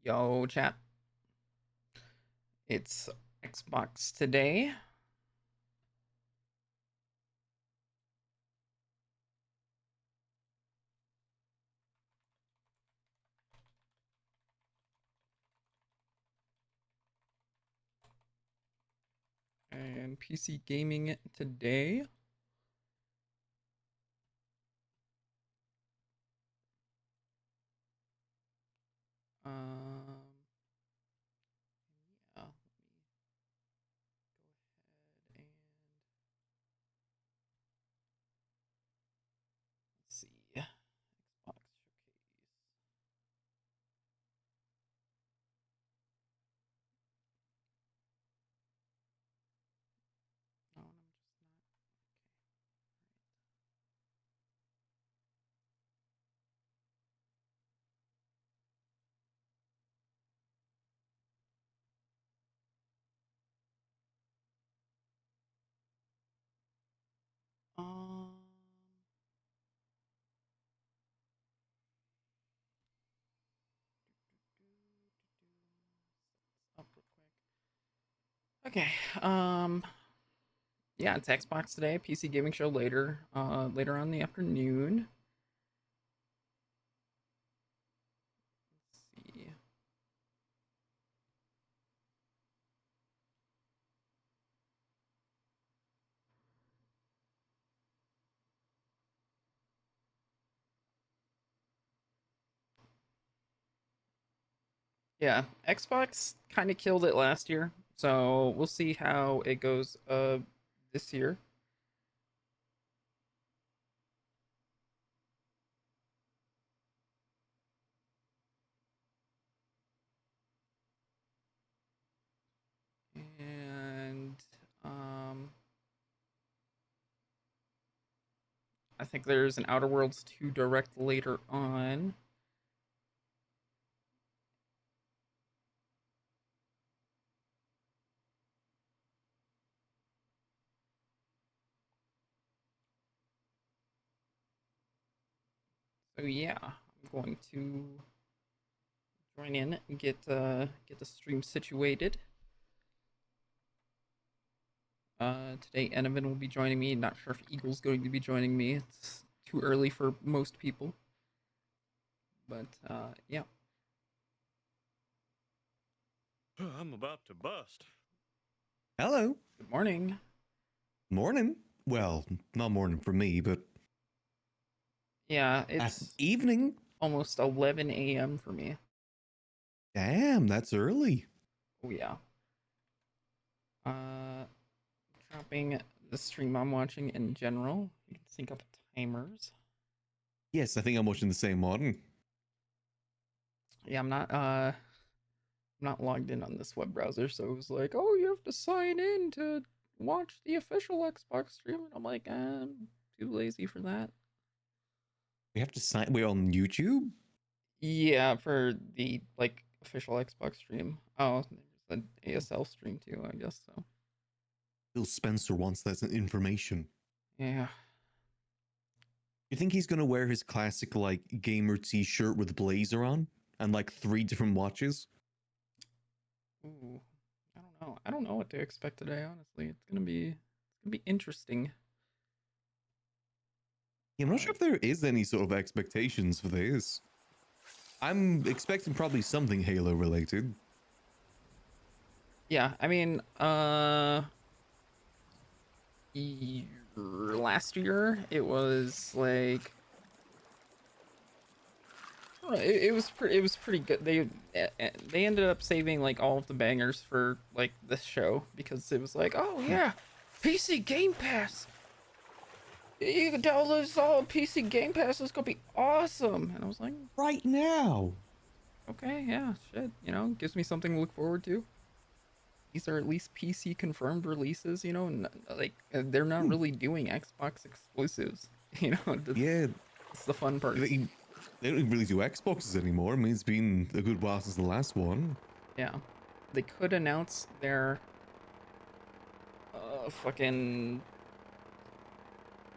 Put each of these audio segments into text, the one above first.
Yo, chat. It's Xbox today. And PC gaming today. Um, yeah, let me go ahead and let's see. Xbox Showcase. Oh, and I'm just not. Okay. Up real quick. Okay. Yeah, it's Xbox today. PC gaming show later. Later on in the afternoon. Let's see. Yeah, Xbox kind of killed it last year, so we'll see how it goes this year. And um I think there's an Outer Worlds 2 direct later on. So yeah, I'm going to join in and get the stream situated. Today enevun will be joining me. Not sure if Eagle's going to be joining me. It's too early for most people. But yeah. I'm about to bust. Hello. Good morning. Morning. Well, not morning for me, but Yeah, it's evening. almost 11 a.m. for me. Damn, that's early. Oh yeah. Uh, dropping the stream I'm watching in general. You can sync up timers. Yes, I think I'm watching the same one. Yeah, I'm not logged in on this web browser, so it was like, oh, you have to sign in to watch the official Xbox stream, and I'm like, I'm too lazy for that. We have to sign. We're on YouTube. Yeah, for the like official Xbox stream. Oh, there's an ASL stream too, I guess so. Bill Spencer wants that information. Yeah. You think he's gonna wear his classic like gamer T-shirt with blazer on and like 3 different watches? Ooh. I don't know. I don't know what to expect today, honestly. It's gonna be interesting. Yeah, I'm not sure Uh, if there is any sort of expectations for this. I'm expecting probably something Halo related. yeah, I mean, last year it was like I don't know, it was pretty good. They ended up saving like all of the bangers for like this show because it was like, oh yeah, PC Game Pass. You can download this all on PC Game Pass. It's gonna be awesome. And I was like, Right now. okay, yeah, shit. Gives me something to look forward to. These are at least PC confirmed releases. And like they're not Hmm. really doing Xbox exclusives. Yeah, That's the fun part. they, they don't really do Xboxes anymore. I mean, it's been a good while since the last one. Yeah, they could announce their fucking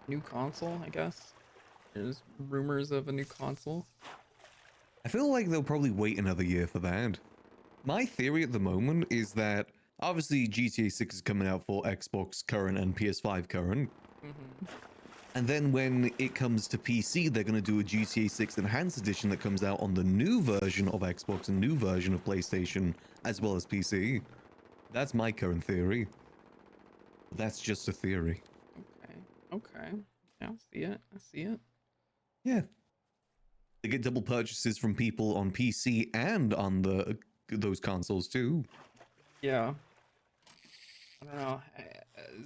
new console. I guess there's rumors of a new console. I feel like they'll probably wait another year for that. My theory at the moment is that obviously GTA 6 is coming out for Xbox current and PS5 current. Hmm. And then when it comes to PC, they're going to do a GTA 6 Enhanced Edition that comes out on the new version of Xbox and new version of PlayStation, as well as PC. That's my current theory. That's just a theory. Okay. Okay. Yeah, I see it. I see it. Yeah. They get double purchases from people on PC and on those consoles too. Yeah. I don't know.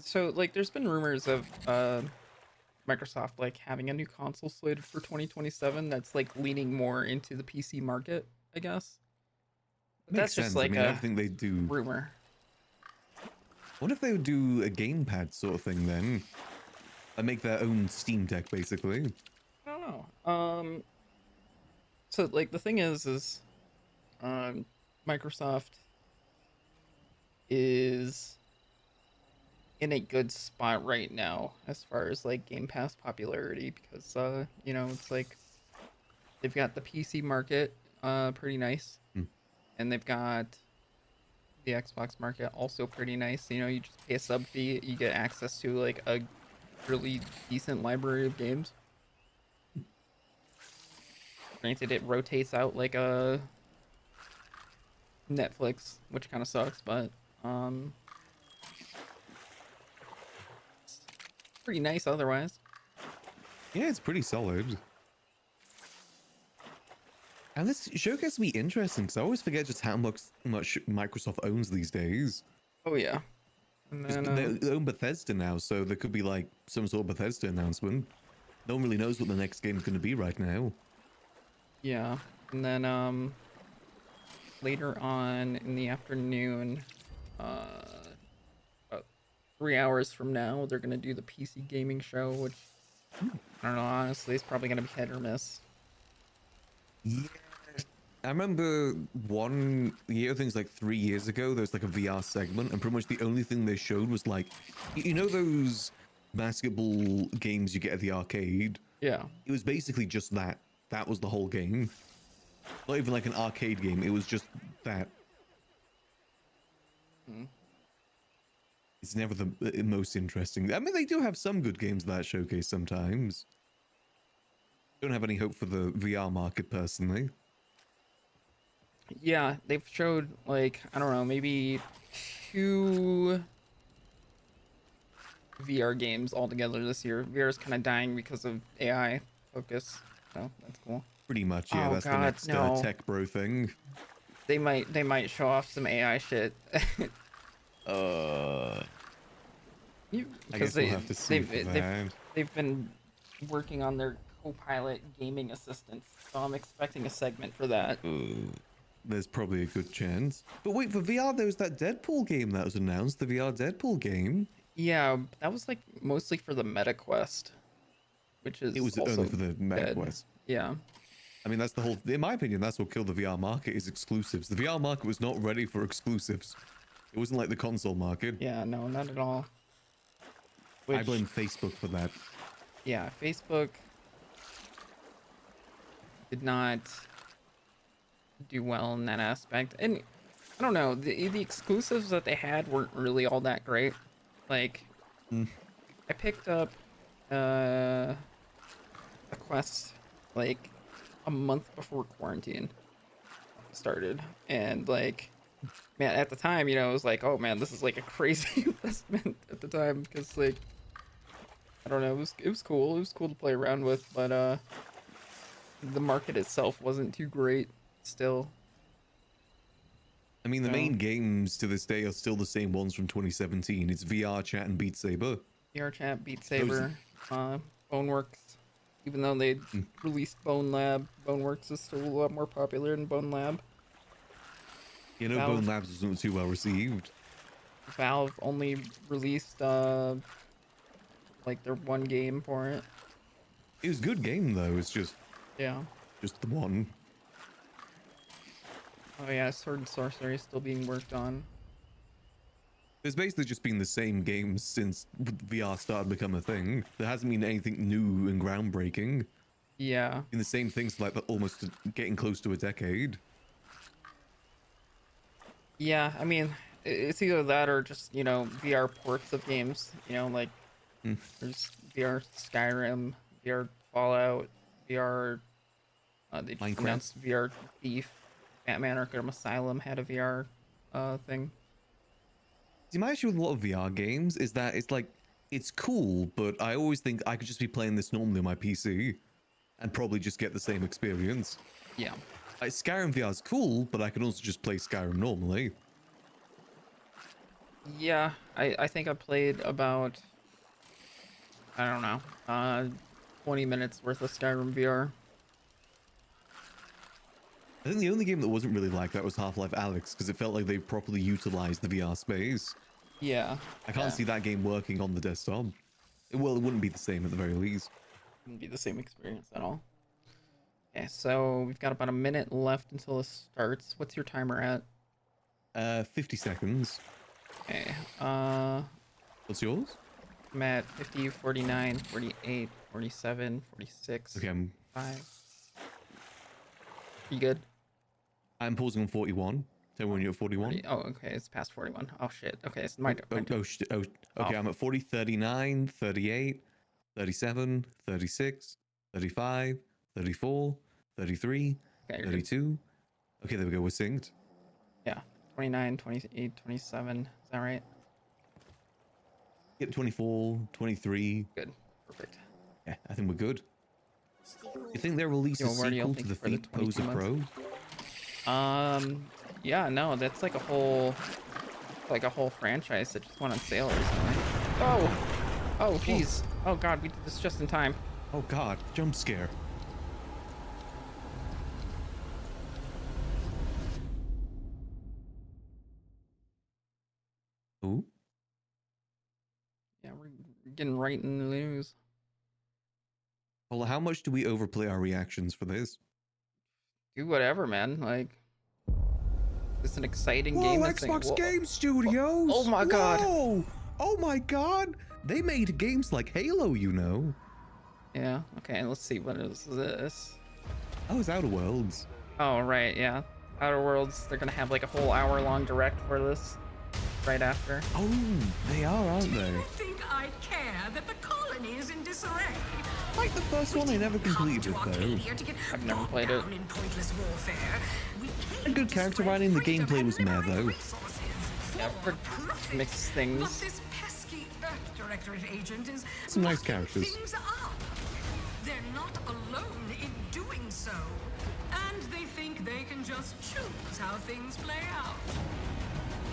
So like, there's been rumors of Microsoft like having a new console slated for 2027 that's like leaning more into the PC market, I guess. But Makes that's just sense. I like mean, a everything they do. rumor. What if they would do a gamepad sort of thing then? And make their own Steam Deck, basically. I don't know. So like the thing is um Microsoft is in a good spot right now as far as like Game Pass popularity because you know, it's like they've got the PC market pretty nice, Hmm. and they've got the Xbox market also pretty nice. You know, you just pay a sub fee, you get access to like a really decent library of games. Granted, it rotates out like a Netflix, which kind of sucks, but um, it's pretty nice otherwise. Yeah, it's pretty solid. And this showcase will be interesting because I always forget just how much Microsoft owns these days. Oh yeah, and Because then they own Bethesda now, so there could be like some sort of Bethesda announcement. No one really knows what the next game's going to be right now. yeah, and then later on in the afternoon, uh, about 3 hours from now, they're gonna do the PC gaming show, which I don't know. Honestly, it's probably gonna be hit or miss. Yeah. I remember one year, things like 3 years ago, there was like a VR segment, and pretty much the only thing they showed was like, you know, those basketball games you get at the arcade? Yeah. It was basically just that. That was the whole game. Not even like an arcade game, it was just that. Mm. It's never the most interesting. I mean, they do have some good games that showcase sometimes. Don't have any hope for the VR market personally. Yeah, they've showed like I don't know, maybe two VR games altogether this year. VR is kind of dying because of AI focus, so that's cool. Pretty much, yeah. Oh That's the God, next no! tech bro thing. They might show off some AI shit. Uh, I Because guess we'll have to see they've for they've that. they've been working on their co-pilot gaming assistants, so I'm expecting a segment for that. There's probably a good chance. But wait, for VR, there was that Deadpool game that was announced, the VR Deadpool game. Yeah, that was like mostly for the Meta Quest, which It is was only also for the dead. MetaQuest. Yeah. I mean, that's the whole, in my opinion, that's what killed the VR market is exclusives. The VR market was not ready for exclusives. It wasn't like the console market. Yeah, no, not at all. I Which, blame Facebook for that. yeah, Facebook did not do well in that aspect. And I don't know, the exclusives that they had weren't really all that great. Like, Mm. I picked up a Quest like a month before quarantine started, and like, man, at the time, you know, it was like, oh man, this is like a crazy investment at the time because like I don't know, it was cool. It was cool to play around with, but the market itself wasn't too great still. I mean, the So main games to this day are still the same ones from 2017. It's VR Chat and Beat Saber. VR Chat, Beat Those, Saber, Boneworks. Even though they mm, released Bone Lab, Boneworks is still a lot more popular than Bone Lab. you know, Bone Valve Labs wasn't too well received. Valve only released like their one game for it. It was a good game though. It's Yeah. just the one. Oh yeah, Sword and Sorcery is still being worked on. It's basically just been the same games since VR started to become a thing. There hasn't been anything new and groundbreaking. Yeah. In the same things like almost getting close to a decade. Yeah, I mean, it's either that or just, you know, VR ports of games. You know, like Mm. there's VR Skyrim, VR Fallout, VR. They just Minecraft. announced VR Thief. Batman Arkham Asylum had a VR thing. See, my issue with a lot of VR games is that it's like, it's cool, but I always think I could just be playing this normally on my PC and probably just get the same experience. Yeah. Like, Skyrim VR is cool, but I can also just play Skyrim normally. Yeah, I think I played about, I don't know, 20 minutes worth of Skyrim VR. I think the only game that wasn't really like that was Half-Life Alyx, because it felt like they properly utilized the VR space. Yeah. I can't see that game working on the desktop. Well, it wouldn't be the same at the very least. Wouldn't be the same experience at all. Okay, so we've got about a minute left until it starts. What's your timer at? 50 seconds. Okay, What's yours? I'm at 50, 49, 48, 47, 46, Okay, 5. You good? I'm pausing on 41. Tell me when you're at 41. 40, oh, okay, it's past 41. Oh, shit. Okay, it's my turn. Okay, I'm at 40, 39, 38, 37, 36, 35, 34, 33, Okay, you're good. 32. Okay, there we go, we're synced. Yeah, 29, 28, 27. Is that right? Yep, 24, 23. Good. Perfect. Yeah, I think we're good. You think they'll release Yo, a Marty, sequel I'll to thank the you for the Feet 22 Poser months. Pro? Yeah, no, that's like a whole franchise that just went on sale recently. Oh, jeez. Oh god, we did this just in time. Oh god, jump scare. Ooh. Yeah, we're getting right in the news. Well, how much do we overplay our reactions for this? Do whatever, man. Like, it's an exciting Whoa, game. Xbox Game Studios! Oh my god. Whoa! Oh my god! They made games like Halo, you know. Yeah. Okay. Let's see. What is this? Oh, it's Outer Worlds. Oh right. Yeah. Outer Worlds. They're gonna have like a whole hour-long direct for this. Right after. Oh, they are, aren't Do they? you think I care that the colony is in disarray? Like the first one, I never completed though. I've never played it. In pointless warfare. We A good character writing, the gameplay was meh though. Yeah, I've heard mixed But things. this pesky Earth Directorate agent is Some nice mucking characters. things up. They're not alone in doing so. And they think they can just choose how things play out.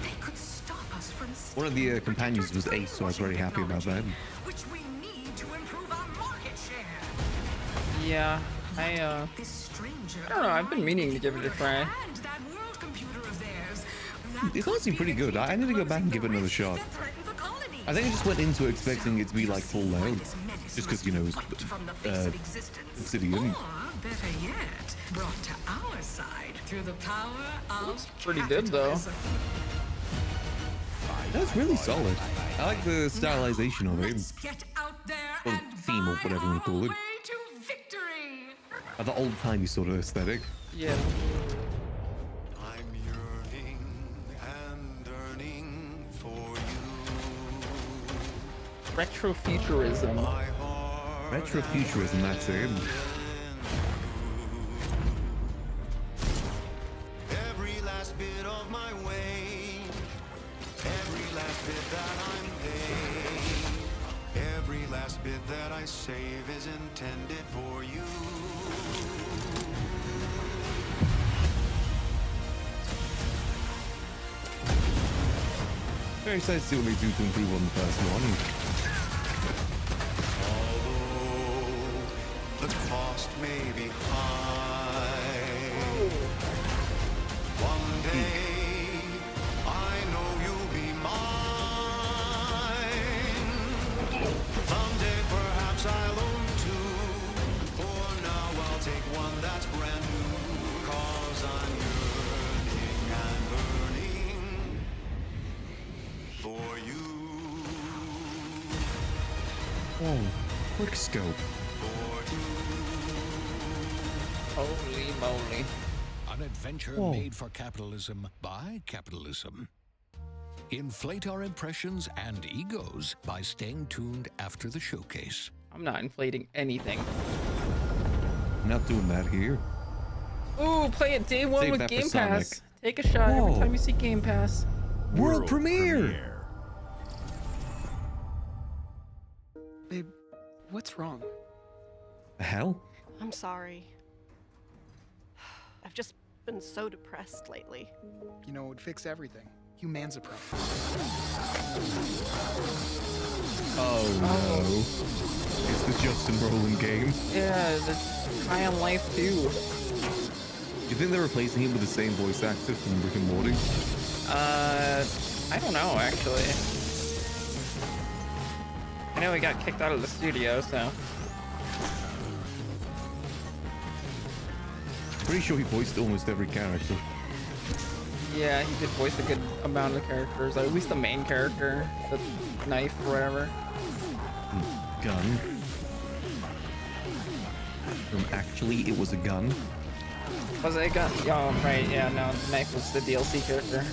They could stop us from One of the companions was Ace, so I was very happy about that. Which we need to improve our market share. Yeah. This stranger I don't know, I've been meaning to give it a try. and that world computer of theirs. That It's could honestly be pretty the good. key I to need to go back and closing give it the another rifts shot. that threaten the colony. I think I just went into it expecting it to be like full loud. This menace Just because, must you know, be wiped from the face of existence. Obsidian. Or, better yet, brought to our side through the power of Looks pretty good, though. capitalism. That's really solid. I like the stylization of it. Let's get out there Or and theme or buy whatever you wanna our call it. way to victory. The old-timey sort of aesthetic. Yeah. I'm yearning and yearning for you. Retrofuturism. My heart Retrofuturism, that's it. every last bit of my wage, every last bit that I'm paid, every last bit that I save is intended for you. Very excited to see what they do to improve on the first one. Although the cost may be high, one day I know you'll be mine. Someday perhaps I'll own two. For now I'll take one that's brand new. Cause I'm yearning and burning for you. Oh, quick scope. For you. Holy moly. An adventure Whoa. made for capitalism by capitalism. Inflate our impressions and egos by staying tuned after the showcase. I'm not inflating anything. I'm not doing that here. Ooh, play it day one Save with that for Game Sonic. Pass. Take a shot every Whoa. time you see Game Pass. World premiere. Babe, what's wrong? The hell? I'm sorry. I've just been so depressed lately. You know, it would fix everything. Humanzapro. Oh no. It's the Justin Roiland game. Yeah, the High on Life too. You think they're replacing him with the same voice actor from Rick and Morty? I don't know actually. I know he got kicked out of the studio, so. Pretty sure he voiced almost every character. Yeah, he did voice a good amount of characters, at least the main character, the knife or whatever. Gun. Actually, it was a gun. Was it a gun? Oh, right, yeah, no, the knife was the DLC character.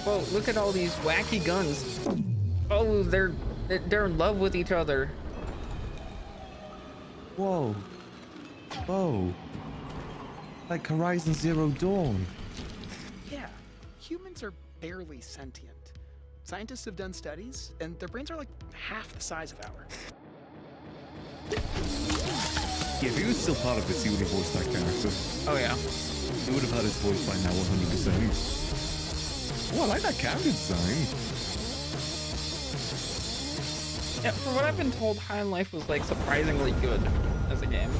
Well, look at all these wacky guns. Oh, they're in love with each other. Whoa. Whoa. Like Horizon Zero Dawn. Yeah, humans are barely sentient. Scientists have done studies, and their brains are like half the size of ours. Yeah, if he was still part of this, he would have voiced that character. Oh, yeah. He would have had his voice by now 100%. Oh, I like that cat design. Yeah, from what I've been told, High on Life was like surprisingly good as a game.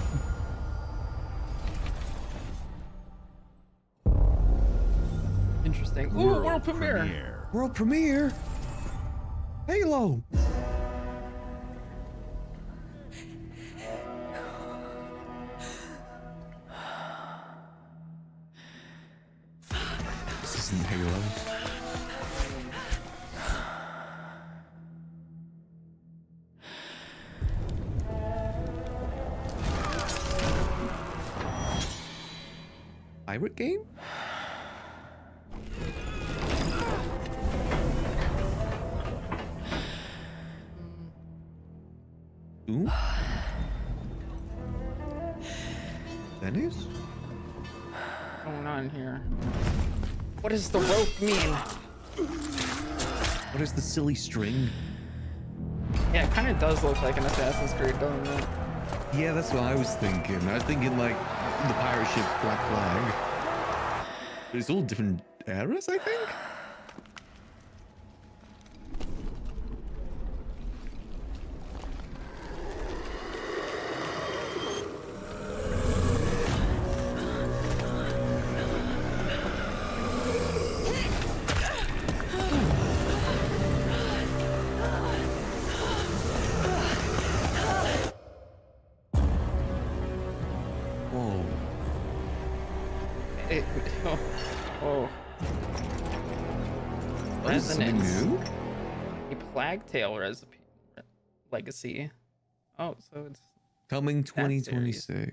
Interesting. Ooh, world premiere. World premiere? Halo! This isn't Halo. Pirate game? Ooh. Dennis? What's going on here? What does the rope mean? What is the silly string? Yeah, it kind of does look like an Assassin's Creed, doesn't it? Yeah, that's what I was thinking. I was thinking like the pirate ship's black flag. But it's all different eras, I think? Whoa. Oh. Oh, this is something Resonance. new? A Plague recipe legacy. Oh, so it's Coming that series. 2026.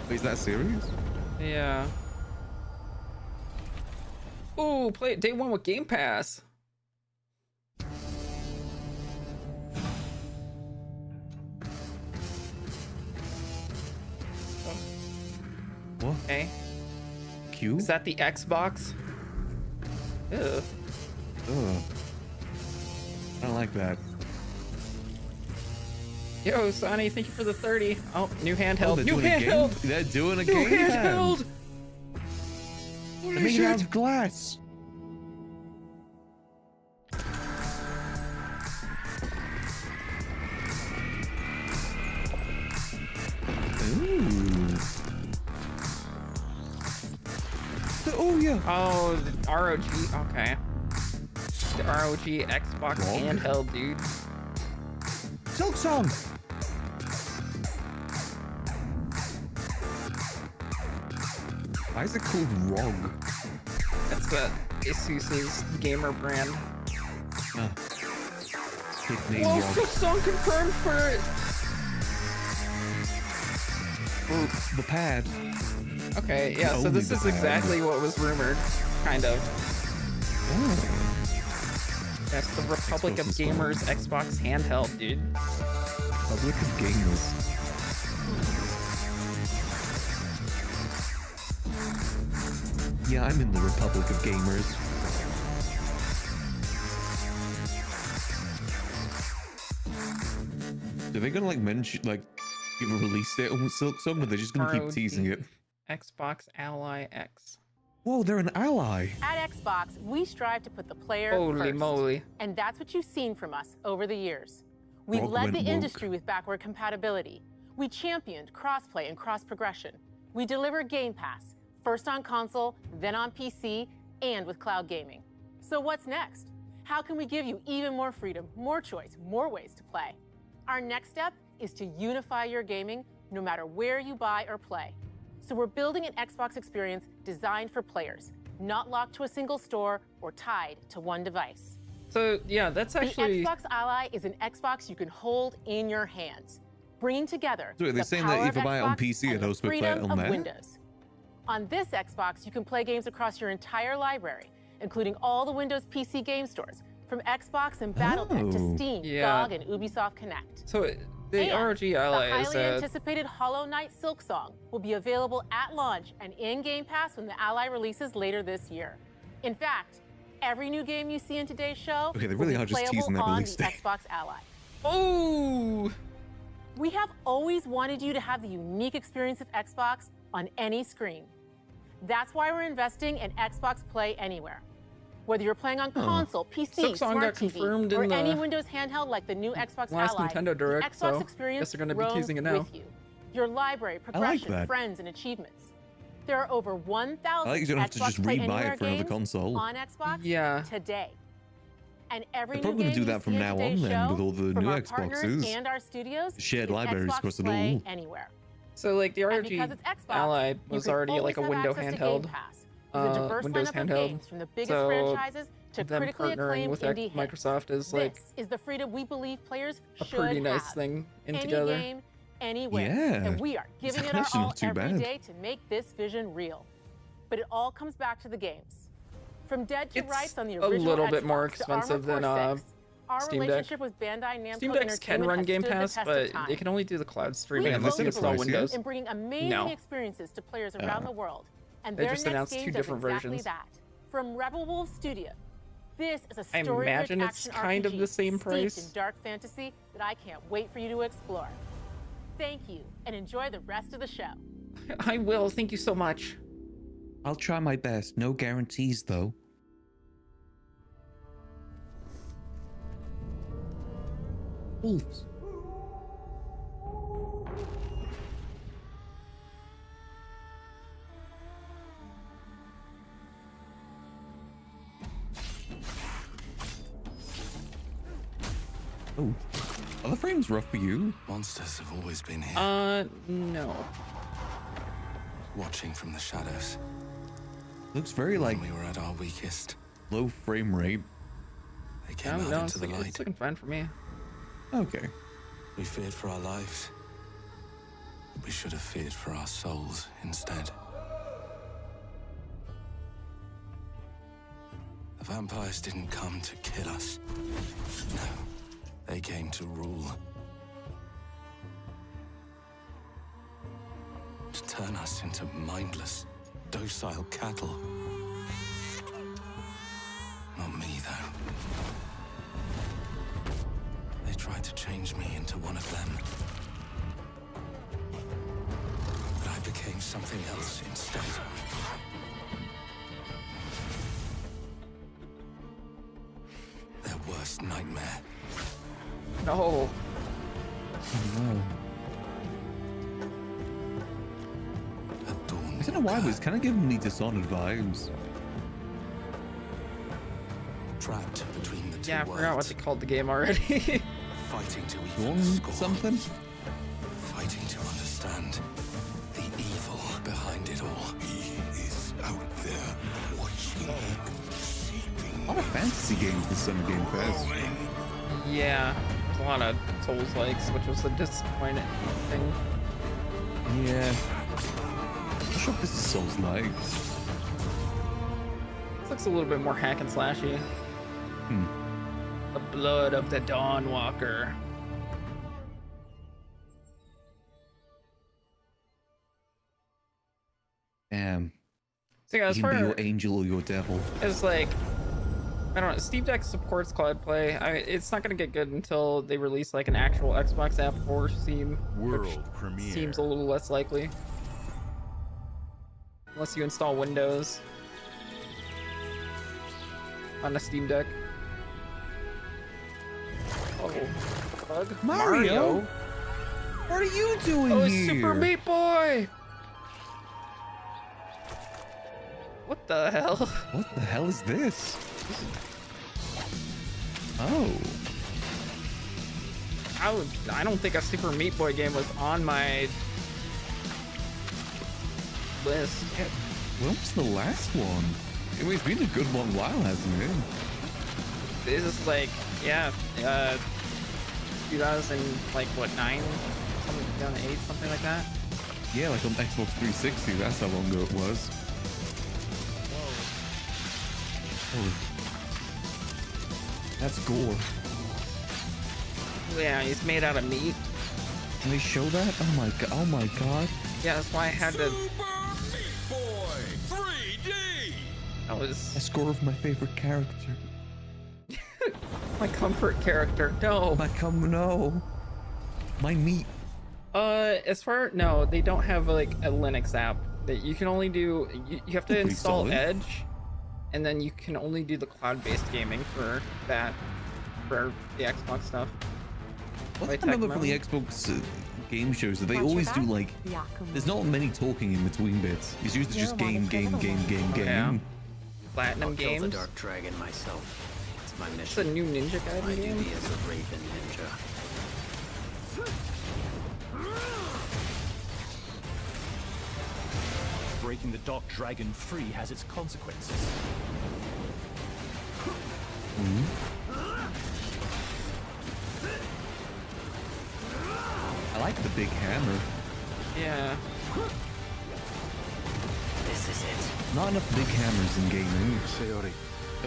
Wait, is that serious? Yeah. Ooh, play it day one with Game Pass. What? Okay. Q? Is that the Xbox? Ew. Ugh. I don't like that. Yo, Sonny, thank you for the 30. Oh, new handheld. Oh, they're New doing a game? handheld. They're doing a New game. handheld. They made it out of glass. Ooh. Oh yeah. Oh, the ROG. Okay. The ROG Xbox Wrong. handheld, dude. Silk Song. Why is it called ROG? That's Asus's gamer brand. Ah. Kidney Whoa, Rock. Silk Song confirmed for The pad. Okay, yeah, so Only this the is pad. exactly what was rumored, kind of. Oh. That's the Republic of Xbox is Gamers Xbox handheld, dude. Public of Gamers. Yeah, I'm in the Republic of Gamers. Are they gonna like mention, like, give a release date on Silk Song, or they're just gonna keep teasing it? Xbox Ally X. Whoa, they're an ally. At Xbox, we strive to put the player Holy first. moly. And that's what you've seen from us over the years. We've Rock led went the woke. industry with backward compatibility. We championed crossplay and cross-progression. We deliver Game Pass, first on console, then on PC, and with cloud gaming. So what's next? How can we give you even more freedom, more choice, more ways to play? Our next step is to unify your gaming no matter where you buy or play. So we're building an Xbox experience designed for players, not locked to a single store or tied to one device. So, yeah, that's actually... The Xbox Ally is an Xbox you can hold in your hands, bringing together So are they the saying power that if I of buy it on Xbox PC, and I'd the also play it freedom on of there? Windows. On this Xbox, you can play games across your entire library, including all the Windows PC game stores, from Xbox and Battle.net to Oh. Steam, Yeah. GOG, and Ubisoft Connect. So, the And ROG the Ally is highly anticipated Hollow Knight Silk Song will be available at launch and in Game Pass when the Ally releases later this year. In fact, every new game you see in today's show Okay, they will really be are just playable teasing that on release the date. Xbox Ally. Oh! We have always wanted you to have the unique experience of Xbox on any screen. That's why we're investing in Xbox Play Anywhere. Whether you're playing on console, PC, Silk Song Smart got TV, confirmed or in any the Windows handheld like the new Xbox last Ally, Nintendo Direct, the Xbox so experience guess they're gonna be roams teasing it now. with you. Your library, progression, that. friends, and achievements. There are over 1,000 I like you don't have to Xbox just Play rebuy Anywhere it for another games console. on Xbox Yeah. today. And every They're new probably gonna game do you that from see in now today's on then, show with all the from new our partners Xboxes. and our studios Shared is libraries Xbox across it Play all. Anywhere. So, like, the And ROG because it's Xbox, Ally you was can already always like a have window access to handheld. Game Pass with a diverse Windows lineup of handheld. games from the biggest So, franchises to them critically partnering acclaimed with indie hits. Microsoft is like This is the freedom we believe players a should pretty nice have. thing in Any together. game, anywhere. Yeah. And we are giving It's it our actually all not too every bad. day to make this vision real. But it all comes back to the games. From Dead to It's Rights on the a original little bit more Xbox to expensive Armored than, Core 6, our Steam Deck. relationship with Bandai Namco Steam Decks can Entertainment run has Game stood the Pass, test but of time. they can only do the cloud streaming We unless you focus install on Windows. in bringing amazing No. experiences to players around the world. And They their just next announced game two does different exactly versions. that. From Rebel Wolf Studio, this is a I story-rich imagine it's action kind of RPG the same steeped price. in dark fantasy that I can't wait for you to explore. Thank you, and enjoy the rest of the show. I will. Thank you so much. I'll try my best. No guarantees, though. Wolves. Oh, are the frames rough for you? Monsters have always been here, No. watching from the shadows. Looks very like When we were at our weakest, low frame rate. they came No, out no, into it's, the light. it's looking fine for me. Okay. We feared for our lives. We should have feared for our souls instead. The vampires didn't come to kill us. No, they came to rule. To turn us into mindless, docile cattle. Not me, though. They tried to change me into one of them. But I became something else instead. Their worst nightmare. No. No. A dawn I don't know why, but it's kind of giving me Dishonored vibes. trapped between the two Yeah, I forgot what worlds. they called the game already. Fighting to You even want score. something? Fighting to understand the evil behind it all. He is out there watching, A lot of fantasy games this summer Game Pass. Yeah, there's a lot of Souls likes, which was a disappointing thing. Yeah. I'm not sure if this is Souls like. This looks a little bit more hack and slashy. The blood of the Dawnwalker. Damn. So yeah, as You far can be your angel or your devil. as like, I don't know, Steam Deck supports cloud play. It's not gonna get good until they release like an actual Xbox app for Steam, World premiere. seems a little less likely. Unless you install Windows on a Steam Deck. Oh, bug. Mario? What are you doing Oh, here? Super Meat Boy! What the hell? What the hell is this? Oh. I don't think a Super Meat Boy game was on my list. Yeah. When was the last one? It's been a good one while, hasn't it? This is like, yeah, 2000, like what, 9? Something, 2008, something like that. Yeah, like on Xbox 360, that's how long ago it was. Oh. That's gore. Yeah, he's made out of meat. Can they show that? Oh my god. Oh my god. Yeah, that's why I had to. Super Meat Boy 3D. That was A score of my favorite character. my comfort character. No. No. My meat. No, they don't have like a Linux app. That you can only do. You have to Pretty install solid. Edge, and then you can only do the cloud-based gaming for that, for the Xbox stuff. One Like thing I remember Tecmo. from the Xbox game shows that they Watch your always do back. like. There's not many talking in between bits. It's usually just game. Yeah. Platinum I'll kill the Games. Dark Dragon myself. It's my It's a mission. new Ninja My Gaiden game. duty as a Raven Ninja. Breaking the Dark Dragon free has its consequences. I like the big hammer. Yeah. This is it. Not enough big hammers in gaming. Sayori.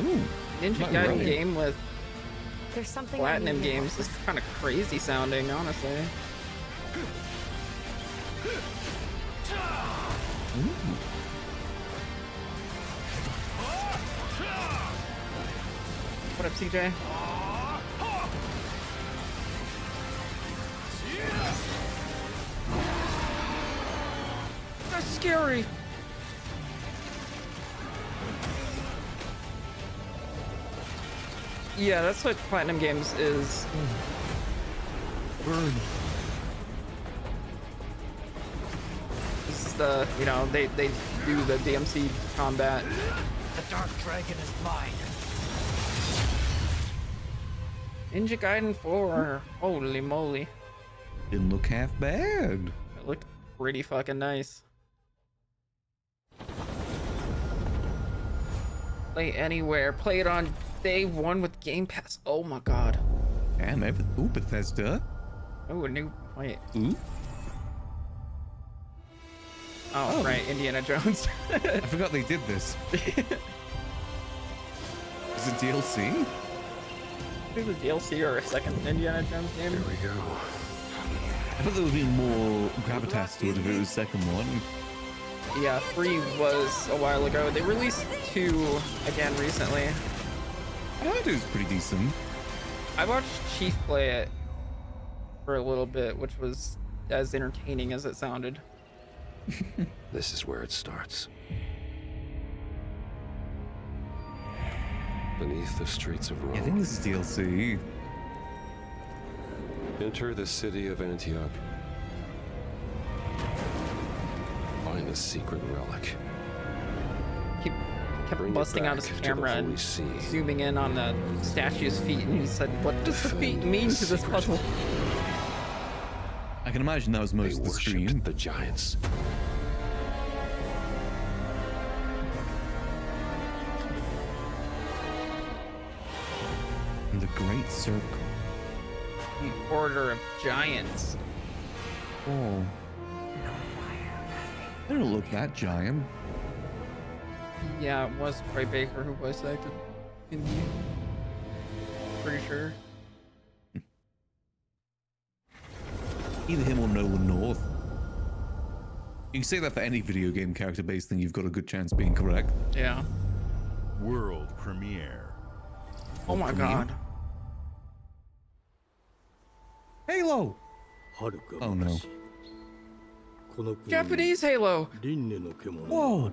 Ooh. Ninja Not Gaiden really. game with There's something Platinum Games is kind of crazy sounding, honestly. What up, CJ? That's scary. Yeah, that's what Platinum Games is. Burn. Is the, you know, they do the DMC combat. The Dark Dragon is mine. Ninja Gaiden 4. Holy moly. Didn't look half bad. It looked pretty fucking nice. Play anywhere. Play it on day one with Game Pass. Oh my god. Damn, ooh, Bethesda. Oh, a new. Wait. Ooh. Oh, right. Indiana Jones. I forgot they did this. Is it DLC? Is it a DLC or a second Indiana Jones game? Here we go. I thought there would be more gravitas to it if it was the second one. Yeah, 3 was a while ago. They released 2 again recently. I heard it was pretty decent. I watched Chief play it for a little bit, which was as entertaining as it sounded. This is where it starts. Beneath the streets of Yeah, I think Rome, this is DLC. enter the city of Antioch. Find a secret relic. He kept Bring it busting out back his to the camera Holy and See. zooming in on the statue's feet, and he said, "What does the feet Defend mean the to this secret. puzzle?" I can imagine that was They most of the stream. worshipped the giants. And the Great Circle. The Order of Giants. Oh. They don't look that giant. Yeah, it was Troy Baker who voice acted Indy. Pretty sure. Either him or Nolan North. You can say that for any video game character-based thing, you've got a good chance of being correct. Yeah. World premiere. Oh my god. Halo! Oh no. Japanese Halo! Whoa!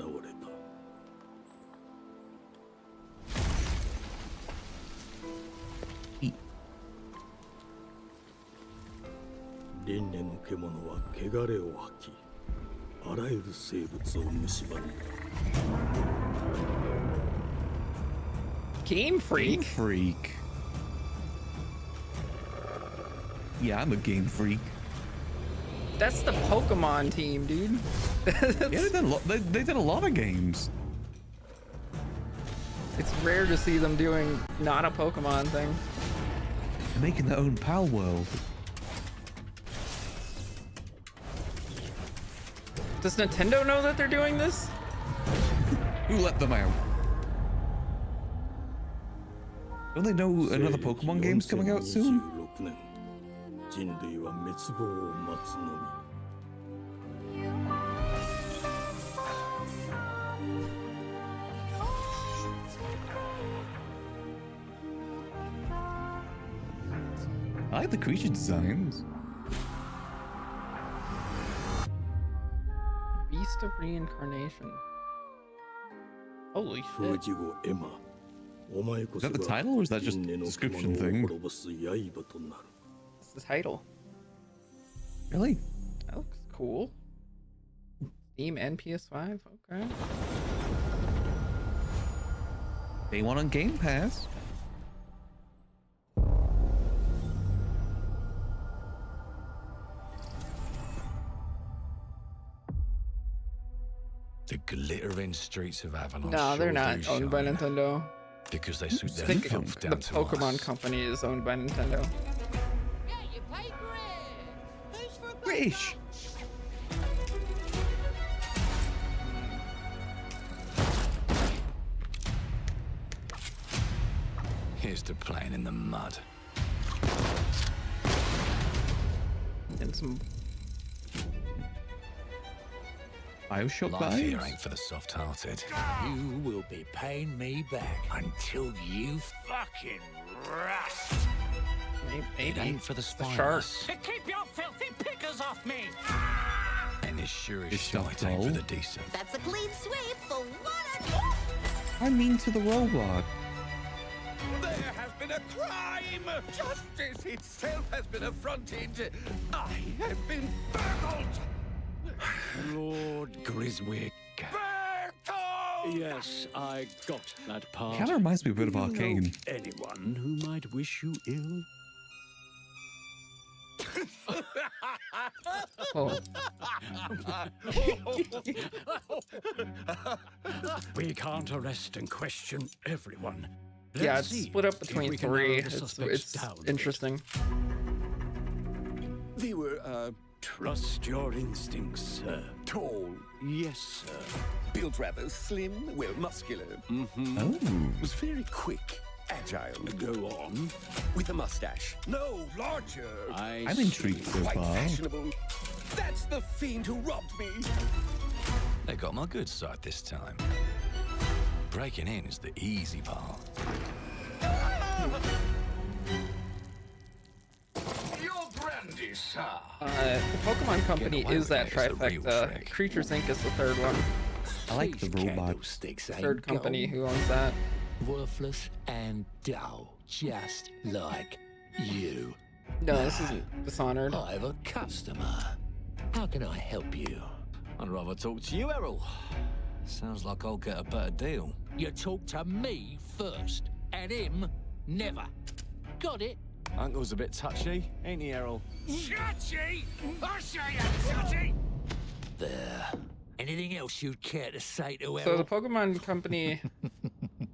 Game Freak? Game Freak. Yeah, I'm a Game Freak. That's the Pokemon team, dude. Yeah, they did a lot of games. It's rare to see them doing not a Pokemon thing. They're making their own PAL world. Does Nintendo know that they're doing this? Who let them out? Don't they know another Pokemon game's coming out soon? I like the creature designs. Beast of Reincarnation. Holy shit. Is that the title or is that just a description thing? It's the title. Really? That looks cool. Steam and PS5, okay. Day one on Game Pass. The glittering streets of Avalon. No, they're sure not do owned by shine, Nintendo. because they suit I their think filth the down to Pokemon us. company is owned by Nintendo. British. Here's to playing in the mud. And some Bioshock Life here vibes? ain't for the soft-hearted. You will be paying me back until you fucking rust. maybe. It ain't for the It's the shark. spineless. To keep your filthy pickers off me! And as sure as It's shite not ain't for dull. the decent. That's a clean sweep for one. I mean to the robot. There has been a crime! Justice itself has been affronted! I have been burgled! Lord Griswick. Burgled! Yes, I got that part. Kind of reminds me a bit of Do you know Arcane. anyone who might wish you ill? Oh. We can't arrest and question everyone. Yeah, Let's it's see split up if between we can three. narrow the suspects It's down a bit. interesting. They were, Trust your instincts, sir. tall, Yes, sir. built rather slim, well, muscular. Oh. Was very quick, agile. Go on. With a mustache. No, larger. I'm intrigued so Quite far. fashionable. That's the fiend who robbed me. They got my good side this time. Breaking in is the easy part. Your brandy, sir. The Pokemon company away is with that that is the real trifecta. trick. Creatures Inc. is the third one. I like the These robot. candlesticks ain't Third company gold. who owns that. Worthless and dull, just like you. No, this isn't Dishonored. I have a customer. How can I help you? I'd rather talk to you, Errol. Sounds like I'll get a better deal. You talk to me first, and him never. Got it? Uncle's a bit touchy, ain't he, Errol? Touchy? I say I'm touchy! There. Anything else you'd care to say to So Errol? the Pokemon company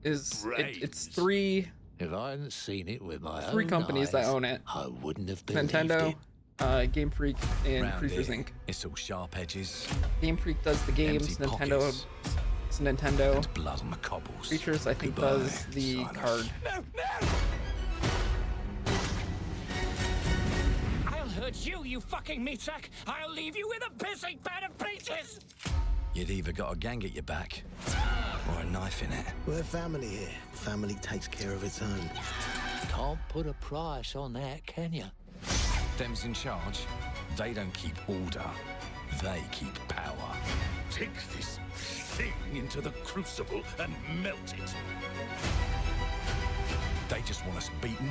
is it's three If I hadn't seen it with my Three own companies that eyes, own it. I wouldn't have believed Nintendo, it. Game Freak, and Round Creatures here, Inc. it's all sharp edges, Game Freak does the games. empty Nintendo, pockets, it's Nintendo. and blood on the cobbles. Creatures, I think, Goodbye, does the son. card. I'll hurt you, you fucking meatsack! I'll leave you with a pissing pan of peaches! You'd either got a gang at your back or a knife in it. We're family here. Family takes care of its own. Can't put a price on that, can you? Them's in charge. They don't keep order. They keep power. Take this thing into the crucible and melt it. They just want us beaten,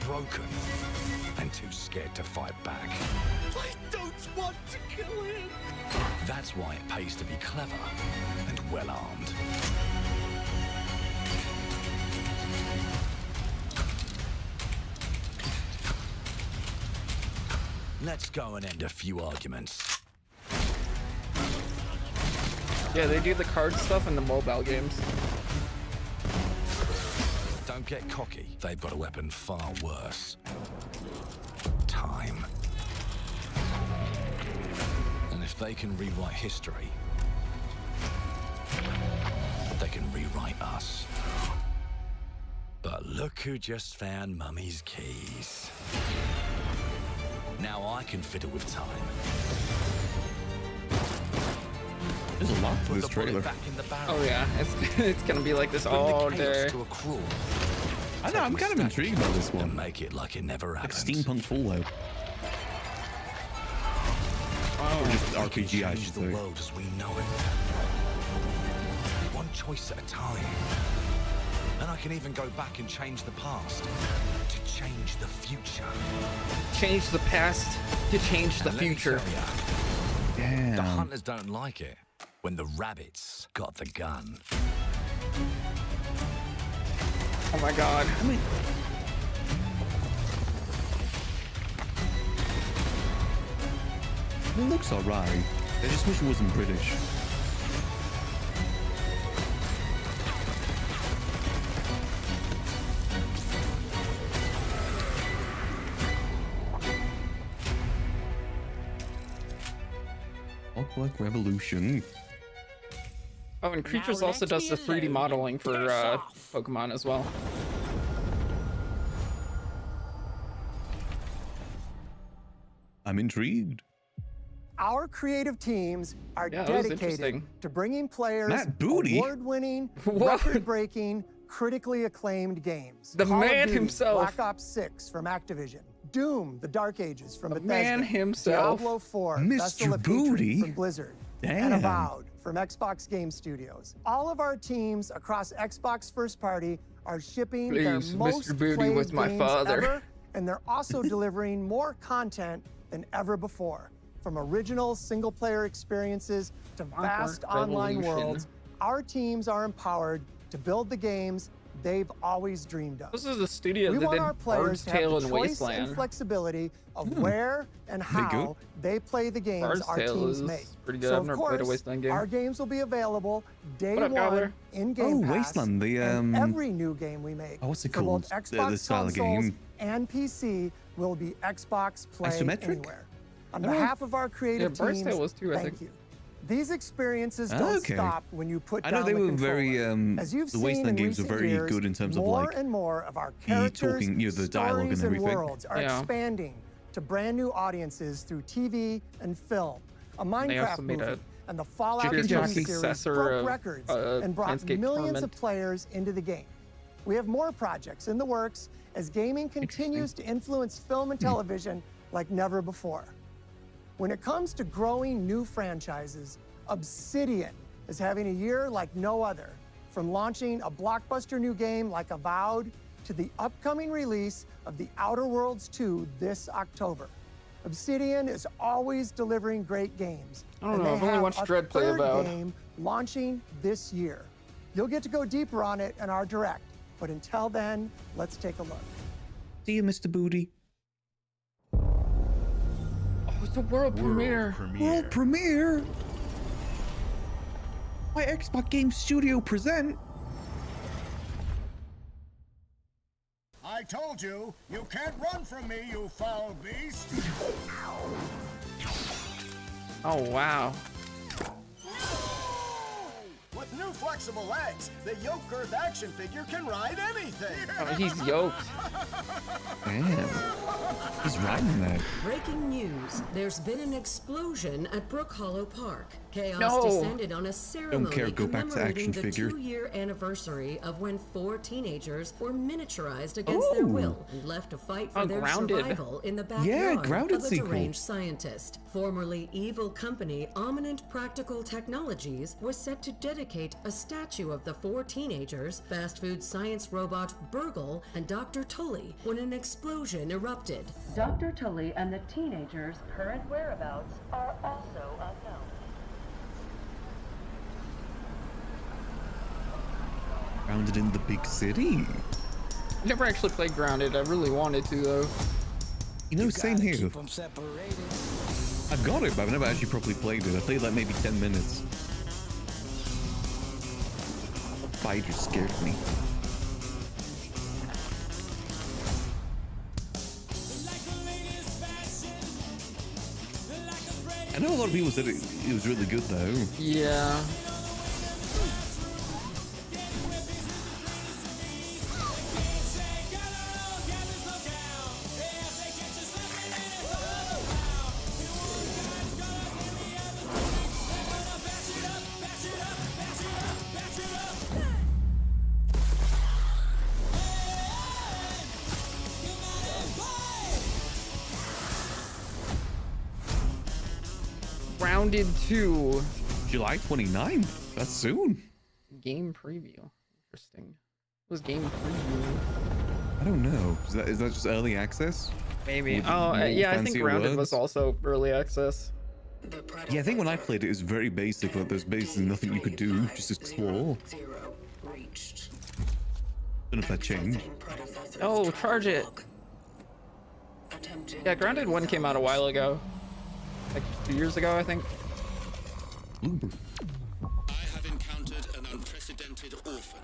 broken, and too scared to fight back. I don't want to kill him. That's why it pays to be clever and well-armed. Let's go and end a few arguments. Yeah, they do the card stuff in the mobile games. Don't get cocky. They've got a weapon far worse. Time. And if they can rewrite history, they can rewrite us. But look who just found Mummy's keys. Now I can fiddle with time. There's a lot to Put this the bullet trailer. back in the barrel. Oh yeah, it's gonna be like this Bring all the chaos day. to a crawl. I know, I'm kind of intrigued by this And one. make it like it never Like happened. steampunk Fallout. Oh, Or just We can RPG, I change should the say. world as we know it. One choice at a time. And I can even go back and change the past to change the future. change the past to change the And let me future. tell ya, the Damn. hunters don't like it when the rabbits got the gun. Oh my god. It looks alright. I just wish it wasn't British. Clockwork Revolution. Oh, and Creatures also let does me the 3D alone modeling and for piss off. Pokemon as well. I'm intrigued. Our creative teams are Yeah, that was dedicated interesting. to bringing players Matt Booty? award-winning, What? record-breaking, critically acclaimed games. The Call of man Duty, himself. Black Ops 6 from Activision, Doom: The Dark Ages from The Bethesda, man himself. Diablo 4: Mr. Vessel of Booty? Hatred from Blizzard, Damn. and Avowed from Xbox Game Studios. All of our teams across Xbox First Party are shipping their Please, most Mr. Booty played was my games father. ever, and they're also delivering more content than ever before. From original single-player experiences to vast online Revolution. worlds, our teams are empowered to build the games they've always dreamed of. This is the studio We that want did our players Bard's to have Tale the and choice Wasteland. and flexibility of where and how they play the games Bard's our Tale teams is make. pretty good. So I've of never played a course, Wasteland game. our games will be available day What up, one Gobbler? in Game Oh, Pass. Wasteland, the, and every new game we make what's it for called? both The Xbox style of consoles game. and PC will be Xbox Play Isometric? Anywhere. On Oh. behalf of our creative Yeah, Bard's teams, Tale was too, I thank think. you. These experiences don't Okay. stop when you put I know down they the were very, controller. As you've the seen Wasteland in games were recent very years, good in terms of, more like, and more of our the characters, talking, the dialogue and stories, everything. worlds are Yeah. expanding to brand new audiences through TV and film. A They Minecraft also made movie a and the Fallout Chicken 3 Jockey series successor broke of, records and brought Planescape millions Torment. of players into the game. We have more projects in the works as gaming continues to influence film and television like never before. When it comes to growing new franchises, Obsidian is having a year like no other. From launching a blockbuster new game like Avowed to the upcoming release of The Outer Worlds 2 this October. Obsidian is always delivering great games. I don't and know, they I've only have watched a Dread play third Avowed. game launching this year. You'll get to go deeper on it in our direct, but until then, let's take a look. See you, Mr. Booty. Oh, it's a world premiere. World premiere. My Xbox Game Studio present. I told you, you can't run from me, you foul beast. Oh wow. With new flexible legs, the yoke girth action figure can ride anything. Oh, he's yoked. Damn. He's riding that. Breaking news. There's been an explosion at Brook Hollow Park. Chaos No. descended on a ceremony Don't care, go back to commemorating action the figure. 2-year anniversary of when 4 teenagers were miniaturized against their Ooh. will and left to fight for Oh, their Grounded. survival in the Yeah, backyard Grounded of a sequel. deranged scientist. Formerly evil company Ominent Practical Technologies was set to dedicate a statue of the 4 teenagers, fast food science robot Burgle, and Dr. Tully when an explosion erupted. Dr. Tully and the teenagers' current whereabouts are also unknown. Grounded in the big city. Never actually played Grounded. I really wanted to though. You know, same here. Keep them separated. I've got it, but I've never actually properly played it. I played like maybe 10 minutes. The spider scared me. I know a lot of people said it was really good though. Yeah. Grounded 2. July 29th. That's soon. Game preview. Interesting. What was game preview? I don't know. Is that just early access? Maybe. With Oh, more yeah, I think fancier Grounded words? was also early access. Yeah, I think when I played it was very basic. Like there's basically nothing you could do, just explore. Don't know if that changed. Oh, charge it. Yeah, Grounded 1 came out a while ago. Like 2 years ago, I think. Bloober. I have encountered an unprecedented orphan.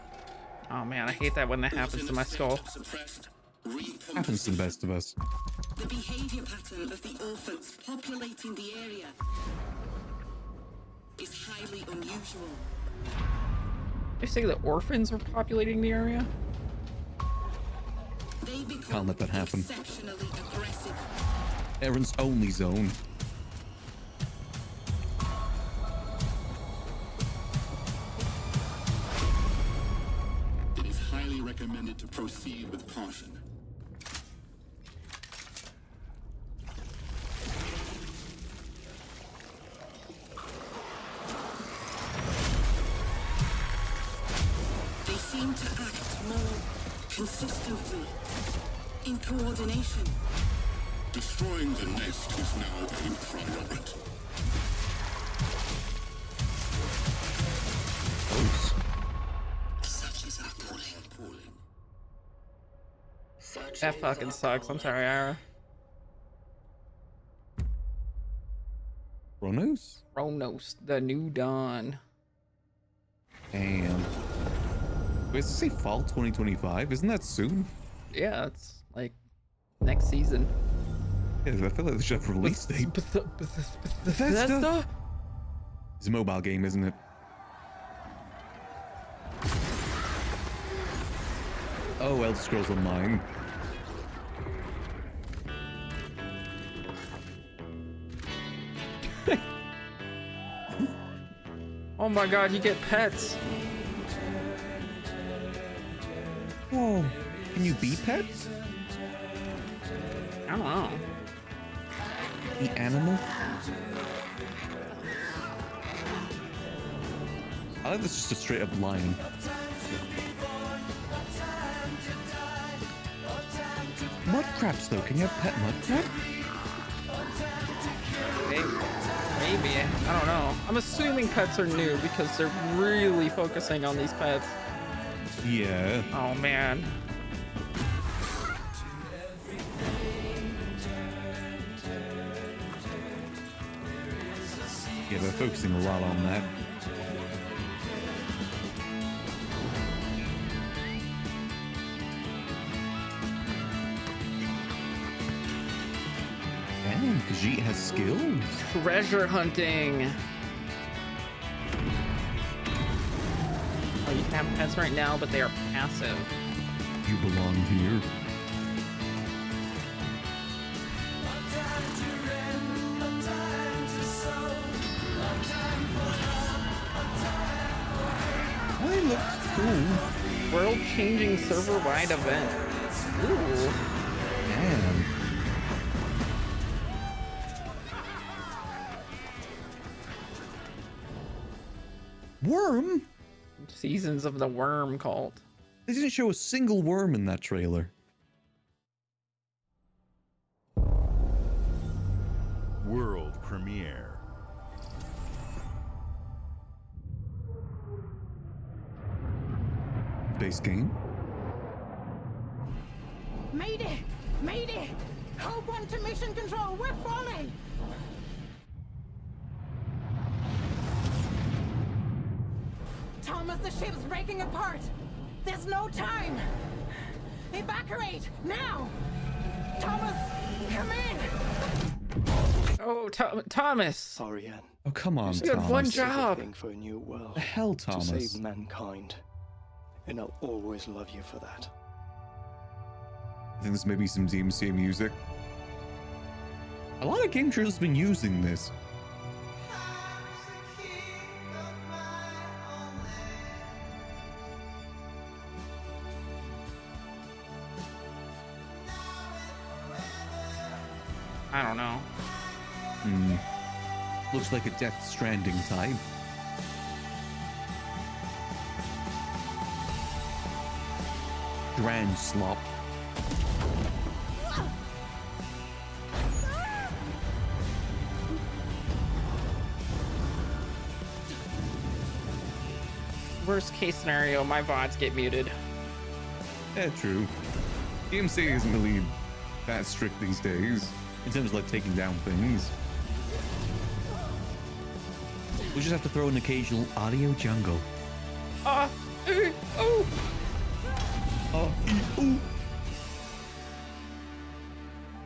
Oh man, I hate that when that happens to my skull. Happens to the best of us. The behavior pattern of the orphans populating the area is highly unusual. Did you say the orphans were populating the area? They become Can't let that happen. exceptionally aggressive. Aaron's only zone. It is highly recommended to proceed with caution. They seem to act more consistently, in coordination. Destroying the nest is now a priority. Such is our calling. That fucking sucks. I'm sorry, Ara. Chronos? Chronos, the new dawn. Damn. Wait, does it say fall 2025? Isn't that soon? Yeah, it's like next season. Yeah, I feel like they should have a release date. Bethesda? It's a mobile game, isn't it? Oh, Elder Scrolls Online. Oh my god, you get pets. Oh, can you be pets? I don't know. The animal? I think that's just a straight up lion. Mud crabs though, can you have pet mud crab? Maybe. I don't know. I'm assuming pets are new because they're really focusing on these pets. Yeah. Oh man. Yeah, they're focusing a lot on that. Jeet has skills. Treasure hunting. Oh, you can have pets right now, but they are passive. You belong here. Oh, it looks cool. World-changing server-wide event. Ooh. Man. Worm? Seasons of the Worm cult. They didn't show a single worm in that trailer. World premiere. Base game? Mayday! Mayday! Hold one to mission control, we're falling! Thomas, the ship's breaking apart! There's no time! Evacuate! Now! Thomas, come in! Oh, Thomas! Ariane. Oh, come on, You had Thomas. one job. For a new world. The hell, Thomas. To save mankind. And I'll always love you for that. I think this may be some DMCA music. A lot of game trailers have been using this. I don't know. Looks like a Death Stranding type. Grand slop. Worst case scenario, my VODs get muted. Yeah, true. DMCA isn't really that strict these days in terms of like taking down things. We just have to throw an occasional audio jungle. Oh.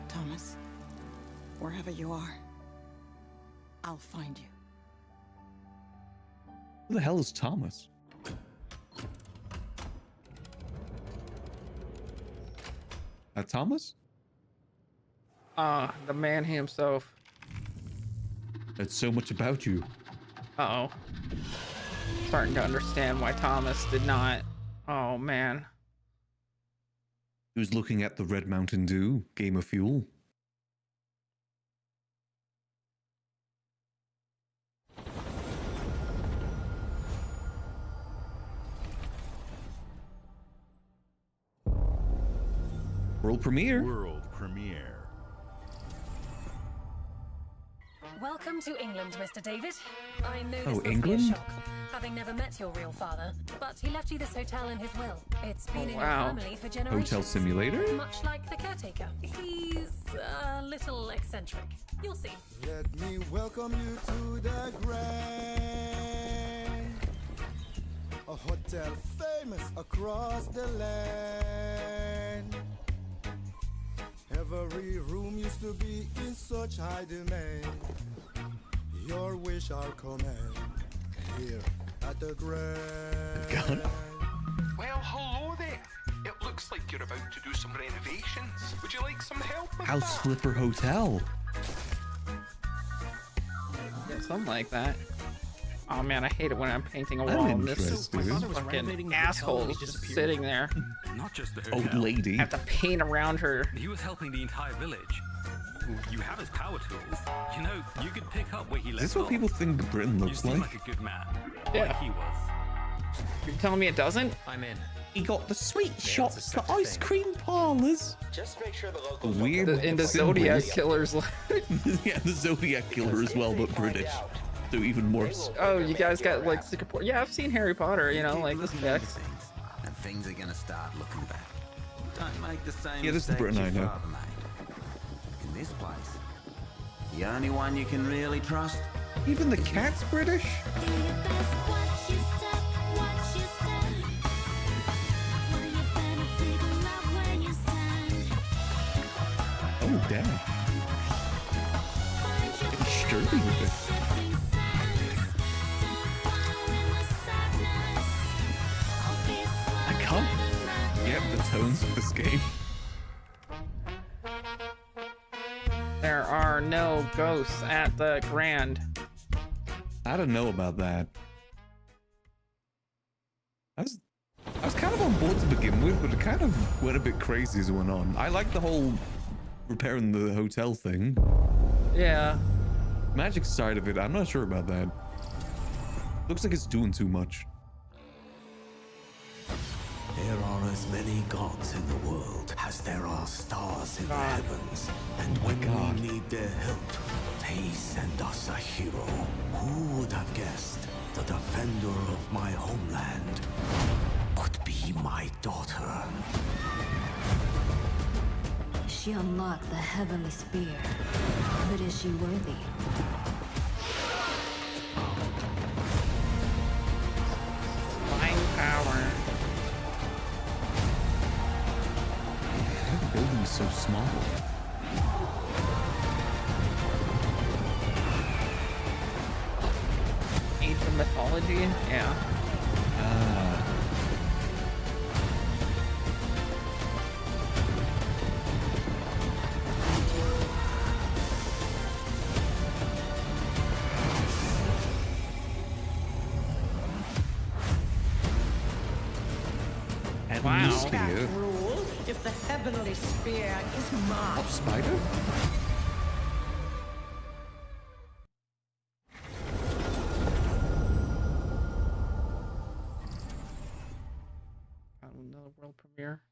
Thomas, wherever you are, I'll find you. Who the hell is Thomas? Thomas? The man himself. That's so much about you. Uh-oh. Starting to understand why Thomas did not. Oh, man. He was looking at the Red Mountain Dew, Game of Fuel. World premiere. World premiere. Welcome to England, Mr. David. I know this Oh, must be a England? shock, having never met your real father, but he left you this hotel in his will. It's been in wow. your family for generations. Hotel simulator? Much like the caretaker. He's a little eccentric. You'll see. Let me welcome you to the Grand, a hotel famous across the land. Every room used to be in such high demand. Your wish I'll command here at the Grand. Well, hello there. It looks like you're about to do some renovations. Would you like some help with House that? Flipper Hotel. Yeah, something like that. Oh man, I hate it when I'm painting a I'm wall and this interested. fucking asshole is just sitting there. Not just the Old lady. I have to paint around her. He was helping the entire village. You have his power tools. You know, you could pick up where he Is left this what off. people think Britain You looks seem like? like a good man. Yeah. Like he was. You're telling me it doesn't? I'm in. He got the sweet shops, the ice cream parlors. Just make sure the locals Weird. In the symbols. Zodiac Killers. Yeah, the Zodiac Killer as well, but British. So even more. Oh, you guys got like Singapore. Yeah, I've seen Harry Potter, you know, like this checks. And things are gonna start looking bad. Don't make the same Yeah, this is the mistakes Britain I your know. father made. In this place, the only one you can really trust. Even the cat's British? Oh, damn. jerky with it. I can't get the tones of this game. There are no ghosts at the Grand. I don't know about that. I was kind of on board to begin with, but it kind of went a bit crazy as it went on. I like the whole repairing the hotel thing. Yeah. Magic side of it, I'm not sure about that. Looks like it's doing too much. There are as many gods in the world as there are stars in the heavens. And when we need their help, they send us a hero. Who would have guessed the defender of my homeland could be my daughter? She unlocked the heavenly spear, but is she worthy? Fine power. The building's so small. Ancient mythology? Yeah. Wow. Spear. Rule if the heavenly spear is mine. Oh, spider? Another world premiere.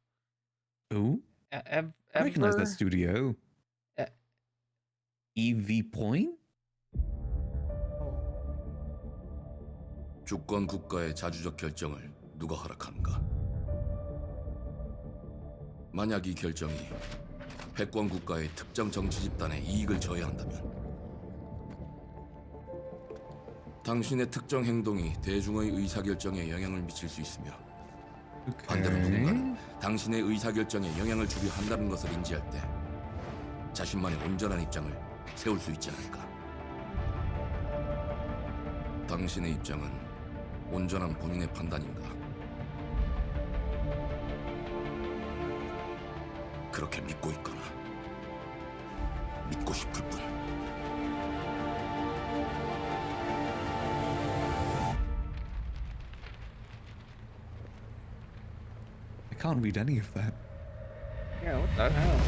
Ooh. I recognize that studio. EV Point? 주권 국가의 자주적 결정을 누가 허락하는가? 만약 이 결정이 패권 국가의 특정 정치 집단의 이익을 저해한다면 당신의 특정 행동이 대중의 의사결정에 영향을 미칠 수 있으며 반대로 누군가는 당신의 의사결정에 영향을 주려 한다는 것을 인지할 때 자신만의 온전한 입장을 세울 수 있지 않을까? 당신의 입장은 온전한 본인의 판단인가? 그렇게 믿고 있거나 믿고 싶을 뿐. I can't read any of that. Yeah, what the hell?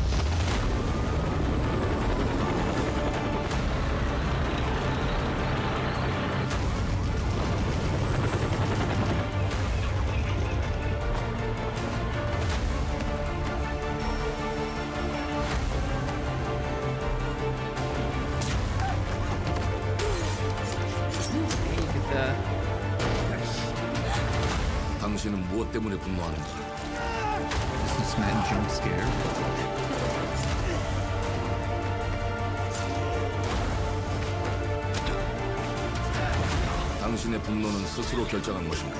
당신은 무엇 때문에 분노하는가? Is this man jump scared? 당신의 분노는 스스로 결정한 것인가?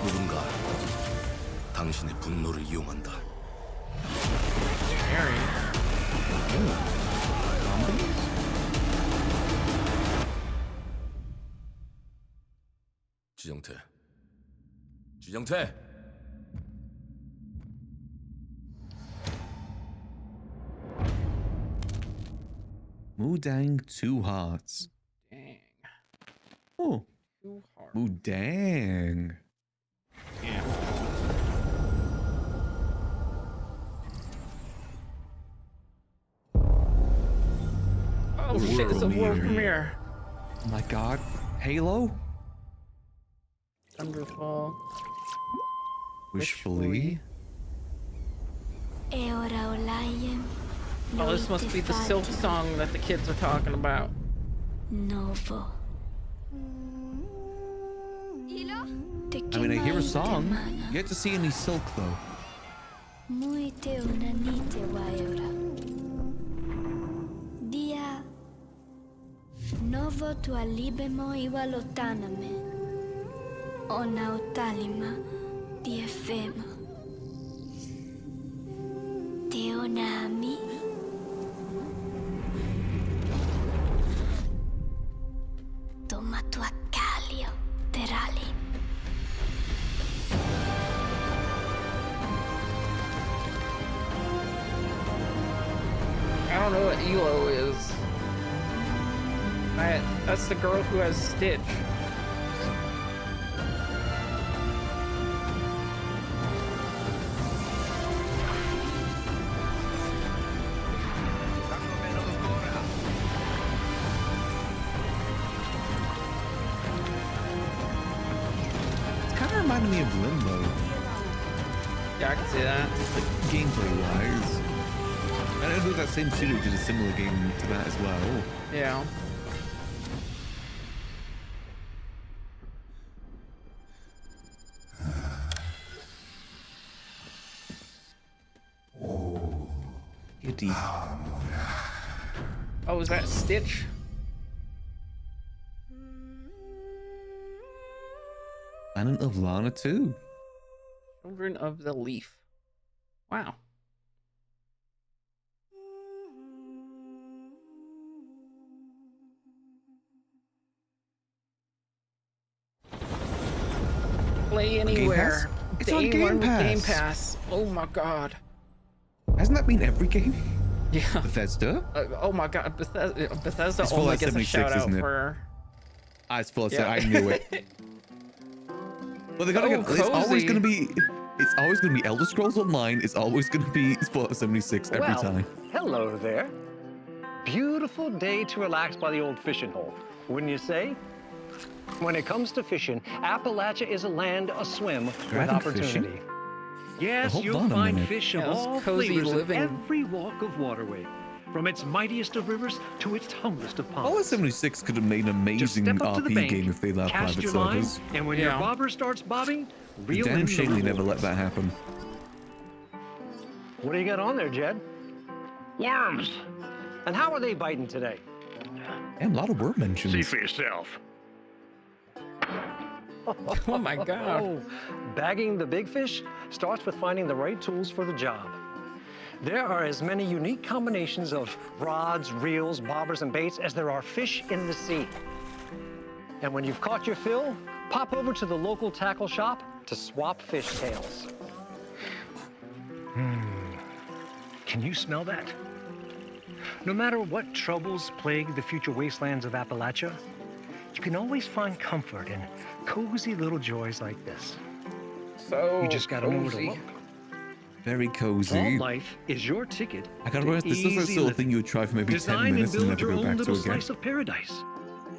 누군가 당신의 분노를 이용한다. 지정태. 지정태. Mudang Two Hearts. Dang. Oh. Two Hearts. Mudang. Yeah. Oh shit, it's a world premiere. Oh my god. Halo? Thunderfall. Wishfully. Oh, this must be the Silk song that the kids are talking about. Novo. I mean, I hear a song. Yet to see any Silk, though. Dia Novo tu alibemo iwalotaname. Ona utalima diefema. Konami. Tomatua Calio Terali. I don't know what Elo is. That's the girl who has Stitch. It's kind of reminding me of Limbo. Yeah, I can see that. Like, gameplay-wise. And I know that same studio did a similar game to that as well. Yeah. Goody. Oh, is that Stitch? Planet of Lana 2. Children of the Leaf. Wow. Play anywhere. It's on Game Pass. Game Pass. Oh my god. Hasn't that been every game? Yeah. Bethesda? Oh my god, Bethesda It's only Fallout gets a 76, shout out isn't it? for... It's Fallout Yeah. I knew it. Well, they gotta get. It's always gonna be. It's always gonna be Elder Scrolls Online. It's always gonna be Fallout 76 every Well, time. hello there. Beautiful day to relax by the old fishing hole, wouldn't you say? When it comes to fishing, Appalachia is a land aswim with having opportunity. fishing? Yes, Hold you'll on a find minute. fish Yeah, of that's all cozy flavors living. in every walk of waterway, from its mightiest of rivers to its humblest of ponds. Fallout 76 could have made an Just amazing step up to the RP bank, game if they allowed cast private your line, servers. and when your bobber starts bobbing, reel Damn in the shame they never let rewards. that happen. What do you got on there, Jed? Worms. And how are they biting today? Damn, a lot of word mentions. See for yourself. Oh my god. Oh, bagging the big fish starts with finding the right tools for the job. There are as many unique combinations of rods, reels, bobbers, and baits as there are fish in the sea. And when you've caught your fill, pop over to the local tackle shop to swap fish tails. Can you smell that? No matter what troubles plague the future wastelands of Appalachia, you can always find comfort in cozy little joys like this. So You just gotta know where to cozy. look. Very cozy. Vault life is your ticket. I gotta to be honest, this is the easy sort of living. thing you would try for maybe 10 Design and minutes and build never your go own back to little again. slice of paradise.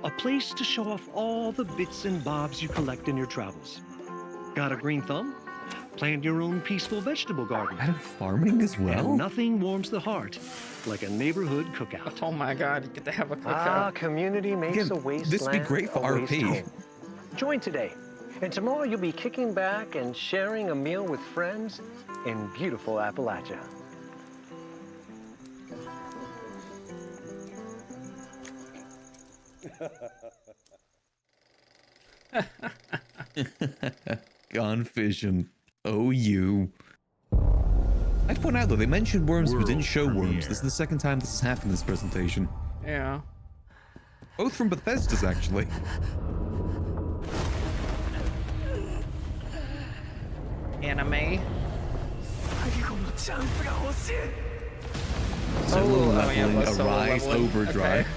A place to show off all the bits and bobs you collect in your travels. Got a green thumb? Plant your own peaceful vegetable garden. And farming as well? And nothing warms the heart like a neighborhood cookout. Oh my god, you get to have a Ah, cookout. community makes Again, a wasteland this would be great for a waste RP. home. Join today, and tomorrow you'll be kicking back and sharing a meal with friends in beautiful Appalachia. Gone fishing. Oh, you. I'd point out though, they mentioned worms but didn't show worms. This is the second time this has happened in this presentation. Yeah. Both from Bethesda's actually. Anime. Solo oh, yeah, leveling, solo arise, leveling. overdrive. Okay.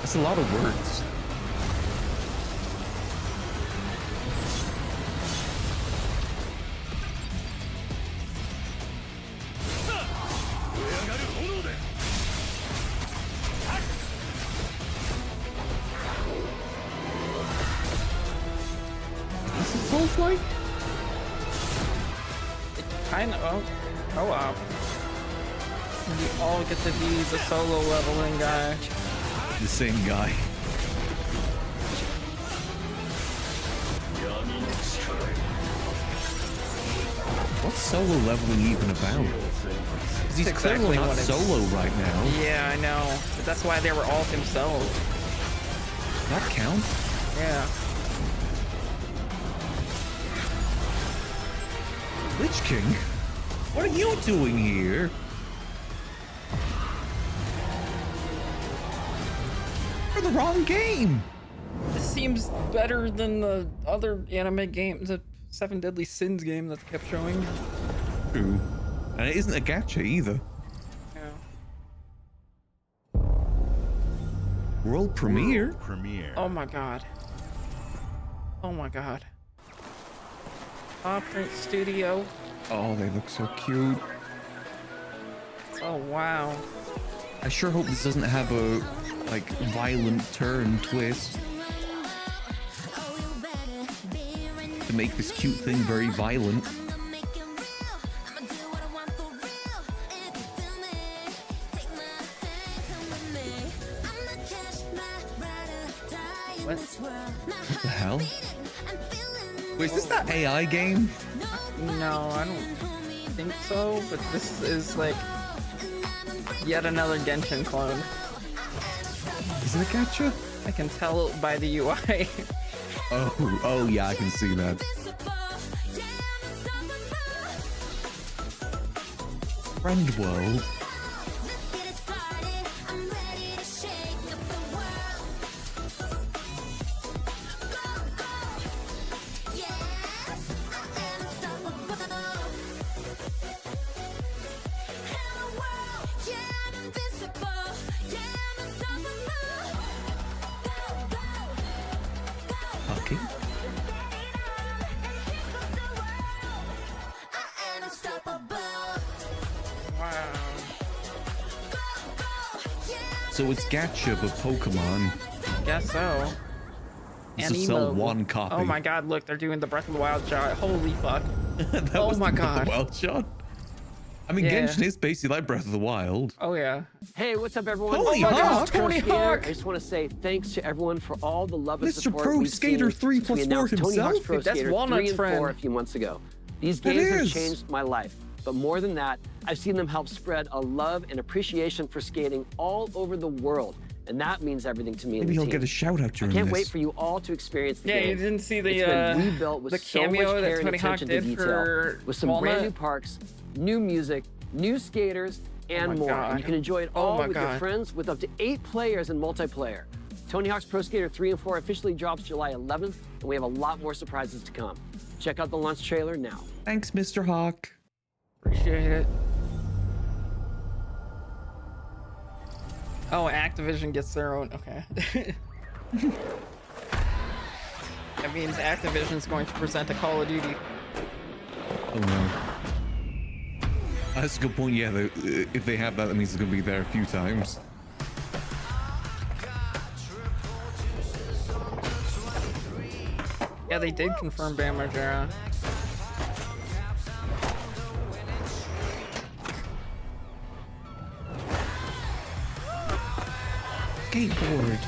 That's a lot of words. Is this Souls-like? Kind of. Oh wow. We all get to be the solo leveling guy. The same guy. What's solo leveling even about? 'Cause he's That's clearly exactly not what it's- solo right now. Yeah, I know. But that's why they were all themselves. That count? Yeah. Lich King? What are you doing here? for the wrong game. This seems better than the other anime game, the Seven Deadly Sins game that kept showing. True. And it isn't a gacha either. Yeah. World premiere? Oh my god. Oh my god. Print Studio. Oh, they look so cute. Oh wow. I sure hope this doesn't have a like violent turn twist to make this cute thing very violent. What? What the hell? Wait, is this that AI game? No, I don't think so, but this is like yet another Genshin clone. Is it a gacha? I can tell by the UI. Oh yeah, I can see that. Friend world. Okay. So it's gacha but Pokemon. Guess so. This will sell one copy. Oh my god, look, they're doing the Breath of the Wild shot. Holy fuck. That oh was my the god. Wild shot. I mean, Yeah. Genshin is basically like Breath of the Wild. Oh yeah. Hey, what's up, everyone? Holy Oh my Hawk! gosh, Tony Hawk! I just want to say thanks to everyone for all the love and Mr. support Pro we've Skater seen 3 since we plus 4 announced Tony himself? Hawk's Pro Dude, that's Skater 3 Walnut's and friend. 4 a few months ago. These That games have is. changed my life. But more than that, I've seen them help spread a love and appreciation for skating all over the world. And that means everything to me and Maybe the he'll team. get a shout out I during can't this. wait for you all to experience the Yeah, game. you didn't see the It's been rebuilt with the so much cameo that care and Tony Hawk attention to did detail, for with some Walnut? brand new parks, new music, new skaters, and my more. God. And you can enjoy it Oh all my with your God. friends with up to 8 players in multiplayer. Tony Hawk's Pro Skater 3 and 4 officially drops July 11th, and we have a lot more surprises to come. Check out the launch trailer now. Thanks, Mr. Hawk. Appreciate it. Oh, Activision gets their own. Okay. That means Activision's going to present a Call of Duty. Oh no. That's a good point. Yeah, if they have that, that means it's gonna be there a few times. Yeah, they did confirm Bam Margera. Skateboard.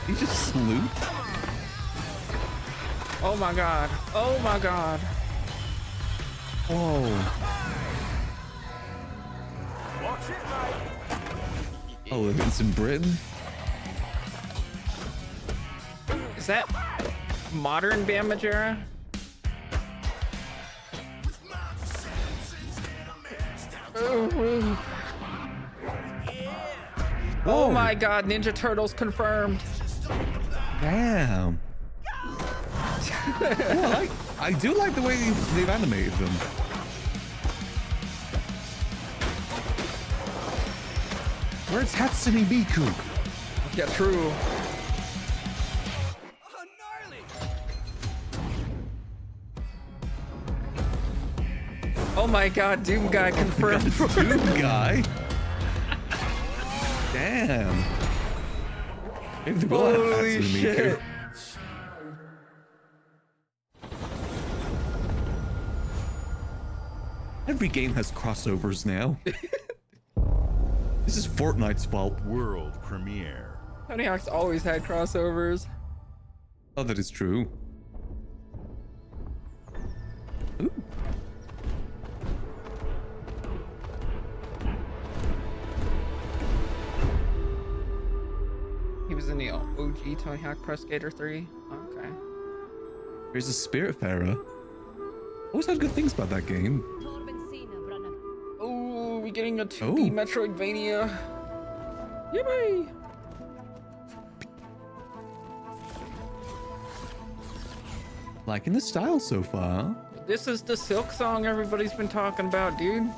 He just salute. Oh my god. Oh my god. Whoa. Oh, it's in Britain? Is that modern Bam Margera? Oh my god, Ninja Turtles confirmed. Damn. Well, I do like the way they've animated them. Where's Hatsune Miku? Yeah, true. Oh my god, Doom Guy confirmed. Doom Guy? Damn. Maybe they will have Holy Hatsune Miku. shit. Every game has crossovers now. This is Fortnite's fault. World premiere. Tony Hawk's always had crossovers. Oh, that is true. Ooh. He was in the OG Tony Hawk Pro Skater 3. Okay. There's a Spiritfarer. Always had good things about that game. Oh finally getting a 2D Metroidvania. Yippee! Liking the style so far. This is the Silk song everybody's been talking about, dude.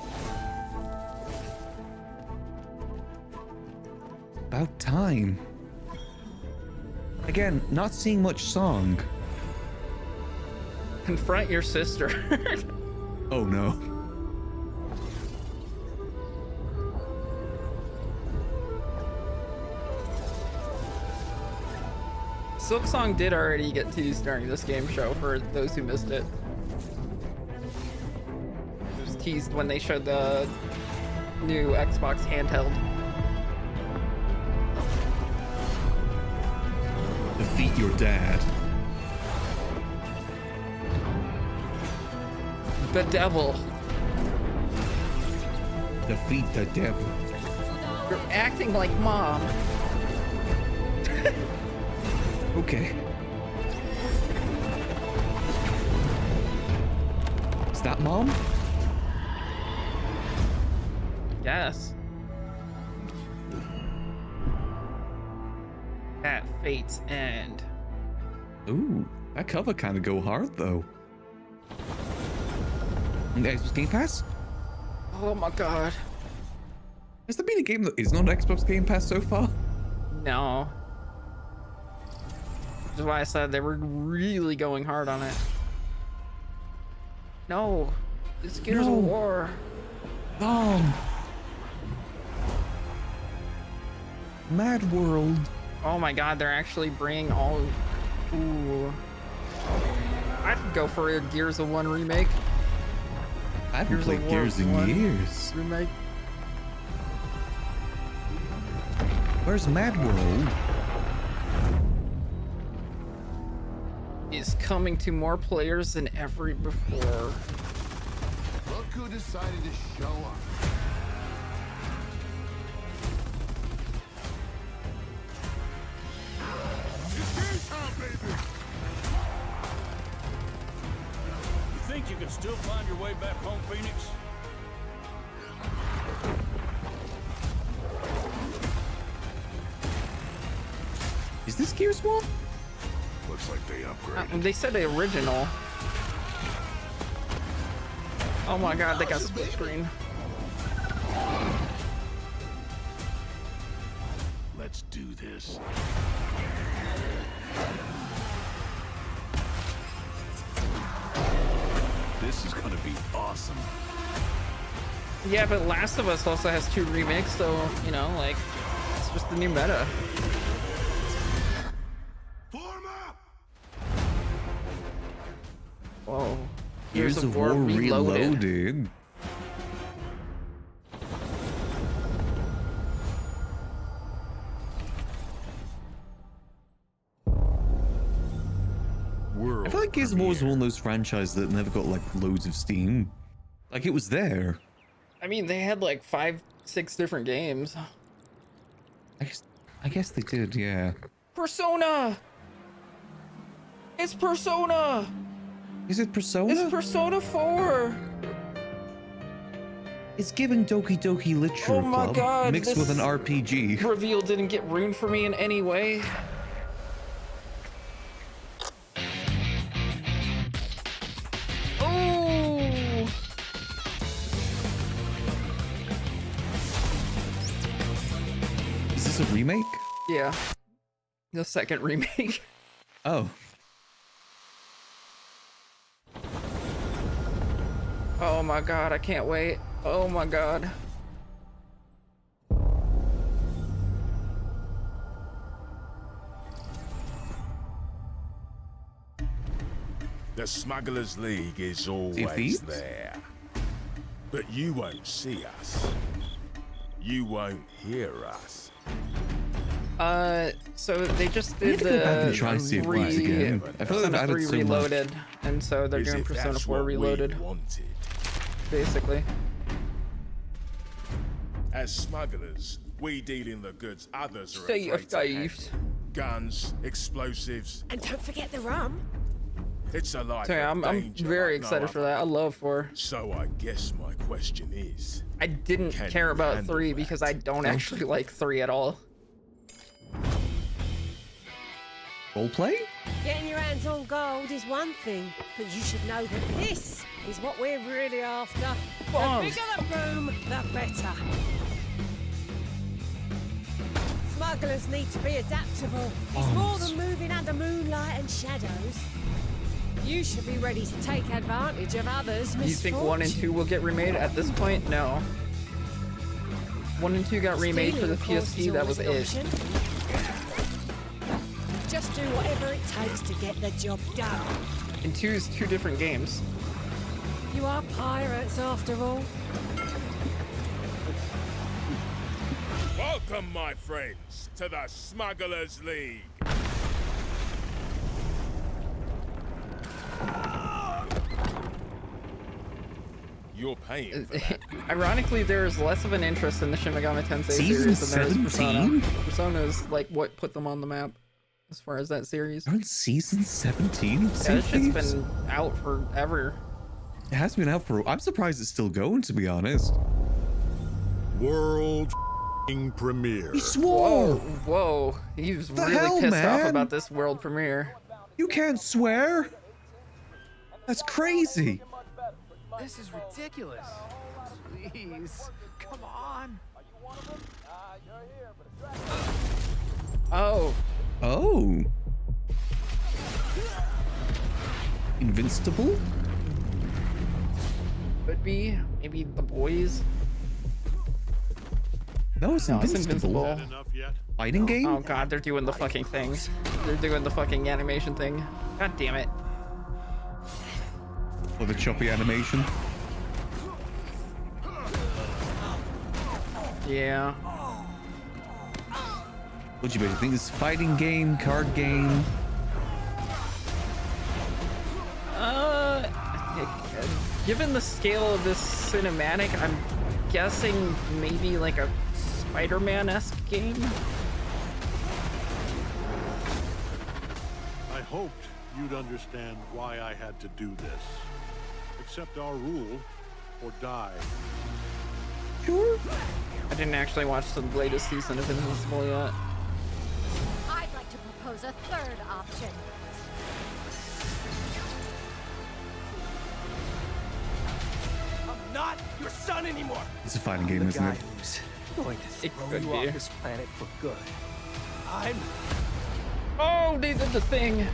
About time. Again, not seeing much song. Confront your sister. Oh no. Silk Song did already get teased during this game show for those who missed it. It was teased when they showed the new Xbox handheld. Defeat your dad. The devil. Defeat the devil. You're acting like mom. Okay. Is that mom? Yes. At fate's end. Ooh, that cover kind of go hard though. Xbox Game Pass? Oh my god. Has there been a game that is not Xbox Game Pass so far? No. Which is why I said they were really going hard on it. No. It's Gears of War. Mad World. Oh my god, they're actually bringing all... Ooh. I could go for a Gears of 1 remake. I haven't played Gears in years. Remake. Where's Mad World? Is coming to more players than ever before. Look who decided to show up. You think you can still find your way back home, Phoenix? Is this Gears 1? Looks like they upgraded. They said the original. Oh my god, they got split screen. Let's do this. This is gonna be awesome. Yeah, but Last of Us also has 2 remakes, so, you know, like, it's just the new meta. Whoa. Gears of War Reloaded. I feel like Gears of War was one of those franchises that never got like loads of steam. Like it was there. I mean, they had like 5-6 different games. I guess they did, yeah. Persona! It's Persona! Is it Persona? It's Persona 4! It's giving Doki Doki Literature Oh my Club god, mixed with an RPG. Reveal didn't get ruined for me in any way. Oh! Is this a remake? Yeah. The second remake. Oh. Oh my god, I can't wait. Oh my god. The Smugglers League is always Defeat? there. But you won't see us. You won't hear us. So they just We did need to go back and the try and see if it's again. I feel like Persona I've added 3 so much. Reloaded, and so they're Is doing it Persona that's 4 what we Reloaded, wanted? basically. As smugglers, we deal in the goods others are Say afraid to handle. thieves. Guns, explosives. And don't forget the rum. It's a life So yeah, of I'm danger very like no excited for other. that. I love 4. So I guess my question is, I didn't can care you about handle 3 that? because I don't actually like 3 at all. Roleplay? Getting your hands on gold is one thing, but you should know that this is what we're really after. The bigger the boom, the better. Smugglers need to be adaptable. It's more than moving under moonlight and shadows. You should be ready to take advantage of others' You think 1 and 2 will get remade? At this point, no. 1 and 2 got remade for the PSP, that was it. Just do whatever it takes to get the job done. And 2 is 2 different games. You are pirates after all. welcome, my friends, to the Smugglers League. You're paying for that. Ironically, there's less of an interest in the Shin Megami Tensei Season series than there is Persona. 17? Persona is like what put them on the map as far as that series. They're on season 17 of Yeah, Sea this shit's Thieves? been out forever. It has been out for. I'm surprised it's still going, to be honest. World premiere. He swore. Whoa, he was The really hell, pissed off man? about this world premiere. You can't swear. That's crazy. This is ridiculous. Please, come on. Oh. Oh. Invincible? Could be. Maybe the boys. No, it's Invincible. Invincible. Fighting game? Oh god, they're doing the fucking thing. They're doing the fucking animation thing. God damn it. Or the choppy animation? Yeah. What do you think? This fighting game, card game? Given the scale of this cinematic, I'm guessing maybe like a Spider-Man-esque game. I hoped you'd understand why I had to do this. Accept our rule or die. Sure. I didn't actually watch the latest season of Invincible yet. I'd like to propose a third option. I'm not your son anymore. It's a fighting game, isn't it? Who's going to It throw could you be. off this planet for good. I'm. Oh, they did the thing.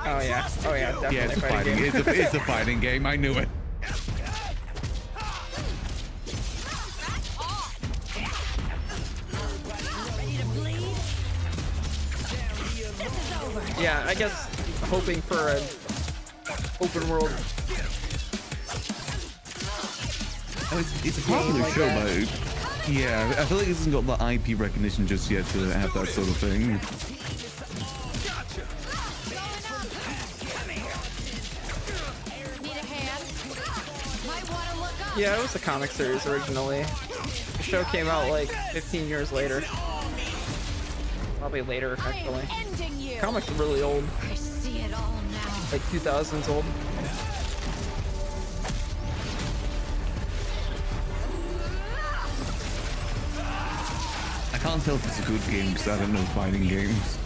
Oh yeah. Oh yeah. Definitely Yeah, it's a fighting fighting. game. It's a fighting game. I knew it. Yeah, I guess hoping for an open world. It's a popular like show, that. but yeah, I feel like it hasn't got the IP recognition just yet to have that sort of thing. Yeah, it was a comic series originally. The show came out like 15 years later. Probably later, actually. Comics are really old. I see it all now. Like 2000s old. I can't tell if it's a good game because I don't know fighting games.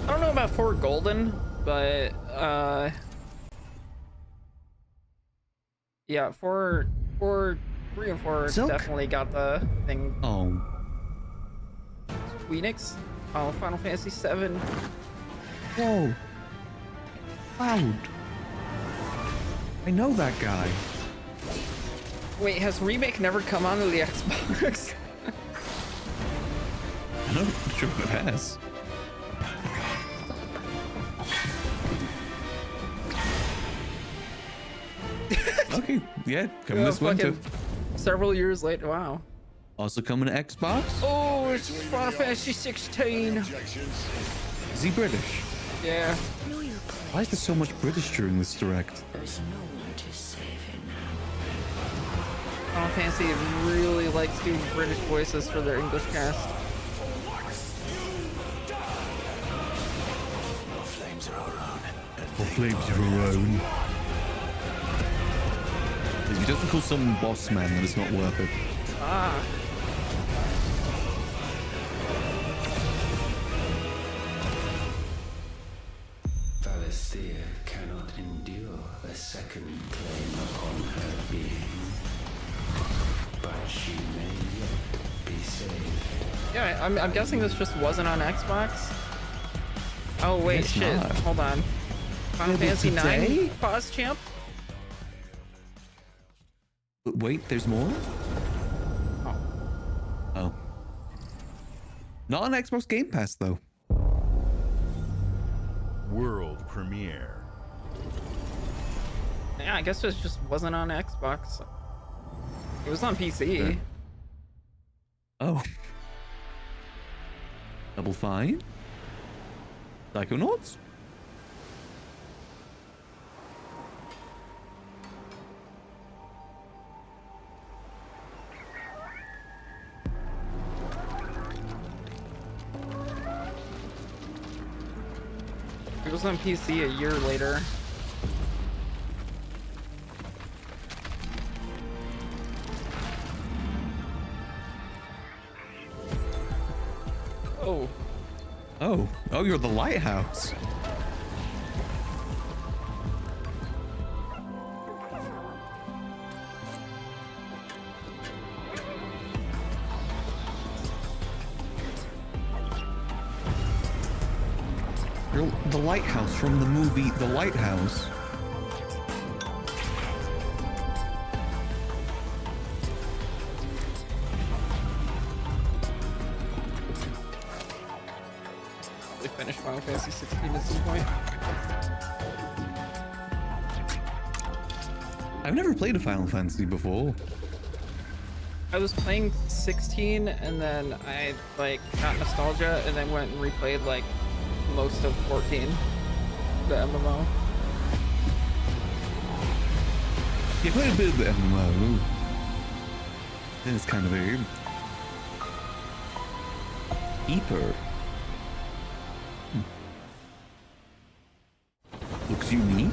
I don't know about 4 Golden, but yeah, 3 and 4 Silk? definitely got the thing. Oh. Phoenix? Oh, Final Fantasy 7. Whoa. Cloud. I know that guy. Wait, has Remake never come onto the Xbox? I'm not sure if it has. Okay, yeah, coming this winter. Several years later, wow. Also coming to Xbox? Oh, it's Final Fantasy 16. Is he British? Yeah. Why is there so much British during this direct? There's no one to save him Final Fantasy really likes doing British voices for their English cast. Or flames your own. If he doesn't call someone boss man, then it's not worth it. Ah. Valisthea cannot endure a second claim upon her being, but she may yet be saved. Yeah, I'm guessing this just wasn't on Xbox. Oh wait, It's shit. not. Hold on. Final Yeah, but Fantasy today? 9 pause champ. But wait, there's more? Oh. Not on Xbox Game Pass, though. World premiere. Yeah, I guess it just wasn't on Xbox. It was on PC. Yeah. Oh. Double Fine? Psychonauts? It was on PC a year later. Oh. Oh. Oh, you're the lighthouse. You're the lighthouse from the movie The Lighthouse. They finished Final Fantasy 16 at some point. I've never played a Final Fantasy before. I was playing 16 and then I like got nostalgia and then went and replayed like most of 14, the MMO. You played a bit of the MMO. Then it's kind of weird. Keeper. Looks unique.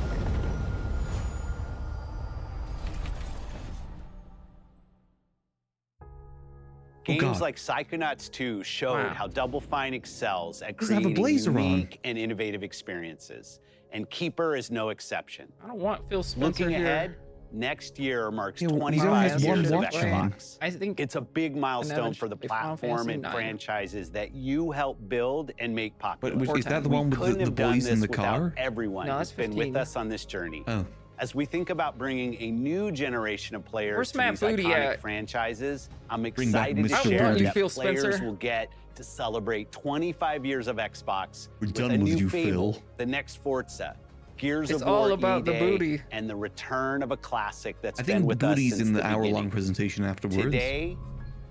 Games like Psychonauts 2 showed how Double Fine excels at Doesn't have a creating blazer on. unique and innovative experiences, and Keeper is no exception. I don't want Phil Spencer Looking here. ahead, next year marks Yeah, well, he only 25 has one years of watch on. Xbox. I think It's a big milestone Enevun for the should play Final platform Fantasy and 9. franchises that you helped build and make popular. But is that the one with Couldn't the have done boys in this the without car? everyone No, who's that's been 15. with us on this journey. Oh. As we think about bringing a new generation of players Where's to Matt these Booty iconic at? franchises, I'm Bring back excited to Mr. share Booty. that Phil players Spencer. will get to celebrate 25 years of Xbox We're with done a with new you, Fable, Phil. the next Forza, Gears It's of War all about the E-Day, booty. and the return of a classic that's I been think with Booty's us since in the the hour-long beginning. presentation afterwards. Today,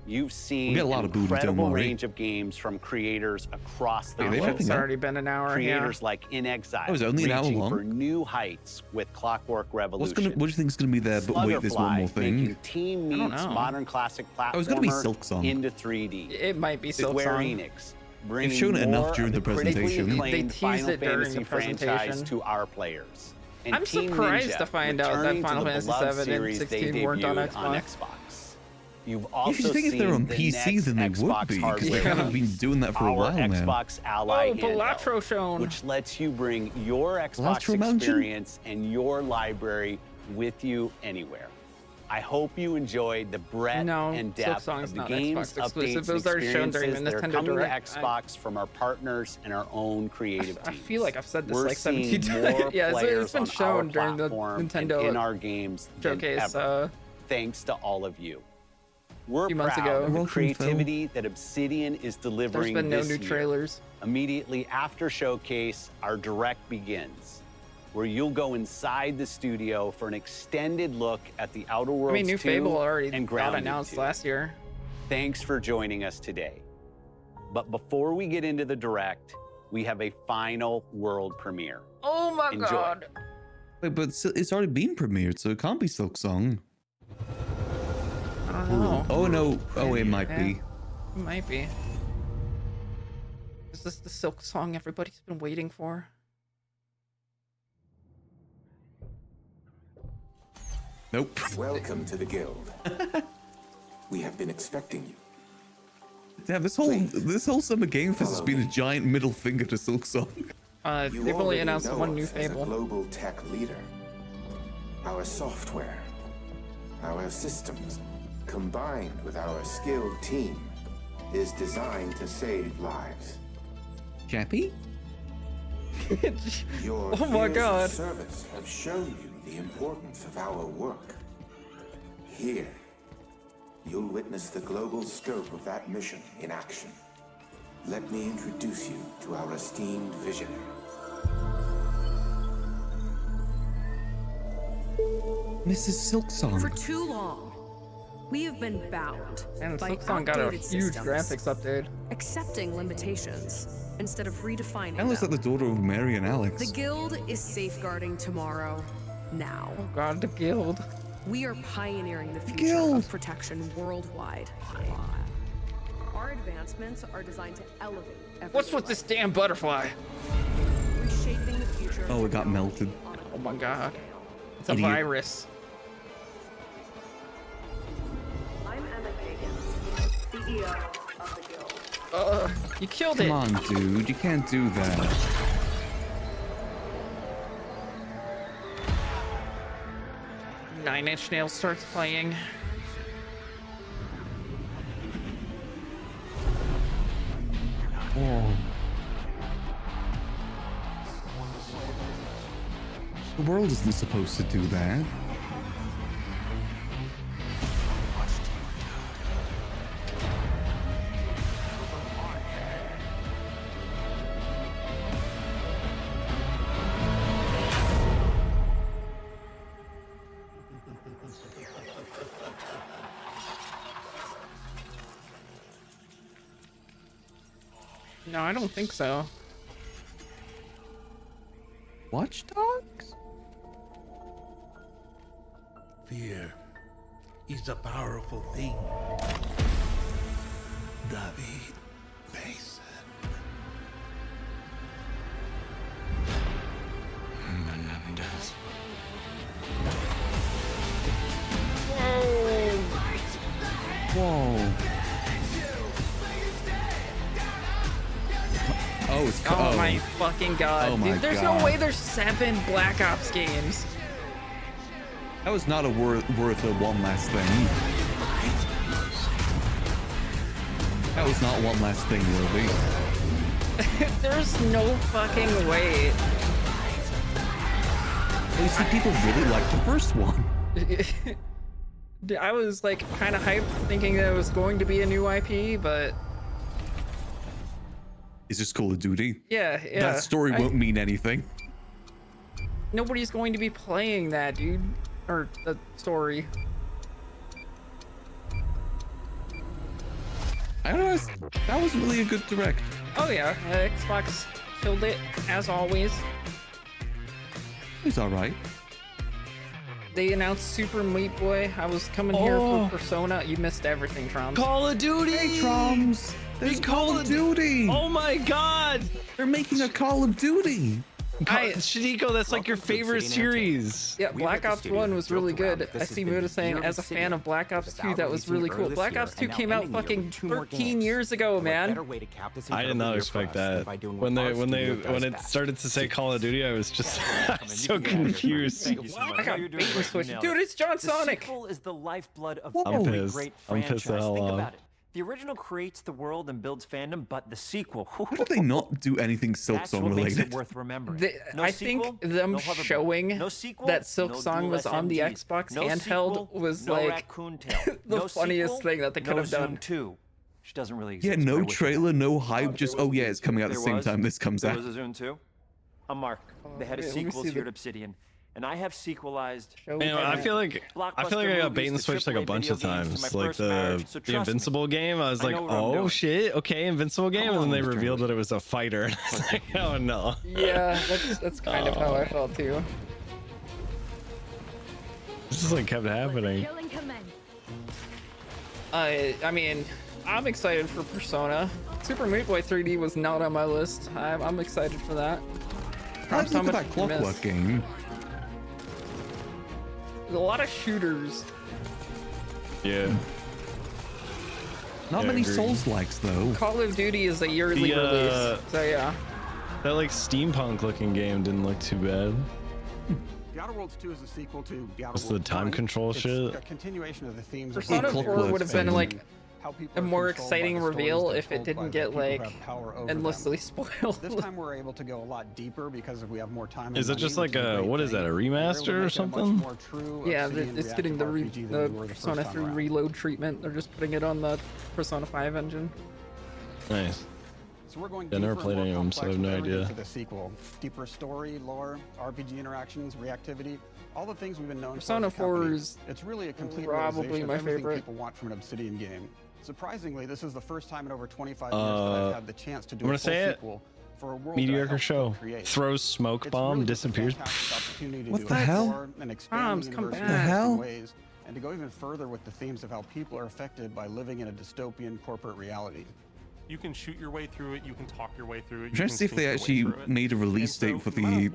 you've seen We'll get a lot an of booty, don't incredible worry. range of games from creators across the Wait, they globe. wrapping It's up? already been an hour. Creators like In Exile, Oh, is it only an hour reaching long? for new heights with Clockwork Revolution. What do you think is going to be there? But wait, there's one more Sluggerfly making thing. Team I don't Meets know. modern classic platformer Oh, it's gonna be Silksong. into 3D. Yeah. It might be Silksong. Square Enix, bringing shown it enough more during of the critically presentation. acclaimed They teased Final it during Fantasy the franchise presentation. to our players. And I'm Team surprised Ninja, to find out that returning to Final the Fantasy beloved 7 and series they 16 weren't on debuted Xbox. You've If also you think if they're seen on the PC, next then they would Xbox be, because hardware they haven't been release, doing that for a our while now. Xbox Ally Oh, handheld, Balatro shown. which lets you bring your Xbox Balatro Mountain? experience and your library with you anywhere. I hope you enjoyed the breadth No, and depth Silksong's of the not games, Xbox exclusive. updates, It was and already shown during the experiences that are Nintendo coming Direct. to Xbox from our partners and our own creative I teams. feel like I've said this We're like 17 seeing times. more Yeah, players it's been on shown our during the platform and Nintendo in our games than showcase ever. Thanks to all of you. We're few months proud ago. of the Welcome, Phil. creativity that Obsidian is delivering There's been no this new year. trailers. Immediately after Showcase, our direct begins, where you'll go inside the studio for an extended look at the Outer I Worlds mean, New 2 Fable already and got Grounded announced 2. last year. Thanks for joining us today. But before we get into the direct, we have a final world premiere. Oh my Enjoy. god. Wait, but it's already been premiered, so it can't be Silksong. I don't know. Oh no. Oh, it might Yeah, be. It might be. Is this the Silksong everybody's been waiting for? Nope. Welcome to the guild. We have been expecting you. Damn, this whole Summer Game Fest has been a giant middle finger to Silksong. They've only announced one new As a Fable. global tech leader. Our software, our systems, combined with our skilled team, is designed to save lives. Chappy? Your Oh my years God. of service have shown you the importance of our work. Here, you'll witness the global scope of that mission in action. Let me introduce you to our esteemed visionary. Mrs. Silksong. For too long, we have been bound And by Silksong got a outdated huge systems, graphics update. accepting limitations instead of redefining That looks them. like the daughter of Mary and The Alex. Guild is safeguarding tomorrow, now. Oh God, the Guild. We are pioneering the future Guild. of protection worldwide. Our advancements are designed to elevate What's with this damn butterfly? reshaping the future. Oh, it got melted. Oh my God. It's a Idiot. virus. I'm Emma Kagan, CEO of the Guild. You killed Come it. on, dude. You can't do that. Nine Inch Nails starts playing. Oh. The world isn't supposed to do that. No, I don't think so. Watch Dogs? Fear is a powerful thing. David Mason. Menendez. Whoa. Oh, it's Oh my fucking God. Oh my Dude, there's God. no way there's 7 Black Ops games. That was not a worth a one last thing. That was not one last thing worthy. There's no fucking way. Well, you see, people really like the first one. Dude, I was like kind of hyped thinking that it was going to be a new IP, but It's just Call of Duty. yeah. That story won't mean anything. Nobody's going to be playing that, dude. Or the story. I don't know. That was really a good direct. Oh yeah, Xbox killed it as always. It's all right. They announced Super Meat Boy. I was coming here Oh. for Persona. You missed everything, Traumz. Call of Duty! Hey, Traumz! There's Call of Duty! Oh my God! They're making a Call of Duty! Shadiko, that's like your favorite series. Yeah, Black Ops 1 was really good. I see Muda saying, as a fan of Black Ops 2, that was really cool. Black Ops 2 came out fucking 13 years ago, man. I did not expect that. When it started to say Call of Duty, I was just so confused. I got bait and switch. Dude, it's John Sonic. The sequel is the lifeblood of I'm every pissed. great I'm franchise. pissed the hell Think off. about it. The original creates the world and builds fandom, but the sequel, Why did they not do anything that's Silksong what makes it related? worth remembering. The- No I sequel, think them no hoverboard. showing No sequel, that Silk no Song dual was on the SMGs. Xbox No handheld sequel, was no like raccoon tail. the No funniest sequel, thing that they could no have done. Zoom 2, which doesn't really Yeah, exist. but I no wish it trailer, did. no hype, just, oh yeah, it's coming out at the There same was- time this comes there out. was a Zoom 2. I'm Mark, the head of wait, let me sequels see here the- at Obsidian, and I have sequelized. Man, I feel like I got bait and switched like a bunch of times. Like the Invincible game, I was I like, know what I'm oh doing. shit, okay, Invincible game, and then they revealed that it was a fighter, and I was like, oh no. Yeah, that's kind of how I felt too. This just like kept happening. I mean, I'm excited for Persona. Super Meat Boy 3D was not on my list. I'm excited for that. Let's How look at much that did you Clockwork miss? game. a lot of shooters. Yeah. Not Yeah, many agreed. Souls-likes though. Call of Duty is a yearly The, release, so yeah. That like steampunk looking game didn't look too bad. The Outer Worlds 2 is a sequel to The Outer What's the Worlds time 1. control It's shit? a continuation of the themes of Persona 4 would have been like how people a are more controlled by exciting the stories reveal they're if it told by didn't the get people who like have power over endlessly them. spoiled. This time we're able to go a lot deeper because we have more time. And Is it money, just which like is a great what is thing. that, a We're able to remaster or make it a much something? more true Yeah, obsidian it's getting the, reactive RPG than we were the first Persona time 3 around. reload treatment. They're just putting it on the Persona 5 engine. Nice. So we're going I never deeper played and any more of them, so I have complex no with everything idea. for the sequel. Deeper story, lore, RPG interactions, reactivity, all the things we've been known Persona for. as a company. 4 is It's really a complete probably realization my of everything favorite. people want from an Obsidian game. Surprisingly, this is the first time in over 25 years that I've had the chance to do I'm a gonna full say it. sequel for a world Mediocre that I show. helped create. Throws smoke bomb, disappears. Opportunity to What do the it hell? more and expand Tom's, the come universe back. in The interesting hell? ways, and to go even further with the themes of how people are affected by living in a dystopian corporate reality. You can shoot your way through it. You can talk your way through it. I'm trying to see if they actually made a release date for the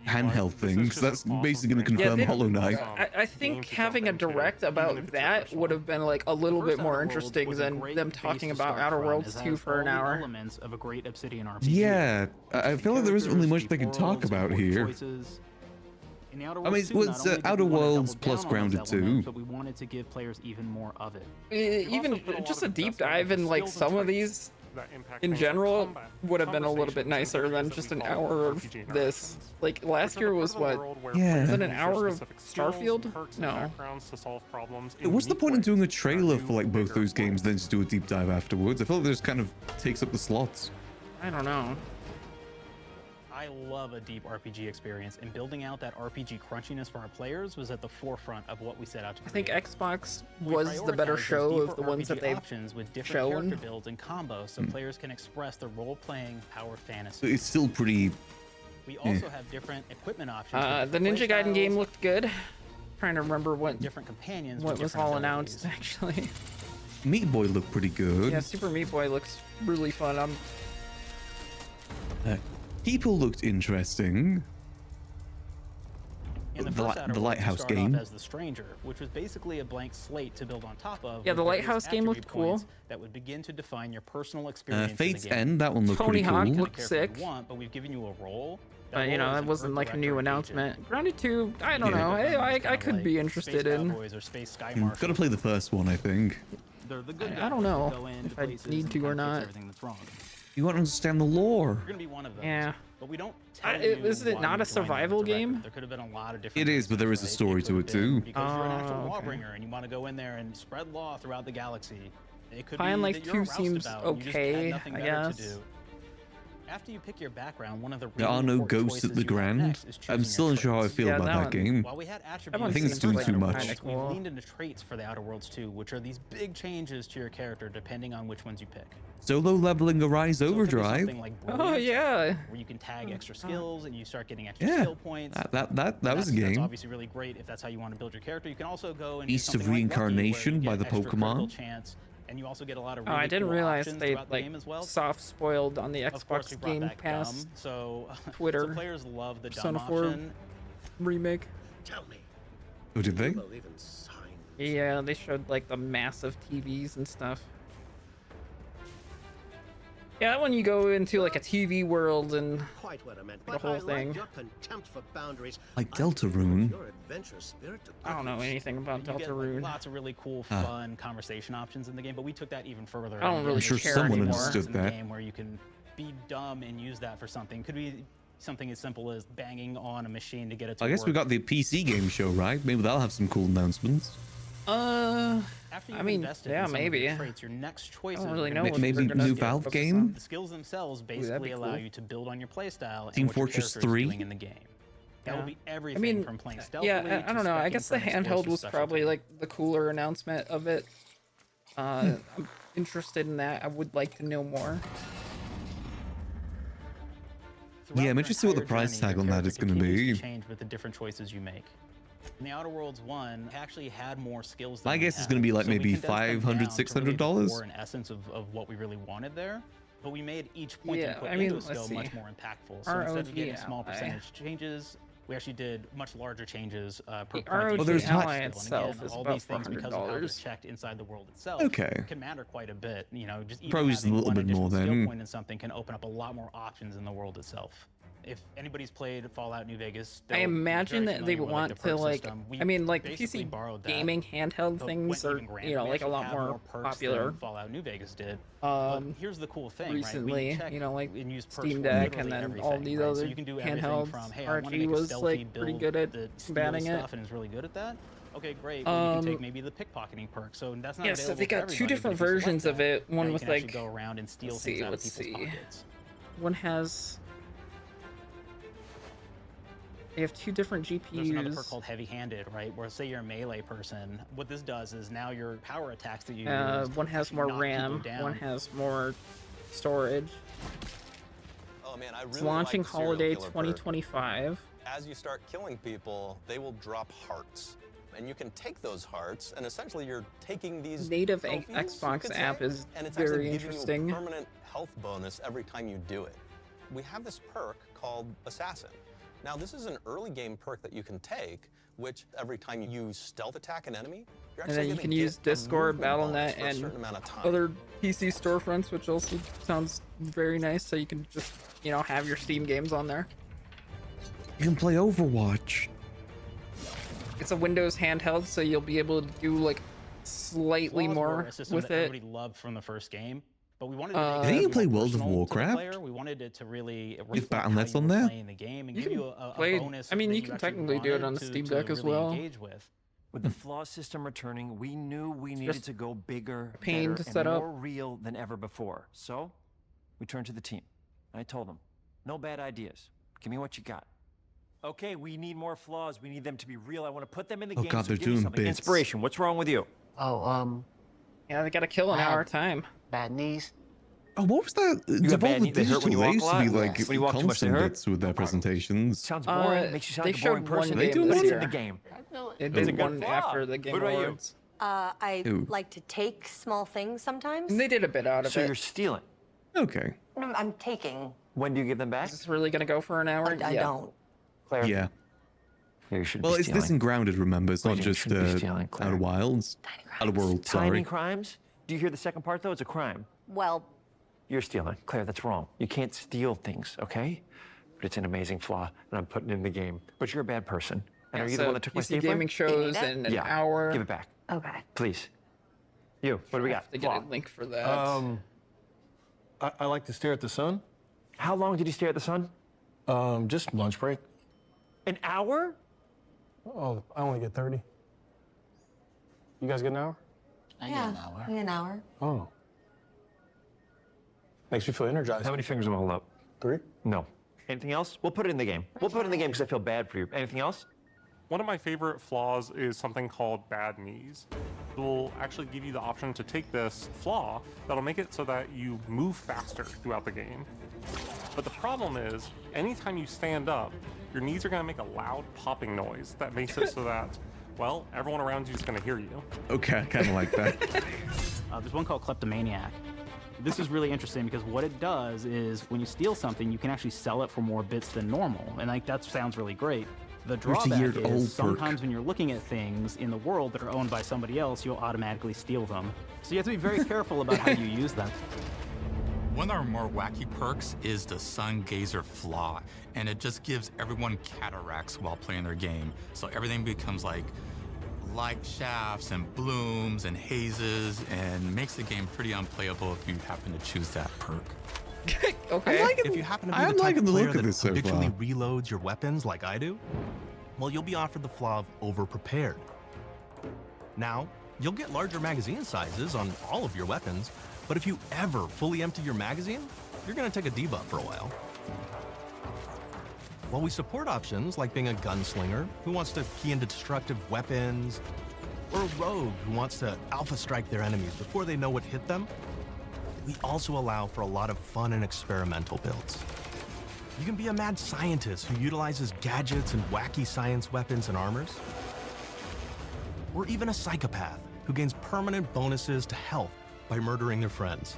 handheld thing, because that's basically going to confirm Hollow Knight. I think having a direct about that would have been like a little bit more interesting than them talking about Outer Worlds 2 for an hour. Elements of a great Obsidian RPG. Yeah, I feel like there isn't really much they can talk about here. In the Outer I mean, Worlds it 2, was not only did we Outer wanna double Worlds down plus on those Grounded 2. elements, but we wanted to give players even more of it. Even just a deep dive in like some of these in general would have been a little bit nicer than just an hour of this. Like last year was what? Yeah. Was it an hour of Starfield? No. What's the point in doing a trailer for like both those games, then just do a deep dive afterwards? I feel like this kind of takes up the slots. I don't know. I love a deep RPG experience, and building out that RPG crunchiness for our players was at the forefront of what we set out to I create. think Xbox We was the better prioritized those show of deeper the ones that RPG they've options with different shown. character builds and combos, so players can express their role-playing power fantasy. So it's still pretty. We also have different equipment options. The Ninja Gaiden game looked good. Trying to remember what different companions. what with was different all abilities. announced actually. Meat Boy looked pretty good. Yeah, Super Meat Boy looks really fun. People looked interesting. In the The first li- Outer the Worlds, you Lighthouse start game. off as the Stranger, which was basically a blank slate to build on top of. Yeah, with the various Lighthouse game looked attribute points cool. That would begin to define your personal experience. in the Fate's game. End, that one looked Tony pretty Hawk cool. looked sick. You want, but we've given you a role. But you know, that wasn't like a new announcement. Grounded 2, I don't know. I could be interested in. Gotta play the first one, I think. I don't know if I need to or not. You want to understand the lore. You're gonna be one of those. Yeah. But we don't tell you Isn't it why not you a joined survival the director. game? There could have been a lot of different. It is, but there is a story to it too. Because you're an actual Oh, okay. lawbringer and you want to go in there and spread law throughout the galaxy. It could High on be Life that you're 2 a roustabout seems and you just had okay, nothing I better to guess. do. After you pick your background, one of the There really are no important ghosts at choices the you have Grand. next is I'm choosing still your unsure how I traits. feel about that game. While we had I attributes think it's and doing traits too in much. Outworlds, we leaned into traits for the Outer Worlds 2, which are these big changes to your character depending on which ones you pick. Solo leveling Arise So it could be Overdrive. something like Oh brilliant, yeah. where you can tag extra skills and you start getting extra Yeah, skill points. that was a That's game. obviously really great if that's how you want to build your character. You can also go and Beast do of something like Lucky, where you Reincarnation by get the extra critical Pokemon. chance, and you also get a lot of Oh, really I didn't cool realize options they throughout the like game as well. soft spoiled on the Of course, we Xbox brought Game back Pass dumb, so Twitter so players love the Persona dumb 4 option. remake. Tell me. Oh, did they? Will even sign. Yeah, they showed like the massive TVs and stuff. Yeah, when you go into like a TV world and Quite what I meant. the But whole I thing. like your contempt for boundaries. Like Deltarune. Your adventurous spirit to I don't know anything about You get like, Deltarune. lots of really cool, fun conversation options in the game, but we took that even further. I don't and really I'm sure care someone anymore. understood in the that. game where you can be dumb and use that for something. Could be something as simple as banging on a machine to get it to I guess work. we got the PC game show, right? Maybe that'll have some cool announcements. After I you've mean, invested yeah, in some of maybe. your traits, your next choices really are know gonna what be Maybe they're gonna new get Valve focused game? on. The skills themselves that'd basically be allow cool. you to build on your playstyle Team and what Fortress your character 3? is doing in the game. That would be everything I mean, from playing stealthily yeah, I don't know. I guess the handheld was probably like the cooler announcement of it. I'm interested in that. I would like to know more. Yeah, I'm interested what the price tag on that is going to be. Change with the different choices you make. In the Outer Worlds 1, actually had more skills. My than we guess is had. going to be like So we maybe condensed them $500, down to really the $600. core and essence of what we really wanted there. But we made each point Yeah, input I mean, into a let's skill much see. more impactful. So instead of getting small ROG percentage changes, We actually did much larger changes per The point ROG each there's ally Ally skill. itself And again, is all about these things, because of how they're $400. checked inside the world itself, Okay. can matter quite a bit. You know, just even Probably just a having little one bit more additional skill then. point in something can open up a lot more options in the world itself. If anybody's played Fallout New Vegas, I they'll be imagine very that they familiar with, want the to perk like, system. We I mean, like basically PC borrowed that, gaming handheld but things went are, even grander. you know, We like a actually lot have more perks popular. than Fallout New Vegas did. But here's the cool thing, Recently, right? We check you know, like and use perks Steam for Deck and literally then all everything, these right? other So you can do everything handhelds. from, hey, I want to RG make a was stealthy like pretty build good at that steals combating it. stuff and is really good at that. Okay, great. Well, you can take maybe the pickpocketing perk. So that's not Yeah, available so they for got everybody, two but different if you select versions of that, it. now One you with can actually like, go around and steal let's things see, out of let's people's see. pockets. One has. They have two different There's another perk GPUs. called heavy-handed, right? Where say you're a melee person, what this does is now your power attacks that you use One has actually more knock RAM. people down. One has more storage. Oh man, I really It's launching like the serial holiday killer perk. 2025. As you start killing people, they will drop hearts. And you can take those hearts, and essentially you're taking these Native trophies, you Xbox could app say, is and it's very actually giving interesting. you a permanent health bonus every time you do it. We have this perk called Assassin. Now this is an early game perk that you can take, which every time you stealth attack an enemy, you're And actually then you gonna can get use a Discord, movement bonus Battle.net, for a and certain amount of time. other PC storefronts, which also sounds very nice. So you can just, you know, have your Steam games on there. You can play Overwatch. It's a Windows handheld, so you'll be able to do like slightly Flaws were more a system with that it. everybody loved from the first game, but we wanted to I make think it you can more play World of personal to the Warcraft player. We wanted it to really with reflect how Battle.net's you on were there. playing the game and You give can you a play. bonus. I mean, that you can actually technically do it wanted on the to Steam Deck as really well. engage with. With the flaw system returning, we knew we needed just to go bigger, a pain better, to set and up. more real than ever before. So, we turned to the team. I told them, no bad ideas. Give me what you got. Okay, we need more flaws. We need them to be real. I want to put them in the Oh game. God, so they're give me doing something. bits. Inspiration. What's wrong with you? Oh, Yeah, they gotta kill an I hour have time. bad knees. Oh, what was that? You got bad Devolver knees? They hurt when you Digital, they walk used a to be lot? like Yes. When you walk too much, they constant hurt? bits with their presentations. Sounds boring. Makes you sound they like a boring showed one person. They game do this it? What's year. in the game? They It's a did good one flaw. after the Game What about you? Awards. I Ooh. like to take small things sometimes. And they did a bit out of So it. you're stealing. Okay. No, I'm taking. When do you give them back? Is this really gonna go for an hour? I Yeah. don't. Claire. Yeah. Yeah, you should Well, be it's stealing. this and Grounded, remember? It's not You just shouldn't be stealing, Claire. Outer Wilds. Outer World, Tiny sorry. crimes? Do you hear the second part, though? It's a crime. Well, You're stealing. Claire, that's wrong. You can't steal things, okay? But it's an amazing flaw, and I'm putting it in the game. But you're a bad person. And Yeah, are you the so one that took my PC stapler? gaming shows in an yeah. hour. Give it back, okay. please. You, what do we I got? have to get a link for that. I like to stare at the sun. How long did you stare at the sun? Just lunch break. An hour? Oh, I only get 30. You guys get an hour? An hour. Oh. Makes me feel energized. How many fingers will I hold up? 3? No. Anything else? We'll put it in the game. We'll put it in the game because I feel bad for you. Anything else? One of my favorite flaws is something called bad knees. It will actually give you the option to take this flaw that'll make it so that you move faster throughout the game. But the problem is, anytime you stand up, your knees are going to make a loud popping noise that makes it so that, well, everyone around you is going to hear you. Okay, I kind of like that. There's one called Kleptomaniac. This is really interesting because what it does is when you steal something, you can actually sell it for more bits than normal. And like that sounds really great. The drawback year-old perk. is sometimes when you're looking at things in the world that are owned by somebody else, you'll automatically steal them. So you have to be very careful about how you use them. One of our more wacky perks is the Sun Gazer Flaw, and it just gives everyone cataracts while playing their game. So everything becomes like light shafts and blooms and hazes, and makes the game pretty unplayable if you happen to choose that perk. Okay. If you happen to be I'm the type liking of the player look of that this so habitually far. reloads your weapons like I do, well, you'll be offered the flaw of over-prepared. Now, you'll get larger magazine sizes on all of your weapons, but if you ever fully empty your magazine, you're gonna take a debuff for a while. While we support options like being a gunslinger who wants to key into destructive weapons, or a rogue who wants to alpha strike their enemies before they know what hit them, we also allow for a lot of fun and experimental builds. You can be a mad scientist who utilizes gadgets and wacky science weapons and armors, or even a psychopath who gains permanent bonuses to health by murdering their friends.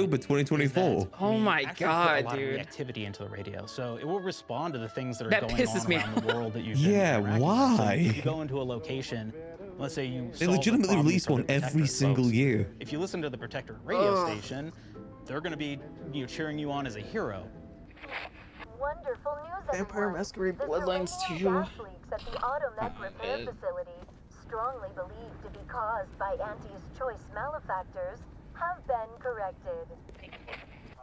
October 2024. Oh my actually put a god, lot of dude. reactivity into the radio, so it will respond to the things that are That going pisses on me around the world that you've Yeah, been interacting with. So why? if you go into a location, Let's say you They solve the legitimately problem release for the one every Protectorate single folks. year. If you listen to the Protector radio station, they're going to be cheering you on as a hero. Wonderful news, Vampire everyone. Masquerade The Bloodlines uranium 2. gas leaks at the Automech repair facility, strongly believed to be caused by Auntie's choice malefactors, have been corrected.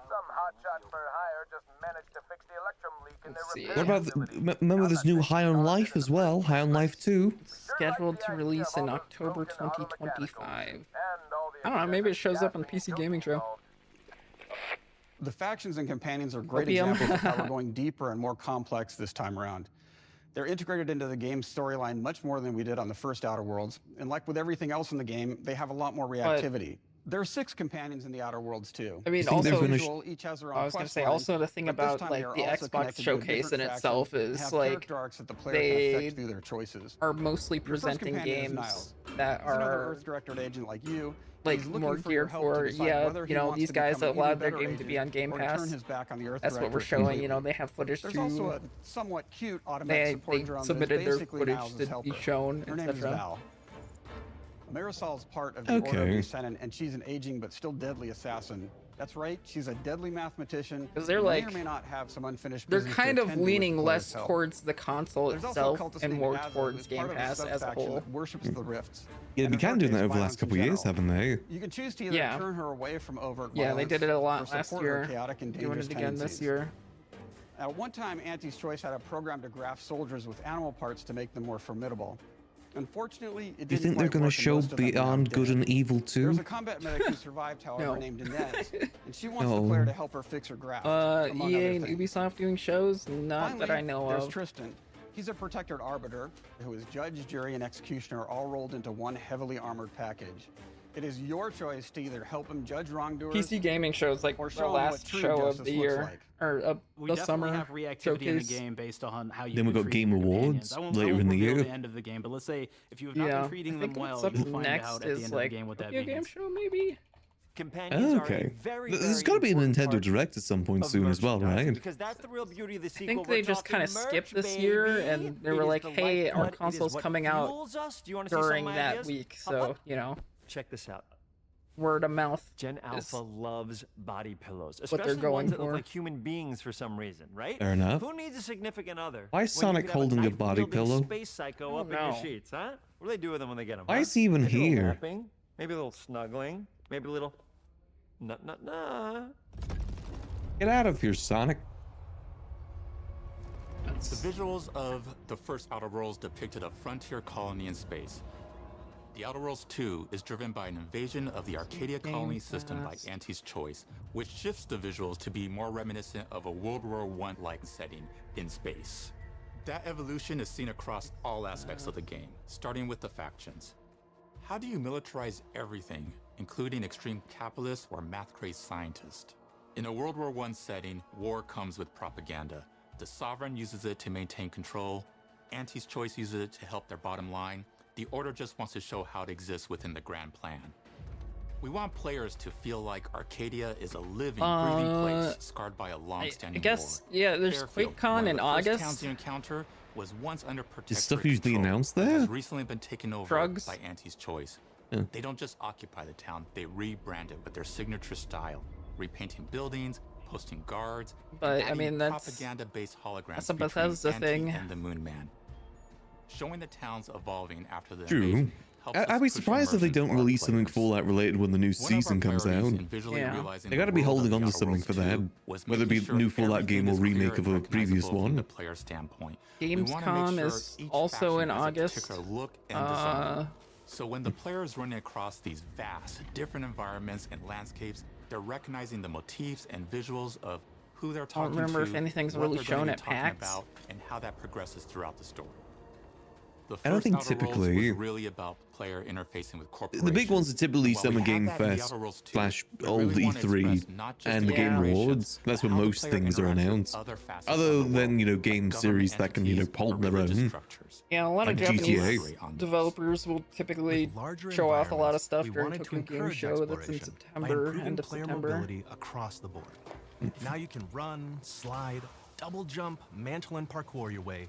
Some hotshot for hire just managed to fix the electrum leak in their What about remember this new High on Life as well? High on Life 2. Scheduled to release in October 2025. I don't know, maybe it shows up on the PC Gaming Show. The factions and companions are great Opium. examples of how we're going deeper and more complex this time around. They're integrated into the game's storyline much more than we did on the first Outer Worlds, and like with everything else in the game, they have a lot more reactivity. There are 6 companions in the Outer Worlds too. I mean, Each also, individual, each has their own I was going to quest say, line, also the thing but this about time like they are the also Xbox connected to a showcase in different itself faction and is have like character arcs that the player can they affect through their choices. are mostly Your first presenting companion is games Niles. that He's another are Earth Directorate agent like you. like He's looking more for your geared help to for, decide yeah, whether he you know, wants these to guys become that an even allowed their better game to be on agent Game or turn Pass. his back on the Earth That's what we're Directorate showing, you completely. know, they have footage There's to also a somewhat cute automatic they support drone that is submitted their basically footage Niles' to helper. be shown, Her name is etc. Val. Marisol's part of the Order of Okay. the Ascendant, and she's an aging but still deadly assassin. That's right, she's a deadly mathematician. 'Cause they're who may like- or may not have some unfinished They're business to kind of attend to with leaning the less player's help. towards the console There's also a itself cultist and named more Azra, towards who's Game part of a Pass as a subfaction whole. that worships the rifts. Yeah, and we in can her do that case, over the last violence in couple of years, general. haven't they? You can choose to either Yeah. turn her away from overt Yeah, they violence did it a or lot last support her year. chaotic and Doing dangerous it again this tendencies. year. At one time, Auntie's Choice had a program to graft soldiers with animal parts to make them more formidable. Unfortunately, it Do you didn't think they're quite going to work, and show most of them are now Beyond Good dead. and Evil There's 2? a combat medic who survived, however, No. named Inez, and she wants No. the player to help her fix her graft, among EA other and things. Ubisoft doing shows? Not Finally, that I know there's of. Tristan. He's a protected arbiter who is judge, jury, and executioner all rolled into one heavily armored package. It is your choice to either help him judge wrongdoers PC Gaming shows like or the show him what last true show of justice the looks year like. or We the definitely summer have reactivity showcase. in the game based on how you. Then we got Game Awards later in the year. The end of the game, but let's say if you have not Yeah, been treating I them think well, what's up you'll find next out at the is end of the like game what that video game means. show maybe. Companions are a Okay. very, There's very got to be a important Nintendo part Direct at some point of soon as well, merchandising, right? Because that's the real beauty of the I sequel. think they We're just kind of talking skipped merch, this year baby. and they It were is like, the hey, our lifeblood. It is console's what coming out fuels us. Do you want to see during some that ideas? week, How so, about- you know, Check this out. word of mouth. Gen is Alpha loves body pillows, what they're especially going ones that for. look like human beings for some reason, right? Fair enough. Who needs a significant other? Why is when you Sonic could have holding a knife body wielding pillow? Space psycho Oh, up in your no. sheets, huh? What do they do with them when they get them? Why huh? is he even Maybe a little here? napping, maybe a little snuggling, maybe a little nah. Get out of here, Sonic. The visuals of the first Outer Worlds depicted a frontier colony in space. The Outer Worlds 2 is driven by an invasion of the Arcadia colony system by Auntie's Choice, which shifts the visuals to be more reminiscent of a World War I-like setting in space. That evolution is seen across all aspects of the game, starting with the factions. How do you militarize everything, including extreme capitalists or math-crazed scientists? In a World War I setting, war comes with propaganda. The Sovereign uses it to maintain control, Auntie's Choice uses it to help their bottom line, the Order just wants to show how it exists within the grand plan. We want players to feel like Arcadia is a living, breathing place scarred by a long-standing I guess, war. yeah, there's Fairfield, QuakeCon one of in the first August. towns you encounter, was once under protectorate Is stuff usually control, announced but there? has recently been taken over Drugs? by Auntie's Choice. Yeah. They don't just occupy the town, they rebrand it with their signature style, repainting buildings, posting guards, But, and I adding mean, that's- propaganda-based holograms that's a between Bethesda Auntie thing. and the Moon Man. Showing the towns evolving after the True. invasion helps us I'd be push surprised if they immersion don't for our release something players. Fallout related when the new One of our season comes out. priorities in visually realizing They the got to be world of holding the on to Outer something Worlds for 2 that, was whether it be making sure new Fallout everything game or is clear remake and of a previous recognizable from the one. player standpoint. We wanna make Gamescom sure is each also in faction has a August. particular look and design. So when the player is running across these vast, different environments and landscapes, they're recognizing the motifs and visuals of who they're talking to, remember if anything's what really they're gonna shown be at talking PAX. about, and how that progresses throughout the story. The I don't first think Outer Worlds typically- was really about player interfacing with corporations. The big ones are typically While we Summer have Game that in the Fest Outer Worlds 2, / we old really wanna E3 express not just and the the Game corporations, Awards. That's but when how the most player things are interacts with announced. other facets Other of the than, world, you know, game government series that can, you know, entities, hold or their religious own. structures. Yeah, a lot of Like Japanese GTA. developers will typically With larger show off a lot of environments, stuff we during wanted to Tokyo Game encourage Show that's in exploration by September, improving end of player September. mobility across the board. Now you can run, slide, double jump, mantle and parkour your way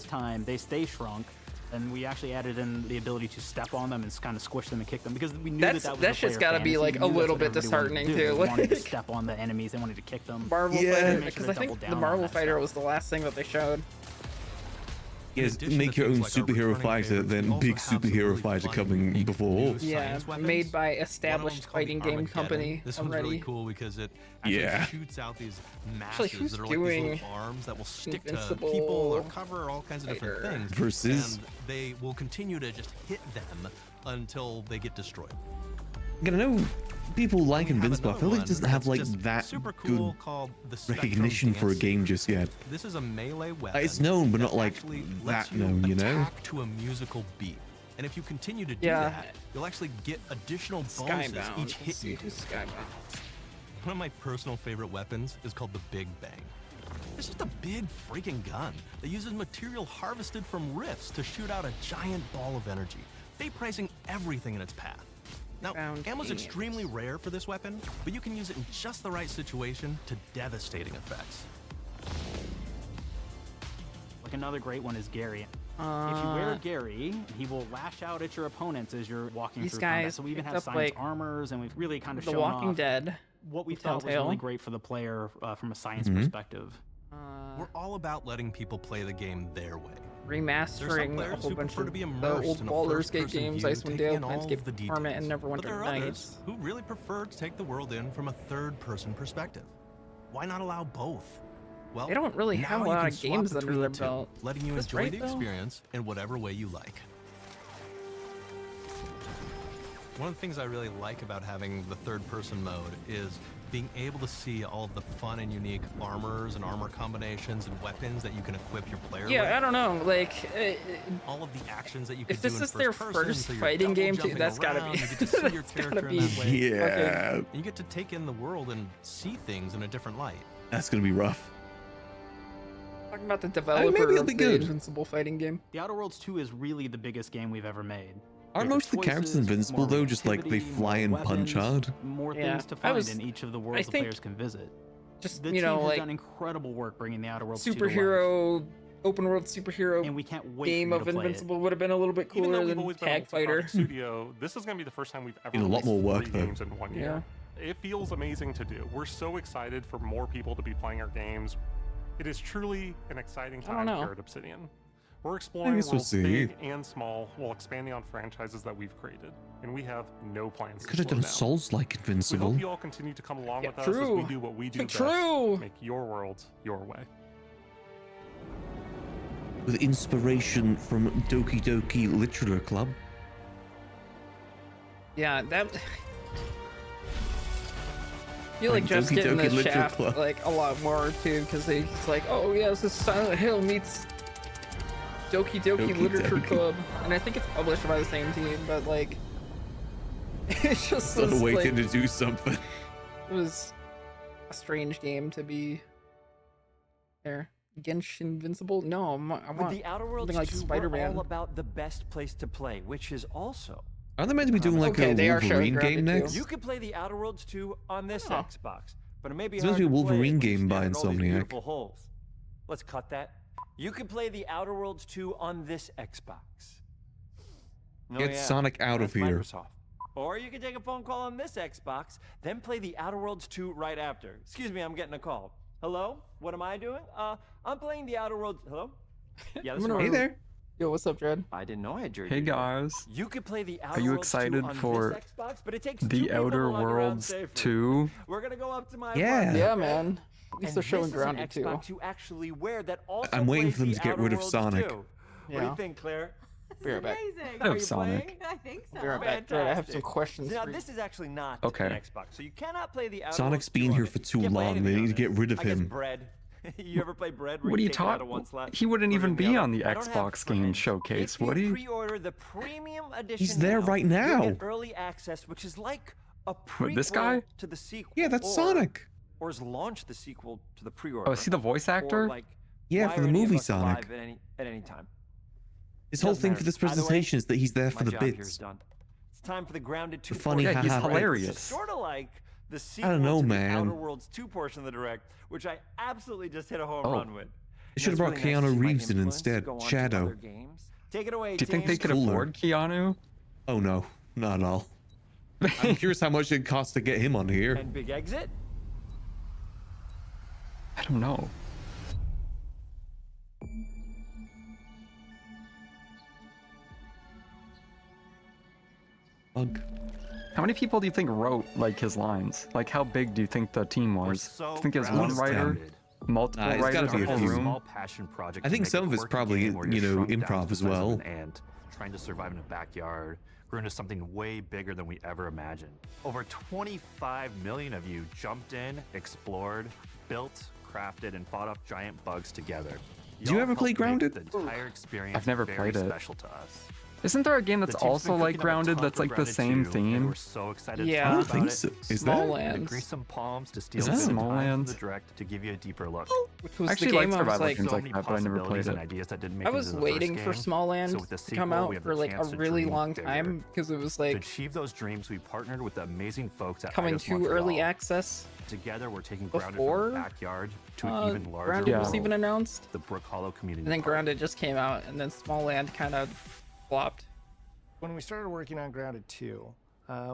this time they stay shrunk. And we actually added in the ability to step on them and kind of squish them and kick them because we knew that was that shit's got to be like a little bit disheartening too. They wanted to Like step on the enemies, they wanted to kick them. Marvel Fighter, because I think the Marvel Fighter was the last thing that they showed. Yes, make your own superhero fighter, then big superhero fighter coming before. Yeah, made by established fighting game company This already. one's really cool because it actually shoots out these masses that are like these little arms that will stick to people or cover all kinds of different things. Versus? And they will continue to just hit them until they get destroyed. I know people like Invincible. I feel like it doesn't have like that super cool good called the Spectrum recognition for a Dance game just yet. This is a melee weapon. It's known, but not like actually that lets known, you know? attack to a musical beat. And if you continue to do Yeah. that, you'll actually get additional bonuses Skybound. each hit you do. Skybound. One of my personal favorite weapons is called the Big Bang. It's just a big freaking gun that uses material harvested from rifts to shoot out a giant ball of energy, vaporizing everything in its path. Now, ammo's extremely rare for this weapon, but you can use it in just the right situation to devastating effects. Like another great one is Gary. If you wear Gary, he will lash out at your opponents as you're walking These through combat. guys So we even picked have up, science like, armors, and we've really kind of The shown Walking off Dead. what we with felt was Telltale. really great for the player from a science Mhm. perspective. We're all about letting people play the game their way. Remastering a players whole who bunch prefer of to be the immersed old in a Baldur's Gate first-person games, view, Icewind taking Dale, in all of Planescape the Torment, and details. But there Neverwinter are others Nights. who really prefer to take the world in from a third-person perspective. Why not allow both? Well, They don't really now have a you lot can of swap games under between their the two, belt. letting you Is this enjoy right, the though? experience in whatever way you like. One of the things I really like about having the third-person mode is being able to see all of the fun and unique armors and armor combinations and weapons that you can equip your player with. Yeah, I don't know. Like, all of the actions that you can if do this in is their first person, first so you're fighting double game, too, jumping that's gotta around, be. You get to see your that's gotta character in be. that way. Yeah. And you get to take in the world and see things in a different light. That's gonna be rough. Talking about the developer maybe it'll of be the good. Invincible fighting game. The Outer Worlds 2 is really the biggest game we've ever made. Are Bigger most of the characters choices, invincible more though? Just like they reactivity, fly and more punch weapons, hard? More Yeah, things to I find was- in each of the I worlds the think players can visit. Just, The you team know, has like, done incredible work bringing the Outer Worlds 2 to life. superhero, open world superhero And we can't wait game for you of to play it. Invincible would have been a little bit Even though cooler we've than always been a Tag Fighter. multi-product studio, this is going to be the first time we've ever Need a lot more released work, 3 though. games in 1 year. It feels amazing to do. We're so excited for more people to be playing our games. It is truly an exciting don't time know. here at Obsidian. We're exploring guess we'll worlds see. big and small while expanding on franchises that we've created, and we have no plans Could to have slow done down. Souls-like We Invincible. hope you all continue to come along Yeah, with us as we true. do what we do best. True. Make your worlds your way. With inspiration from Doki Doki Literature Club. Yeah, that. I feel like Like Jeff's Doki getting Doki the Literature shaft Club. like a lot more too, because he's like, oh yeah, this is Silent Hill meets Doki Doki Doki Literature Doki. Club, and I think it's published by the same team, but like, it's just It's this, a way like, to do something. it was a strange game to be there. Genshin Invincible? No, I With want the Outer Worlds something like 2, Spider-Man. we're all about the best place to play, which is also. Aren't they meant to be doing like Okay, a they are showing Wolverine game Grounded next? You could play the Outer Worlds 2 on this Oh. Xbox, but it may be It's supposed hard to be a to play Wolverine when you game by stare at all these Insomniac. beautiful holes. Let's cut that. You could play the Outer Worlds 2 on this Xbox. Oh, Get Sonic out of That's here. Microsoft. Or you could take a phone call on this Xbox, then play the Outer Worlds 2 right after. Excuse me, I'm getting a call. Hello? What am I doing? I'm playing the Outer Worlds. Hello? Yeah, this is Hey Mark. there. Yo, what's up, Dread? I didn't know I had your Hey details. guys, You could play the Outer are you Worlds 2 excited on for this Xbox, but it takes 2 the people Outer to log around Worlds safely. 2? We're gonna go up to my Yeah. apartment, Yeah, okay? man. At least And they're showing this is Grounded an too. Xbox you actually wear that also I'm waiting plays for them the to get Outer rid of Worlds Sonic. 2. What do Yeah. you think, Claire? Be right back. I have Are you Sonic. playing? I think so. Be right back. Dread, I have some Fantastic. questions Now, for you. this is actually not Okay. an Xbox, so you cannot play the Outer Sonic's Worlds 2 been on here it. for You too can't play long. They anything need on to get this. rid of I guess him. Bread. You ever play Bread? Where What are you you take it out talking? of one slot, He wouldn't put it even in the be other? on the I don't have Xbox game friends. showcase, If would you he? pre-order the premium edition He's there now, right you'll now. get early access, which is like a With this prequel guy? to the sequel. Yeah, that's or, Sonic. Or is launch the sequel to the pre-order. Oh, is he the voice Or, actor? like, Yeah, why for are the any of movie us alive Sonic. at any time. His whole Doesn't thing matter. for this Either way, presentation is that he's there my for the job here is bits. done. It's time for the Grounded 2 The funny portion. Yeah, he's haha bits. hilarious. It's sort of like the sequel don't know, to the man. Outer Worlds 2 portion of the Direct, which I absolutely just hit a home Oh. run with. They should have brought Keanu Reeves in instead. Shadow. Take it away, Do you think they James. could Cooler. afford Keanu? Oh no, not at all. I'm curious how much it costs to get him on here. And big exit. I don't know. bug. How many people do you think wrote like his lines? Like, how big do you think the team was? So I think it's one writer, multiple it's gotta writers, be a a whole few. room. Small passion project I to think make some a of it's quirky probably, game where you're you know, shrunk down to improv the as size of well. an ant, trying to survive in a backyard, grew into something way bigger than we ever imagined. Over 25 million of you jumped in, explored, built, crafted, and fought off giant bugs together. Do you ever play Grounded? The entire experience I've never very played it. special to us. Isn't there a game that's The team's been also like cooking up a Grounded ton that's for like the Grounded same 2, and theme? we're so excited Yeah. to I talk don't about think it. so. Is Small there? Land. Grease some palms to steal Is a that bit of Small time from Land? the direct to give you a deeper look. Which was I actually the like game I was survival like, games so like many that, but I never played possibilities it. and ideas that didn't make I it was into the waiting first for game. Small So Land with the to come sequel, we out have for the like a chance to really dream long bigger. time because it was To like achieve those dreams, we partnered with the amazing folks at coming Eidos to early Montreal. access. Together, we're taking Grounded Before, from the backyard to an even larger Grounded world, was even announced, the Brook Hollow Community and then Park. Grounded just came out, and then Small Land kind of flopped. When we started working on Grounded 2,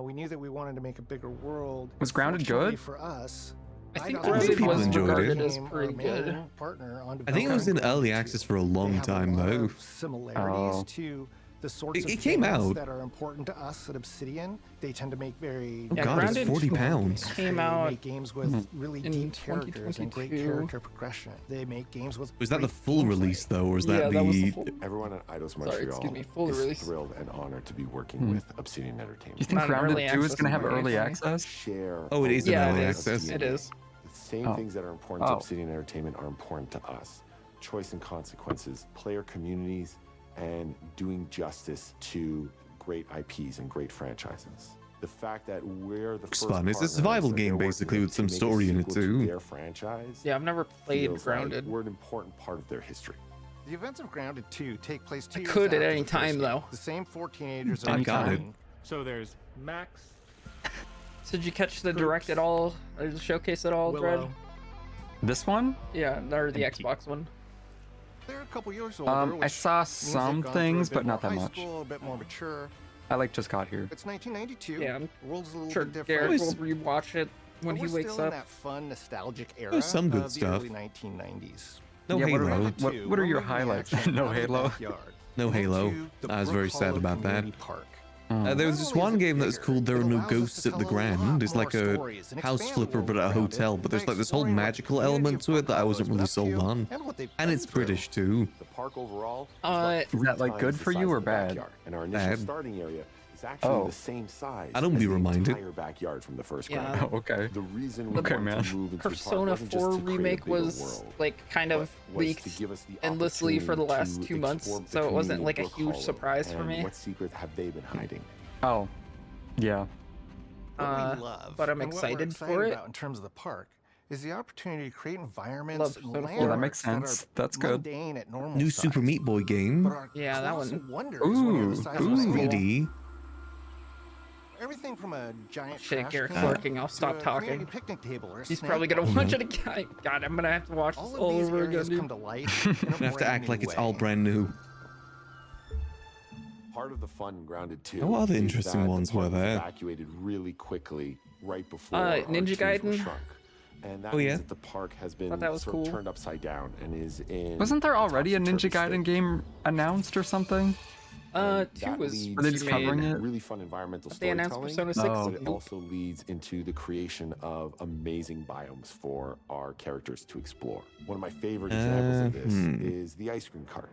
we knew that we wanted to make a bigger world. Was Grounded Fortunately good? For us, I think Eidos Grounded people was enjoyed regarded it. as pretty good. Partner on I think it was in early access for a long time though. Similarities to the sorts of It came things out. that are important to us at Obsidian. They tend to make very Oh God, it's Grounded 40 pounds. Came They out make games with really in deep characters and great 2022. character progression. They make games with Was that the great full release though, or was that Yeah, the? that was the full- Everyone at Eidos Sorry, Montreal excuse me, full is release. thrilled and honored to be working with Obsidian Entertainment. Do you think Not an Grounded early 2 is access going to have movie, early actually. access? Share Oh, it is in Yeah, early it is. access. It is. The same Oh. things that are important to Oh. Obsidian Entertainment are important to us. Choice and consequences, player communities, and doing justice to great IPs and great franchises. The fact that we're the Looks first fun. It's a partners survival that game, they're working basically, with to some make a story in it, sequel to too. Their franchise. Yeah, I've never played feels like Grounded. we're an important part of their history. The events of Grounded 2 take place 2 I years could at after any the first time, game. though. The same 4 teenagers I are got it. returning. So there's Max, So did you catch the direct at all, or the showcase at all, Dread? Willow. This one? Yeah, or the Xbox one. They're a couple years older. I which saw means they've some gone through a things, bit but more not that high much. School, a bit more mature. I like just got here. It's 1992. Yeah, I'm the world's a little sure bit different. Garrett will rewatch it when But he we're wakes still in up. that fun, nostalgic era There's some good of the stuff. early 1990s. No Yeah, Halo. what are your highlights? No Halo. No Halo. I was very sad about that. There was this one game that was called There Are No Ghosts at the Grand. It's like a house flipper but at a hotel, but there's like this whole magical element to it that I wasn't really sold on. And it's British too. The park overall Is that like good for you or bad? and our initial Bad. starting area is actually Oh. the same size. I don't as be the reminded. entire backyard from the first Yeah. Grounded. Oh, okay. The reason we Okay, wanted man. to move into the park Persona wasn't just 4 to create a remake bigger was world, like kind of but was leaked to give us the endlessly for the last opportunity 2 to months, explore the so it wasn't community like a of Brook huge Hollow surprise for and me. What secret have they been hiding? Oh, yeah. What we love, but I'm and what we're excited for it. about in terms of the park is the opportunity to create environments and Persona 4. landmarks Yeah, that makes that sense. are That's good. mundane at normal New size, Super Meat Boy game. but are Yeah, that colossal one. wonders when you're Ooh, the size of a ooh. school. 3D. Everything from a giant Shit, trash Garrett's can working. I'll to stop a talking. community picnic table or a He's snack probably gonna bar. watch it again. God, I'm gonna have to watch this All all of these over again, areas come dude. to life in a I have to brand act new like it's way. all brand new. Part of the fun in Grounded 2. What other is interesting that the ones were park was there? Evacuated really quickly right before Ninja our teams were Gaiden. shrunk. And that Oh, means yeah? that the park has been Thought that was sort cool. of turned upside down and is in Wasn't there already a Ninja topsy-turvy Gaiden state. game announced or something? And 2 that was leads Were they just to covering it? really fun environmental They announced storytelling, Persona 6. Oh. but it also leads into the creation of amazing biomes for our characters to explore. One of my favorite examples of this is the ice cream cart.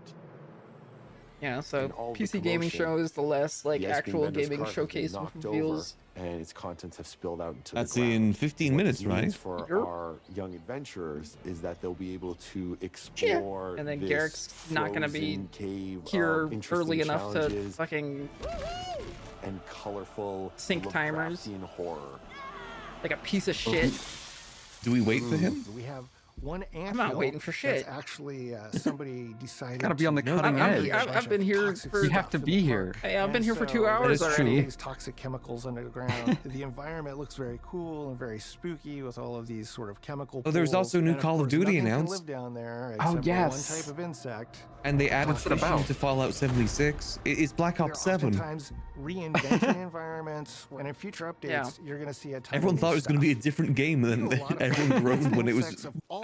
Yeah, so And all the PC gaming commotion, show is the last like The ice cream actual vendor's gaming cart has been showcase knocked with over, reveals. and its contents have spilled out into That's the ground. in 15 What minutes, this means right? for Yep. our young adventurers is that they'll be able to explore And then this Garrick's not gonna be frozen cave of here interesting early enough to challenges fucking and colorful sync timers. Lovecraftian horror. like a piece of shit. Do we wait for him? We have one ant I'm not waiting for shit. That's actually somebody decided. Gotta be on the to cutting put edge. a bunch I've been of here toxic for- You have stuff to in be the here. park. Hey, I've been And here for 2 so hours That is already. true. these toxic chemicals underground. The environment looks very cool and very spooky with all of these sort of chemical. Oh, there's pools. also a new And of Call of course, Duty nothing can announced. live down there Oh, except for yes. one type of insect. And they added What's it fishing about? to Fallout 76. It's Black They're Ops 7. oftentimes reinventing environments, and in future updates, Yeah. you're going to see a ton Everyone of thought it new was going to be a stuff. different game, and A then lot of everyone groaned when it was insects of all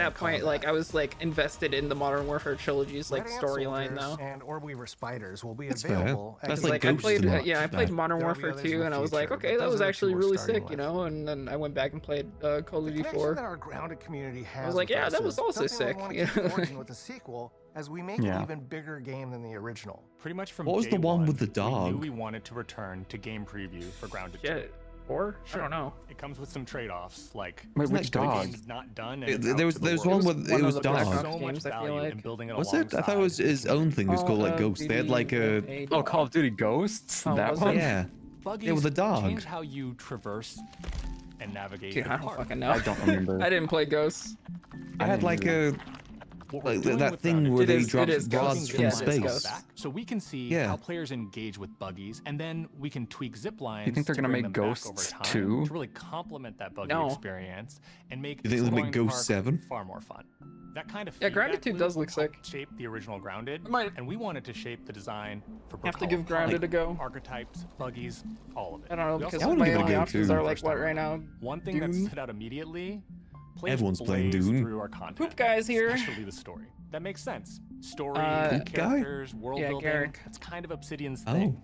that point, like I was like invested in the Modern Warfare trilogy's like Red Ant storyline Soldiers now. and Orb Weaver Spiders will be That's fair. available. at That's the like I Ghosts played, and yeah, I played that. Modern There'll be Warfare others in 2, the and I was like, future, okay, but that those was are the actually two we're really starting sick, with. you know. And then I went back and played Call of Duty The connection 4. that our grounded community has I was like, with yeah, us that was is also something we sick. wanna you keep know? forging with the sequel, as we make Yeah. an even bigger game than the original. Pretty much from What was day the one with the We dog? knew we wanted to return to game preview for Grounded 2. Shit. Or I don't know. It comes with some trade-offs, like Wait, Isn't which that dog? the game's not done. There And it's out was to the there's world. one with One it of was the Black dog. Ops So much games, I feel value like. in building it Was it? I thought it was his own thing. It was called like Ghost. They had like a Oh, Call of Duty Ghosts? Oh, That was one? it? yeah. Buggies with a dog. change how you traverse and navigate Dude, the I don't park. fucking know. I don't remember. I didn't play Ghosts. I had like a What we're like doing that with thing Grounded where It they is- drop it is rods Ghosts. from Yeah, it is space. Ghosts. back so we can see Yeah. how players engage with buggies, and then we can tweak zip lines. You think they're to gonna bring make them back over Ghosts time 2? to really complement that buggy No. experience and make You think they'll make exploring the Ghost park 7? far more fun. That kind of Yeah, Grounded feedback 2 does loop look sick. helped shape the original Grounded, I might- and we wanted to shape the design for Have to Brookhollow give Grounded Park, a go. architypes, buggies, all of it. I don't know We also because I wanna my give it a only go, options too. are like what right now? One thing that Dune? stood out immediately, players Everyone's playing blaze Dune. through our content. Poop guy's here. Especially the story. That makes sense. Story, Poop guy? characters, world Yeah, building. Garrick. It's kind of Obsidian's Oh. thing.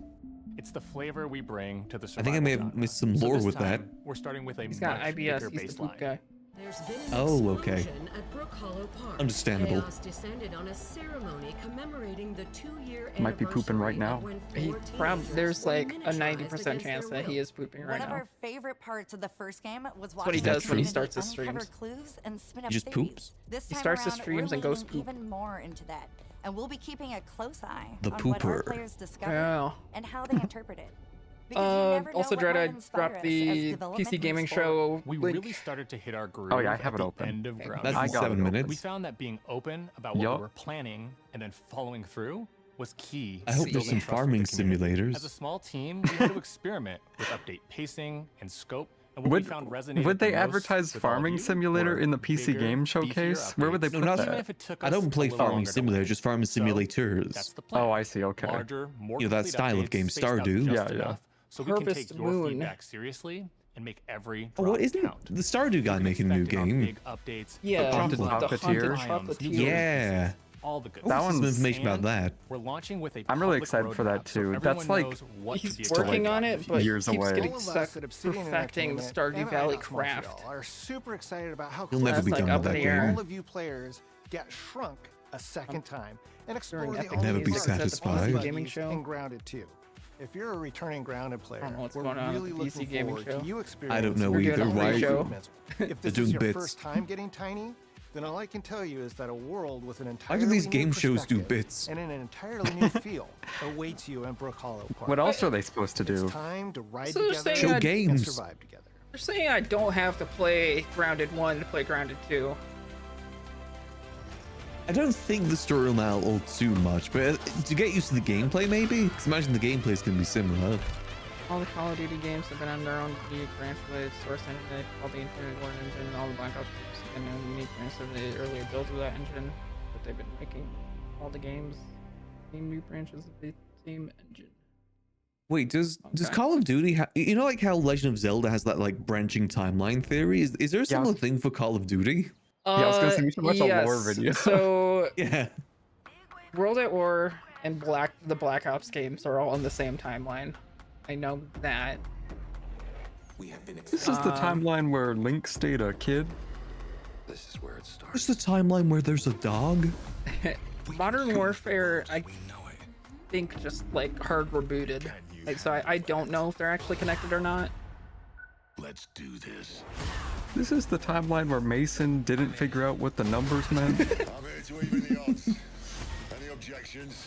It's the flavor we bring to the I survival think I may have genre. missed some So lore this with that. time, we're starting with a He's got much IBS. bigger He's the poop baseline. guy. There's been an Oh, okay. explosion at Brookhollow Park. Understandable. Chaos descended on a ceremony commemorating the 2-year Might be pooping right now. There's like a 90% chance that he is pooping One right of now. our favorite parts of the first game was what he watching does when he the starts his community streams. uncover clues and spin He up just theories. poops. This He time starts his around, streams we're and goes leaning poop. even more into that, and we'll be keeping a close eye The on what our pooper. players discover Yeah. and how they interpret it. Because you never know Also, what tried might to inspire drop us the as development PC gaming moves forward. show We link. really started to hit our groove Oh, yeah, I have at it the open. end of Grounded. That's I in got 7 it. minutes. We found that being open about what Yup. we were planning and then following through was key. I to hope there's building some trust with farming the community. simulators. As a small team, we had to experiment with update pacing and scope. And what we found resonated Would they the most advertise with all of Farming you Simulator were in the PC bigger, Game beefier Showcase? Where would they updates. put No, not- Even that? if it took I us don't play a little Farming longer to Simulator, land. just Farming So, Simulators. that's the plan. Oh, I see. Okay. Larger, more You know, that complete style of updates game, spaced out Stardew. just Yeah, yeah. enough So we can Harvest take your Moon. feedback seriously and make every Oh, drop what isn't count. the Stardew guy making a new Expect our game? big updates, Yeah, Haunted the Chocolatier. Haunted Chocolatier. Yeah. all the good. I want some one's- information about that. We're launching with a I'm really public excited for that roadmap, so too. everyone That's like knows what to He's be working expected. on it, but Years keeps away. getting All of stuck us at Obsidian perfecting Entertainment Stardew and Valley IDOC craft. Montreal are super excited about how You'll never be That's done like with up that in the air. game. all of you players get shrunk a second time and explore During the Epic all Never new be parts of satisfied. Buggies Gaming show. and Grounded 2. If you're a returning Grounded player, I don't know what's we're going on at really the PC looking gaming forward show. to you I don't experiencing know We're doing either. a Why? free show. improvements. If this doing is your bits. first time getting Tiny, then all I can tell you is that a world with an Why entirely do these new game shows do perspective bits? and an entirely new feel awaits you in Brookhollow Park. What else are they supposed to do? It's time to ride So they're together saying Show I- games. and survive together. They're saying I don't have to play Grounded 1 to play Grounded 2. I don't think the story will matter all too much, but to get used to the gameplay, maybe? Because imagine the gameplay is going to be similar. All the Call of Duty games have been on their own unique branch-related source engine. All the Infinity War engine, all the Black Ops games have been on unique branch of the earlier builds of that engine that they've been making. All the games, same new branches of the same engine. Wait, does Okay. Call of Duty you know like how Legend of Zelda has that like branching timeline theory? Is there a similar thing for Call of Duty? Yeah, I was gonna say we should watch a lore yes. video. So Yeah. World at War and the Black Ops games are all on the same timeline. I know that. This is the timeline where Link stayed a kid. This is where it starts. What's the timeline where there's a dog? Modern Warfare, I think just like hard rebooted. Like, so I don't know if they're actually connected or not. Let's do this. This is the timeline where Mason didn't figure out what the numbers meant. I'm here to even the odds. Any objections?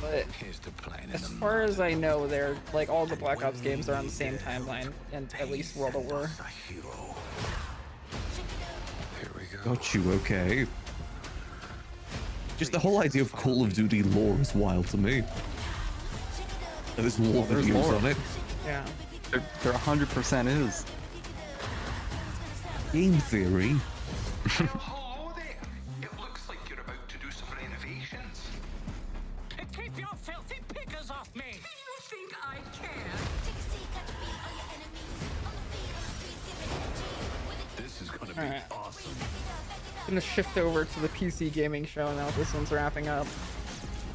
But Here's the plan. as far as I know, they're like all the Black Ops games are on the same timeline, and at least World at War. Here we go. Got you, okay. Just the whole idea of Call of Duty lore is wild to me. And there's lore There's videos lore. on it. Yeah. There 100% is. Game theory. Hello there. It looks like you're about to do some renovations. Keep your filthy pickers off me! You think I care? This is gonna be Alright. awesome. Gonna shift over to the PC gaming show now. This one's wrapping up.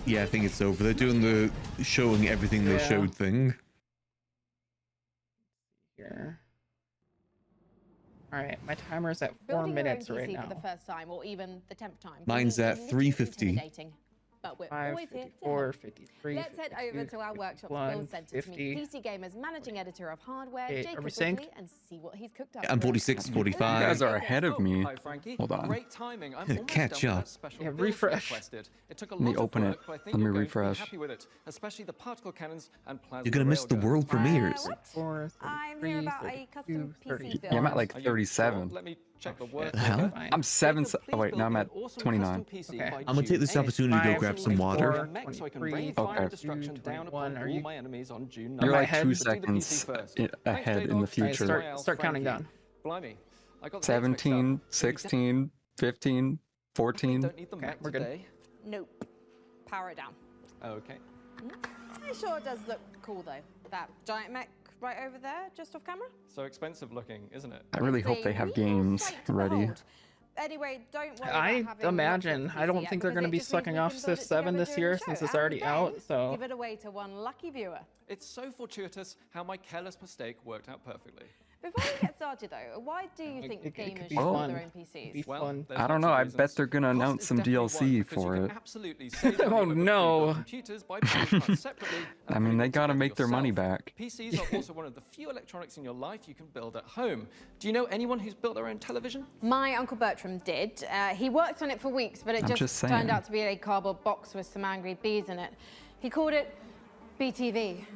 Yeah, I think it's over. They're doing the showing everything they Yeah. showed thing. Here. All right, my timer is at 4 Building your own minutes PC right for the now. first time, or even the 10th time. can Mine's be a at little 3:50. intimidating, But we're 5, always here to 54, help. 53, Let's head over to our workshop's 51, build center to meet 50. PC Gamer's managing editor of hardware, Okay, are Jacob we Ridley, synced? and see what he's cooked up. I'm for us. 46, You 45. guys are ahead of me. Hi, Frankie. Hold on. Great timing. I'm almost Catch done with up. that special Yeah, build we refresh. requested. It took a Let me lot of open it. work, but I think Let me you're going refresh. to be happy with it, especially the particle cannons and plasma You're gonna miss the railgun. world premieres. What? 4, I'm 33, here about a custom 32, PC build. Yeah, I'm at like Are you 37. sure? Let me check the shit. work. Hell? order. Fine. I'm 7. Jacob, Oh, wait, please now I'm build at me an awesome 29. custom PC Okay. by I'm gonna take this June 8th. opportunity to go 5, grab some 24, water. Mech so I can 23, rain fire Okay. destruction down 21. upon Are all you? my enemies on June 9th. You're Am I like ahead? 2 Let's do the PC seconds first. ahead Thanks, in the J-Dog. future. Start counting Frankie. down. Blimey. I got the dates mixed 17, up. 16, 15, 14. Don't need the Okay, Mac we're good. today. Nope. Power it down. Okay. It sure does look cool though. That giant mech right over there, just off camera. So expensive looking, isn't it? I really hope they have games ready. Anyway, don't worry I about having imagine. laptop I don't PC think they're yet, going to be because it just sucking means we off can Civ build it 7 together this during year the since show, it's already and out. then So give it away to one lucky viewer. It's so fortuitous how my careless mistake worked out perfectly. Before we get started though, why do you think it could gamers be should build fun. their own It'd PCs? be fun. there's I don't lots know. of I reasons. bet they're gonna Cost announce is some definitely DLC one, because for you it. can absolutely save money Oh, over no. computers by buying parts separately and I mean, putting they them gotta together make their money yourself. back. PCs are also one of the few electronics in your life you can build at home. Do you know anyone who's built their own television? My Uncle Bertram did. He worked on it for weeks, but it I'm just just turned saying. out to be a cardboard box with some angry bees in it. He called it BTV,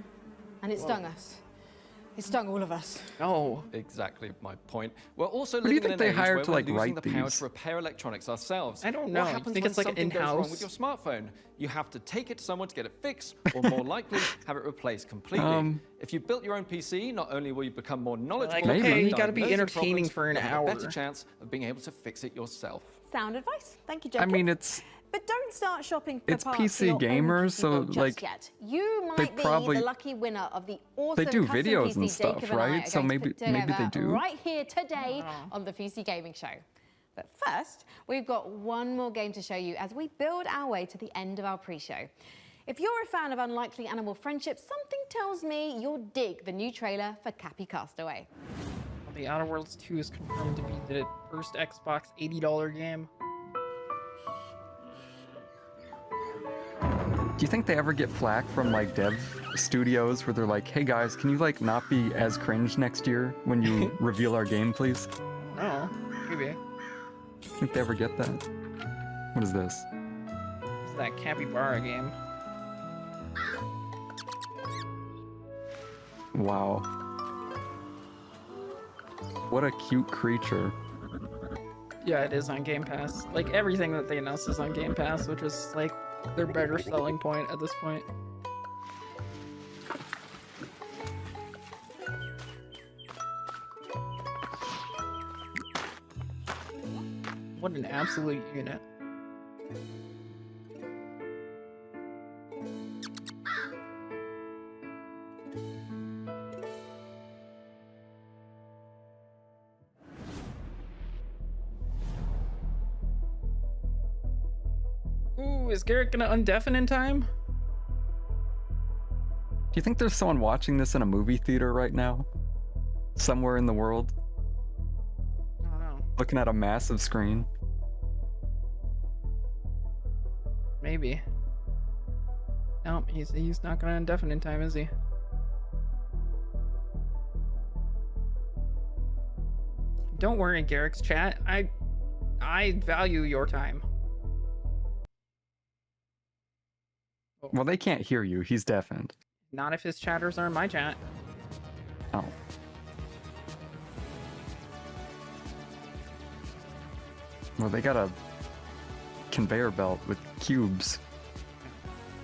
and it stung us. It stung all of us. no. Exactly my point. We're also Who do you living in think an they age hired where to, we're like, losing write the power these? to repair electronics ourselves. I don't know. What You happens think when it's, like, something goes wrong in-house? with your smartphone? You have to take it to someone to get it fixed, or more likely, have it replaced completely. If you built your own PC, not only will you become more knowledgeable, Like, okay, about you gotta be diagnosing entertaining problems, for an you'll have a hour. better chance of being able to fix it yourself. Sound advice. Thank you, I Jacob. mean, it's But don't start shopping for It's parts PC for your own gamers, PC so, build just like, yet. You they might be probably- the lucky winner of the awesome they do custom videos PC and stuff, Jacob and I right? are So going to maybe put together they do. right here today on the PC Gaming Show. But first, we've got one more game to show you as we build our way to the end of our pre-show. If you're a fan of unlikely animal friendships, something tells me you'll dig the new trailer for Cappy Castaway. The Outer Worlds 2 is confirmed to be the first Xbox $80 game. Do you think they ever get flack from like dev studios where they're like, hey guys, can you like not be as cringe next year when you reveal our game, please? Oh, maybe. Think they ever get that? What is this? It's that Capybara game. Wow. What a cute creature. Yeah, it is on Game Pass. Like, everything that they announced is on Game Pass, which is, like, their better selling point at this point. What an absolute unit. Ooh, is Garrett gonna undeafen in time? Do you think there's someone watching this in a movie theater right now? Somewhere in the world? I don't know. Looking at a massive screen? Maybe. No, he's not gonna undeafen in time, is he? Don't worry, Garrick's chat. I value your time. Well, they can't hear you. He's deafened. Not if his chatters are in my chat. Oh. Well, they got a conveyor belt with cubes.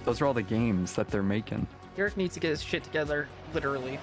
Those are all the games that they're making. Garrick needs to get his shit together, literally.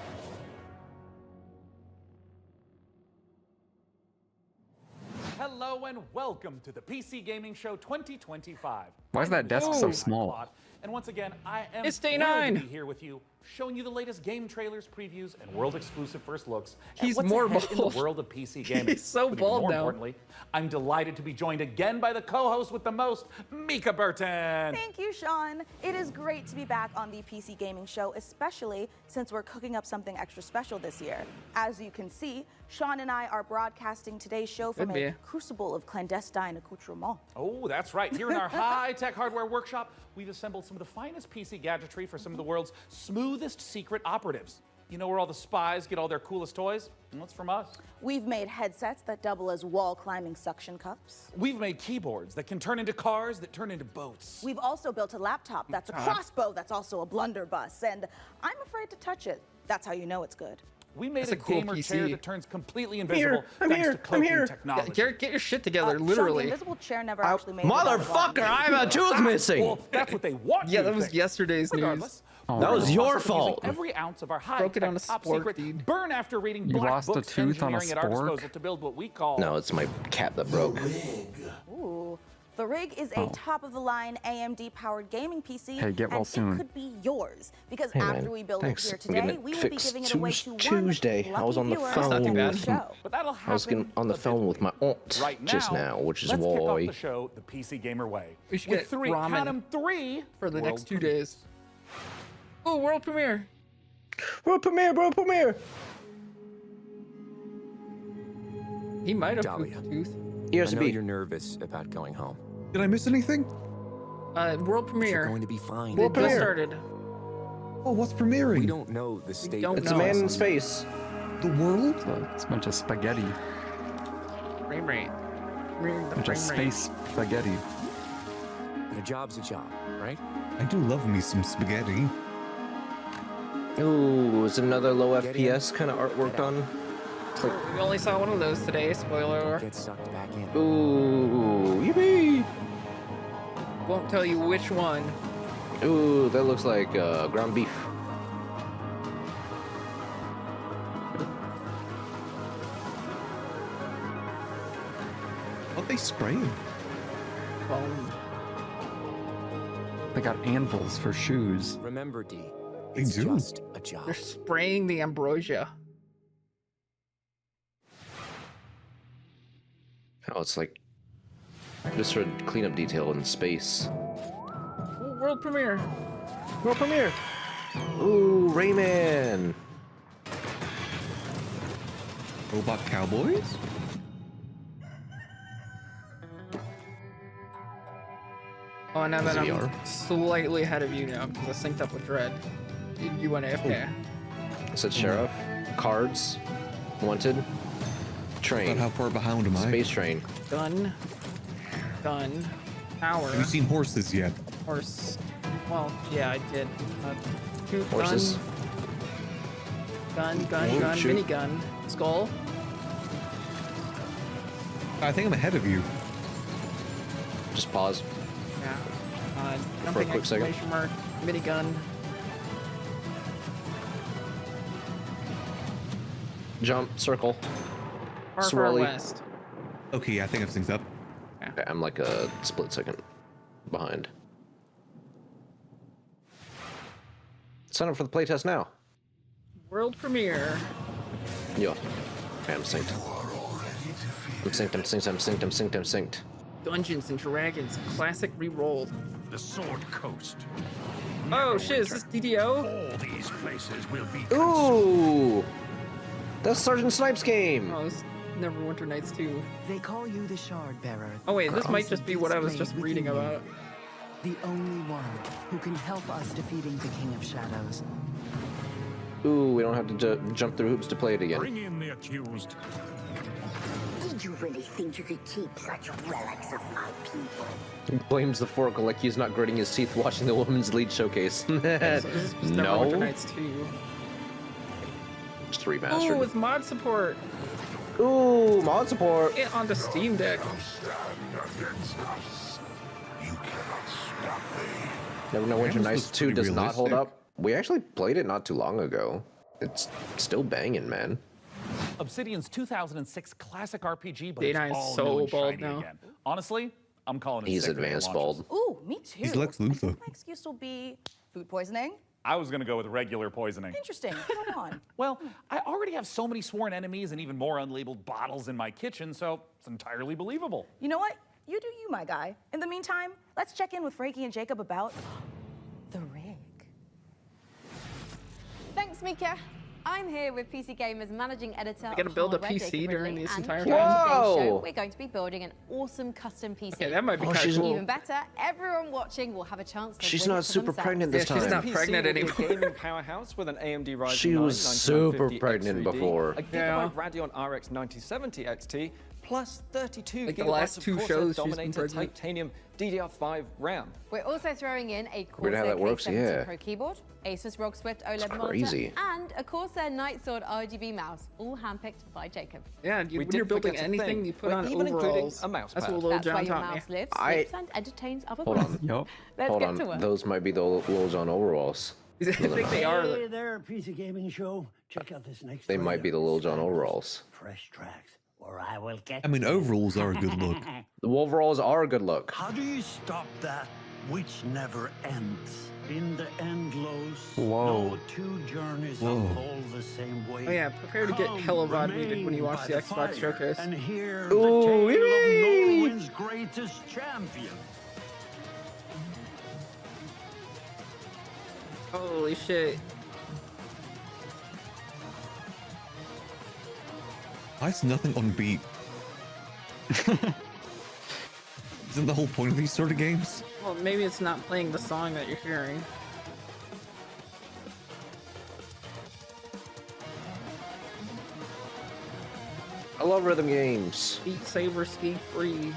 Hello and welcome to the PC Gaming Show 2025. Why is that desk so small? And once again, I am It's day thrilled 9. to be here with you, showing you the latest game trailers, previews, and world-exclusive first looks. He's at what's more ahead in the bald. world of PC gaming. He's so But even bald more now. importantly, I'm delighted to be joined again by the co-host with the most, Mika Burton. Thank you, Sean. It is great to be back on the PC Gaming Show, especially since we're cooking up something extra special this year. As you can see, Sean and I are broadcasting today's show from Could be. a crucible of clandestine accoutrement. Oh, that's right. Here in our high-tech hardware workshop, we've assembled some of the finest PC gadgetry for some of the world's smoothest secret operatives. You know where all the spies get all their coolest toys? Well, it's from us. We've made headsets that double as wall-climbing suction cups. We've made keyboards that can turn into cars that turn into boats. We've also built a laptop that's a crossbow that's also a blunderbuss, and I'm afraid to touch it. That's how you know it's good. We made That's a a cool gamer PC. chair that turns completely I'm invisible here, I'm thanks here, to I'm cloaking here. technology. Garrett, get your shit together, Sean, literally. the invisible chair never actually made it. Motherfucker, I have a tooth missing. Well, that's what they want Yeah, you that to was think. yesterday's news. Regardless, That was your process of using fault. Every ounce of our Broke it on a top sport secret feed. burn after reading You black lost a books tooth on a engineering at our spork? disposal to build what we call No, it's my cat that broke. Ooh. The Rig is a top-of-the-line AMD-powered gaming PC, Hey, get well and soon. it could be yours. Because Hey, after man, we build thanks. it here I'm getting today, it we will be fixed giving it away to one Tuesday. I was on the lucky viewer. That's not too phone bad. with show. But that'll I was happen getting on the a bit phone with my aunt right just now, which is let's kick off why. the show the PC Gamer way. We should With get three, ramen count 'em, three for the world next 2 premieres. days. Oh, world premiere. World premiere, world premiere. He might have Dahlia. pooped a tooth. I know USB. you're nervous about going home. Did I miss anything? World premiere. You're going to be fine. It just started. Oh, what's premiering? We don't know the state. don't of It's a know. man in the space. The world? It's a bunch of spaghetti. Frame rate. The Bunch of frame rate. space spaghetti. But a job's a job, right? I do love me some spaghetti. Ooh, is another low Get FPS kind of artwork done? It's like, We only saw one of those today. Spoiler alert. Get sucked back in. ooh, yippee! Won't tell you which one. Ooh, that looks like ground beef. What they spraying? Foam. They got anvils for shoes. Remember, D. They It's do. just a job. They're spraying the ambrosia. Oh, it's like just a cleanup detail in space. Oh, world premiere. World premiere. Ooh, Rayman. Robot cowboys? Oh, now that I'm VR. slightly ahead of you now because I synced up with Dread. You went AFK. It said sheriff, cards, wanted, About train, how far behind am I? space train. Gun. Gun. Power. Have you seen horses yet? Horse. Well, yeah, I did. Two Horses. Gun, Oh, gun, shoot. minigun. Skull. I think I'm ahead of you. Just pause. Yeah. For a Jumping quick second. exclamation mark. Minigun. Jump, circle, Far, far swirly. west. Okay, I think I've synced up. Okay, I'm like a split second behind. Sign up for the playtest now. World premiere. Yo. Okay, I'm synced. I'm synced, I'm synced, I'm synced, I'm synced, I'm synced. Dungeons and Dragons. Classic re-rolled. The Sword Coast. Oh shit, is this DDO? All these places will be. Ooh! That's Sergeant Snipes game! Oh, this Neverwinter Nights 2. They call you the Shard Bearer. Oh wait, this might just be what I was just reading about. The only one who can help us defeating the King of Shadows. Ooh, we don't have to jump through hoops to play it again. Bring in the accused. Did you really think you could keep such relics of my people? He blames the Foracle like he's not gritting his teeth watching the women's lead showcase. So this is just Neverwinter No. Nights 2. Just Ooh, remastered. with mod support. Ooh, mod support. It on the Steam Deck. Neverwinter Rams Nights looks 2 pretty does not hold realistic. up. We actually played it not too long ago. It's still banging, man. Obsidian's 2006 classic RPG, but Dana it's is all so new and bald shiny now. again. Honestly, I'm calling it He's sick that he advanced launches. bald. Ooh, me too. He's Lex I Luthor. think my excuse will be food poisoning. I was going to go with regular poisoning. Interesting. Come on. Well, I already have so many sworn enemies and even more unlabeled bottles in my kitchen, so it's entirely believable. You know what? You do you, my guy. In the meantime, let's check in with Frankie and Jacob about the rig. Thanks, Mika. I'm here with PC Gamer's managing editor. I gotta build a Hardware, PC Jacob during Ridley, this and entire for today's time? show, Whoa. we're going to be building an awesome custom PC. Okay, that might be kinda cool. Even better, everyone watching will have a chance to She's win it not for super themselves. pregnant this time. She's not PC pregnant will be a anymore. gaming powerhouse with an AMD Ryzen She 9 was super 9950 pregnant X3D, before. a Gigabyte Radeon RX 9070 XT, plus 32 Like the gigabytes last of two Corsair shows she's been dominated pregnant. titanium DDR5 RAM. We're also throwing in a Weird how Corsair that works, K70 yeah. Pro keyboard, Asus ROG Swift OLED crazy. monitor, and a Corsair Nightsword RGB mouse, all handpicked by Jacob. Yeah, you, We when you're didn't building forget a anything, thing. you put We're on even including overalls. a mouse That's pad. what Lil That's John where your taught me. mouse lives, I- sleeps, and entertains other Hold players. on. Yup. Let's Hold get on. to work. Those might be the Lil Jon overalls. I think they are. Hey there, PC Gaming Show. Check out this next They might be the Lil Jon overalls. fresh tracks, or I will get I mean, overalls are a good look. The overalls are a good look. How do you stop that which never ends? In the endless, Whoa. no two journeys Whoa. unfold the same way. Oh yeah, prepare to get hella rod muted when you watch the Remain Xbox by the showcase. fire And hear Ooh, the tale of wee! Norway's greatest champion. Holy shit. Why is nothing on beat? Isn't the whole point of these sort of games? Well, maybe it's not playing the song that you're hearing. I love rhythm games. Beat Saber Ski Free.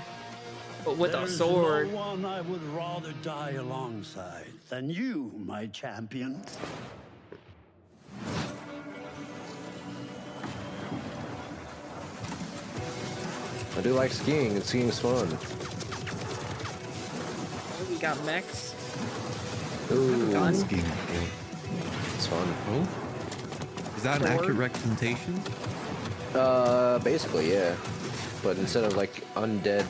But with a There's sword. no one I would rather die alongside than you, my champion. I do like skiing, and skiing's fun. Oh, we got mechs. Ooh, Gun. Skiing before. it's fun. Oh? Is that an Sword. accurate representation? Basically, yeah. But instead of like undead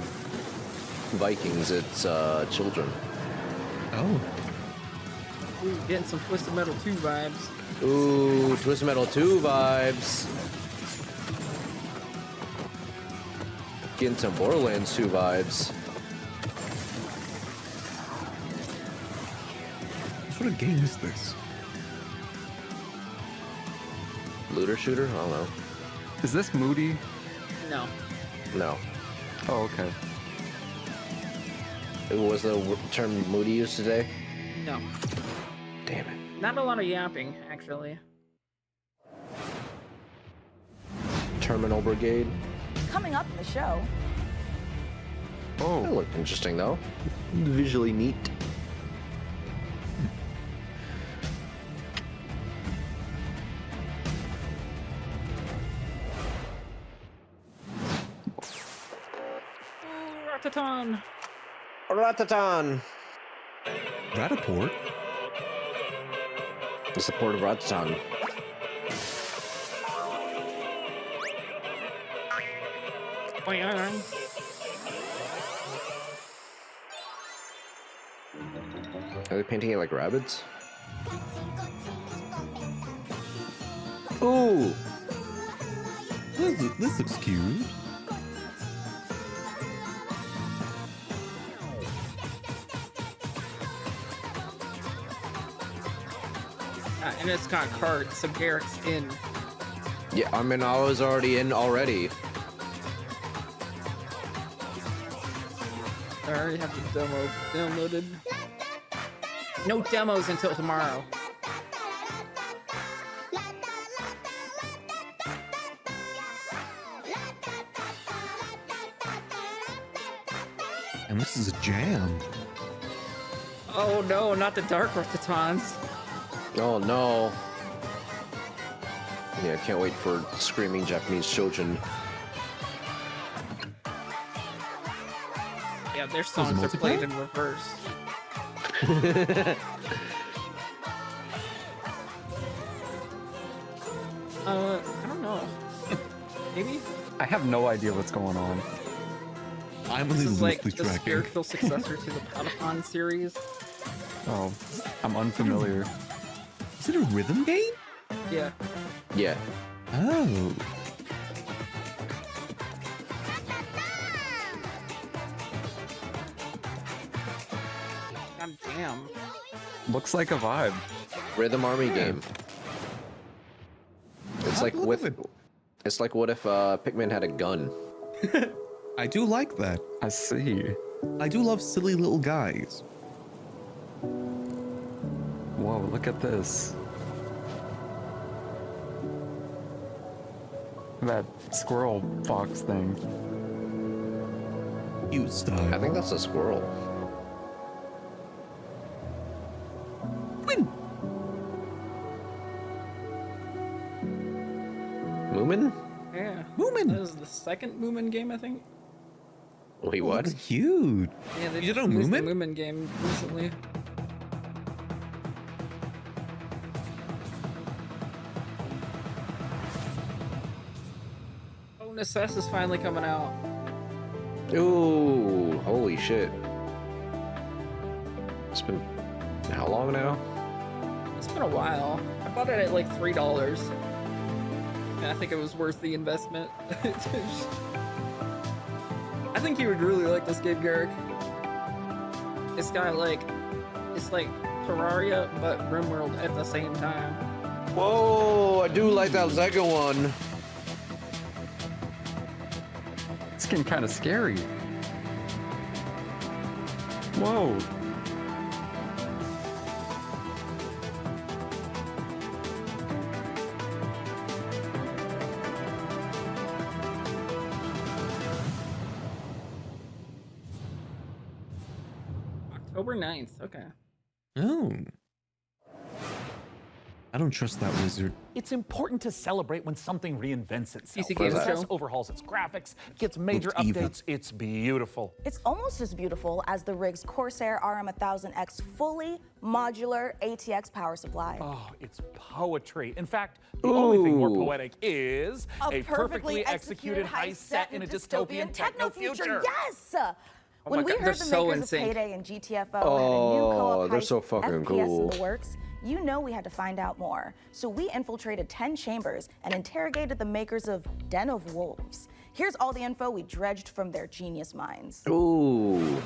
Vikings, it's children. Oh. Ooh, getting some Twisted Metal 2 vibes. Ooh, Twisted Metal 2 vibes. Getting some Borderlands 2 vibes. What sort of game is this? Looter shooter? I don't know. Is this Moody? No. No. Oh, okay. Was the term moody used today? No. Damn it. Not a lot of yapping, actually. Terminal Brigade. Coming up in the show, That Oh, looked interesting though. Visually neat. Ooh, Ratatan. Ratatan! Rataport? It's the port of Ratatan. Are they painting it like rabbits? Ooh! This looks cute. And it's got cards, so Garrett's in. Yeah, I mean, I was already in already. I already have the demo downloaded. No demos until tomorrow. And this is a jam. Oh no, not the Dark Rathatons. Oh no. Yeah, I can't wait for screaming Japanese children. Yeah, their songs are played in reverse. I don't know. Maybe? I have no idea what's going on. I'm This only is like loosely the tracking. spiritual successor to the Patapon series. Oh, I'm unfamiliar. Is it a rhythm game? Yeah. Yeah. Oh. God damn. Looks like a vibe. Rhythm Army game. It's like with. It's like what if Pikmin had a gun? I do like that. I see. I do love silly little guys. Whoa, look at this. That squirrel fox thing. Cute style. I think that's a squirrel. Moomin? Yeah. Moomin. That is the second Moomin game, I think. Wait, what? That's cute. Yeah, they You just did a released the Moomin? Moomin game recently. Oh, Necess is finally coming out. Ooh, holy shit. It's been how long now? It's been a while. I bought it at like $3. And I think it was worth the investment. I think you would really like this game, Garrick. It's got like, it's like Terraria, but RimWorld at the same time. Whoa, I do like that second one. It's getting kind of scary. Whoa. October 9th, okay. Oh. I don't trust that wizard. It's important to celebrate when something reinvents itself. PC Games Show. Overhauls its graphics, gets major Looks evil. updates. It's beautiful. It's almost as beautiful as the rig's Corsair RM1000X fully modular ATX power supply. Oh, it's poetry. In fact, the only thing more Ooh. poetic is A perfectly executed heist set in a dystopian techno future. Yes! When my we God, heard they're the so makers in of sync. Payday and GTFO had a new Oh, co-op they're heist so fucking FPS in cool. the works, you know we had to find out more. So we infiltrated 10 chambers and interrogated the makers of Den of Wolves. Here's all the info we dredged from their genius minds. Ooh.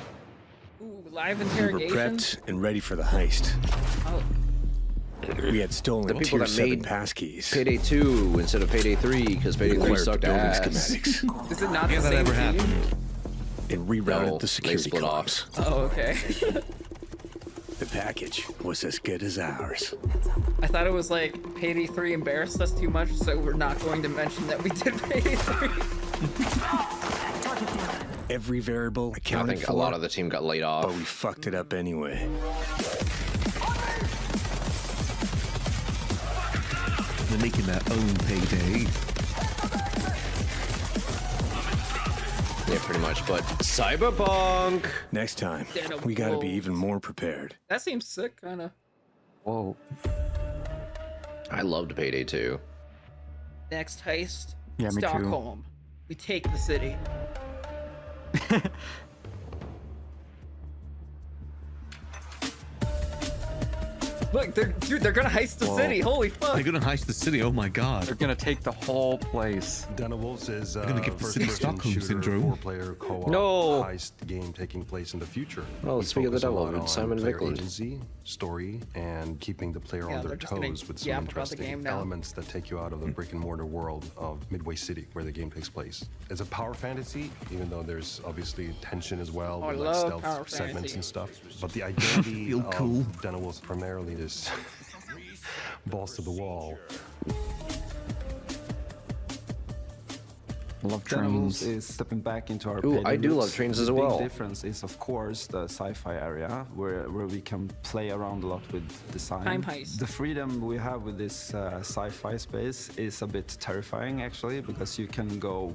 Ooh, live We were interrogation. prepped and ready for the heist. Oh, We had stolen The people Tier that 7 made passkeys. Payday 2 instead of Payday 3 because Payday 3 Acquired sucked building ass. schematics is it not Yeah, the that same ever team? happened. and rerouted No, the they security split off. codes. Oh, okay. The package was as good as ours. I thought it was like Payday 3 embarrassed us too much, so we're not going to mention that we did Payday 3. Every variable I accounted think for. a lot of the team got laid off. But we fucked it up anyway. They're making their own Payday. Yeah, pretty much. But Cyberpunk. Next time, Den of we gotta be Wolves. even more prepared. That seems sick, kind of. Whoa. I loved Payday 2. Next heist, Yeah, me too. Stockholm. We take the city. Look, they're gonna heist the Whoa. city. Holy fuck! They're gonna heist the city. Oh my god. They're gonna take the whole place. Den of Wolves is They're gonna give the city Stockholm syndrome. Four-player co-op No. heist game taking place in the future. Oh, We speak of the focus a devil, lot on Simon player Vigeland. agency, story, and keeping the player Yeah, on they're their just gonna toes with some yap about the game interesting now. elements that take you out of the brick-and-mortar world of Midway City, where the game takes place. It's a power fantasy, even though there's obviously tension as well, Oh, I with like love power stealth segments fantasy. and stuff. But the identity Feel of cool. Den of Wolves primarily is balls to the wall. I love Traumz trains. is stepping back into our Ooh, Payday I do love roots. trains The as big well. difference is, of course, the sci-fi area where we can play around a lot with design. Time heist. The freedom we have with this sci-fi space is a bit terrifying, actually, because you can go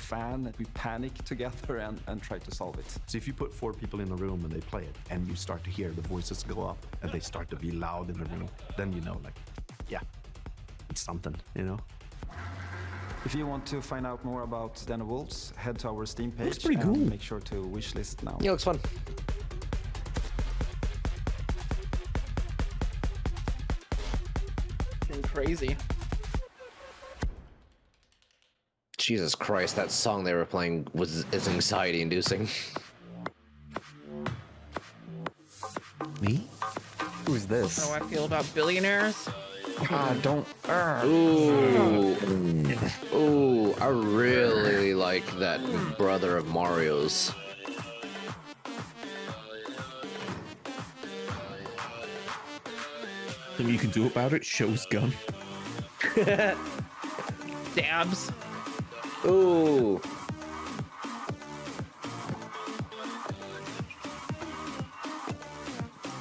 fan. We panic together and try to solve it. So if you put 4 people in a room and they play it, and you start to hear the voices go up, and they start to be loud in the room, then you know, like, yeah, it's something, you know? If you want to find out more about Den of Wolves, head to our Steam page. Looks pretty cool. Make sure to wishlist now. Yeah, looks fun. crazy. Jesus Christ, that song they were playing is anxiety inducing. Me? Who's this? How do I feel about billionaires? Don't. Ooh. Ooh, I really like that brother of Mario's. Something you can do about it? Show's gun. Dabs. Ooh.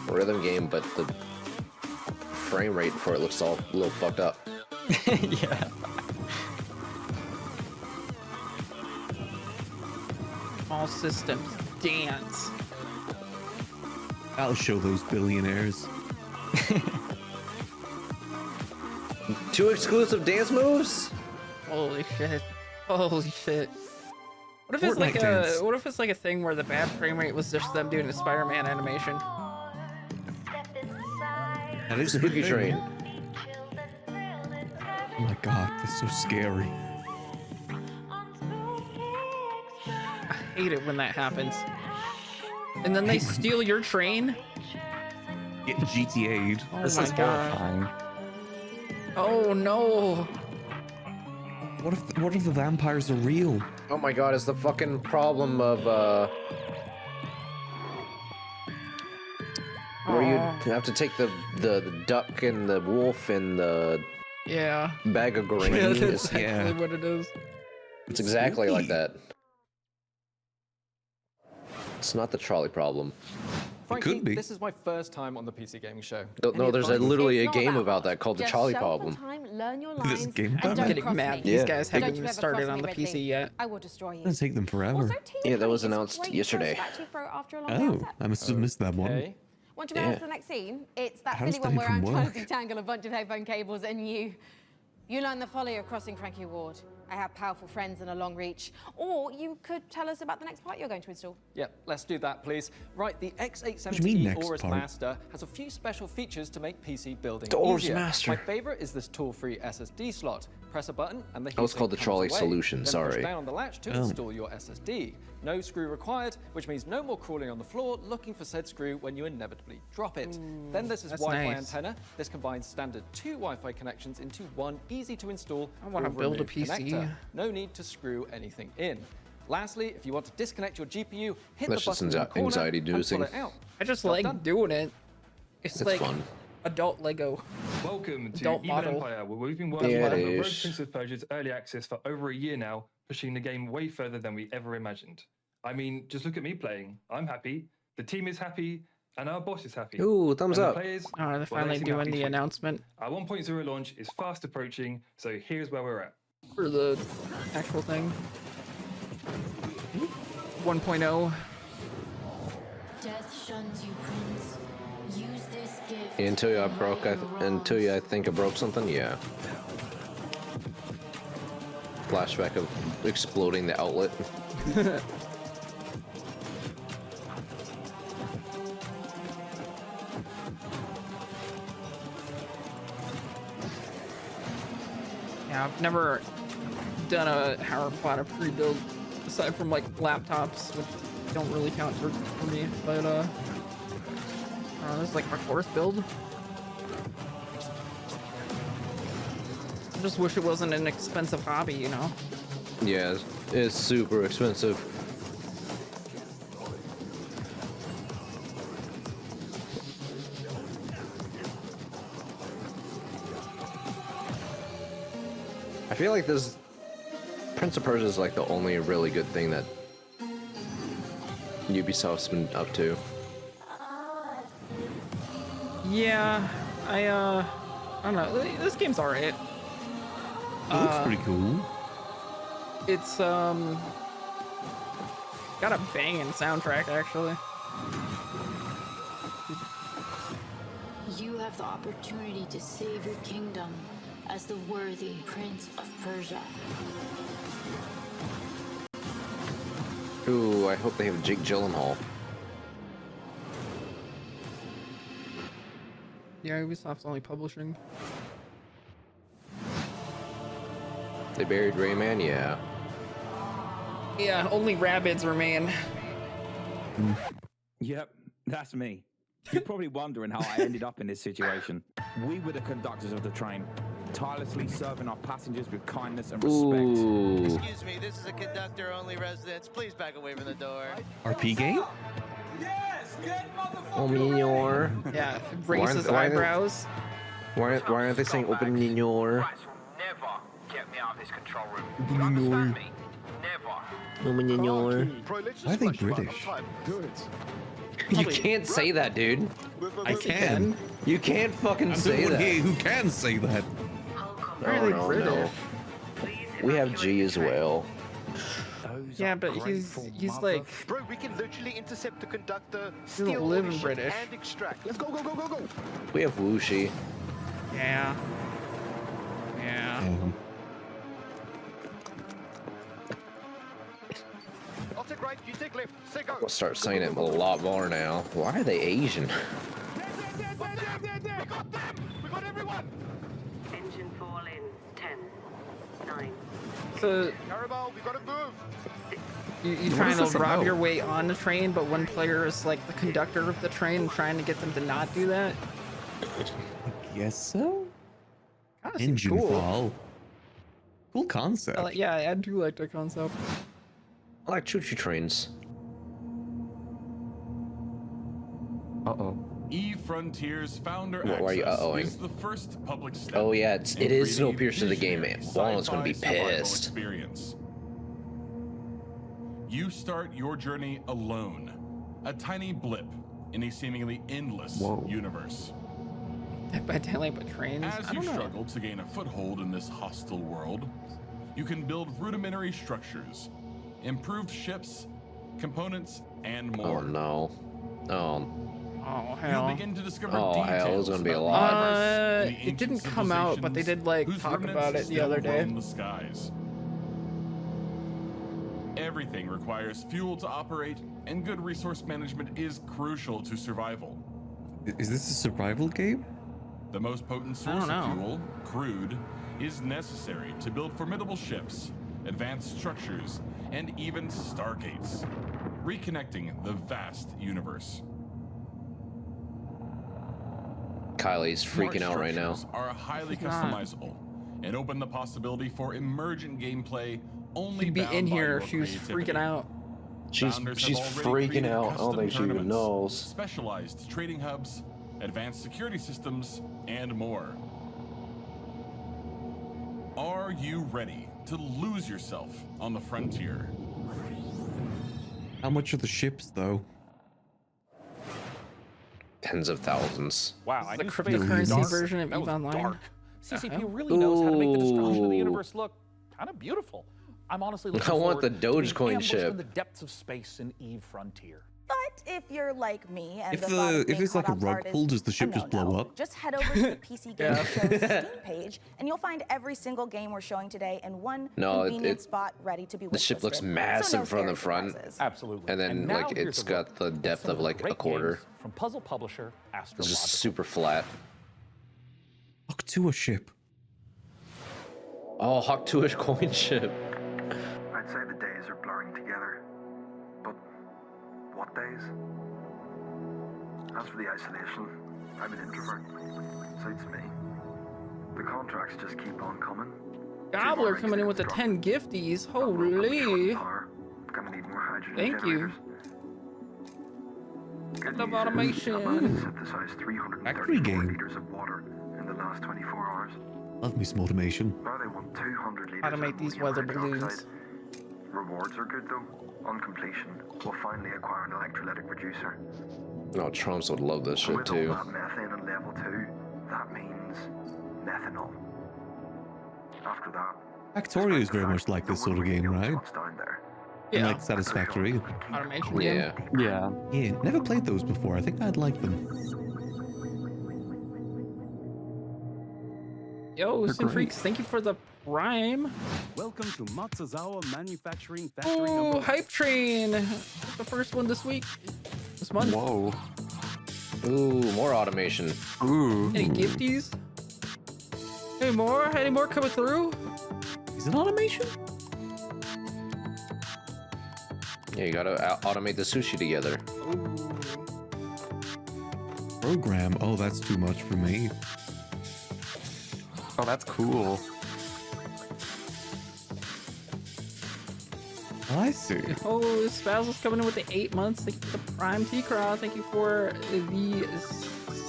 Rhythm game, but the frame rate for it looks all a little fucked up. Yeah. All systems dance. I'll show those billionaires. 2 exclusive dance moves? Holy shit. Holy shit. What if it's Fortnite like dance. what if it's like a thing where the bad frame rate was just them doing a Spider-Man animation? That is a Spooky thing. Train. Oh my god, that's so scary. I hate it when that happens. And then they steal your train? Get GTA'd. Oh This my is god. horrifying. Oh no. What if the vampires are real? Oh my god, it's the fucking problem of where you have to take the duck and the wolf and the Yeah. bag of grain. Yeah, that's It's, exactly what it is. it's exactly like Spooky. that. It's not the trolley problem. Frankly, could be. this is my first time on the PC Gaming Show. No, there's literally a It's not game that about hard. that called the Just trolley show up on problem. time, learn your There's a lines, game and about don't it? Getting cross mad. me. These Yeah. guys Don't haven't you even ever started cross on me, the Ridley. PC yet. I will destroy you. It's gonna take them forever. Also, team Yeah, that was play is announced great yesterday. because it's actually after a long day Oh, outside. I must have missed that one. Okay. Want to rehearse Yeah. the next scene? It's that How silly does one that where I'm even trying work? to detangle a bunch of headphone cables and you learn the folly of crossing Frankie Ward. I have powerful friends and a long reach. Or you could tell us about the next part you're going to install. Yep, let's do that, please. Right, the What do you mean X870E next Aorus part? Master has a few special features to make PC building The Aorus easier. Master. My favorite is this tool-free SSD slot. Press a button and the Oh, it's heatsink called the comes trolley away. solution, Then sorry. push down on the latch to Oh. install your SSD. No screw required, which means no more crawling on the floor looking for said screw when you inevitably drop it. Then there's this that's Wi-Fi nice. antenna. This combines standard 2 Wi-Fi connections into one easy-to-install I wanna full build a remove PC. connector. No need to screw anything in. Lastly, if you want to disconnect your GPU, hit That's the just button in the corner anxiety and pull inducing. it out. I just Job like done. doing it. It's like fun. adult Lego. Welcome to Adult Even model. Empire, where we've been working Yeah, on it Rogue is. Prince of Persia's early access for over a year now, pushing the game way further than we ever imagined. I mean, just look at me playing. I'm happy, the team is happy, and our boss is happy. Ooh, thumbs And the up. players, Oh, they're well, they finally seem doing happy the too. announcement Our 1.0 launch is fast approaching, so here's where we're at. for the actual thing. 1.0. Death shuns you, Prince. Use this gift. Until I think I broke something, yeah. Flashback of exploding the outlet. Yeah, I've never done a Harry Potter pre-build aside from like laptops, which don't really count for me. But this is like my 4th build. I just wish it wasn't an expensive hobby, you know. Yeah, it's super expensive. I feel like this Prince of Persia is like the only really good thing that Ubisoft's been up to. Yeah, I don't know. This game's alright. It looks pretty cool. It's got a banging soundtrack actually. You have the opportunity to save your kingdom as the worthy Prince of Persia. Ooh, I hope they have Jake Gyllenhaal. Yeah, Ubisoft's only publishing. They buried Rayman, yeah. Yeah, only rabbits remain. Yep, that's me. You're probably wondering how I ended up in this situation. We were the conductors of the train, tirelessly serving our passengers with kindness and respect. Excuse me, this is a conductor-only residence. Please back away from the door. RP game? Oh, Minor. Yeah, raises eyebrows. Why aren't they saying open Minor? Never get me out of this control room. You understand me? Never. Oh, Minor. I think British. Good. You can't say that, dude. I can. You can't fucking I'm say someone that. here who can say that. Why are they British? No. We have G as well. Yeah, but he's like. Bro, we can literally intercept the conductor, He don't steal live all in his shit, British. and extract. Let's go, go, go, go, go. We have Wuxi. Yeah. Yeah. I'll take right, you take left. Say go. We'll start saying it a lot more now. Why are they Asian? We got everyone. Engine fall in 10, 9. So Carabao, we gotta move. you're trying to rob your way on the train, but one player is like the conductor of the train, trying to get them to not do that. Yes, so. Kinda seems Engine cool. fall. Cool concept. Yeah, I do like that concept. I like choo-choo trains. Uh-oh. eFrontier's founder Why are you access uh-ohing? is the first public step. Oh yeah, it in is creating a Snowpiercer the game, man. visionary Walnut's gonna be sci-fi survival pissed. Experience. You start your journey alone, a tiny blip in a seemingly endless universe. By telling about trains. As I you don't know. struggle to gain a foothold in this hostile world, you can build rudimentary structures, improved ships, components, and more. Oh no. Oh. Oh You'll hell. begin to discover Oh hell, details there's gonna be a about lot. the universe and the It ancient didn't come out, but they did like civilizations talk whose about it remnants the still other day. roam the skies. Everything requires fuel to operate, and good resource management is crucial to survival. Is this a survival game? The most potent I source don't of know. fuel, crude, is necessary to build formidable ships, advanced structures, and even stargates, reconnecting the vast universe. Kylie's freaking Smart out right now. structures are highly She's not. customizable and open the possibility for emergent gameplay only She'd be bound in by here your if she was creativity. freaking out. She's Founders have already freaking created out. I don't custom think she even tournaments, knows. Specialized trading hubs, advanced security systems, and more. Are you ready to lose yourself on the frontier? How much are the ships, though? Tens of thousands. Wow, I The knew cryptocurrency space was dark. version of That EVE was Online. dark. CCP really knows how to make the destruction of the Ooh. universe look kind of beautiful. I'm honestly looking I want forward the to being Dogecoin ambushed ship. in the depths of space in Eve Frontier. But if you're like me and If the thought of if being it's like a caught off rug guard is pull, does the a ship just blow no-no, up? just head over to the PC Gaming Show's Steam page, and you'll find every single game we're showing today in one No, convenient spot ready to be The ship looks wishlisted. massive So no from the scary front. surprises. Absolutely. And then now like here's it's a got look the at depth some of the like a great quarter. games from puzzle publisher It's just Astrological. super flat. Look to a ship. Oh, Hawk 2-ish coin ship. I'd say the days are blurring together. But what days? As for the isolation, I'm an introvert. Suits me. The contracts just keep on coming. Gobbler coming in with the 10 gifties. Holy. Gonna need more hydrogen Thank you. generators. Good Love news is automation. I've managed to synthesize 334 Factory game. liters of water in the last 24 hours. Love me some automation. Now they want 200 liters Automate of these ammonium weather hydroxide. balloons. Rewards are good though. On completion, we'll finally acquire an electrolytic reducer. Oh, Traumz would love this shit With all too. that methane on level 2, that means methanol. After that, Factorio is very much like this sort of game, right? what's down there? And Yeah. like Satisfactory. Automation game. Yeah. Yeah. Yeah, never played those before. I think I'd like them. Yo, They're Sin great. Freaks, thank you for the prime. Welcome to Matsuzawa Manufacturing Factory Oh, number Hype Train. The first one this week. This month. Whoa. Ooh, more automation. Ooh. Any gifties? Any more? Any more coming through? Is it automation? Yeah, you gotta automate the sushi together. Program. Oh, that's too much for me. Oh, that's cool. I see. Oh, Spazzel's coming in with the 8 months. Thank you for the Prime T-Cross. Thank you for the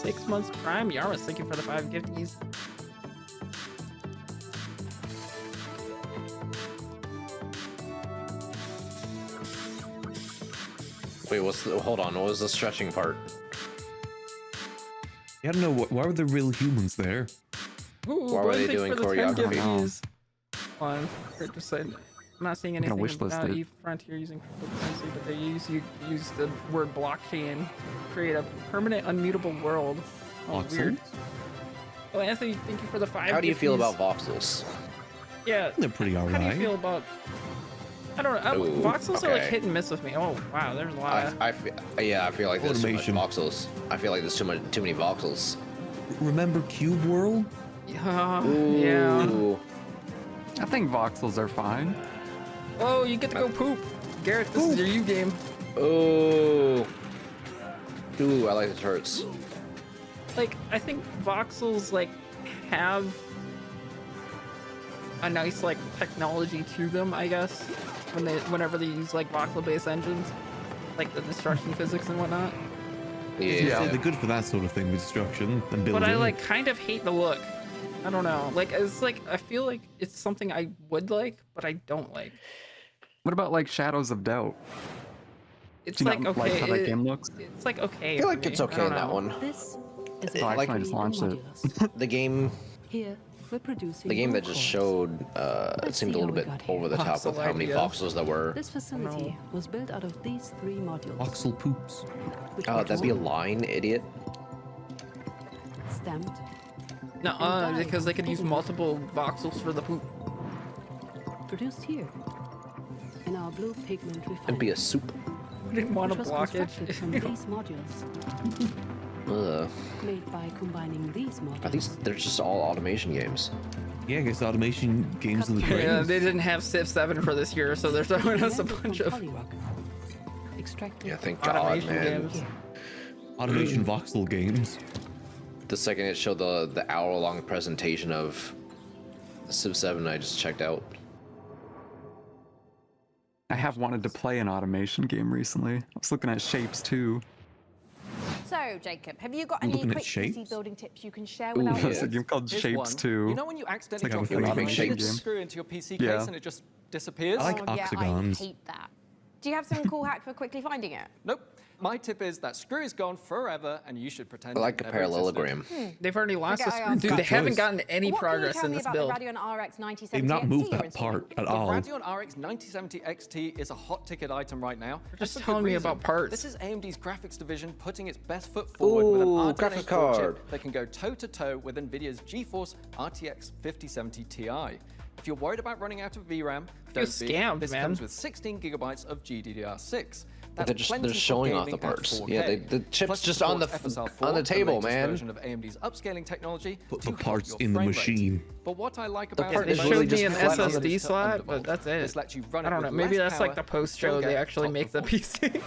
6 months Prime Yarmus. Thank you for the 5 gifties. Wait, hold on, what was the stretching part? Yeah, I don't know. Why were the real humans there? Ooh, Why were they doing choreography? On, just saying, I'm not seeing I'm gonna anything wishlist about it. Frontier using cryptocurrency, but they use the word blockchain to create a permanent unmutable world. Oh, weird. Oh, Anthony, thank you for the 5 How do you feel gifties. about voxels? Yeah, they're pretty How do you alright. feel about? I don't know. Ooh, Voxels are like okay. hit and miss with me. Oh wow, there's a lot. Of... I feel like there's too much Automation. voxels. I feel like there's too many voxels. Remember Cube World? Yeah. Ooh. I think voxels are fine. Oh, you get to go poop. Garrett, this is your U game. Oh. Ooh, I like the turrets. Like, I think voxels like have a nice like technology to them, I guess. Whenever they use like voxel-based engines, like the destruction physics and whatnot. Yeah, they're good for that sort of thing with destruction and building. But I like kind of hate the look. I don't know. Like it's like I feel like it's something I would like, but I don't like. What about like Shadows of Doubt? It's Do you like not okay. like how that game looks? It's like okay. I feel for like me. it's I okay don't in that know. one. This is Oh, a actually, I just launched it. The game. Here, we're producing The game that more just cores. showed it seemed a little bit over the top with how many voxels there were. This facility was built out of these 3 modules. Voxel poops. which Oh, were that'd be a drawn, line, idiot. stamped, No, because they could use multiple voxels for the poop. produced here in our blue pigment refinery. It'd be a soup. I didn't want which to was block it. constructed from these modules, Ugh. made by combining these modules. Are these? They're just all automation games. Yeah, I guess automation games are the Yeah, greatest. they didn't have Civ 7 for this year, so they're throwing us a bunch of Extracted Yeah, thank God, automation man. games. Automation voxel games. The second it showed the hour-long presentation of Civ 7, I just checked out. I have wanted to play an automation game recently. I was looking at Shapes too. So, Jacob, have you got I'm any looking at quick shapes. PC building tips you can share Ooh, with our there's a viewers? game called Here's Shapes one. 2. You know when you accidentally It's like drop a your automation automation game. screw into your PC Yeah. case and it just disappears? I like Oh, yeah, I octagons. hate that. Do you have some cool hack for quickly finding it? Nope. My tip is that screw is gone forever and you should pretend I like it a never parallelogram. existed. They've already lost Forget the I screw. asked Dude, that. they haven't choice. gotten any What progress can in you this tell me build. about the Radeon RX 9070 They've not moved XT you're that part installing? at The all. Radeon RX 9070 XT is a hot ticket item right now. just and for telling good me reason. about parts. This is AMD's graphics division putting its best foot forward with an Ooh, RDNA graphics 4 card. chip that can go toe-to-toe with NVIDIA's GeForce RTX 5070 Ti. If you're worried about running out of VRAM, don't be. scammed, This man. comes with 16 gigabytes of GDDR6. That's They're just plenty they're for showing off gaming the at parts. 4K. Yeah, the chips Plus, just it on the supports FSR4, on the table, latest man. version of AMD's upscaling technology Put to the help parts your in the frame rate. machine. But what I like The about part it is They is really showed me just an flat on SSD the- slot, but that's it. This lets you run I it don't know. with Maybe less that's like power, the post still show. They get actually top make the PC.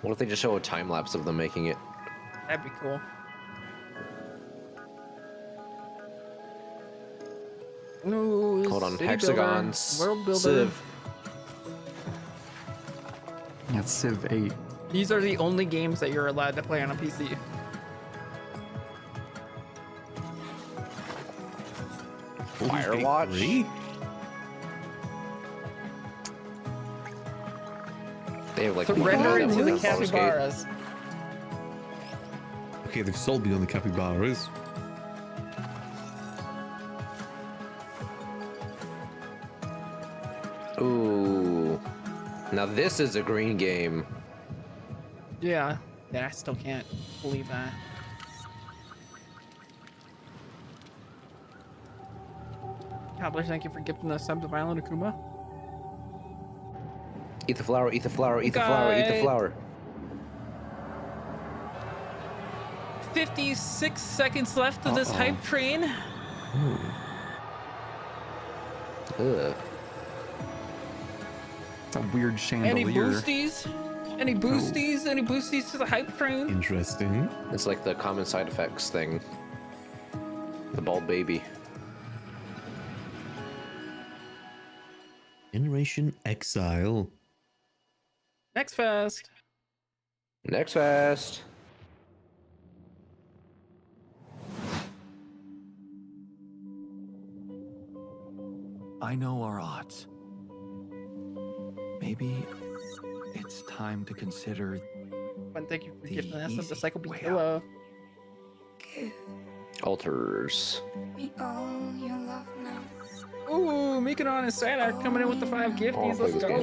What if they just show a time lapse of them making it? That'd be cool. Ooh, Hold on, city hexagons, builder, world builder. Civ. Yeah, it's Civ 8. These are the only games that you're allowed to play on a PC. Firewatch. 3? They have like Surrender it to the Baldur's Gate. capybaras. Okay, they've sold me on the capybaras. Ooh. Now this is a green game. Yeah. Yeah, I still can't believe that. Cobbler, thank you for gifting us sub to Violent Akuma. Eat the flower, eat the flower, eat the flower, eat the Okay. flower. 56 seconds left of this hype train. Ugh. It's a weird chandelier. Any boosties? Any boosties? Any boosties to the hype train? Interesting. It's like the common side effects thing. The bald baby. Generation Exile. Next fest. Next fest. I know our odds. Maybe it's time to consider. And thank you for the giving us easy the cycle way pillow. Altars. Me all your love now. Ooh, Mikonon and Santa are coming in with the 5 gifties. Let's go.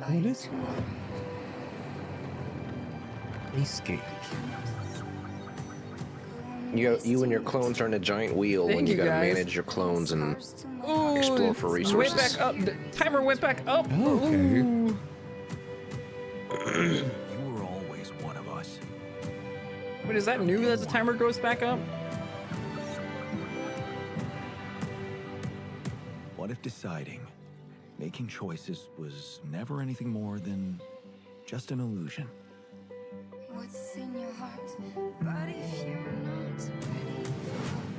What is Escape. You and your clones are in a giant wheel, Thank and you you, gotta guys. manage your clones and Ooh, explore for resources. Went back up. The timer went back up. Okay. Ooh. You were always one of us. Wait, is that new that the timer goes back up? What if deciding, making choices was never anything more than just an illusion? What's in your heart? But if you're not ready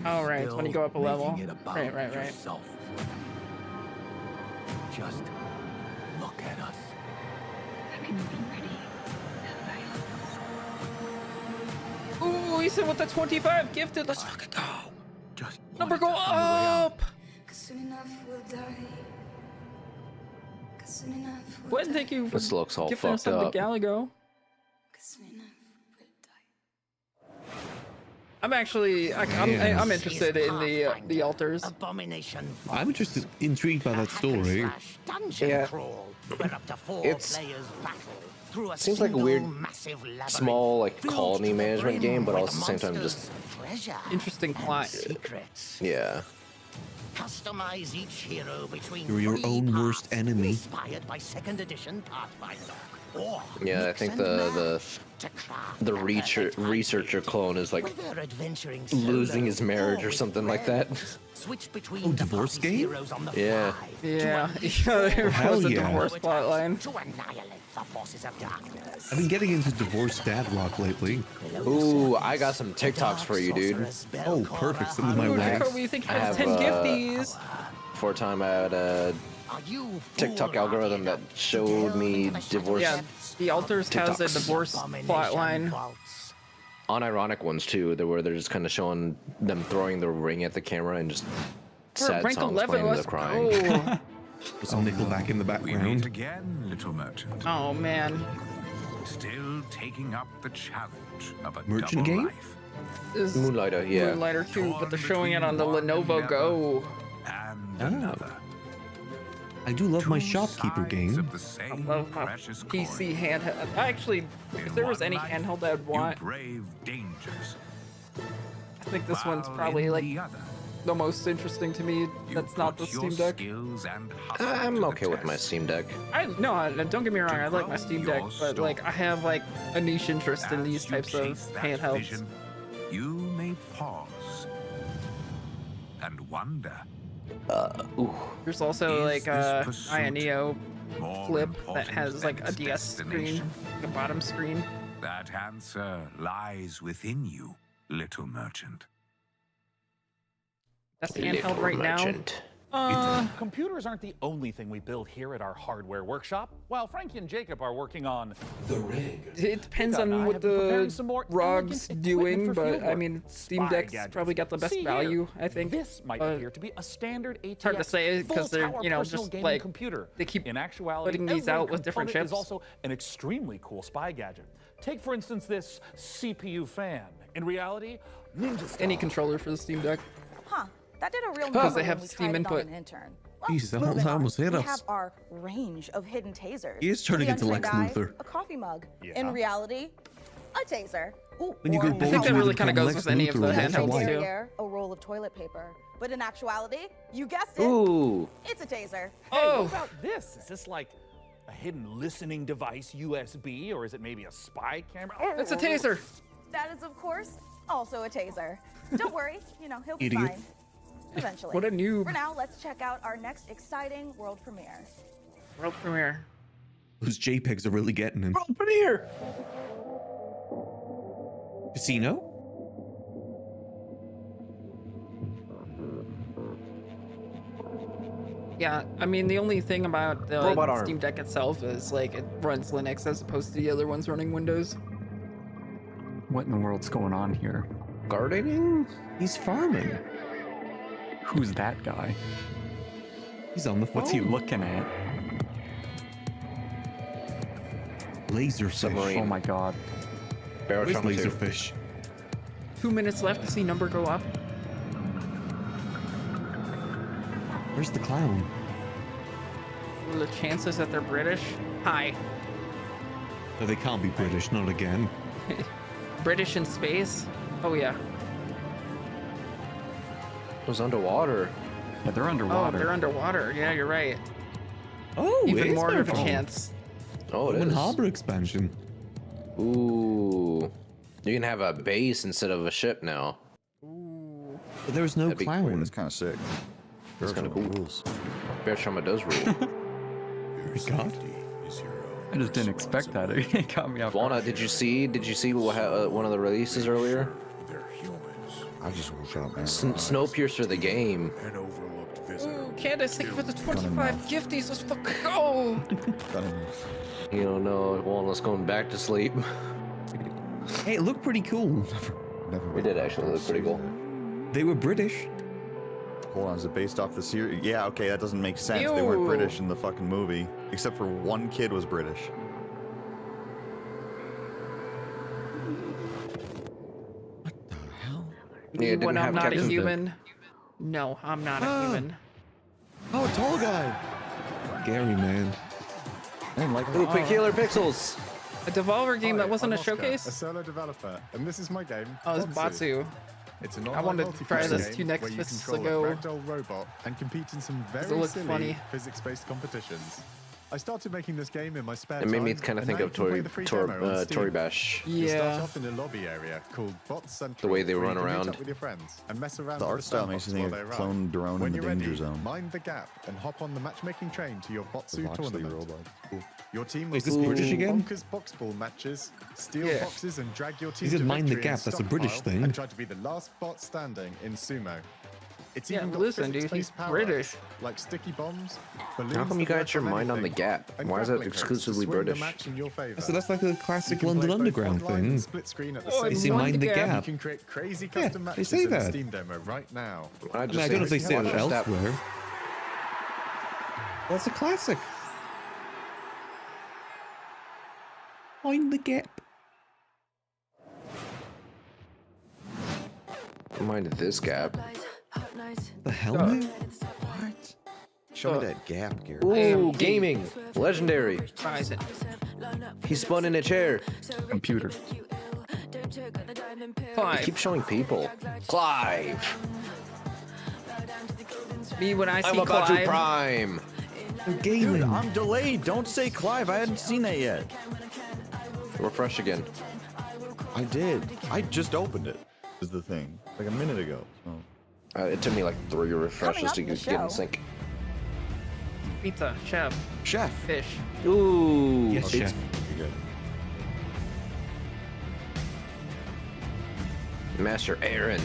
for Oh, right. It's when you go up a level. Making it about Right. yourself. Just look at us. have you been ready? Ooh, he said with the 25 gifted. Let's fucking go. Just Number go up. Cause soon enough we'll die. Cause soon enough we'll Gwen, thank you for This looks all gifting us fucked up up. the Galago. Cause soon enough we'll die. I'm actually, I'm interested in the altars. Abomination. I'm intrigued by that story. Dungeon Yeah. crawl, where up to 4 It's- players battle through a Seems like a single weird, massive labyrinth small, like, filled colony to the management brim game, but with also at the same time just... monsters, treasure, Interesting and plot. secrets. Yeah. Customize each hero between You're your 3 own worst paths enemy. inspired by 2nd edition Pathfinder. Or Yeah, I mix think and match to craft the a perfect researcher clone is like Whether adventuring losing solo his marriage or or with something like that. Switch between Oh, the divorce party's game? heroes on the Yeah. fly Yeah, to unleash there Hell was a yeah. divorce plotline. to annihilate the forces of darkness. I've been getting into divorced dad rock lately. Ooh, I got some TikToks for you, dude. Oh, perfect. Send me my Ooh, way. Jacoby, you think I you have, have 10 gifties? For a time, I had a TikTok algorithm that showed me divorce. Yeah, the altars has a TikToks. divorce plotline. Unironic ones too, where they're just kind of showing them throwing the ring at the camera and just We're at sad rank songs 11, playing as let's they're crying. go. With some Nickelback in the We meet background. again, little merchant. Oh, man. Still taking up the challenge of a Merchant double game? life. This is Moonlighter, yeah. Moonlighter 2, but they're showing it on the Lenovo Go. And Oh. another. I do love my shopkeeper game. Of the I same love my precious PC coin. handheld. Actually, if there was any handheld I'd want, You brave dangers. I think this one's While probably in like the other, the most interesting to me. That's not the put your Steam Deck. skills and hustle I'm to the okay with my test. Steam Deck. Don't get me wrong, I like my grow Steam Deck, your but like I have like a niche interest in As these you types of chase that handhelds. vision, you may pause and wonder. Ooh. There's also Is like this pursuit Neo more Flip that important has like than a its DS screen, destination? the bottom screen. That answer lies within you, little merchant. That's the handheld right now. Computers aren't the only thing we build here at our hardware workshop. While Frankie and Jacob are working on the rig. It depends Scott and I on what have been preparing the some more ROG's elegant doing, equipment for but field I work. mean, Steam Spy Deck's gadgets. probably got the best See here. value, I think. This might but appear to be a standard ATX hard to say, 'cause they're, full-tower you know, personal just, gaming like, computer. they keep in actuality, putting these every out with different component chips. is also an extremely cool spy gadget. Take for instance this CPU fan. In reality, Ninja Star. any controller for the Steam Deck. Huh. That did a real Because number they when have we Steam tried it on input. an intern. Jesus, Moving that on, almost hit we us. have our range of hidden tasers. He is To turning the into Lex untrained eye, Luthor. A coffee mug. Yeah. In reality, a taser. Ooh, When you or go a bold, I think that you really become kind of goes Lex with any of Luthor the in Ultra handhelds Light. too. derriere, a roll of toilet paper. But in actuality, you guessed it, Ooh. it's a taser. Hey, what about this? Is this like a hidden listening device, USB, or is it maybe a spy camera? It's a taser. That is, of course, also a taser. Don't worry, he'll be Idiot. fine. Eventually. What a noob. For now, let's check out our next exciting world premiere. World premiere. Those JPEGs are really getting him. World premiere. Casino? Yeah, I mean, the only thing about the Robot arm. Steam Deck itself is like it runs Linux as opposed to the other ones running Windows. What in the world's going on here? Gardening? He's farming. Who's that guy? He's on the phone. What's he looking at? Laserfish. Submarine. Oh my god. Barrel Where's trauma 2. Laserfish? 2 minutes left to see number go up. Where's the clown? What are the chances that they're British? High. No, they can't be British, not again. British in space? Oh yeah. It was underwater. Yeah, they're underwater. Oh, they're underwater. Yeah, you're right. Oh, Even it is more of a Starfall. chance. Oh, it Open is. Harbor expansion. Ooh. You can have a base instead of a ship now. Ooh. But there was no That'd be clown. That's kind of sick. That's kind of cool. Rules. Bear trauma does rule. God. I just didn't expect that. It caught me off. Lana, did you see what, one of the releases earlier? I just woke up, man. Snowpiercer the game. Ooh, Candace, thank you for the 25 gifties. Let's fucking go. You don't know, Walnut's going back to sleep. Hey, it looked pretty cool. It did actually look pretty cool. They were British. Hold on, is it based off the series? Yeah, okay, that doesn't make sense. They Ew. weren't British in the fucking movie, except for one kid was British. Yeah, it when didn't I'm have not a Captain human. No, I'm not a human. Oh, a tall guy. Gary, man. I didn't like Little Killer Pixels. A Devolver game that wasn't I'm a Oscar, showcase? a solo developer, and this is my game. Oh, it's Batsu. It's an I online wanted to try multiplayer this game 2 next where you fists control ago. a ragdoll robot and compete in some Does it very look silly funny? physics-based competitions. I started making this game in my spare It made time. me kind of and think now of you can play the free demo on Steam. Tory Bash. You start Yeah. off in a lobby area called Bot Central. The way they where run you can meet around. up with your friends and mess around The with art style makes sandbox you think while of they clone run. drone When in the you're danger ready, zone. mind the gap and hop on the matchmaking train to your Botsu Watch the tournament. robot. Cool. Your team will Wait, is this British again? bonkers box ball matches, steal Yeah. boxes and drag your team He said to mind the victory in gap, that's a British stockpile thing. and try to be the last bot standing in sumo. It's Yeah, even got listen, dude, physics-based he's power-ups British. like sticky bombs, How balloons come you that work got your on mind on the anything, gap? and Why is it grappling hooks to exclusively swing the British? match in your favor. So that's like a You classic can London play both Underground online and thing. split screen at the Oh, same They say time. mind the gap. You gap. can create crazy Yeah, custom they matches say in the that. Steam demo right now. I I mean, I don't know if they say it elsewhere. That's a classic. Mind the gap. Minded this gap. The hell, man? What? Show me that gap, Gary. Ooh, gaming. Legendary. Horizon. He spun in a chair. Computer. He Clive. keeps showing people. Clive. Me when I see I'm about to Clive. prime. Gaming. Dude, I'm delayed. Don't say Clive. I hadn't seen that yet. Refresh again. I did. I just opened it. Is the thing like a minute ago. So. It took me like 3 refreshes up to in the get in show. sync. Pizza. Chef. Chef. Fish. Ooh. Yes, it's- chef. You're good. Master Aaron.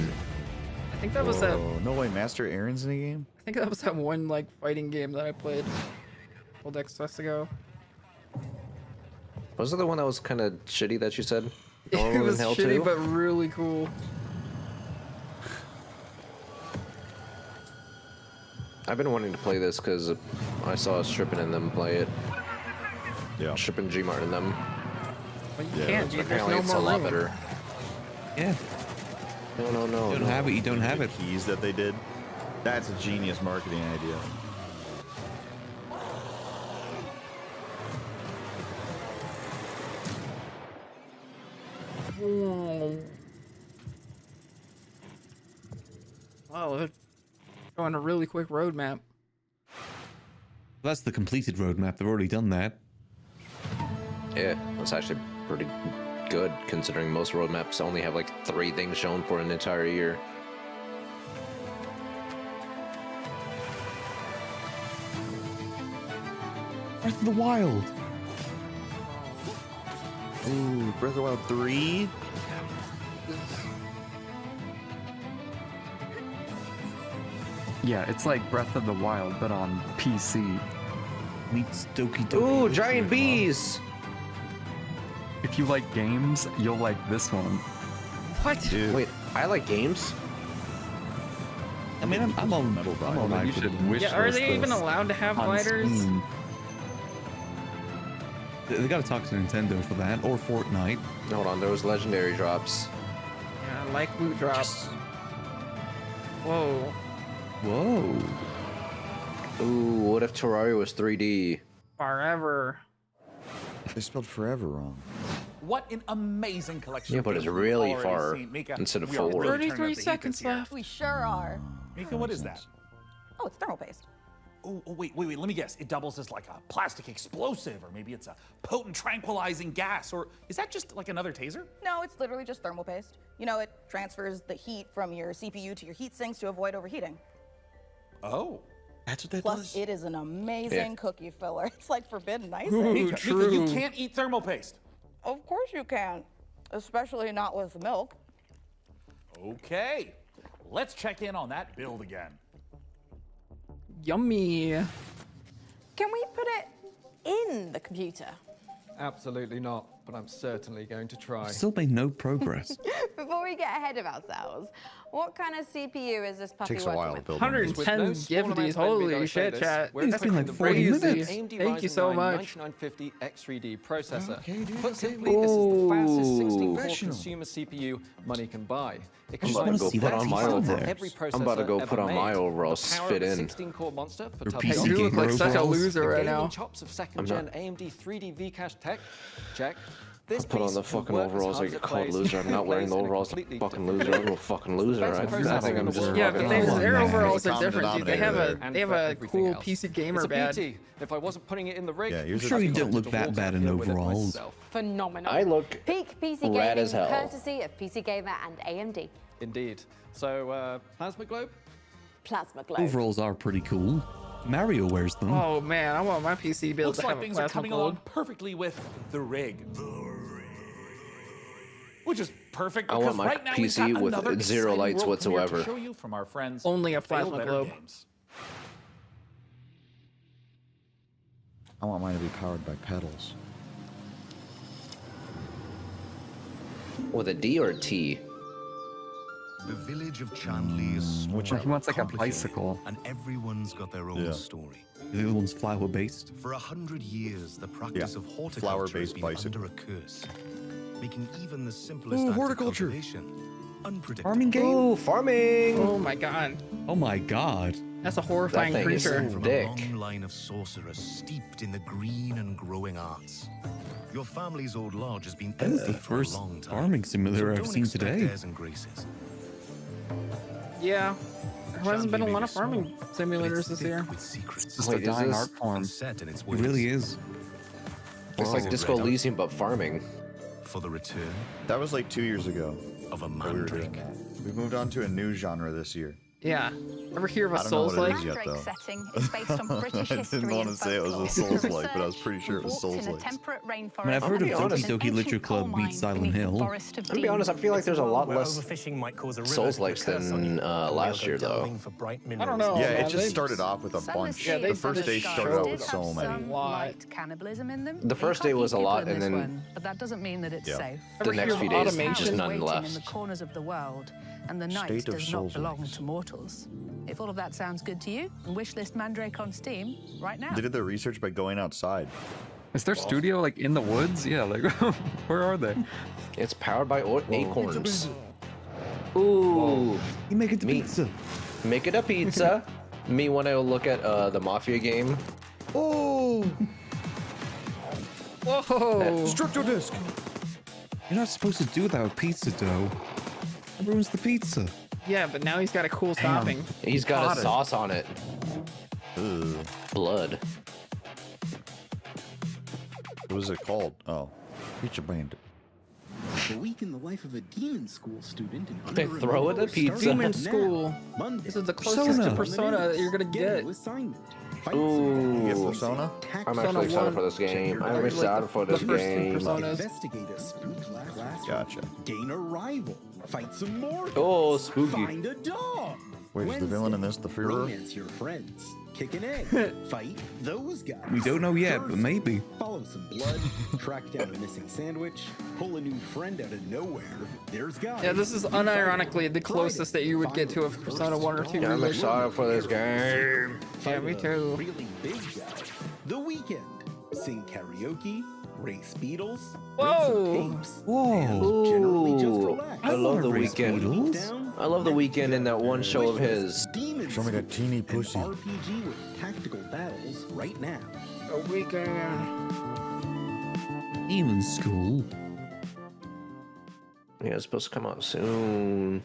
I think that was that. Whoa, no way, Master Aaron's in the game? I think that was that one like fighting game that I played a couple decks ago. Was it the one that was kind of shitty that you said? It was Hell shitty, too? but really cool. I've been wanting to play this because I saw Strippin and them play it. Yeah. Strippin G-Mart and them. But you Yeah, can't, dude. There's Apparently no it's more a lot room. better. Yeah. No. You don't have it, you don't have it. Keys that they did. That's a genius marketing idea. Wow, they're going a really quick roadmap. That's the completed roadmap. They've already done that. Yeah, that's actually pretty good, considering most roadmaps only have like 3 things shown for an entire year. Breath of the Wild. Ooh, Breath of the Wild 3? Yeah, it's like Breath of the Wild, but on PC. Meets Doki Doki. Ooh, Literature giant Club. bees! If you like games, you'll like this one. What? Dude. Wait, I like games? I mean, I'm on Metal I'm Dive. on You actually. should wish Yeah, are list they even this allowed to have on gliders? Steam. They gotta talk to Nintendo for that, or Fortnite. Hold on, there was legendary drops. Yeah, I like loot drops. Whoa. Whoa. Ooh, what if Terraria was 3D? Forever. They spelled forever wrong. What an amazing collection. Yeah, of but it's games we've really already far seen. Mika, instead of we are 4. really turning up 33 the heat this seconds year. left. We sure are. Mika, what is that? Oh, it's thermal paste. Oh, wait, let me guess. It doubles as like a plastic explosive, or maybe it's a potent tranquilizing gas, or is that just like another taser? No, it's literally just thermal paste. You know, it transfers the heat from your CPU to your heat sinks to avoid overheating. Oh. That's what that Plus, does? it is an amazing cookie filler. It's like forbidden icing. Ooh, Mika, true. you can't eat thermal paste. Of course you can, especially not with milk. Okay, let's check in on that build again. Yummy. Can we put it in the computer? Absolutely not, but I'm certainly going to try. Still made no progress. Before we get ahead of ourselves, what kind of CPU is this puppy Takes a working while to with? build one. 110 gifties. Holy shit, chat. It's been like 40 crazy. minutes. AMD Thank you Ryzen so 9 much. 9950 X3D processor. Okay, dude, Put okay. simply, this is the fastest Ooh. 16-core Professional. consumer CPU money can buy. It just combines wanna the see best that of piece on there. every I'm about to go processor put on ever my made. overalls, The power fit of in. 16-core monster for Your tough PC I do look gamer like such a overalls. loser right gaming now. chops of I'm second-gen not- AMD 3D Vcache tech. Check. This Put on piece the will fucking work as overalls. hard I as get it called plays. loser. I'm not It wearing the plays in a overalls. completely Fucking different loser. I'm way. a fucking loser. I think I'm just Yeah, fucking but their Come on, overalls man. are Common different, dude. They have a denominator they have for a everything cool else. PC gamer It's a badge. PT. If I wasn't putting it in the rig, Yeah, yours I'm sure is you cool. don't look that bad in overalls. Phenomenal. I look Peak PC rad gaming, as hell. courtesy of PC Gamer and AMD. Indeed. So, Plasma Globe? Plasma Globe. Overalls are pretty cool. Mario wears them. Oh man, I want my PC build Looks to like have a things are plasma coming globe. along perfectly with the rig. Which is perfect I because want my right now we've PC got with another zero exciting lights world premiere whatsoever. to show you from our friends. Only a Fail plasma Better globe. Games. I want mine to be powered by pedals. With a D or a T? The village of Chandley is small, He wants like a complicated, bicycle. and everyone's got their own Yeah. story. The other one's flower based. For 100 years, the practice Yeah, of horticulture flower-based has been bicycle. under a curse, making even the simplest Ooh, act of horticulture. cultivation unpredictable. Farming game? Ooh, farming! Oh my god, Oh my god. that's a horrifying That thing is creature. From Dick. a long line of sorcerers steeped in the green and growing arts. Your family's old lodge has been That is empty the for a first long time. farming simulator so I've don't seen expect today. airs and graces. Yeah, there hasn't been a Chandley lot may of be small, farming but simulators it's this thick year. with secrets. Just Wait, a is dying this- art form. and set in its It ways. really is. It's like Disco Red Elysium, but farming. for the return That was like 2 years ago. of a that we were doing mandrake. that. We've moved on to a new genre this year. Yeah. Ever hear of a I don't know what it Souls-like? is yet, though. setting is based on British I history didn't want to and say it was a folklore. Souls-like, but I was pretty sure it was Walked in a Souls-like. temperate rainforest I mean, I've heard of be Doki honest. Doki Literature Club meets Silent Hill. To be honest, I feel like there's a lot less Souls-likes than last year, though. I don't know. Yeah, it man, just they- started off with a bunch. Yeah, they the first day started out with so many. Light cannibalism in them. The first day was a lot, and then but that doesn't mean that it's Yeah. safe. the next few days, automation? just none Waiting in left. the corners of the world, and the night State of does not Souls belong likes. to mortals. If all of that sounds good to you, wishlist Mandrake on Steam right now. They did their research by going outside. Is their studio like in the woods? Yeah, like where are they? It's powered by acorns. Ooh, You make it to Me- pizza. make it a pizza. Me when I look at the Mafia game. Oh! Whoa! Structural disc! You're not supposed to do that with pizza dough. It ruins the pizza. Yeah, but now he's got a cool topping. He's got a Potted. sauce on it. Ugh. Blood. What was it called? Oh, Pizza Bandit. A week in the life of a demon school student in They throw it at pizza. Demon school. This is the closest to Persona that you're gonna get. Ooh, You get Persona? I'm actually excited for this game. I'm excited for this game. Investigate a spooky classroom. Gotcha. Gain a rival. Fight some more. Oh, spooky. Find a dog. Wait, is the villain in this the Führer? Romance your friends. Kick an egg. Fight those guys. We don't know yet, but maybe. Follow some blood. Track down a missing sandwich. Pull a new friend out of nowhere. There's guys. Yeah, this is unironically the closest that you would get to a Persona 1 or 2. Yeah, I'm excited for this game. Yeah, me too. Really big guy. The Weekend. Sing karaoke. Race Beatles. Whoa! Ooh, I love the Weekend. I love the Weekend in that one show of his. Show me that teeny pussy. RPG with tactical battles right now. A Weekend. Demon School. Yeah, it's supposed to come out soon.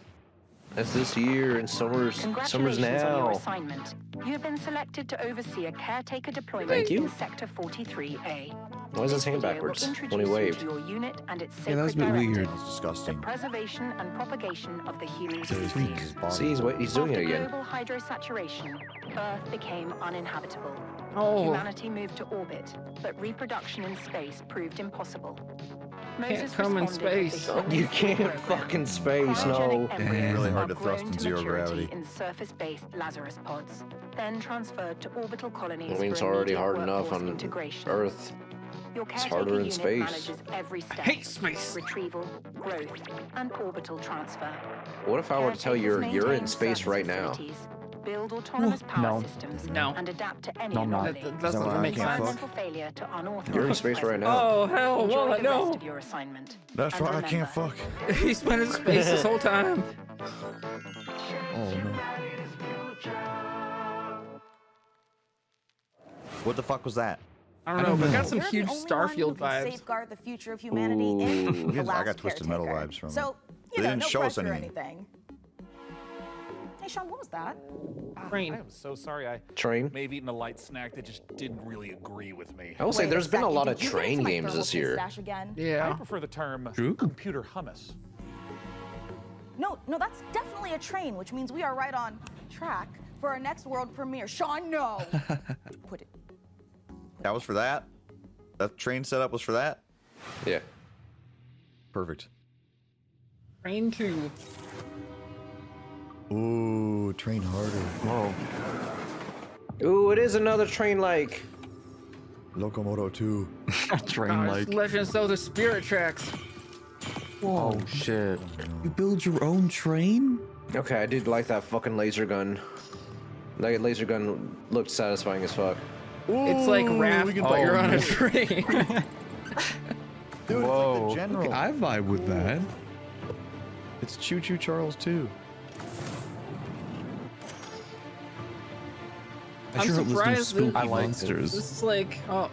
That's this year, and summer's Congratulations on your now. assignment. You have been selected to oversee a caretaker deployment Thank you. in Sector 43A. Why is this hanging backwards when he waved? Your unit and its Yeah, that was a sacred bit weird. directive, That's disgusting. the preservation and propagation of the human His species. body. See, he's doing it After again. global hydrosaturation, Earth became uninhabitable. Oh. Humanity moved to orbit, but reproduction in space proved impossible. Can't come in space. You can't fucking space, no. Embryos Really hard are to thrust grown in to zero maturity gravity. in surface-based Lazarus pods, then transferred to orbital colonies. I mean, it's for already immediate hard enough workforce on integration. Earth. Your It's caretaker harder in unit space. manages every step. Hate space. Retrieval, growth, and orbital transfer. What if I were to tell you Caretakers you're in maintain space surface right now? facilities, build autonomous power No. systems, No. and adapt to any No, I'm not. anomaly. That doesn't why I make can't sense. fuck? Environmental failure to unauthorized You're in space right now. Oh, hell, Enjoy what? the rest No. of your assignment. That's And why I can't remember, fuck. He's been in space this whole time. Oh no. What the fuck was that? I don't know, but it got some You're huge the only one Starfield who can vibes. Safeguard the future of humanity in the I last got Twisted Metal caretaker. vibes from it. So, They you know, didn't no show us pressure or anything. anything. Hey, Sean, what was that? Train. I am so sorry. I Train. may have eaten a light snack that just didn't really agree with me. I will say Wait there's been a second, lot did of you get into train my games thermal this year. stash again? I Yeah. prefer the term True. computer hummus. No, that's definitely a train, which means we are right on track for our next world premiere. Sean, no. Put it. That was for that? That train setup was for that? Yeah. Perfect. Train 2. Ooh, train harder. Whoa. Ooh, it is another train like. Locomoto 2. Train like. Legend of Zelda Spirit Tracks. Oh shit. You build your own train? Okay, I did like that fucking laser gun. That laser gun looked satisfying as fuck. It's like Raft, but you're on a train. Dude, Whoa. it's like the general. Okay, I vibe with that. It's Choo Choo Charles 2. I I'm sure hope there's no surprised spooky that- I like monsters. This is like, oh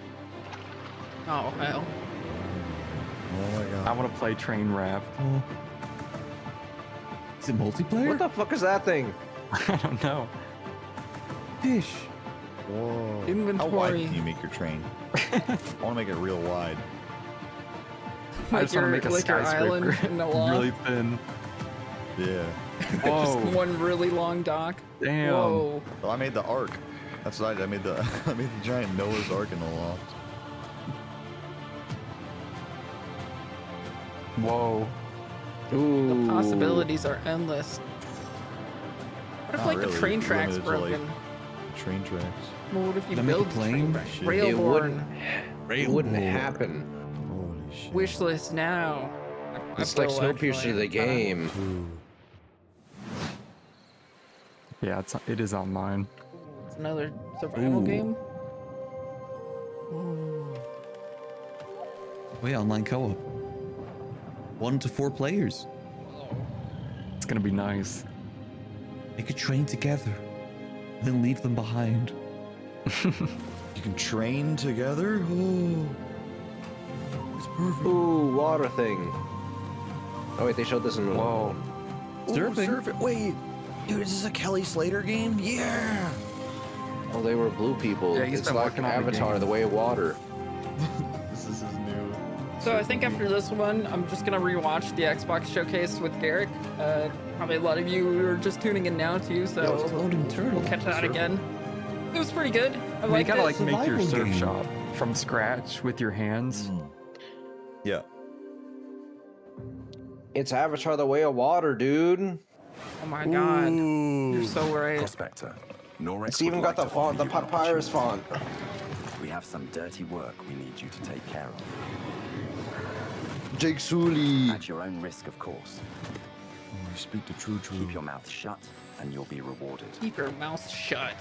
hell. Oh my god. I want to play Train Raft. Is it multiplayer? What the fuck is that thing? I don't know. Fish. Whoa. Inventory. How wide can you make your train? I want to make it real wide. I just want to make a like your island skyscraper in the loft. really thin. Yeah. Just Whoa. one really long dock. Damn. Whoa. Well, I made the ark. That's what I did. I made the I made the giant Noah's Ark in the loft. Whoa. Ooh. The possibilities are endless. What if Not like really. the train It's tracks limited to, like, broken? Train tracks. Well, what if you Can I make a build plane? train Shit. It wouldn't. Railborn? It wouldn't happen. Holy shit. Wish list now. It's like Apple, Snowpiercer actually. the game. Ooh. Yeah, it is online. It's another survival Ooh. game. Wait, online co-op. 1 to 4 players. It's gonna be nice. Make a train together, then leave them behind. You can train together? Oh. It's perfect. Ooh, water thing. Oh wait, they showed this in the. Whoa. Surfing. Wait. Dude, is this a Kelly Slater game? Yeah. Oh, they were blue people. Yeah, he's It's been like working on the Avatar, game. the way of water. This is his new. So I think after this one, I'm just gonna rewatch the Xbox showcase with Garrick. Probably a lot of you are just tuning in now too, so we'll catch that again. It was pretty good. I You liked gotta it. like make your Survival surf game. shop from scratch with your hands. Yeah. It's Avatar: The Way of Water, dude. Oh my god, you're so right. Prospector, Norex It's even got the font, the papyrus font. We have some dirty work we need you to take care of. Jake Sully. At your own risk, of course. You speak the true. Keep your mouth shut, and you'll be rewarded. Keep your mouth shut.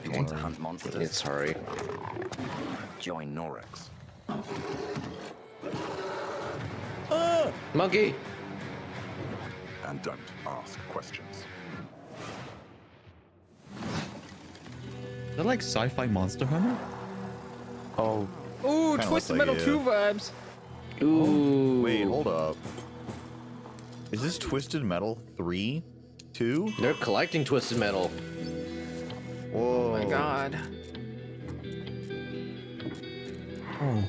You want to hunt monsters? It's sorry. Join Norex. Monkey. And don't ask questions. They're like sci-fi Monster Hunter. Oh. Ooh, Kinda Twisted looks like Metal it, 2 vibes. Ooh. Wait, hold up. Is this Twisted Metal 3? 2? They're collecting Twisted Metal. Whoa. Oh my god. Oh.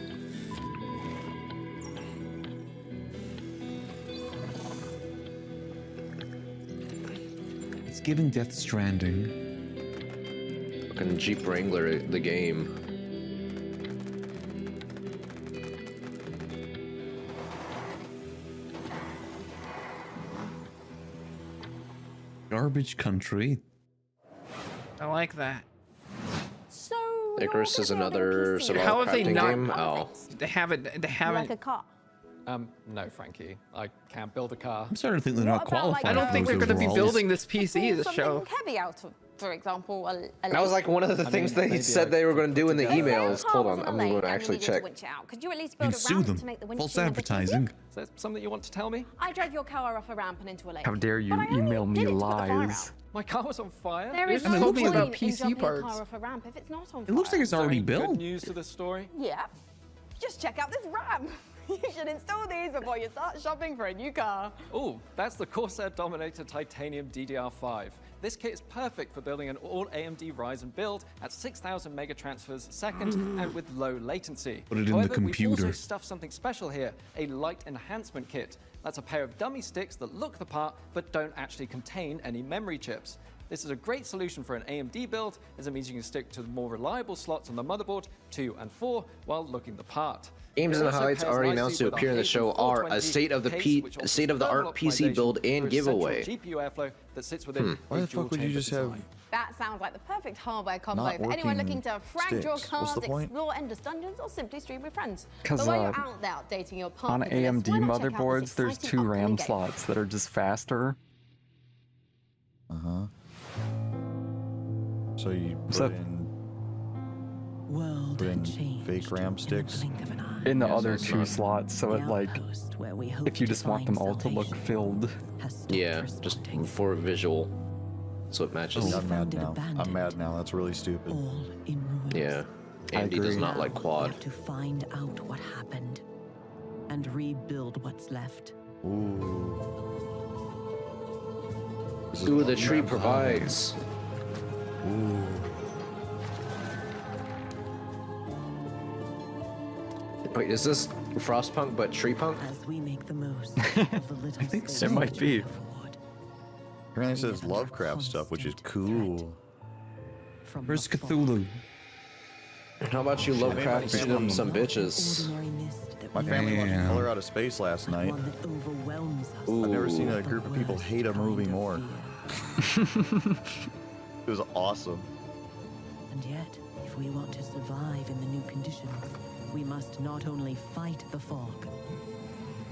It's giving Death Stranding. Fucking Jeep Wrangler, the game. Garbage Country. I like that. So Icarus is another How survival have they crafting not? game. Oh. They haven't. They haven't. like a car. No, Frankie. I can't build a car. I'm starting to think they're not What about, like, qualified. I don't for think those they're going to be overalls. building this PC this Something show. heavy out of, for example, a That was like one of the things they said they were going to do in the emails. Hold on, I'm going to actually check. Could you at least You build can a sue ramp them. to make the winch False stream a bit advertising. Is that something you want to tell me? I drove your car off a ramp and into a lake. How dare you But I only email me did it to put the fire out. lies? My car was on fire. There You is just no told me point about in PC jumping a parts. car off a ramp if it's not on It looks like it's Is there already any good built. news to this story? Yeah. Just check out this ramp. You should install these before you start shopping for a new car. Oh, that's the Corsair Dominator Titanium DDR5. This kit is perfect for building an all AMD Ryzen build at 6,000 mega transfers a second and with low latency. Put it in the However, we've computer. also stuffed something special here, a light enhancement kit. That's a pair of dummy sticks that look the part but don't actually contain any memory chips. This is a great solution for an AMD build, as it means you can stick to the more reliable slots on the motherboard, 2 and 4, while looking the part. Games It and the also highlights pairs already nicely announced to with appear in the Hayden show are a 420 case, which offers art thermal PC build optimization and through central giveaway. GPU airflow that sits within Why a the fuck would you dual-chamber just have design. That sounds like the perfect hardware combo Not for anyone working looking to frank your sticks. What's cars, the point? explore endless dungeons, or simply stream with friends. 'Cause, But while you're out there updating your On partner list, AMD why not check out this motherboards, there's exciting 2 RAM upcoming game? slots that are just faster. Uh-huh. So you So- put in fake RAM sticks? In the Yeah, other so it's 2 not- slots, so it like, if you just want them all to look filled. Yeah, just for visual, so it matches. I'm mad now. I'm mad now. That's really stupid. Yeah, AMD does not like quad. To find out what happened and rebuild what's left. Ooh. Ooh, the tree provides. Ooh. Wait, is this Frostpunk but Tree Punk? As we make the most of the little I think so. It might be. Apparently it says Lovecraft stuff, which is cool. Where's Cthulhu? How about you Lovecraft some bitches? My family watched Damn. Color Out of Space last night. Ooh. I've never seen a group of people hate a movie more. It was awesome. And yet, if we want to survive in the new conditions, we must not only fight the fog,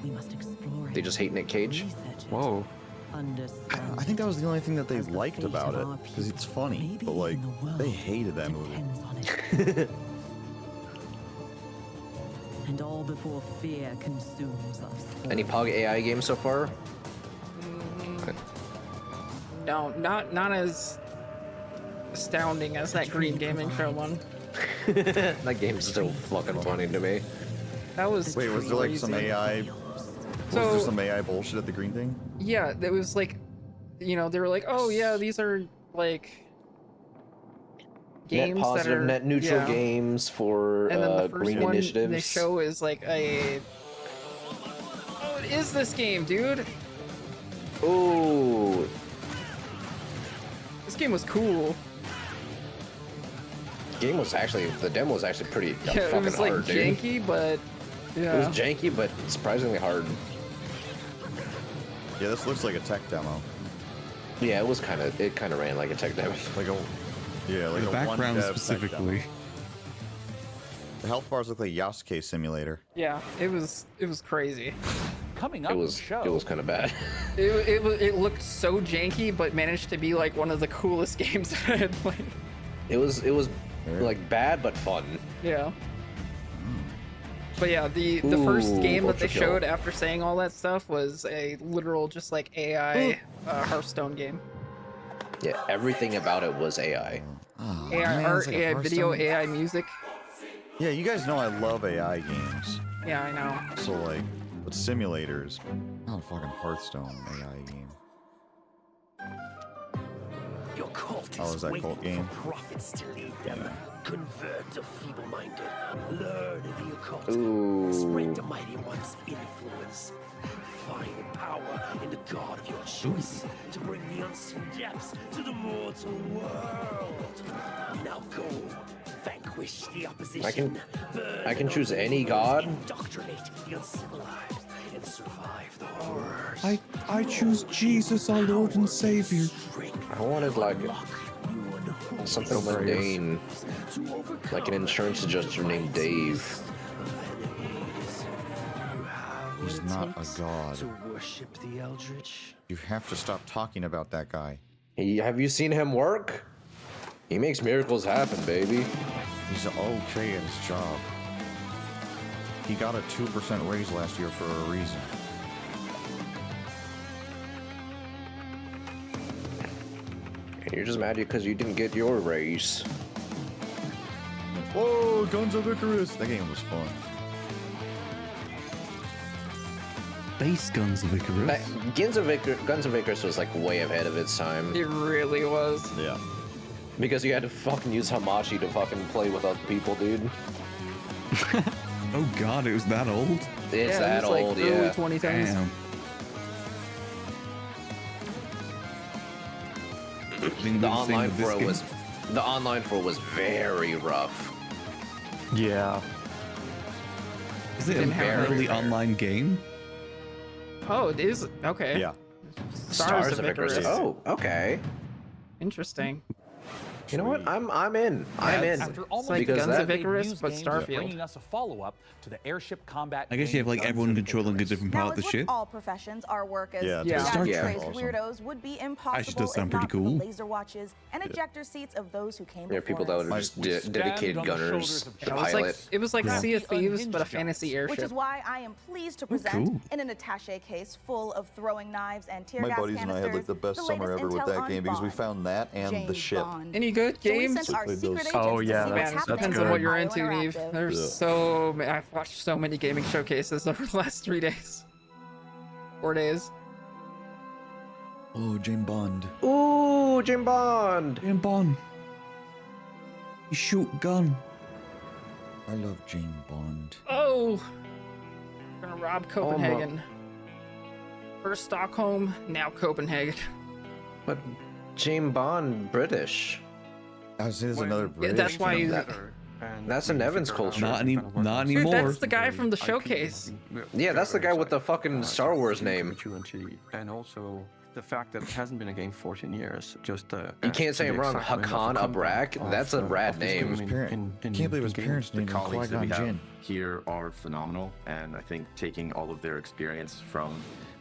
we must explore it. They just hate Nick Cage? Whoa. I think that was the only thing that they liked about it, because it's funny, but like, they hated that movie. And all before fear consumes us. Any Pog AI games so far? No, not as astounding as that Green Gaming Show one. That game's still fucking funny to me. That was Wait, was there like some crazy. AI? Was there some AI bullshit at the green thing? Yeah, it was like, you know, they were like, oh yeah, these are like, games net positive, that are net neutral yeah. games for And then the first green one initiatives. they show is like a. Oh, it is this game, dude. Ooh. This game was cool. The demo was actually pretty Yeah, fucking it was like hard, dude. janky, but yeah. It was janky, but surprisingly hard. Yeah, this looks like a tech demo. Yeah, it kind of ran like a tech demo. Like a, yeah, like The a background one dev specifically. tech demo. The health bars look like Yasuke Simulator. Yeah, it was crazy. Coming up, It was kind of bad. It looked so janky, but managed to be like one of the coolest games I had played. It was like bad but fun. Yeah. But yeah, the first game that they Ultra showed Kill. after saying all that stuff was a literal just like AI Hearthstone game. Yeah, everything about it was AI. Oh, AI man, art, it's like a AI video, Hearthstone. AI music. Yeah, you guys know I love AI games. Yeah, I know. So like, with simulators, not a fucking Hearthstone AI game. Your cult Oh, is that waiting cult game? for prophets to lead them. Convert the feeble-minded. Learn the occult. Ooh. Spread the mighty one's influence. Find power in the god of your choice to bring the unseen depths to the mortal world. Now go. Vanquish the opposition. I can choose any god. Indoctrinate the uncivilized and survive the horrors. I choose Jesus, our Lord and Savior. I wanted like something mundane, like an insurance adjuster named Dave. He's not a god. To worship the eldritch. You have to stop talking about that guy. Have you seen him work? He makes miracles happen, baby. He's okay at his job. He got a 2% raise last year for a reason. You're just mad because you didn't get your raise. Whoa, Guns of Icarus! That game was fun. Base Guns of Icarus. Guns of Icarus was like way ahead of its time. It really was. Yeah. Because you had to fucking use Hamachi to fucking play with other people, dude. Oh god, it was that old? It's that it was old, like early yeah. 2010s. Damn. The online for it was very rough. Yeah. Is it a early online game? Oh, it is. Okay. Yeah. Stars of Icarus. Oh, okay. Interesting. You know what? I'm in. I'm in. After almost like because Guns that of Icarus, news but games Starfield. bringing us a follow-up to the airship combat. I guess you have like game everyone Guns of controlling a Icarus. different Now, part of as the with ship. all professions, our work as Yeah, Star Trek crazed awesome. weirdos would be Actually impossible does sound if not pretty for cool. the laser watches and ejector seats of those who came There are before people that us. are just dedicated gunners to pilot. It was like Yeah. Sea of Thieves, but a fantasy airship. Which is why I am pleased to present cool. in an attaché case full of throwing knives and tear My gas buddies and I had like canisters, the best the summer latest ever with intel that on game because we Bond, found that and the James ship. Bond. Any good So we games? sent our played secret those. agents Oh, to yeah, see Man, what's it happening depends on on what you're into, Bio Neve. Interactive. There's Yeah. so many. I've watched so many gaming showcases over the last 3 days. 4 days. Oh, James Bond. Ooh, Jim Bond. James Bond. You shoot gun. I love James Bond. Oh! We're gonna rob Copenhagen. First Stockholm, now Copenhagen. But James Bond British. I was saying there's another Yeah, British. that's why you. That's an Evans culture. Not Dude, anymore. that's the guy from the showcase. Yeah, that's the guy with the fucking Star Wars name. And also the fact that it hasn't been a game for 14 years. Just You can't say I'm wrong. Hakan Abrak. That's a rad name. Can't believe his parents The named him colleagues that we Qui-Gon have Jinn. here are phenomenal, and I think taking all of their experience from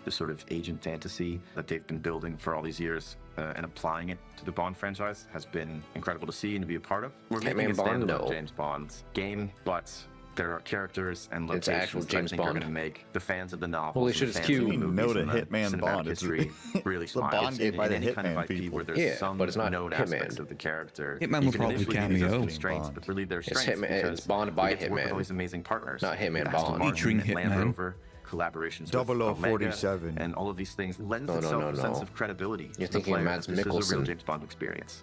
the sort of agent fantasy that they've been building for all these years and applying it to the Bond franchise has been incredible to see and to be a part of. We're making a Bond, standalone no. James Bond game, but there are characters and It's actual locations that I James think are Bond. going to make the fans of the novels Holy and shit, the it's fans of cute. the You movies know and the Hitman cinematic Bond. It's history really it's the smile. Bond game by the in any kind of Hitman IP people. where there's Yeah, some but it's not known Hitman. aspect of the character. Hitman you will can probably initially use those cameo. constraints, but really their It's strengths Hitman. because It's Bond we by get to work with all Hitman. these amazing partners. Not Hitman Aston Bond. Martin Featuring and Land Hitman. Rover, collaborations with Omega, 0047. and all of these things lends No, no, itself no, a sense no. of credibility. You're to the thinking of player Mads that this is a real Mikkelsen. James Bond experience.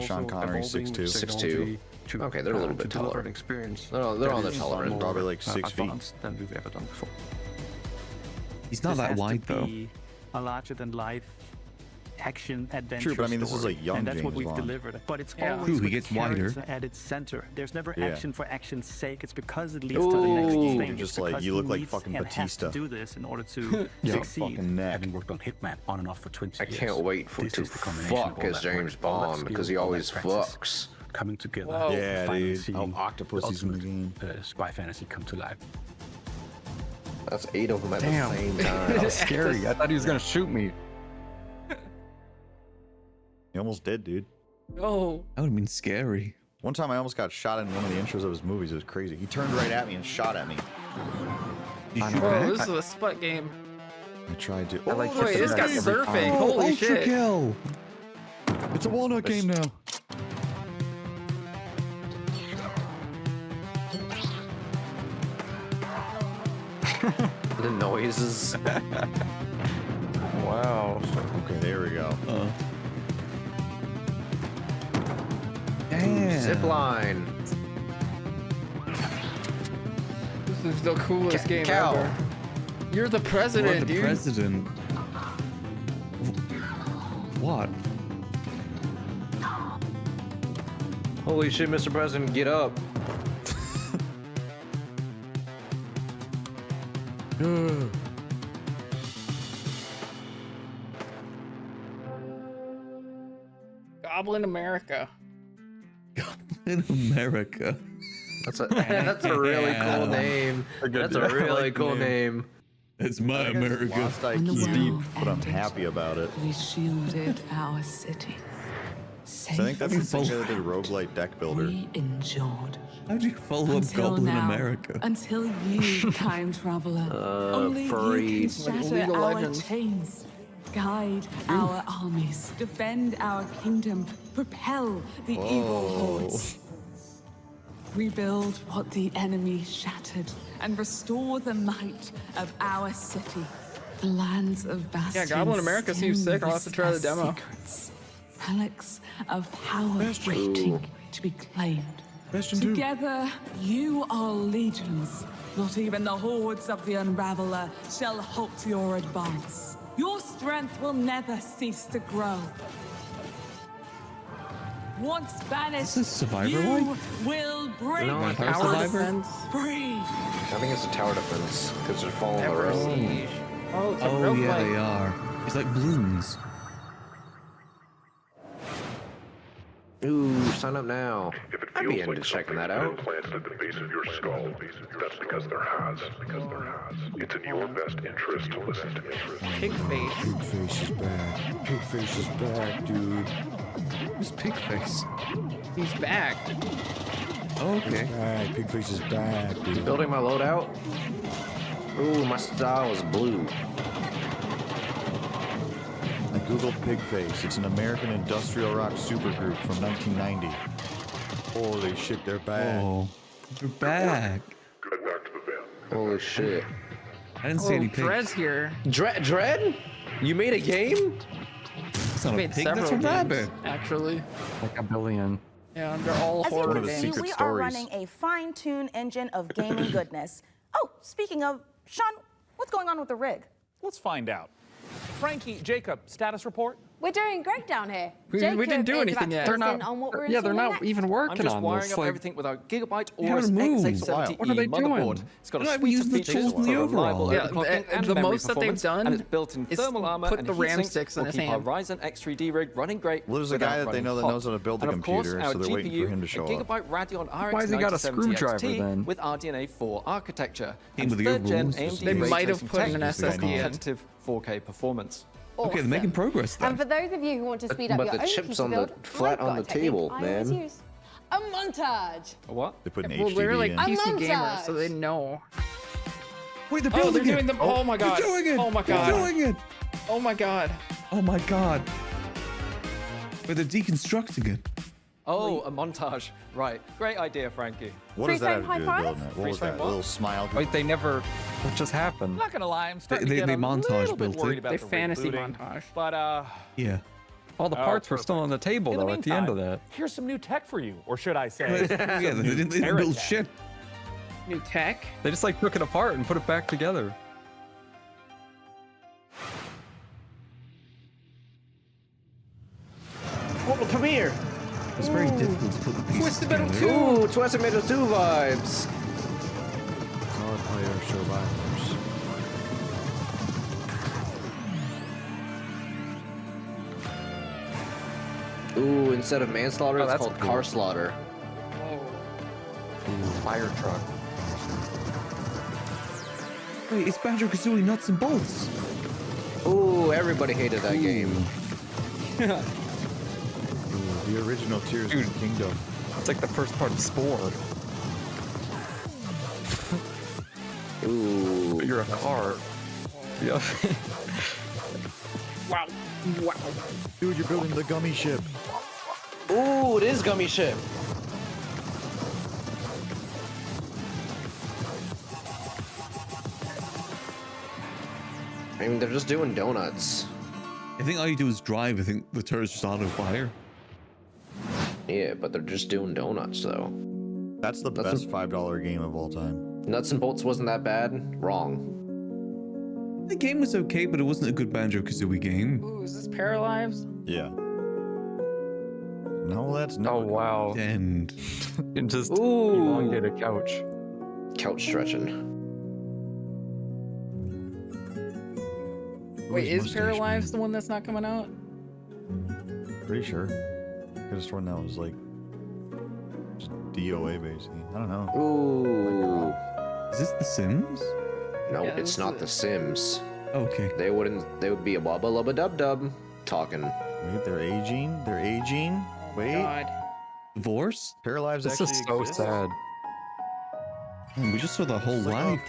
but Sean also Connery, evolving 6'2". technology to, Okay, they're a little to bit deliver taller. an experience. They're on that the is taller end. more, Probably like 6 feet. advanced than we've ever done before. He's not This that has to wide though. be a larger than life action adventure True, but I mean, this is story, like young and that's what James we've Bond. delivered. But it's Yeah. always True, he with gets the wider. character at its center. There's never Yeah. action for action's sake. It's because it leads to the next Ooh. thing. Just It's like, because you he look like needs fucking and has Batista. to do this in order to Your succeed. fucking neck. Having worked on Hitman on and off for 20 I years. can't wait for this to is the combination of fuck all as that James work, all that Bond skill, because he all that always practice fucks. coming together. Whoa. Yeah, to finally dude. see Oh, Octopus is in the game. spy fantasy come to life. That's 8 of them at Damn. the same That was time. scary. I thought he was gonna shoot me. He almost did, dude. Oh. That would have been scary. One time I almost got shot in one of the intros of his movies. It was crazy. He turned right at me and shot at me. Whoa, this is a sput game. I tried to. I like Oh, wait, hit this the guy's back every surfing. time. Holy Ultra shit. kill! It's a walnut game now. The noises. Wow. Okay, there we go. Damn. Zip line. This is the coolest game Cow. ever. You're the What, president, the dude. president? What? Holy shit, Mr. President, get up. Goblin America. In America. That's a really cool name. That's a really cool name. It's my America. Lost When the IQ deep, world but I'm ended, happy about it. We shielded our city. So I think that's the same guy that did roguelite deck builder. We endured. How do you follow up Until Goblin now, America? Until you, time traveler. Only you can furries. Like shatter League of our Legends. chains, guide our armies, defend our kingdom, propel the evil hordes. Rebuild what the enemy shattered, and restore the might of our city. The lands of Bastion. Yeah, Goblin America seems sick. I'll have to try the demo. Secrets, relics of power Bastion. waiting to be claimed. Bastion 2. Together, you are legions. Not even the hordes of the Unraveler shall halt your advance. Your strength will never cease to grow. Once banished, Is this Survivor you like? will break No, I our think it's Tower Survivor? defense. free. I think it's a tower defense because they're following the Ever road. siege. Oh, it's a Oh roguelike. yeah, they are. It's like balloons. Ooh, sign up now. I'd be into checking that out. Implanted at the base of your skull. That's because there has. It's in your best interest to listen to me. Pigface. Pigface is back. Pigface is back, dude. Who's Pigface? He's back. Oh, okay. Back. Pigface is back, dude. Building my loadout. Ooh, my style is blue. I googled Pigface. It's an American industrial rock supergroup from 1990. Holy shit, they're back. Oh, they're back. Get back to the van. Holy shit. I didn't see Oh, any pigs. Dread's here. Dread? You made a game? It's not a Made pig, that's a several rabbit. games, actually. Like a billion. Yeah, they're all As you horror can games. see, secret we are stories. running a fine-tuned engine of gaming goodness. Oh, speaking of, Sean, what's going on with the rig? Let's find out. Frankie, Jacob, status report? We're doing great down here. We didn't Jacob do is anything about to yet. fill They're us not- in on what we're Yeah, they're installing not next. even I'm working just on wiring this. up Like, everything with our Gigabyte How Aorus to move? X870E What are they doing? motherboard. It's got Why a don't we suite use of the features tools for in the reliable overall? Yeah, overclocking and the memory most that they've performance, done and its built-in is thermal armor put and the RAM heatsink sticks in will his keep our hand. Ryzen X3D rig running great. Well, there's a without guy that they running know that hot. knows how to build a And of course, computer, our so they're waiting for GPU, him to show a up. Gigabyte Radeon RX Why has he got a 9070 screwdriver XT then? with RDNA 4 architecture Came and with your 3rd gen rules. AMD They ray might have tracing put tech an for SSD in. competitive 4K performance. Okay, they're making progress And then. for those of you who want to speed up But your the own chips PC on the build, flat I've got on a the technique table, I always man. use. A montage. A what? They put an Well, they're like HDD in. PC A gamers, so montage. they know. Wait, they're Oh, building they're it. doing the. Oh my god. They're doing it. Oh my They're god. doing it. Oh my god. Oh my god. But they're deconstructing it. Oh, a montage. Right. Great idea, Frankie. What does that have to Freeze do frame with high building it? What Freeze was frame that? A what? little smile? wait, they never. What just happened? I'm not gonna lie, I'm starting They- to get they a montage little bit built worried it. about They the fantasy rebooting. montage. But Yeah. All the Oh, parts were still on the table, in the though, at the end of meantime, that. here's some new tech for you, or should I say? Yeah, they didn't Terra build tech. shit. New tech. They just like took it apart and put it back together. It's very difficult to put the pieces Twisted Metal together. 2! Ooh, Twisted Metal 2 vibes. Player survivors. Ooh, instead of manslaughter, Oh, it's that's called cool. car slaughter. Fire truck. Wait, it's Banjo-Kazooie Nuts and Bolts. Ooh, everybody hated that game. Ooh, the original Tears of the Kingdom. It's like the first part of Spore. Ooh. You're a car. Yeah. Wow. Wow. Dude, you're building the gummy ship. Ooh, it is Gummy Ship. I mean, they're just doing donuts. I think all you do is drive. I think the turret's just out of fire. Yeah, but they're just doing donuts, though. That's the best $5 game of all time. Nuts and Bolts wasn't that bad? Wrong. The game was okay, but it wasn't a good Banjo-Kazooie game. Ooh, is this Paralyzed? Yeah. No, that's not. Oh, wow. And just Ooh. elongate a couch. Couch stretching. Wait, is Mustache Paralyzed the one that's not coming out? Pretty sure. Could have sworn that was like just DOA basically. I don't know. Ooh. Is this The Sims? No, Yeah, it's this not is- The Sims. Okay. They would be a wubba lubba dub dub talking. Wait, they're aging. They're aging. Wait. God. Divorce? Paralyzed This actually is so exists? sad. Man, we just saw the whole It's like life.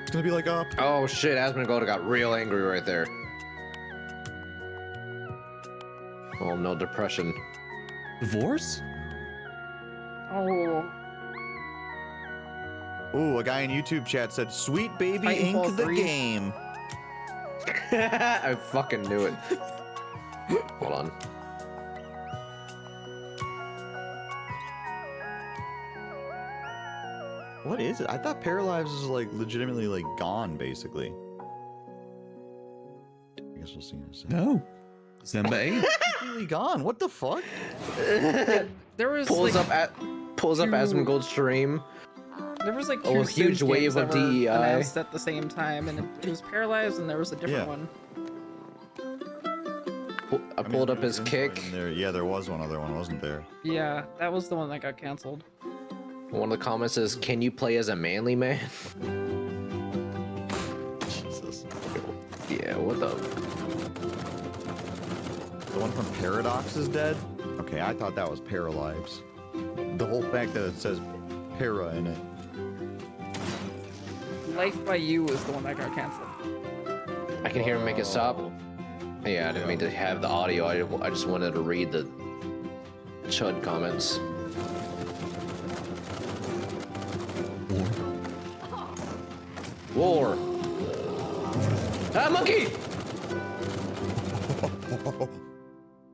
It's gonna be like up. Oh shit, Asmongold got real angry right there. Oh no, depression. Divorce? Oh. Ooh, a guy in YouTube chat said, "Sweet baby Titanfall ink the 3. game." I fucking knew it. Hold on. What is it? I thought Paralyzed was like legitimately like gone basically. I guess we'll see in a second. No. December 8th? Completely gone. What the fuck? There was Pulls like, up Asmongold's stream. there was like Oh, two huge Sims wave games of that were DEI. announced at the same time, and it was Paralyzed, and there was a different Yeah. one. I pulled up his kick. Yeah, there was one other one, wasn't there? Yeah, that was the one that got canceled. One of the comments says, "Can you play as a manly man?" Jesus. Yeah, what the? The one from Paradox is dead? Okay, I thought that was Paralyzed. The whole fact that it says para in it. Life by You is the one that got canceled. I can hear him make it stop. Yeah, I didn't mean to have the audio. I just wanted to read the chud comments. War. Ah, monkey!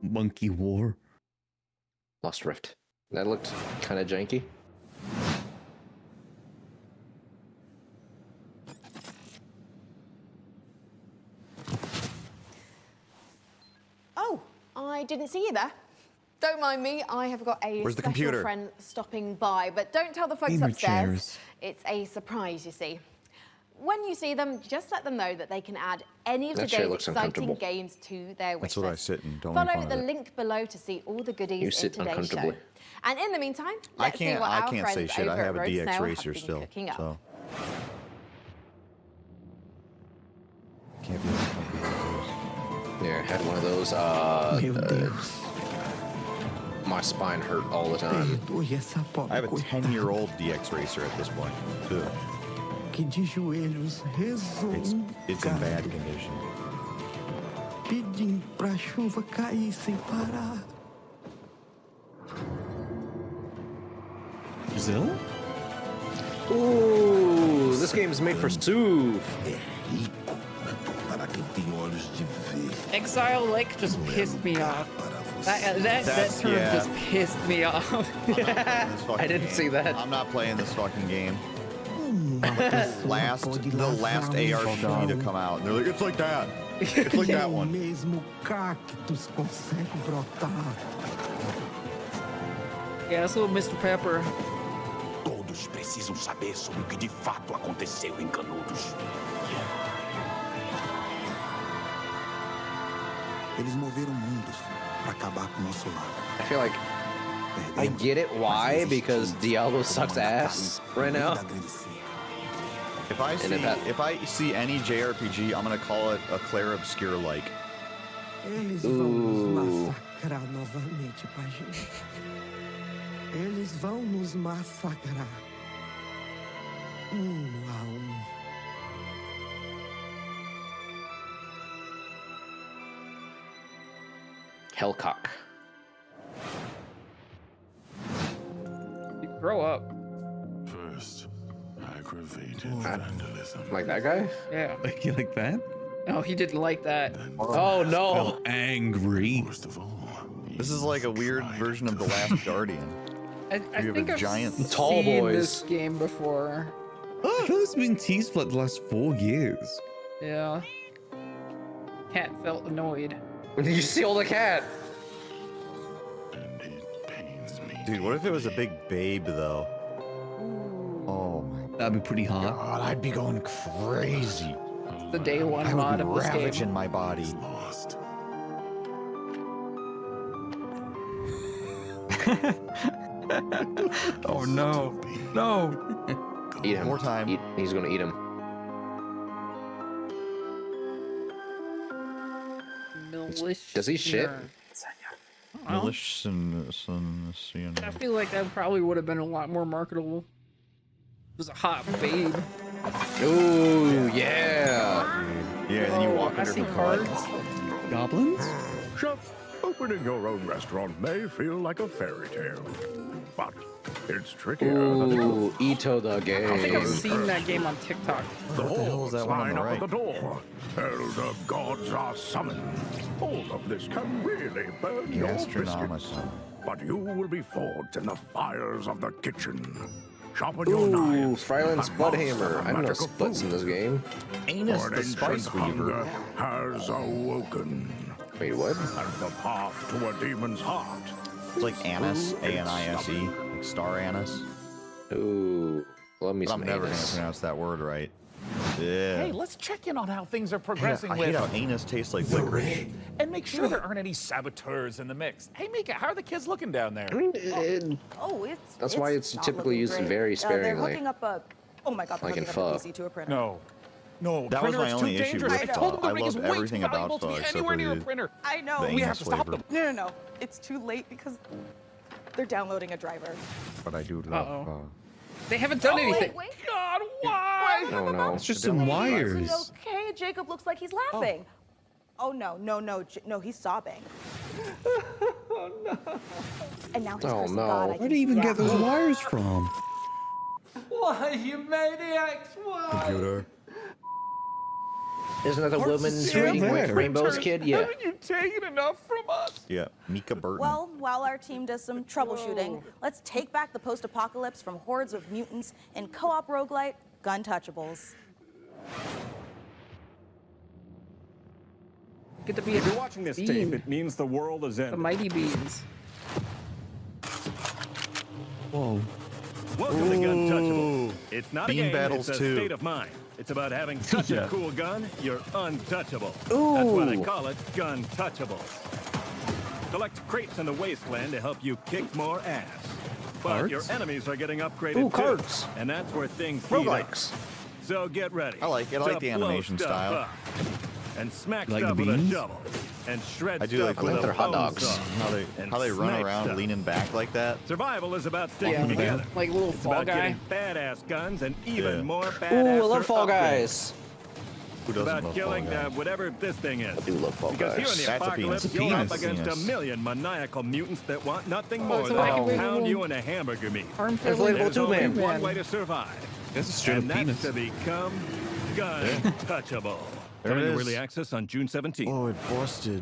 Monkey War. Lost Rift. That looked kind of janky. Oh, I didn't see you there. Don't mind me, I have got a Where's the special computer? friend stopping by, but don't tell the folks Gamer upstairs. chairs. It's a surprise, you see. When you see them, just let them know that they can add any of That chair today's looks exciting uncomfortable. games to their wish That's what I list. sit in. Don't make Follow fun the of it. link below to see all the goodies You in sit today's show. uncomfortably. And in the meantime, I let's see can't. what I our can't say friends shit. I over have a at Road DX Snail Racer have been still. cooking up. So. Can't be uncomfortable with Yeah, I had one of those. My spine hurt all the time. those. I have a 10-year-old DX Racer at this point, too. It's in bad condition. Pedindo pra chuva cair sem parar. Brazil? Ooh, this game's made for Sue. Exile Lake just pissed me off. That term yeah. just pissed me off. I didn't see that. I'm not playing this fucking game. The last ARG to come out, and they're like, it's like that. It's like that one. Mesmo cactus consegue brotar. Yeah, that's little Mr. Pepper. Todos precisam saber sobre o que de fato aconteceu em Canudos. Eles moveram mundos para acabar com o nosso lar. I feel like I get it why, because Diablo sucks ass right now. If I see any JRPG, I'm gonna call it a Claire Obscure like. Eles vão nos massacrar novamente, Pajé. Eles vão nos massacrar. A Hellcock. You grow up. First, aggravated vandalism. Like that guy? Yeah. You like that? No, he didn't like that. Oh no! Felt angry. This is like a weird version of The Last Guardian. I think I've tall seen boys. this game before. I feel it's been teased for like the last 4 years. Yeah. Cat felt annoyed. Did you steal the cat? Dude, what if it was a big babe though? Oh my. That'd be pretty hot. God, I'd be going crazy. It's the day one I mod would of be this game. ravaging my body. Oh no. No. Eat him. More time. He's gonna eat him. Does he shit? I feel like that probably would have been a lot more marketable. It was a hot babe. Ooh, yeah. Yeah, then you walk I under see her cards. butt. Goblins? Chef, opening your own restaurant may feel like a fairy tale, but it's trickier than it Ooh, Ito the I think I've game. seen that game on TikTok. The What the hell is that one on sign the up right? at the door. Elder gods are summoned. All of this can really burn your biscuits, Gastronomicon. but you will be forged in the fires of the kitchen. Sharpen your Ooh, knives. Fryland's and Budhammer. master I don't know magical splits in food. this game. Anus For an the Spice ancient Weaver. hunger has awoken. Wait, what? And the path to a demon's heart. It's like Anise, A-N-I-S-E, like Star Anise. Ooh, love me But some I'm never gonna anus. pronounce that word right. Yeah. Hey, let's check in on how things are progressing I with. hate how anus tastes like licorice. And make sure there aren't any saboteurs in the mix. Hey, Mika, how are the kids looking down there? I mean, That's why it's not typically looking used great. very They're sparingly. hooking up a. Oh my God! They're Like in hooking up a Pho. PC to a printer. No, That was printer my is only too issue dangerous. with I Pho. told them the I ring is love way too everything valuable about to Pho be except anywhere for near a the printer. I know. the We have anus to stop flavor. them. No. It's too late because they're downloading a driver. But I do love Uh-oh. Pho. They haven't done anything. Wait. God, why? Oh no. It's just some wires. Okay, Jacob looks like he's laughing. Oh no, he's sobbing. Oh no. And now he's Oh cursing no. God. Where do you even get those wires from? Why, you maniacs? Why? Computer. Isn't that the woman's still reading there. Rainbow's kid? Yeah. Haven't you taken enough from us? Yeah, Mika Burton. Well, while our team does some troubleshooting, let's take back the post-apocalypse from hordes of mutants in co-op roguelite Gun Touchables. Get to be If you're watching this tape, it means the world is the ending. mighty beans. Whoa. Welcome to Gun Touchable. It's not Bean a game, Battles it's a 2. state of mind. It's about having such Yeah. a cool gun, you're untouchable. Ooh. That's why they call it Gun Touchables. Collect crates in the wasteland to help you kick more ass. But Carts? your enemies are getting upgraded Ooh, too. carts. And that's where things heat up. Roguelikes. So get ready. I like it. I like to the blow animation stuff style. up. And smack Like stuff the with a beans? shovel. And shred I do stuff like with I a think they're hot bone dogs. saw. How they run smack around stuff. leaning back like that. Survival is about sticking Yeah, together. like little It's Fall about Guy. getting badass guns and even Yeah. more badass. Ooh, I love Fall Guys. Who doesn't About love killing Fall Guys? whatever this thing is. I do love Fall Because here in Guys. the That's a apocalypse, penis. you're up Penis. against a Penis. million maniacal mutants that want nothing Oh, more it's a than wacky to wiggle pound one. you in a hamburger meat. Arm Inflatable feather. There's two only man. one way to survive. That's a straight And up that's penis. to become gun touchable. There it Coming to is. early access on June 17th. Oh, it busted.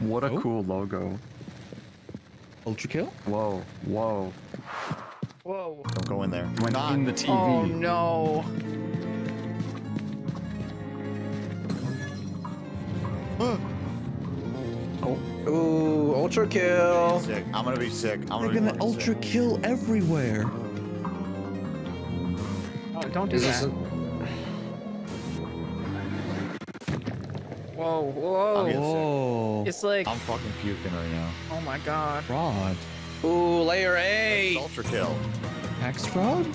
What a cool logo. Ultra kill? Whoa, whoa. Whoa. Don't go in there. Went Not. in the TV. Oh no. ultra kill. Sick. I'm gonna be sick. I'm They're gonna ultra kill everywhere. Oh, don't do Is that. this Whoa, whoa. Oh. It's like, I'm fucking puking right now. oh my god. Fraud. Ooh, layer 8. Ultra kill. Tax fraud?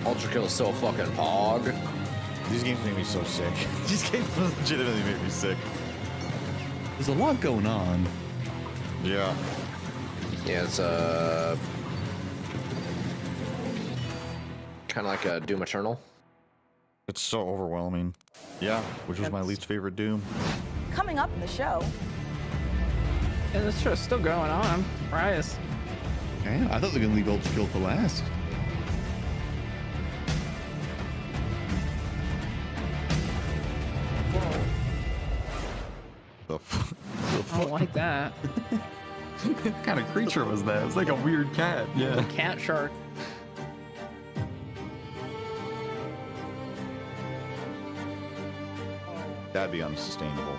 Ultra kill is so fucking pog. These games make me so sick. These games legitimately make me sick. There's a lot going on. Yeah. Yeah, it's kind of like a Doom Eternal. It's so overwhelming. Yeah, which was my least favorite Doom. Coming up in the show, And this show's still going on. I'm surprised. Yeah, I thought they were gonna leave ultra kill for last. The I don't like that. What kind of creature was that? It was like a weird cat. Yeah. Cat shark. That'd be unsustainable.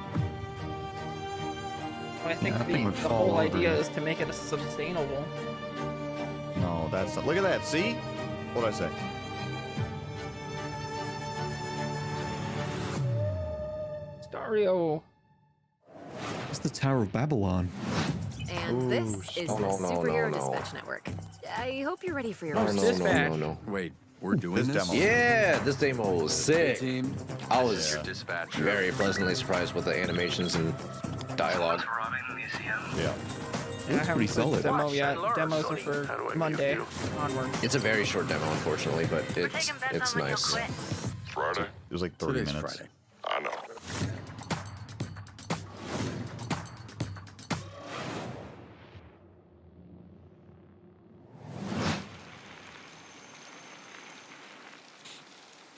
I think Yeah, that thing would the fall whole over. idea is to make it sustainable. No, that's not. Look at that. See? What'd I say? Stario. It's the Tower of Babylon. And this is the Superhero Dispatch Network. I hope you're ready for your first Wait, we're doing This this? demo. Yeah, this demo was sick. I was Dispatch. very pleasantly surprised with the animations and dialogue. Yeah. I haven't pretty played solid. the demo yet. Demos are for Monday onward. It's a very short demo, unfortunately, but it's nice. Friday? It was like 30 Today's minutes. Friday. I know.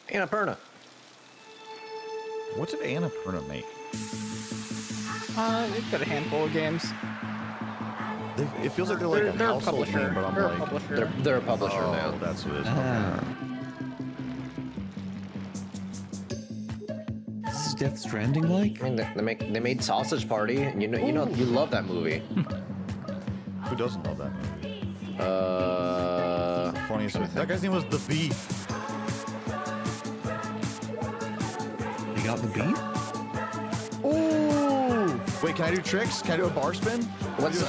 Annapurna. What did Annapurna make? They've got a handful of games. It feels like they're like a They're a household publisher. name, but I'm They're a like, publisher. They're a publisher oh, now. that's what it is. Ah. This is Death Stranding like? I mean, they made Sausage Party, and you love that movie. Who doesn't love that movie? Funniest one. That guy's name was The Beef. You got the beef? Oh! Wait, can I do tricks? Can I do a bar spin? What's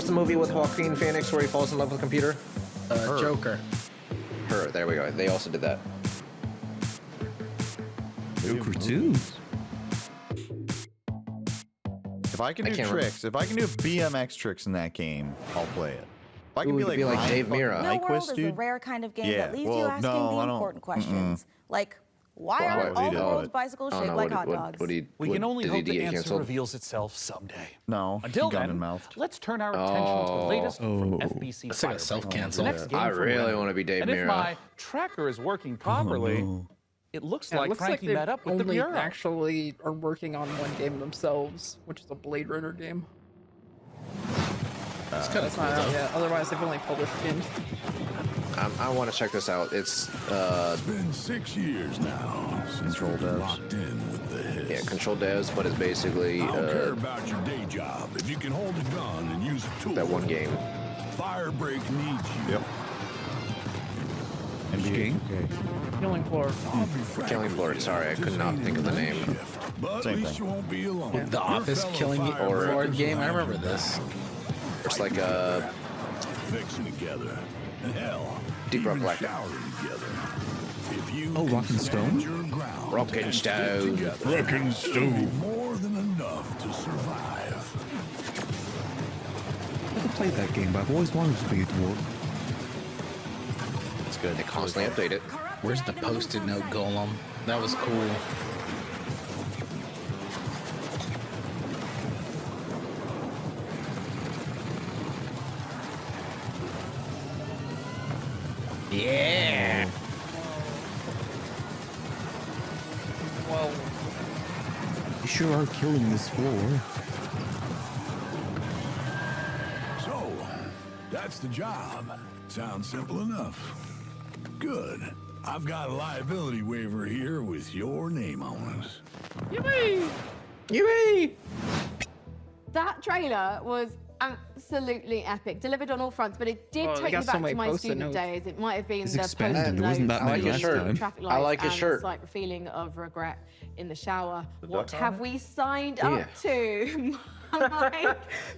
the movie with Joaquin Phoenix where he falls in love with a computer? Joker. Her. There we go. They also did that. Joker 2. If I can do can't tricks, if I can do BMX tricks in that game, I'll play it. If I can Ooh, be you like, could be like Ryan Dave fucking Mira. No Nyquist, World is a dude. rare kind of game Yeah, that leaves well, you asking no, the I don't- important questions. Like, why Well, are what all did the he do? world's bicycles I don't shaped know, like what hot did- dogs? We can only did hope he the get answer canceled? reveals itself someday. No, Until he gun then, and mouthed. let's turn our attention to the latest from FBC. That's like a Firebreak. self-cancel. The next game I from really Remedy. want to be Dave And if Mira. my tracker is working properly, it looks Yeah, it like looks Frankie like met they up with the only Bureau. actually are working on one game themselves, which is a Blade Runner game. It's kind of That's cool, not out though. yet. Otherwise, they've only published games. I want to check this out. It's been 6 years now since Control we've been devs. locked in with the hiss. yeah, Control Devs, but it's basically I don't care about your day job if you can hold a gun and use a tool. that one game. Firebreak needs you. Yep. NBA 2K. Killing Floor. Killing Floor. Sorry, I could not think of the name. But Same at least thing. you won't be alone. The Office killing Or- floor game. I remember this. It's like a Fixing together. And hell, Deep Rock even Galactic. showering together. If you Oh, can Rock and stand Stone? your ground Rock and and stick Stone. together, Rock and it'll Stone. be more than enough to survive. I never played that game, but I've always wanted to be a dwarf. It's good. They constantly update it. Where's the post-it note golem? That was cool. Yeah. Well, You sure are killing this floor. So, that's the job. Sounds simple enough. Good. I've got a liability waiver here with your name on it. Yippee! Yippee! That trailer was absolutely epic, delivered on all fronts, but it did take me back to my student days. It might have been the expanded. post-it There wasn't notes, that many the last time. traffic I lights, like his and shirt. a slight feeling of regret in the shower. What duck have on we signed Yeah. up to?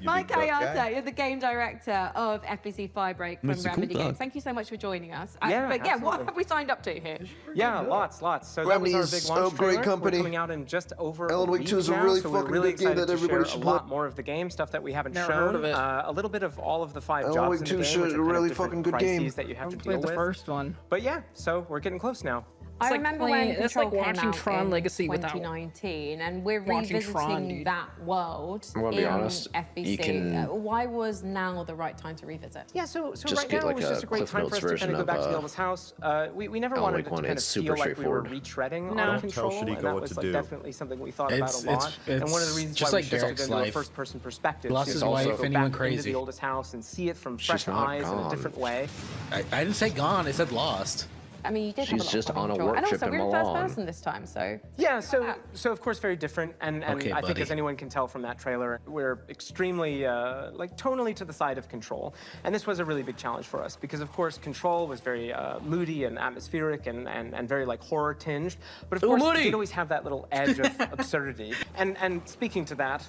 Mike duck guy? Ayata, you're the game director of FBC Firebreak from It's a cool Remedy Games. duck. Thank you so much for joining us. Yeah, but yeah, what absolutely. have we signed up to here? Yeah, lots. So Remedy that was is our big launch a great trailer. company. We're coming out in just over Alan a Wake week 2 is a now, really so we're fucking really good game excited that to share everybody a should lot play. more of the game, stuff that we haven't Never shown. heard of it. A little bit of all of the 5 Alan jobs Wake in the 2 game, is which a are kind really of different fucking good crises game. that you have to Played deal the with. first one. But yeah, so we're getting close now. I like remember playing- when it's Control like came watching out Tron in Legacy without 2019, and we're watching revisiting Tron, dude. that world I'm gonna in be honest, FBC. you can Why was now the right time to revisit? Yeah, so Just right get now like was a just a great Cliff time for Notes us to kind version of go back of, to the Elvis house. We never Alan wanted Wake to 1. kind of It's feel super like we were straightforward. retreading No. on Tell Control, Shadiko and that what was to like do. definitely something we thought about a lot. It's And one of the reasons just why like we shifted Derek's into a life. first-person perspective. Lost is his also wife go and he back went into crazy. the oldest house and see it from She's fresh not eyes in a gone. different way. I didn't say gone. I said lost. I mean, you did have She's a lot just of fun on a Control. work and trip also, in we're in first Milan. person this time, so Yeah, so of course very different, and Okay, I think buddy. as anyone can tell from that trailer, we're extremely like tonally to the side of Control, and this was a really big challenge for us because of course Control was very moody and atmospheric and very like horror tinged, but of course it did always have that little edge of absurdity. And speaking to that,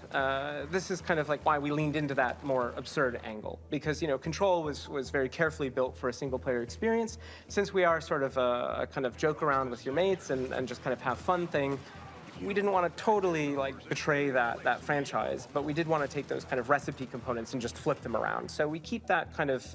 this is kind of like why we leaned into that more absurd angle because Control was very carefully built for a single player experience. Since we are sort of a kind of joke around with your mates and just kind of have fun thing, we didn't want to totally like betray that franchise, but we did want to take those kind of recipe components and just flip them around. So we keep that kind of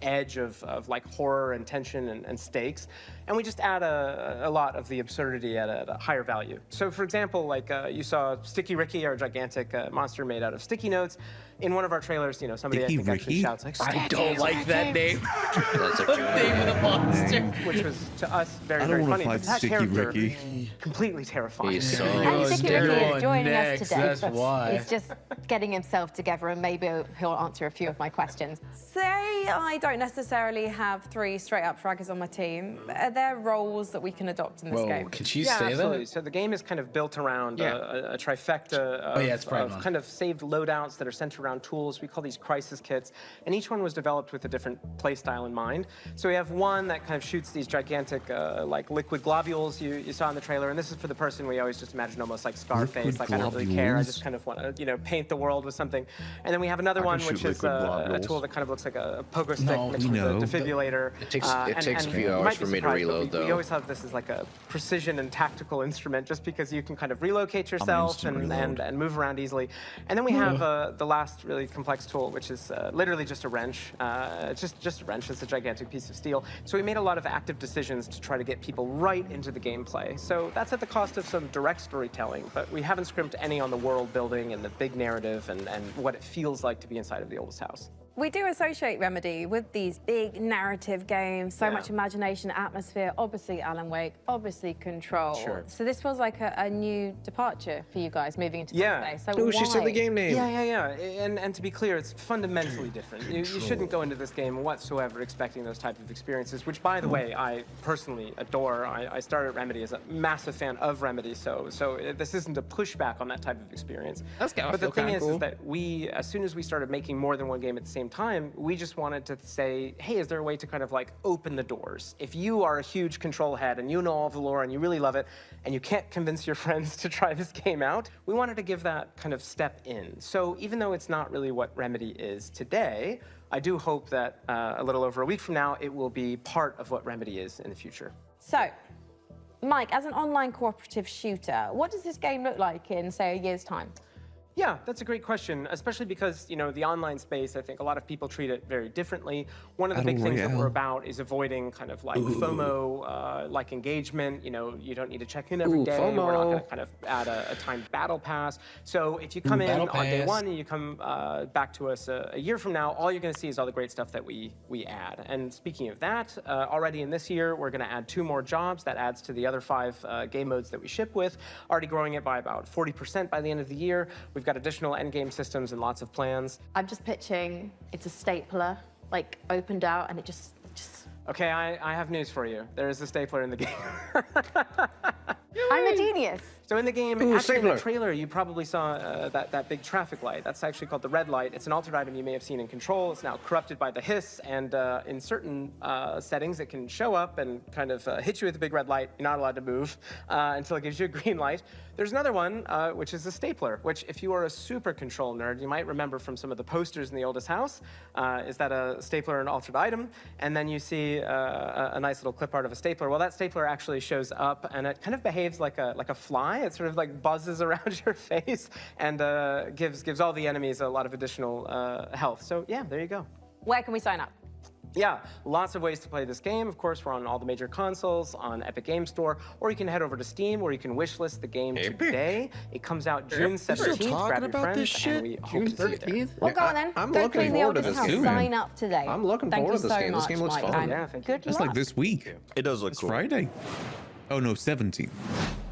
edge of like horror and tension and stakes, and we just add a lot of the absurdity at a higher value. So for example, like you saw Sticky Ricky, our gigantic monster made out of sticky notes. In one of our trailers, somebody I Sticky think actually Ricky? shouts like, I don't like that name. That's a Name of the monster. which was to us very, I don't very wanna funny. fight But that Sticky character, Ricky. completely terrifying. He's so And Sticky Ricky is joining next, us today. that's why. He's just getting himself together, and maybe he'll answer a few of my questions. Say I don't necessarily have 3 straight-up fraggers on my team. Are there roles that we can adopt in this Whoa, game? can she Yeah, say absolutely. that? So the game is kind of built around a trifecta of, it's Pride of Month. kind of saved loadouts that are centered around tools. We call these crisis kits, and each one was developed with a different play style in mind. So we have one that kind of shoots these gigantic like liquid globules you saw in the trailer, and this is for the person we always just imagine almost like Scarface, Liquid like I don't really care, I globules? just kind of want to paint the world with something. And then we have another I can one shoot which is liquid a globules. tool that kind of looks like a pogo stick No, mixed we with know, a but defibrillator. It takes a few you hours might be for me to surprised, but reload, we though. always have this as like a precision and tactical instrument just because you can kind of relocate yourself instant and reload. move around easily. And then we have the last really complex tool, which is literally just a wrench. Just a wrench. It's a gigantic piece of steel. So we made a lot of active decisions to try to get people right into the gameplay. So that's at the cost of some direct storytelling, but we haven't scrimped any on the world building and the big narrative and what it feels like to be inside of the oldest house. We do associate Remedy with these big narrative games, so much imagination, atmosphere, obviously Alan Wake, obviously Control. Sure. So this feels like a new departure for you guys moving into this space. So Ooh, she said the why? game name. Yeah. And to be clear, it's fundamentally different. You shouldn't go into this game whatsoever expecting those type of experiences, which, by the way, I personally adore. I started Remedy as a massive fan of Remedy, so this isn't a pushback on that type of experience. That's gotta But the feel thing kinda is cool. that we, as soon as we started making more than one game at the same time, we just wanted to say, hey, is there a way to kind of like open the doors? If you are a huge Control head and you know all the lore and you really love it, and you can't convince your friends to try this game out, we wanted to give that kind of step in. So even though it's not really what Remedy is today, I do hope that a little over a week from now, it will be part of what Remedy is in the future. So, Mike, as an online cooperative shooter, what does this game look like in, say, a year's time? Yeah, that's a great question, especially because, the online space, I think a lot of people treat it very differently. One of the big things that we're about is avoiding kind of like FOMO, like engagement. You don't need to check in every day. FOMO. We're not going to kind of add a timed battle pass. So if you come in battle on day pass. one and you come back to us a year from now, all you're going to see is all the great stuff that we add. And speaking of that, already in this year, we're going to add 2 more jobs. That adds to the other 5 game modes that we ship with, already growing it by about 40% by the end of the year. We've got additional endgame systems and lots of plans. I'm just pitching it's a stapler, like opened out, and it just Okay, I have news for you. There is a stapler in the game. I'm a genius. So in the game, Ooh, actually in the stapler. trailer, you probably saw that big traffic light. That's actually called the red light. It's an altered item you may have seen in Control. It's now corrupted by the hiss, and in certain settings, it can show up and kind of hit you with a big red light. You're not allowed to move until it gives you a green light. There's another one, which is a stapler, which if you are a super Control nerd, you might remember from some of the posters in the oldest house. Is that a stapler, an altered item? And then you see a nice little clip art of a stapler. Well, that stapler actually shows up, and it kind of behaves like a fly. It sort of like buzzes around your face and gives all the enemies a lot of additional health. So yeah, there you go. Where can we sign up? Yeah, lots of ways to play this game. Of course, we're on all the major consoles, on Epic Game Store, or you can head over to Steam, where you can wishlist the game today. It comes out June 17th. Grab your friends, and we hope to see you there. Well, go on then. I'm Go looking clean the forward to oldest this house. game. Sign up today. I'm looking Thank forward you to this so game. This much, game looks Mike, fun. and Yeah, thank good That's luck. like this week. It does look It's cool. Friday. Oh no, 17th.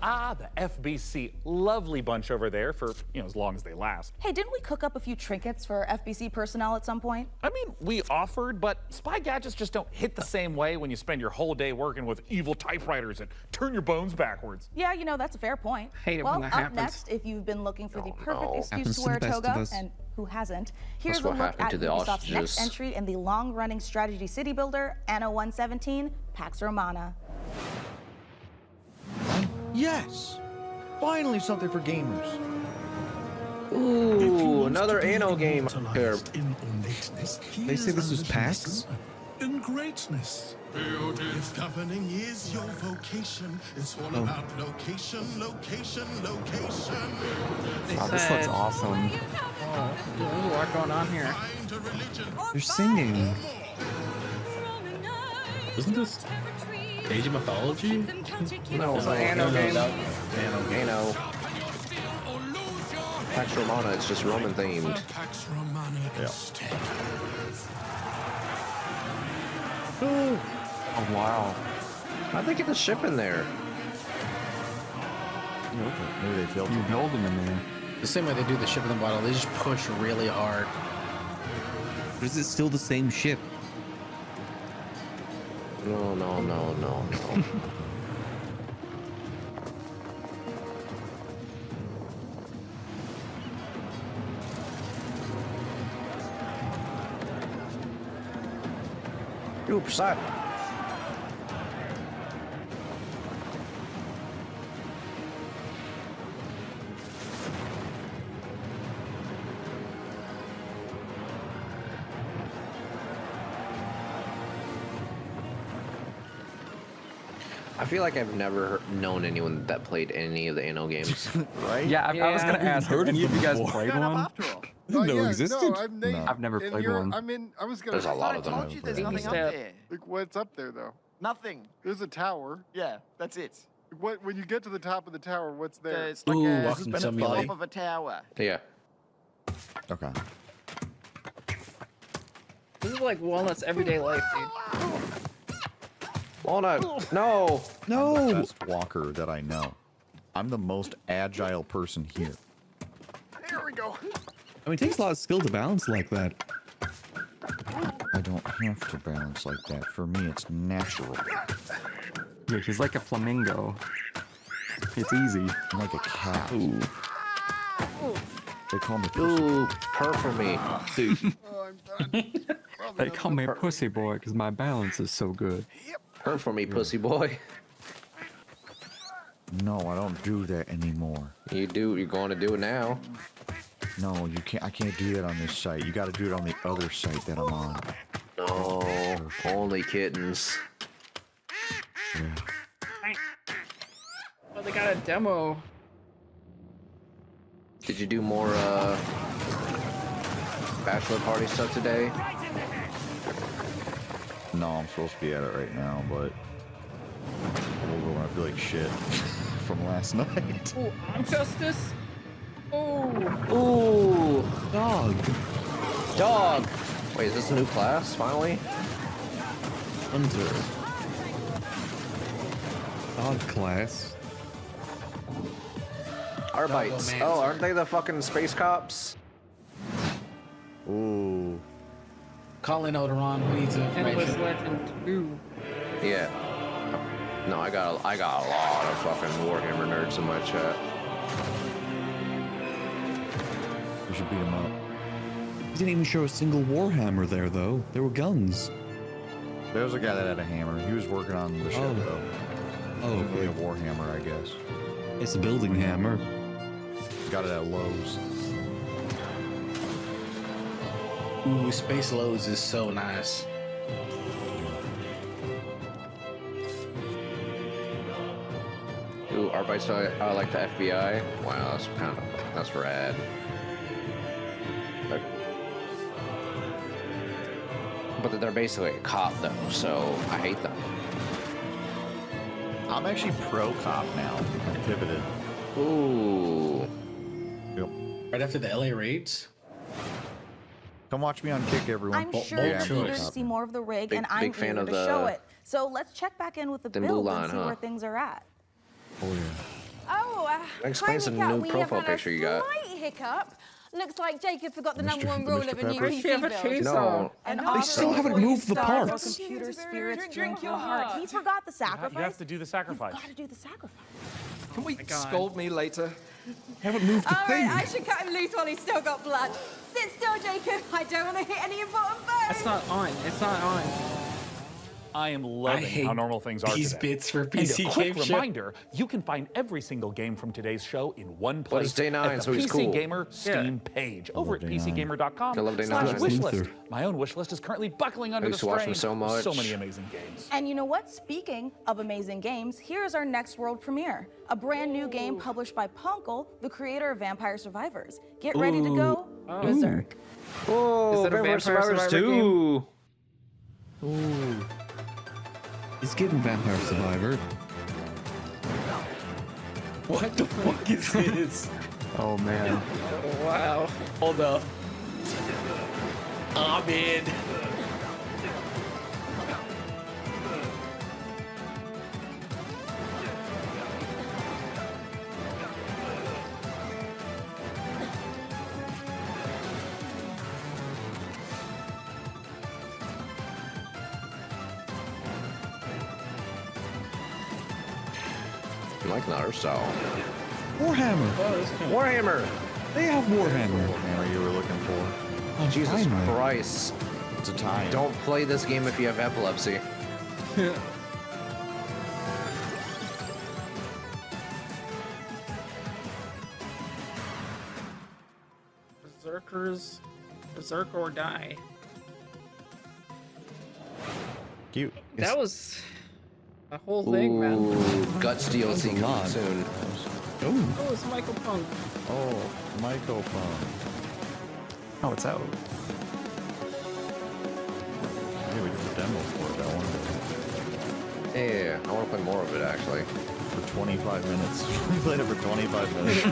Ah, the FBC. Lovely bunch over there for, as long as they last. Hey, didn't we cook up a few trinkets for FBC personnel at some point? I mean, we offered, but spy gadgets just don't hit the same way when you spend your whole day working with evil typewriters and turn your bones backwards. Yeah, that's a fair point. Hate it well, when that up happens. next, if you've been looking for the perfect no. excuse Happens to to wear a the best of toga, us. and who hasn't, here's That's a what look happened at to the Ubisoft's ostriches. next entry in the long-running strategy city builder, Anno 117, Pax Romana. Yes! Finally something for gamers. Ooh, another Anno game here. They say this was PAX? In greatness. If governing is your vocation, it's all Oh. about location, location, location. Wow, this looks awesome. Oh, there's a lot going on here. Find a religion. They're singing. Isn't this Age of Mythology? No, It's an Anno game. Anno. Pax Romana, it's just Roman themed. Pax Romana instead. Oh wow. How'd they get the ship in there? Maybe they built You it. build them in there. The same way they do the ship in the bottle, they just push really hard. But is it still the same ship? No, no, no, no, no. Oops, that. I feel like I've never known anyone that played any of the Anno games. Right? Yeah, I was gonna ask. Have any of you guys before. played Fair enough one? after all. No, existed. No, I've, named, I've never and played you're- one. I mean, I was gonna. There's a lot I of them. told you there's Baby nothing up step. there. Like, what's up there though? Nothing. There's a tower. Yeah, that's it. What? When you get to the top of the tower, what's there? It's like Ooh, a welcome to top Simulator. of a tower. Yeah. Okay. This is like Walnut's everyday life, dude. Walnut, no. I'm the best walker that I know. I'm the most agile person here. Here we go. I mean, it takes a lot of skill to balance like that. I don't have to balance like that. For me, it's natural. Yeah, he's like a flamingo. It's easy. I'm like a cat. Ooh. They call me pussy. Ooh, purr for me. Dude. Oh, I'm done. They call me pussy boy because my balance is so good. Purr for me, pussy boy. No, I don't do that anymore. You do. You're going to do it now. No, you can't. I can't do that on this site. You got to do it on the other site that I'm on. No, only kittens. Yeah. Oh, they got a demo. Did you do more bachelor party stuff today? No, I'm supposed to be at it right now, but we'll go when I feel like shit from last night. Oh, I'm Justice. Oh. Ooh, Dog. dog. Wait, is this a new class finally? Hunter. Dog class. Arbites. Oh, aren't they the fucking space cops? Ooh. Call in Odoron. We need some Endless information. Legend 2. Yeah. No, I got a lot of fucking Warhammer nerds in my chat. We should beat him up. He didn't even show a single Warhammer there, though. There were guns. There was a guy that had a hammer. He was working on the ship, though. Oh, okay. A Warhammer, I guess. It's a building hammer. Got it at Lowe's. Ooh, Space Loads is so nice. Ooh, Arbeit's like the FBI. Wow, that's rad. But they're basically a cop though, so I hate them. I'm actually pro cop now. I pivoted. Ooh. Yep. Right after the LA raids. Come watch me on Kick, everyone. I'm sure you're eager to see more of the rig, and I'm eager to show it. So let's check back in with the build and see where things are at. Oh yeah. Oh, explain some new profile picture you got. Slight hiccup. Looks like Jacob forgot the number one rule of a new Pepper? PC build. No. They still haven't moved the parts. Computer spirits drink your heart. He forgot the sacrifice. You have to do the sacrifice. You've got to do the sacrifice. Can we scold me later? Haven't moved the thing. I should cut him loose while he's still got blood. Sit still, Jacob. I don't want to hit any important bones. It's not on. It's not on. I am loving how normal things are these today. bits for And PC a quick Game Show. reminder, you can find every single game from today's show in one place it's day 9, at the so he's PC cool. Gamer Steam page over at PCGamer.com. I love day 9. /wishlist. My own wish list is currently buckling under I the used to watch strain. them so much. So many amazing games. And you know what? Speaking of amazing games, here's our next world premiere. A brand new game published by Punkle, the creator of Vampire Survivors. Get ready to go berserk. Oh, Is it a Vampire Vampire Survivors Survivor 2. Ooh. It's giving Vampire Survivor. What the fuck is this? Oh man. Wow. Hold up. Ahmed. You like an art style. Warhammer. Warhammer. They have Warhammer. Warhammer you were looking for. Oh, Jesus finally. Christ. It's a tie. Don't play this game if you have epilepsy. Berserk or die. Cute. That was a whole thing, man. Ooh, Guts DLC coming soon. Oh, it's Michael Punk. Oh, Michael Punk. Oh, it's out. Yeah, we did the demo for it that one. Yeah, I want to play more of it actually. For 25 minutes. We played it for 25 minutes.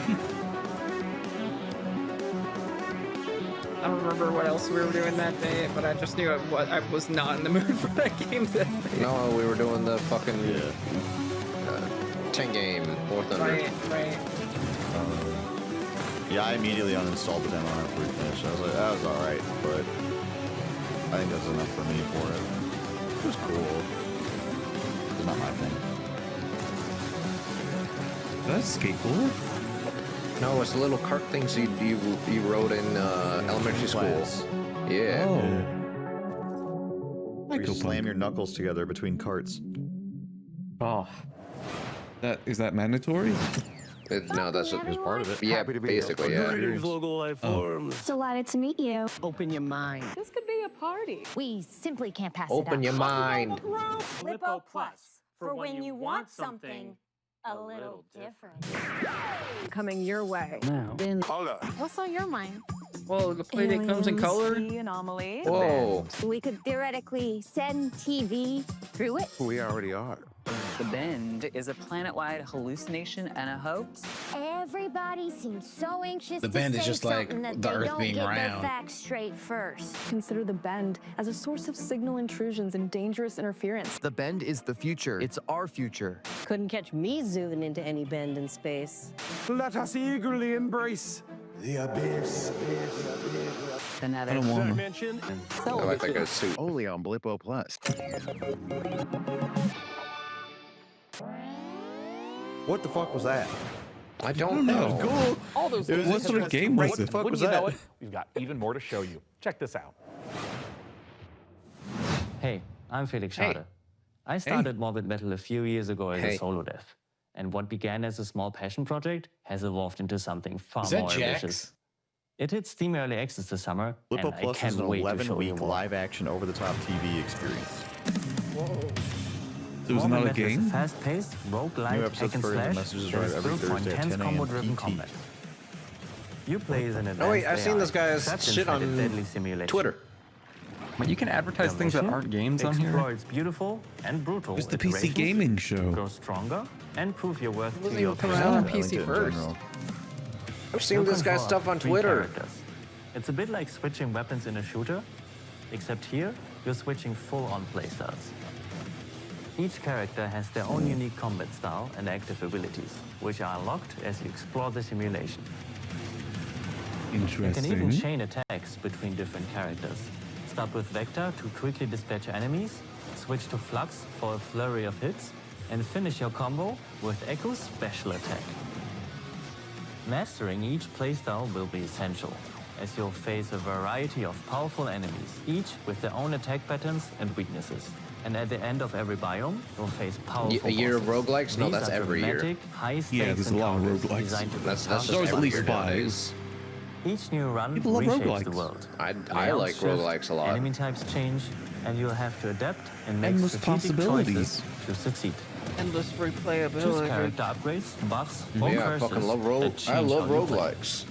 I don't remember what else we were doing that day, but I just knew I was not in the mood for that game that day. No, we were doing the fucking 10 game War Thunder. Right. Yeah, I immediately uninstalled the demo after we finished. I was like, that was alright, but I think that's enough for me for it. It was cool. It's not my thing. That's skateboard? No, it's the little cart things you rode in elementary school. Class. Yeah. Oh. Where you slam your knuckles together between carts. Oh. Is that mandatory? No, that's just part of it. Yeah, Happy to be basically, yeah. Greetings, local life forms. Delighted to meet you. Open your mind. This could be a party. We simply can't pass it up. Open your mind. Lipo Plus. For when you want something a little different. Coming your way. Now. What's on your mind? Well, the playdate comes in color. Anomaly. Whoa. We could theoretically send TV through it. We already are. The Bend is a planet-wide hallucination and a hoax. Everybody seems so anxious The to Bend say is just like something that the they Earth don't being get round. their facts straight first. Consider the Bend as a source of signal intrusions and dangerous interference. The Bend is the future. It's our future. Couldn't catch me zooming into any bend in space. Let us eagerly embrace The abyss. I don't want to. I like that guy's suit. Only on Blippo Plus. What the fuck was that? I don't know. Cool. All those It was What sort of game was What the it? fuck was Wouldn't you know that? it? We've got even more to show you. Check this out. Hey, I'm Felix Schade. I started Morbid Metal a few years ago as a solo dev. And what began as a small passion project has evolved into something far more ambitious. It hit Steam Early Access this summer, Blippo and I Plus can't is an wait to show you 11-week more. live-action over-the-top TV experience. So it was not a Morbid Metal is game? fast-paced, roguelike, New episodes, hack and furries, and slash messages that are is every built for Thursday at intense 10 a.m. combo-driven PT. combat. You play as an advanced Oh wait, I've seen AI this guy's trapped shit inside a on deadly simulation. Twitter. But you can advertise Your things that mission? aren't games on here. Explore its beautiful and brutal It's the PC iterations, gaming show. grow stronger, and prove your worth to Wasn't your even coming out on community. PC first. I've seen You this guy's control stuff up on to 3 Twitter. characters. It's a bit like switching weapons in a shooter, except here you're switching full-on playstyles. Each character has their own unique combat style and active abilities, which are unlocked as you explore the simulation. You can even Interesting. chain attacks between different characters. Start with Vector to quickly dispatch enemies, switch to Flux for a flurry of hits, and finish your combo with Echo's special attack. Mastering each playstyle will be essential, as you'll face a variety of powerful enemies, each with their own attack patterns and weaknesses. And at the end of every biome, you'll face powerful A year of bosses. roguelikes? No, These that's are every year. dramatic, high-stakes Yeah, there's a lot of encounters roguelikes. designed to That's challenge just There's at every least year 5. nowadays. each new run People love reshapes the roguelikes. world. I Layouts like shift, roguelikes a lot. Enemy types change, and you'll have to adapt and make Endless strategic possibilities. choices to succeed. Endless Choose replayability. character upgrades, buffs, or Yeah, I curses fucking love that I change love how you play. roguelikes.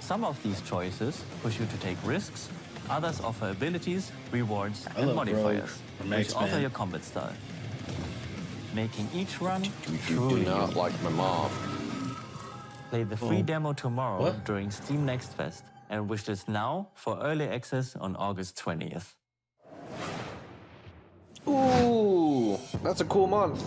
Some of these choices push you to take risks, others offer abilities, rewards, I and love modifiers, Rogue from which X-Men. alter your combat style. Making each run You do truly not unique. like my mom. Play the free Oh. demo tomorrow What? during Steam Next Fest and wishlist now for early access on August 20th. Ooh, that's a cool month.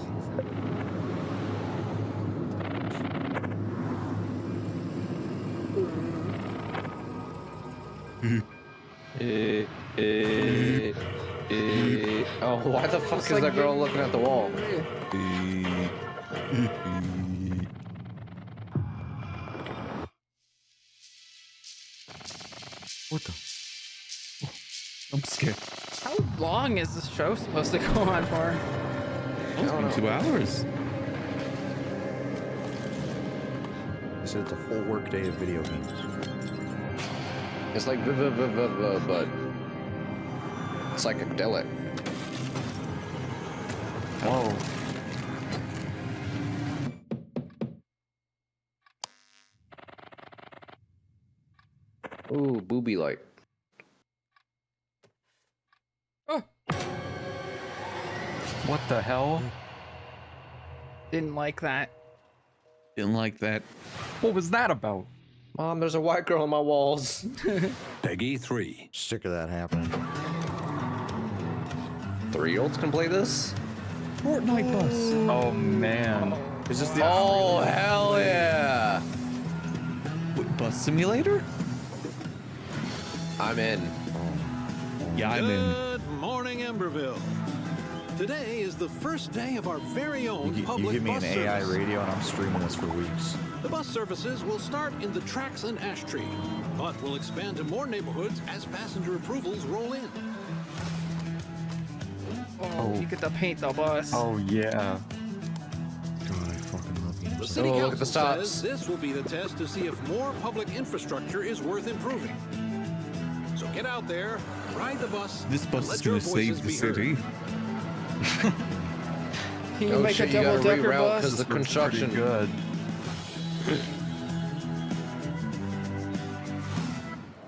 Oh, why the fuck is that girl looking at the wall? What the? I'm scared. How long is this show supposed to go on for? It's been 2 hours. They said it's a full work day of video games. It's like but psychedelic. Whoa. Ooh, booby light. What the hell? Didn't like that. Didn't like that. What was that about? Mom, there's a white girl on my walls. Peggy 3. Sick of that happening. 3-year-olds can play this? Fortnite bus. Oh man. Is this the Oh, hell yeah! Wait, bus simulator? I'm in. Yeah, I'm in. Good morning, Emberville. Today is the first day of our very own You public give me bus an AI service. radio and I'm streaming this for weeks. The bus services will start in the Trax and Ash Tree, but will expand to more neighborhoods as passenger approvals roll in. Oh, you get to paint the bus. Oh yeah. God, I fucking love games. The city look at council the stops. says this will be the test to see if more public infrastructure is worth improving. So get out there, ride the bus. This bus and is let your going to save voices the be heard. city. Can you Oh make shit, a you gotta double-decker reroute bus? because the construction. Good.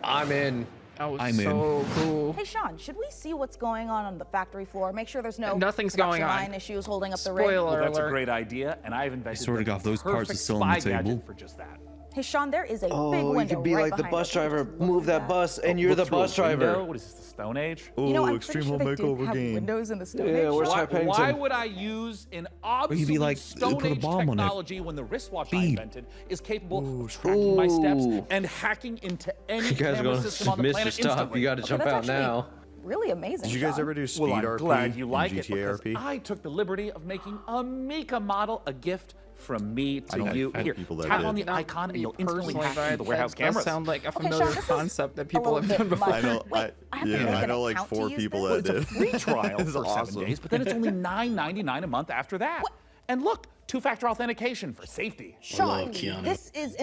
I'm in. That was I'm so cool. Hey, Sean, should we see what's going on the factory floor? Make sure there's no Nothing's production going on. line issues holding up the rig. Spoiler Well, that's a alert. great idea, and I've invented sort of the got those parts are perfect still on the spy gadget table. for just that. Hey, Sean, there is a big Oh, window you could be right like the behind bus us. driver. Move that bus, and you're the Look through a bus driver. window? What is this, the Stone Age? You know, I'm Extreme pretty sure Home they did Makeover have game. windows in the Stone Yeah, Age. where's Ty Why Pennington? would I use an you'd obsolete be like, Stone put a Age bomb on it. technology when the wristwatch I Speed. invented is capable of tracking my steps and hacking into any You guys are camera going system on to the miss planet your stop. instantly? You got to Okay, jump that's out actually now. really amazing. Did you guys Sean. ever do Speed Well, I'm RP glad you and like it GTA because RP? I took the liberty of making a Mika model a gift from me to you. I've Here, people that tap did. on the icon and you'll instantly Personally, hack into the warehouse that does cameras. sound like a Okay, familiar Sean, this is concept that a people little have done bit before. I know. Wait, I have to make I an know like account to 4 use people this? that It's a did. free trial This is for awesome. 7 days, but then it's only $9.99 a month after that. And look, 2-factor authentication for safety. Sean, Keanu. this is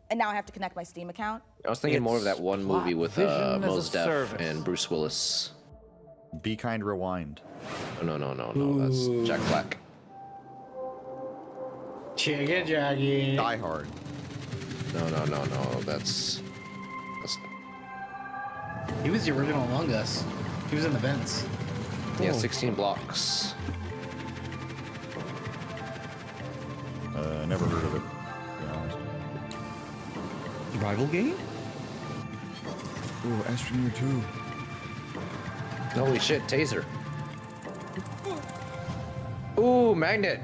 and now I have to connect my Steam account. I was thinking more of that one movie with Vision as a Mos Def service. and Bruce Willis. Be Kind Rewind. No, that's Jack Black. Chigga jaggy. Die Hard. No, that's He was the original Among Us. He was in the vents. yeah, 16 blocks. Never heard of it, to be honest. Rival game? Ooh, Astroneer 2. Holy shit, taser. Ooh, magnet.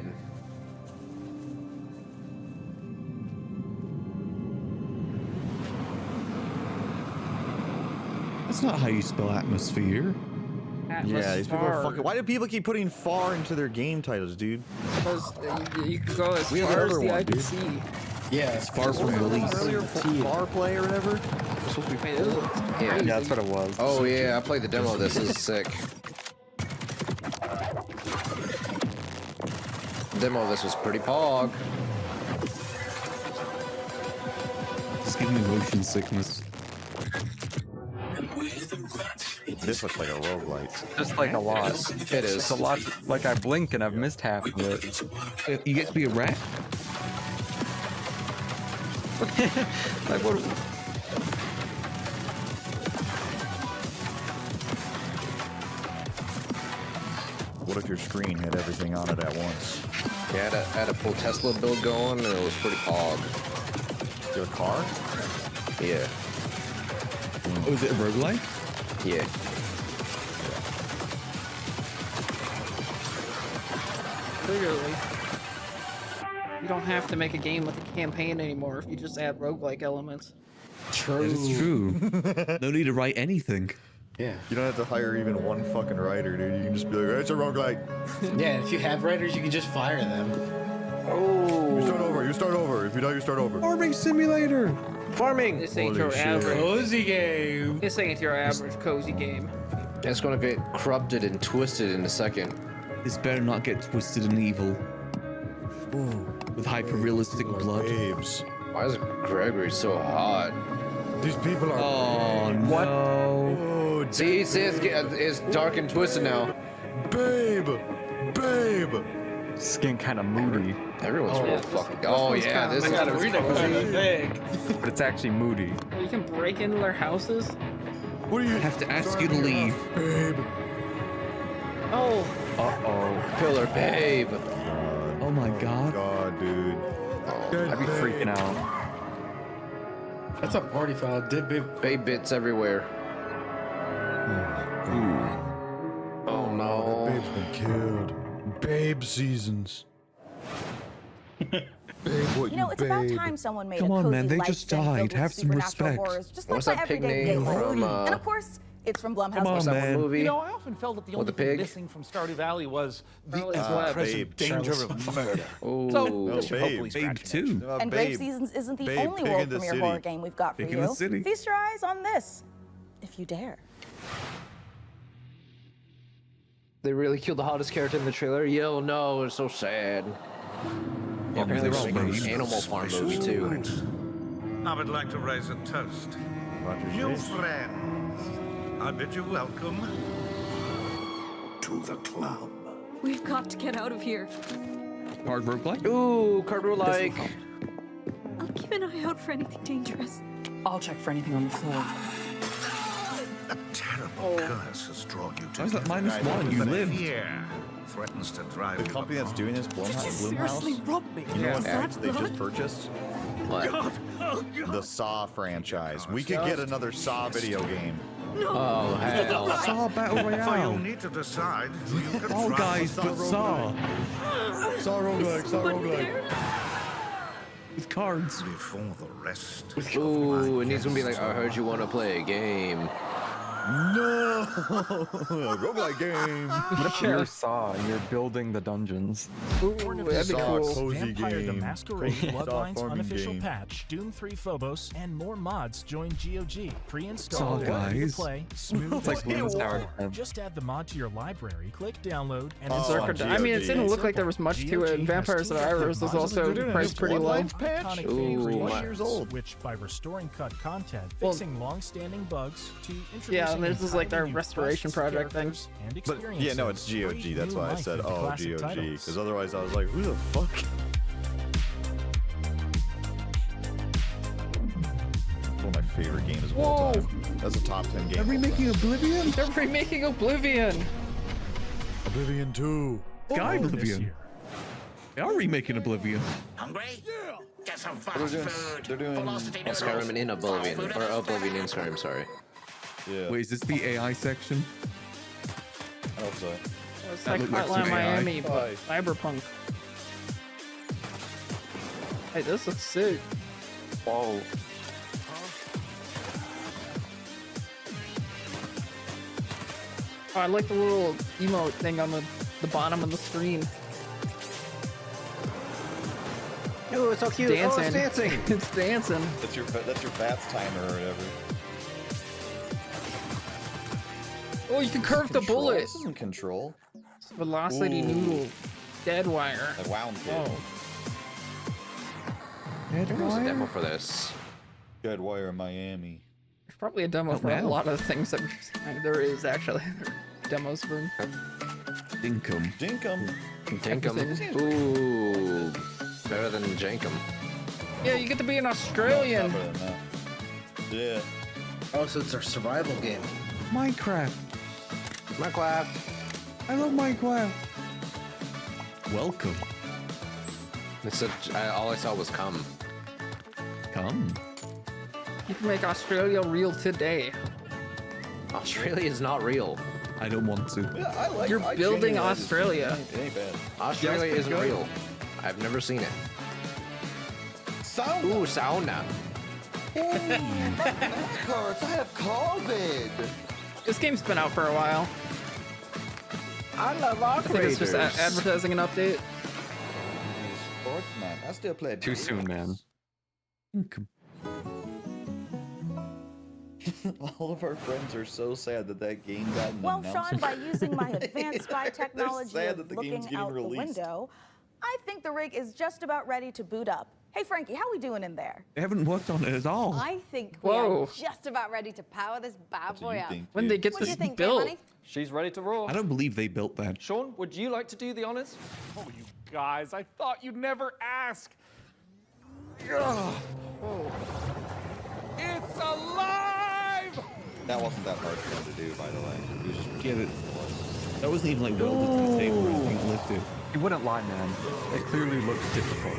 That's not how you spell atmosphere. Yeah, these people are fucking. Why do people keep putting far into their game titles, dude? Because you can go as We have far as another the one, eye can dude. see. Yeah, It's far from release. Earlier, far play or whatever. It's supposed to be it was Yeah, crazy. Yeah, that's what it was. Oh yeah, I played the demo of this. This is sick. The demo of this was pretty pog. It's giving me motion sickness. This looks like a roguelite. Just like a lot. It is. It's a lot. Like I blink and I've missed half of it. You get to be a rat? Like what? What if your screen had everything on it at once? Yeah, I had a full Tesla build going, and it was pretty pog. Your car? Yeah. Oh, is it a roguelike? Yeah. Clearly. You don't have to make a game with a campaign anymore if you just add roguelike elements. True. That is true. No need to write anything. Yeah. You don't have to hire even one fucking writer, dude. You can just be like, it's a roguelike. Yeah, if you have writers, you can just fire them. You start over. You start over. If you die, you start over. Farming simulator. Farming. This ain't Holy your shit. average. Cozy game. This ain't your average cozy game. It's gonna get corrupted and twisted in a second. This better not get twisted and evil. With hyper-realistic blood. Babes. Why is Gregory so hot? These people are. Oh, What? no. Oh, See, it's dark and twisted now. babe. Babe. Skin kind of moody, Everyone's real fucking. Oh one's yeah, kinda this I is. gotta read it because it's big. but it's actually moody. Oh, you can break into their houses? What do you I have to ask you to leave. Babe. Oh, Uh-oh. Killer babe. Oh my god. God, dude. I'd be freaking out. That's a party foul. Did big. Babe bits everywhere. Oh no. Babe's been killed. Babe seasons. Babe, what You know, it's about babe. time someone made Come a on, cozy man, they life just sim filled died. with Have some supernatural respect. horrors, just What's like that my pig everyday name life. from, And of course, it's from Blumhouse. What's that one movie? You know, I often felt that the only the thing pig? missing from Stardew Valley was the Charlie's Web. ever-present Babe. danger Charlie's of murder. Ooh. So this should Babe. hopefully Babe scratch an itch. 2. And Grave Seasons isn't the Babe, only Pig in world the premiere City. horror game we've got for Pig in the you. City. Feast your eyes on this, if you dare. They really killed the hottest character in the trailer. Yo, no, it's so sad. Yeah, apparently they're making an Animal Farm movie too. I would like to raise a toast. You friends, I bid you welcome to the club. We've got to get out of here. Hard roguelike? Ooh, cardboard like. I'll keep an eye out for anything dangerous. I'll check for anything on the floor. A terrible curse has drawn you to Why is that this. -1? You lived. Fear threatens to drive The you company that's doing this, Bloomhouse. Seriously robbed me. You know what Is act that they blood? just purchased? What? God, the Saw franchise. We could get another Saw video game. Oh, hell. Saw Battle So you'll Royale. need to decide who you can All trust. guys but Saw. Saw roguelike, Saw roguelike. With cards. Before the rest. Ooh, it needs to be like, I heard you want to play a game. No! Roguelike game. What if you're Saw and you're building the dungeons? Ooh, that'd be Saw cool. cozy Vampire the game. Masquerade, Saw Bloodlines farming unofficial game. patch, Doom 3 Phobos, and more mods join GOG. Pre-installed, Saw ready to guys. play, smooth It's like as Bloons before. Tower Defense. Just add the mod to your library, click download, and Oh, install. GOG. I mean, it didn't look like there was much to it. And Vampire Survivors was also priced pretty low. Iconic Ooh, fan my- creators, years old. which by restoring cut content, Well, fixing long-standing bugs, to introducing Yeah, and this is like their entirely new restoration quests, project thing. characters, and But yeah, no, it's experiences. GOG. That's Breathe why I new said, life into oh, classic GOG. titles. Because otherwise I was like, who the fuck? One of my favorite games of all Whoa. time. That's a top 10 game. They're of all remaking time. Oblivion? They're remaking Oblivion. Oblivion 2. Sky This Oblivion. year. They are remaking Oblivion. Hungry? Yeah. Get some They're fast doing, food. they're doing Velocity noodles. Skyrim in Oblivion. Fast food Or is Oblivion in better. Skyrim, sorry. yeah. Wait, is this the AI section? I hope so. It's That like looked like Hotline some AI. Miami, but Cyberpunk. Hey, this looks sick. Whoa. Oh, I like the little emote thing on the bottom of the screen. Ooh, it's so cute. Dancing. Oh, it's dancing. It's dancing. That's your VATS timer or whatever. Oh, you can curve the Control? bullet. This isn't Control. It's Velocity Ooh. Noodle. Dead wire. Like Wound Kid. Oh. There was a demo for this. Dead Wire Miami. There's probably a demo for a wow. lot of things that we've seen. There is actually demos for. Dinkum. Dinkum. Jankum. Ooh. Better than Jankum. Yeah, you get to be an Australian. Better than that. Yeah. Oh, so it's a survival game. Minecraft. Minecraft. I love Minecraft. Welcome. It's all I saw was cum. Come. You can make Australia real today. Australia is not real. I don't want to. Yeah, I like You're I building genuinely- Australia. It ain't bad. Australia Yeah, it's isn't pretty good. real. I've never seen it. Sauna. Ooh, sauna. Cards, I have COVID. This game's been out for a while. I love I think it's just operators. advertising an update. Sportsman. I still play. Too soon, man. Dinkum. All of our friends are so sad that that game got an Well, Sean, announcement. by using my advanced spy technology sad of that the game's looking getting out released. the window, I think the rig is just about ready to boot up. Hey, Frankie, how we doing in there? They haven't worked on it at all. I think we Whoa. are just about ready to power this bad boy up. When they get What do this you think, built. Money? She's ready to roar. I don't believe they built that. Sean, would you like to do the honors? Oh, you guys, I thought you'd never ask. It's alive! That wasn't that hard for him to do, by the way. He was just Get it. That wasn't even like welded to the table or anything lifted. You wouldn't lie, man. It clearly looks difficult.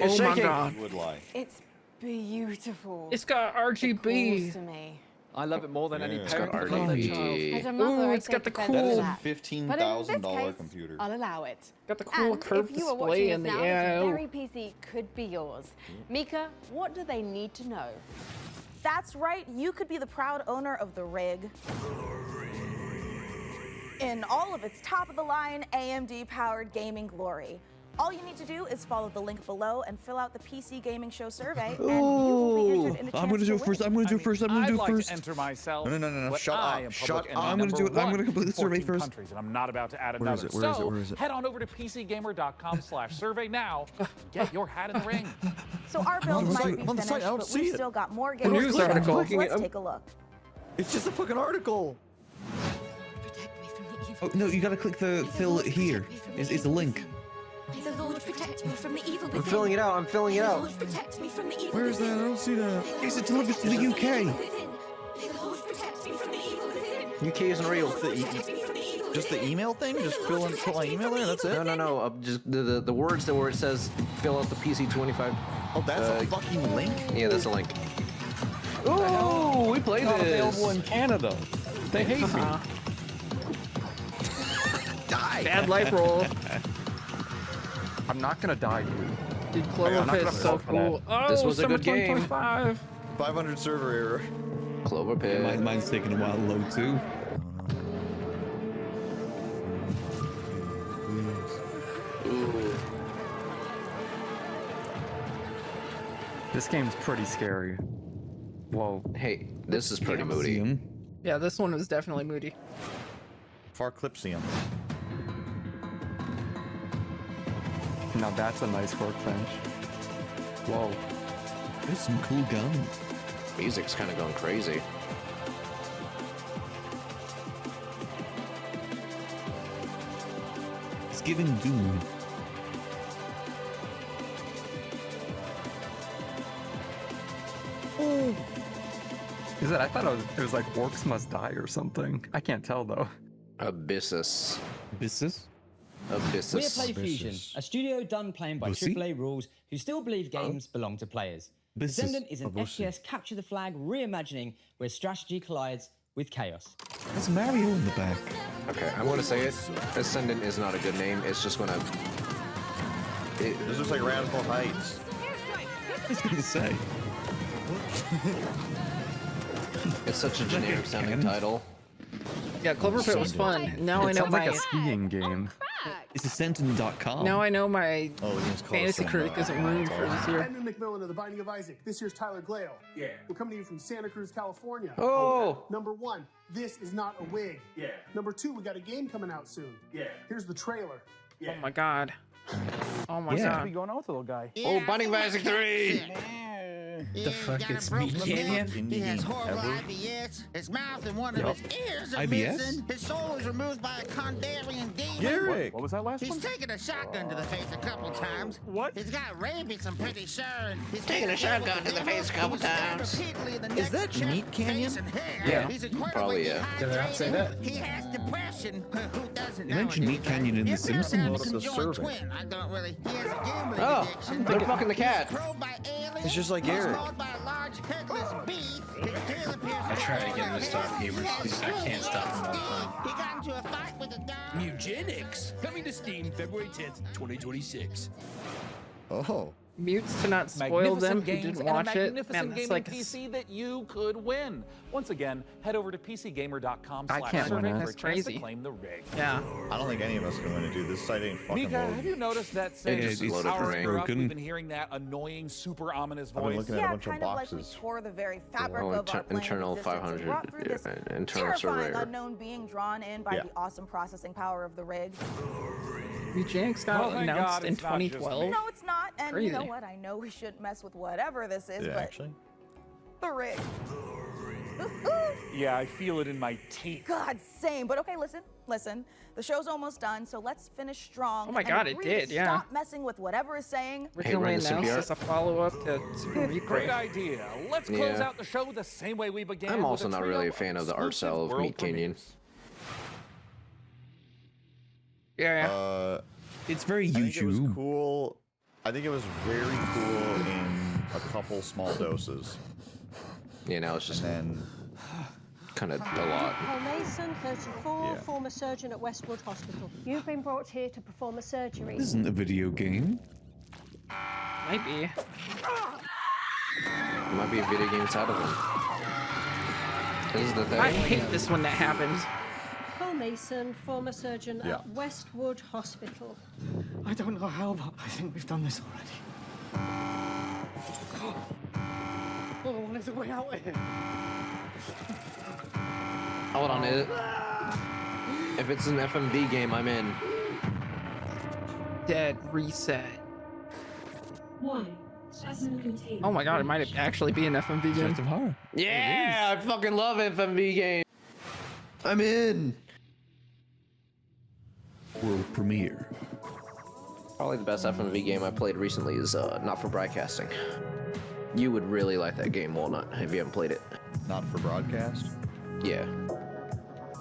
Oh my god. would lie. It's beautiful. It's got Calls RGB. to me. I love it more than any Yeah. It's parent got could love their RGB. child. As a mother, Ooh, I it's got take the offense That to is a that. But in this $15,000 case, computer. I'll allow it. Got the cool And curved if you are display watching in this the now, yeah. this very PC could be yours. Mika, what do they need to know? That's right, you could be the proud owner of the rig. In all of its top-of-the-line AMD-powered gaming glory. All you need to do is follow the link below and fill out the PC Gaming Show survey, and you will be entered in a chance I'm gonna do it first. I'm gonna do it first. I'm gonna I'd do it like first. to enter myself. No. but Shut I up. am Shut public up. enemy I'm gonna do it. number I'm gonna one complete the in survey 14 first. countries, and I'm not about to add Where is another. it? Where is it? So Where is it? head on over to PCGamer.com/survey now. Get your hat in the ring. So our build on the might site, be on the finished, site, I don't but see we've it. still got more The games news to show. article. Let's take a look. It's just a fucking article. Oh no, you gotta click the fill here. It's a link. May the Lord protect me from the evil I'm filling it out. I'm filling it out. Lord protect me from the evil Where is that? I don't see that. Is it delivered to the UK? May the Lord protect me from the evil within. UK isn't real. Just the email thing? Just fill my email there? That's it? No. Just the words that where it says fill out the PC 25. Oh, that's a fucking link? Yeah, that's a link. Ooh, we played Not this. available in Canada. They hate me. Die! Bad life roll. I'm not gonna die, dude. Dude, Clover Pit is so cool. Oh, This was a good Summer game. 2025. 500 server error. Clover Pit. Yeah, mine's taking a while to load too. Ooh. This game's pretty scary. Whoa. Hey, this is pretty moody. Yeah, this one was definitely moody. Farclipsium. Now that's a nice workbench. Whoa. There's some cool guns. Music's kind of going crazy. It's giving Doom. Is it? I thought it was like Orcs Must Die or something. I can't tell though. Abyssus. Abyssus? Abyssus. We're Play Fusion, a studio done playing by Bussy? AAA rules who still believe games belong to players. Business. Descendant is an Oh, Bussy. FPS capture the flag reimagining where strategy collides with chaos. There's Mario in the back. Okay, I'm gonna say it. Ascendant is not a good name. It's just gonna. This looks like Radical Heights. I was gonna say. It's such a generic sounding title. Yeah, Clover Pit was fun. Now I It know sounds my. like a skiing game. It's Ascension.com. Now I know my Oh, the game's called fantasy Ascendant. critic isn't ruined for this year. Edmund McMillan of The Binding of Isaac. This year's Tyler Glale. Yeah. We're coming to you from Santa Cruz, California. Oh. Number one, this is not a wig. Yeah. Number two, we got a game coming out soon. Yeah. Here's the trailer. Yeah. Oh my god. Oh my What's god. going on with the little guy? Oh, Binding of Isaac 3! The fuck, it's Meat Canyon? He has horrible IBS. His mouth and one of his ears are IBS? missing. His soul was removed by a Kondarian demon. Garrick! What was that last He's one? taken a shotgun to the face a couple times. What? He's got rabies, I'm pretty sure. And he's Taking a shotgun to the face a couple times. Is that Meat Canyon? Yeah, He's probably, yeah. Did I not say that? He has depression. Who doesn't They mentioned Meat Canyon in The Simpsons. Twin. I don't really. He has a gambling Oh, addiction. they're fucking the cat. Controlled by aliens. It's just like He's Garrick. mauled by a large headless beast. His tail appears I try to get him to stop gamers. I can't stop him all the time. He got into a fight with a dog. Eugenics, coming to Steam February 10th, 2026. Oh. Mutes to not spoil them who didn't watch it. Man, Magnificent that's gaming like PC that you could win. Once again, head over to PCGamer.com/survey I can't win it. for a That's chance crazy. to claim the rig. yeah. I don't think any of us can win it, dude. This site ain't fucking Mika, loaded. have you noticed that It since just loaded our for me. year up, Broken. we've been hearing that annoying, super ominous I've been voice? looking at a Yeah, bunch of kind of like we boxes. tore the very fabric Oh, of our planet internal existence and 500. brought through this Yeah, internal terrifying surveyor. unknown being drawn in by Yeah. the awesome processing power of the rig. Eugenics got Well, thank announced God in it's not just 2012. No, it's not. And you know Crazy. what? I know we shouldn't mess with whatever this is, Yeah, but actually. the rig. Yeah, I feel it in my teeth. God, same. But okay, listen. The show's almost done, so let's finish strong. Oh my and God, it agree to did, yeah. Stop messing with whatever is saying. Originally Ren, this would be announced as a follow-up to Super Meat Great Boy. idea. Let's close Yeah. out the show the same way we began. I'm with also a not trio really a fan of the art exclusive style of world Meat Canyon. premieres. Yeah. It's very I think it was YouTube. cool. I think it was very cool in a couple small doses. Yeah, now it's just And kind of a lot. Paul Mason, 34, Yeah. former surgeon at Westwood Hospital. You've been brought here to perform a surgery. This isn't a video game. Might be. It might be a video game side of them. This is the thing. I hate this when that happens. Paul Mason, former surgeon Yeah. at Westwood Hospital. I don't know how, but I think we've done this already. Oh, there's a way out of here. Hold on, if it's an FMV game, I'm in. Dead reset. One. Specimen contained. Oh my god, it might actually be an FMV game. Of horror. Yeah, I fucking love FMV games. I'm in. World premiere. Probably the best FMV game I played recently is Not for Broadcasting. You would really like that game, Walnut, if you haven't played it. not for broadcast. Yeah.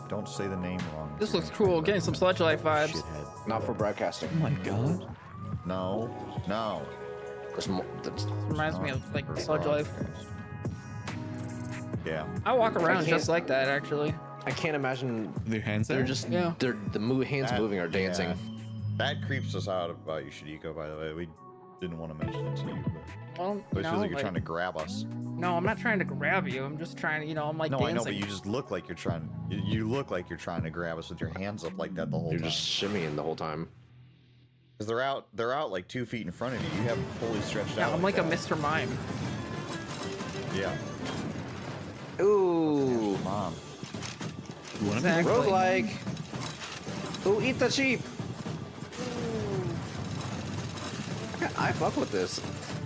Don't say the name wrong. This looks cool. Getting some Sludge Life vibes. Shithead. Not for Broadcasting. Oh my god. No. No. Reminds me of like Sludge Life. Yeah. I walk around just like that, actually. I can't imagine their hands. They're just hands moving are dancing. Yeah. That creeps us out about you, Shadiko. By the way, we didn't want to mention it to you, but Well, it feels like you're trying to grab us. No, I'm not trying to grab you. I'm just trying to, I'm like No, dancing. I know, but you just look like you're trying. You look like you're trying to grab us with your hands up like that the whole time. You're just shimmying the whole time. Because they're out like 2 feet in front of you. You haven't fully stretched Yeah, out. I'm like a Mr. Mime. Yeah. Ooh. Mom. Exactly. Roguelike. Ooh, eat the sheep. I fuck with this.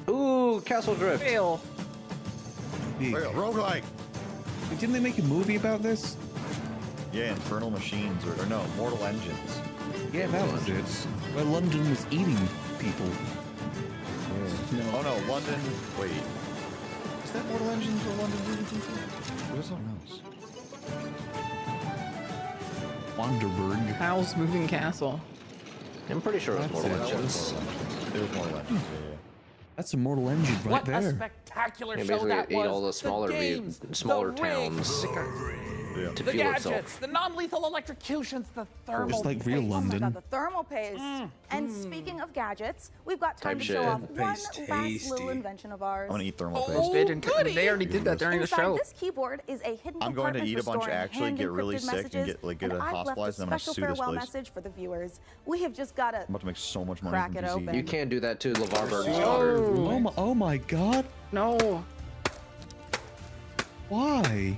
Ooh, Castle Drift. Fail. Roguelike. Didn't they make a movie about this? Yeah, Infernal Machines or no, Mortal Engines. Yeah, that was it. Where London was eating people. Yeah. Oh no, London. Wait. Is that Mortal Engines or London eating people? Or is something else? Wanderberg. Howl's Moving Castle. I'm pretty sure it was Mortal Engines. It was Mortal Engines. Yeah. That's a Mortal Engine right What there. a spectacular Yeah, show basically that ate was. all the smaller the towns. To The fuel gadgets, itself. the non-lethal electrocutions, the thermal. Just like real Oh my London. god, the thermal paste. And speaking of gadgets, we've got time Type to shit. show off one Paste last little invention of ours. I'm gonna eat thermal paste. Oh, they already did that during the Inside show. this keyboard is a hidden I'm going to compartment eat a for bunch, storing actually get really hand-encrypted sick and messages, get and I've left a hospitalized, and I'm gonna special sue this farewell place. message for the viewers. We have just got to I'm about to make so much money crack from it PC. open. You can't do that to LeVar Burton's Oh, daughter. oh my god. No. Why?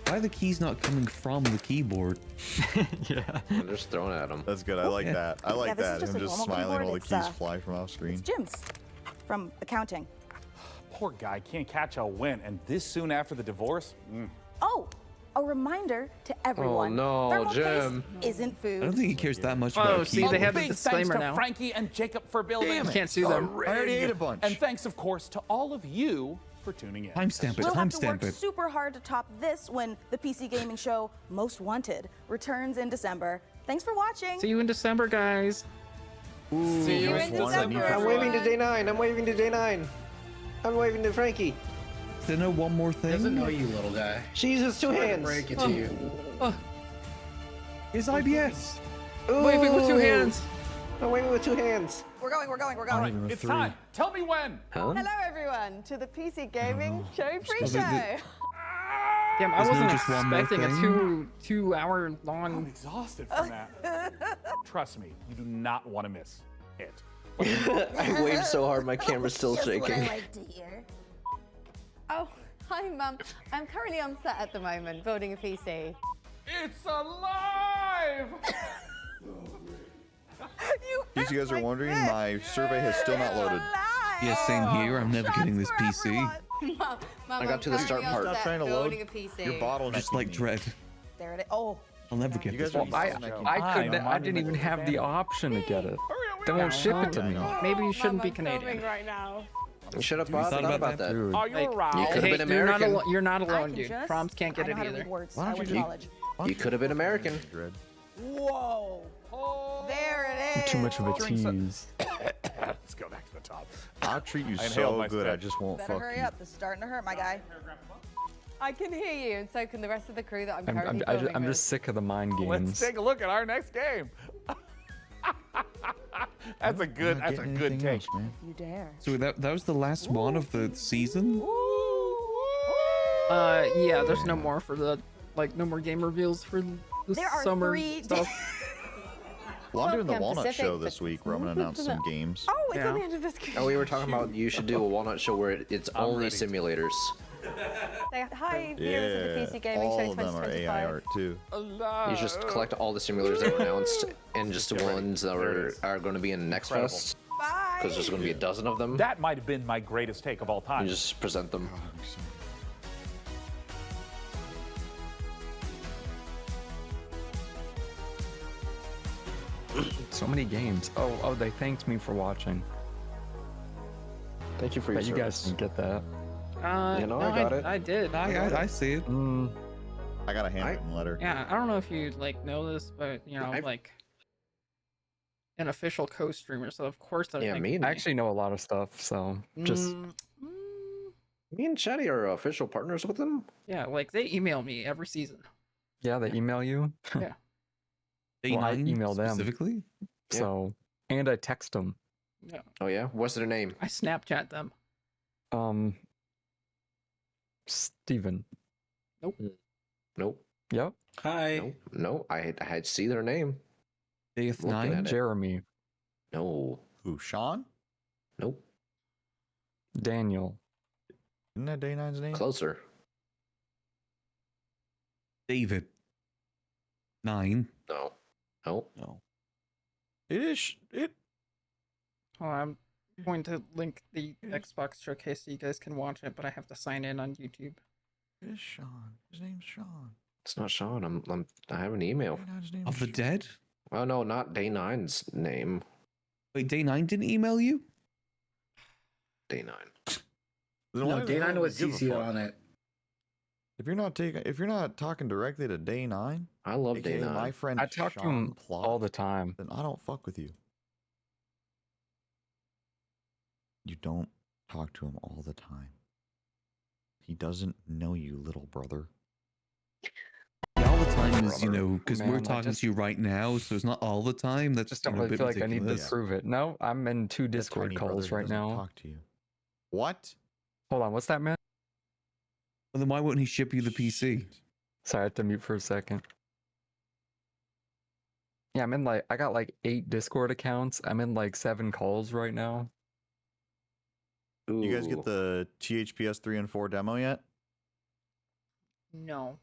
Why are the keys not coming from the keyboard? Yeah. I'm just throwing at him. That's good. I like that. I like this is that. just Him a just normal smiling keyboard. while the It's, keys fly from off screen. It's Jim's from accounting. Poor guy can't catch a win, and this soon after the divorce. Oh, a reminder to everyone. no, thermal Jim. paste isn't food. I don't think he cares that much Oh, about a see, keyboard. they have a Big thanks disclaimer to now. Frankie and Jacob for building. You can't sue them. I already ate a bunch. And thanks, of course, to all of you for tuning in. Timestamp it, We'll have to timestamp work it. super hard to top this when the PC gaming show Most Wanted returns in December. Thanks for watching. See you in December, guys. See you in December. I'm waving to day 9. I'm waving to day 9. I'm waving to Frankie. Is there no one more thing? Doesn't know you, little guy. She uses 2 Sorry to hands. break it to you. Is IBS. Waving with 2 hands. I'm waving with 2 hands. We're going. It's time. Tell me when. Huh? Hello, everyone, to the PC Gaming Show pre-show. Damn, I Isn't wasn't there just one more expecting a thing? two-hour I'm long. exhausted from that. Trust me, you do not want to miss it. I waved so hard my camera's still Just what I shaking. like to hear. Oh, hi, Mum. I'm currently on set at the moment, building a PC. It's alive! In case you guys are wondering, my survey has still not loaded. Yeah, same here. I'm never getting this PC. Mum, I got to the start part. Stop trying to load. building a PC. Your bottle Just like Dread. There it is. Oh, I'll never get You this. guys are PC. I didn't even have the option to get it. They won't ship it to me. Maybe you shouldn't be I'm filming Canadian. right now. Shut up, You Bob. thought Thought about about that. Dude. Are you Like, around? You could have been American. You're not I alone, can dude. just- Proms can't get I know it how to either. read words. Why I don't went you to do- college. You could have been American. Dread. Whoa. There it is. Too much of a Drink some- tease. Let's go back to the top. I'll treat you I inhaled so my good, spit. I just won't Better fuck hurry you. up. This is starting to hurt, my guy. I can hear you, and so can the rest of the crew that I'm I'm, currently I'm, filming I'm with. just sick of the mind Let's games. take a look at our next game. That's a good. Not That's a getting good anything take. else, man. You dare. So that was the last one of the season? Yeah, there's no more for the no more game reveals for the There are summer 3 stuff. Well, I'm doing the Welcome, Walnut Pacific, Show this week where I'm going to announce some games. Oh, it's Yeah. on the end of this. Oh, we were talking about you should do a Walnut Show where it's only ready. simulators. Say hi, viewers of the Yeah, PC Gaming all Show of them are 2025. AI art too. You just collect all the simulators that were announced and just the ones that are going to be in Next Incredible. Fest. Bye. Because there's going to be a dozen of them. That might have been my greatest take of all time. You just present them. So many games. Oh, they thanked me for watching. Thank you for your But you guys service. didn't get that. You know, no, I got it. I did. I see it. I got a handwritten letter. Yeah, I don't know if you know this, but an official co-streamer, so of course they're Yeah, thanking me. I actually know a lot of stuff, so just Me and Chatty are official partners with them. Yeah, like they email me every season. yeah, they email you. Yeah. Well, I Day9 email them specifically? So, and I text them. Yeah. Oh yeah, what's their name? I Snapchat them. Steven. Nope. Nope. Yep. Hi. No, I had see their name. Looking at it. Jeremy. No. Who? Sean? Nope. Daniel. Isn't that Day9's name? Closer. David. 9. No. No. No. It is. It. Oh, I'm going to link the Xbox showcase so you guys can watch it, but I have to sign in on YouTube. It is Sean. His name's Sean. It's not Sean. I have an email. Day9's name Of is the Sean. dead? Oh no, not Day9's name. Wait, Day9 didn't email you? Day9. Then why No, the hell Day9 do was we give a CC fuck? on it. If you're not talking directly to Day9, I love aka Day9. my friend I talk to Sean him Plot, all the time. then I don't fuck with you. You don't talk to him all the time. He doesn't know you, little brother. Yeah, all the time is, you Brother. know, because Man, we're I talking just- to you right now, so it's not all the time. That's Just you don't know, a really bit feel like I need to ridiculous. prove it. No, I'm in 2 That Discord tiny brother calls who right doesn't now. Talk to you. What? Hold on, what's that, man? Well, then why wouldn't he ship you the PC? Sorry, I had to mute for a second. Yeah, I'm in I got 8 Discord accounts. I'm in 7 calls right now. You guys Ooh. get the THPS 3 and 4 demo yet? No.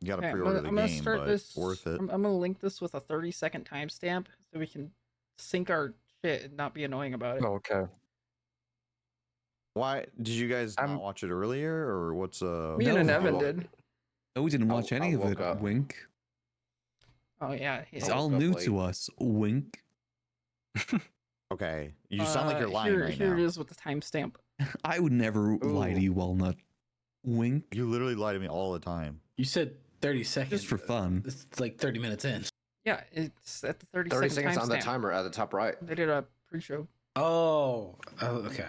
You gotta Okay, pre-order the I'm gonna game, start but this. worth it. I'm gonna link this with a 30-second timestamp so we can sync our shit and not be annoying about it. Oh, okay. Why did you guys not watch it earlier, or what's Me and Evan did. No, we didn't watch any of woke it. up. Wink. Oh yeah. It's I all woke up new late. to us. Wink. Okay, you sound like you're lying here, right here now. it is with the timestamp. I would never lie to you, Walnut. Wink. You literally lie to me all the time. You said 30 seconds. Just for fun. It's 30 minutes in. Yeah, it's at the 30 30 second seconds on the timestamp. timer at the top right. They did a pre-show. Oh, okay.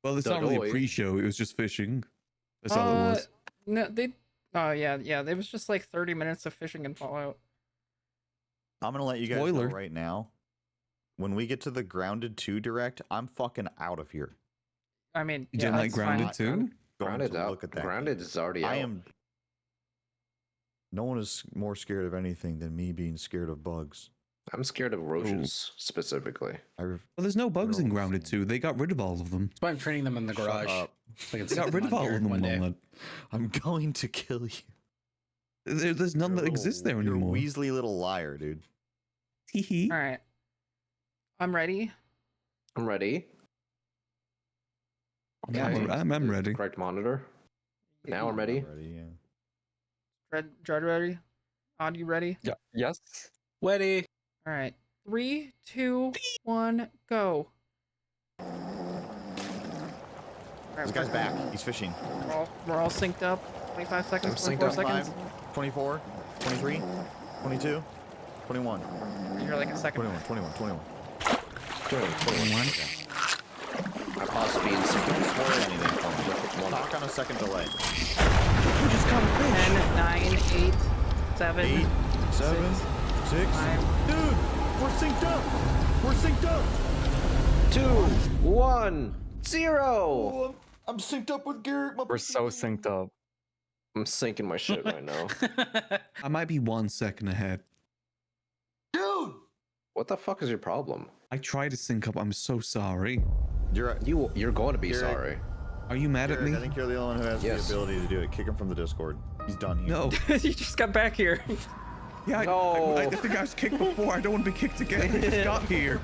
Well, it's not really a Dodoy. pre-show. It was just fishing. That's all it was. No, they. Oh yeah. It was just 30 minutes of fishing and Fallout. I'm gonna let you guys Spoiler. know right now. When we get to the Grounded 2 direct, I'm fucking out of here. I mean, You yeah, didn't like that's fine. Grounded 2? Going Grounded to out. look at that. Grounded game. is already I out. am. No one is more scared of anything than me being scared of bugs. I'm scared of roaches specifically. Well, there's no bugs in Grounded 2. They got rid of all of them. That's why I'm training them in the Shut garage. up. I can They sit got them rid of on all here of them, one day. Walnut. I'm going to kill you. There's none that exist there You're a anymore. Weasley little liar, dude. Hee All right. I'm ready. I'm ready. Yeah, I'm ready. Correct monitor. Now I'm ready. Ready, yeah. Dread ready? Odd, you ready? Yeah. Yes. Ready. All right. 3, 2, 1, go. All right, This guy's back. He's fishing. we're all synced up. 25 seconds, I'm synced 24 up. seconds. 24, 23, 22, 21. You're like a second. 21. 21. I paused speed. Don't swear anything from me. Talk on a second delay. We just caught a fish. 10, 9, 8, 7, 8, 7, 6. 5. Dude, we're synced up. We're synced up. 2, 1, 0. Oh, I'm synced up with Garrett. We're so synced up. I'm syncing my shit right now. I might be 1 second ahead. Dude! What the fuck is your problem? I tried to sync up. I'm so sorry. You're going to be Garrett. sorry. Are you mad at Garrett, me? I think you're the only one who has Yes. the ability to do it. Kick him from the Discord. He's done here. No. You just got back here. Yeah, No. I think I was kicked before. I don't want to be kicked again. I just got here.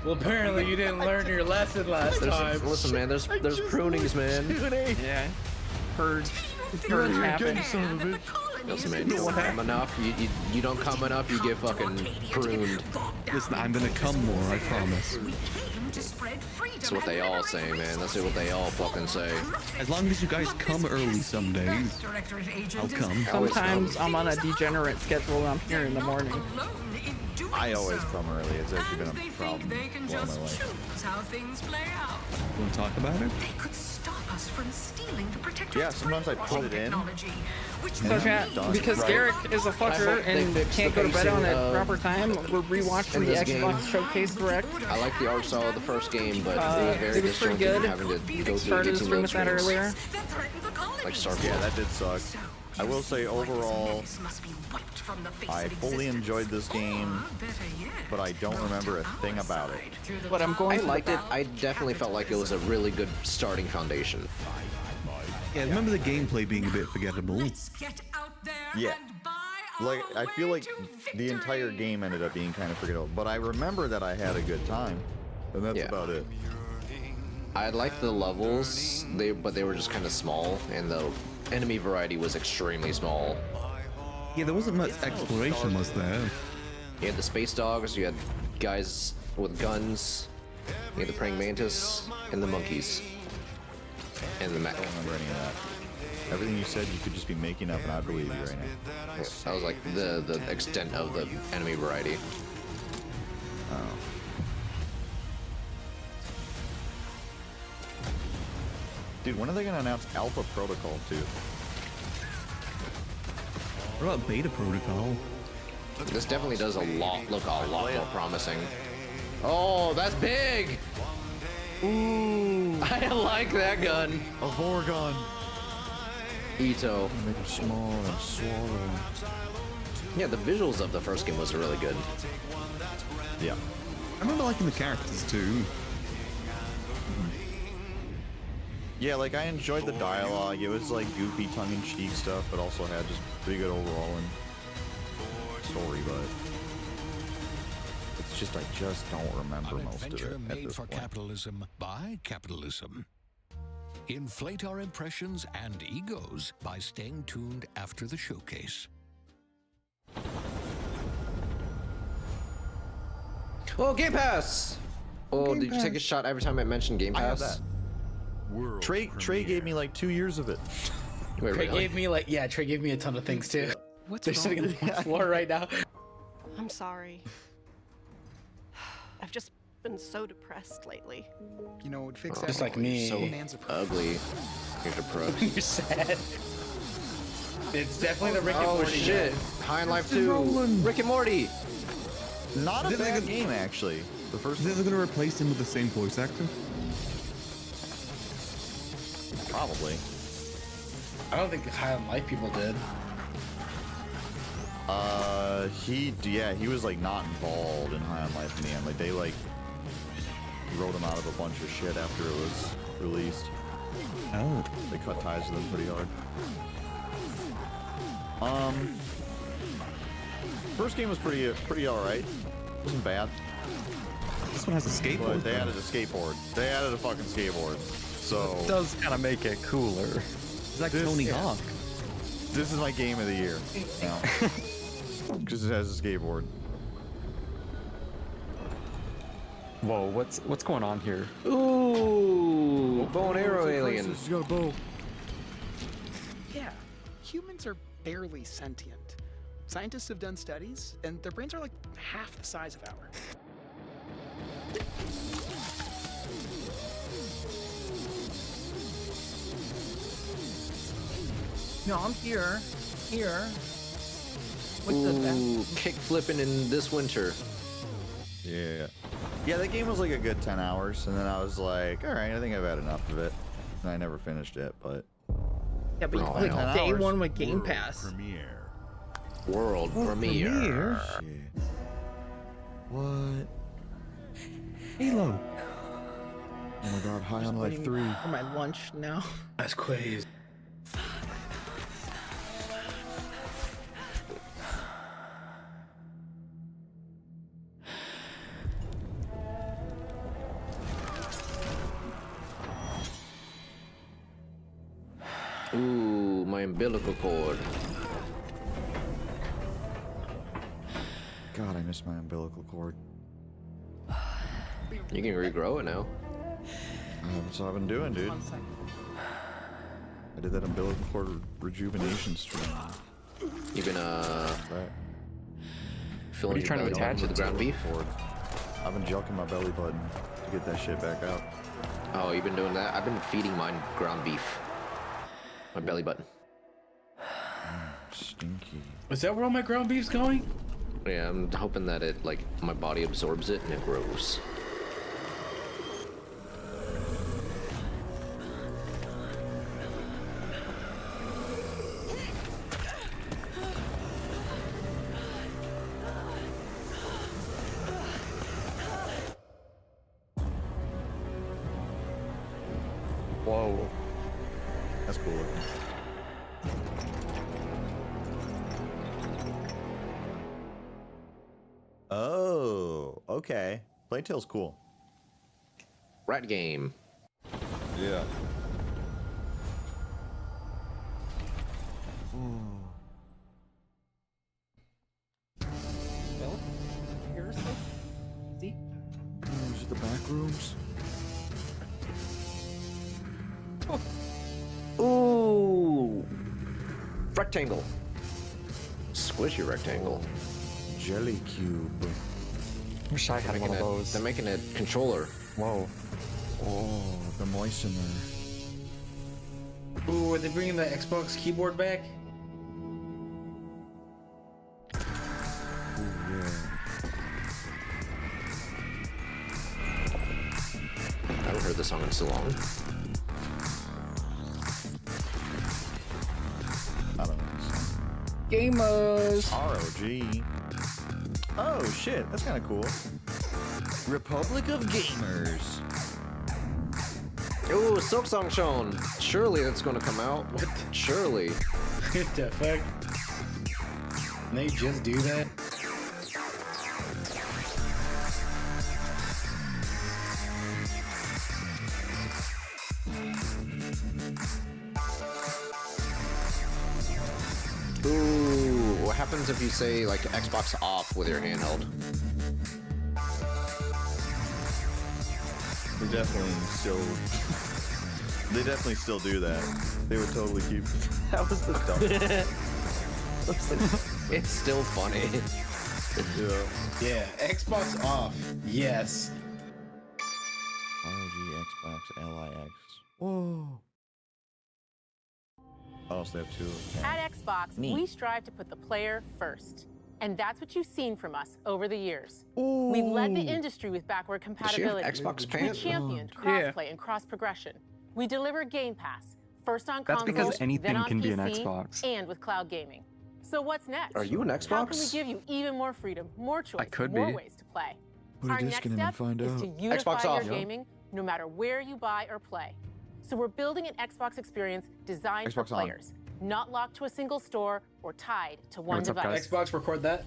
Well, apparently you didn't learn your lesson last time. Listen, man, there's prunings, man. Yeah. Purge. You're Purge happened. son of a bitch. Listen, man, you don't come enough. You don't come enough, you get fucking pruned. Listen, I'm gonna come more. I promise. That's what they all say, man. That's what they all fucking say. As long as you guys come early some days, I'll come. Sometimes I'm on a degenerate schedule and I'm here in the morning. I always come early. It's actually been a problem. They can all my just life. choose how things play out. You want to talk about it? They could stop us from stealing the protector's Yeah, sometimes I put it in. technology, which So, would chat, mean because Right. Garrick is a fucker and can't go to bed on a proper time, we're rewatching in the this Xbox game. Showcase Direct. I like the art style of the first game, but it was very It was pretty disjointed good. having to go through Started the 18 stream load with that screens. earlier. Like Starfield. Yeah, that did suck. I will say overall, I fully enjoyed this game, but I don't remember a thing about it. But I'm going I to liked it. I definitely felt like it was a really good starting foundation. Yeah, I remember the gameplay being a bit forgettable. Yeah. Like, I feel like the entire game ended up being kind of forgettable, but I remember that I had a good time, and that's about it. I liked the levels, but they were just kind of small, and the enemy variety was extremely small. Yeah, there wasn't much exploration, was there? You had the space dogs, you had guys with guns, you had the praying mantis, and the monkeys, and the mech. I don't remember any of that. Everything you said, you could just be making up, and I believe you right now. Yeah, that was like the extent of the enemy variety. Oh. Dude, when are they gonna announce Alpha Protocol 2? What about Beta Protocol? This definitely does look a lot more promising. Oh, that's big! Ooh, I like that gun. A Vorgon. Ito. Make it small and swallow. Yeah, the visuals of the first game was really good. Yeah. I remember liking the characters too. Yeah, like I enjoyed the dialogue. It was like goofy, tongue-in-cheek stuff, but also had just pretty good overall story. But it's just I just don't remember most of it Adventure at made this for point. capitalism by capitalism. Inflate our impressions and egos by staying tuned after the showcase. Oh, Game Pass! Oh, Game did you take a Pass. shot every time I mentioned Game I have Pass? that. Trey gave me like 2 years of it. Wait, Trey really? gave me Trey gave me a ton of things too. They're sitting on the floor right now. I'm sorry. I've just been so depressed lately. You know, it would fix Just like me. So ugly. You're depressed. You're sad. It's definitely the Rick and Oh Morty shit! show. High and Life 2. Rick and Morty. Not a Then they're bad gonna- game actually. The first They're going to replace him with the same voice actor? probably. I don't think the High and Life people did. He was like not involved in High on Life in the end. Like they like wrote him out of a bunch of shit after it was released. Oh. They cut ties with him pretty hard. First game was pretty alright. Wasn't bad. This one has a skateboard. But they added a skateboard. They added a fucking skateboard. So It does kind of make it cooler. It's like Tony Hawk. This is my game of the year now. Because it has a skateboard. Whoa, what's going on here? Ooh, bow and arrow alien. You got a bow. Yeah, humans are barely sentient. Scientists have done studies, and their brains are like half the size of ours. No, I'm here. Here. Ooh, kick flipping in this winter. Yeah. Yeah, that game was like a good 10 hours, and then I was like, alright, I think I've had enough of it. And I never finished it, but... Yeah, but Oh, like hell. day 10 one with hours. Game Pass. World premiere. Shit. What? Halo. Oh my god, High on Life Waiting 3. For my lunch now. That's crazy. Ooh, my umbilical cord. God, I miss my umbilical cord. You can regrow it now. That's what I've been doing, dude. I did that umbilical cord rejuvenation stream. You can Right. filling your trying to belly button attach with it the ground to? beef? I've been jelking my belly button to get that shit back out. Oh, you've been doing that? I've been feeding mine ground beef. My belly button. Stinky. Is that where all my ground beef's going? Yeah, I'm hoping that it, like, my body absorbs it and it grows. Whoa. That's cool looking. Oh, okay. Playtail's cool. Rat game. Yeah. Well, here's the see. These are the back rooms. Ooh! Rectangle. Squishy rectangle. Jelly cube. Wish I had one of those. They're making a controller. Whoa. Oh, the moistener. Ooh, are they bringing the Xbox keyboard back? I haven't heard this song in so long. I don't know. Gamers. ROG. Oh shit, that's kind of cool. Republic of Gamers. Ooh, Silk Song shown. Surely that's gonna come out. What? Surely. What the fuck? Can they just do that? Ooh, what happens if you say like Xbox off with your handheld? They definitely still do that. They would totally keep. That was the dumb. It's still funny. Yeah, Xbox off. Yes. ROG, Xbox, LIX. Whoa. Oh, so they have two. At Xbox, Neat. we strive to put the player first. And that's what you've seen from us over the years. We've led the industry with backward compatibility. Xbox We pants? championed Yeah. crossplay and cross-progression. We deliver Game Pass, first on That's consoles, because anything then on can be an PC, Xbox. and with cloud gaming. So what's next? Are you an How can we Xbox? give you even more freedom, more choice, could more be. ways to play? Put a Our disc next in him and step find is out. to unify Xbox your off. gaming no matter where you buy or play. So we're building an Xbox experience designed for Xbox on. players, not locked to a single store or tied to one What's up, device. guys? Xbox, record that.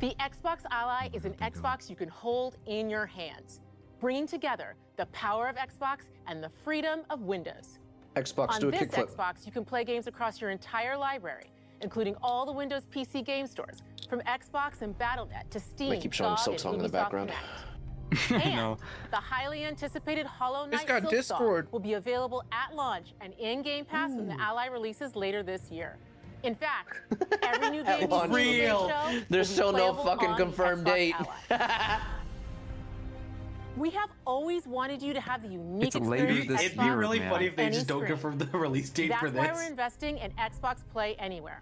The Xbox Ally is an Xbox you can hold in your hands, bringing together the power of Xbox and the freedom of Windows. Xbox, On do a this kickflip. Xbox, you can play games across your entire library, including all the Windows PC game stores, from Xbox and Battle.net to Steam, They keep showing GOG, Silk and Song in the Ubisoft background. Connect. I And know. the highly anticipated Hollow Knight got Silk Discord. Song will be available at launch and in Game Pass when the Ally releases later this year. In fact, every new game you launch. see in Real. the show There's will be still no playable fucking on the confirmed Xbox date. Ally. We have always wanted you to have the unique It's later experience this of It'd be Xbox really man. funny if they any just don't screen. confirm the release date That's for why this. we're investing in Xbox Play Anywhere.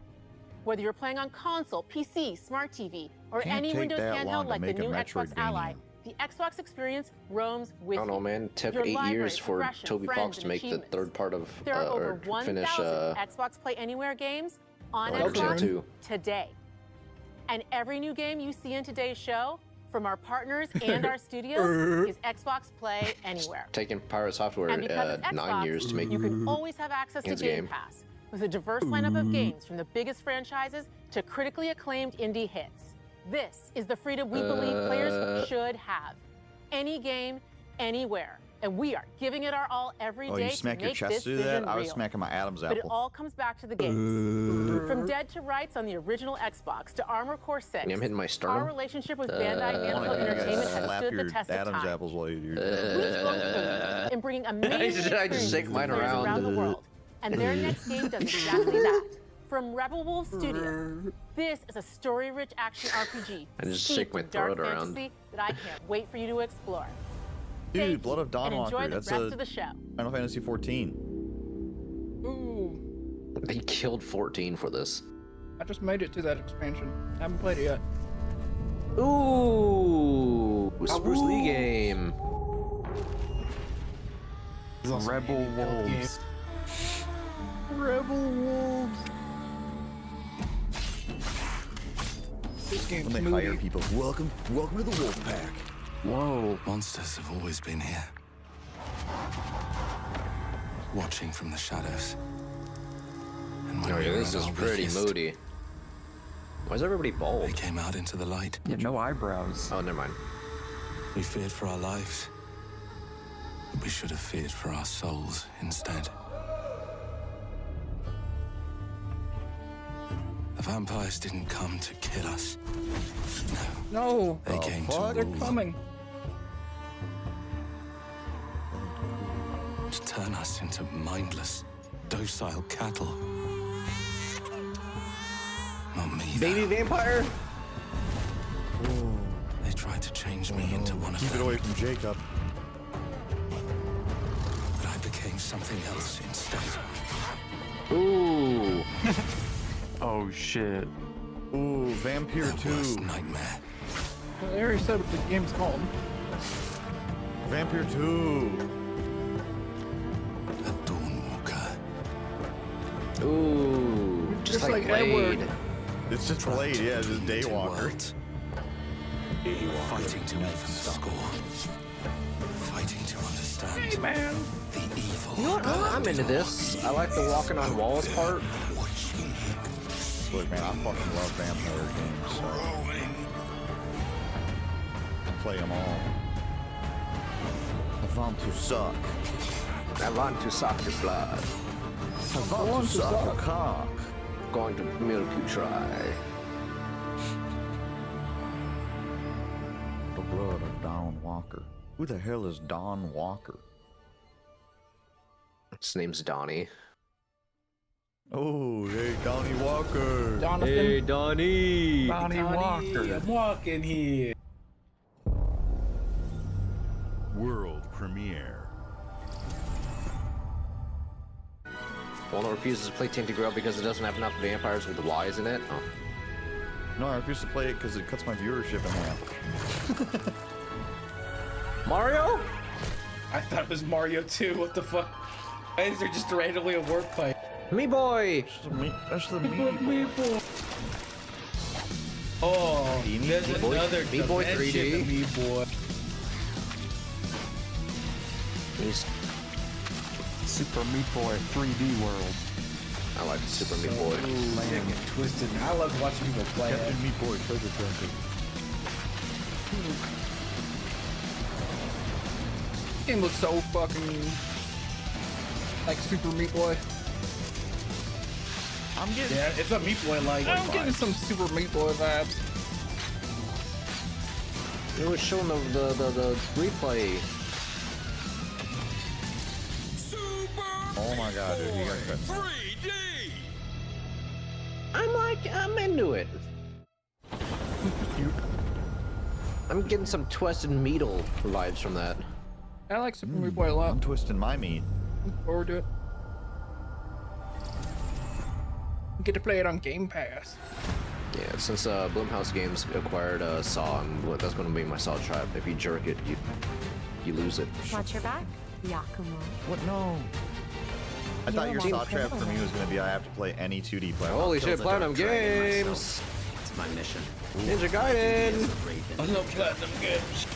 Whether you're playing on console, PC, smart TV, or Can't any take Windows that long handheld to like the make a new Metroid Xbox game. Ally, the Xbox experience roams with I don't know, you. man. It took Your 8 library, years for progression, Toby friends, Fox to and make the achievements. third part of There are over or 1,000 finish Xbox Play Anywhere games on Red Dead Xbox 2. today. And every new game you see in today's show, from our partners and our studios, is Xbox Play Anywhere. taking Pirate Software And because it's 9 Xbox, years to make you can always have access to Kids Game game. Pass with a diverse lineup of games from the biggest franchises to critically acclaimed indie hits. This is the freedom we believe players should have. Any game, anywhere. And we are giving it our all every Oh, day you to smack your make chest this to vision that? I was real. smacking my Adam's But it apple. all comes back to the games. From Dead to Rights on the original Xbox to Armor Core 6. I'm hitting my sternum. Our relationship with Bandai Namco Wanna hear you Entertainment guys has slap stood your the test of Adam's time. apples while you're We both believe in bringing amazing I just experiences shake to mine players around. around the world. And their next game does exactly that. From Rebel Wolf Studio, this is a story-rich action RPG I just steeped shake my in dark throat around. fantasy that I can't wait for you to explore. Dude, Blood of And enjoy Dawnwalker. the That's rest a of the show. Final Fantasy 14. Ooh. They killed 14 for this. I just made it to that expansion. Haven't played it yet. Ooh, Bruce Lee game. Rebel Wolves. Rebel Wolves. This game's When they hire people, welcome to the Wolf Pack. Whoa. Monsters have always been here. Watching from the shadows. And when Oh we yeah, were this at is our pretty weakest, moody. Why is everybody bald? they came out into the light. Yeah, no eyebrows. Oh, never mind. We feared for our lives. But we should have feared for our souls instead. The vampires didn't come to kill us. No. They came They're to coming. turn us into mindless, docile cattle. Not me. Baby vampire? They tried to change me into one of them. Keep it away from Jacob. But I became something else instead. Ooh. Oh shit. Ooh, Vampire 2. Nightmare. Well, they already said what the game's called. Vampire 2. A Dawnwalker. Ooh. Just like Blade. Edward. It's just Blade, yeah, it's just Daywalker. Fighting to even the score. Fighting to understand Hey, man. the evil. You know what? I'm into this. I like the walking on walls part. Look, man, I fucking love vampire games, so I play them all. I want to suck. I want to suck your blood. I want to suck a cock. Going to milk you dry. The blood of Don Walker. Who the hell is Don Walker? His name's Donnie. Oh, hey, Donnie Walker. Jonathan. Hey, Donnie. Donnie Walker. I'm walking here. World premiere. Walnut refuses to play Tainted Grail because it doesn't have enough vampires with Y's in it. Oh. No, I refuse to play it because it cuts my viewership in half. Mario? I thought it was Mario 2. What the fuck? Why is there just randomly a word play? Me boy. That's the me boy. Oh, there's Me Boy- another Me Boy dimension 3D. to Me Boy. He's. Super Meat Boy 3D World. I like Super Meat Boy. Man, get twisted. I love watching people play it. Captain Meat Boy treasure tracker. This game looks so fucking like Super Meat Boy. I'm getting. Yeah, it's a Meat Boy like. I'm getting some Super Meat Boy vibes. It was showing the replay. Oh my god, dude, he got cut. I'm into it. I'm getting some Twisted Meatle vibes from that. I like Super Meat Boy a lot. I'm twisting my meat. Look forward to it. Get to play it on Game Pass. Yeah, since Blumhouse Games acquired Saw, that's going to be my Saw trap. If you jerk it, you lose it. Watch your back, Yakumo. What? No. I thought your You're saw welcome. trap for me was going to be I have to play any 2D platform. Holy Kills shit, the Platinum Dark Dragon Games! myself. It's my mission. Ninja Gaiden! I love Platinum Games.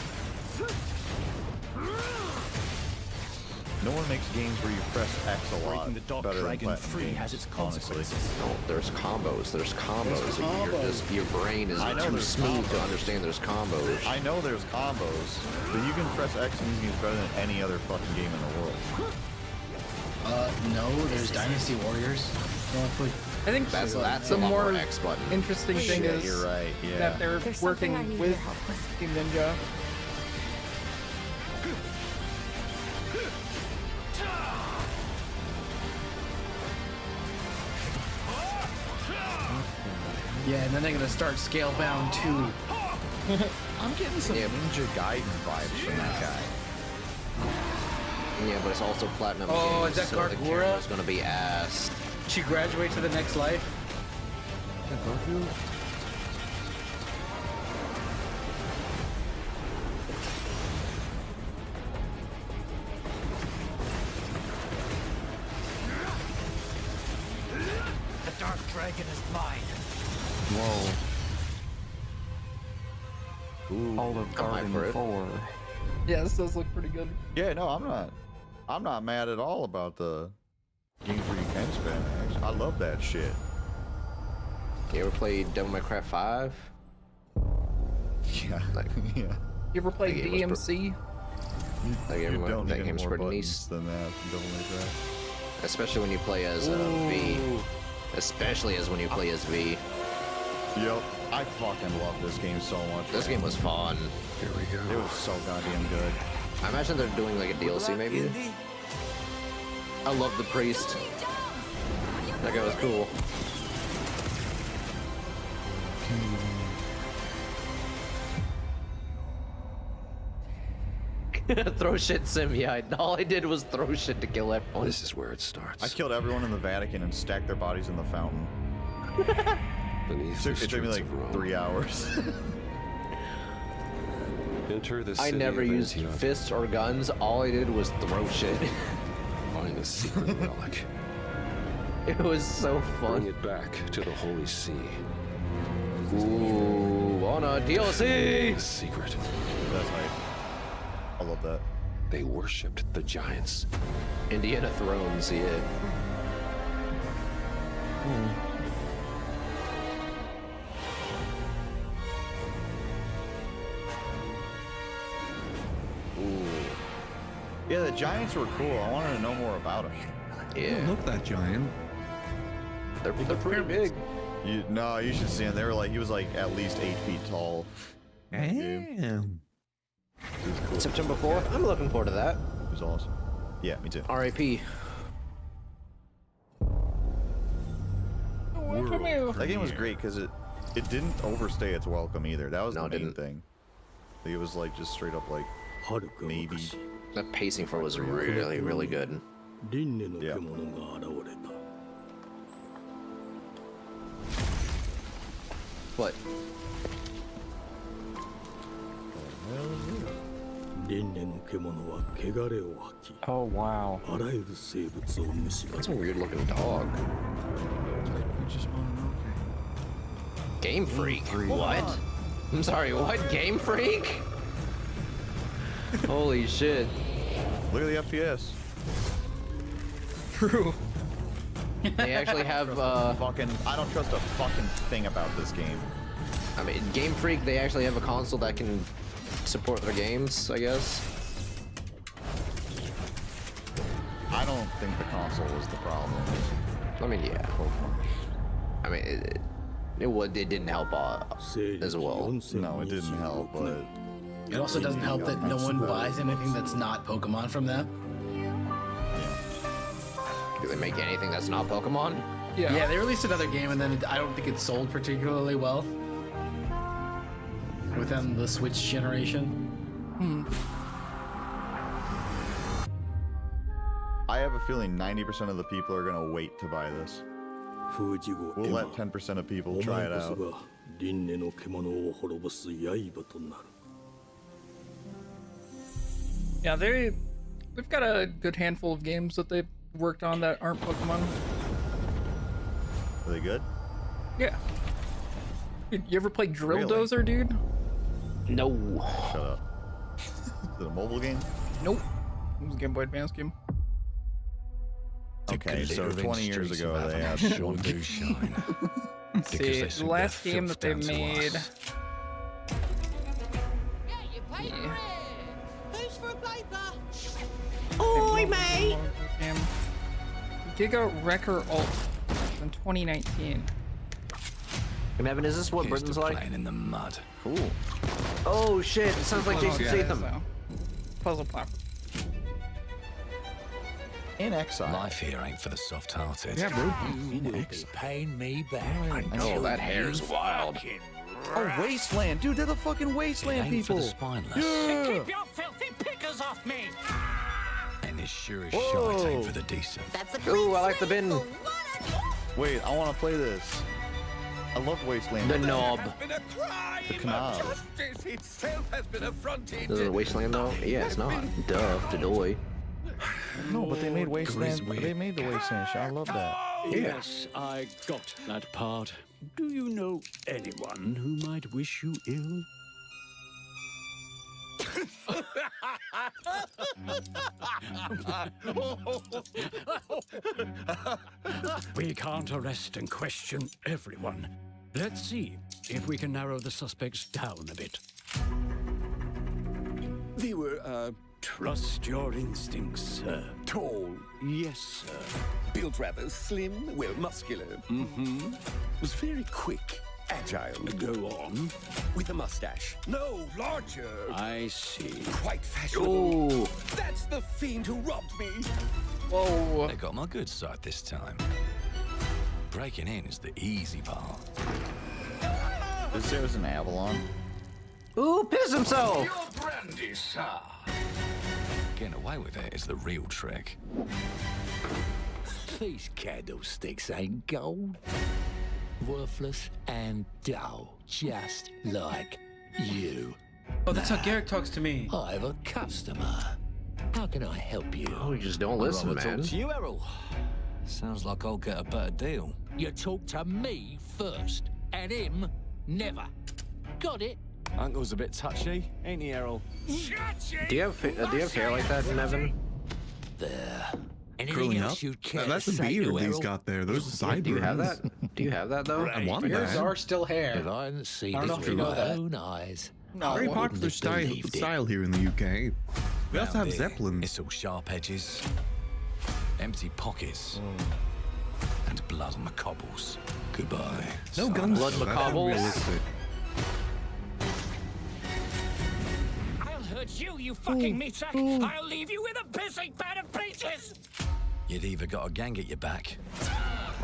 No one makes games where you press X a lot Breaking the Dark better than Dragon Platinum free Games, has its honestly. consequences. No, there's combos. There's combos. There's You're combos. just, your brain is I know too there's smooth to combos. understand there's combos. I know there's combos, but you can press X in these games better than any other fucking game in the world. No, there's Dynasty Warriors. I think That's the a lot more more X button. interesting thing Shit, is you're right, yeah. that they're There's something I working need with your help with. Team Ninja. Yeah, and then they're gonna start Scalebound 2. I'm getting some Ninja Gaiden vibes from that guy. Yeah, but it's also platinum. Oh, games, is that so the Gargura? camera's gonna be ass. She graduates to the next life. Is that Garfield? The Dark Dragon is mine. Whoa. Ooh. Olive Garden 4. Yeah, this does look pretty good. Yeah, no, I'm not mad at all about the Game Freak handspin. I love that shit. You ever played Devil May Cry 5? Yeah. Like, You ever played DMC? Like, You don't that need game's more pretty buttons nice. than that in Devil May Cry. Especially when you play as V. Especially as when you play as V. Yep. I fucking love this game so much. This game was fun. Here we go. It was so goddamn good. I imagine they're doing like a DLC maybe. I love the priest. That guy was cool. Throw shit sim, yeah. All I did was throw shit to kill everyone. This is where it starts. I killed everyone in the Vatican and stacked their bodies in the fountain. Beneath It took me like 3 hours. Enter the I city never of used Antioch. fists or guns. All I did was throw shit. Find the secret relic. It was so fun. Bring it back to the Holy See. Ooh, on a DLC. The secret. That's hype. I love that. They worshipped the giants. Indiana Thrones, yeah. Ooh. Yeah, the giants were cool. I wanted to know more about them. Yeah. Look that giant. They're pretty big. You should see him. They were like, he was like at least 8 feet tall. Damn. Cool. September 4th. I'm looking forward to that. It was awesome. Yeah, me too. R.I.P. That game was great because it didn't overstay its welcome either. That was the main thing. Like, it was like just straight up like maybe. The pacing for it was really, really good. Yeah. What? Oh wow. That's a weird looking dog. Game Freak? What? I'm sorry, what? Game Freak? Holy shit. Look at the FPS. True. They actually have I don't trust a fucking thing about this game. I mean, Game Freak, they actually have a console that can support their games, I guess. I don't think the console was the problem. I mean, yeah. I mean, it didn't help as well. No, it didn't help, but It also doesn't help that no one buys anything that's not Pokemon from them. Do they make anything that's not Pokemon? Yeah, they released another game and then I don't think it sold particularly well within the Switch generation. I have a feeling 90% of the people are gonna wait to buy this. We'll let 10% of people try it out. Yeah, they've got a good handful of games that they've worked on that aren't Pokemon. Are they good? Yeah. Dude, you ever played Drill Really? Dozer, dude? No. Shut up. Is it a mobile game? Nope. It was a Game Boy Advance game. Okay, so 20 years ago they had one big shine. See, the last game that they made. Yeah. Who's for a paper? Oi, mate! Giga Wrecker Alt in 2019. And Evan, is this what Britain's like? In the mud. Cool. Oh shit! It sounds like Jason Statham. Puzzle platform. In Exile. Life here ain't for the soft-hearted. Yeah, bro. You will be paying me back. Oh, that hair's wild. Oh, Wasteland. Dude, they're the fucking Wasteland Ain't for people. the spineless. Yeah. Keep your filthy pickers off me! And as sure as Whoa. shite ain't for the decent. That's a Ooh, I like the bin. Wait, I want to play this. I love Wasteland. The knob. The knob. Itself has been affronted. This is a Wasteland though? Yeah, it's not. Duh, Dedoy. No, but they made Wasteland. They made the Wasteland show. I love that. Yes, I got that part. Do you know anyone who might wish you ill? We can't arrest and question everyone. Let's see if we can narrow the suspects down a bit. They were, trust your instincts, sir. Tall, yes, sir. Built rather slim, well, muscular. Mm-hmm. Was very quick, agile. Go on. With a mustache. No, larger. I see. Quite fashionable. Ooh. That's the fiend who robbed me. Whoa. They got my good side this time. Breaking in is the easy part. This was an Avalon. Ooh, piss himself. Your brandy, sir. Getting away with it is the real trick. These candlesticks ain't gold. Worthless and dull, just like you. Oh, that's how Garrick talks to me. I have a customer. How can I help you? Oh, you just don't listen, Rather man. talk to you, Errol. Sounds like I'll get a better deal. You talk to me first, and him never. Got it? Uncle's a bit touchy, ain't he, Errol? Do you have hair like that, Nevin? There. Anything Curling else up? you'd care That's to the say beard to he's Errol? got there. Those are sideburns. Do you have that? Do you have that though? I want Beards that. are still hair. If I hadn't seen I don't it know if you with know my that. own eyes, Very popular style here in the UK. We also have Round here, Zeppelins. It's all sharp edges, empty pockets, and blood on the cobbles. Goodbye. No son. guns. Blood though. That's macabres. unrealistic. I'll hurt you, you fucking meatsack! I'll leave you with a pissing pan of peaches! You'd either got a gang at your back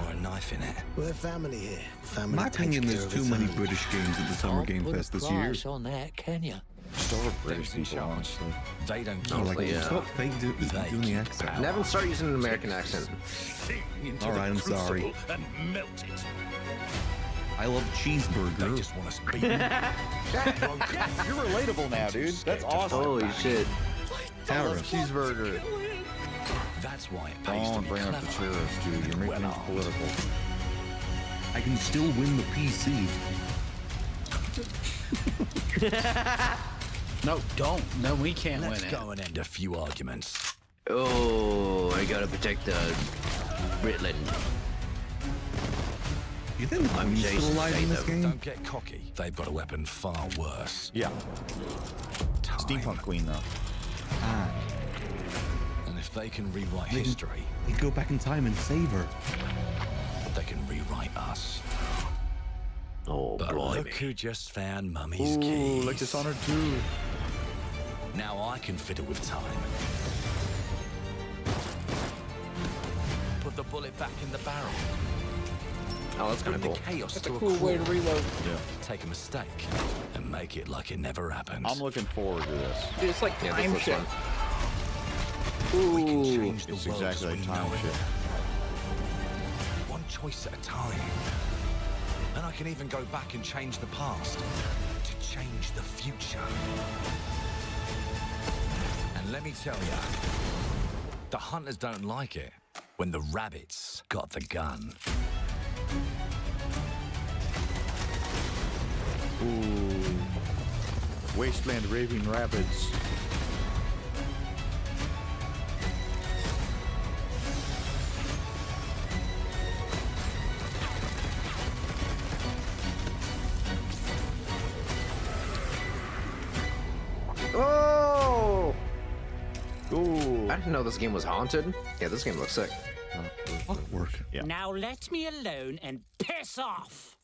or a knife in it. We're family here. In my opinion, there's too many British games at the Summer Game Fest this year. on that, can you? Still British Those in people, charge. honestly. They don't keep Oh, like, Yeah. stop fake doing the accent. Nevin, start using an American accent. into All right, the I'm sorry. crucible and melt it. I love They cheeseburger. just want us beaten. You're relatable now, dude. That's awesome. Holy shit. Tara. Cheeseburger. That's why it pays to Don't be bring up the clever churros, dude. You're and making this well-armed. political. I can still win the PC. No, don't. No, we can't Let's win it. go and end a few arguments. Oh, I gotta protect Britland. You think I'm I'm still Jason alive in this Statham. game? Don't get cocky. They've got a weapon far worse. Yeah. Time. Steampunk Queen, though. Ah, And if they can rewrite They- history, you go back in time and save her. they can rewrite us. Oh, But blimey. look who just found Mummy's Ooh, keys. like Dishonored 2. Now I can fiddle with time. Put the bullet back in the barrel. Oh, that's kind Bring of the cool. chaos That's to a cool way to reload. Yeah. Take a mistake and make it like it never happened. I'm looking forward to this. Dude, it's like Yeah, time this shift. looks fun. We can Ooh. change the It's world exactly as like we time know it. shift. One choice at a time. And I can even go back and change the past to change the future. And let me tell ya, the hunters don't like it when the rabbits got the gun. Ooh. Wasteland Raving Rapids. Oh! Ooh. I didn't know this game was haunted. Yeah, this game looks sick. Work. Yeah. Now let me alone and piss off!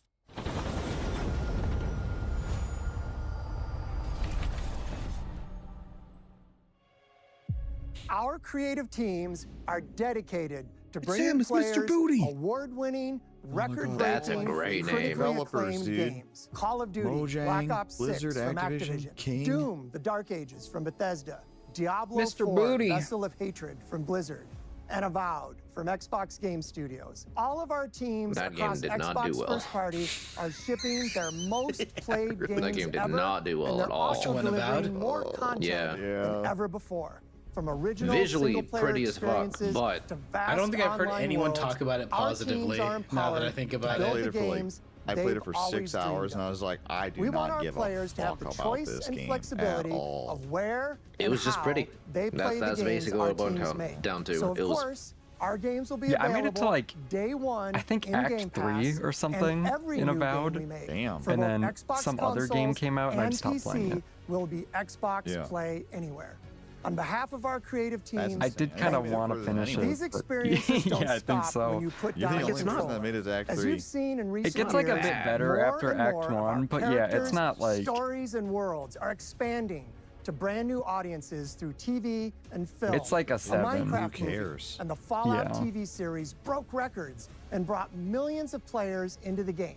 Our creative teams are dedicated to It's bringing him, it's Mr. players Booty. award-winning, record-breaking, That's a great name. critically Developers, acclaimed dude. games. Call of Duty, Mojang, Black Ops 6 Blizzard, from Activision, Activision, King. Doom, The Dark Ages from Bethesda, Diablo Mr. 4, Booty. Vessel of Hatred from Blizzard, and Avowed from Xbox Game Studios. All of our teams That game across did not Xbox do well. First Party are shipping their most played games That game did ever, not do well and at they're all. also Which one, delivering Avowed? more content Yeah. than ever before. From original Visually single-player pretty as fuck, experiences but to vast I don't think I've heard online anyone worlds, talk about it our positively, teams are now that I empowered think to about build it. the games I played it they've for always 6 hours, dreamed and I was like, I do We want not our give players a to have fuck the about choice this and game flexibility at all. of where It and was just how pretty. they play That's the games basically our what it teams boiled make. down to. So of It was course, our games will be Yeah, I available made it to like day one I think in Act Game 3 Pass, or something and every in new game Avowed. we make Damn. for And both then Xbox some other game consoles came out and I and stopped playing PC it. will be Xbox Yeah. Play Anywhere. On behalf of our creative teams, I did kind of want to finish it. these but- experiences don't yeah, I think stop so. when you put You're down the the only person controller. that made it to Act As 3. you've seen in recent It gets like a years, bit better more after and Act more of our 1, but yeah, it's characters, not like stories and worlds are expanding to brand new audiences through TV and film. It's like a The 7. Minecraft Who movie cares? and the Fallout Yeah. TV series broke records and brought millions of players into the game.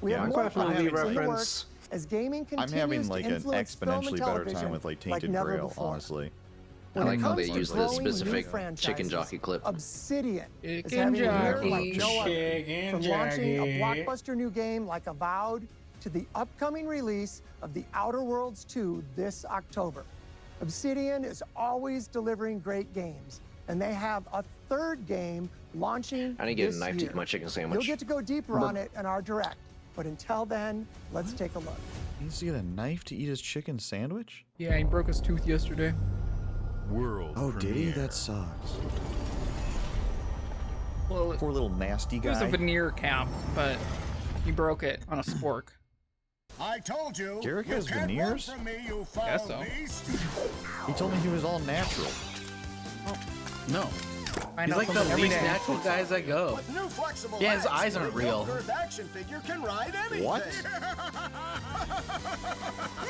We Yeah, have I'm more definitely projects in the reference. works as gaming continues I'm having like to an influence film and exponentially better television time with like like Tainted never Grail, before. honestly. I When it like how comes they to use the growing new specific franchises, chicken jockey clip. Obsidian is Chicken having a year jockey. like no other. Chicken From launching a jockey. blockbuster new game like Avowed to the upcoming release of The Outer Worlds 2 this October. Obsidian is always delivering great games, and they have a third game launching I need to get a this knife to year. eat my chicken You'll sandwich. get to go deeper on it in our direct, but until then, let's take a look. He needs to get a knife to eat his chicken sandwich? Yeah, he broke his tooth yesterday. World Oh, did he? premiere. That sucks. Well, Poor little nasty it was a guy. veneer cap, but he broke it on a spork. I told you. Garrick you has can't run veneers? from me, you foul Guess so. beast. He told me he was all natural. No. I He's know like the from every least day. natural guys I go. With new flexible Yeah, his legs, eyes aren't the real. Earth action figure can ride anything. What?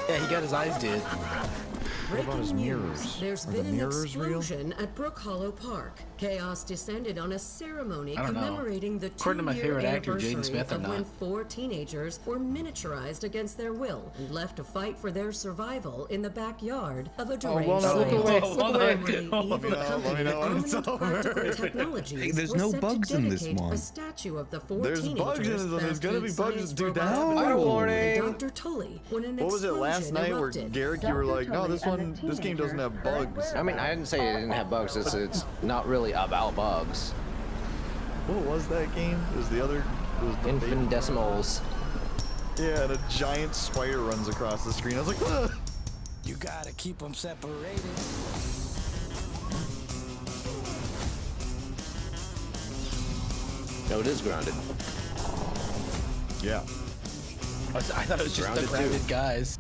Yeah, he got his eyes did. What about his mirrors? There's Are been the an mirrors real? explosion at Brook Hollow Park. Chaos descended on a ceremony I don't know. commemorating the According to my 2-year favorite actor, anniversary Jaden Smith, I'm of when not. 4 teenagers were miniaturized against their will and left to fight for their survival in the backyard of a Oh, deranged well, look away, scientist. look away. Formerly evil Let me know when it's company over. Practical Technologies Hey, there's was no set to bugs in this dedicate one. a statue of the 4 There's teenagers bugs in this one. There's gonna be fast bugs food that do science that. robot Idle and warning. Dr. Tully when an What was it last explosion night where erupted. Garrick, you were like, no, this game doesn't have bugs. I mean, I didn't say it didn't have bugs. It's not really about bugs. What was that game? It was the other. It was the Infinitesimals. Yeah, and a giant spider runs across the screen. I was like, ugh. You gotta keep them separated. No, it is grounded. Yeah. I thought it was just the Grounded too. grounded guys.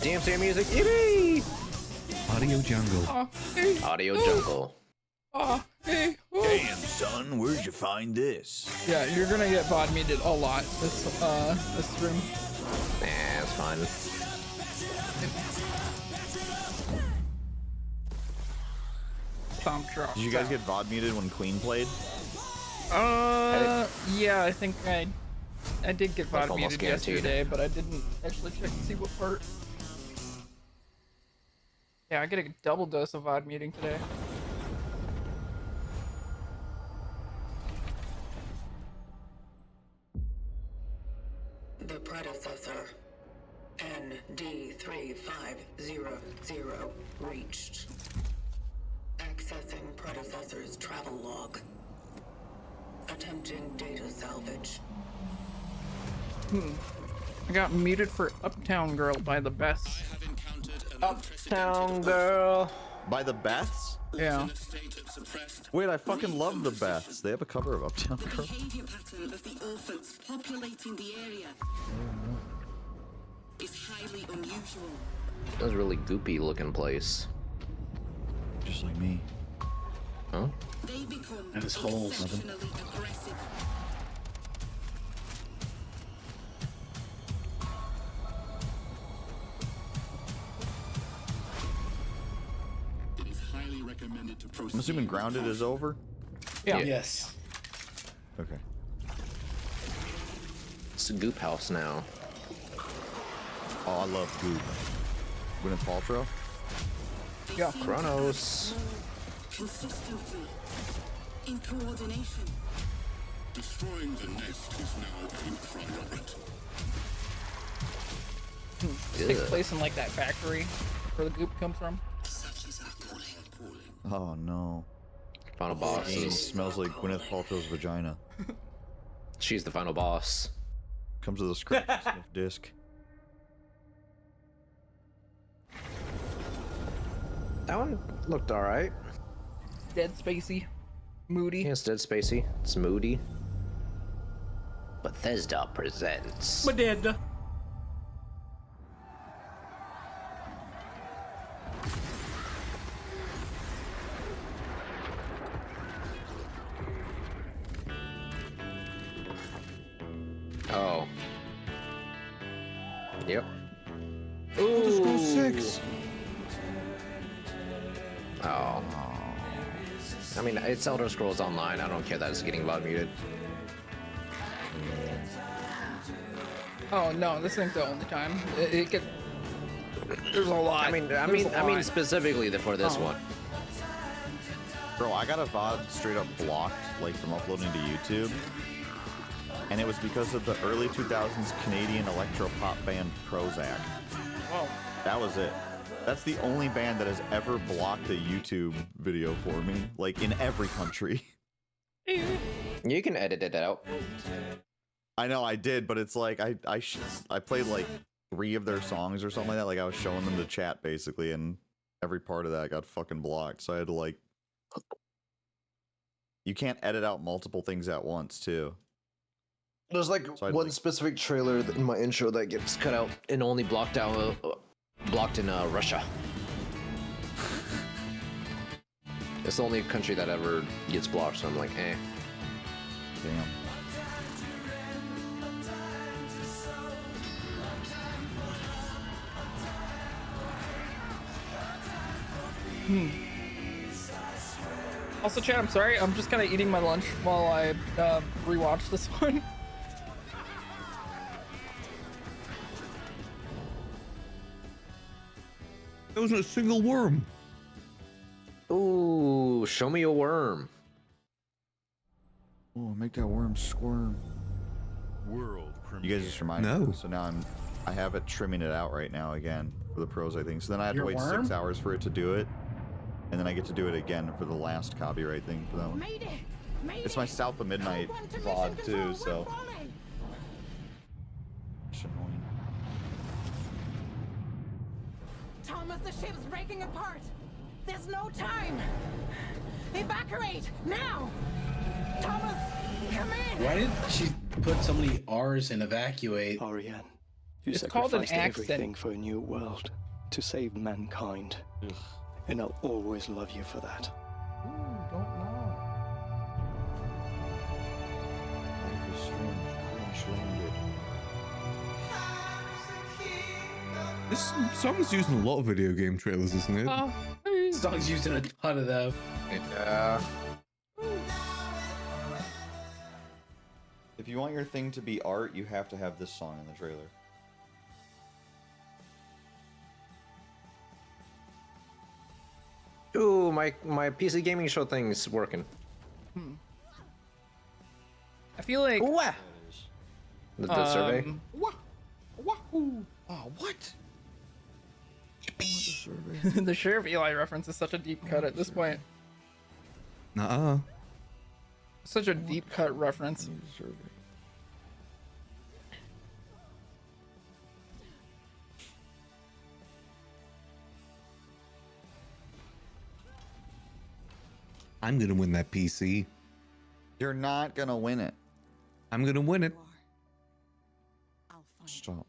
DMC music. Yippee! Audio Jungle. Oh, hey, Audio jungle. oh, hey, oh. Damn, son, where'd you find this? Yeah, you're gonna get VOD muted a lot this stream. Nah, it's fine. Thumb drop. Did you guys get VOD muted when Queen played? Yeah, I think I did get Like VOD almost muted guaranteed. yesterday, but I didn't actually check to see what part. Yeah, I get a double dose of VOD muting today. The predecessor, ND3500, reached. Accessing predecessor's travel log. Attempting data salvage. I got muted for Uptown Girl by the best. Uptown Girl. By the Beths? Yeah. Wait, I fucking love the Beths. They have a cover of Uptown Girl. Behavior pattern of the orphans populating the area is highly unusual. That was a really goopy looking place. Just like me. Huh? They become And his holes. exceptionally aggressive. I'm assuming Grounded is over? Yeah. Yes. Okay. It's a Goop House now. Oh, I love Goop. Gwyneth Paltrow? Yeah. Kronos. Consistently. In coordination. Destroying the nest is now a priority. Takes place in like that factory where the goop comes from. Oh no. Final The boss game is... smells like Gwyneth Paltrow's vagina. She's the final boss. Comes with a scratch sniff disc. That one looked alright. Dead Spacey. Moody. Yeah, it's Dead Spacey. It's moody. Bethesda presents. Bethesda. Oh. Yep. Elder Scrolls 6. Oh. I mean, it's Elder Scrolls Online. I don't care that it's getting VOD muted. Oh no, this ain't the only time. It could. There's a lot. I mean specifically for this one. Bro, I got a VOD straight up blocked, like from uploading to YouTube. And it was because of the early 2000s Canadian electro pop band Prozac. Oh. That was it. That's the only band that has ever blocked a YouTube video for me, like in every country. You can edit it out. I know I did, but it's like I played like 3 of their songs or something like that. Like I was showing them to chat basically, and every part of that got fucking blocked. So I had to like, you can't edit out multiple things at once too. There's like one specific trailer in my intro that gets cut out and only blocked in Russia. It's the only country that ever gets blocked, so I'm like, eh. Damn. Also, chat, I'm sorry. I'm just kind of eating my lunch while I rewatch this one. There wasn't a single worm. Ooh, show me a worm. Oh, make that worm squirm. World You guys just reminded me. So now I have it trimming it out right now again for the pros, I think. So then I have to wait 6 hours for it to do it. And then I get to do it again for the last copyright thing for that one. It's my South of Midnight VOD too, so. It's annoying. Thomas, the ship's breaking apart. There's no time. Evacuate now. Thomas, come in. Why did she put so many R's in evacuate? Ariane, you It's called an sacrificed accent. everything for a new world to save mankind. And I'll always love you for that. Don't know. Life is strange. Crash landed. This song's using a lot of video game trailers, isn't it? Oh, This song's using a ton of them. Yeah. If you want your thing to be art, you have to have this song in the trailer. Ooh, my PC gaming show thing's working. I feel like The survey. Wahoo! Oh, what? the Sheriff Eli reference is such a deep cut at this point. Nuh-uh. Such a deep cut reference. I'm gonna win that PC. You're not gonna win it. I'm gonna win it. Stop.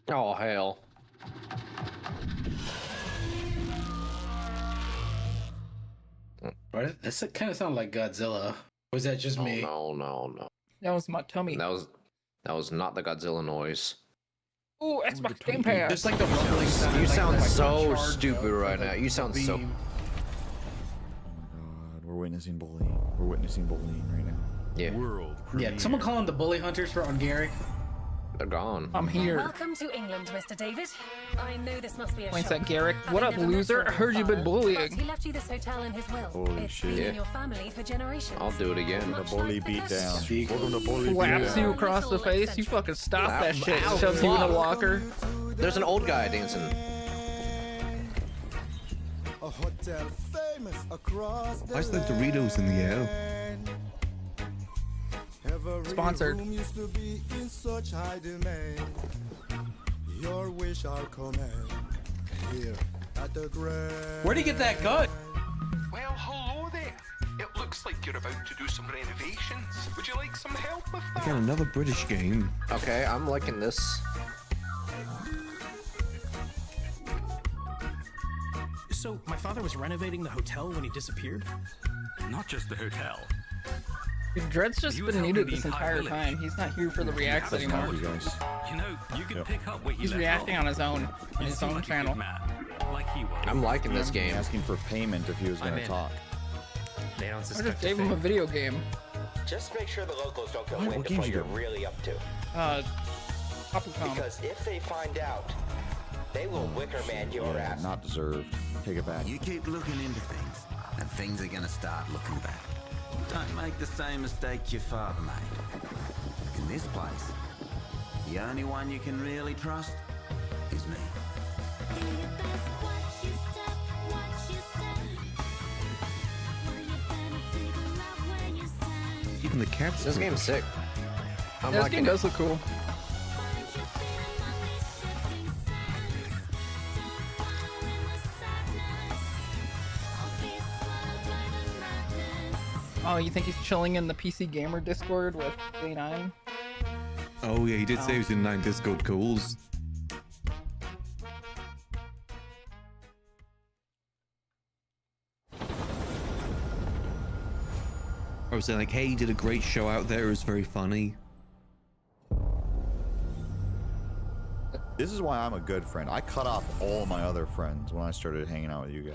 Oh hell. Why This kind of sounds like Godzilla. Was that just me? No. That was my tummy. That was not the Godzilla noise. Ooh, Xbox Game Pass. Just like the rumbling sound. You like, sound like so charge stupid of right the- now. You sound so. Oh my god, we're witnessing bullying. We're witnessing bullying right now. Yeah. Yeah, someone call them the bully hunters for on Gary. They're gone. I'm here. Welcome to England, Mr. David. I know this must be a Points shock. at Garrick. What up, Having never loser? met I heard you've been your father, bullying. but he left you this hotel in his will. Holy It's shit. been in your family for generations. I'll do it again. The bully beatdown. Welcome to bully Slaps beatdown. you across the face. You fucking stop that shit. Ow, Shoves you in a fuck. locker. There's an old guy dancing. A hotel famous across the Why is there Doritos in the air? Every Sponsored. room used to be in such high demand. Your wish I'll command here at the Grand. Where'd he get that gun? Well, hello there. It looks like you're about to do some renovations. Would you like some help with that? Again, another British game. Okay, I'm liking this. So, my father was renovating the hotel when he disappeared? Not just the hotel. Dude, Dread's just He was been muted helping this the entire entire village. time. He's not here for the reacts anymore. You guys. You know, you can Yep. pick up where he He's left reacting off. on his own, on You his seem own like a channel. good man, like he was. I'm liking this game. Asking for payment if he was I'm gonna in. talk. They don't I suspect just gave him a video game. Just make sure the locals don't get What wind of games what you you're got? really up to. Papucom. Because if they find out, they will wicker man your Yeah, ass. not deserved. Take it back. You keep looking into things, and things are gonna start looking back. Don't make the same mistake your father made. In this place, the only one you can really trust is me. Even the cats. This game's sick. I'm This liking game it. does look cool. Oh, you think he's chilling in the PC Gamer Discord with J9? Oh yeah, he did say he was in 9 Discord calls. I was saying like, hey, you did a great show out there. It was very funny. This is why I'm a good friend. I cut off all my other friends when I started hanging out with you guys.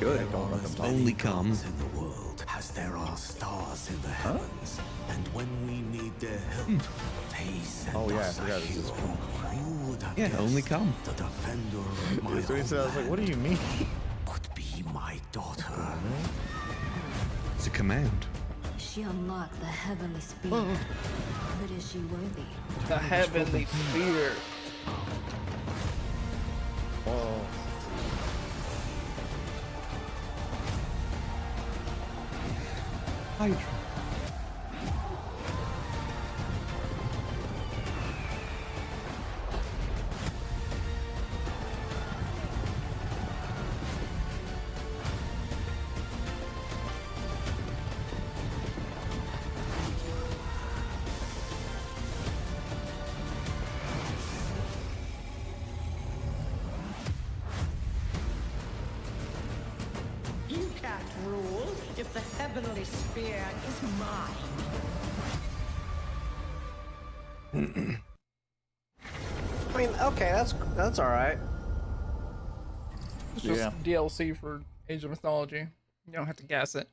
Good. I don't let them talk. Only come. In the world, as there are stars in the heavens, and when we need their help, they send Oh yeah, I us a forgot this is hero. Who would have Yeah, guessed only come. The defender of my So he said, I was like, what do you mean? could be my daughter. It's a command. She unlocked the heavenly spear. But is she worthy? The Heavenly Spear. Oh. Hydra. You can't rule if the heavenly spear is mine. I mean, okay, that's all right. It's just Yeah. DLC for Age of Mythology. You don't have to gas it.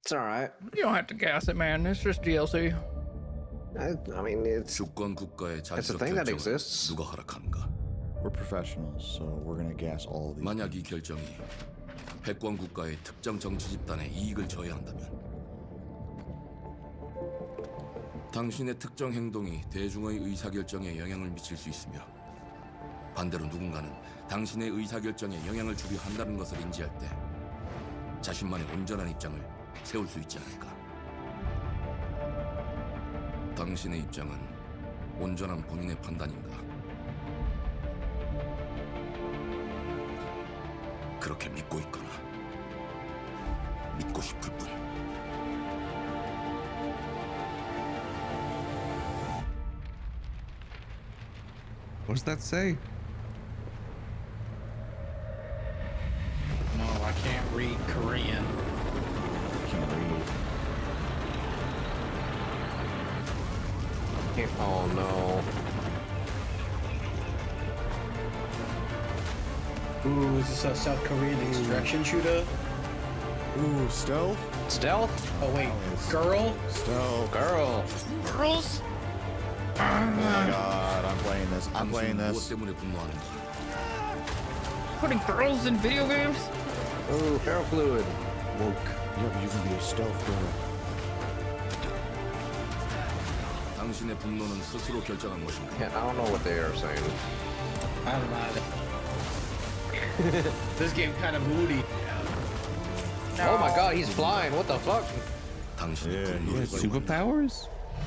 It's all right. You don't have to gas it, man. It's just DLC. I mean, it's 주권 국가의 a 자치적 thing that 결정을 exists. 누가 허락하는가? We're professionals, so we're gonna gas all of these. 만약 이 결정이 패권 국가의 특정 정치 집단의 이익을 저해한다면 당신의 특정 행동이 대중의 의사결정에 영향을 미칠 수 있으며 반대로 누군가는 당신의 의사결정에 영향을 주려 한다는 것을 인지할 때 자신만의 온전한 입장을 세울 수 있지 않을까? 당신의 입장은 온전한 본인의 판단인가? 그렇게 믿고 있거나 믿고 싶을 뿐. What does that say? Oh no. Ooh, is this a South Korean extraction shooter? Ooh, stealth? Stealth? Oh wait, girl? Stealth. Girl. Girls? Oh my god, I'm playing this. I'm playing this. Putting girls in video games? Ooh, ferro fluid. Woke. Yeah, but you can be a stealth girl. Yeah, I don't know what they are saying. I don't know. This game kind of moody. Oh my god, he's flying. What the fuck? Yeah, He has superpowers? I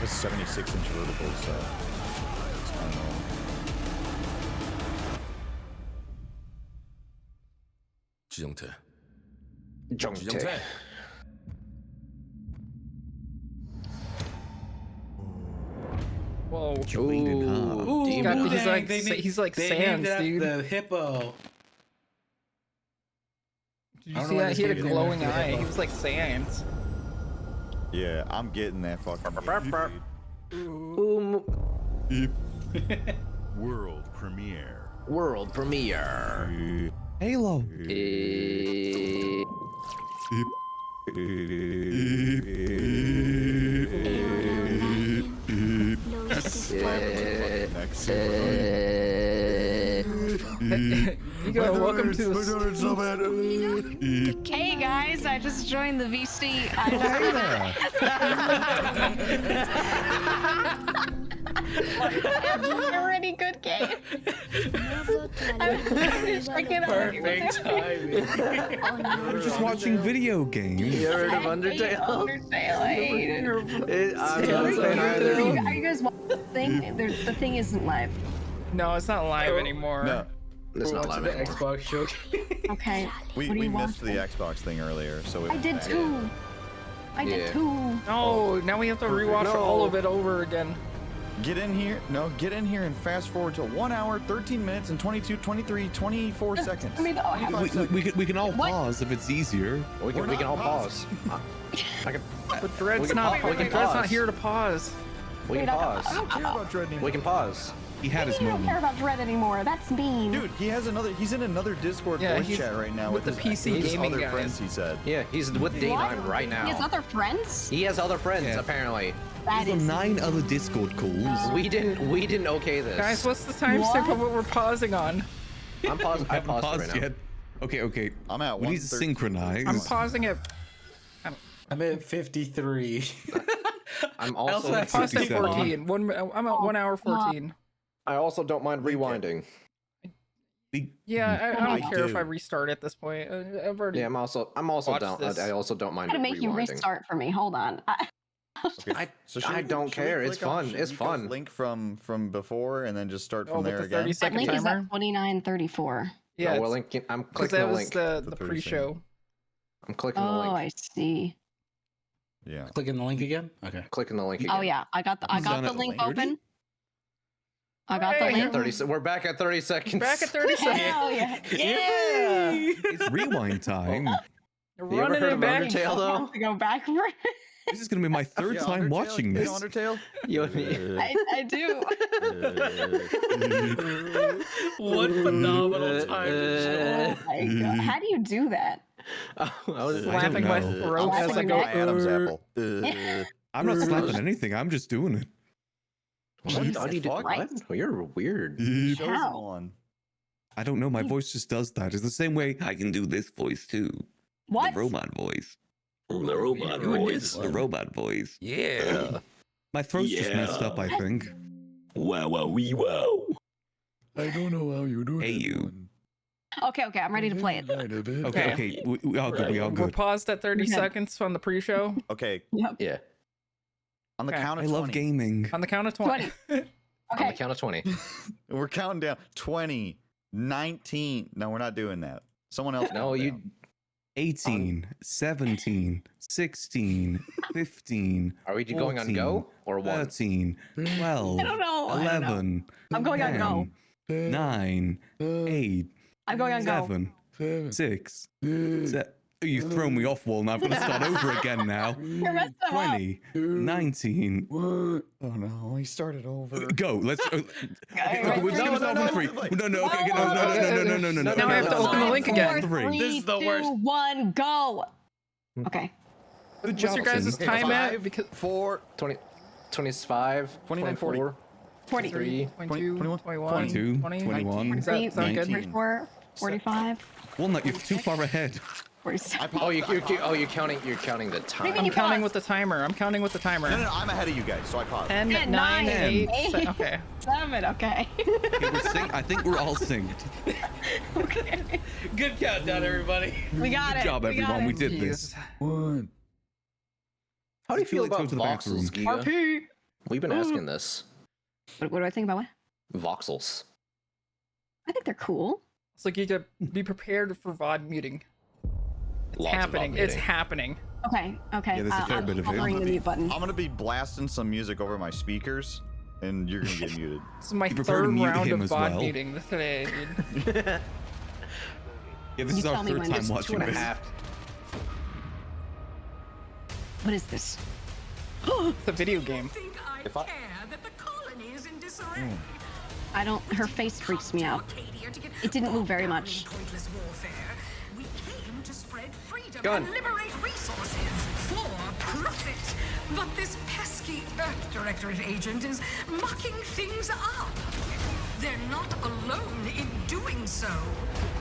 have a 76-inch vertical, so it's kind of normal. Jungte. Whoa. Ooh, He's demon. he's like they Sans, named it dude. the hippo. Did you see that? He had a glowing eye. He was like Sans. Yeah, I'm getting that fucking. World premiere. World premiere. Halo. Nico, welcome to the. Hey guys, I just joined the VC. Already good game. Perfect timing. We're just watching video games. You heard of Undertale? Undertale, I hate it. I'm not saying either. Are you guys watching the thing? The thing isn't live. No, it's not live anymore. No. It's not live the anymore. Xbox show. Okay. We missed the Xbox thing earlier, so we I did too. I did too. No, now we have to rewatch all of it over again. Get in here. No, get in here and fast forward to 1 hour, 13 minutes, and 22, 23, 24 seconds. I mean, We can all pause if it's easier. We can all pause. But Dread's not here to pause. We can pause. I don't care about Dread anymore. We can pause. He had his You don't care moment. about Dread anymore. That's mean. Dude, he's in another Discord voice chat right now with the PC his gaming other guys. friends, he said. Yeah, he's with Daytime right now. He has other friends? He has other friends, apparently. That There's is 9 other Discord calls. We didn't okay this. Guys, what's the timestamp of what we're pausing on? I'm pausing. I paused right now. yet. Okay. I'm at We need to synchronize. I'm pausing it. I'm at 53. I'm also I paused at 14. I'm at 1 hour 14. I also don't mind rewinding. Yeah, I don't care if I restart at this point. I've already. Yeah, I'm also down. this. I also don't mind I'm gonna make you rewinding. restart for me. Hold on. I don't care. It's fun. It's fun. Link from before and then just start from with there the again. 30-second That link is timer. at 29:34. Yeah, Oh, it's- well, I'm because clicking that the was link. the pre-show. I'm clicking the Oh, link. I see. Yeah. Clicking the link again? Okay. Clicking the link again. Oh yeah, I got the link open. I got the link. 30. We're back at 30 seconds. Back at 30 seconds. Hell yeah! It's rewind time. You're You ever running heard it of back. Undertale I though? have to go backward. This is gonna be my third Yeah, time Undertale, watching you this. know Undertale? I do. What phenomenal time to show. Oh my God. How do you do that? I was Slapping my know. throat I'm as I slapping go. my Adam's apple. I'm not slapping anything. I'm just doing it. What? You did what? Christ. Oh, you're weird. How? I don't know. My voice just does that. It's the same way I can do this voice too. What? The robot voice. The robot voice. The robot voice. Yeah. My throat's just messed up, I think. Wow, wow, wee, wow. I don't know how you do Hey, you. Okay, I'm ready to play it. Okay. We all good. We all We're good. paused at 30 seconds on the pre-show. Okay. Yep. Yeah. On the Okay. count of I 20. love gaming. On the count of 20. 20. On the Okay. count of 20. We're counting down. 20, 19. No, we're not doing that. Someone else. No, count you. down. 18, 17, 16, 15. Are we going on go or one? 13, 12, I don't know. 11. I'm going on go. 9, 8, I'm going on go. 7, 6, You've thrown me off, Wall. Now I've got to start over again now. 20, 19. Oh no, he started over. Go. Let's. We're just gonna start from 3. No. Now I have to open the link again. 3. This is the worst. 2, 1, go. Okay. Good What's your guys' time at? Because 4, 20, 25, 29, 40. 40. 22, 21, 22, 21, Does that sound good? 34, 45. Walnut, you're too far ahead. 47. Oh, you're counting the time. I'm counting with the timer. No, I'm ahead of you guys, so I paused. 10, 9, 9, 8, 8, okay. 7, okay. I think we're all synced. Okay. Good countdown, everybody. We got Good it. job, we got everyone. it. We did this. One. How do you feel like about go to the back room. voxels, Giga? RP. We've been asking this. What do I think about what? Voxels. I think they're cool. It's like you have to be prepared for VOD muting. It's Lots of happening. VOD It's muting. happening. Okay. Yeah, there's a fair bit of it. Hovering the mute button. I'm gonna be blasting some music over my speakers, and you're gonna get muted. This is my You prefer to third mute round him of as VOD well. muting today, dude. Yeah, this You is our tell me third when time it's watching this. What is this? It's a video game. If I... I don't. Her face freaks me out. It didn't move very much. Gun. Liberate resources for profit. But this pesky Earth Directorate agent is mucking things up. They're not alone in doing so.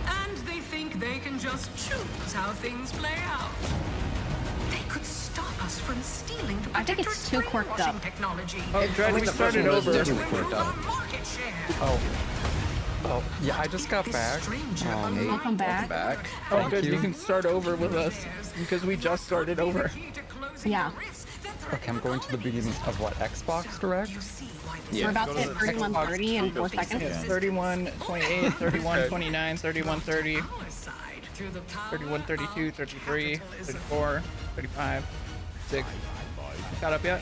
And they think they can just choose how things play out. They could stop us from stealing the I think it's too quirked up. technology. Oh, Dread, we started over. Oh, yeah, I just got back. Welcome back. Oh, good. You can start over with us because we just started over. Yeah. Okay, I'm going to the beginning of what, Xbox Direct? We're about to hit 31:30 in 4 seconds. It's 31, 28, 31, 29, 31, 30, 31, 32, 33, 34, 35, 6. Got up yet?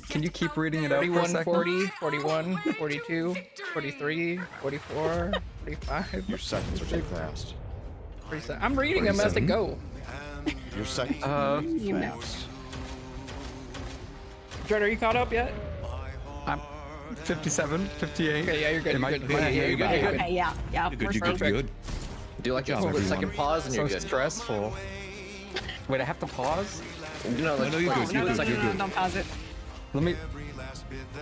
Can you keep reading it out for a 41, second? 40, 41, 42, 43, 44, 45. Your seconds are too fast. 47. I'm reading them as they go. Your seconds You know. fast. Dread, are you caught up yet? I'm 57, 58. Okay, yeah, you're good. Am I- You're good. Yeah, you're good. You're good. Okay, yeah. You're good. we're Good. Do you like Good that job, split everyone. second pause and So you're good? stressful. Wait, I have to pause? No, No, you're good. You're good. You're good. Don't pause it. Let me...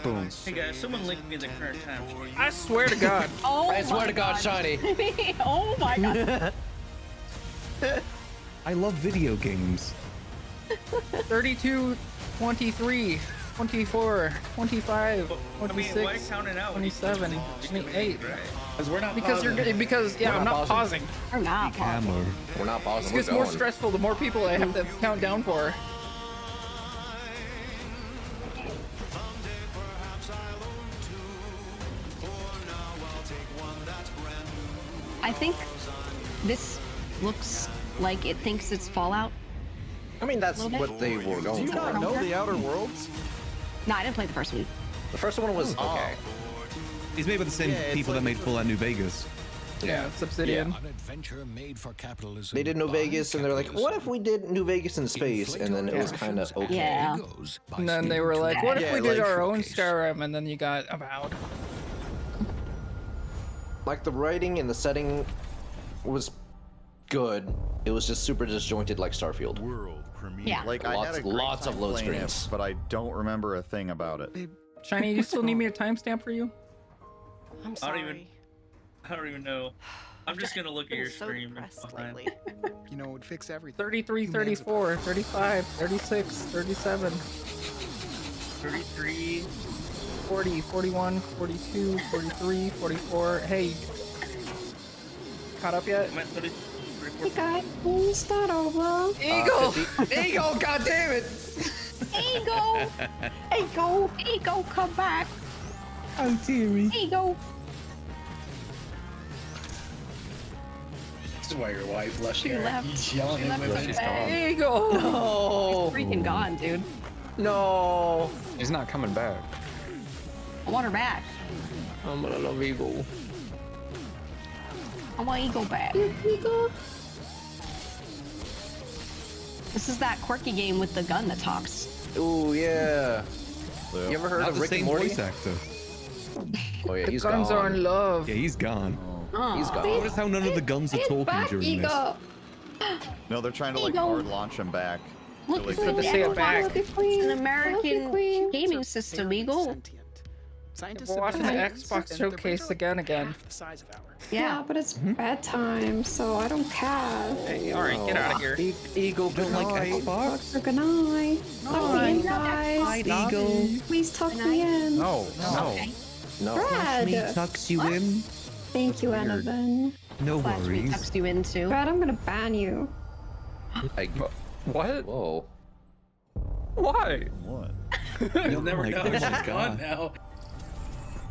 Boom. Hey guys, someone link me the current time sheet. I swear to God. Oh I swear my to God, Shiny. Oh my God. I love video games. 32, 23, 24, 25, why 26, count it out? 27, 28. Because we're not Because you're pausing. good. Because yeah, We're I'm not not pausing. We're not pausing. Hammer. We're not It pausing. gets We're more going. stressful the more people I have to count down for. I think this looks like it thinks it's Fallout. I mean, that's A little bit. what they were Do going you for. not know the Outer Worlds? No, I didn't play the first one. The first one was okay. It's made by the same Yeah, it's people that like- made Fallout New Vegas. Yeah, it's Obsidian. An adventure made for capitalism. They did New Vegas, and they're like, "What if we did New Vegas in space?" And then it was kind of okay. Yeah. And then they were like, what if Yeah, we did like- our own Skyrim? And then you got Avowed. Like the writing and the setting was good. It was just super disjointed, like Starfield. World premiere. Yeah. Like I had a great Lots of time load playing screens. it, but I don't remember a thing about it. Shiny, you still need me a timestamp for you? I'm I don't even know. I'm just gonna look at your stream. You know, it would fix everything. 33, 34, 35, 36, 37, 33. 40, 41, 42, 43, 44. Hey. Caught up yet? I'm at 30, 34. You guys, we'll start over. Eagle! Eagle, goddammit! Eagle! Eagle! Eagle, come back! Oh, dearie. Eagle! This is why your wife left She here. left. He's yelling She at left women. us back. Eagle! No. Freaking gone, dude. No. He's not coming back. I want her back. I'm gonna love Eagle. I want Eagle back. Eagle! This is that quirky game with the gun that talks. Ooh, yeah. You ever heard Not of the Rick and same Morty? voice actor. Oh yeah, he's guns gone. are in love. Yeah, he's gone. He's gone. Notice how none of the guns are talking during this. No, they're trying to like Ego. hard launch him back. Look, Like, Good to see it back. it's an American gaming system, Eagle. Scientists We're have watching done the studies, Xbox and their brains showcase are like again. half the size of ours. Yeah, but it's bedtime, so I don't care. Hey, all right, get out of here. Eagle, Don't like Xbox? Good night. Tuck me in, guys. Eagle. Please tuck me in. No. Brad. Tucks you in. Thank you, enevun. No Flash me worries. text you into. Brad, I'm gonna ban you. What? Whoa. Why? What? You'll never know. goodness, She's God. gone now.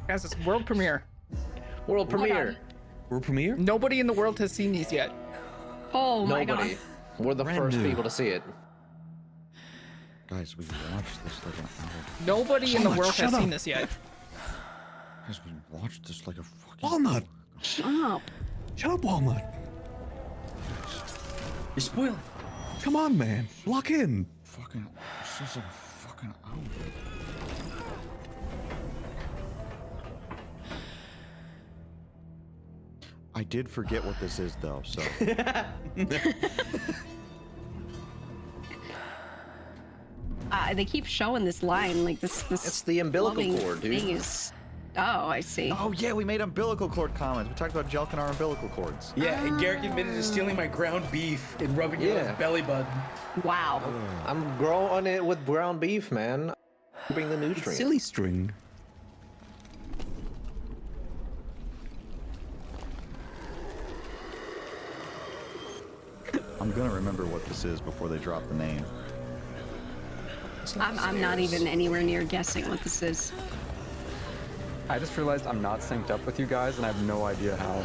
Guys, it's world premiere. World premiere. World premiere? Nobody in the world has seen these yet. Oh my Nobody. god. We're the Brand first new. people to see it. Guys, we watched this like an hour. Nobody in the Walnut, world has shut seen up. this yet. Guys, we watched this like a fucking. Walnut. Shut up. Shut up, Walnut. You're spoiling. Come on, man. Lock in. Fucking. This is like a fucking hour. I did forget what this is though, so. They keep showing this line, like this. It's the umbilical loving cord, dude. thing is. Oh, I see. Oh yeah, we made umbilical cord comments. We talked about jelking our umbilical cords. Yeah, and Garrick admitted to stealing my ground beef and rubbing it on his belly button. Wow. I'm growing it with ground beef, man. Bring the nutrients. Silly string. I'm gonna remember what this is before they drop the name. I'm not even anywhere near guessing what this is. I just realized I'm not synced up with you guys, and I have no idea how.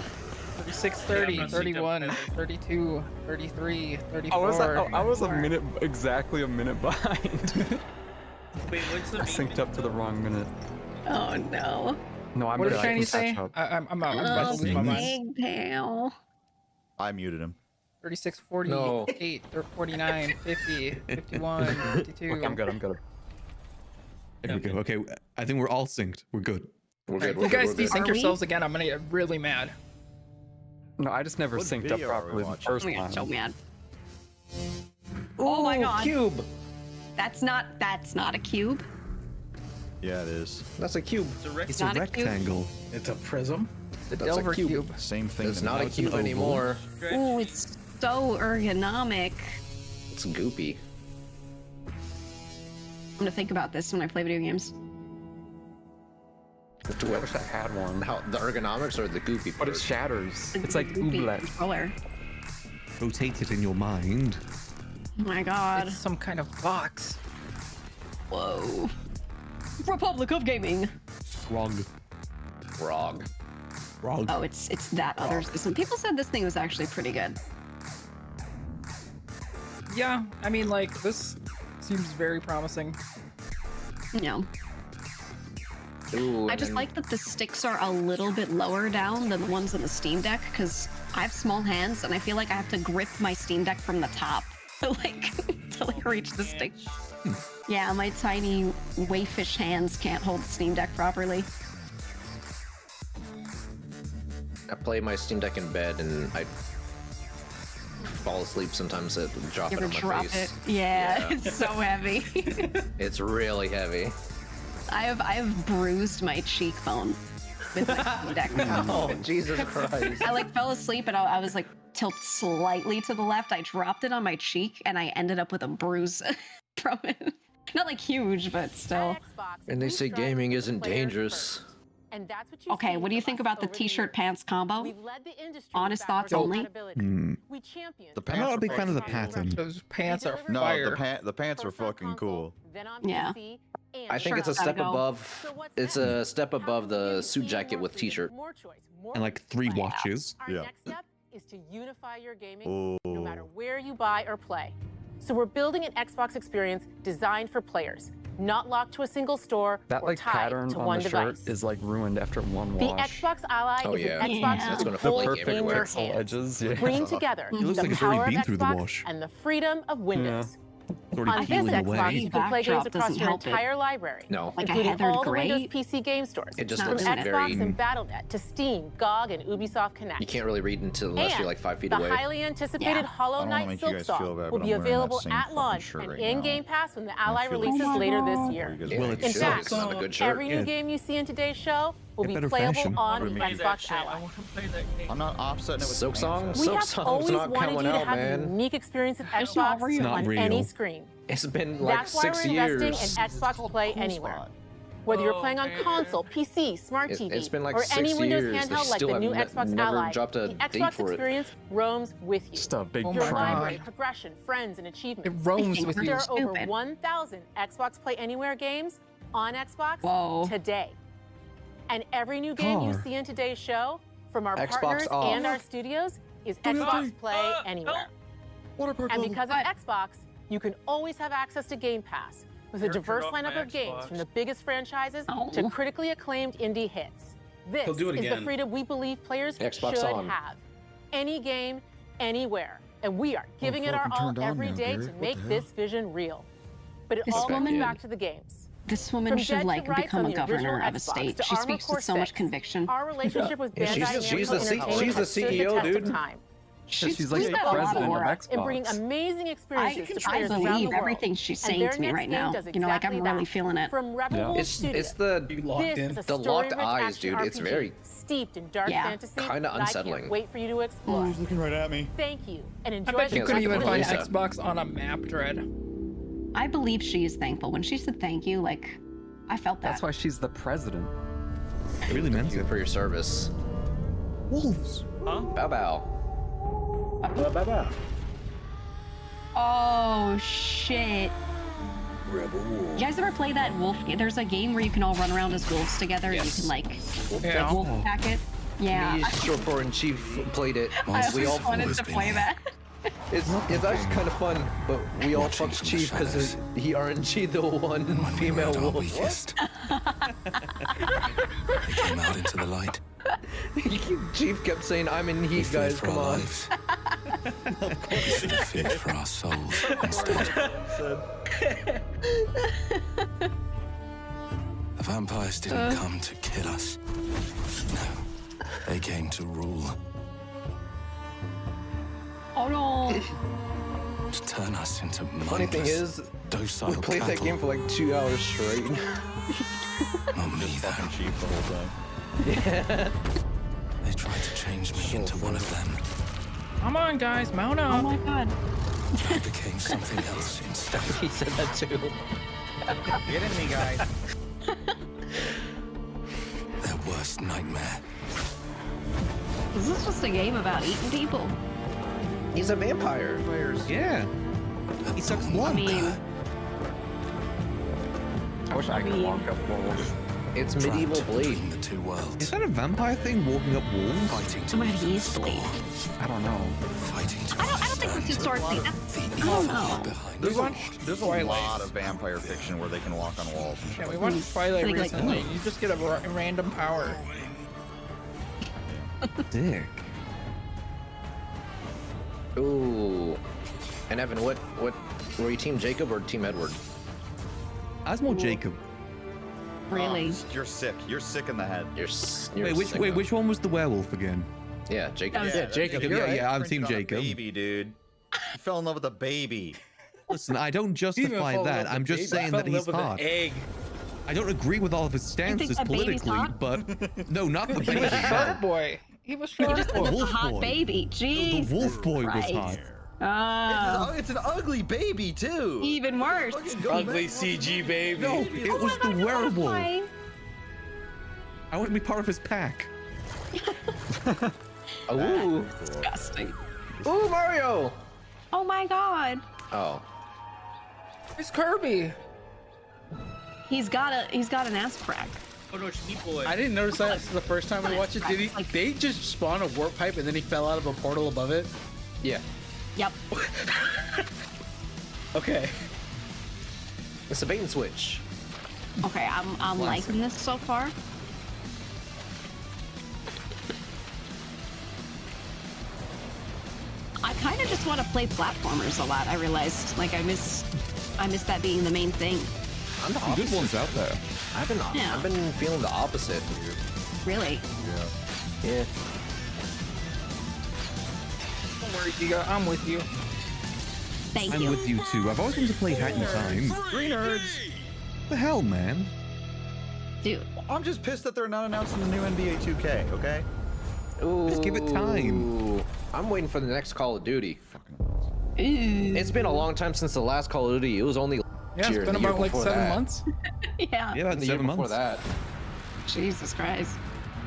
36, 30, 31, 32, 33, 34. I was exactly a minute behind. Wait, what's the I synced up to the wrong minute. Oh no. No, I'm What good. did I can Chinese say? catch up. I'm out. I'm about to lose my mind. Pigtail. I muted him. 36, 48, 49, 50, 51, 52. Okay, I'm good. There we go. Okay, I think we're all synced. We're good. We're If good. you guys We're good. desync yourselves again, I'm gonna get really mad. No, I just never What synced up video are we properly the watching? first I'm gonna time. get so mad. Oh my god. Cube. That's not a cube. Yeah, it is. That's a cube. It's not a a cube. rectangle. It's a prism. The That's a Delver cube. cube. Same thing. It's to not me. a it's an cube oval. anymore. Oh, it's so ergonomic. It's goopy. I'm gonna think about this when I play video games. I wish I had one. How the ergonomics or the goopy? But it part? shatters. It's like Goopy ooblet. controller. Rotate it in your mind. Oh my god. It's some kind of box. Whoa. Republic of Gaming. Wrong. Wrong. Wrong. Oh, it's that other system. People said this thing was actually pretty good. Yeah, I mean, like, this seems very promising. Yeah. Ooh, I just like that the sticks are a little bit lower down than the ones on the Steam Deck because I have small hands and I feel like I have to grip my Steam Deck from the top to like reach the stick. Yeah, my tiny wayfish hands can't hold the Steam Deck properly. I play my Steam Deck in bed and I fall asleep sometimes. It drop You it ever on my drop face. it? Yeah, it's so heavy. It's really heavy. I have bruised my cheekbone with my Steam Deck. Oh, Jesus Christ. I like fell asleep and I was like tilted slightly to the left. I dropped it on my cheek and I ended up with a bruise from it. Not like huge, but still. And they say gaming isn't dangerous. And that's what you Okay, what do you think about the t-shirt pants combo? We've led the industry Honest with thoughts backward only? compatibility. We champion. The I'm pants not a are big fan of the fucking pattern. Those pants are No, fire. the pants are fucking cool. Then on Yeah. PC, I think it's a Shirt's step gotta go. above. So what's It's next? a step How above can the gaming suit be jacket more with freedom, t-shirt. more choice, more And like 3 watches. Our Yeah. next step is to unify your gaming Ooh. no matter where you buy or play. So we're building an Xbox experience designed for players. not locked to a single store That or like tied pattern to on one the shirt device. is like ruined after one The wash. Xbox Ally Oh, is yeah. an Xbox That's you gonna hold flake in your everywhere. hand. Edges, yeah. Bring together It looks the like it's power already of been through the Xbox wash. and the freedom of Windows. It's already On this peeling Xbox, away. you can play games Backdrop across doesn't your help it. entire library, No. Like a including heathered all the gray? Windows PC game stores, It just from looks Xbox very- and BattleNet to Steam, GOG, and Ubisoft Connect. You can't really read unless And you're like 5 feet the away. highly anticipated Hollow I don't wanna Knight make you guys feel Silksong bad, will but be I'm wearing that available same at fucking launch shirt and right in now. Game Pass when the I Ally feel like releases shit. later this Or year. you guys Yeah, wanna you make In should, fun of fact, because I'm a good shirt. every new Yeah. game you see in today's show will Get be better playable fashion. on What do you mean? Xbox Ally. I'm not offsetting it with Silk Song? pants. We Silk have Song's always not wanted coming you to out, have man. a unique experience of It's not Xbox real. on Not any real. screen. It's been like That's why 6 we're investing years. in Xbox Play Anywhere. Whether you're playing on console, PC, smart TV, It's been like or 6 any Windows years. They handheld like still the have new Xbox never Ally, dropped a the date Xbox for it. experience roams with you. Just a big Oh Your my library, God. progression, friends, and achievements. It roams with There you. are over Stupid. 1,000 Xbox Play Anywhere games on Xbox Whoa. today. And every new game you Car. see in today's show, from our Xbox partners off. and our studios, is Xbox Play Anywhere. And because of Xbox, you can always have access to Game Pass with a diverse lineup of games from the biggest franchises to critically acclaimed indie hits. This He'll do it is the again. freedom we believe players Xbox should on. have. Any game, anywhere. And we are giving it our fucking all turned on every now, day Garrett. to What make the this vision real. But it This all comes woman- back to the games. This woman From should Dead to like Rights become on a the governor original of a Xbox state. to She Armored speaks with Core so much 6. conviction. Our relationship with Yeah, Bandai she's the Namco Entertainment she's the has stood the CEO, test of dude. time. She's like She's the got a lot of president of aura. And bring Xbox. amazing experiences to I players around the believe world. everything she's And saying their to me next right game now. does You know, like I'm exactly really that. feeling it. From Rebel Yeah. Wolf It's Studios. the You locked This in. is a The locked story-rich eyes, action dude. It's RPG very steeped in dark Yeah. fantasy. Kinda that I unsettling. can't wait for you to explore. He's looking right at me. Thank you, and I enjoy bet you the couldn't even find Lisa. Xbox on a map, Dread. I believe she is thankful. When she said thank you, like, I felt that. That's why she's the president. I really meant Thank you it. for your service. Wolves. Bow bow. Oh, shit. Rebel You guys ever play that wolf game? There's a game where you can all run around as wolves together and you can, like, Yeah. wolf pack it. Yeah. Me, Short and Chief played it. I We all always wanted to play that. It's actually kind of fun, but we all fucked Chief because he RNG'd the one female wolf. Weakest. They came out into the light. Chief kept saying, "I'm in We heat, feared guys. for Come our on." lives. We should have feared for our souls instead. The vampires didn't come to kill us. No, they came to rule. Oh no. To turn us into mindless, Funny thing is, docile we played that cattle. game for like 2 hours straight. Not me, though. Chief the whole time. Yeah. They tried to change me into one of them. Come on, guys, mount Oh up. my god. I became something else instead. He said that too. Get in me, guys. Their worst nightmare. Is this just a game about eating people? He's a vampire. Yeah. He sucks I blood. mean, I wish I could walk up walls. It's medieval Trapped Blade. between the two worlds. Is that a vampire thing walking up walls? Fighting to somebody even needs to score. leave. I don't know. Fighting to I don't think we should start seeing that. I don't know. behind There's a lot of vampire fiction where they can walk on walls and shit. Yeah, we watched Twilight Like, recently. You just get a random power. Dick. Ooh. And Evan, what were you, Team Jacob or Team Edward? I was more Jacob. Really? You're sick. You're sick in the head. You're Wait, which one was the werewolf again? Yeah, Jacob. Yeah, Jacob. Yeah, I'm Team Jacob. Baby, dude. You fell in love with a baby. Listen, I don't justify that. I'm just saying that he's hot. Egg. I don't agree with all of his stances that baby's politically, hot? but no, not the He baby. was no. Shark Boy. He was You Shark just Boy. said a wolf hot boy. baby. Jeez. The wolf boy was hot. Oh, It's an ugly baby, too. even worse. Fucking go, Ugly man. CG baby. No, it was the werewolf. Why? I want to be part of his pack. Ooh. Disgusting. Ooh, Mario. Oh my god. Oh. It's Kirby. He's got an ass crack. Oh no, Sheep Boy. I didn't notice that the first time we watched it. Did he? Like- They just spawned a warp pipe and then he fell out of a portal above it. Yeah. Yep. Okay. It's a bait and switch. Okay, I'm liking this so far. I kind of just want to play platformers a lot. I realized, like, I miss that being the main thing. I'm the Some opposite. good ones out there. I've been feeling the opposite. Really? Yeah. Don't worry, Giga. I'm with you. Thank I'm you. with you too. I've always wanted to play Hat in Time. Three nerds. The hell, man? Dude. I'm just pissed that they're not announcing the new NBA 2K, okay? Ooh. Just give it time. I'm waiting for the next Call of Duty. It's been a long time since the last Call of Duty. It was only Yeah, year, it's been the year about like before 7 that. months. Yeah. Yeah, about The year 7 before months. that. Jesus Christ.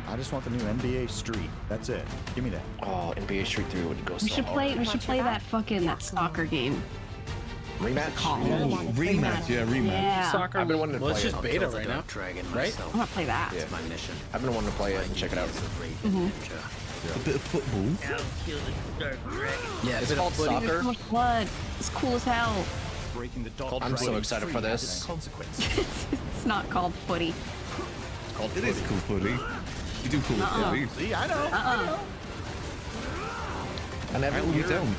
I just want the new NBA Street. That's it. Give me that. Oh, NBA Street 3 would go so We should play. hard. We should play that Rematch? soccer game. Rematch, yeah, rematch. Yeah. Soccer. I've been wanting to Well, play it's just it. beta right now, right? I want to play that. Yeah. My mission. I've been wanting to play it and check it out. A bit of football. Yeah, It's called There's soccer. so much blood. It's cool as hell. Breaking the dog. I'm so excited for this. It's not called footy. It is cool footy. You do cool footy. See, I know. And Evan, You don't.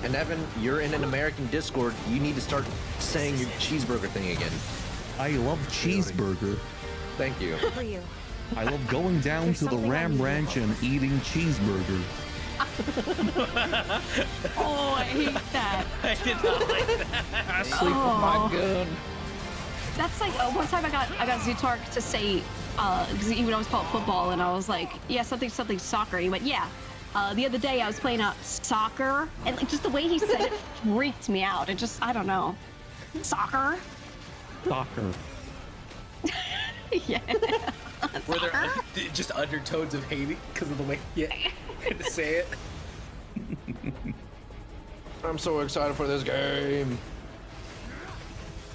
and Evan, you're in an American Discord. You need to start saying your cheeseburger thing again. I love cheeseburger. Thank you. I love going down to the Ram Ranch and eating cheeseburger. Oh, I hate that. I did not like that. I sleep with my gun. That's like one time I got Zutark to say, because he would always call it football, and I was like, yeah, something soccer. He went, yeah. The other day I was playing soccer, and like just the way he said it freaked me out. It just, I don't know. Soccer? Soccer. Yeah. Were there just undertones of hating because of the way you had to say it? I'm so excited for this game.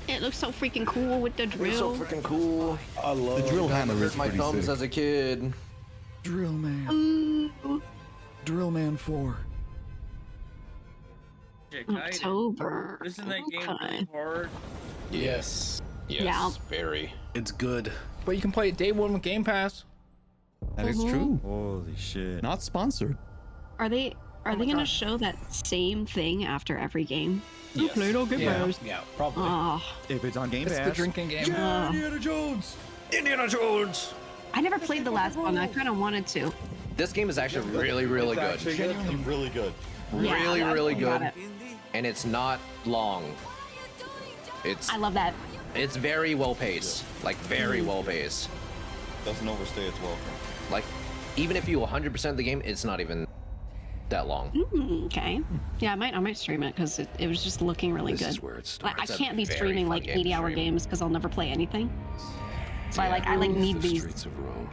It looks so freaking cool with the It's drill. so freaking cool. I love the drill hammer is My pretty thumbs sick. as a kid. Drill Man. Ooh, Drill Man 4. October. Isn't that game Okay. really hard? Yes. Yes, Yeah. very. It's good. But you can play it day one with Game Pass. That is true. Holy shit. Not sponsored. Are they gonna show that same thing after every game? Yes. Played all Game Yeah, Pass. yeah, probably. Oh, If it's on Game It's Pass. the drinking game. Yeah, Indiana Jones. Indiana Jones. I never played the last one. I kind of wanted to. This game is actually really, really good. Genuinely really good. Yeah, Really, I really got good. it. And it's not long. It's I love that. it's very well paced. Like very well paced. Doesn't overstay its welcome. Like even if you 100% the game, it's not even that long. Okay. Yeah, I might stream it because it was just looking really This good. is where it Like, I starts. can't be It's a streaming very like fun game to 80-hour stream. games because I'll never play anything. So I need these. Streets of Rome.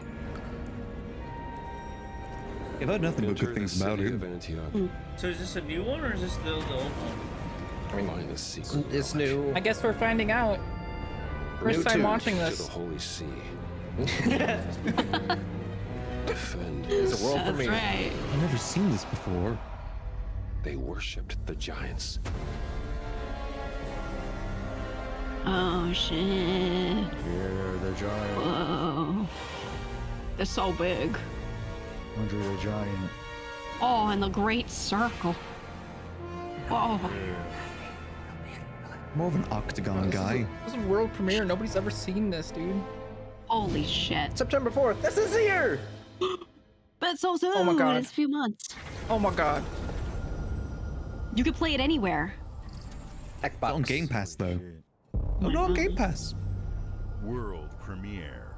I've heard nothing but good Enter the things about city it. of Antioch. So is this a new one or is this still the old one? Find the secret. It's new. I guess we're finding out. First New time too. watching To the this. Holy See. Defend. It's a world for That's me. right. I've never seen this before. They worshipped the giants. Oh shit. Yeah, the giant. Whoa. They're so big. Andre the Giant. Oh, and the Great Circle. Oh. More of an octagon guy. This is a world premiere. Nobody's ever seen this, dude. Holy shit. September 4th. This is here. That's so soon. Oh my God. It's a few months. Oh my god. You can play it anywhere. It's on Game Pass though. Oh, not on Game Pass. World premiere.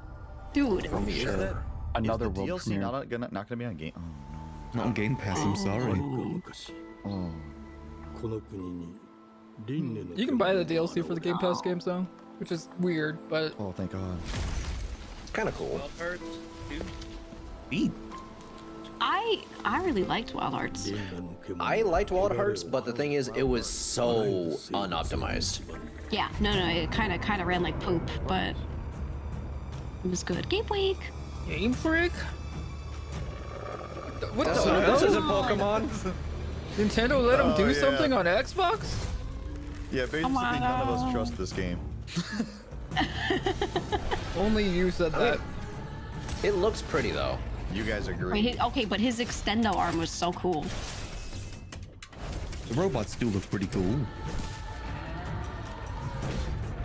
Dude. Sure. Another Is the world DLC premiere. not gonna be on Game? Oh Not on Game Pass, I'm sorry. no. Oh. You can buy the DLC for the Game Pass games though, which is weird, but Oh, thank God. It's kind of cool. Wild Hearts, dude. Beat. I really liked Wild Hearts. I liked Wild Hearts, but the thing is, it was so unoptimized. Yeah, no, it kind of ran like poop, but it was good. Game Week. Game Freak? What This the hell? isn't Pokemon. Nintendo let them do Oh, yeah. something on Xbox? Yeah, basically none of us trust this game. Only you said that. It looks pretty though. You guys agree? Wait, okay, but his extendo arm was so cool. The robots do look pretty cool.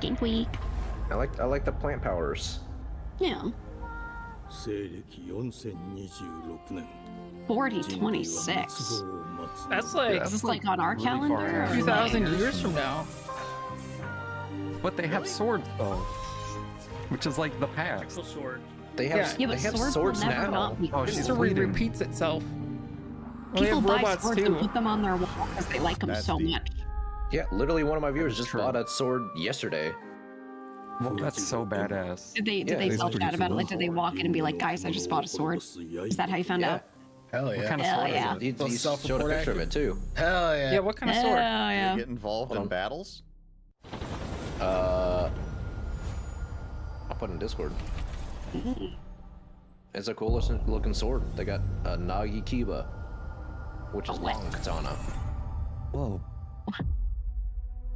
Gink week. I like the plant powers. Yeah. 4026. That's like Is this like on our calendar? or 2,000 like- years from now. But they have swords though, which is like the past. Actual sword. They have Yeah, but they have swords will swords never now. not be Oh, she's History bleeding. repeats itself. Well, they People have buy robots swords and too. put them on their wall because they like them That's so deep. much. Yeah, literally one of my viewers just True. bought a sword yesterday. Well, that's so badass. Did they it's feel pretty bad about it? cool. Like, did they walk in and be like, guys, I just bought a sword? Is that how you found out? Hell What yeah. kind of Hell sword yeah. is it? He Well, showed a self-report picture of it too. Hell yeah. Yeah, what kind of Hell sword? yeah. You get involved in battles? I'll put it in Discord. It's a cool looking sword. They got a Nagi Kiba, which is long katana. Whoa.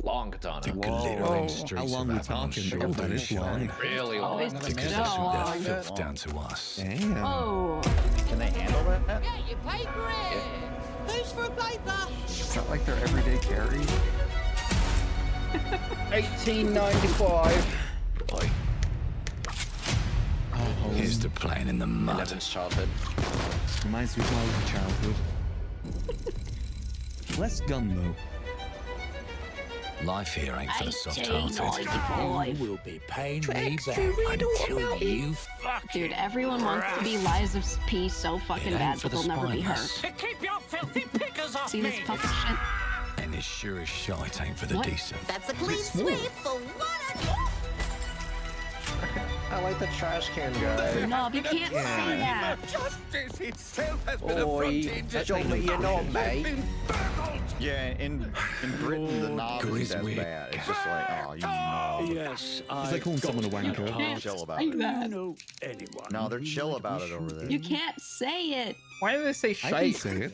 Long katana. Took a little Whoa. industries How long of we having on talking? shoulders, Oh, that is long. Really long. It's Because so that's from long. their filth down to us. Damn. Oh. Can they handle that? Get your paper in. Who's for a paper? Is that like their everyday carry? 1895. Here's to playing in the mud. Evan's childhood. Reminds me of my childhood. Less gun though. Life here ain't for the soft-hearted. 1895. will be paying me back until you Dude, everyone wants to be Lies of P so fucking bad, but they'll never be her. Keep your filthy pickers off See this puppet shit? And as sure as shite ain't for the What? decent. That's a clean sweep for one. I like the trash can guy. No, you can't say that. Justice itself has been Oi, affronted. that's what you know, mate. Yeah, in Britain, the knob is as bad. It's just like, oh, you knob. Yes, It's like calling someone a wanker. They're chill about Say it. that. know anyone. No, they're chill about it over there. You can't say it. Why do they say I can shite? say it.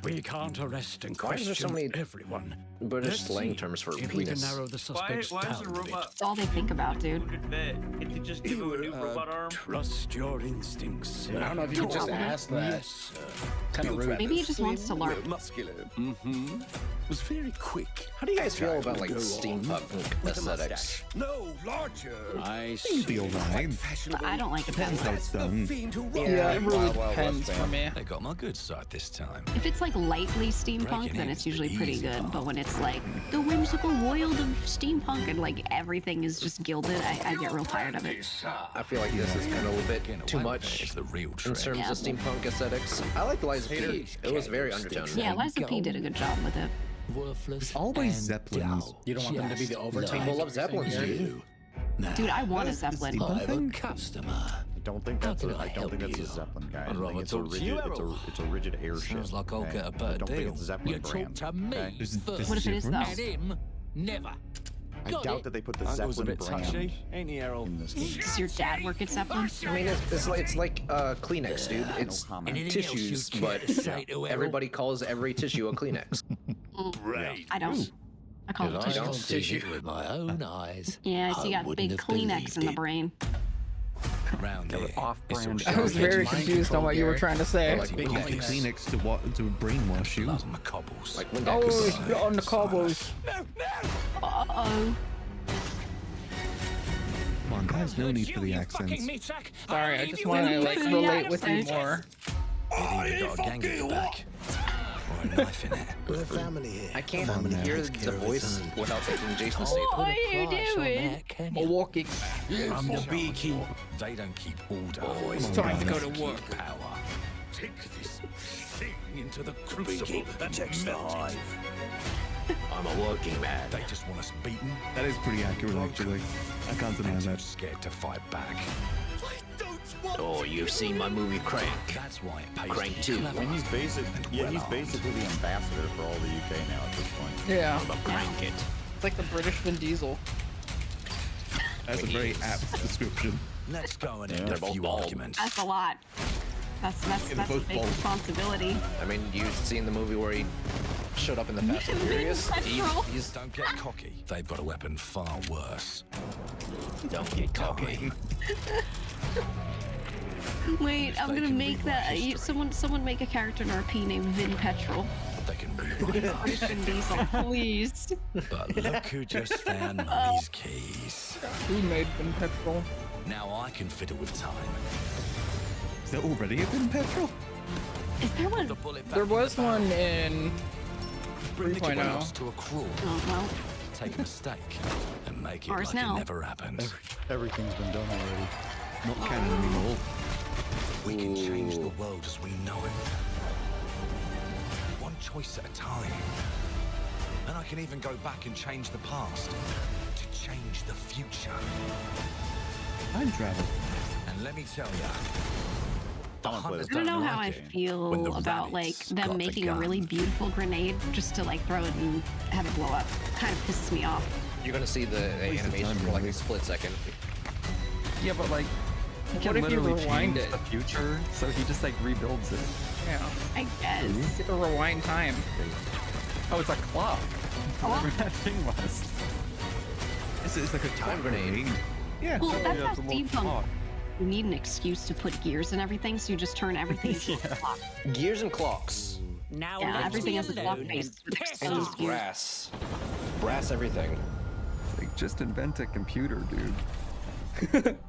We can't arrest and Why is there so question many everyone. British Let's slang see terms for if we can penis? narrow the Why suspects is down the a bit. robot That's all they think about, dude. wounded vet? Can't they just give him a new robot arm? Trust your instincts. I don't know if you could just ask that. Yes, sir. Kind of rude. Maybe he just wants to learn. Muscular. Mm-hmm. Was very quick. How do you guys feel about like Go on steampunk with a aesthetics? No, larger. I You'd be alright. But I don't like it Depends how it's done. Yeah, it really Wild West depends fan. for me. They got my good side this time. If it's like lightly steampunk, Breaking then in it's is the usually pretty easy good. part. But when it's like the whimsical world of steampunk and like everything is just gilded, I get real tired of it. I feel like this is kind of a little bit too Is much the real in trick. terms Yeah. of steampunk aesthetics. I like Liza P. It was very undertoned. Yeah, Liza P did a good job with it. Worthless. Always and Zeppelins. dull. You don't want them to be the Just overtime. People love Zeppelins, Here. dude. Now, Dude, I want a Zeppelin. I'm a customer. I don't think that's How a, can I I don't think help that's a you? Zeppelin, guys. I'd I think rather it's a talk to rigid, you, it's Errol. a rigid airship. Sounds like I'll okay? get a I better don't think deal. it's a Zeppelin You talk brand. to me okay? There's first. What if it is, though? And him, never. I Got doubt it. that they put the That was a Zeppelin bit brand touchy, ain't he, Errol? in this game. Does your dad work at Zeppelin? I mean, it's like Kleenex, dude. It's comment. Anything else tissues, you'd but care to say to Errol? everybody calls every tissue a Kleenex. Great. I don't. I call it If I tissue. don't see it with my own eyes. Yeah, so you I got wouldn't big have Kleenex in the believed it. brain. Round here. Off-brand. I was very confused on what you were trying to say. Like big Use the necks. Kleenex to brainwash you. Love my cobbles. Like Oh, Windex. spit on the cobbles. Uh-oh. Come on, guys, no need for the accents. Sorry, I just want to like relate with you more. You've either got a gang at your back or a knife in it. We're family here. I can't Come on now. hear the voice without thinking Jason What Statham. are you doing? Milwaukee. I'm the beekeeper. They don't keep order. It's time to go to work. Power. Take this thing into the crucible and melt it. I'm a working man. They just want us beaten. That is pretty accurate, actually. I can't deny And too that. scared to fight back. Oh, you've seen my movie Crank. That's why it pays Crank to be 2. I mean, he's basically the ambassador for all the UK now at this point. Yeah, Crank it. it's like the British Vin Diesel. That's a very apt description. Let's go and end They're a both few bald. arguments. That's a lot. That's they're a both big bald. responsibility. I mean, you've seen the movie where he showed up in the Fast and Furious. He's don't get cocky. They've got a weapon far worse. Don't get cocky. Wait, I'm gonna make that. Someone make a character in RP named Vin Petrol. They can rewrite us. Vin Diesel, please. But look who just found Mummy's keys. Who made Vin Petrol? Now I can fiddle with time. Is there already a Vin Petrol? Is there one? There was one in Bring the 3.0. chaos to a crawl. Oh, well. Take a mistake and make it Ours like now. it never happened. Everything's been done already. Not canon anymore. We can change the world as we know it. One choice at a time. And I can even go back and change the past to change the future. Time travel. And let me tell ya, I don't know how I feel about like them making a really beautiful grenade just to like throw it and have it blow up. Kind of pisses me off. You're gonna see the animation for like a split second. Yeah, but like, he What can if you literally rewind change it? the future, so he just like rebuilds it. Yeah. I guess. You get to rewind time. Oh, it's a clock. Whatever that thing was. It's like a Time grenade. Yeah. Well, that's how it's a little steampunk. clock. You need an excuse to put gears and everything, so you just turn everything into a clock. Gears and clocks. Now Yeah, let everything me has a clock alone face and with piss And exposed just gears. brass. Brass everything. Like, just invent a computer, dude.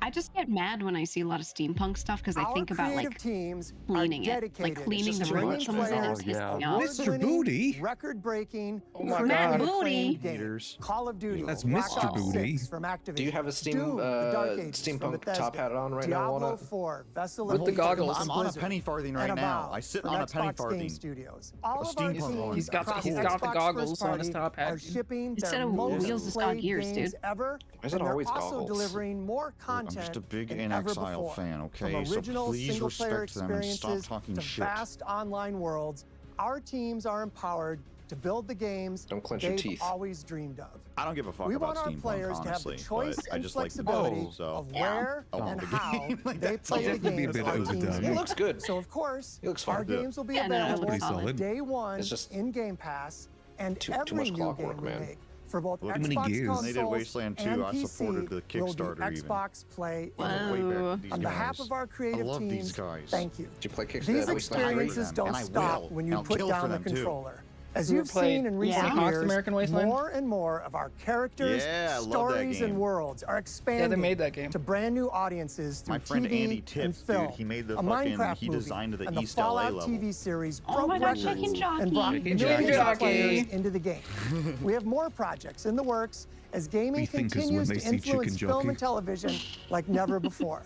I just get mad when I see a lot of steampunk stuff because I Our think about creative like temes cleaning are it, like dedicated cleaning to the room with bringing someone's in. That players pisses me off. Mr. award-winning, Booty. record-breaking, Oh my critically God. acclaimed Booty. games. Call of Duty, That's Black Mr. Ops Booty. 6 from Activision. Do you have a Doom, the Dark Ages from steampunk Bethesda, top hat on right now, Diablo Lana? 4, Vessel With of the Aether goggles. from I'm on a Blizzard, penny farthing and right now. Avowed I sit from on a penny Xbox farthing. Game Studios. All A of our steampunk one. teams He's got the- across he's got the Xbox goggles first on his party top hat. are shipping Instead their of most wheels, it's got played gears, games dude. ever. Why is And it they're always also goggles? delivering more I'm content just a big than In ever Exile before. fan, okay? From So original please single-player respect them and stop experiences talking to shit. vast online worlds, our teams are empowered to build the games Don't clench your they've teeth. always dreamed of. I don't give a fuck We about want our steampunk, players to have the honestly, choice but I and just like the flexibility goggles, so. of where I want and the how game. Like, they that's play the definitely a games bit our overdone. teams It make. looks good. So of course, It looks our fine. games will be Yeah, no, it available looks pretty solid. day one It's just in Game Pass, and too every much new clockwork, game we man. make for both Look how many Xbox gears. consoles When they did Wasteland 2, and I PC supported the will be Kickstarter even. Xbox Play Way Anywhere. back, these On behalf guys. of our creative I love teams, these guys. thank you. Did you play These Kickstarter? experiences don't and I stop will. when And you I'll put kill down for the them, too. controller. As You you've ever played seen in recent Seahawks years, American Wasteland? more and more of our characters, Yeah, I love that stories, and game. worlds are expanding made that game. to brand new audiences through My friend TV Andy and Tips, film. dude, he made the a fucking, Minecraft he movie, designed the and the East LA Fallout level. TV series Oh broke my gosh, records Chicken Jockey. and brought Chicken millions Jockey. of players into the game. We have more projects in the works as gaming Rethinkers when continues they to see influence Chicken film Jockey. and television like never before.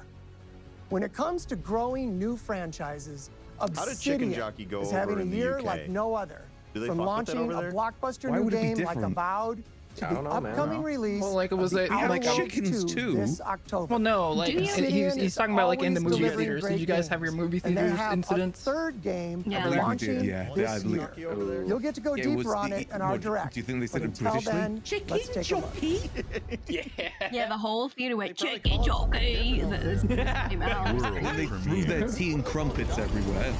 When it comes to growing new franchises, did Chicken Obsidian Jockey go is having over a in the year UK? like no other. Do they From fuck with that launching over a there? blockbuster Why new would it be game like different? Avowed to I the don't know, man. upcoming release Well, like, it was of a- the Outer like a- Worlds chickens 2 too. this October. Well, no, like Obsidian he's is talking about like in the always movie delivering theaters. great Did you guys have your games, movie and they theaters have incidents? A third game Yeah. I believe we launching did, yeah. Yeah, I this believe- year. You'll get to go Yeah, it was deeper on the- it in our what, direct. do you think they said But it until Britishly? then, let's take a look. Yeah, the whole theater went Chicken Jockey. Came out. And they threw their tea and crumpets everywhere.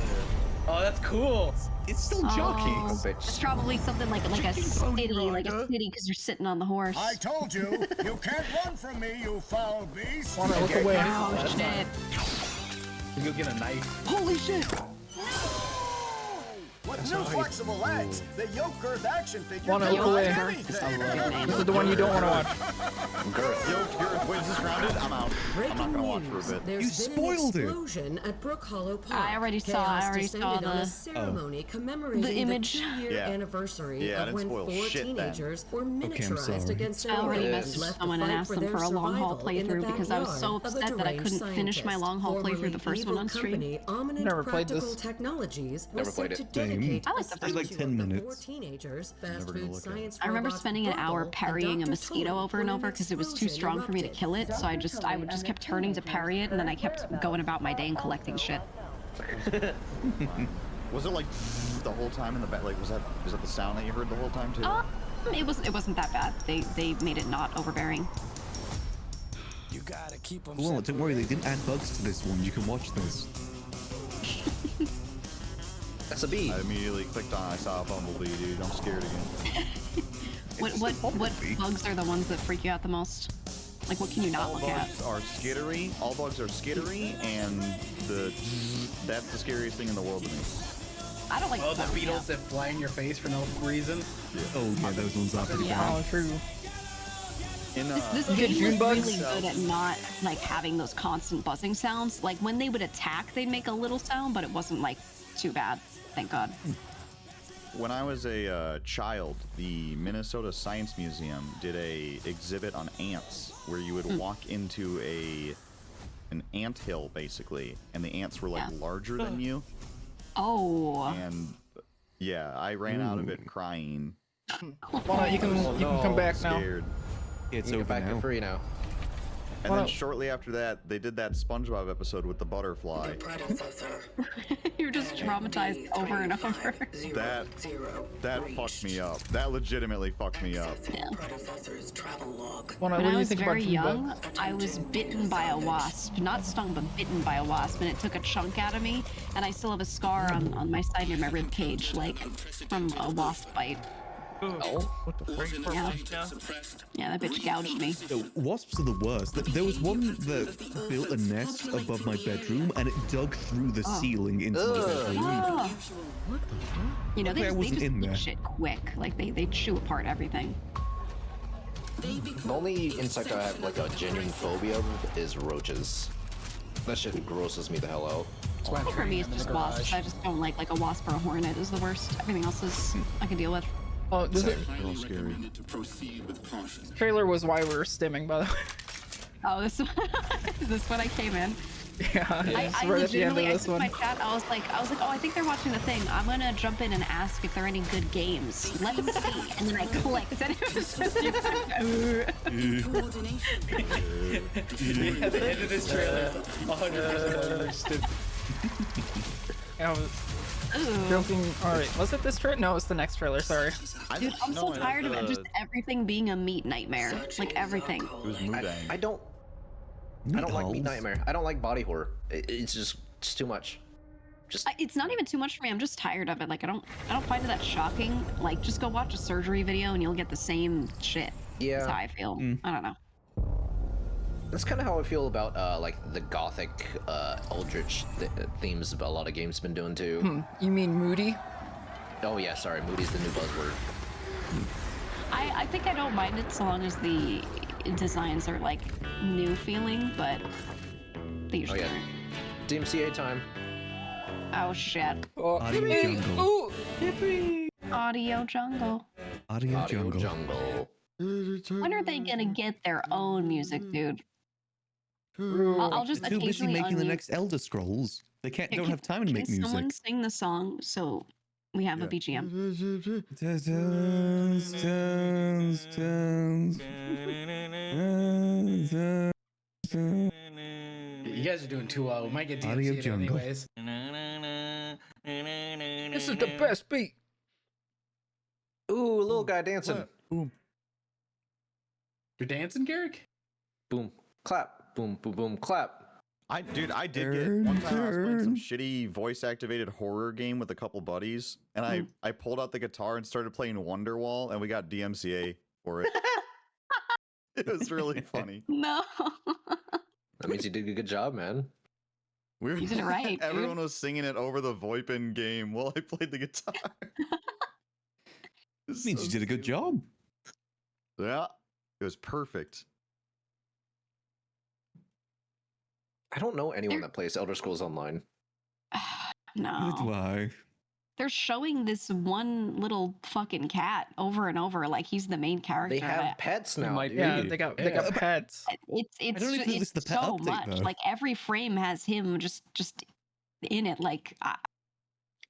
Oh, that's cool. It's still jockey. Oh, it's probably something like a city, because you're sitting on the horse. I told you, you can't run from me, you foul beast. Wanna look away? Oh shit! You go get a knife. Holy shit! With new flexible legs, the Yoke action figure Wanna can look run away? anything. This is the one you don't want to watch. Wait, is this grounded? I'm out. I'm not gonna watch for a bit. There's been an explosion at Brook Hollow Park. I already saw descended on the a ceremony commemorating the image. the 2-year Yeah. anniversary Yeah, I of didn't when spoil 4 shit then. teenagers were I'm miniaturized sorry. against I their already will messaged and left to someone and fight asked for them their for a long haul survival in the playthrough because I was so backyard of a upset that I deranged couldn't finish my scientist. long haul playthrough the first one on stream. Company, Ominent Never played Practical this. Technologies Never was played set it. to dedicate I like the the first like statue 10 of the minutes. 4 teenagers, fast Never gonna food look at it. science I remember robots spending an hour Bubble parrying and a Dr. mosquito Tulip over and when over an because it was too explosion strong for me to erupted. kill it. So I would just kept turning to parry it, and then I kept going about my day and collecting shit. Was it like the whole time in the back? Like, was that the sound that you heard the whole time too? It wasn't that bad. They made it not overbearing. You gotta keep them Well, don't worry, they didn't add bugs to this one. You can watch this. That's a bee. I immediately clicked on it. I saw a bumblebee, dude. I'm scared again. What bugs are the ones that freak you out the most? Like, what can you not look at? All bugs are skittery, and that's the scariest thing in the world to me. I don't like. Oh, the beetles that fly in your face for no reason. Yeah. Oh yeah, those ones are pretty bad. Oh, true. This game was really good at not like having those constant buzzing sounds. Like when they would attack, they'd make a little sound, but it wasn't like too bad. Thank God. When I was a child, the Minnesota Science Museum did a exhibit on ants, where you would walk into an ant hill basically, and the ants were like larger than you. Oh. And yeah, I ran out of it crying. Well, you can come back now. Scared. It's you over get back now. for free now. And then shortly after that, they did that SpongeBob episode with the butterfly. You're just traumatized over and over. That fucked me up. That legitimately fucked me up. Yeah. When I was very young, I was bitten by a wasp. Not stung, but bitten by a wasp, and it took a chunk out of me. And I still have a scar on my side near my rib cage, like from a wasp bite. Oh, what the fuck? Yeah, that bitch gouged me. Wasps are the worst. There was one that built a nest above my bedroom, and it dug through the ceiling into my bedroom. Oh. What the fuck? You know, they I wasn't just in eat there. shit quick. Like they chew apart everything. The only insect I have like a genuine phobia of is roaches. That shit grosses me the hell out. I think for me, it's just wasps. I just don't like a wasp or a hornet is the worst. Everything else is I can deal with. Oh, this is scary. Trailer was why we were stimming, by the way. Oh, this is this when I came in? Yeah, I right at the end of legitimately, I this took one. my chat. I was like, oh, I think they're watching the thing. I'm gonna jump in and ask if there are any good games. Let's see. And then I clicked, and it was just you. At the end of this trailer, 100% understood. I was joking. All right, was it this trailer? No, it's the next trailer. Sorry. Dude, I'm so tired of it. Just everything being a meat nightmare. Like everything. It was Mudang. I don't like Meat Nightmare. I don't like body horror. It's just too much. It's not even too much for me. I'm just tired of it. Like I don't find it that shocking. Like just go watch a surgery video and you'll get the same shit. Yeah. That's how I feel. I don't know. That's kind of how I feel about like the gothic, eldritch themes a lot of games been doing too. You mean Moody? Oh yeah, sorry, Moody's the new buzzword. I think I don't mind it so long as the designs are like new feeling, but they usually aren't. DMCA time. Oh shit. Audio jungle. Ooh. Audio jungle. Audio jungle. When are they gonna get their own music, dude? I'll just They're too busy occasionally making the unmute. next Elder Scrolls. They don't have time to make Can someone music. sing the song so we have a BGM? You guys are doing too well. We might get Audio DMC'd jungle. anyways. This is the best beat. Ooh, a little guy dancing. Boom. You're dancing, Garrick? Boom, clap. Boom, boom, boom, clap. I did get one time I was playing some shitty voice activated horror game with a couple buddies, and I pulled out the guitar and started playing Wonderwall, and we got DMCA for it. It was really funny. No. That means you did a good job, man. We were, You did it right, dude. Everyone was singing it over the VoIP in game while I played the guitar. It means you did a good job. Yeah, it was perfect. I don't know anyone that plays Elder Scrolls Online. No. Do I? They're showing this one little fucking cat over and over like he's the main character. They have pets now. Dude. Yeah, they got pets. It's I don't even think it's this is the pet so update, much. though. Like every frame has him just in it. Like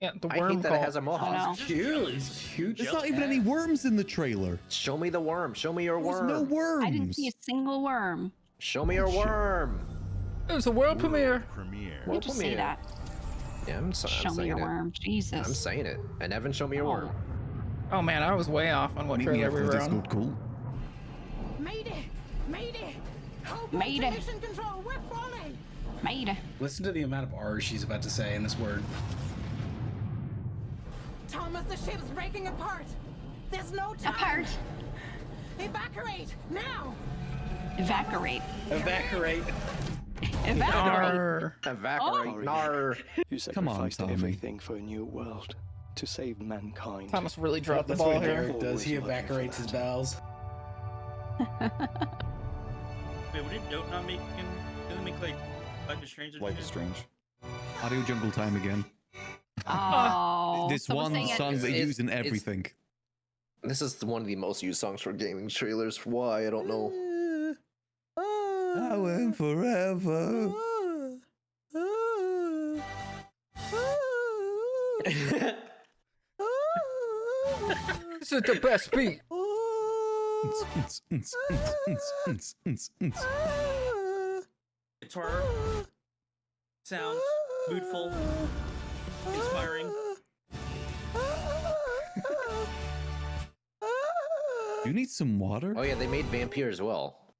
Yeah, the I worm hate that call. it has a I mohawk. know. He's huge. There's not even any worms in the trailer. Show me the worm. Show me your There's worm. no worms. I didn't see a single worm. Show me your worm. It was a world premiere. You just say that. Yeah, I'm Show me saying your it. worm. Jesus. I'm saying it. And Evan, show me your worm. Oh man, I was way off on what Meet me trailer after we the were on. Discord call. Mayday! Mayday! Mayday. Mission control, we're falling! Mayday. Listen to the amount of R she's about to say in this word. Thomas, the ship's breaking apart. There's no time. Apart. Evacuate now. Evacuate. Evacuate. Evacuate. Evaporate. Nar. You Come on, sacrificed Tommy. everything for a new world to save mankind. Thomas really dropped the That's ball what here. Derek does. He evacuates his bowels. Wait, would it not make him? Doesn't make like Life is Strange? Life is Strange. Audio jungle time again. Oh. This someone one saying song it. they use in everything. This is one of the most used songs for gaming trailers. Why? I don't know. Now and forever. This is the best beat. Guitar sounds moodful, inspiring. You need some water? Oh yeah, they made Vampire as well.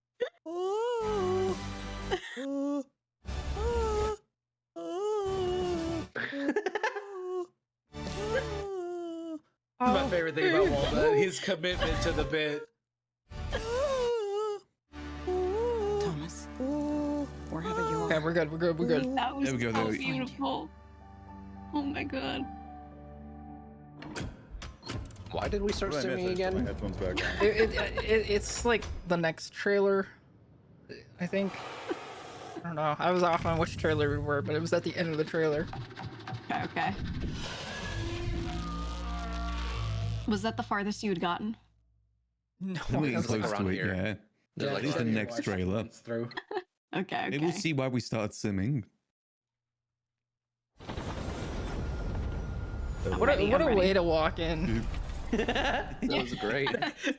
My favorite thing about Walnut, his commitment to the bit. Thomas, wherever you are. Okay, we're good. We're good. We're good. That was There we go, so there we- beautiful. Oh my god. Why did we start singing again? Headphones back on. It's like the next trailer, I think. I don't know. I was off on which trailer we were, but it was at the end of the trailer. Okay, okay. Was that the farthest you had gotten? No, We're it was close like to it, yeah. Yeah, That is the next trailer. Through. Okay, okay. Maybe we'll see why we started simming. What a way to walk in. That was great.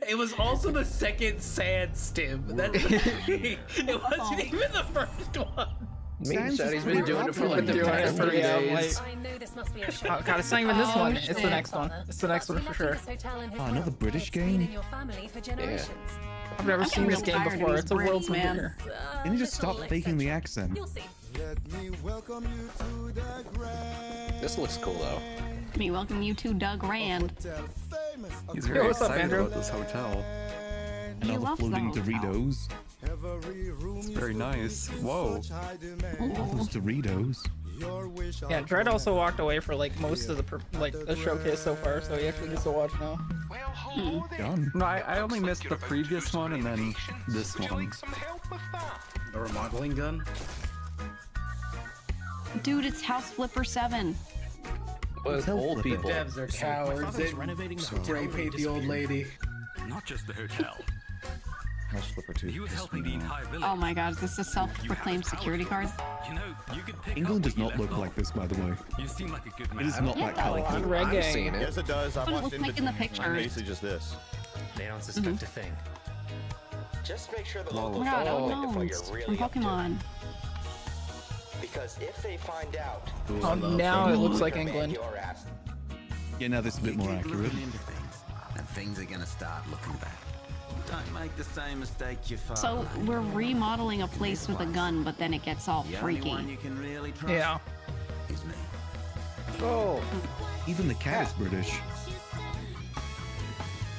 It was also the second sad stim. That's the thing. It wasn't even the first one. Me and Shaddy's been doing it for like the past 3 days. I know this must be a shock. Oh god, it's not even this one. It's the next one. It's the next one for sure. Oh, another British game? Yeah. I've never seen this game before. It's a world premiere. Can you just stop faking the accent? This looks cool though. Let me welcome you to Doug Rand. He's very what's up, excited Andrew? about this hotel. He Another loves floating the hotel. Doritos. It's very nice. Whoa. All those Doritos. Yeah, Dread also walked away for like most of the showcase so far, so he actually gets to watch now. Done. No, I only missed the previous one and then this one. The remodeling gun. Dude, it's House Flipper 7. But old people. Devs are cowards. They spray paint the old lady. Not just the hotel. House Flipper 2. You would help me the entire village. Oh my god, is this a self-proclaimed security guard? You know, you could pick England up does where not you look left like off. this, by the way. You seem like a good man. It is not that colorful. On reggae. I've seen it. Yes, it does. I've Someone watched was making the picture. Basically just this. They don't suspect a thing. Just make sure the Oh locals my god, don't oh know what no, you're from really up to. Pokemon. Because if they find out, Oh, now it looks like England. your ass. Yeah, now this is a bit more accurate. Into things, and things are gonna start looking bad. Don't make the same mistake your father So made. we're remodeling a place with a gun, but then it gets all The only one freaky. you can really trust Yeah. is me. Oh. Even the cat is British.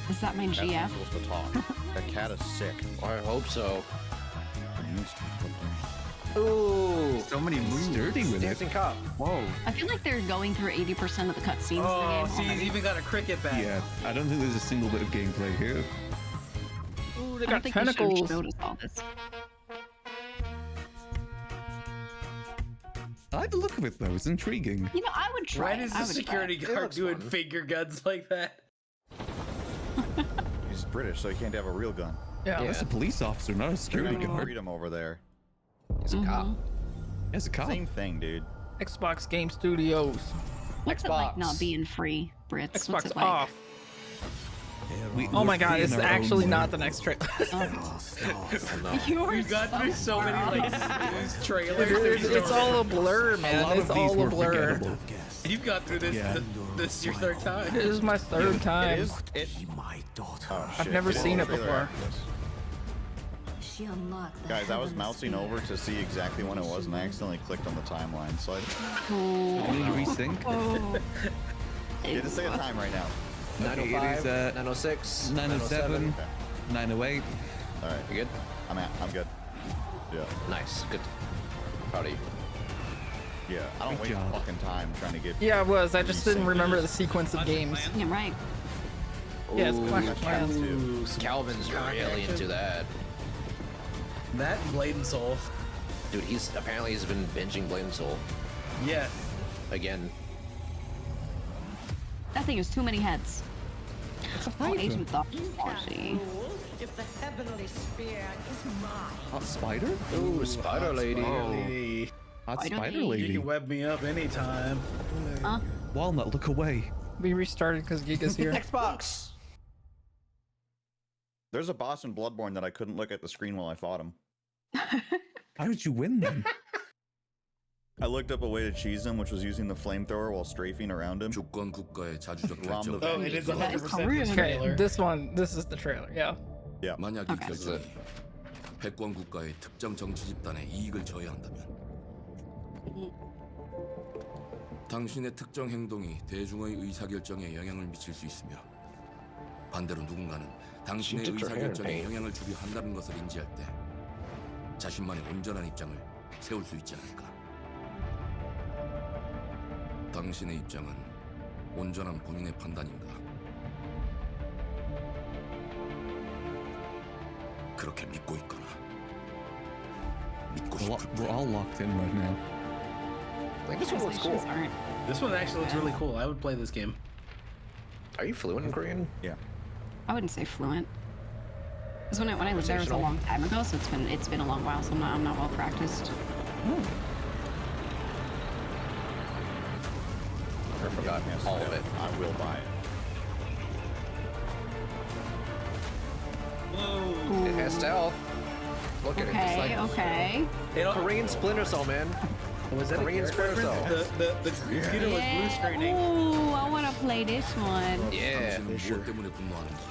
Is that my Cat's not GF? supposed to talk. That cat is sick. I hope so. Used to. Ooh. So many moves. Sturdy with it. Dancing cop. Whoa. I feel like they're going through 80% of the cutscenes Oh, in the see, game he's already. even got a cricket bat. Yeah, I don't think there's a single bit of gameplay here. Ooh, they I don't got think they should have tentacles. showed us all this. I like the look of it though, it's intriguing. You know, I would try Why it. does I the would security try it. guard looks doing fun. finger guns like that? He's British, so he can't have a real gun. Yeah. That's a police officer, not a security Freedom, guard. freedom over there. He's a cop. It's a cop. Same thing, dude. Xbox Game Studios. What's it like Xbox. not being free, Brits? What's Xbox it like? off. We- Oh my we're god, free it's in our own actually way. not the next trailer. You We've gone through so many like snooze trailers. It's all a blur, A man. lot It's of these all a were blur. forgettable. You've gone through this. Yeah. This is your third time. This is my third time. It is. It. Oh, I've shit. never It is seen a it trailer before. after this. She unlocked the Guys, I was heavenly mousing spear. over to see exactly when it was, and I accidentally clicked on the timeline. So I. Do we need to resync? Oh. Yeah, just say a time right now. 905, 906, 907, 908. All right. You good? I'm good. Yeah. Nice. Good. Proud of you. Yeah, I don't waste fucking time trying to get. Yeah, I was. I just didn't remember the sequence of games. Yeah, right. Yeah, it's Clash of Clans. Calvin's really into that. That Blade and Soul. Dude, he's been binging Blade and Soul. Yeah. Again. That thing has too many heads. Oh, age with the if the heavenly spear is mine. Hot spider? Ooh, spider lady. Hot Spider spider lady. lady. You can web me up anytime. Huh? Walnut, look away. We restarted because Giga's here. Xbox. There's a boss in Bloodborne that I couldn't look at the screen while I fought him. How did you win then? I looked up a way to cheese him, which was using the flamethrower while strafing around him. Oh, it is 100% Okay, this is the trailer. Yeah. Yeah. 만약 이 Okay. 결정이 패권 국가의 특정 정치 집단에 이익을 줘야 한다면 당신의 특정 행동이 대중의 의사결정에 영향을 미칠 수 있으며 반대로 누군가는 당신의 진짜 의사결정에 pain. 영향을 주려 한다는 것을 인지할 때 자신만의 온전한 입장을 세울 수 있지 않을까. 당신의 입장은 온전한 본인의 판단인가? 그렇게 믿고 있거나 믿고 We're all locked in right now. I think this one looks cool. This one actually looks really cool. I would play this game. Are you fluent in Korean? Yeah. I wouldn't say fluent. Because when I lived there, it was a long time ago, so it's been a long while, so I'm not well practiced. I forgot all of it. I will buy it. Whoa. It has stealth. Look at it. It's like Okay. Korean Splinter Cell, man. Was that Korean Splinter Cell? The computer was blue screening. Ooh, I want to play this one. Yeah. 무엇 때문에 분노하는지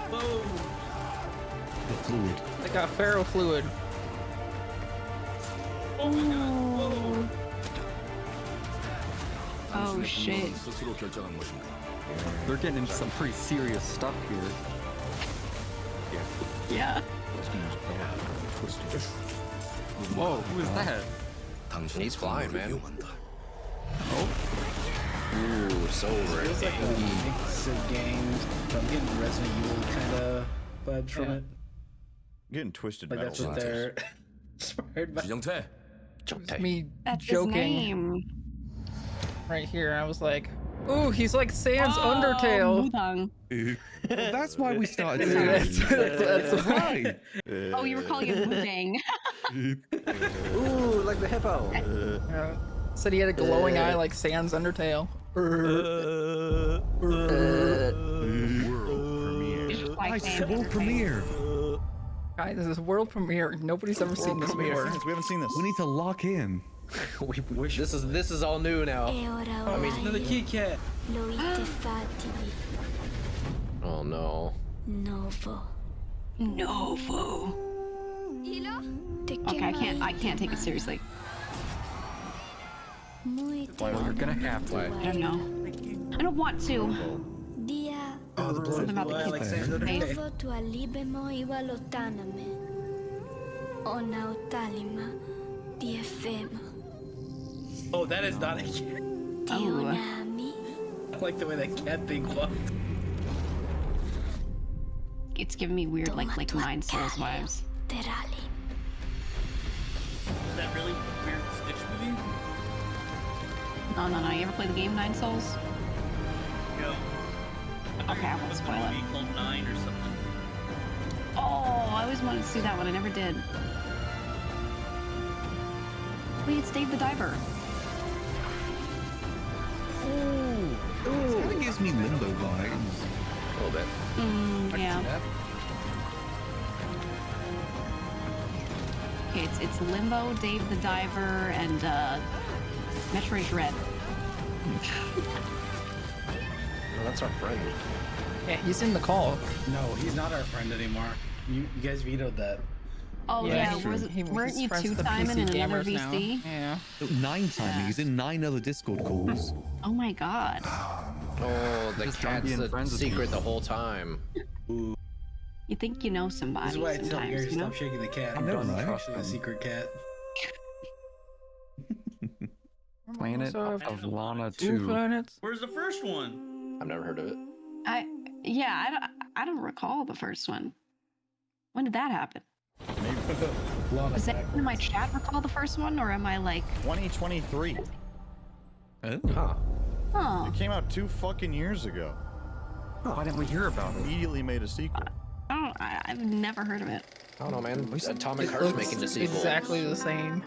Whoa. The fluid. I got Pharaoh fluid. Oh my god. Whoa. Oh shit. 스스로 결정한 것인가? They're getting into some pretty serious stuff here. Yeah. Whoa, who is that? He's flying, man. 이용한다. Ooh, so Feels like a ready. mix of games. I'm getting Resident Evil kind of vibes from it. Getting twisted Like metal. that's what they're inspired by. 지정태. Me That's his joking name. right here. I was like, ooh, he's like Sans Oh, Undertale. Mudang. Well, that's why we started That's- that's right. Oh, you were calling it Mudang. Ooh, like the hippo. Yeah. Said he had a glowing eye like Sans Undertale. World premiere. Guys, this is world premiere. Nobody's ever seen this before. We haven't seen this. We need to lock in. This is all new now. I mean, another Kit Kat. Oh no. Novo. Okay, I can't take it seriously. Well, you're gonna have to. I don't know. I don't want to. Oh, the Something about blue. the Like kids. Sans Undertale. Novo tu alibemo iwalotaname. Ona utalima diefema. Oh, that is not a cat. Tionami. I like the way that cat thing walked. It's giving me weird, like Nine Souls vibes. Terali. Is that really weird Stitch movie? No. You ever play the game Nine Souls? No. Okay, I won't spoil it. Movie called 9 or something. Oh, I always wanted to see that one. I never did. Wait, it's Dave the Diver. This kind of gives me Limbo vibes. A little bit. Yeah. Okay, it's Limbo, Dave the Diver, and Metroid Dread. No, that's our friend. Yeah, he's in the call. No, he's not our friend anymore. You guys vetoed that. Oh yeah, weren't you two-timing in another VC? Yeah. 9 timing. He's in 9 other Discord calls. Oh my god. Oh, the Just don't cat's be in the friends with me. secret the whole time. You think you know somebody This is why I tell sometimes, Gary to you know? stop shaking the cat. I I'm know, done right? trusting the secret cat. Planet So, of Lana 2 2. planets. Where's the first one? I've never heard of it. I don't recall the first one. When did that happen? Does anyone in my chat recall the first one, or am I like? 2023. Oh. Huh. Oh. It came out 2 fucking years ago. Why didn't we hear about it? Immediately made a sequel. I've never heard of it. I don't know, man. Atomic It Heart's looks making the sequel. exactly the same.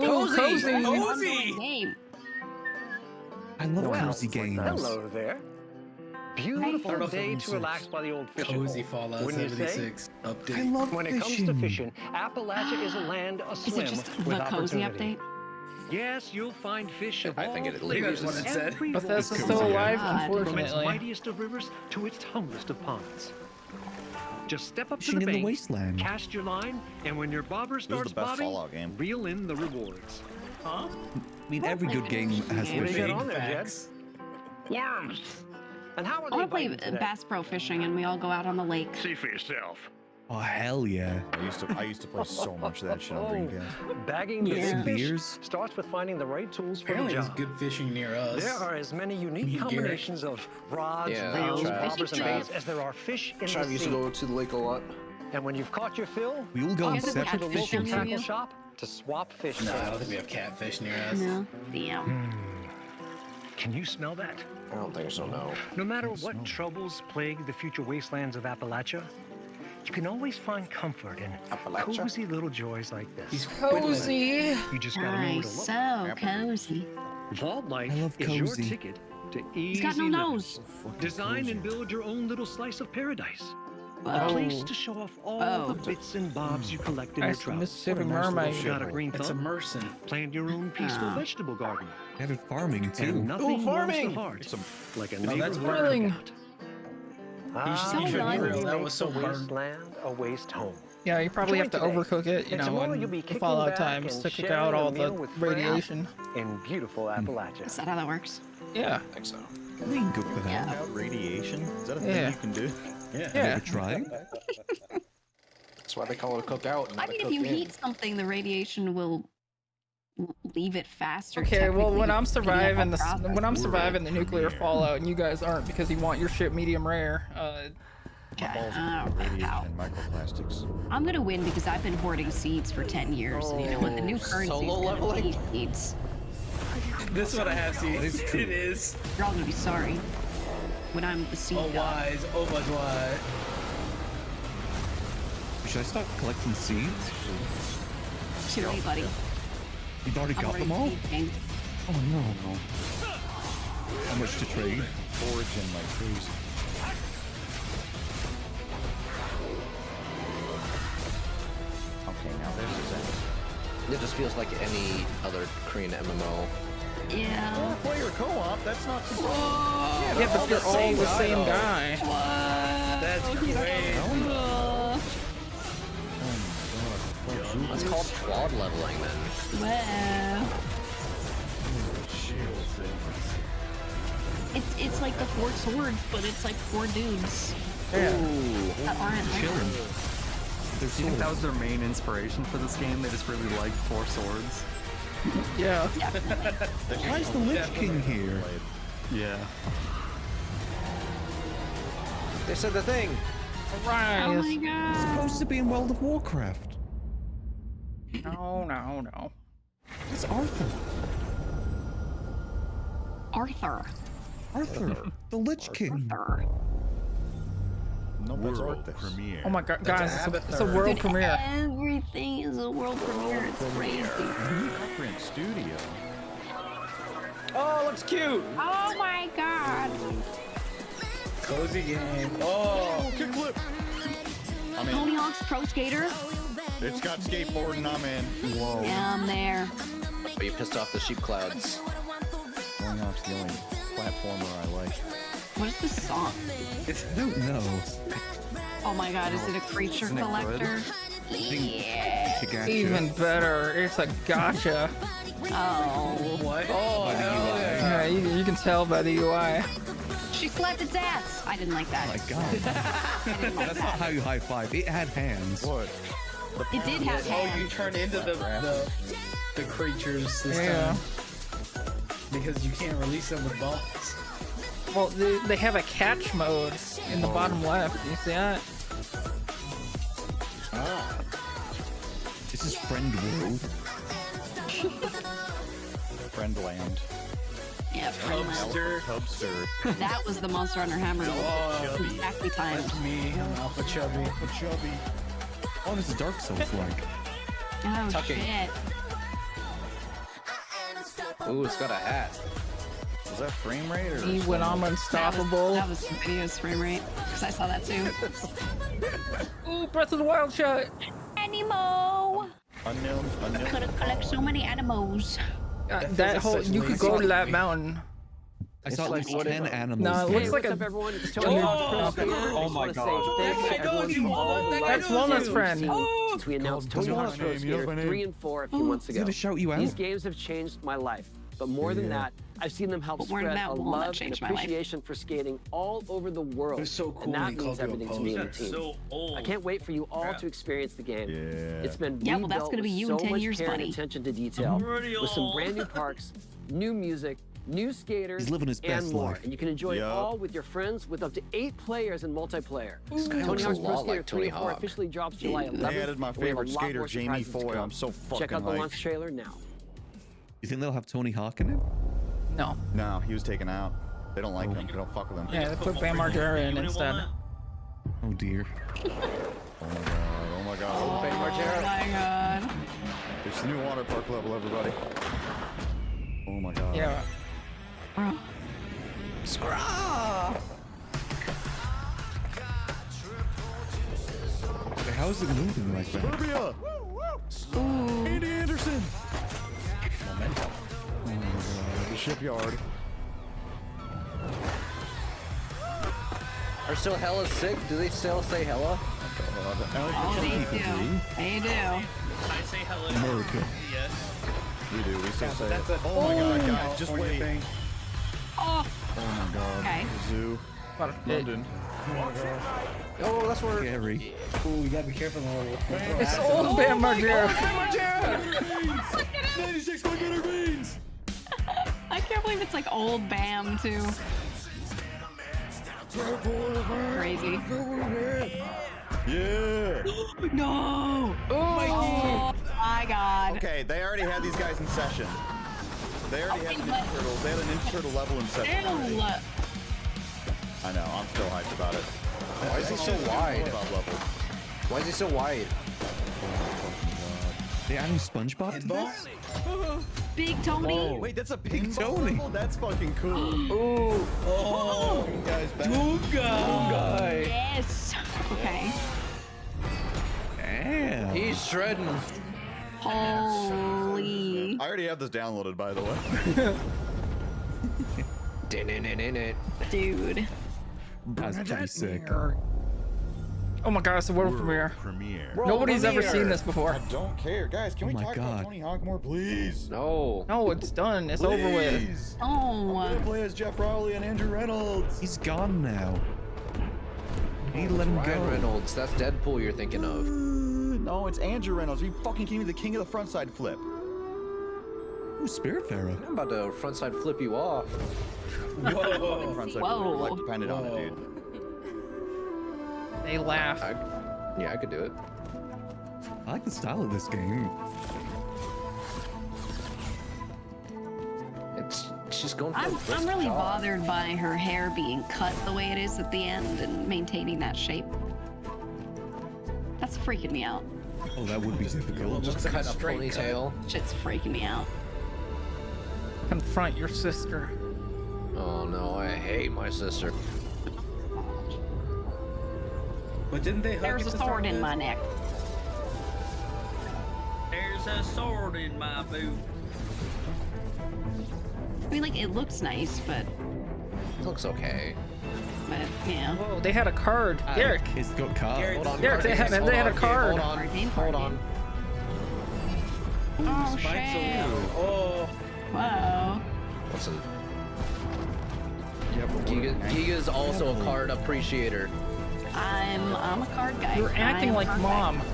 Oh, Cozy! Game. I love Well, cozy games. Hello there. Beautiful Fallout day to 76. relax by the old fishing Cozy hole. Fallout Wouldn't you say? 76 update. I love When it comes to fishing, Appalachia is a land Is it aswim just with the cozy opportunity. update? Yes, you'll find fish of I think all it flavors that's what it in said. every Bethesda's water. still alive, God. From its unfortunately. mightiest of rivers to its humblest of ponds. Just step up to Fishing the in the bank, wasteland. cast your line, and when your bobber This is starts the best bobbing, Fallout game. reel in the rewards. Huh? I mean, every good game has What do you got fishing. on there, Jed? Facts. Worms. And how are I they want to play biting today? Bass Pro Fishing, and we all go out on the lake. See for yourself. Oh, hell yeah. I used to play so much of that shit on Dreamcast. Bagging the Yeah. Some big fish beers. starts with finding the right tools for Apparently, the there's job. good fishing near us. There are as many unique Meet Garrett. combinations of rods, Yeah, reels, Trav. bobbers, and Trav. baits as there are fish in Trav the used sea. to go to the lake a lot. And when you've caught your fill, We all go on You guys have to the separate catfish local fishing near tackle you? trips. shop to swap fish. No, I don't trails. think we have catfish near us. No. Damn. Can you smell that? I don't think so, no. No matter what troubles plague the future wastelands of Appalachia, you can always find comfort in Appalachia? cozy little joys like this. He's Cozy! You just gotta know where to Nice. look. So cozy. Vault Life I love is your cozy. ticket to He's easy got no living. nose. Design and build your own little slice of paradise. A Whoa. place to show off all Oh. the bits and bobs you collect in your That's the travels. Mississippi What a nice little Mermaid. Got a green It's thumb? immersing. Plant your own peaceful Ah. vegetable garden. They have farming And too. nothing warms farming! the heart like a that's neighborhood burning. cookout. You should So eat your nice. grill. That Make was so the burnt. wasteland a waste home. Yeah, you probably have to Join today. overcook it, you And know, tomorrow in you'll be the kicking Fallout back times and to cook sharing out a all meal the with friends radiation. in beautiful Appalachia. Is that how that works? Yeah. I think so. We can cook for that. Yeah. Out radiation? Is that a Yeah. thing you can do? Yeah. Yeah. Ever try? That's why they call it a cookout. and I not a mean, if you cook-in. heat something, the radiation will leave it faster. Okay, well, when technically, I'm because you have surviving a the process. when I'm surviving the nuclear fallout and you guys aren't because you want your shit medium rare, Okay, Radiation ow. and microplastics. I'm gonna win because I've been hoarding seeds for 10 years. and you know what? The new currency is Solo gonna leveling? be seeds. This is what I have seen. is true. It is. You're all gonna be sorry when I'm the seed Oh, god. wise. Oh, much wise. Should I start collecting seeds? Too late, buddy. You've already I'm got already them all? seed king. Oh no. How much to trade? Foraging like crazy. Okay, now this is it. It just feels like any other Korean MMO. Yeah. Four-player co-op, that's not so... yeah, but you're all the same guy. That's great. It's called quad leveling then. Wow. It's like the 4 swords, but it's like 4 dudes that aren't there. Chilling. Do you think that was their main inspiration for this game? They just really liked 4 swords. Yeah. Why is the Lich King here? Yeah. They said the thing. Right. Oh my god. Supposed to be in World of Warcraft. No. It's Arthur. Arthur. The Lich King. Arthur. No, that's Arctis. Oh my god, guys, it's a Abathur. world Dude, premiere. everything is a world premiere. It's crazy. Print Studio. Oh, looks cute. Oh my god. Cozy game. Oh. Kickflip! I'm in. Tony Hawk's Pro Skater. It's got skateboarding, I'm in. Whoa. Yeah, I'm there. But you pissed off the sheep clouds. Tony Hawk's the only platformer I like. What is this song? I don't know. Oh my god, is it a creature Isn't it good? collector? Yeah. Gotcha. Even better, it's a gotcha. Oh. What? Oh, yeah, you can tell by the UI. She slapped its ass. I didn't like that. Oh my god. That's not how you high five. It had hands. What? It did have hands. Oh, you turn into the creatures this time. Because you can't release them with balls. Well, they have a catch mode in the bottom left. You see that? Ah. This is Friend World. Friendland. Yeah, Friendland. Hubster. That was the Monster Hunter Hammer. Exactly timed. That's me. I'm Alpha Chubby. Oh, this is Dark Souls like. Oh Tucking. shit. Ooh, it's got a hat. Was that frame rate or? He went on unstoppable. That was the video's frame rate. Because I saw that too. Ooh, Breath of the Wild shot. Animo. Unknown. Could collect so many animals. That whole you could go to that mountain. I saw like 10 animals. No, it looks like What's a. up, everyone? It's Tony Hawk's Pro Skater. Oh my god. That's Walnut's friend. Since we announced Tony Hawk's Pro Skater 3 and 4 a few months He's ago. gonna shout you out. These games have changed my life. But more than that, I've seen them help But more spread than that, a Walnut love and changed my life. appreciation for skating all over the world. It's so cool and when that he means called you a everything to me and the That's team. so old. I can't wait for you all to experience the game. Yeah. It's been Yeah, well, that's rebuilt gonna be with you so in 10 much years, care buddy. and attention to detail, already with some old. brand new parks, new music, new skaters, He's living his and best more. life. And you can enjoy it Yup. all with your friends with up to 8 players in multiplayer. This guy Tony looks a Hawk's Pro lot Skater like Tony 3 and 4 Hawk. officially drops July 11th. They added my and we have a favorite lot skater, more Jamie surprises to Foy. come. I'm so fucking Check out the hyped. launch trailer now. You think they'll have Tony Hawk in it? No. No, he was taken out. They don't like him. They don't fuck with him. Yeah, they put Bam Margera in instead. Oh dear. Oh my god. Oh my god. Oh my god. It's the new water park level, everybody. Oh my god. Yeah. Scraw! How is it moving like that? Serbia! Andy Anderson! Momentum. Oh my god. The shipyard. Are still hella sick? Do they still say hella? Oh, they do. They do. I say hello. America. Yes. We do. We still say That's it. a Oh my god, guys, just California wait. thing. Oh. Oh my god. Okay. The zoo. London. Oh, that's where. Scary. Ooh, you gotta be careful. It's old Bam Margera. 96 quick beans! I can't believe it's like old Bam too. Crazy. Yeah! No! Oh my god. Okay, they already had these guys in session. They already had the Ninja Turtles. They had a Ninja Turtle level in session. Ew. I know, I'm still hyped about it. Why is he so wide? Level. Why is he so wide? They adding SpongeBob to this? Big Tony. Oh, wait, that's a pink Tony. level? That's fucking cool. Ooh. Oh, Guys, back. Duga. Yes. Okay. Damn. He's shredding. Holy. I already have this downloaded, by the way. Dude. That's pretty sick. Oh my god, it's the world premiere. Nobody's ever seen this before. I don't care. Guys, can we Oh my talk about God. Tony Hawk more, please? No. No, it's done. It's over with. Please. Oh. I'm gonna play as Jeff Rowley and Andrew Reynolds. He's gone now. You need to let him Ryan go. Reynolds. That's Deadpool you're thinking of. No, it's Andrew Reynolds. Are you fucking kidding me? The king of the frontside flip. Ooh, Spiritfarer. I'm about to frontside flip you off. Fucking frontside Whoa. flip. Like depended on it, dude. They laugh. Yeah, I could do it. I like the style of this game. She's going for I'm really bothered by her hair being cut the way it is at the end and maintaining that shape. That's freaking me out. Oh, that would be difficult. Just cut a ponytail. Shit's freaking me out. Confront your sister. Oh no, I hate my sister. But didn't they hug There's at a the sword start in of my this? neck. There's a sword in my boot. I mean, like, it looks nice, but It looks okay. yeah. Whoa, they had a card. Derek. It's got cards. Hold on. Derek, they had a card. Hold on. Hold on. Oh, Spikes shit. over. Oh. Whoa. Listen. Giga's also a card appreciator. I'm a card guy. You're acting I'm a like card mom. guy.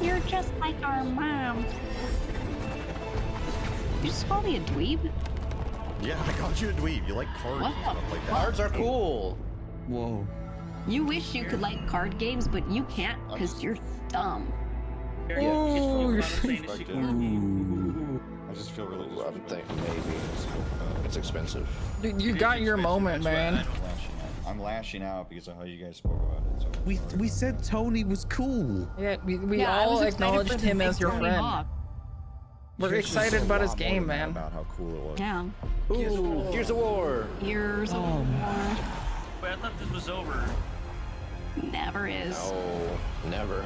You're just like our mom. You just call me a dweeb? Yeah, I called you a dweeb. You like cards and stuff like that. Cards are cool. Whoa. You wish you could like card games, but you can't because you're dumb. Ooh, I just feel really I'm thinking maybe it's expensive. Dude, you got your moment, man. I'm lashing out because of how you guys spoke about it. So We said Tony was cool. Yeah, we Yeah, I all was excited acknowledged for the him as big your Tony friend. Hawk. We're excited about his game, man. About how cool it was. Yeah. Ooh, Gears of War. Years of war. Wait, I thought this was over. Never is. No, never.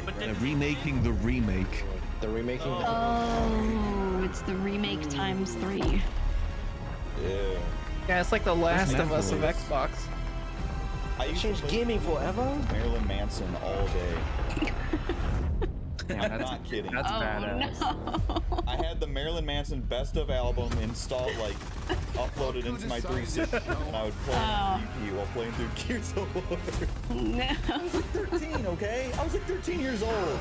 But They're remaking the remake. They're remaking. Oh, it's the remake times 3. Yeah. Yeah, it's like the Last of Us of Netflix. Xbox. I used to Changed gaming forever. Marilyn Manson all day. Yeah, I'm not kidding. That's badass. No. I had the Marilyn Manson Best of album installed, like uploaded into my 360, and I would play on repeat while playing through Gears of War. No. I was like 13, okay? I was like 13 years old.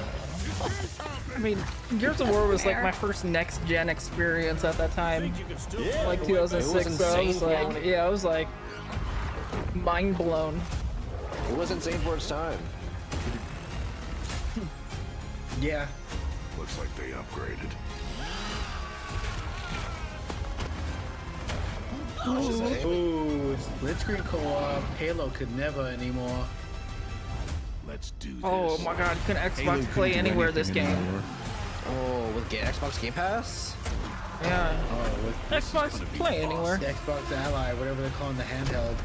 I mean, Gears of War was like my first next gen experience at that time. Yeah, Like 2006, so I was insane, like, yeah, I was like mind blown. It was insane for its time. Yeah. Looks like they upgraded. Ooh, Blitzkrieg co-op. Halo could never anymore. Let's do this. Oh my god, can Halo Xbox couldn't play do anywhere this anything game? anymore. Oh, with Xbox Game Pass? Yeah. Oh, with Xbox play anywhere. the Xbox Ally, whatever they're calling the handheld.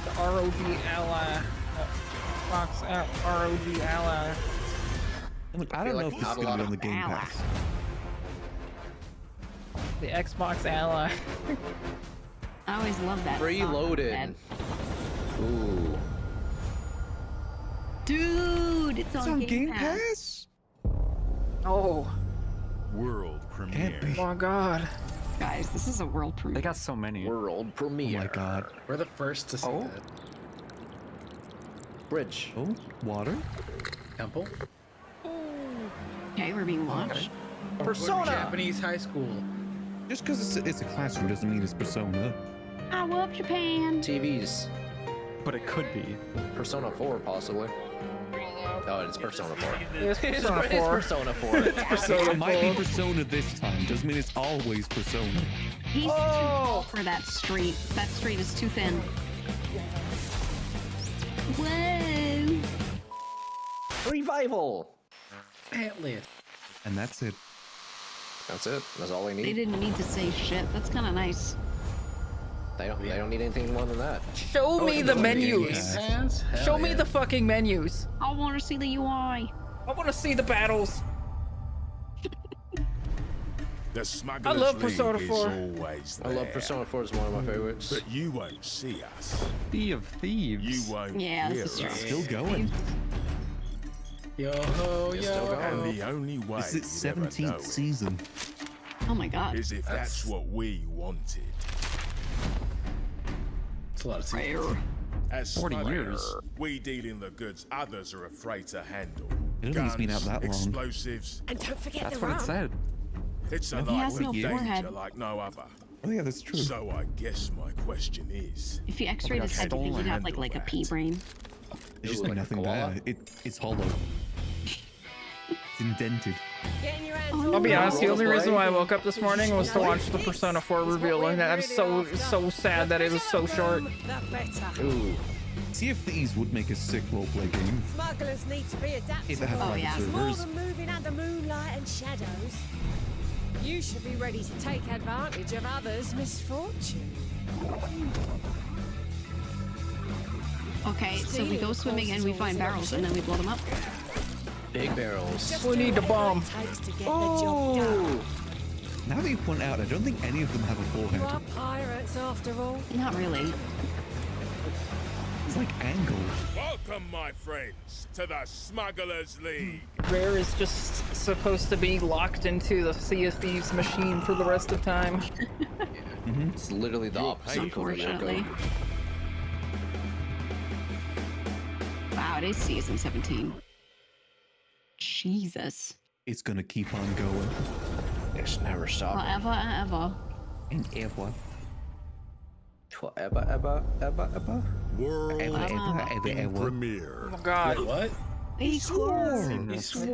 The ROG Ally. Xbox ROG Ally. I don't know if this is not a going lot to be on of the Game Pass. The Xbox Ally. I always love that. song. Reloaded. Ooh. Dude, it's It's on Game Pass. Pass? Oh, World Can't premiere. be. oh my god. Guys, this is a world They premiere. got so many. World Oh premiere. my god. We're the first to see Oh. that. Bridge. Oh, water? Temple. Okay, we're being watched. Persona. Japanese high school. Just because it's a classroom doesn't mean it's Persona. I love Japan. TVs. But it could be. Persona 4, possibly. Oh, it's Persona 4. It's It's Persona 4. Persona 4. Persona It might be 4. Persona this time. Doesn't mean it's always Persona. He's too tall for that street. That street is too thin. Whoa. Revival. Atlas. And that's it. That's it. That's all they They need. didn't need to say shit. That's kind of nice. They don't need anything more than that. Show me the menus. Show me the fucking menus. I want to see the UI. I want to see the battles. The Smugglers love League Persona is 4. always I love there. Persona 4. It's one of my favorites. But you won't see us. Sea of Thieves. You won't Yeah, hear this is true. us. Still going. Yo ho It's still yo. going. And the only way This is you'd ever its know 17th season. Oh my god. is if that's what we wanted. It's a lot of seasons. As 40 smugglers, years. we deal in the goods others are afraid to handle. I don't think it's been out that long. Explosives. And don't forget That's the what it rum. said. It's a He has life no of danger forehead. like no other. Oh yeah, that's true. So I guess my question is, If you x-rayed his head, you think he'd have like a pea brain? There's just Like a nothing koala? there. It's hollow. It's indented. Getting your hands I'll be honest, the only Rolls reason away. why I woke up this morning was to watch the Persona 4 reveal, and I'm so sad that it was so short. The better. Ooh. Sea of Thieves would make a sick roleplay game. Smugglers need to be adaptable. If it had Oh, private yeah. It's more servers. than moving under moonlight and shadows. You should be ready to take advantage of others' misfortune. Okay, so we go swimming and we find barrels and then we blow them up. Big barrels. We need the bomb. Takes to get the job done. Now that you point out, I don't think any of them have a You forehead. are pirates after all. Not really. It's like angle. Welcome, my friends, to the Smugglers League. Rare is just supposed to be locked into the Sea of Thieves machine for the rest of time. It's literally the opposite. Unfortunately. Wow, it is season 17. Jesus. It's gonna keep on going. It's never stopping. Forever and ever. And ever. Forever. Ever. Premiere. Oh God. Wait, what? He swore.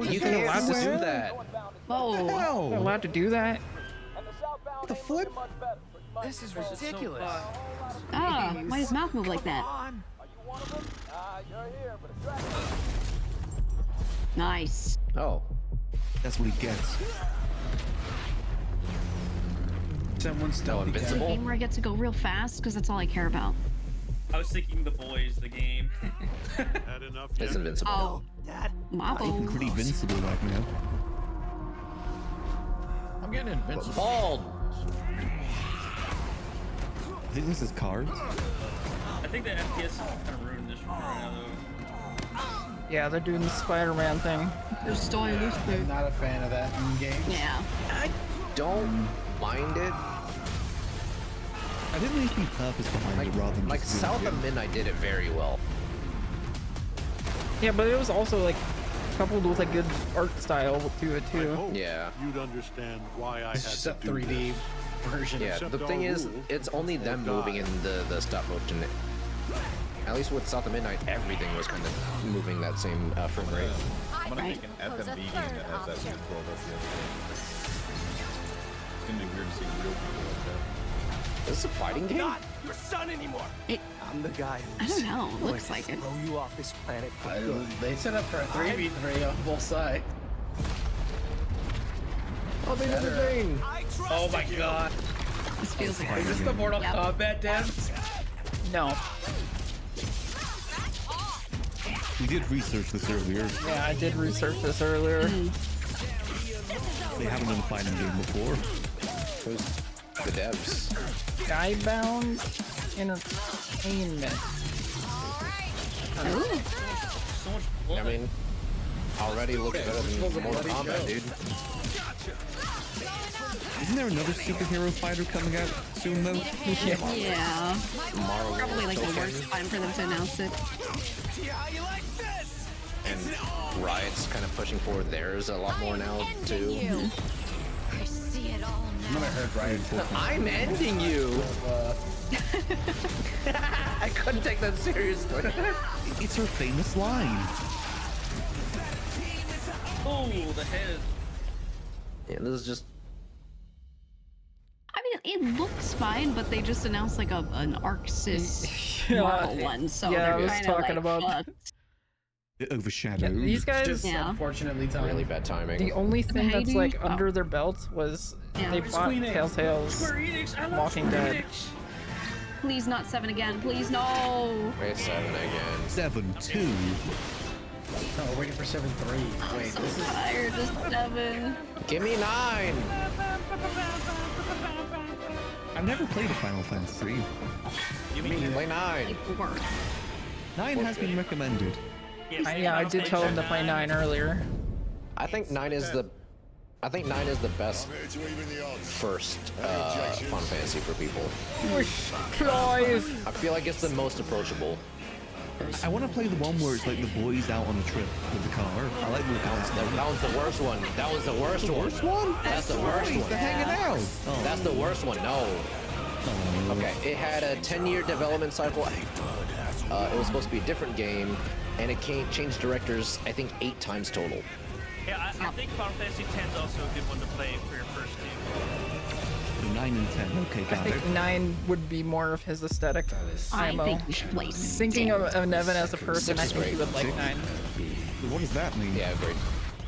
You can't allowed to do that. Whoa. You're allowed to do that? What the flip? This is ridiculous. Ah, why does his mouth move like that? Nice. Oh. That's what he gets. Someone's still A game where I get to go real fast, because that's all I care about. I was thinking The Boys, the game. It's invincible. Oh, my boy. Pretty invincible right now. I'm getting invincible. Bald. I think this is cards. I think the FPS is kind of ruined this one right now, though. Yeah, they're doing the Spider-Man thing. They're storing this I'm thing. not a fan of that in game. Yeah. I don't mind it. I didn't think any purpose behind it rather than like just South of Midnight did it very well. Yeah, but it was also like coupled with a good art style to it too. Yeah. You'd understand why I It's had just to a do 3D this. version. Yeah, Except the our thing is, rules it's before only them die. moving in the stop motion. At least with South of Midnight, everything was kind of moving that same frame rate. I'm gonna Right. make an FMV game that has that same control. It's gonna be weird to see real people like that. This is a fighting game? Not your son anymore. I'm the guy who's I don't know. It looks going like to it. throw you off this planet for good. They set up for a 3v3 on both sides. Oh, they did the thing. Oh my god. This feels like Is this the Mortal Kombat dance? No. We did research this earlier. Yeah, I did research this earlier. They haven't done a fighting game before. Who's the devs? Skybound Entertainment. I mean, already looks better than Mortal Kombat, dude. Isn't there another superhero fighter coming out soon though? Yeah. Marvel Probably like the Token. worst time for them to announce it. And Riot's kind of pushing forward theirs a lot more now, too. I see it all I'm gonna hurt Riot. I'm ending you! I couldn't take that seriously. It's her famous line. Oh, the head. Yeah, this is just... I mean, it looks fine, but they just announced like an Arxis Marvel one, so yeah, I they're was kind of talking like, about fucked. It overshadowed. these guys. Just Yeah. unfortunately timed. Really bad timing. The only thing that's Hades? like under their belt was Yeah. they bought Enix. Telltale's Square Enix, I love Walking Square Dead. Enix. Please not 7 again. Please no. Wait, 7 again. 7-2. No, we're waiting for 7-3. I'm Wait, so this is. tired. This 7. Give me 9! I've never played a Final Fantasy. Play 9! 4. 9 has been recommended. I did tell him to play 9 earlier. I think 9 is the best first Final Fantasy for people. Clive. I feel like it's the most approachable. I want to play the one where it's like the boys out on a trip with the car. I like the That was the worst one. That was the worst one. Worst one? That's the worst one. They're hanging out. Oh. That's the worst one. No. Okay, it had a 10-year development cycle. It was supposed to be a different game, and it changed directors, I think, 8 times total. Yeah, I think Final Fantasy X is also a good one to play for your first game. 9 and 10. Okay, I got it. think 9 would be more of his aesthetic. I IMO. think you should play Thinking of Nevin as a person, 6 I is think he great. would like 9. What does that mean? Yeah, great.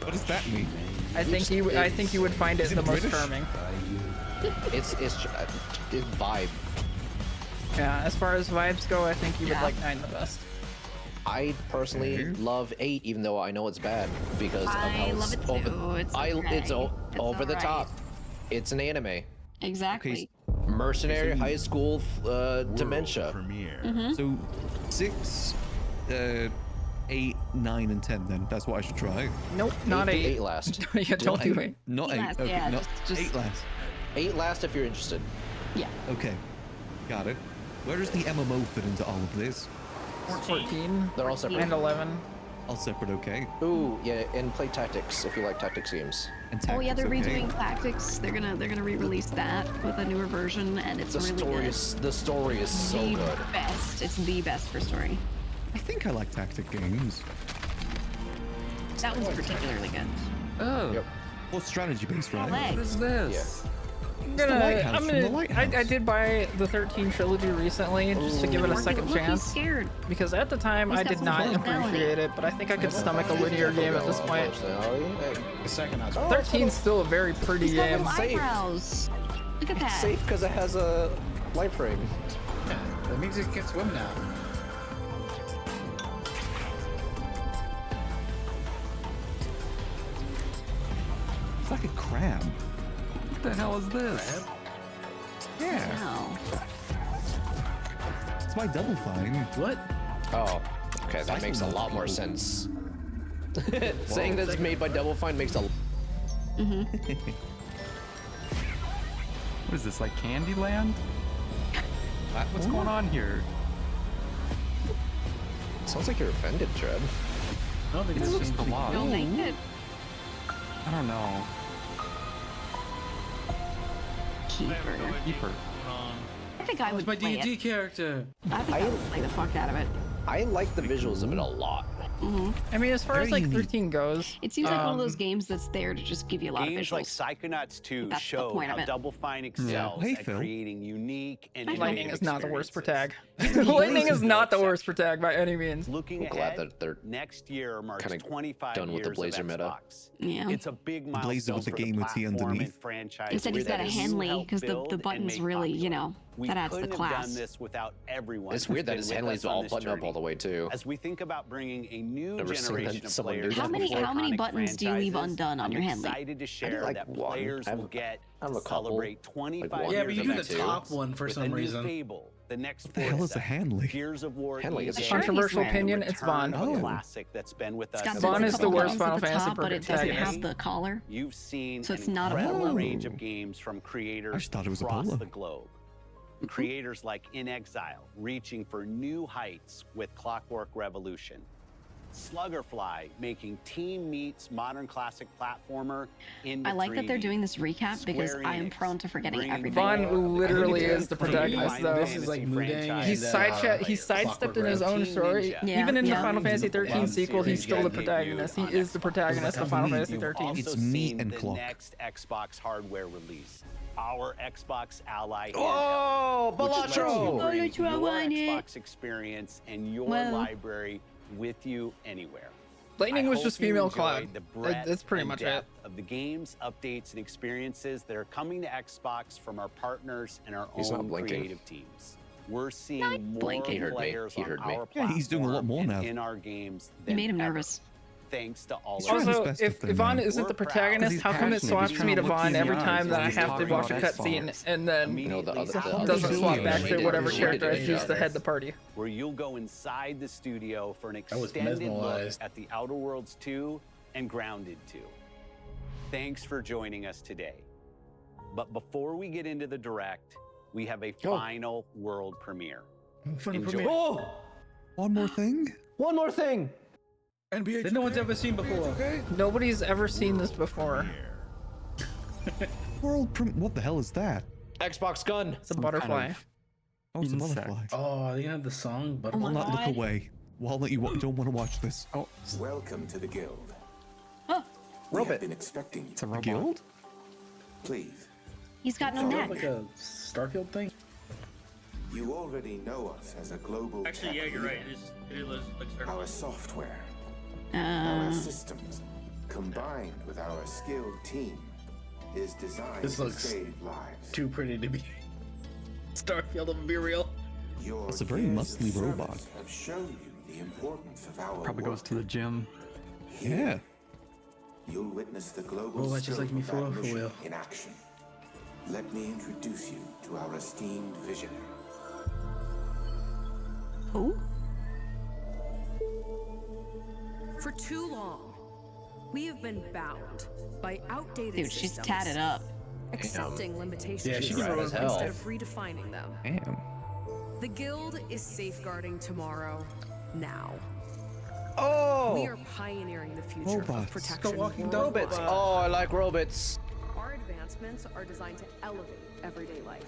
What does that mean? I think you would find it Is it the most British? charming. It's vibe. Yeah, as far as vibes go, I think you would like 9 the best. I personally love 8, even though I know it's bad because of how I love it too. It's over the alright. top. It's an anime. Exactly. Mercenary high school dementia. Mhm. So 6, 8, 9, and 10. Then that's what I should try. Nope, not 8. 8 last. Yeah, don't do 8. Not 8. last, Okay, yeah, not just 8 last. 8 last if you're interested. Yeah. Okay, got it. Where does the MMO fit into all of this? 14. They're all separate. And 11. All separate, okay. Ooh, yeah, and play tactics if you like tactics games. And Oh yeah, they're okay. redoing tactics. They're gonna re-release that with a newer version, and it's really good. The story is so the good. Best. It's the best for story. I think I like tactic games. That one's particularly good. Oh. Yep. Well, strategy based, right? What is this? I did buy the 13 trilogy recently just to give it a second chance. Scared. Because at the time I did not appreciate it, but I think I could stomach a linear game at this point. The second house. 13's still a very pretty game. Eyebrows. Look at that. It's safe because it has a life ring. Yeah, that means it can swim now. It's like a crab. What the hell is this? Yeah. Wow. It's my Double Fine. What? Oh, okay, that makes a lot more sense. Saying that it's made by Double Fine makes a. What is this, like Candyland? What's going on here? Sounds like you're offended, Tread. I don't think It's this just a lot. Don't make it. I don't know. Keeper. Keeper. I think I would my play D&D it. character. I think I would play the fuck out of it. I like the visuals of it a lot. I mean, as far as like 13 goes, It seems like one of those games that's there to just give you a lot of Games visuals. like Psychonauts 2 That's the show point of how it. Double Fine excels Hey, at Phil. creating unique and Lightning innovative is not the worst per tag. experiences. Lightning is not the worst per tag by any means. Looking I'm glad ahead, that they're next year marks kinda 25 done with the years Blazer of meta. Xbox. Yeah. It's a big Blazer milestone with the for gamer T platform underneath. and franchise. Instead, he's got a that hand you lead helped because build the and button's make really, you popular. know, We that adds the couldn't have class. done this without everyone. It's who's weird that been his with hand us leads on all this button up journey. all the way too. As we think about bringing a new Never seen generation that of someone do players that How to many iconic buttons do you leave franchises, undone on your hand lead? I'm excited to share like that one. players I have- will get I have to a couple. celebrate 25 Like one. Yeah, years but you of do the Xbox top one for with some a new reason. Fable, the next What the hell is a hand lead? Gears of War Hand lead is a EA, shirt. Controversial He's opinion, return it's Vaughn. of a Oh. classic that's been with us. It's got since Vaughn the is the couple worst buttons Final at the Fantasy top, but it doesn't protagonist. have the collar. You've seen So it's an not a incredible polo. range of games from creators I just thought it was a across polo. the globe. Creators like In Exile, reaching for new heights with Clockwork Revolution. Sluggerfly, making Team Meat's modern classic platformer into I like that they're 3D. doing this recap because Square I am Enix, prone to forgetting bringing everything. Vaughn literally I think is the it's pretty protagonist, good. though. This is like Mudang He's he sidestepped in his own story. Yeah, Even in the yeah. Final Fantasy 13 Yeah. sequel, he's still the protagonist. He is the protagonist of Final Fantasy You've 13. also It's meat seen and the clock. next Xbox hardware release, our Xbox Ally Oh, handheld, which lets you Balatro! bring Balatro, your want it. Xbox experience and your Well. library with you anywhere. Lightning I was hope just you female enjoyed clad. the breadth That's pretty and much it. depth of the games, updates, and experiences that are coming to Xbox from our partners and our He's not own blinking. creative teams. We're seeing Not more blinking. He heard me. players He on heard me. our Yeah, he's doing a lot platform more and now. in our games You than made him ever. nervous. Thanks to all He's of trying you. his Also, best if up there, Yvonne man. isn't the We're proud. protagonist, He's how come it passionate. swaps He's me to trying to look Vaughn you in every the time eyes that I while he's have to talking watch a about cutscene Xbox. and then No, the other. it doesn't swap back to whatever He character I did. choose to head the party? Where you'll go inside the studio for an was extended look mesmerized. at the Outer Worlds 2 and Grounded 2. Thanks for joining us today. But before we get into the direct, we have a final world premiere. Enjoy. Oh, One more thing? One more thing. NBA that no one's ever seen before. Nobody's ever seen this before. What the hell is that? Xbox gun. It's a butterfly. Oh, it's a insect. butterfly. Oh, are they gonna have the song? But I'll not look away. While you don't want to watch this. Oh, Welcome to the guild. Oh, We have been expecting you. it's a robot. Guild? Please, he's got no Is neck. that like a Starfield thing? you already know us as a global Actually, yeah, tech you're right. leader. It is like Starfield. Our software, our Uh, systems, combined with our skilled team, is designed This to looks save lives. too pretty to be Starfield. I'm gonna be real. Your That's a very years of muscly service robot. have shown you the importance of our Probably work. goes to the gym. Yeah. You'll witness the global Robot just like me scope of for that real. mission in action. Let me introduce you to our esteemed visionary. who? For too long, we have been bound by outdated Dude, she's systems, tatted up. accepting limitations Yeah, she can instead roll of as hell. redefining them. Damn. The guild is safeguarding tomorrow, now. Oh! We are pioneering the future Robots. of protection walking worldwide. Robots. Oh, I like robots. Our advancements are designed to elevate everyday life,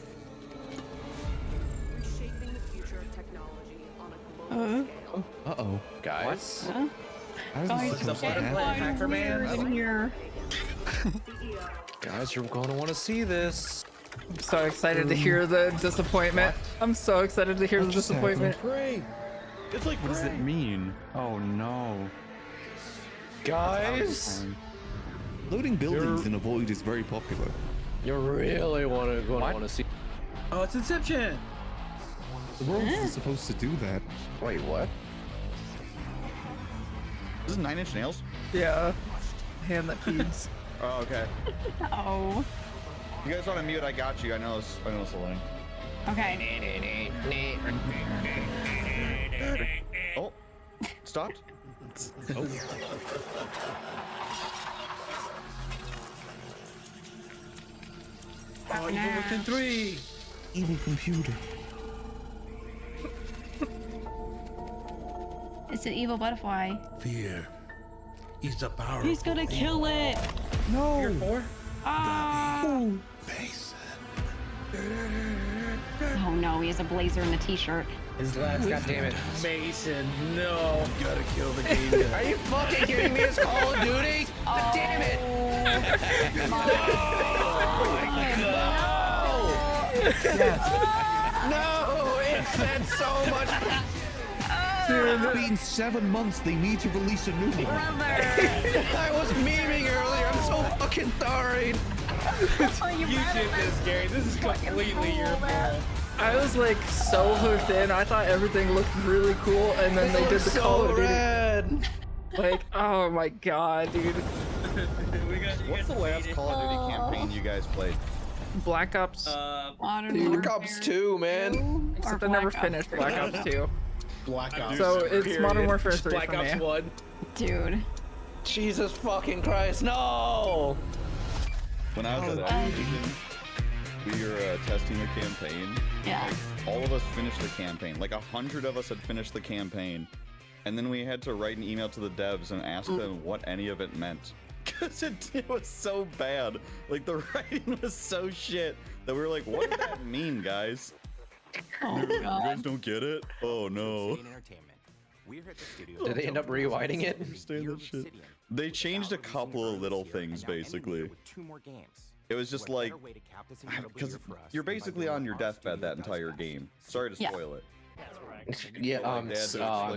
reshaping the future of technology on a global scale. Uh-oh. Guys. Huh? How is Guys, this supposed to it's happen? Hacker Man in here. Guys, you're gonna want to see this. I'm so excited to hear the disappointment. I'm so excited to hear the disappointment. Great. It's like What does it mean? Oh no. Guys, Loading buildings in a void is very popular. you really want to see. Oh, it's Inception. The world is supposed to do that. Wait, what? This is 9 Inch Nails? Yeah. Hand that feeds. Oh, okay. Oh. You guys want to mute? I got you. I know it's the lane. Okay. Oh, stopped. Oh. Oh, Evil Within 3. Evil computer. It's an evil butterfly. Fear is the power. He's gonna kill it. No. Fear 4. Ah. Mason. Oh no, he has a blazer and a t-shirt. His last God damn it. Mason, no. You gotta kill the game. Are you fucking kidding me? It's Call of Duty? God damn it! No! It said so much. Dude, it's been 7 months. They need to release a new one. I was memeing earlier. I'm so fucking sorry. You did this, Gary. This is completely your fault. I was like so hooked in. I thought everything looked really cool, and then they did the Call of Duty. Red. Like, oh my god, dude. What's the last Call of Duty campaign you guys played? Black Ops. Black Ops 2, man. Except I never finished Black Ops 2. Black Ops. So it's period. Modern Warfare 3 Black for Ops me. 1. Dude. Jesus fucking Christ, no! When I was at Activision, we were testing the campaign. Yeah. All of us finished the campaign. Like 100 of us had finished the campaign. And then we had to write an email to the devs and ask them what any of it meant. Because it was so bad. Like the writing was so shit that we were like, what did that mean, guys? Oh, you God. guys don't get it? Oh no. Did they end up rewinding it? Understand that shit. They changed a couple of little things basically. It was just like, because you're basically on your deathbed that entire game. Sorry to spoil it. Yeah, I'm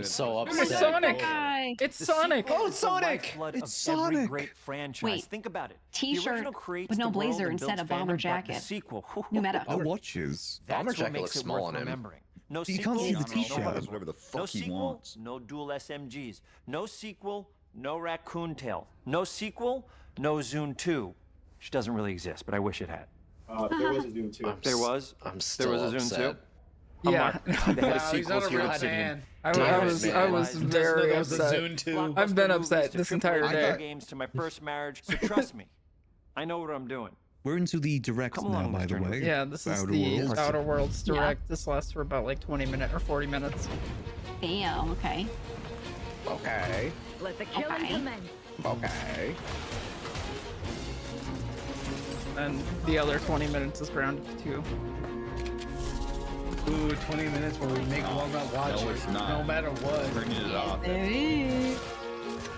so upset. It's Sonic! Guy. It's Sonic! Oh, it's Sonic! It's Sonic! Great franchise. Wait. Think about it. T-shirt with no blazer instead of bomber jacket. Sequel. New meta. No watches. That's Bomber what jacket makes looks it small worth on him. remembering. No You sequel. can't see the no t-shirt. Does whatever the fuck No he sequel. wants. No dual SMGs. No sequel. No raccoon tail. No sequel. No Zune 2. Which doesn't really exist, but I wish it had. There was a Zune 2. There was. I'm still There was a Zune upset. 2. Yeah. They had a Wow, he's sequel not a here. real It's in- fan. I was Doesn't know very there was a upset. Zune 2. I've been upset To this triple entire A day. games to my first marriage, so trust me. I know what I'm doing. We're into the directs Come now, along, by the Mr. way. Yeah, this is Outer the Worlds. Outer Worlds Direct. This lasts for about like 20 minutes or 40 minutes. Damn, okay. Okay. Let the killing Okay. commence. Okay. And the other 20 minutes is grounded too. Ooh, 20 minutes where we make one not watch No, it. it's not. No matter what. Turning it off. There is.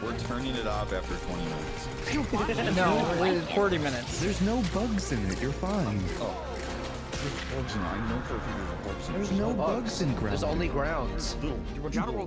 We're turning it off after 20 minutes. No, it's 40 minutes. There's no bugs in it. You're fine. Oh. There's bugs in it. I know for a fact there's bugs in it. There's no bugs in Grounded. There's only grounds.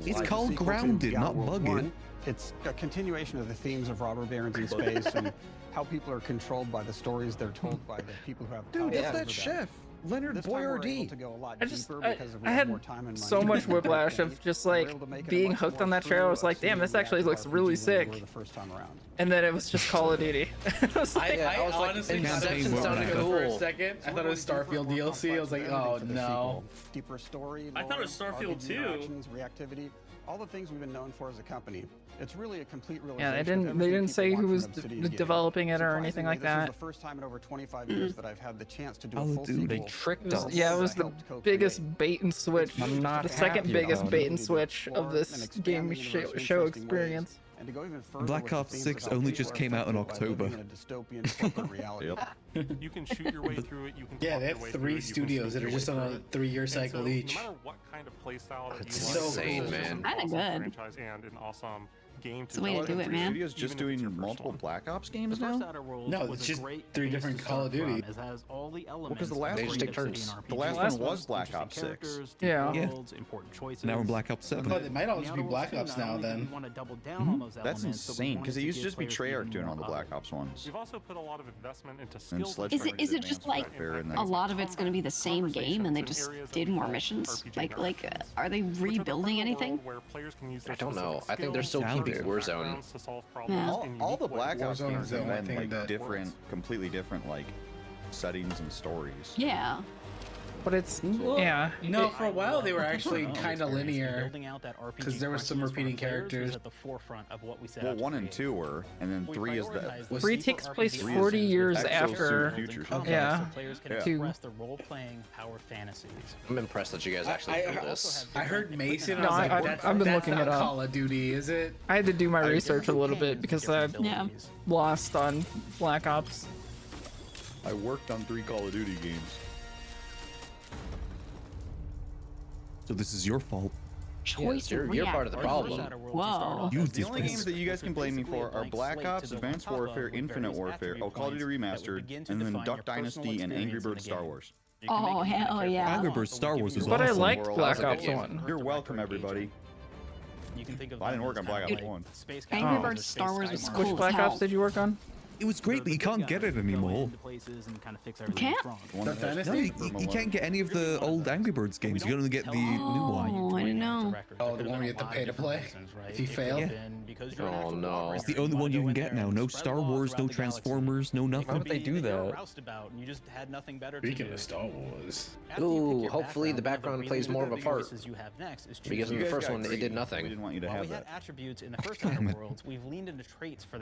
It's called Grounded, not Bugged. It's a continuation of the themes of robber barons in space and how people are controlled by the stories they're told by the people who have power Dude, that's over that them. chef, Leonard This time we're able Boyardee. to go a lot I just, deeper I, because we I have had more time and so money. much whiplash of just like being hooked on that trailer. I was like, damn, this actually looks really sick. The first time around. And then it was just Call of Duty. I was like, I honestly thought it was Inception sounded cool. For a cool. second, I thought it was Starfield DLC. I was like, oh no. Deeper story. I thought it was lore, Starfield RPG 2. interactions, reactivity. all the things we've been known for as a company. It's really a complete Yeah, realization. they didn't say who was developing it or anything like that. This is the first time in over 25 years that I've had the chance to do a Oh, full dude, sequel. They tricked us. Yeah, it was the biggest bait and switch. I'm not the second happy biggest about bait it. and switch of this game show experience. And to go even further Black with the Ops themes 6 of how only people just are came out in affected by living October. in a dystopian corporate reality. You can shoot your way through it. You can Yeah, talk they your have way 3 through it, you can studios sneak that are your just way on through a it. 3-year And cycle so, each. No matter what kind of play style that That's you insane, like, man. Kinda awesome good. franchise and an awesome game It's the way to do it, man. Studios just doing multiple Black Ops games now? No, it's just 3 different Call of Duty. Well, because the last one, the last one was Black Ops 6. Yeah. Now we're Black Ops 7. Oh, they might all just be Black Ops now then. That's insane, because it used to just be Treyarch doing all the Black Ops ones. We've also put a lot of investment into And skills. Sledgehammer Is did it just Advanced like Warfare and a then- lot of it's going to be the same game and they just did more missions? Are they rebuilding anything? I don't know. I think they're still keeping Warzone. Yeah. All the Black Ops Warzone games is the have only been thing like that different, completely different like settings and stories. Yeah. But it's Well, yeah. No, for a while they were actually kind of linear because there were some repeating characters. Well, 1 and 2 were, and then 3 is the 3 takes place 3 is 40 years Exo after. Suit Future. Yeah. Yeah. 2. I'm impressed that you guys actually do this. I heard Mason. And No, I was like, I've been that's looking not it up. Call of Duty, is it? I had to do my research a little bit because I lost on Black Ops. I worked on 3 Call of Duty games. So this is your fault. Choice you're part of the problem. Whoa. You The did only this. games that you guys can blame me for are Black Ops, Advanced Warfare, Infinite Warfare, Call of Duty Remastered, and then Duck Dynasty and Angry Birds Star Wars. Oh, hell yeah. Angry Birds Star Wars was But I awesome. liked World Black was a good Ops game. 1. You're welcome, everybody. I didn't work on Black Ops 1. Angry Birds Star Wars was Which cool as Black hell. Ops did you work on? It was great, but you can't get it anymore. You can't? No, you can't get any of the old Angry Birds games. You can only get the new one. Oh, I didn't know. Oh, the one where you have to pay to play if you fail. Yeah. Oh no. It's the only one you can get now. No Star Wars, no Transformers, no Why nothing. would they do that? Speaking of Star Wars. Ooh, hopefully the background plays more of a part. Because in the first one, it did We nothing. didn't want you to have that.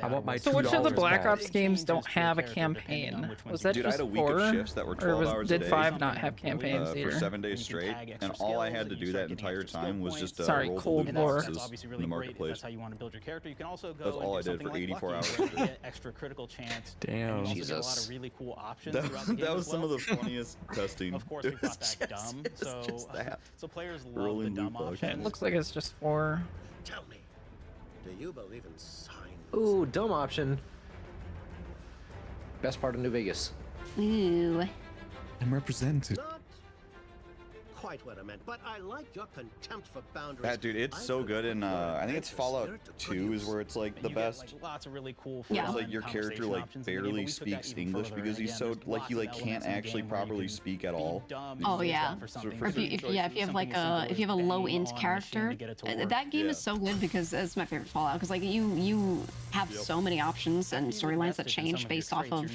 I want my So which of the $2 Black back. Ops games don't have a campaign? Was that Dude, I just had a week 4? of shifts that were 12 or hours a did day. 5 not have campaigns For either? 7 days straight, and all I had to do that entire time was just Sorry, roll Cold the War. boxes in the marketplace. That's all I did for 84 hours. Damn. Jesus. That was some of the funniest testing. Of course, it was just that. Rolling loot boxes. Okay, it looks like it's just 4. Tell me, do you believe in signs? Ooh, dumb option. Best part of New Vegas. Ooh. I'm represented. Not quite what I meant, but I like your contempt for boundaries. That dude, it's so good in I think it's Fallout 2 is where it's like the best. Lots of really cool. Yeah. It's like your character like barely speaks English because he's so like he like can't actually properly speak at all. Oh yeah. For Or if you have like if you have a low int character, that game is so good because it's my favorite Fallout because like you have so many options and storylines that change based off of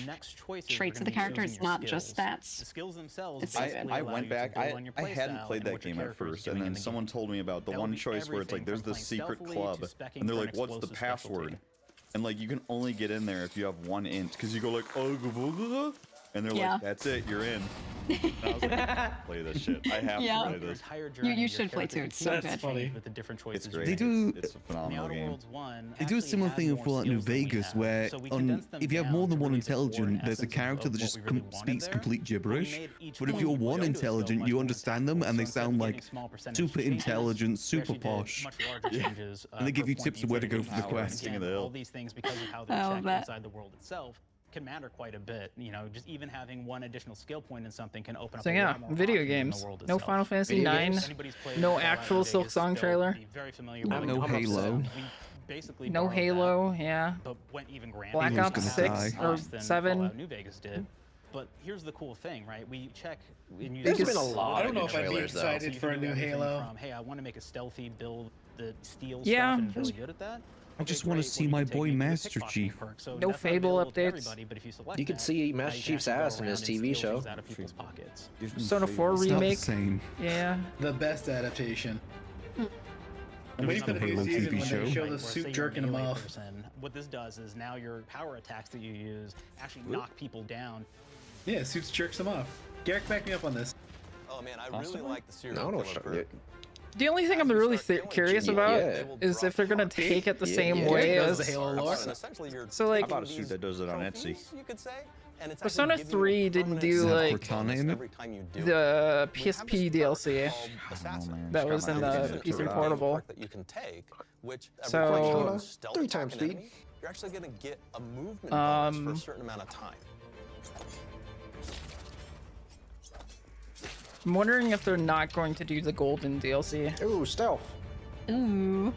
traits of the character. It's not just stats. It's so good. I went back. I hadn't played that game at first, and then someone told me about the one choice where it's like there's this secret club, and they're like, "What's the password?" And like you can only get in there if you have 1 int, because you go like, "Oh," and they're Yeah. like, "That's it, you're in." And I was like, "Play this shit. I have Yeah. to play this." You should play too. It's so good. funny. It's great. They do. It's a phenomenal game. They do a similar thing in Fallout New Vegas, where if you have more than one intelligent, there's a character that just speaks complete gibberish. But if you're one intelligent, you understand them, and they sound like super intelligent, super posh. And they give you tips of where to go for the quest. King of the Hill. All these things because of how they Oh, check bet. inside the world itself can matter quite a bit. You know, just even having one additional skill point in something can open up So a yeah, lot more video options in the games. world No itself. Final Fantasy Video 9. games? Anybody's played No Fallout actual New Silk Vegas, Song they'll trailer. be very familiar No, with no it. Halo. We basically No borrowed that, Halo, yeah. but went even grander. Black Halo's Ops gonna 6 die. or than 7. Fallout New Vegas did. But here's the cool thing, right? We check. And you There's Because- been a lot I of don't know good if I'd be trailers, though. excited for a new Halo. From, hey, I want to make a stealthy build that steals Yeah, stuff and is really good at that. I just want to see my boy Master Chief. No Fable updates. You could see Master Chief's ass in his TV show. Persona 4 It's not the remake. same. Yeah. The best adaptation. I'm waiting for the new season when show. they show Right, the where suit say you're a jerking him melee off. person, what this does is now your power attacks that you use actually knock people down. Yeah, suits jerks him off. Garrick, back me up on this. Oh man, I really like the serial No, killer don't group. The only thing I'm really curious about yeah. is if they're gonna take it the same yeah. way Knows as. the Halo lore. So I like, bought a suit that does it on Etsy. You could say. And it's Persona actually giving you 3 didn't permanent do bonus like Cortana in it? every time you do it. the We have PSP this perk DLC called Assassin. that was in the It's a PC really portable. perk that you can take, which every So- time you stealth 3 attack times an speed. enemy, you're actually going to get a movement bonus for a certain amount of time. I'm wondering if they're not going to do the golden DLC. Ooh, stealth. Ooh.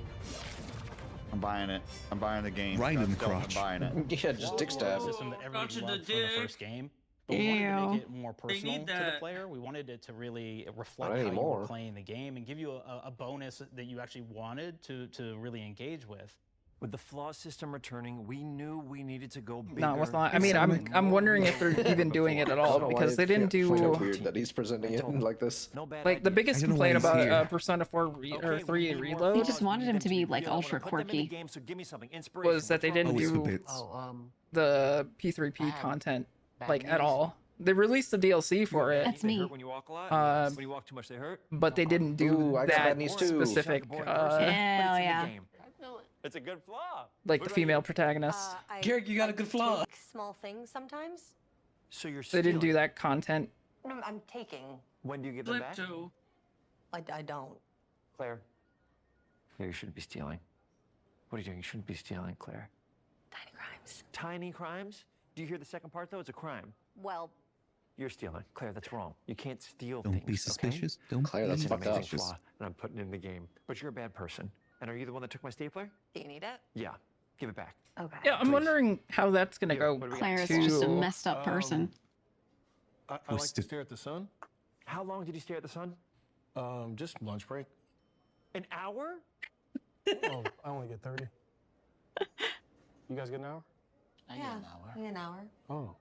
I'm buying it. I'm buying the game. Random That's dope, crotch. I'm buying it. Yeah, just dick stab. System that everybody Crotch in the loved from the dick. first game. But we wanted to Ew. make it more personal need to the that. player. We wanted it to really reflect Not how you anymore. were playing the game and give you a bonus that you actually wanted to really engage with. With the flaw system returning, we knew we needed to go bigger. Not with I mean, I'm wondering if they're even doing it at all because they didn't Find it do weird that he's presenting it like this. No bad like the ideas. biggest I don't know complaint why he's about here. Persona 4 or 3 They Reload just wanted him to be like ultra Put them in the quirky. game, so give me something. Inspiration. was that they What's wrong didn't Oh, it's the do bits. the P3P content like at all. They released the DLC for it, That's They me. hurt when you walk a lot. When you walk too much, they hurt. but they didn't do Ooh, I got that bad knees too. specific, Boring person, but it's Hell in the yeah. game. It's a good flaw. like What the about female you? protagonist. Garrick, you got a good flaw. Take small things sometimes. So you're They didn't do stealing. that content. No, I'm taking. When do you give them back? Klepto. I don't. Claire. Claire, you shouldn't be stealing. What are you doing? You shouldn't be stealing, Claire. Tiny crimes. Tiny crimes? Do you hear the second part though? It's a crime. Well, You're stealing. Claire, that's wrong. You can't steal Don't things. be okay? suspicious. Don't Claire, be that's That's an fucked amazing up. suspicious. flaw that I'm putting in the game. But you're a bad person. And are you the one that took my stapler? do you need it? Yeah. Give it back. Okay. Yeah, I'm Please. wondering how that's gonna Here, go. what do we got? Claire is just a to- messed up person. I like to Twisted. stare at the sun. How long did you stare at the sun? Just lunch break. An hour? Oh, I only get 30. You guys get an hour? Yeah, maybe an hour. Oh.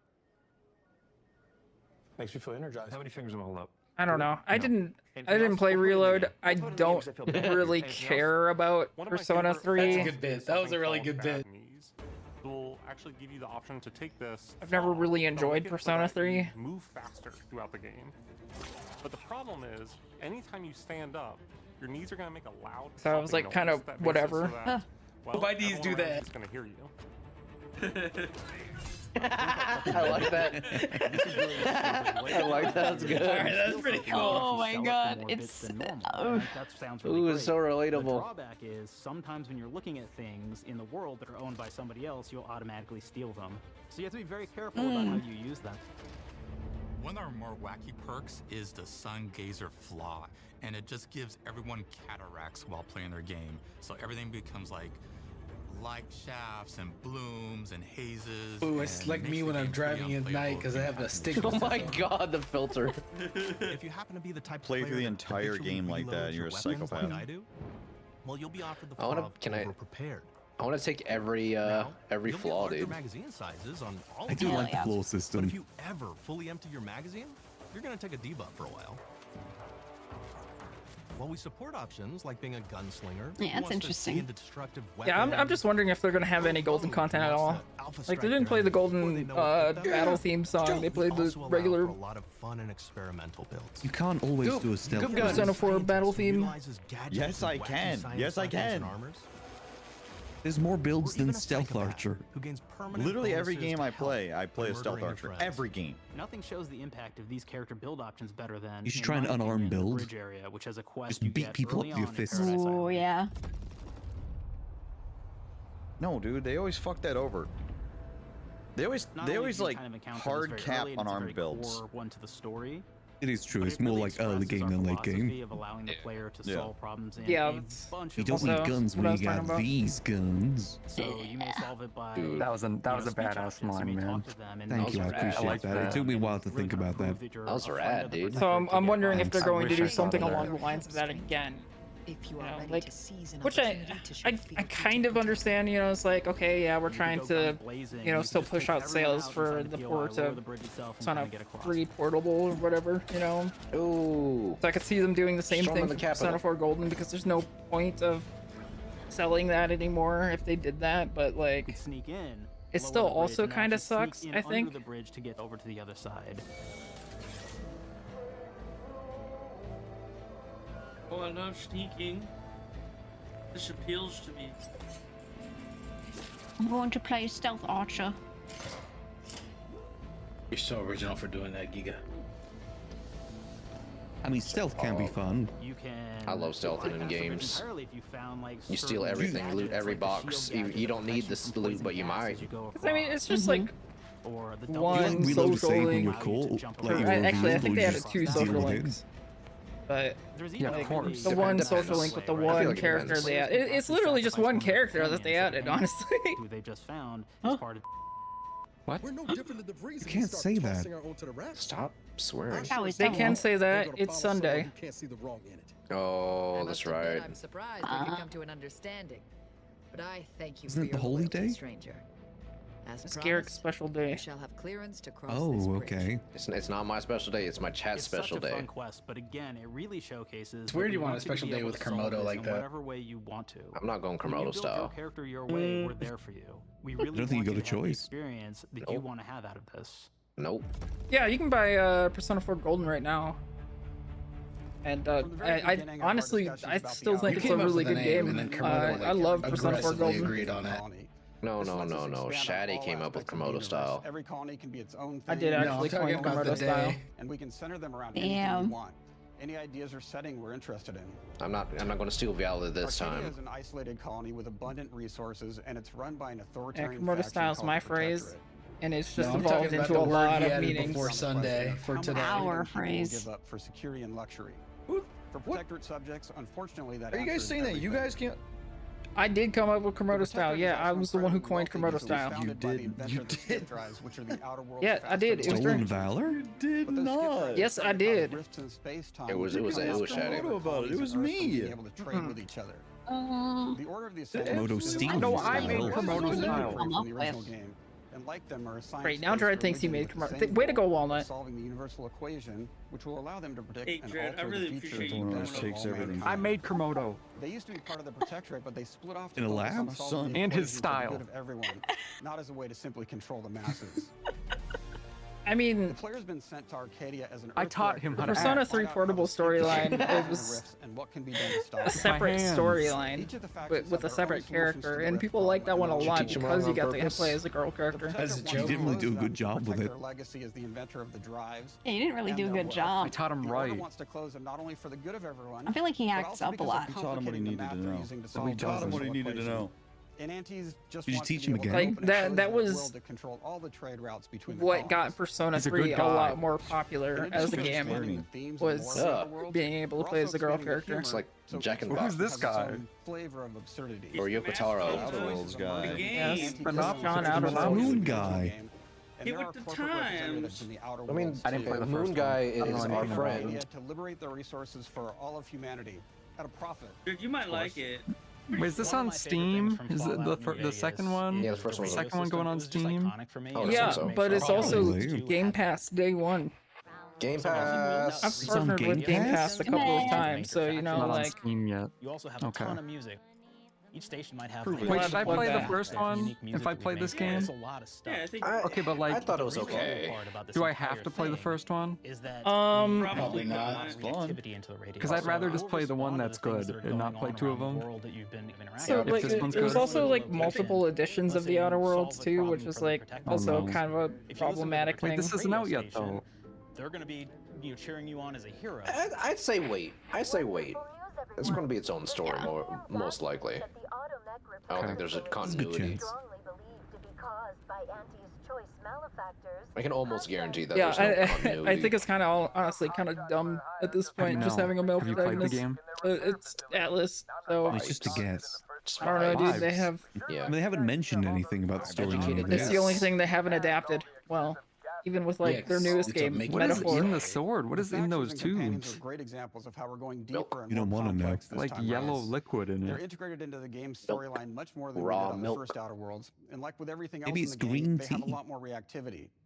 Makes you feel energized. How many fingers am I holding up? I don't know. I Anything didn't else? play We'll put it in the Reload. game. I We'll put it in the game don't 'cause I feel bad. really Anything else? care about One of my Persona favorite 3. That's a good bit. That was a really good bit. Will actually give you the option to take this. I've never really but enjoyed make it so Persona that you 3. Move faster throughout the game. But the problem is, anytime you stand up, your knees are going to make a loud. So I was popping like, kind noise of that makes it whatever. so that, well, My knees everyone do around you that. is going to hear you. I like that. I like that. That's good. Alright, that's pretty cool. Oh my god, That sounds really Ooh, great. it's so The relatable. drawback is sometimes when you're looking at things in the world that are owned by somebody else, you'll automatically steal them. So you have to be very careful about how you use them. One of our more wacky perks is the Sun Gazer Flaw, and it just gives everyone cataracts while playing their game. So everything becomes like light shafts and blooms and hazes. Ooh, it's and like makes me the when I'm game pretty driving at night unplayable because if I you have the happen to stick. Oh my god, the filter. If you happen to be the type of Play player through the that entire habitually game like that, reloads you're your a weapons psychopath. like I do, well, you'll be offered the I wanna- flaw of can I- overprepared. I want to take every Now, every you'll get flaw, larger dude. magazine sizes on all I do of like the them. flow But system. if you ever fully empty your magazine, you're gonna take a debuff for a while. While we support options like being a gunslinger, Yeah, who that's wants to interesting. see the destructive Yeah, I'm weapon, just wondering if they're gonna have any golden content at all. Like they didn't play the golden battle theme song. They played the also allow regular for a lot of fun and experimental builds. You can't always Goop- do a stealth. Goop Persona 4 battle theme. Utilizes gadgets Yes, and I wacky can. science Yes, I weapons and can. armors. There's more builds Or than even a Stealth psychopath Archer. who gains permanent Literally every bonuses game to I play health by a stealth murdering your archer. friends. Every game. Nothing shows the impact of these character build options better than You should in try an my unarmed opinion, the build. bridge area, which has a quest Just you beat get people up early with your on in fists. Paradise Oh Island. yeah. No, dude, they always fuck that over. They always Not only do you like kind of encounter this hard very cap early, and on it's a armed very builds. core one to the story. It is true. but It's it more really like early expresses game our than late philosophy game. of allowing the player to Yeah. solve problems in Yeah, a that's- bunch You of don't Also, need ways. guns what when I you was talking got about. these guns. So you may solve it by That was a you know, speech badass options. You line, may man. talk to them and Thank those you, I are appreciate like that. It that. took me a while to really think kind of about that. prove you're That was a friend rad, of the dude. person So to I'm get wondering if back. they're I going to wish do I thought something of along that. the lines of that again. If you You are know, ready like, to seize an which I kind of understand. You know, it's like okay, yeah, we're You trying could go to guns blazing, you know could still just push take out everyone sales out for inside the POI, port lower of the bridge itself, and Persona kinda get across. 3 portable or whatever. You know, Ooh. so I could see them doing the same Storming thing the for Capitol. Persona 4 Golden because there's no point of selling that anymore if they did that, but like sneak in. it lower still the bridge, also and then kind of actually sneak sucks, in I think. under the bridge to get over to the other side. Oh, I love sneaking. This appeals to me. I'm going to play Stealth Archer. You're so original for doing that, Giga. I mean, stealth can be fun. You can. I love stealthing in games. Entirely if you found, like, You steal certain everything, loot gadgets, every like the box. shield You gadget don't that need protects this you from loot, but you poison gas might. as you go 'Cause, I mean, it's just across. like Or the one reload social save when link. you're caught, Or, like you're actually, I think they revealed, or added you 2 just social deal with it. links. But Yeah, like, of course. the one Depends. social link with the I feel one like it character depends. they added. It's literally just one character that they added, honestly. Who they just found is part of. What? We're no different than the breeze. You can't say that. Stop swearing. They can say that. It's Sunday. Can't see the wrong in it. Oh, that's right. I'm surprised we could come to an understanding, but I thank you Isn't for it the your holy loyalty, day? stranger. As It's promised, Garrick's special day. you shall have clearance to cross this Oh, bridge. okay. It's not my special day. It's my chat's It's special such a day. fun quest, but again, it really showcases. It's weird that you we want a to special be day able with to solve Komodo this like in that. Whatever way you want to. I'm not going When you Komodo build style. your character your way, we're there for you. We really don't think you want got to a have the choice. experience that you want to have out of this. Nope. Yeah, you can buy Persona 4 Golden right now. And I honestly, I still think it's a really good game. I love Persona 4 Golden. Agreed on it. No. Shaddy came up with Komodo style. Every colony can be its own thing. I did actually coin Komodo style. And we can center them around anything we want. Any ideas or setting we're interested in. I'm not going to steal Viola this Arcadia time. is an isolated colony with abundant resources, and it's run by an Yeah, authoritarian Komodo faction style is called my the phrase, Protectorate. and it's just No, I'm evolved talking about into a the word lot he of added meanings. before Sunday for today. Our People will phrase. give up for security and luxury. For Protectorate subjects, unfortunately, that Are you guys answers saying that you everything. guys can't? I did come up with Komodo The style. Protectorate Yeah, is I also was the one who coined incredibly Komodo wealthy. It was style. founded by the inventor of the skip drives, which are the outer world's Yeah, I did. It was fastest Stolen during. Valor? You did But those skip not. drives Yes, I cause did. rifts in space-time It was that Shaddy. allow Shaddy. other What about it? It colonies was on Earth from me. being able to trade with each other. The Order of the Ascendant Komodo is stealing the style. original I made Komodo style. from the original game. And like them are a science Great, now Dread thinks he made Komodo. Way to go, Walnut. solving the universal equation, which will allow them to predict Hey, and Dread, I alter really the future appreciate of you the doing benefit takes of all everything. mankind. I made Komodo. They used to be part of the Protectorate, but they split off to In a focus on lab? solving the And his equation for the style. good of everyone, not as a way to simply control the masses. I mean, The player's been sent to Arcadia as an I Earth taught him director how to Persona act. 3 portable storyline. It was and what can be done to stop a it. separate hands. storyline, Each of the factions but with have a their own separate solutions to character, the and rift people like that one a problem, lot and teach 'em because all you on got to purpose? play as a girl The character. Protectorate As a wants joke. to You didn't really close do a them good to job with protect it. their legacy as the inventor of the drives. Yeah, you didn't really and do a their good wealth. job. I taught him The Order right. wants to close them not only for the good of everyone, I feel like he but acts also up a because lot. of You taught him what he complicating the needed math to they're know. using to So we solve the taught him what he universal needed to equation. know. Enantes just Did you wants teach to be him able to again? open and That- close that the was world to control all the trade routes between the What got colonies. Persona He's a 3 good a lot guy. more popular In as a addition to game expanding the themes of was the Outer Worlds, being able to we're play also as a girl expanding the character. It's like so Jack each and map Bob. Who's this has its guy? own flavor of absurdity. Or Yoko Taro. Outer Worlds guy. The game. Yes, Phenomenal. John Outer Moon Worlds. guy. And Get there with are the corporate representatives times. in the Outer I mean, Worlds I didn't too. play the Moon first Guy one. I don't is know our anything about it. friend. To liberate the resources for all of humanity at a profit. Dude, you might like it. Wait, is this One of on my favorite Steam? things from Is it Fallout the New Vegas second one? Yeah, the first one. Second one going on Steam? Oh, Yeah, so. but it's also Probably. Game Pass day one. Game I've Pass. on partnered with Game Game Pass? Pass a couple of times, so you know, Not on like, Steam yet. You also have Okay. a ton of music. Each station might have. Prove it. like, Wait, Wait, should I plug play the that. first one if I play this game? It's a lot of stuff. Yeah, I think. Okay, but like, I thought it was okay. do I have to play the first one? Is that Probably not. It's fun. Because I'd rather just play the one that's good and not play two of them. so If like this one's there's good. also like multiple editions of the Outer Worlds too, which is like also no. kind of a problematic Wait, thing. this isn't out yet though. They're gonna be, cheering you on as a hero. I'd say wait. I say wait. It's going to be its own story, most likely. I don't think there's a There's a good continuity. chance. I can almost guarantee that Yeah, there's no I continuity. think it's kind of honestly kind of dumb at this point, just know. having a male Have you played the protagonist. game? It's Atlas, so It's just a guess. I don't know, dude. They Vibes. have. Yeah. I mean, they haven't mentioned anything about the storyline of It's this. the only thing they haven't adapted. Well, even with like their newest game, What is Metaphor. in the sword? What is in those Factions and companions tubes? are great examples of how we're going deeper and You don't more wanna know. complex this Like time yellow around. liquid in They're it. integrated into the game's storyline much more than Raw we did on milk. the first Outer Worlds. And like with everything else Maybe in it's the game, green they have a tea. lot more reactivity.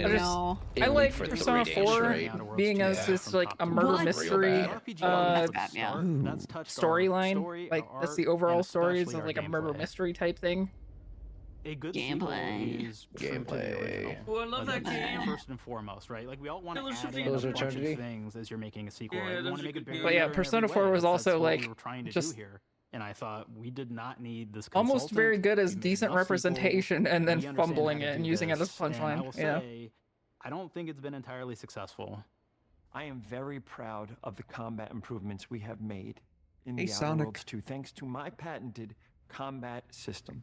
it I was I like for Persona 3 4 straight. being as this like a murder What? mystery That's bad, yeah. storyline. Like that's the overall story is like a murder mystery type thing. A good Gameplay. sequel is true to the original. Oh, I love that game. First and foremost, right? Like we all want Killer to add Supreme. in a Those are bunch of Tragedy? things as you're making a sequel. Yeah, Right? You those want to are make it good bigger. games. But yeah, in Persona every 4 way. was That's also what like we were trying to just do here. And I thought we did not need this almost very consultant. good as We made decent enough sequels. representation and then We understand fumbling how to it and do using it as this. a And I punchline. will Yeah. say, I don't think it's been entirely successful. I am very proud of the combat improvements we have made in Hey, the Outer Sonic. Worlds 2, thanks to my patented combat system.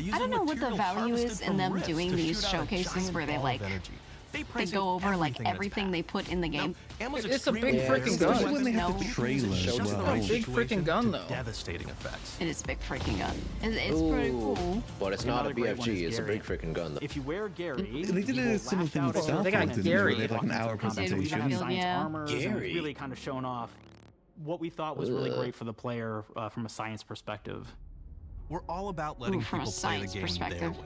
I don't know what the value is in them doing these showcases where they like they go over like everything they put in the game. It's a big freaking gun. Especially when they have the trailer as It's a well. big freaking gun, though. Devastating effects. It is a big freaking gun. It's pretty cool. But it's not a Another great one BFG. is It's a Gary. big freaking gun. Though. If you wear Gary, They did you a will similar lash thing out with at Starfield, They got didn't Gary. They had like an hour So we presentation. have science Yeah. armors, and Gary. really kind of shown off what we thought was really great for the player from a science perspective. We're all about letting from a people play the science game perspective. their way.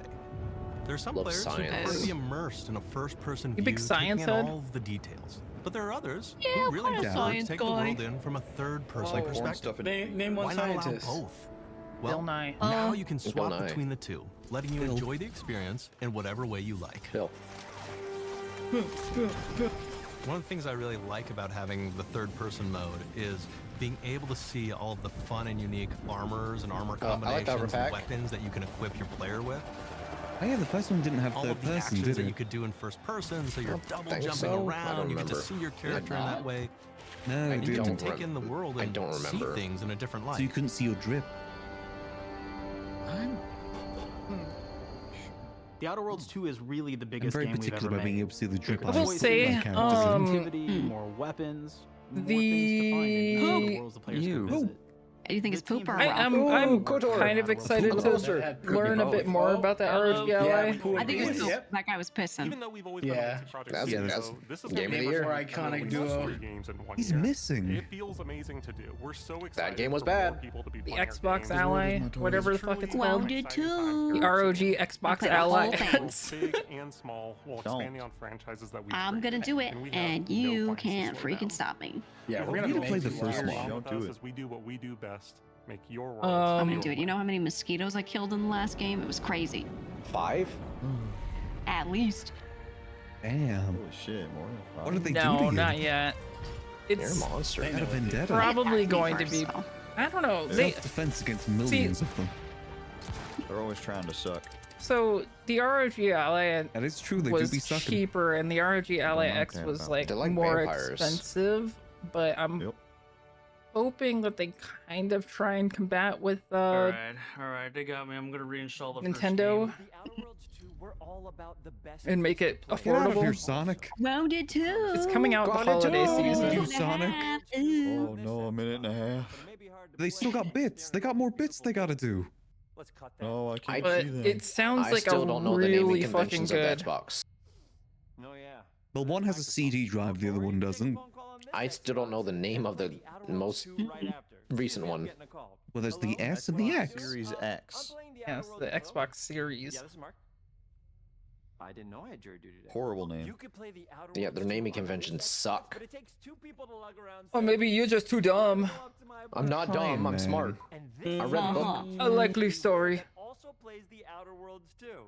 There's some Love players who science. prefer to be immersed in a first-person You view, big science taking in head? all of the details. But there are others Yeah, who I'm really kinda prefer to science take the guy. world in from a third-person Like porn perspective. stuff in Name one Why not allow scientist. both? Bill Well, Nye. now you can Bill swap Nye. between the two, letting you Bill. enjoy the experience in whatever way you like. Bill. One of the things I really like about having the third-person mode is being able to see all of the fun and unique armors and armor I like the combinations armor and pack. weapons that you can equip your player with. Oh yeah, the first one didn't have All third of the person, actions did that you it? could do in first person, so you're double think jumping so. I around. don't You get to remember. see your character in not? that way. No, And it you can didn't. take in the world I and don't see remember. things in a different light. So you couldn't see your drip. The Outer Worlds 2 is really the I'm biggest very game we've particular ever about being made. able to see the drip I on will Choices, say, my characters. activity, more weapons, more things to find, and each of the worlds the players can visit. Do you think it's poop or I'm kind of excited to learn a bit more about the ROG ally. I think it's poop. Yep. That guy was pissing. Even though we've always Yeah. been on That's- multi-project that's so this is game gonna of be the year. more Iconic than duo. 3 games in one He's year. missing. It feels amazing to do. We're so excited. game was for more bad. people to be The playing our Xbox games. Ally, whatever the fuck it's Truly called. Wounded exciting time too. The here. ROG Xbox played the Ally whole thing. X. Big and small, while expanding on franchises that we. I'm gonna do it, we have and no you plans to can't slow freaking down. stop me. Yeah, We we're hope gonna you play the will first share one. with Don't do us it. as we do what we do best. Make your world. I'm gonna your do it. You know how many mosquitoes I killed in the last game? It was crazy. 5? At least. Damn. Holy shit, more than 5. What did they do to No, you? not yet. You're a It's monster. Out of vendetta. probably Attacked me going to first, be. so. I don't know. They Self-defense against millions of them. They're always trying to suck. so the ROG Ally That is true. They do was be sucking. cheaper, and the ROG Ally Don't X care was about like They're like more vampires. expensive. But I'm Yep. hoping that they kind of try and combat with all right, they got me. I'm gonna reinstall the Nintendo The Outer Worlds 2, we're all about the best and make it Get out of here, affordable. Sonic. Wounded too. It's coming out the Got it holiday too. season. You, Sonic. Ooh. Oh no, a minute and a half. They still got bits. They got more bits they gotta do. Let's cut that. Oh, I can't But see them. it sounds I like still a don't know the naming really fucking conventions of good. the Xbox. No, yeah. Well, one has a CD drive, the other one doesn't. I still don't know the name of the most recent one. Well, there's the S and the X. Series X. Yes, the Xbox Series. Yeah, this is Mark. I didn't know I had jury duty today. Horrible name. You could play the Outer Yeah, Worlds their 2 naming on conventions Xbox, suck. But it takes 2 people to lug around Or maybe you're just too dumb. I'm not dumb. I'm man. smart. And this I read a book. A likely story. also plays the Outer Worlds too.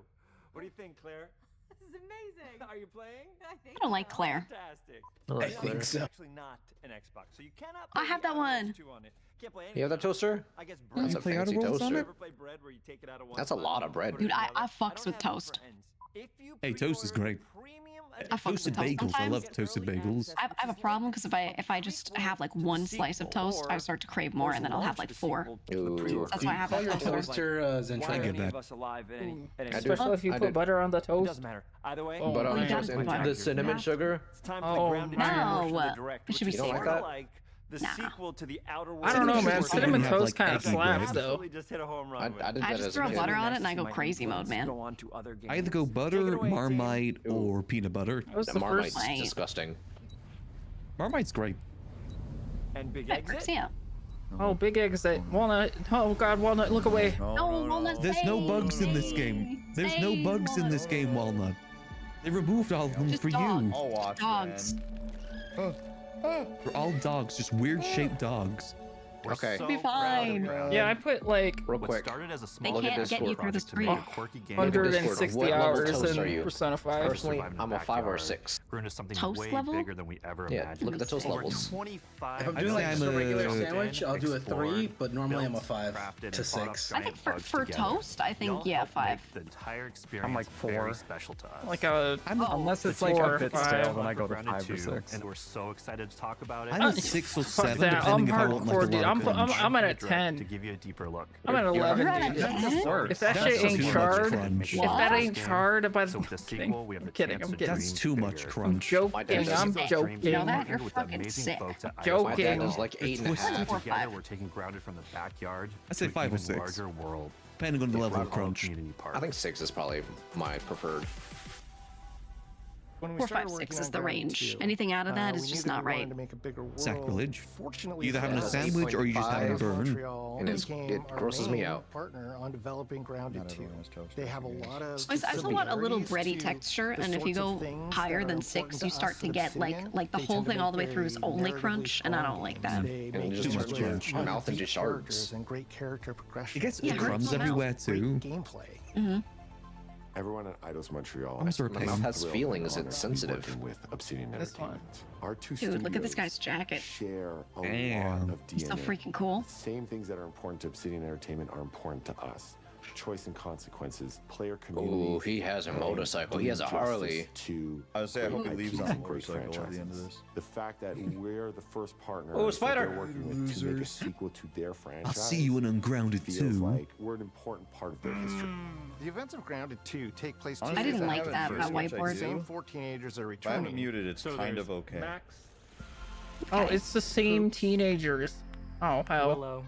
What do you think, Claire? This is amazing. Are you playing? I don't like Claire. Fantastic. I like The Claire. Outer Worlds is actually not an Xbox, so you cannot I play have the that Outer Worlds one. 2 on it. Can't play You have that toaster? I guess You That's bread. a play Outer fancy Worlds on toaster. it? Ever play bread where you take it out of one That's a side lot and of bread. put it in Dude, the I other? fucks don't with have toast. friends. If you Hey, toast is pre-order great. premium I fuck with Toasted toast bagels. I sometimes. love toasted bagels. I have a problem because if I just have like one slice of toast, I start to crave more, and then I'll have like 4. Ooh. That's why I have Call that your toaster. toaster I Zentradi. get that. Especially if you I put do. butter on the It toast. doesn't matter. Either way, Oh, But Well, on you toast don't and put the cinnamon butter. sugar. it's time for Oh, the grounded man. version of No, the direct, it should which be is You don't like sorta that? like the Nah. sequel to the Outer I Worlds. don't know, Cinnamon man. sugar Cinnamon have, toast like, kind of eggy slaps, bread. though. Absolutely just hit a home run with I it. did I that just as a throw kid. butter on it and I Next go to my crazy mode, influence, man. go on to other I either go games. butter, Take it away, Tim. Marmite, or peanut butter. That was The the Marmite's first. Wait. disgusting. Marmite's great. And Big That cracks Exit. me up. Oh, big exit. Walnut. Oh, God, Walnut, look away. No, Walnut, There's no stay, bugs in this stay, game. There's no stay, bugs in this Walnut. game, Walnut. They removed all of them Just for dogs. you. I'll watch, Dogs. man. For all dogs, just weird shaped dogs. Okay. Be fine. Yeah, I put like Real quick. Started as a They small Look at can't get you Discord through the project to make street. a quirky game. 160 What level hours toast are in you? Persona 5. Personally, Survive in the I'm a 5 or backyard. 6. Grew into something Toast way level? bigger than we ever Yeah, imagined. look at the toast Over levels. 25 If I'm I'd doing say like I'm just a regular a- sandwich, I'll do a 3, but normally I'm a 5 crafted to and fought off 6. I think giant for bugs for together. toast, I think Y'all yeah, helped 5. make the entire experience I'm like very 4. special to us. Like a. Unless it's like 4 a or bit 5. stale, then I go to Grounded 5 or 2, 6. And we're so excited to talk about it. I'm a 6 or Fuck 7, that. I'm depending if I want like a hardcore, lot dude. of I'm I'm at a 10. To give you a deeper look. I'm at 11. If that shit ain't charred, if that ain't charred by the I'm kidding. That's too much crunch. I'm joking. You know that? You're fucking sick. Joking. My dad is like 8.5. Together, we're taking grounded from the backyard. I say 5 or 6. Larger world. Depending on the level of crunch. I think 6 is probably my preferred. 4, 5, 6 is the range. Anything out of that is just not right. Sacrilege. Either having a sandwich or you just having a burn. And it grosses me out. Partner on developing Grounded 2. They have a lot of. I still want a little bready texture, and if you go higher than 6, you start to get like the whole thing all the way through is only crunch, and I don't like that. And just too much crunch. Mouth into shards. And great character progression. It gets crumbs everywhere too. Gameplay. Everyone at Eidos Montreal. My mouth has feelings. It's sensitive. With Obsidian Entertainment. Our two Dude, look at this guy's jacket. Share a lot of DNA. He's so freaking cool. Same things that are important to Obsidian Entertainment are important to us. Choice and consequences, player community. Ooh, he has a motorcycle. He has a Harley. I would say I hope he leaves on a motorcycle at the end of this. The fact that we're the first partner Spider! they're working with to make a sequel to their franchise. I'll see you in Ungrounded feels 2. like we're an important part of their history. The events of Grounded 2 take place. I didn't like that whiteboard. The same 4 teenagers are If I haven't returning. muted, it's kind of okay. Oh, it's the same teenagers. Oh, hell. Hello.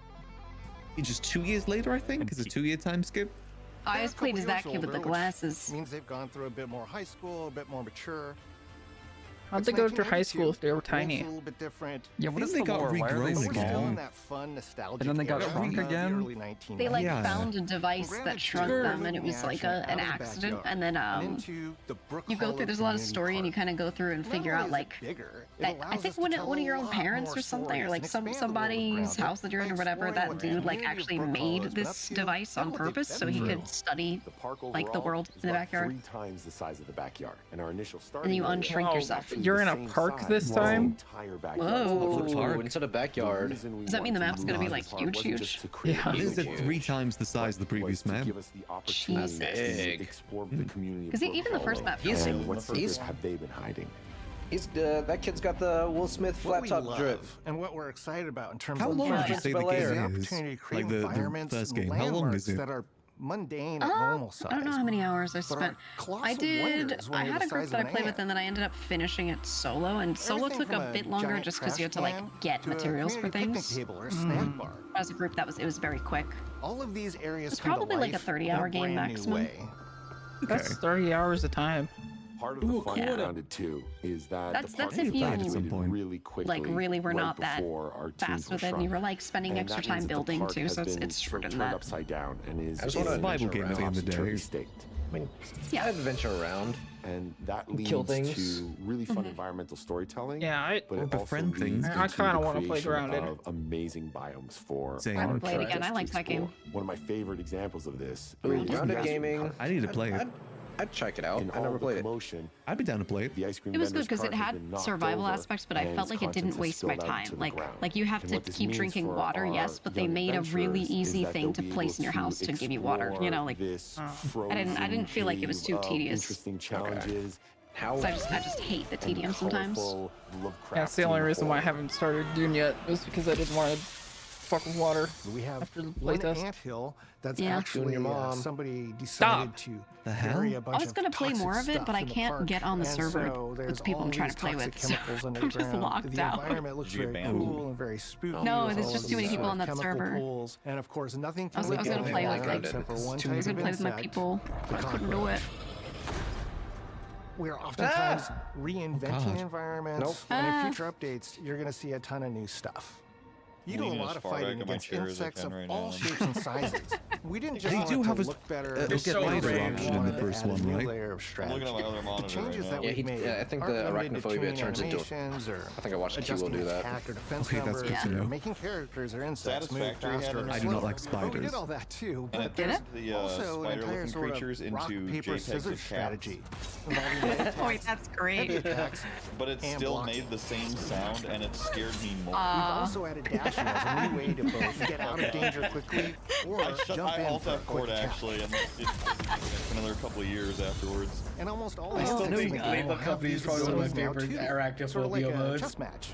Just 2 years later, I think. It's a 2-year time skip. I was played as that kid with the glasses. Means they've gone through a bit more high school, a bit more mature. How'd they go through high school if they were tiny? A little bit different. Yeah, what is the they got lore? Why are they regrown We're still in again. that fun, nostalgic And then they got era shrunk of the again? early 1990s. They like found a device that shrunk them, and it was like an accident. And then you go through. There's a lot of story, and you kind of go through and figure out like that. I think one of your own parents or something, or like somebody's house that you're in or whatever. That dude like actually made this device on purpose so he could study like the world in the backyard. 3 times the size of the backyard. And our initial start. And you unshrink yourself. You're in a park this time? Whoa! Instead of backyard. Does that mean the map's gonna be like huge? Yeah. I think it's at 3 times the size of the previous map. Jesus. Explore the community. Because even the first map. He's have they been hiding? He's that kid's got the Will Smith flat top drip. And what we're excited about in terms How of long did you say the game the is? opportunity to create Like the environments first and game. How long is landmarks it? that are mundane at normal size. I don't know how many hours I spent. I did. I had a group that I played with, them. and then I ended up finishing it solo. And solo took a bit longer just because you had to like get materials for things. As a group, it was very quick. All of these areas. It's probably like a 30-hour game maximum. That's 30 hours of time. Part of the fun of Grounded 2 is that that's if you really quickly, like really were not that our fast with it, and you were like spending extra time building too, so it's shorter than that. Upside down and is I just want a Bible game at the end of the day. I mean, yeah, I adventure around. And that leads Kill things. to really fun environmental storytelling. Yeah, but it befriend also things. leads I into kind of the want to play creation Grounded. of amazing biomes for. Same. I haven't played again. I like that game. One of my favorite examples of this. Grounded gaming. I need to play it. I'd check it out. I never played it. I'd be down to play it. The ice cream It was good vendor's because it cart had been survival knocked over, aspects, but I and felt like it its didn't contents waste have my spilled out time. into the Like ground. you have And to what this keep means drinking for water, our yes, but they young made a really adventurers easy is that thing they'll to be place in your able house to give you water. You know, like this I didn't feel like it was too frozen tedious. interesting challenges. How? So I just hate the tedium sometimes. That's the only reason why I haven't started Dune yet, was because I didn't want to fuck with water. We have after the one playtest. anthill that's Yeah. actually your mom. somebody decided to bury a bunch I was gonna play more of it, but I can't get on the server with the people I'm trying to play with. So I'm just locked the out. environment looks very cool and very spooky. No, with there's all just of too many these people on that chemical server. pools. And of course, nothing I was gonna play with like except for one I type was gonna of play with my insect, people, the but I couldn't do it. We are oftentimes reinventing God. environments, and in future updates, you're going to see a ton of new stuff. You do a Leaning lot as of far back fighting in my against chair as I insects can of right all now. shapes and sizes. We didn't just They want do it have to a look better. a we spider wanted option in the to first add a one, new right? layer of I'm strategy. looking at my other The monitor changes right that now. we made I think aren't the limited to arachnophobia turns into. animations or I think I watched Q will do that. attack or defense Okay, that's numbers, good to know. or making characters or insects move Satisfactory had faster an or I do not slower. like Oh, we did spiders. all that too, And but it there's turns the also an spider-looking entire sort of creatures rock, into paper, JPEGs scissors of cats. strategy. involving light attacks, Wait, that's great. heavy attacks, But it and still blocking. made the same sound, and it scared me more. We've also added dashing as a new way to both get out of danger quickly or jump in alt for a F4 quick attack. actually, and it's another couple of years afterwards. And almost all I still insects in think the game Label have Company is these probably one of my abilities now, favorite too. arachnophobia Sort of like a modes. chess match.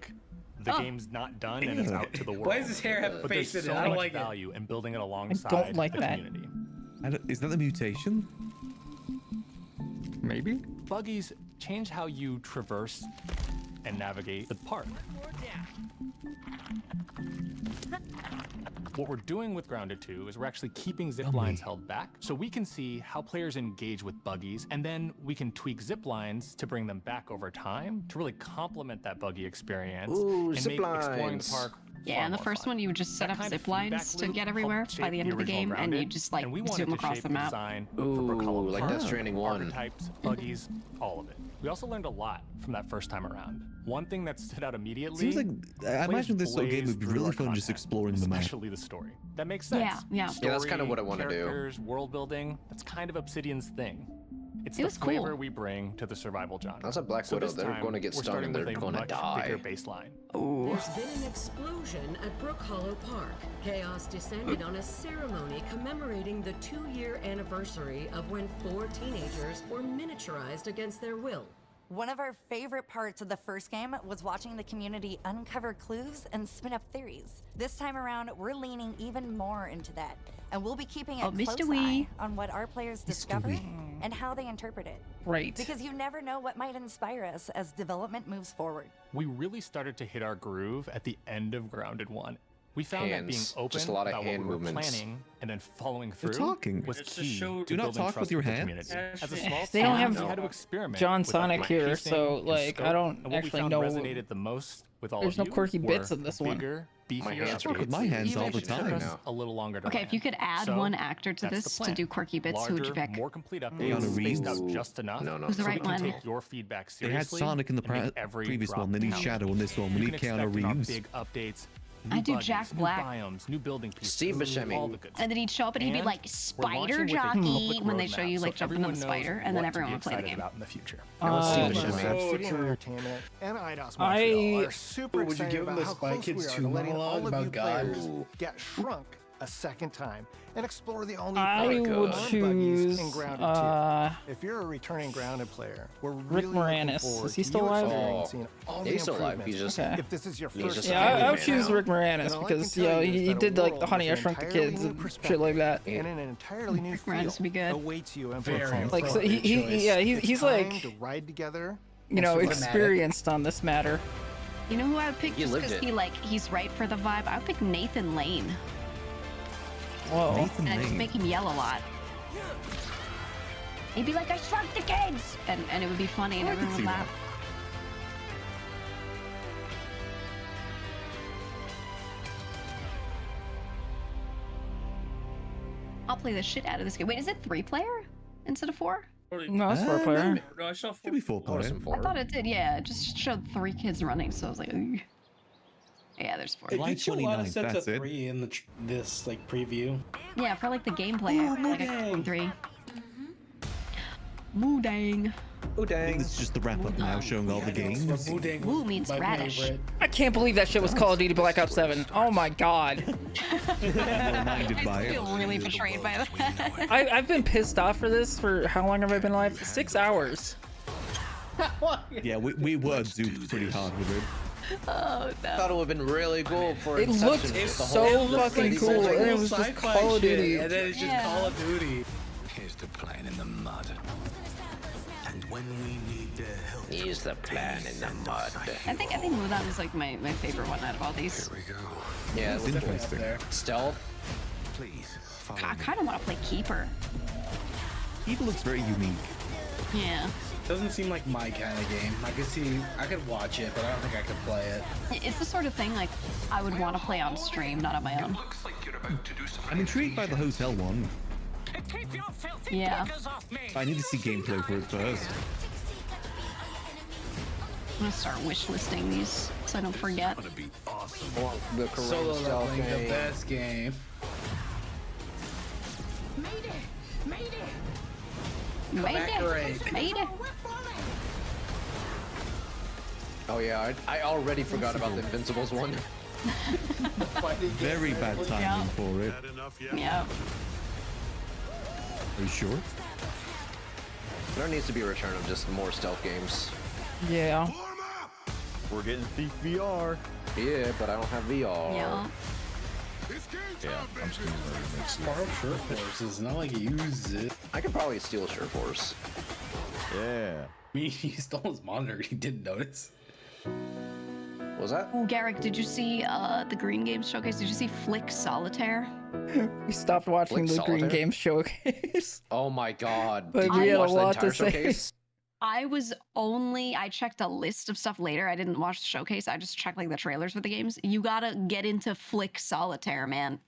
think the game's not done and it's out to the world. Why does his hair have a but face there's in it? so I don't much like it. value in building it alongside don't like the that. community. Is that the mutation? Maybe? Buggies change how you traverse and navigate the park. What we're doing with Grounded 2 is we're actually keeping zip lines held back so we can see how players engage with buggies, and then we can tweak zip lines to bring them back over time to really complement that buggy experience Ooh, and zip make exploring the lines. park Yeah, and the first one you would just set up zip lines to get everywhere by the end of the game, and you just like zoom across the map. Ooh, like Death Stranding 1. Archetypes, buggies, all of it. We also learned a lot from that first time around. One thing that stood out immediately. Seems like I imagine this sort of game would be really fun just exploring the map. Especially the story. That makes sense. Yeah. Story, Yeah, that's kind of what I want to do. Characters, world building. That's kind of Obsidian's thing. It's It the was flavor cool. we bring to the survival genre. That's a Black So Widow. this They're time, going to get we're stung and starting they're with a going to much die. bigger baseline. There's been an explosion at Brook Hollow Park. Chaos descended on a ceremony commemorating the 2-year anniversary of when 4 teenagers were miniaturized against their will. One of our favorite parts of the first game was watching the community uncover clues and spin up theories. This time around, we're leaning even more into that, and we'll be keeping a close eye on what our players discover and how they interpret it. Right. Because you never know what might inspire us as development moves forward. We really started to hit our groove at the end of Grounded 1. We found that being Hands. open Just a lot of about hand what we were movements. planning and then following They're through talking. was It's a key show- to Do not building talk trust with your the hands. community. As a small They don't team, have we had to experiment John with Sonic our here, pacing so and like scope, I don't and what actually we found know. resonated the most with all There's of no you quirky bits were in this one. bigger, My beefier hands I talk with my hands all the It took time. us a little longer to Okay, land. if you could add So, one actor to that's the this to plan. do quirky bits, who would you Larger, pick? more complete updates, Keanu spaced out Reeves. just enough. No, no. Who's the so right we can one? take your feedback They had seriously. Sonic in the and make every previous drop one, then he's count. Shadow in this one. We You need can Keanu expect in our Reeves. big updates. I New do buddies, Jack new Black. biomes, new building pieces, Steve Buscemi. all the good And then he'd show up and he'd be And like we're spider launching with a jockey public when they show you roadmap, like so jumping on the everyone knows spider, and then what to everyone be would play the excited game. about in the future. Obsidian Entertainment and IDOS Montreal are super Would you excited give them about the how Spy close we Kids are 2 to letting monologue all of about you God? players get shrunk a second time and explore the all-new I park would on choose, buggies in Grounded 2. If you're a returning Grounded player, we're Rick really Moranis. looking forward Is he to still you alive? experiencing all the He's still alive. improvements. He's just Okay. If this is your he's first just Yeah, Iron I would Man choose now. Rick Moranis And all I because can you tell know you is he that a did like the world Honey I with an Shrunk the entirely Kids new and shit perspective like that. and an entirely new Moranis would be good. awaits you in Very Brooklyn. Like so he's Time like to ride together. you know cinematic. experienced on this matter. You know who I would pick He just lived because it. he's right for the vibe? I would pick Nathan Lane. Whoa. Nathan And I'd just Lane. make him yell a lot. He'd be like, I shrunk the kids! And it would be funny and I could everyone see would that. laugh. I'll play the shit out of this game. Wait, is it 3-player instead of 4? No, that's 4-player. No, I saw Should be 4-player. I thought it did, yeah. It just showed 3 kids running, so I was like, ooh. Yeah, there's 4. It It gets you a lot of 29, sets that's of it. 3 in this like preview. Yeah, for like the gameplay, I feel like I could 3. Moodang. I think this is just the wrap up now, showing all the games. Woo means radish. I can't believe that shit was Call of Duty Black Ops 7. Oh my god. Reminded by I it. feel really betrayed by that. I've been pissed off for this for how long have I been alive? 6 hours. Yeah, we were duped pretty hard with it. Oh I no. thought it would have been really cool for It Inception, looked just the so whole fucking cool, and it was just Sci-fi Call of shit, Duty. and then it's just Yeah. Call of Duty. Here's the plan in the mud. And when we need their help, Use the plan in the mud. I think Mudan is like my favorite one out of all these. here we go. Yeah, It's with the interesting. stealth. Please follow I me. kind of want to play Keeper. Keeper looks very unique. Yeah. Doesn't seem like my kind of game. I could watch it, but I don't think I could play it. It's the sort of thing like I would want to play on stream, not on my own. Looks like you're about to do something. I'm intrigued by the hotel one. Keep your filthy Yeah. clickers off me. I need to see gameplay for it first. I'm gonna start wish listing these so I don't forget. Gonna be awesome. The Korean Solo stealth leveling, the game. best game. Made it. Oh yeah, I already forgot about the Invincibles one. Very bad timing for it. Yeah. Are you sure? There needs to be a return of just more stealth games. Yeah. We're getting Thief VR. Yeah, but I don't have VR. Yeah. Yeah, I'm just gonna mix it. Borrow Shirt Force is not like he uses it. I could probably steal Shirt Force. Yeah. I mean, he stole his monitor. He didn't notice. Was that? Oh, Garrick, did you see the Green Games showcase? Did you see Flick Solitaire? We stopped watching Flick the Green Solitaire? Games showcase. Oh my god. But Did we you had a watch the lot entire to say. showcase? I checked a list of stuff later. I didn't watch the showcase. I just checked like the trailers for the games. You gotta get into Flick Solitaire, man.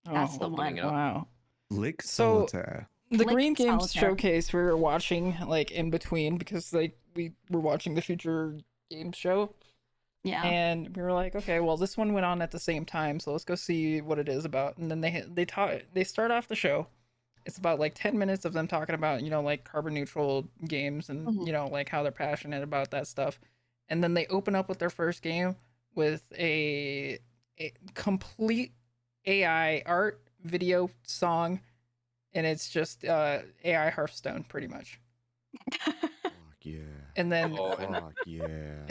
That's the one. Wow. Flick So, Solitaire. The Flick Green Games Solitaire. showcase we were watching like in between because like we were watching the Future Games show. Yeah. And we were like, okay, well this one went on at the same time, so let's go see what it is about. And then they start off the show. It's about like 10 minutes of them talking about, like carbon neutral games and like how they're passionate about that stuff. And then they open up with their first game with a complete AI art, video, song, and it's just AI Hearthstone pretty much. Fuck yeah. And then Fuck yeah.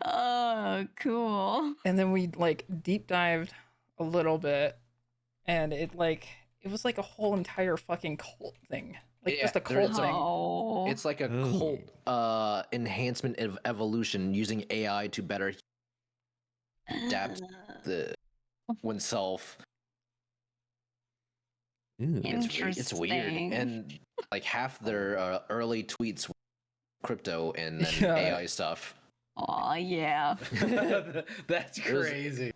Oh, cool. And then we like deep dived a little bit, and it was like a whole entire fucking cult thing. Like just a cult thing. It's like a cult enhancement of evolution using AI to better adapt oneself. It's weird, and like half their early tweets were crypto and then AI stuff. Oh yeah. That's crazy.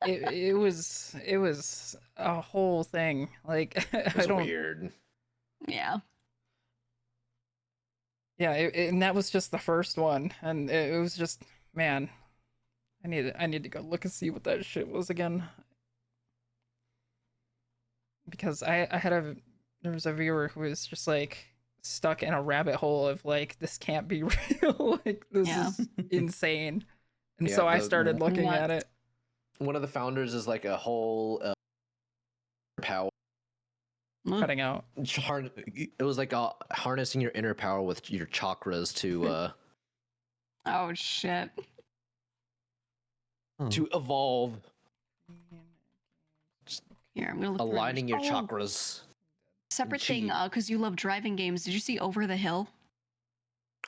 It was a whole thing. Like It's weird. Yeah. Yeah, and that was just the first one, and it was just, man, I need to go look and see what that shit was again. Because there was a viewer who was just like stuck in a rabbit hole of like, this can't be real. Like this is insane. And so I started looking at it. One of the founders is like a whole power cutting out. It was like harnessing your inner power with your chakras to Oh shit. to evolve. Here, I'm gonna look aligning your chakras. Separate thing, because you love driving games. Did you see Over the Hill?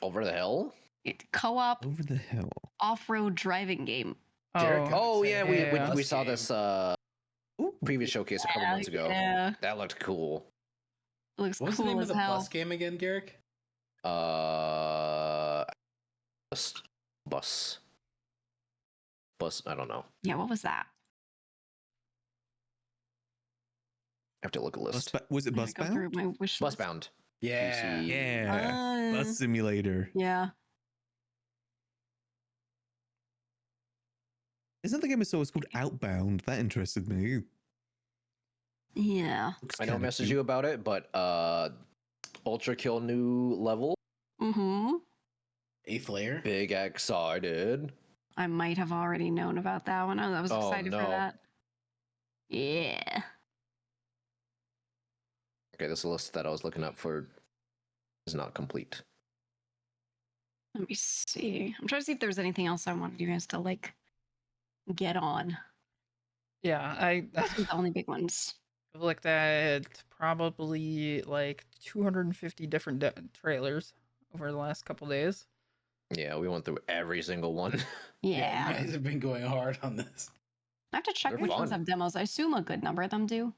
Over the Hill? Co-op Over the hill. off-road driving game. Oh yeah, we saw this previous showcase a couple months ago. Yeah. That looked cool. It looks What's cool the name as of the hell. bus game again, Garrick? Bus. I don't know. Yeah, what was that? I have to look at a list. Was it I gotta go through Busbound? my wish list. Busbound. Yeah. Yeah. Bus Simulator. Yeah. Isn't the game it's called Outbound? That interested me. Yeah. I know I messaged you about it, but Ultra Kill new level. Mm-hmm. 8th layer. Big excited. I might have already known about that one. I was excited for that. Yeah. Okay, this list that I was looking up for is not complete. Let me see. I'm trying to see if there's anything else I wanted you guys to like get on. Yeah, Those are the only big ones. I've looked at probably like 250 different trailers over the last couple days. Yeah, we went through every single one. Yeah. You guys have been going hard on this. I have to check They're which ones fun. have demos. I assume a good number of them do.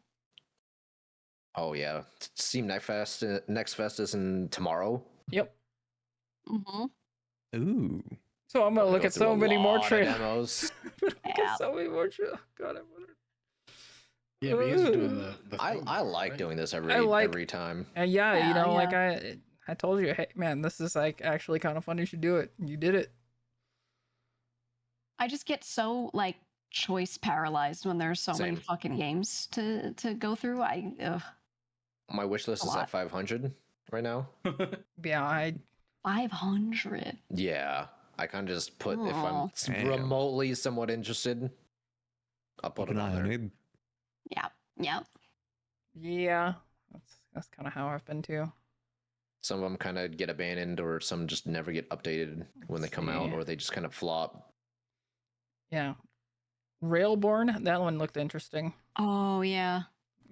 Oh yeah, Steam Next Fest is in tomorrow. Yep. Mm-hmm. Ooh. So I'm gonna look Go at through so a many more lot of trailers. demos. So many more trailers. God, I wonder. Yeah, but he's doing the I like doing this every time. And yeah, Yeah, like I told you, hey man, this is like actually kind of fun. You should do it. You did it. I just get so like choice paralyzed when there's so many Same. fucking games to go through. My wish list A is lot. at 500 right now. Yeah, 500. Yeah, I kind of just put if Aw. I'm Damn. remotely somewhat interested, I'll put Keep it an on eye on there. it. Yeah. Yep. Yeah, that's kind of how I've been too. Some of them kind of get abandoned, or some just never get updated when they come out, see. or they just kind of flop. Yeah, Railborn. That one looked interesting. Oh yeah.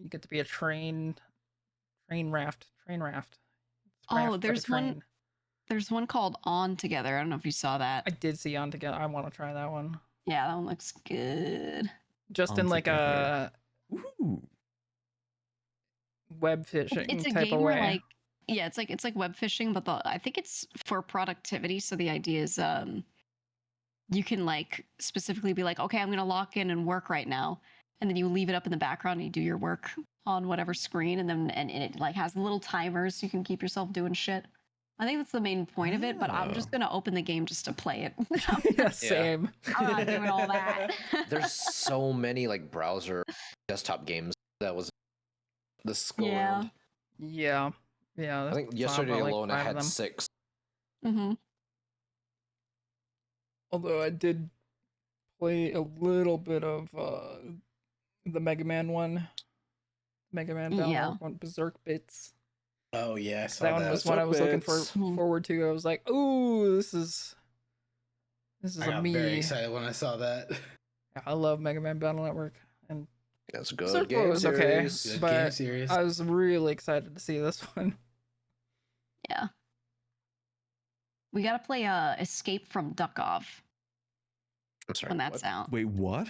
You get to be a train raft. It's Oh, raft, but a there's one. train. There's one called On Together. I don't know if you saw that. I did see On Together. I want to try that one. Yeah, that one looks good. Just On in like Together. a Ooh. web fishing It's a type game of where way. like Yeah, it's like web fishing, but I think it's for productivity. So the idea is you can like specifically be like, okay, I'm gonna lock in and work right now, and then you leave it up in the background and you do your work on whatever screen, and then and it like has little timers so you can keep yourself doing shit. I think that's the main point of it, but I'm just gonna open the game just to play it. Yeah, same. I'm not doing all that. There's so many like browser desktop games that was this go Yeah. around. Yeah. Yeah. I think saw yesterday about, like, alone I 5 of had them. 6. Mm-hmm. Although I did play a little bit of the Mega Man one. Mega Man Yeah. Battle one, Berserk Bits. Oh yeah, I saw That one was what I was looking Berserk forward to. I was like, "Ooh, this is I a got me." very excited when I saw that. I love Mega Man Battle Network, and That's a good Berserk game was series. okay, Good but game series. I was really excited to see this one. Yeah. We gotta play Escape from Duckov I'm sorry. when that's out. Wait, what?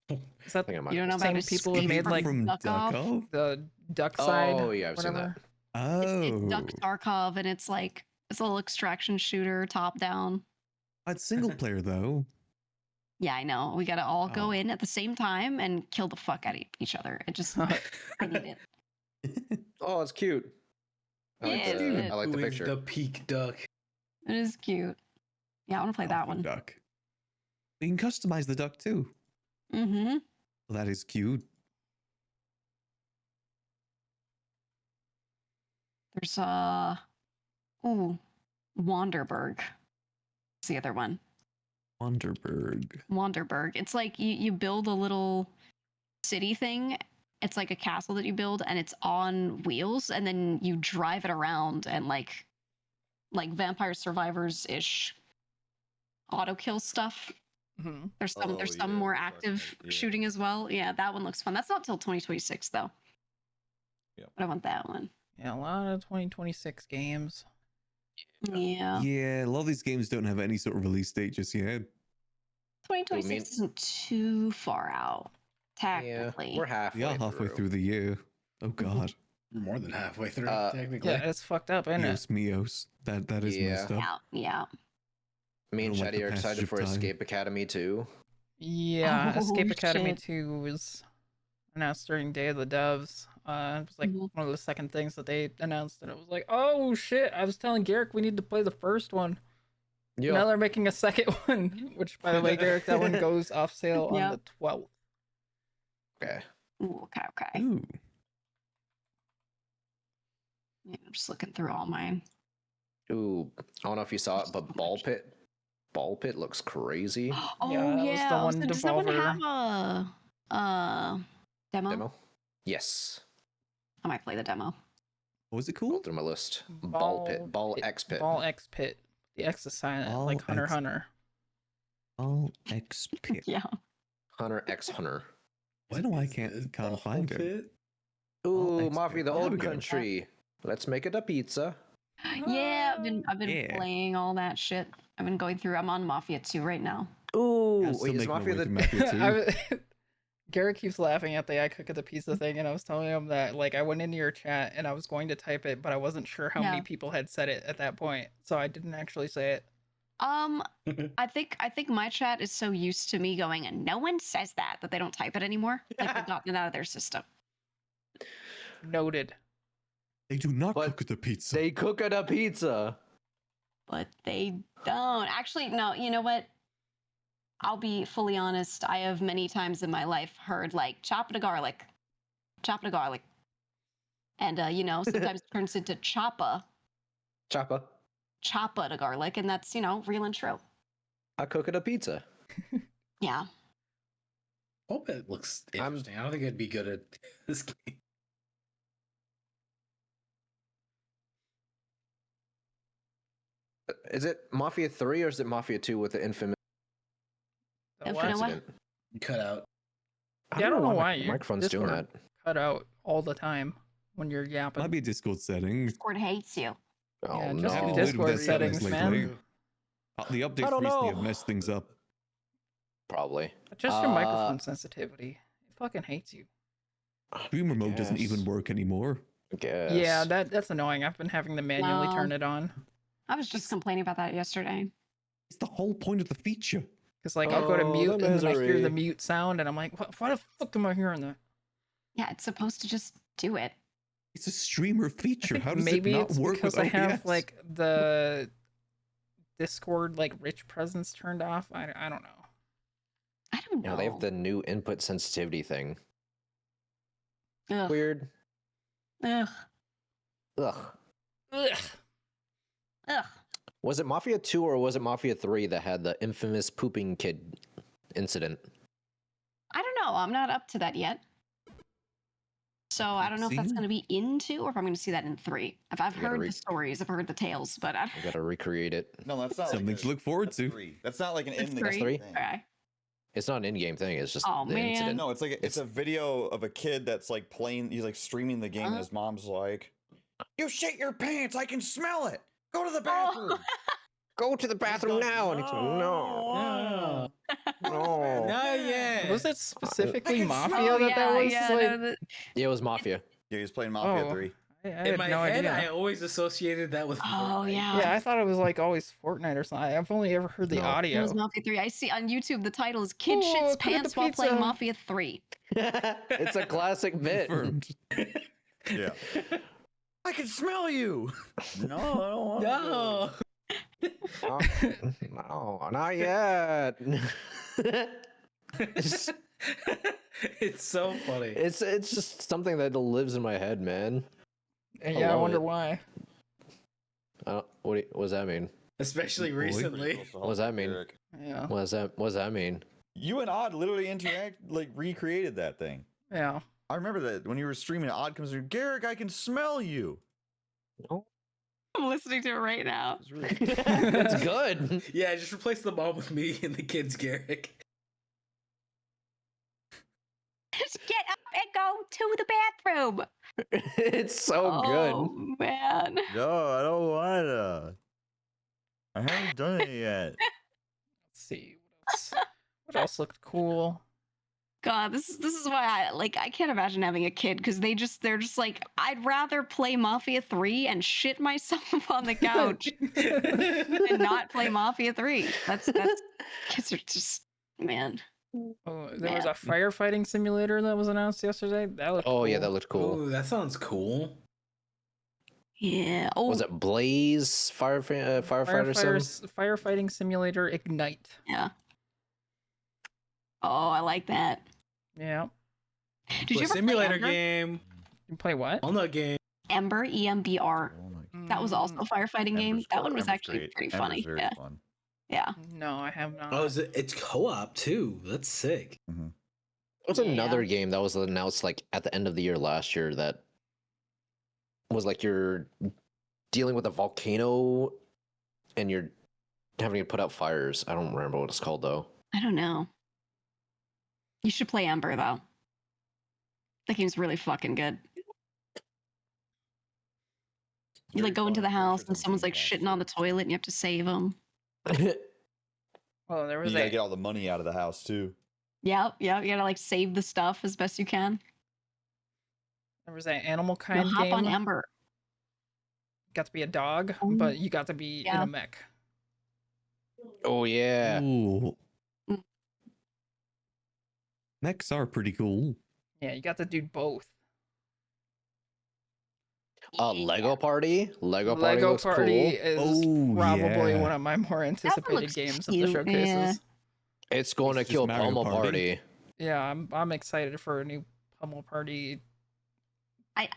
Is that I think I might You don't know the about same people who Escape made like from Duckov? Duckov? the Duck Side? Oh yeah, I've seen whatever? that. It's Oh, Duck Tarkov, and it's like it's a little extraction shooter, top down. it's single player though. Yeah, I know. We gotta all go Oh. in at the same time and kill the fuck out of each other. It just I need it. Oh, it's cute. I like Yeah, the, it's I like the Who is picture. the peak duck? It is cute. Yeah, I want to play that Alpha one. Duck. You can customize the duck too. Mm-hmm. That is cute. There's Wanderberg. It's the other one. Wanderberg. It's like you build a little city thing. It's like a castle that you build, and it's on wheels, and then you drive it around, and like Vampire Survivors ish auto kill stuff. Mhm. There's some more active shooting as well. Yeah, that one looks fun. That's not till 2026 though. Yep. But I want that one. Yeah, a lot of 2026 games. Yeah. Yeah, a lot of these games don't have any sort of release date just yet. 2026 isn't too far out, technically. Yeah, we're halfway. We are halfway through the year. Oh god. More than halfway through, Uh, technically. Yeah, it's fucked up, isn't it? Dios míos. That is Yeah. messed up. Yeah. Me and I don't like Chatty the are passage excited of for time. Escape Academy 2. Yeah, Oh, Escape Academy shit. 2 was announced during Day of the Devs. It was like Mhm. one of the second things that they announced, and it was like, oh shit! I was telling Garrick we need to play the first one. Now they're making a second one, which, by the way, Garrick, that one goes off sale on Yeah. the 12th. Okay. Ooh, okay. Ooh. Yeah, I'm just looking through all mine. Ooh, I don't know if you saw it, but Ball Pit looks crazy. Oh Yeah, that was yeah. the Also, one does that one Devolver. have a demo? Yes. I might play the demo. What was it Go called? through my list. Ball X Pit. Ball X Pit. The X is silent, Ball like Hunter X- x Hunter. Ball X Pit. Yeah. Hunter X Hunter. I don't know why I can't find it. Ooh, X Mafia Pit. the There we Old go. Country. Let's make it a pizza. Yeah, I've been Yeah. playing all that shit. I've been going through. I'm on Mafia 2 right now. Ooh, Yeah, still wait, is making my Mafia way the through Mafia 2. I was, Garrett keeps laughing at the I cook at the pizza thing, and I was telling him that like I went into your chat and I was going to type it, but I wasn't sure how many Yeah. people had said it at that point, so I didn't actually say it. I think my chat is so used to me going, and no one says that they don't type it anymore. Like they've gotten it out of their system. Noted. They do not cook at the pizza. They cook at a pizza. But they don't. Actually, no, you know what? I'll be fully honest. I have many times in my life heard like chop the garlic. And you know, sometimes it turns into choppa the garlic, and that's, you know, real and true. I cook at a pizza. Yeah. Hope it looks interesting. I don't think it'd be good at this game. Is it Mafia 3 or is it Mafia 2 with the infamous accident? Cut out. Yeah, I don't know why my your microphone's doing Discord that. cut out all the time when you're yapping. Might be Discord settings. Discord hates you. Oh Yeah, no. just I've the been with Discord that settings, lately. man. The updates don't recently know. have messed things up. Probably. Just your microphone sensitivity. It fucking hates you. Stream remote doesn't Yes. even work anymore. guess. Yeah, that's annoying. I've been having to manually No. turn it on. I was just complaining about that yesterday. It's the whole point of the feature. Because like I'll go to Oh, mute the and then I hear the misery. mute sound and I'm like, why the fuck am I hearing that? Yeah, it's supposed to just do it. It's a streamer feature. How does it Maybe not it's work because with I have OBS? like the Discord like rich presence turned off. I don't know. I don't know. Yeah, they have the new input sensitivity thing. Ugh. Weird. Ugh. Ugh. Ugh. Ugh. Was it Mafia 2 or was it Mafia 3 that had the infamous pooping kid incident? I don't know. I'm not up to that yet. So I don't know if that's going to be in 2 or if I'm going to see that in 3. I've heard the stories, I've heard the tales, but I You gotta recreate it. No, that's not Something to look forward to. That's not like an It's in the 3. thing. Okay. It's not an in-game thing. It's just Oh, the man. incident. No, it's like it's a video of a kid that's like playing. He's like streaming the game, and his mom's like, "You shit your pants! I can smell it. Go to the bathroom. Go to the bathroom now." And it's no. No. Not yet. Was it specifically can Mafia smell that was yeah, like? no, Yeah, it was Mafia. Yeah, he was playing Mafia Oh. 3. I In had my no head, idea. I always associated that with. Oh, Fortnite. yeah. Yeah, I thought it was like always Fortnite or something. I've only ever heard the No. It audio. was Mafia 3. I see on YouTube the title is Kid Ooh, Shits cook the Pants While Playing pizza. Mafia 3. It's a classic bit. Confirmed. Yeah. I can smell you. No, I don't want No. No, not yet. It's so funny. It's just something that lives in my head, man. And yeah, I love wonder it. why. What does that mean? Especially boy. recently. What does that mean? Yeah. What does that mean? You and Odd literally recreated that thing. Yeah. I remember that when you were streaming, Odd comes in, Garrick, I can smell you. I'm listening to it right now. It's really It's good. Yeah, just replace the mom with me and the kids, Garrick. Just get up and go to the bathroom. It's so good. Oh, man. No, I don't wanna. I haven't done it yet. Let's see what else. What else looked cool? God, this is why I can't imagine having a kid because they're just like, I'd rather play Mafia 3 and shit myself on the couch than not play Mafia 3. That's kids are just, man. Oh, there was a firefighting simulator that was announced yesterday. That looked cool. Yeah, that looked cool. Oh, that sounds cool. Yeah. Oh, Was it Blaze firefighter sim? Firefighting simulator Ignite. yeah. Oh, I like that. Yeah. Did you ever play simulator Ember? game? You play what? Walnut game. Ember, EMBR. That was also a firefighting game. Ember's That cool. one was Ember's actually great. pretty Ember's funny. very Yeah. fun. Yeah. No, I have not. Oh, it's co-op too. That's sick. What's another game that was announced like at the end of the year last year that was like you're dealing with a volcano and you're having to put out fires? I don't remember what it's called though. I don't know. You should play Ember though. That game's really fucking good. You like go into the house and someone's like shitting on the toilet and you have to save them. Well, there was You gotta get all the money out of the house too. Yep. You gotta like save the stuff as best you can. There was that Animal Now Kind hop game. on Ember. Got to be a dog, but you got to be in Yeah. a mech. Oh yeah. Ooh. Mechs are pretty cool. Yeah, you got to do both. Lego Party. Lego Party Lego looks Party cool. is probably yeah. one of my more anticipated looks games of the cute, showcases. yeah. It's going It's to just kill Mario Pummel Party. Party. Yeah, I'm excited for a new Pummel Party.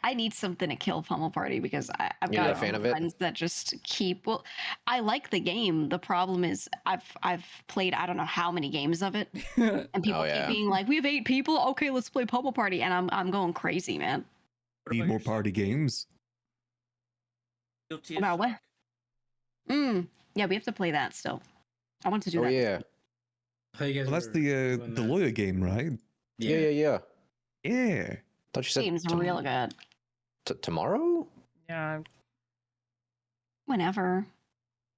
I need something to kill Pummel Party because I've You're not got a fan of it? friends that just keep. Well, I like the game. The problem is I've played I don't know how many games of it, and people Oh, yeah. keep being like, "We have 8 people. Okay, let's play Pummel Party," and I'm going crazy, man. Need more party games. Guilty as About what? charged. Yeah, we have to play that still. I want to do Oh that. yeah. How you guys Well, that's were the doing the that? lawyer game, right? Yeah. Yeah. Thought you said Game's real good. tomorrow. Yeah, Whenever.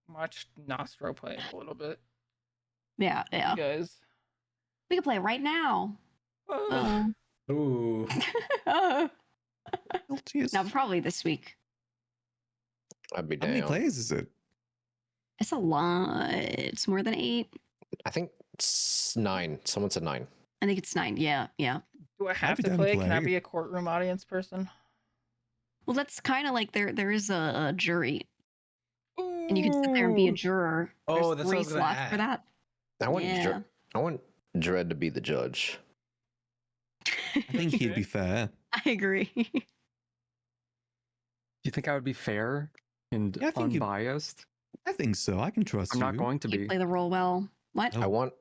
I watched Nostro play it a little bit. Yeah. You guys. We can play right now. Ooh. No, probably this week. I'd be How down. many players is it? It's a lot. It's more than 8. I think it's 9. Someone said 9. I think it's 9. Yeah, yeah. Do I I'd have be to down to play? Can I play. be a courtroom audience person? Well, that's kind of like there is a jury, and you can sit there and be a juror. Oh, There's that's what I 3 was gonna slots add. for that. I want Dread to be the judge. I think he'd be fair. I agree. Do you think I would be fair and Yeah, I think you- unbiased? I think so. I can trust I'm you. not going to You be. play the role well. What? I want.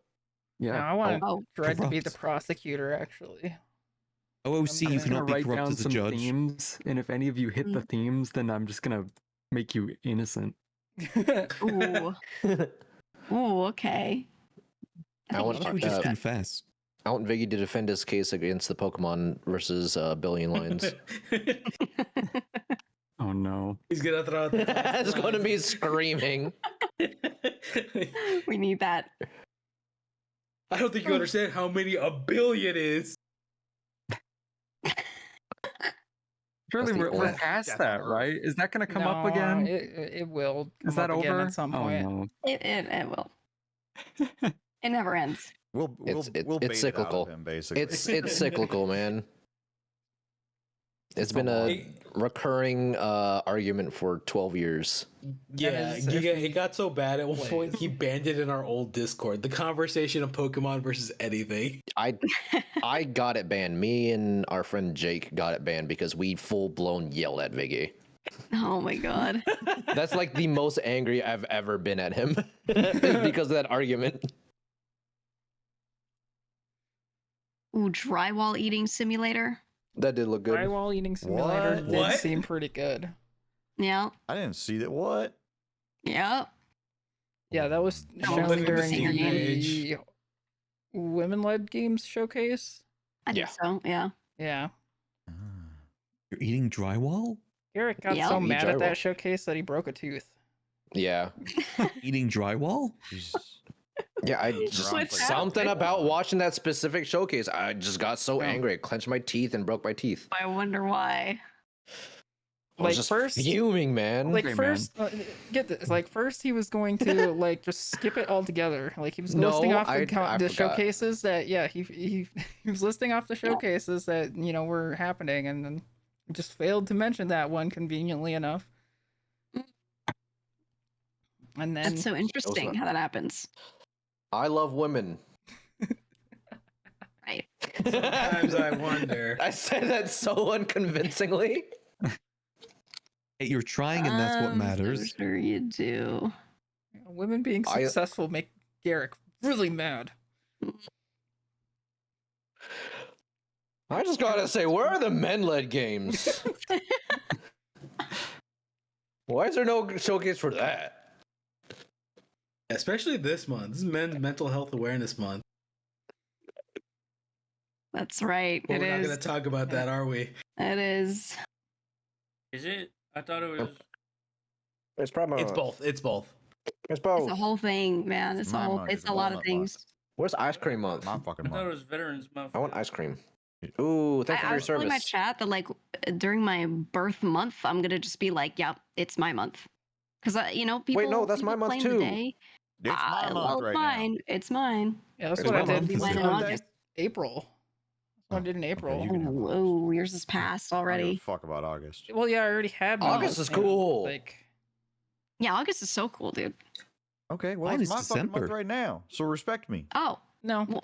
No, Yeah. I want Oh, Dredd to be the corrupt. prosecutor, actually. OOC, you I'm just gonna cannot be write corrupt down as a some judge. themes, and if any of you hit the themes, then I'm just gonna make you innocent. Ooh. Ooh, okay. I want Why don't we just confess? I want Viggy to defend his case against the Pokemon versus Billion Lions. Oh no. He's gonna throw out the It's going to be screaming. We need that. I don't think you understand how many a billion is. Surely That's the we're old past death that, on Earth. right? Is that gonna come up No, again? It will come Is that up again over? at some Oh point. no. It will. It never ends. We'll bait It's it out of cyclical. him, basically. It's cyclical, man. It's been a recurring argument for 12 years. Yeah, is it got so bad at one point he banned it in our old Discord. The conversation of Pokemon versus anything. I got it banned. Me and our friend Jake got it banned because we full blown yelled at Viggy. Oh my god. That's like the most angry I've ever been at him because of that argument. Ooh, drywall eating simulator. That did look good. Drywall eating simulator did What? seem pretty good. Yeah. I didn't see that. What? Yeah. Yeah, that was I'm shown looking at the during Steam the page. women-led games showcase. I think so. Yeah. Yeah. You're eating drywall? Garrett got Yeah. so Eat mad at drywall. that showcase that he broke a tooth. Yeah. Eating drywall? Yeah, I just What's something happening? about watching that specific showcase. I just got so angry. I clenched my teeth and broke my teeth. I wonder why. I was Like just first, fuming, man. like first, get this. Like first, he was going to like just skip it altogether. Like he was No, listing off I the forgot. showcases that he was listing off the showcases that were happening, and then just failed to mention that one conveniently enough. And then That's so interesting how that happens. I love women. Right. Sometimes I wonder. I said that so unconvincingly. Hey, you're trying, and that's what matters. So sure you do. women being successful make Garrick really mad. I just gotta say, where are the men-led games? Why is there no showcase for that? Especially this month. This is Men's Mental Health Awareness Month. That's right. But It we're not is. going to talk about that, are we? It is. Is it? I thought it was. It's probably It's both. It's both. It's both. It's a whole thing, man. It's a My whole. month It's is a lot of Walnut things. Where's ice cream month? My fucking I thought it month. was Veterans Month. I want ice cream. Ooh, thank you I for your was telling my service. chat that like during my birth month, I'm gonna just be like, "Yep, it's my month," because people. Wait, no, that's my people month claim the too. day. It's my month Well, right mine. now. It's mine. Yeah, that's It's what I my did. month. Mine in August. April. That's what I did in April. you can have Oh, yours is passed I don't give a already. fuck about August. Well, yeah, I already had mine. August is cool. Like, Yeah, August is so cool, dude. Okay, well, Mine it's is my fucking month December. right now, so respect me. Oh, no. well,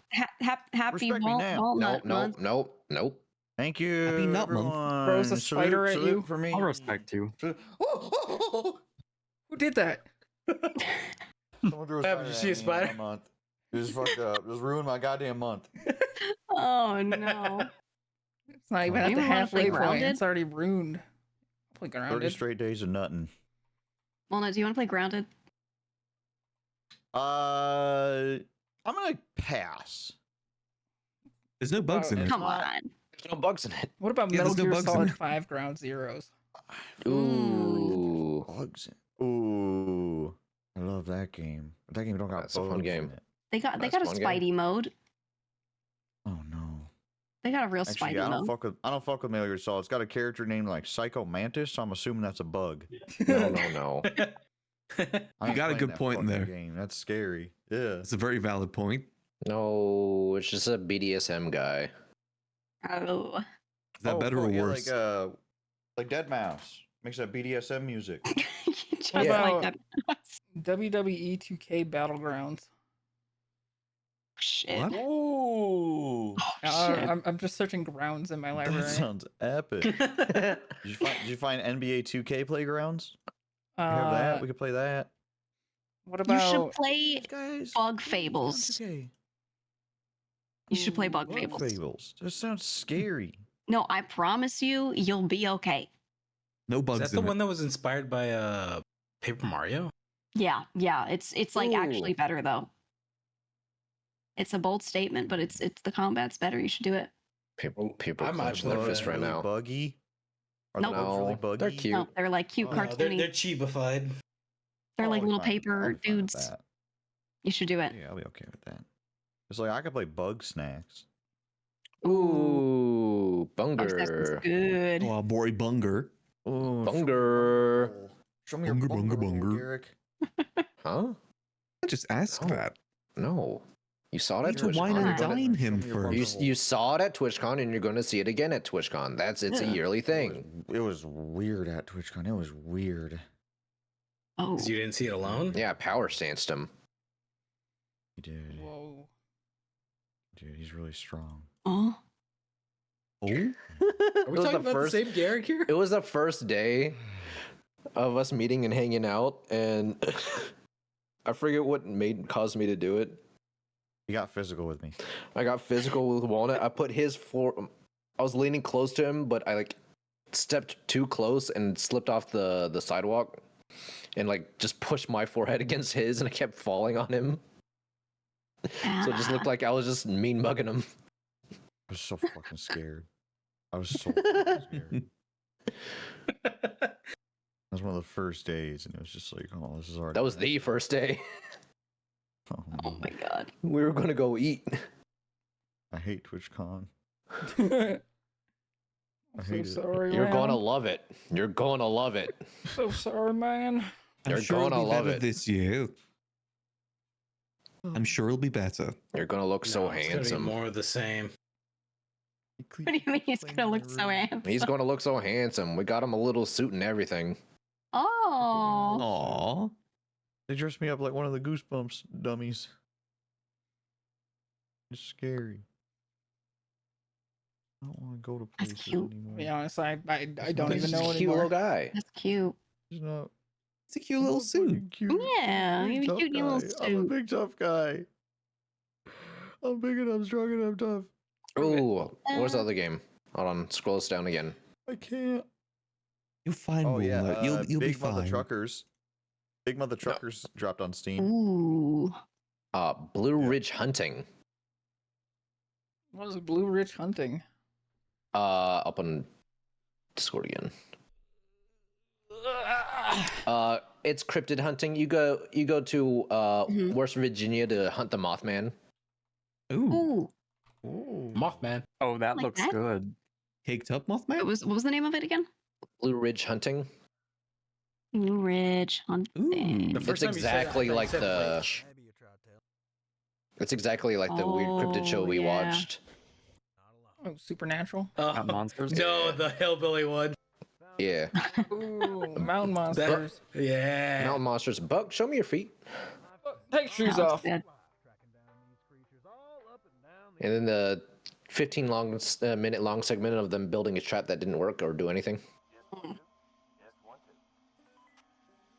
happy Respect me now. walnut month. Nope. Thank you, Happy Nut Month. everyone. Throws a spider at you. for me. I'll respect you. Who did that? Someone threw a What happened? spider Did you see a at me in spider? my month. It just fucked up. Just ruined my goddamn month. Oh no. It's not even at You the wanna play halfway point. Grounded? It's already ruined. Play 30 grounded. straight days of nothing. Walnut, do you want to play Grounded? I'm gonna pass. There's no bugs in it. Come not- on. There's no bugs in it. What about Yeah, Metal there's no Gear bugs in Solid it. 5 Ground Zeroes? Ooh. Bugs. Ooh, I love that game. But that game don't got That's a fun bugs game. in it. They got That's a fun game. Spidey mode. Oh no. They got a real Actually, spidey I don't though. fuck with Metal Gear Solid. It's got a character named like Psycho Mantis, so I'm assuming that's a bug. No. You got a good point in there. Game. That's scary. Yeah. It's a very valid point. No, it's just a BDSM guy. Oh. Is that better or yeah, worse? like Deadmau5 makes that BDSM music. What about like WWE 2K Battlegrounds? Shit. Ooh. I'm just searching grounds in my library. That sounds epic. Did you find NBA 2K Playgrounds? You have that? We could play that. What about? You should play Bug Fables. You should play Bug Fables. Fables. That sounds scary. No, I promise you, you'll be okay. No bugs. Is that the one that was inspired by Paper Mario? Yeah. It's like actually better though. It's a bold statement, but it's the combat's better. You should do it. People I'm clenching their fist right now. Buggy? Are Nope. the bugs really buggy? They're cute. No, they're like cute cartoony. They're cheapified. They're like I'll be little fine with- paper I'll be fine with dudes. that. You should do it. Yeah, I'll be okay with that. It's like I could play Bug Snacks. Ooh, That's Bunger. good. Oh, boy, Bunger. Ooh, Bunger. Show me your Bunger. Garrick. Huh? I just asked that. No. You saw it You at need to wine and TwitchCon. dine him first. You saw it at TwitchCon, and you're going to see it again at TwitchCon. It's a yearly thing. It was weird at TwitchCon. It was weird. Oh. You didn't see it alone? Yeah, power stanced him. He did. Whoa. Dude, he's really strong. Oh. Are we talking about the same Garrick here? It was the first day of us meeting and hanging out, and I forget what caused me to do it. He got physical with me. I got physical with Walnut. I put his floor. I was leaning close to him, but I stepped too close and slipped off the sidewalk, and just pushed my forehead against his, and I kept falling on him. So it just looked like I was just mean mugging him. I was so fucking scared. I was so fucking scared. That was one of the first days, and it was just like, oh, this is already. That was the first day. Oh my god. We were gonna go eat. I hate TwitchCon. I'm I so hate it. sorry, You're man. gonna love it. You're gonna love it. So sorry, man. You're I'm sure gonna it'll be love better it. this year. I'm sure it'll be better. You're gonna look so It's gonna be handsome. more of the same. What do you mean he's gonna look so handsome? He's gonna look so handsome. We got him a little suit and everything. Oh. Aww. They dressed me up like one of the Goosebumps dummies. It's scary. I don't want to go to places cute. anymore. To be honest, I don't He's even know He's a anymore. cute little guy. That's cute. He's not. It's a cute little suit. Cute. Yeah, Big you tough cute little guy. I'm a suit. big tough guy. I'm big and I'm strong and I'm tough. Ooh, where's the other game? Hold on, scroll us down again. I can't. You'll find Oh yeah, Walnut. You'll be Big Mother fine. Truckers. Big Mother Truckers dropped on Steam. Ooh. Blue Ridge Hunting. What is Blue Ridge Hunting? Up on Discord again. It's cryptid hunting. You go to West Virginia to hunt the Mothman. Ooh. Mothman. Oh, that Like looks that? good. Caked up Mothman? What was the name of it again? Blue Ridge Hunting. Blue Ridge Hunting. The It's first time you said it, I exactly thought you like said the. witch. It's exactly like the weird cryptid show we yeah. watched. Oh, Supernatural. Not monsters. No, the hillbilly one. Yeah. Ooh, Mountain Monsters. Yeah. Mountain monsters. Buck, show me your feet. Take shoes That was off. good. And then the 15 minute long segment of them building a trap that didn't work or do anything.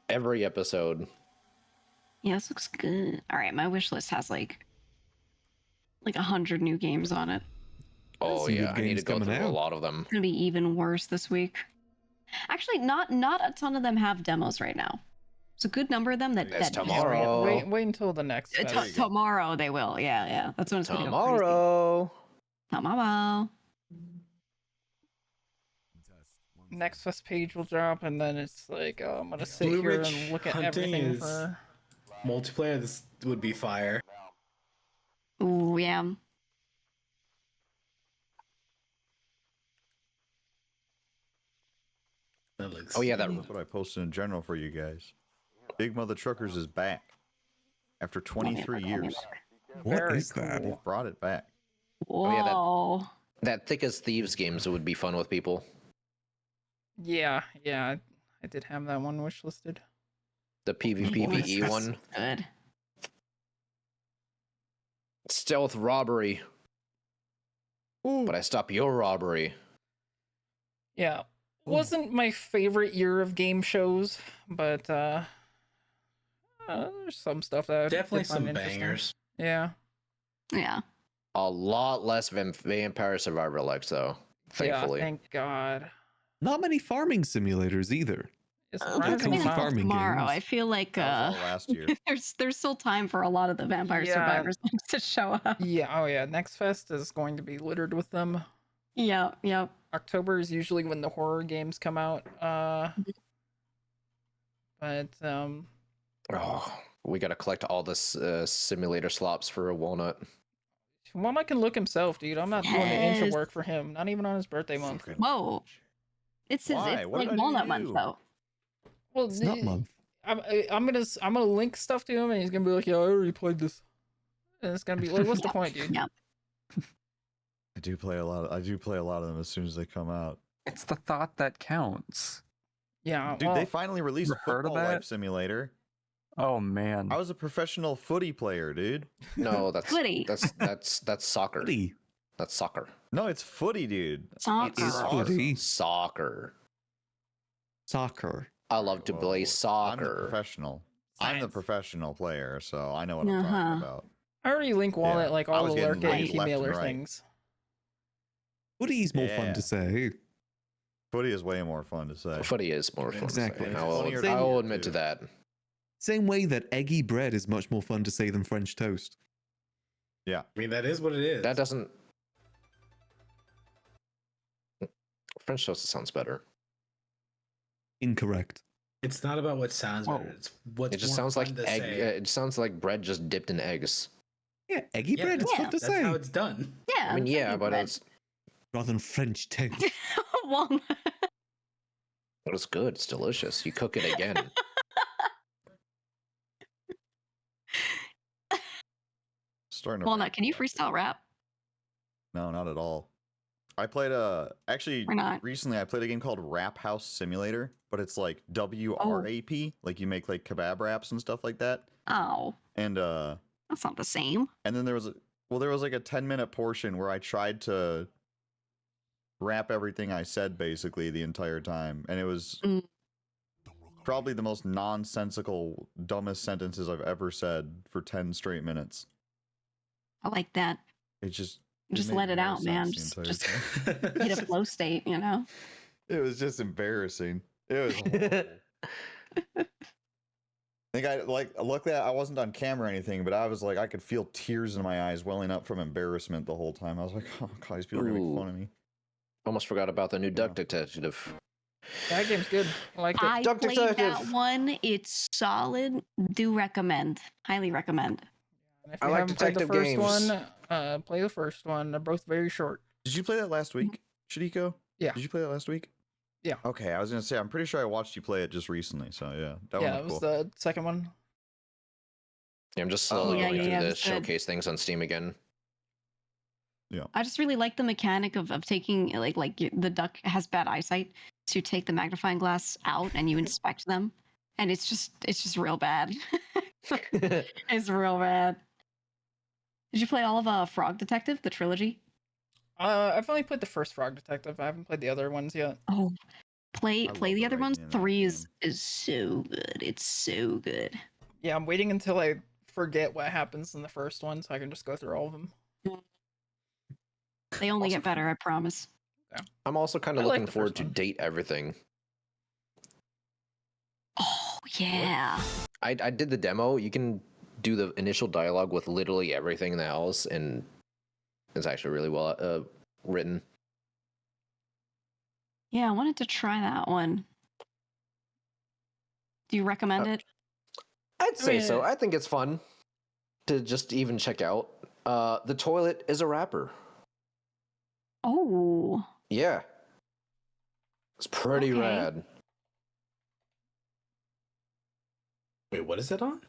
Every episode. Yeah, this looks good. All right, my wish list has like 100 new games on it. Oh some yeah, good I need games to go coming through a out. lot of them. It's gonna be even worse this week. Actually, not a ton of them have demos right now. It's a good number of them that That's that tomorrow. Wait until the next. Tomorrow they will. Yeah. That's when it's gonna go Tomorrow. crazy. Tomorrow. Next Fest page will drop, and then it's like, oh, I'm gonna sit Blue here Ridge and look at Hunting everything is for. multiplayer. This would be fire. Ooh, yeah. That looks. Oh yeah, that. That's what I posted in general for you guys. Big Mother Truckers is back after 23 years. What is that? They've brought it back. Whoa. Oh yeah, that Thick as Thieves games would be fun with people. Yeah, I did have that one wish listed. The PvPvE one. Good. Stealth robbery. But I stop your robbery. Yeah, wasn't my favorite year of game shows, but there's some stuff that I Definitely did find some interesting. bangers. Yeah. Yeah. A lot less Vampire Survivor likes though. Thankfully. Yeah, thank God. Not many farming simulators either. Tomorrow, I feel like last year. there's still time for a lot of the Vampire Survivors things to show up. Yeah, oh yeah, Next Fest is going to be littered with them. Yep. October is usually when the horror games come out. But Oh, we gotta collect all this simulator slops for a walnut. Walnut can look himself, dude. I'm not doing the intro work for him. Not even on his birthday month. Whoa. It's like Walnut Month though. Well, it's not month. I'm gonna link stuff to him, and he's gonna be like, "Yeah, I already played this," and it's gonna be like, "What's the point, dude?" Yeah. I do play a lot of them as soon as they come out. It's the thought that counts. Yeah, dude, they finally released Football Life Simulator. Oh man, I was a professional footy player, dude. No, that's footy. That's soccer. Footy. That's soccer. No, it's footy, dude. Soccer. It is footy. Soccer. Soccer. I love to play soccer. I'm the professional. I'm the professional player, so I know what I'm talking about. I already link Walnut like all the getting lurking linked left and mailer right. things. Footy's more fun to say. Footy is way more fun to say. Footy is more fun Exactly. to say. I will admit to that. Same way that eggy bread is much more fun to say than French toast. Yeah. I mean, that is what it is. That doesn't. French toast sounds better. Incorrect. It's not about what sounds better. It's what's It just more sounds like fun to egg. say. It sounds like bread just dipped in eggs. Yeah, eggy bread. It's fun to That's say. how it's done. Yeah. I mean, yeah, eggy but bread. it's Rather than French toast. Walnut. but it's good. It's delicious. You cook it again. Starting to Walnut, can you freestyle rap? No, not at all. I played recently I played a game called Rap House Simulator, but it's like WRAP, like you make like kebab wraps and stuff like that. Oh. And That's not the same. and then there was like a 10-minute portion where I tried to rap everything I said basically the entire time, and it was probably the most nonsensical, dumbest sentences I've ever said for 10 straight minutes. I like that. It just Just let it out, man. Just hit a flow state, you know? It was just embarrassing. It was horrible. Luckily I wasn't on camera or anything, but I was like, I could feel tears in my eyes welling up from embarrassment the whole time. I was like, oh god, these people are gonna make fun of me. Almost forgot about the new Duck Detective. That game's good. I liked it. I played that one. It's solid. Do recommend. Highly recommend. If you haven't played the first one, play the first one. They're both very short. Did you play that last week, Shadiko? Yeah. Did you play that last week? Yeah. Okay, I was gonna say I'm pretty sure I watched you play it just recently, so yeah. That one Yeah, it was cool. the second one. Yeah, I'm just slowly going through it the was good. showcase things on Steam again. Yeah. I just really like the mechanic of taking the duck has bad eyesight, so you take the magnifying glass out and you inspect them, and it's just real bad. It's real bad. Did you play all of Frog Detective, the trilogy? I've only played the first Frog Detective. I haven't played the other ones yet. Oh, play the other ones. 3 is so good. It's so good. Yeah, I'm waiting until I forget what happens in the first one, so I can just go through all of them. They only get better, I promise. I'm also kind of looking forward to Date Everything. Oh yeah. I did the demo. You can do the initial dialogue with literally everything in the house, and it's actually really well written. Yeah, I wanted to try that one. Do you recommend it? I'd say so. I think it's fun to just even check out. The toilet is a rapper. Oh. Yeah. It's pretty rad. Wait, what is it on?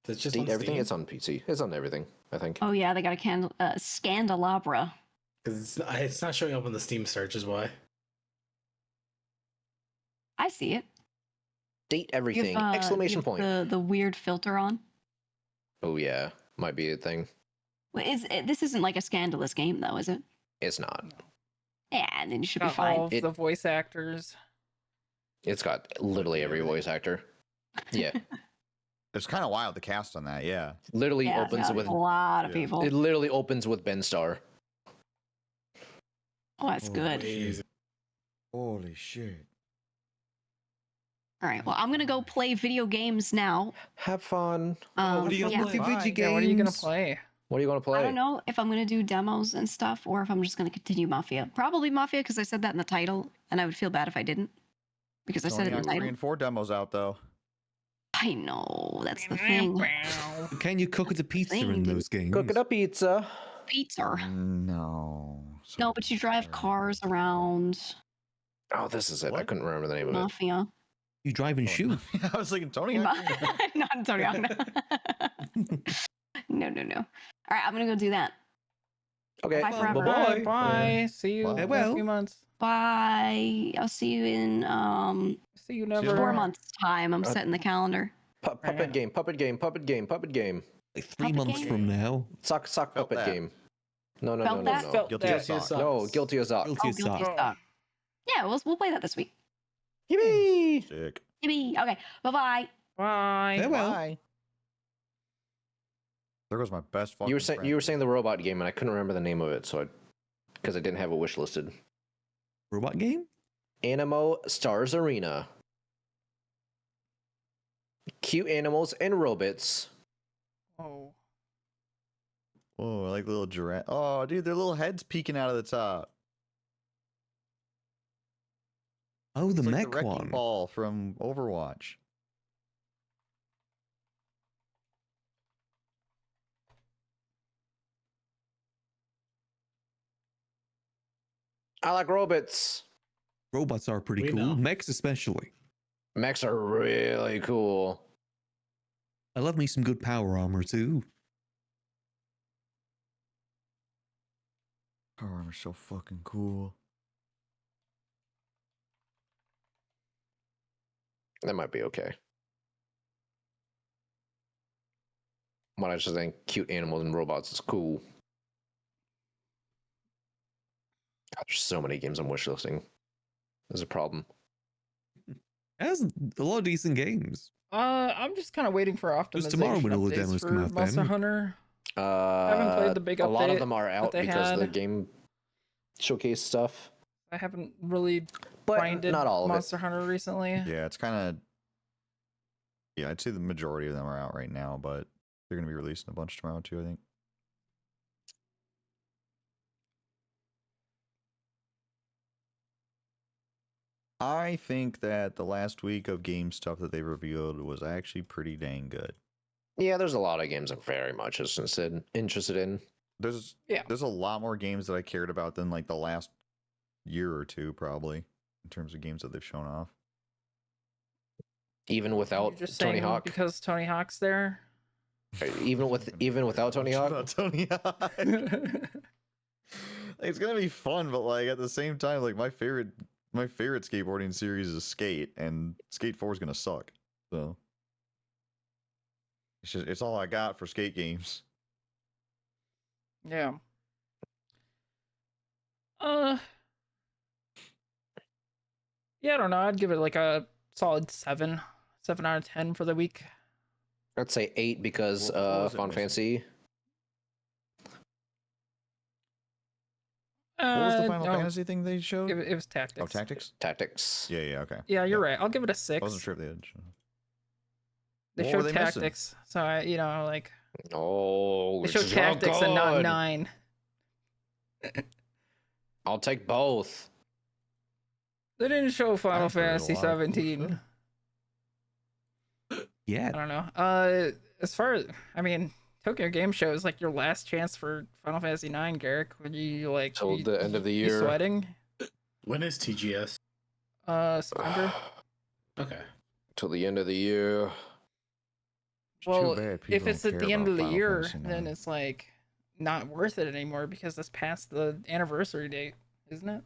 It's just Date on everything. Steam? It's on PC. It's on everything, I think. Oh yeah, they got a Scandelabra. Because it's not showing up on the Steam search, is why. I see it. Date You everything! have, Exclamation you have point. the weird filter on. Oh yeah, might be a thing. Well, this isn't like a scandalous game though, is it? It's not. Yeah, and then you should be Got fine. all of the voice actors. It's got literally every voice actor. Yeah. It's kind of wild the cast on that. Yeah. Literally Yeah, it's opens got with a lot of people. It literally opens with Ben Starr. Oh, that's good. Holy shit. All right, well, I'm gonna go play video games now. Have fun. What are you gonna play? Video games? What are you gonna play? What are you gonna play? I don't know if I'm gonna do demos and stuff, or if I'm just gonna continue Mafia. Probably Mafia because I said that in the title, and I would feel bad if I didn't, because I said it in the Tony Hawk 3 title. and 4 demos out though. I know that's the thing. Can you cook it a pizza in those games? Cook it a pizza. Pizza. No. No, but you drive cars around Oh, this is it. I couldn't remember the name of it. Mafia. You drive and shoot. I was thinking Tony Hawk. Not Tony Hawk. No. No. All right, I'm gonna go do that. Okay. Bye forever. Bye. Bye. See you in a few months. Bye. I'll see you in See you never. 4 months time. I'm setting the calendar. Puppet game. Like 3 months from now. Sock puppet game. No. Felt that? Guilty as sock. No, guilty as sock. Guilty as Guilty as sock. Sock. Yeah, we'll play that this week. Yippee! Sick. Yippee. Okay. Bye-bye. Bye. Farewell. Bye. There goes my best fucking You were saying friend. the robot game, and I couldn't remember the name of it, so because I didn't have it wish listed. Robot game? Animo Stars Arena. Cute animals and robots. Oh. Oh, I like little giraffe. Oh, dude, their little heads peeking out of the top. Oh, the It's like mech the wrecking one. ball from Overwatch. I like robots. Robots are pretty We cool. know. Mechs especially. Mechs are really cool. I love me some good power armor too. Power armor's so fucking cool. That might be okay. What I just think cute animals and robots is cool. God, there's so many games I'm wishlisting. There's a problem. It has a lot of decent games. I'm just kind of waiting for optimization Just tomorrow when all the updates demos for come out Monster then. Hunter. I haven't played the big A lot of update them are that out they because the had. game showcase stuff. I haven't really But grinded not all of it. Monster Hunter recently. Yeah, it's kind of. Yeah, I'd say the majority of them are out right now, but they're gonna be releasing a bunch tomorrow too, I think. I think that the last week of game stuff that they revealed was actually pretty dang good. Yeah, there's a lot of games I'm very much interested in. There's Yeah. there's a lot more games that I cared about than like the last year or two, probably, in terms of games that they've shown off. Even You're without just Tony saying Hawk. because Tony Hawk's there. Even without Tony Hawk. About Tony Hawk. It's gonna be fun, but like at the same time, like my favorite skateboarding series is Skate, and Skate 4 is gonna suck. So it's all I got for skate games. Yeah. Yeah, I don't know. I'd give it like a solid 7 out of 10 for the week. I'd say 8 because What was it Final missing? Fantasy. What was the Final no, Fantasy thing they showed? It was Tactics. Oh, Tactics. Tactics. Yeah, okay. Yeah, you're right. I'll give it a 6. I wasn't sure if they had. They What showed were they missing? Tactics, so I, like Oh, they showed it's Tactics and not good. 9. I'll take both. They didn't show Final I've heard a Fantasy lot of cool 17. Yeah. I don't know. As far as Tokyo Game Show is like your last chance for Final Fantasy 9, Garrick. When you like Till the end of the you year. sweating? When is TGS? September. Okay. Till the end of the year. Well, too bad if people it's don't at care the end about of the Final year, Fantasy then IX. it's like not worth it anymore because it's past the anniversary date, isn't it?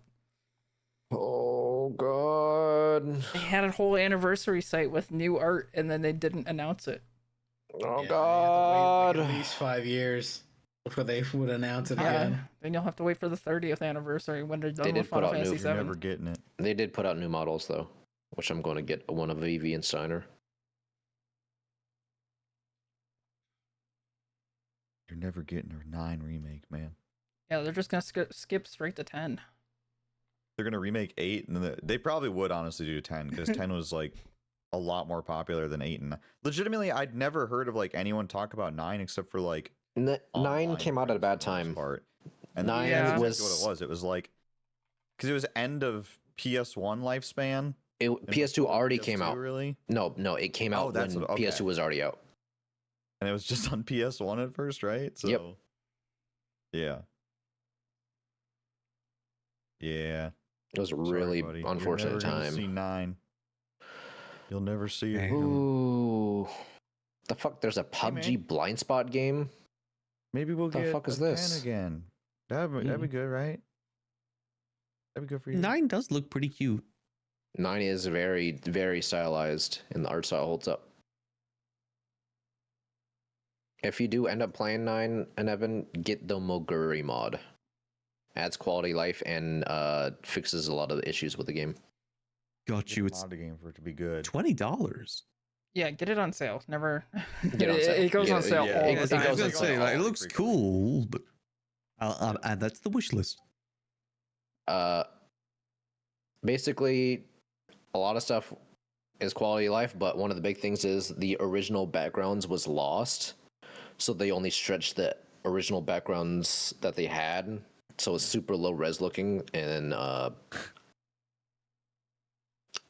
Oh god. They had a whole anniversary site with new art, and then they didn't announce it. Oh Yeah, god. at least 5 years before they would announce it Yeah, again. then you'll have to wait for the 30th anniversary when they're done They with did put Final out Fantasy new. You're VII. never getting it. They did put out new models though, which I'm going to get one of Vivi and Steiner. You're never getting a 9 remake, man. Yeah, they're just gonna skip straight to 10. They're gonna remake 8, and then they probably would honestly do 10 because 10 was like a lot more popular than 8 and 9. Legitimately, I'd never heard of like anyone talk about 9 except for like 9 came out at a bad time. And 9 that's was exactly what it was. It was like because it was end of PS1 lifespan. PS2 already PS2 came out. Really? No, it came out when PS2 was already out. And it was just on PS1 at first, right? So, yep. Yeah. Yeah. It was a really unfortunate You're never time. gonna see 9. You'll never see it. Ooh. The fuck? There's a PUBG blind spot game? Maybe we'll get fuck is a 10 this? again. That'd be good, right? That'd be good for you. 9 does look pretty cute. 9 is very, very stylized, and the art style holds up. If you do end up playing 9, and Evan, get the Moguri mod. Adds quality life and fixes a lot of the issues with the game. Got you. It's a game for it to be good. $20. Yeah, get it on sale. Never. Get on sale. It goes on sale all the I was time. gonna say, like, it looks cool, but I'll add that to the wish list. Basically, a lot of stuff is quality of life, but one of the big things is the original backgrounds was lost, so they only stretched the original backgrounds that they had, so it's super low res looking, and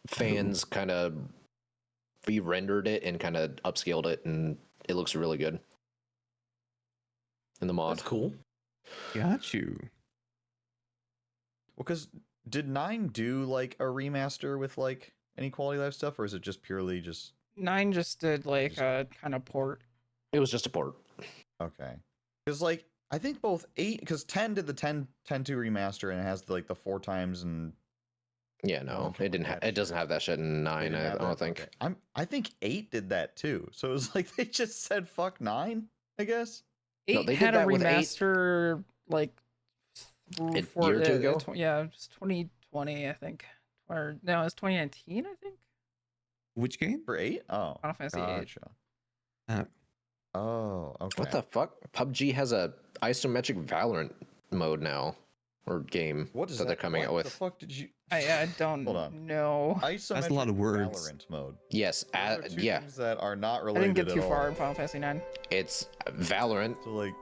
fans kind of re-rendered it and kind of upscaled it, and it looks really good in the mod. That's cool. Got you. Well, because did 9 do like a remaster with like any quality life stuff, or is it just purely just 9 just did like a kind of port. It was just a port. Okay. Because like I think both 8, because 10 did the 10 2 remaster and it has like the 4 times and yeah, no, it didn't. It doesn't have that shit in 9. I don't think. Okay. I think 8 did that too. So it was like they just said fuck 9. I guess 8 they had did a that with 8. remaster like A year or two ago? Yeah, it was 2020, I think. Or no, it was 2019, I think. Which game? For 8? Oh, Final Fantasy 8. gotcha. Oh, okay. What the fuck? PUBG has a isometric Valorant mode now, or game What is that they're coming out What with. the fuck did you? I don't Hold on. know. Isometric a lot of words. Valorant mode. Yes, Those are two yeah. things that are not I related didn't get too at far all. in Final Fantasy 9. It's Valorant. So like,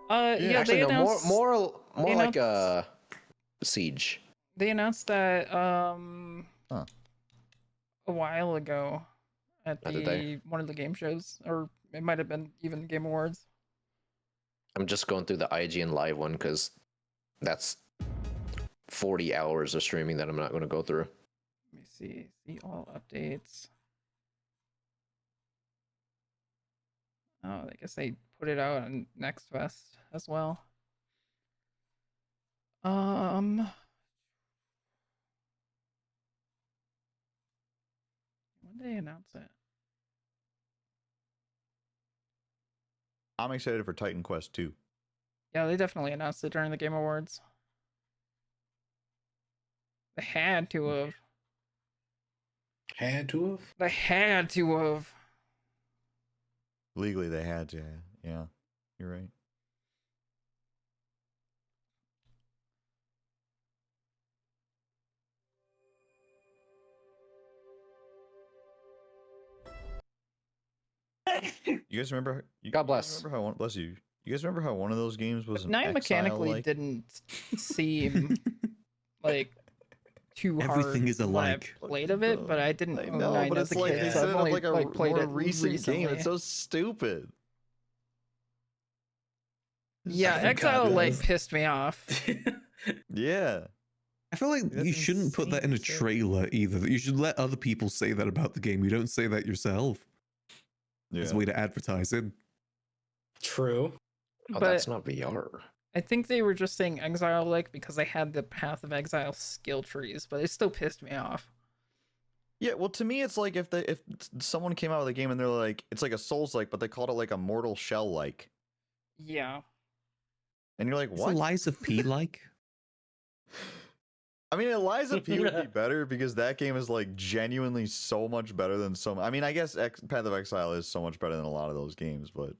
Yeah, Actually, they no, announced more they like announced- Siege. They announced that a while ago at Oh, did they? one of the game shows, or it might have been even Game Awards. I'm just going through the IGN live one because that's 40 hours of streaming that I'm not going to go through. Let me see all updates. Oh, I guess they put it out on Next Fest as well. When did they announce it? I'm excited for Titan Quest 2. Yeah, they definitely announced it during the Game Awards. They had to have. Had to have? They had to have. Legally, they had to. Yeah, you're right. You guys remember? God bless. Remember how bless you. You guys remember how one of those games was an 9 mechanically Exile-like? didn't seem like too hard. Everything is when I alike. played of it, but I didn't. own No, 9 but as it's a like kid, they so said I've it only like a played more it recent recently. game. It's so stupid. Yeah, Just Exile copy like this. pissed me off. Yeah. I feel like That's you shouldn't put that in a insane to say. trailer either. You should let other people say that about the game. You don't say that yourself. It's a way to advertise it. True. Oh, But that's not VR. I think they were just saying Exile-like because they had the Path of Exile skill trees, but it still pissed me off. Yeah, well, to me, it's like if someone came out with a game and they're like, it's like a Souls-like, but they called it like a Mortal Shell-like. Yeah. And you're like, It's what? Lies of P-like. I mean, Eliza P would be better because that game is like genuinely so much better than some. I mean, I guess Path of Exile is so much better than a lot of those games, but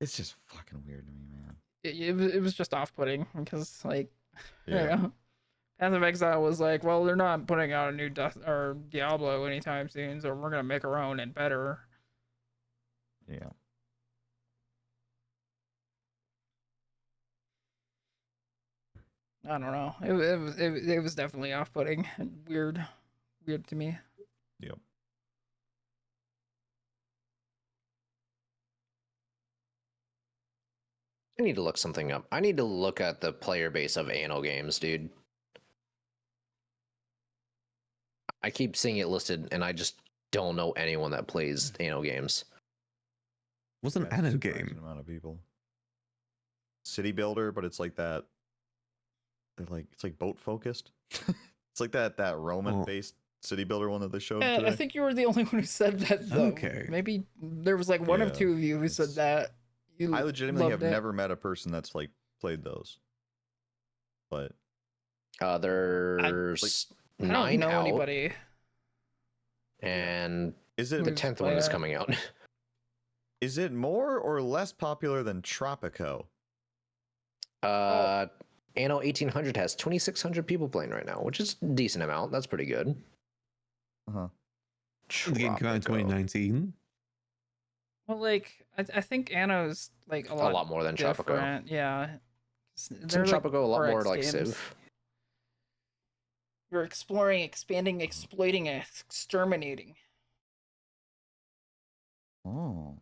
it's just fucking weird to me, man. It was just off-putting because, like, Yeah. Path of Exile was like, well, they're not putting out a new or Diablo anytime soon, so we're gonna make our own and better. Yeah. I don't know. It was definitely off-putting and weird to me. Yep. I need to look something up. I need to look at the player base of Anno games, dude. I keep seeing it listed, and I just don't know anyone that plays Anno games. What's an Anno game? Amount of people. City builder, but it's like that. They're like it's like boat focused. It's like that Roman based city builder one that they showed today. I think you were the only one who said that. Though. Okay. Maybe there was like one of two of you who said that. I legitimately have loved it. never met a person that's like played those. But there's I don't 9 know out, anybody. and is it the Who's 10th one is playing? coming out. Is it more or less popular than Tropico? Anno 1800 has 2,600 people playing right now, which is a decent amount. That's pretty good. Uh-huh. The game came out in 2019. Well, like I think Anno's like a lot more than Tropico. different. Yeah. Isn't They're, like, Tropico a lot more RX like games. Civ? You're exploring, expanding, exploiting, and exterminating, Oh.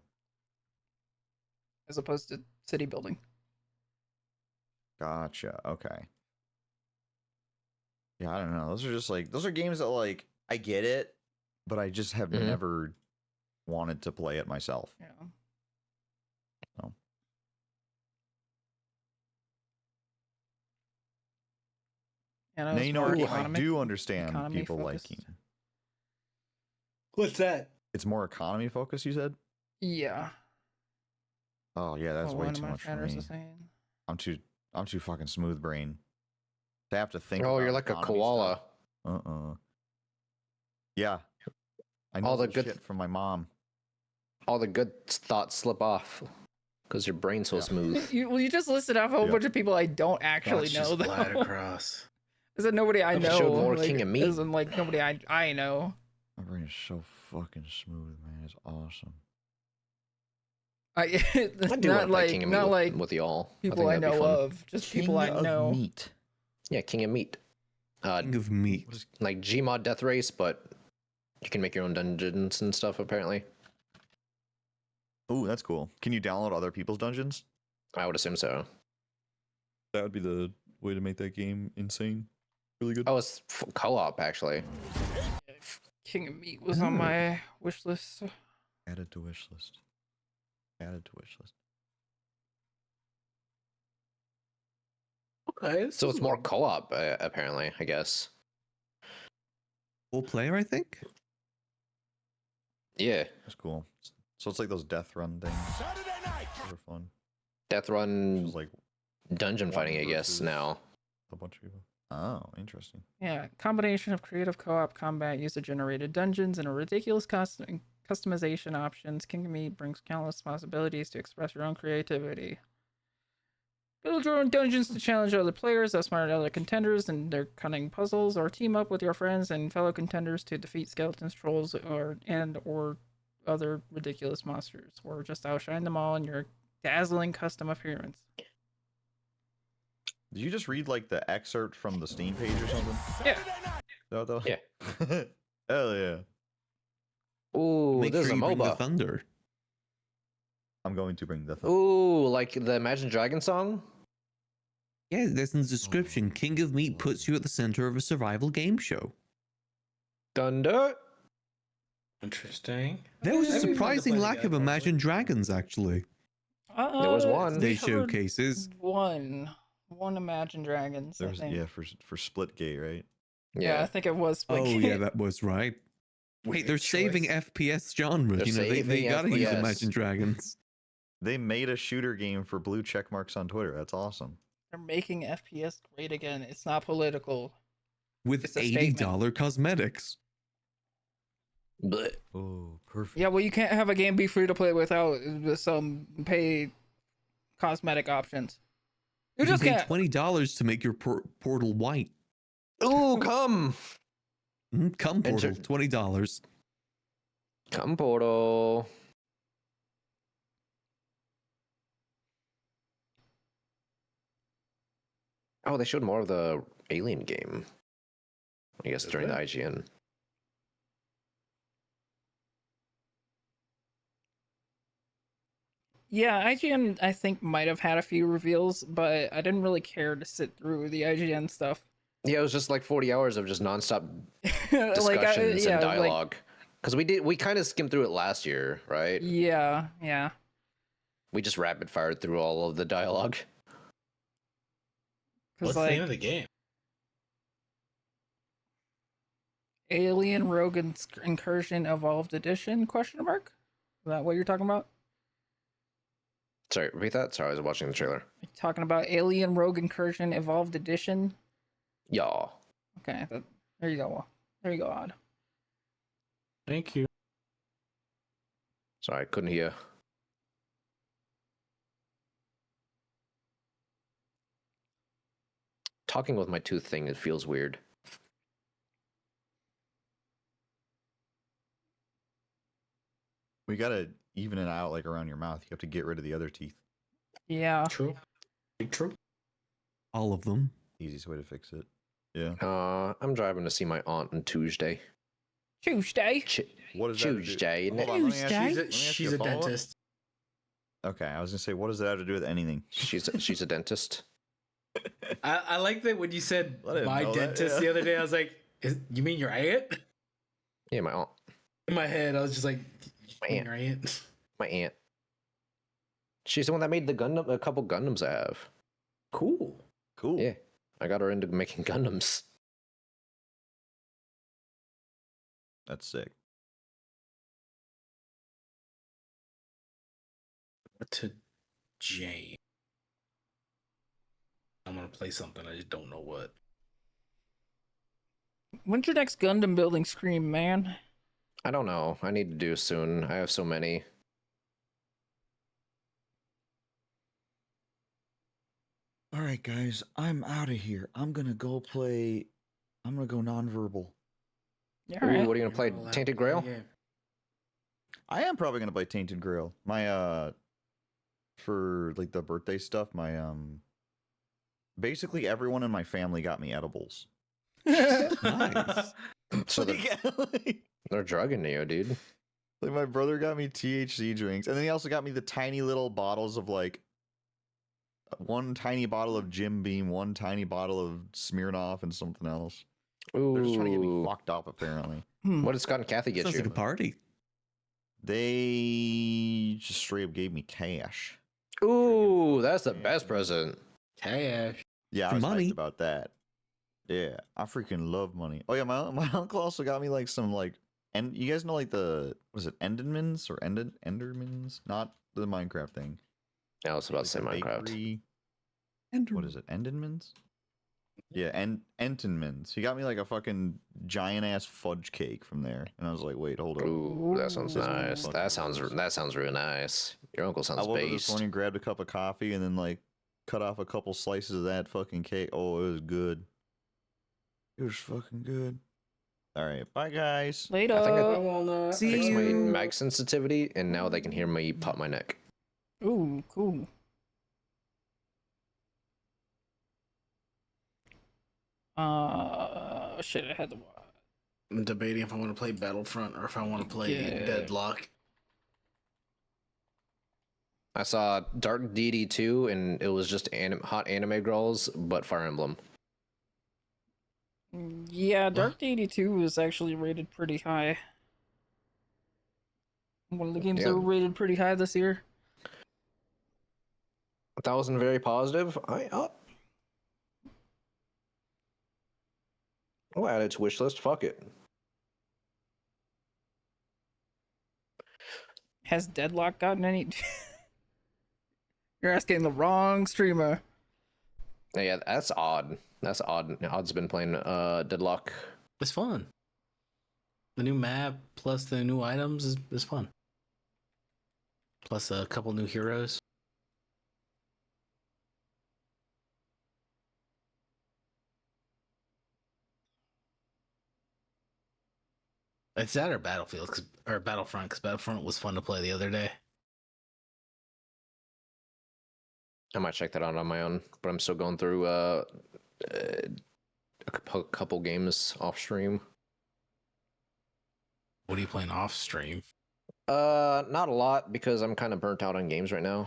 as opposed to city building. Gotcha. Okay. Yeah, I don't know. Those are games that like I get it, but I just have never wanted to play it myself. Yeah. So. Anno's Now you know more what I economic- do understand economy people focused. liking. What's that? It's more economy focused, you said? Yeah. Oh yeah, that's What way one of too my much for chatters me. is saying. I'm too fucking smooth brain. To have to think. Oh, about you're like a economy koala. stuff. Yeah. I know All the some good shit from my mom. All the good thoughts slip off because your brain's so smooth. You just listed off a whole bunch of people I don't actually Thoughts know just fly though. across. Is it nobody I I've know? showed more like, King of Meat. As in, like nobody I know. My brain is so fucking smooth, man. It's awesome. I do not want to play like King of not Meat like with y'all. people I think that'd be know fun. of, just people I know. Meat. Yeah, King of Meat. King of Meat. Like Gmod Death Race, but you can make your own dungeons and stuff apparently. Ooh, that's cool. Can you download other people's dungeons? I would assume so. That would be the way to make that game insane. Really good. Oh, it's co-op actually. King of Meat was on my wish list. Added to wish list. Added to wish list. Okay. So it's more co-op apparently, I guess. 4-player, I think. Yeah. That's cool. So it's like those death run things. Those are fun. Death Run Just like dungeon one fighting, I guess, versus now. A bunch of people. Oh, interesting. Yeah, combination of creative co-op combat, user-generated dungeons, and a ridiculous customization options. King of Meat brings countless possibilities to express your own creativity. Build your own dungeons to challenge other players, outsmart other contenders and their cunning puzzles, or team up with your friends and fellow contenders to defeat skeletons, trolls, or other ridiculous monsters, or just outshine them all in your dazzling custom appearance. Did you just read like the excerpt from the Steam page or something? Yeah. Yeah. Hell yeah. Ooh, Make there's sure a you bring the MOBA. thunder. I'm going to bring the thunder. Ooh, like the Imagine Dragon song? Yeah, there's in the description. King of Meat puts you at the center of a survival game show. Thunder. Interesting. There was a That'd be fun to surprising play lack of together, Imagine Dragons, actually. There was one. They we heard showcases. one Imagine Dragons. There I was think. for Splitgate, right? Yeah, I think it was. Oh Splitgate. yeah, that was right. Wait, they're saving FPS genre. They're You know, they saving gotta use FPS. Imagine Dragons. They made a shooter game for blue check marks on Twitter. That's awesome. They're making FPS great again. It's not political. With It's a $80 statement. cosmetics. But Oh, perfect. Yeah, well, you can't have a game be free to play without some paid cosmetic options. You just pay can't. $20 to make your portal white. Ooh, come. Come portal, Enter- $20. Come portal. Oh, they showed more of the Alien game. I guess during the IGN. Yeah, IGN I think might have had a few reveals, but I didn't really care to sit through the IGN stuff. Yeah, it was just like 40 hours of just nonstop Like, discussions yeah, and like- dialogue. Because we kind of skimmed through it last year, right? Yeah, yeah. We just rapid fired through all of the dialogue. What's the name of the game? Alien Rogue Incursion Evolved Edition? Question mark? Is that what you're talking about? Sorry, repeat that? Sorry, I was watching the trailer. You're talking about Alien Rogue Incursion Evolved Edition? Yeah. Okay, there you go. There you go, Odd. Thank you. Sorry, I couldn't hear. Talking with my tooth thing, it feels weird. We gotta even it out like around your mouth. You have to get rid of the other teeth. Yeah. True. True. All of them. Easiest way to fix it. Yeah. I'm driving to see my aunt on Tuesday. Tuesday? What is that? Tuesday. Hold on, let me ask you- Tuesday? let me ask you She's a follow-up. dentist. Okay, I was gonna say, what does that have to do with anything? She's a dentist. I like that when you said I didn't my know that, dentist yeah. the other day. I was like, you mean your aunt? Yeah, my aunt. In my head, I was just like, My you mean aunt. your aunt? My aunt. She's the one that made the Gundam, a couple Gundams I have. Cool. Cool. Yeah, I got her into making Gundams. That's sick. To Jane. I'm gonna play something. I just don't know what. When's your next Gundam building stream, man? I don't know. I need to do soon. I have so many. All right, guys, I'm out of here. I'm gonna go play. I'm gonna go nonverbal. Yeah, Ooh, right. what are you gonna play? Tainted Grail? I am probably gonna play Tainted Grail. My for like the birthday stuff. My basically everyone in my family got me edibles. Nice. So they're drugging you, dude. Like my brother got me THC drinks, and then he also got me the tiny little bottles of like one tiny bottle of Jim Beam, one tiny bottle of Smirnoff, and something else. Ooh. They're just trying to get me fucked up, apparently. What did Scott and Kathy get Sounds you? like a party. They just straight up gave me cash. Ooh, that's the best present. Cash. Yeah, I For was money. hyped about that. Yeah, I freaking love money. Oh yeah, my uncle also got me like some like, and you guys know like the was it Endermans or Endermans? Not the Minecraft thing. Yeah, I was about to say the Minecraft. bakery- What is it? Endermans? Yeah, Entenmans. He got me like a fucking giant ass fudge cake from there, and I was like, wait, hold up. Ooh, that sounds This nice. motherfucker That sounds real nice. Your uncle I sounds woke up this based. morning, grabbed a cup of coffee, and then like cut off a couple slices of that fucking cake. Oh, it was good. It was fucking good. All right, bye guys. Later. I think I See fixed my you. mag sensitivity, and now they can hear me pop my neck. Ooh, cool. Shit, I had to. I'm debating if I want to play Battlefront or if I want to play Yeah. Deadlock. I saw Dark Deity 2, and it was just hot anime girls, but Fire Emblem. Yeah, Dark Deity 2 was actually rated pretty high. One of the games Yeah. that were rated pretty high this year. That wasn't very positive. I'll add it to wish list. Fuck it. Has Deadlock gotten any? You're asking the wrong streamer. Yeah, that's odd. That's odd. Odd's been playing Deadlock. It's fun. The new map plus the new items is fun. Plus a couple new heroes. It's that or Battlefield, or Battlefront, because Battlefront was fun to play the other day. I might check that out on my own, but I'm still going through a couple games off stream. What are you playing off stream? Not a lot because I'm kind of burnt out on games right now.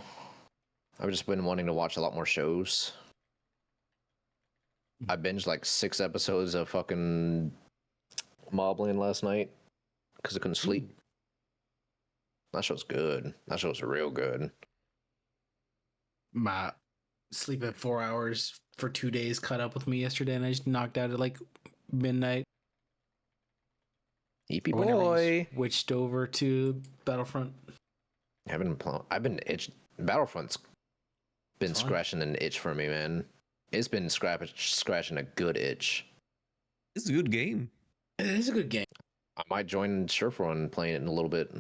I've just been wanting to watch a lot more shows. I binged like 6 episodes of fucking Moblin last night because I couldn't sleep. That show's good. That show's real good. My sleeping 4 hours for 2 days caught up with me yesterday, and I just knocked out at like midnight. Eepy boy. Switched over to Battlefront. I've been itch. Battlefront's been It's fun. scratching an itch for me, man. It's been scratching a good itch. It's a good game. It is a good game. I might join Surfrun and playing it in a little bit.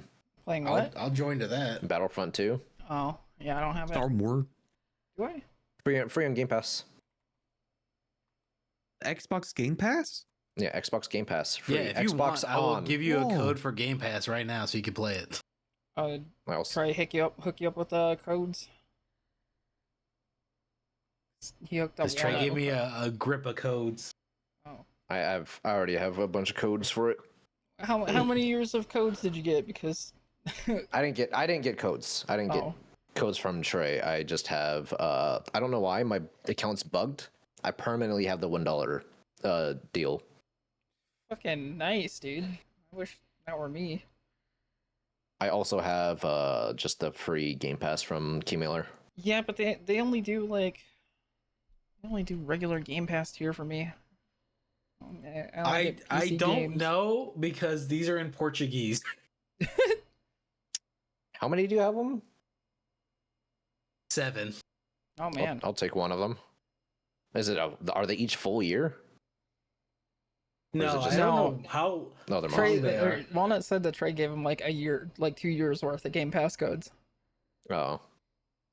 Playing what? I'll join to that. Battlefront 2. Oh, yeah, I don't have it. Star Wars. Do I? Free on Game Pass. Xbox Game Pass? Yeah, Xbox Game Pass. Free. Yeah, if you Xbox want, I will on. give you a code for Game Pass right now so you can play it. Try to hook you up with codes. He hooked up. This Trey gave me a grip of codes. I already have a bunch of codes for it. How many years of codes did you get? Because I didn't get codes. I didn't get codes from Trey. I just have I don't know why my account's bugged. I permanently have the $1 deal. fucking nice, dude. I wish that were me. I also have just the free Game Pass from Keymailer. Yeah, but they only do regular Game Pass tier for me. I don't know because these are in Portuguese. How many do you have them? 7. Oh man, I'll take one of them. Is it? Are they each full year? No, I don't know how. No, they're Trey, Walnut said that Trey gave him like a year, like 2 years worth of Game Pass codes. Oh.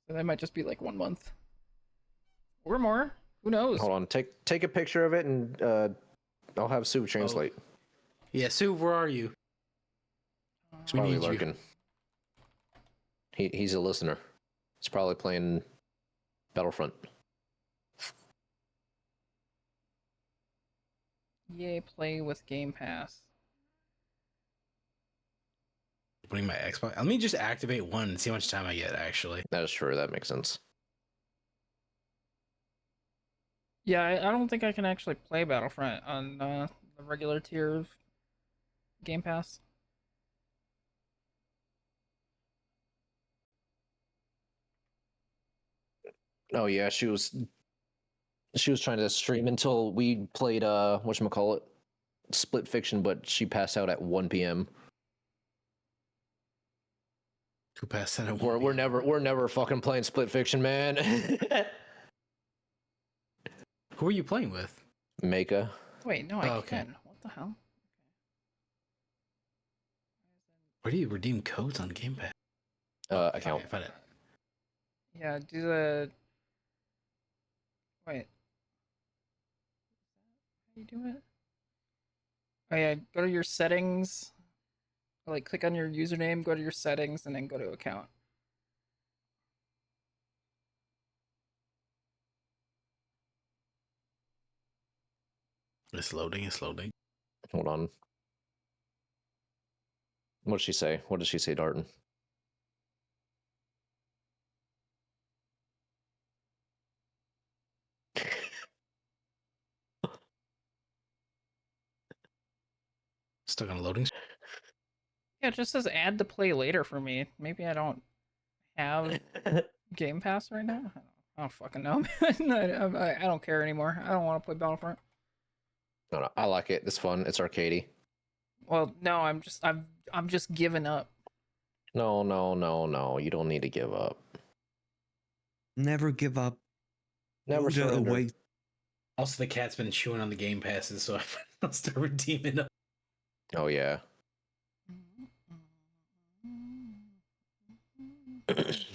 So they might just be like 1 month or more. Who knows? Hold on. Take a picture of it and I'll have Sue translate. Yeah, Sue, where are you? He's probably lurking. He's a listener. He's probably playing Battlefront. Yay, play with Game Pass. Putting my Xbox. Let me just activate one and see how much time I get. Actually, that is true. That makes sense. Yeah, I don't think I can actually play Battlefront on the regular tier of Game Pass. Oh yeah, she was trying to stream until we played whatchamacallit, Split Fiction, but she passed out at 1 p.m. Who passed out at 1 We're never fucking playing Split Fiction, man. Who are you playing with? Maka. Wait, no, I can. What the hell? Where do you redeem codes on Game Pass? Account. Okay, find it. Yeah, do the. Wait. How do you do it? Oh yeah, go to your settings. Like, click on your username, go to your settings, and then go to account. It's loading. It's loading. Hold on. What did she say? What did she say, Darton? Stuck on loading. Yeah, it just says add to play later for me. Maybe I don't have Game Pass right now. I don't fucking know, man. I don't care anymore. I don't want to play Battlefront. No, I like it. It's fun. It's arcadey. Well, no, I'm just giving up. No, no, no, no. You don't need to give up. Never give up. Never surrender. Away. Also, the cat's been chewing on the game passes, so I'll start redeeming them. Oh yeah. She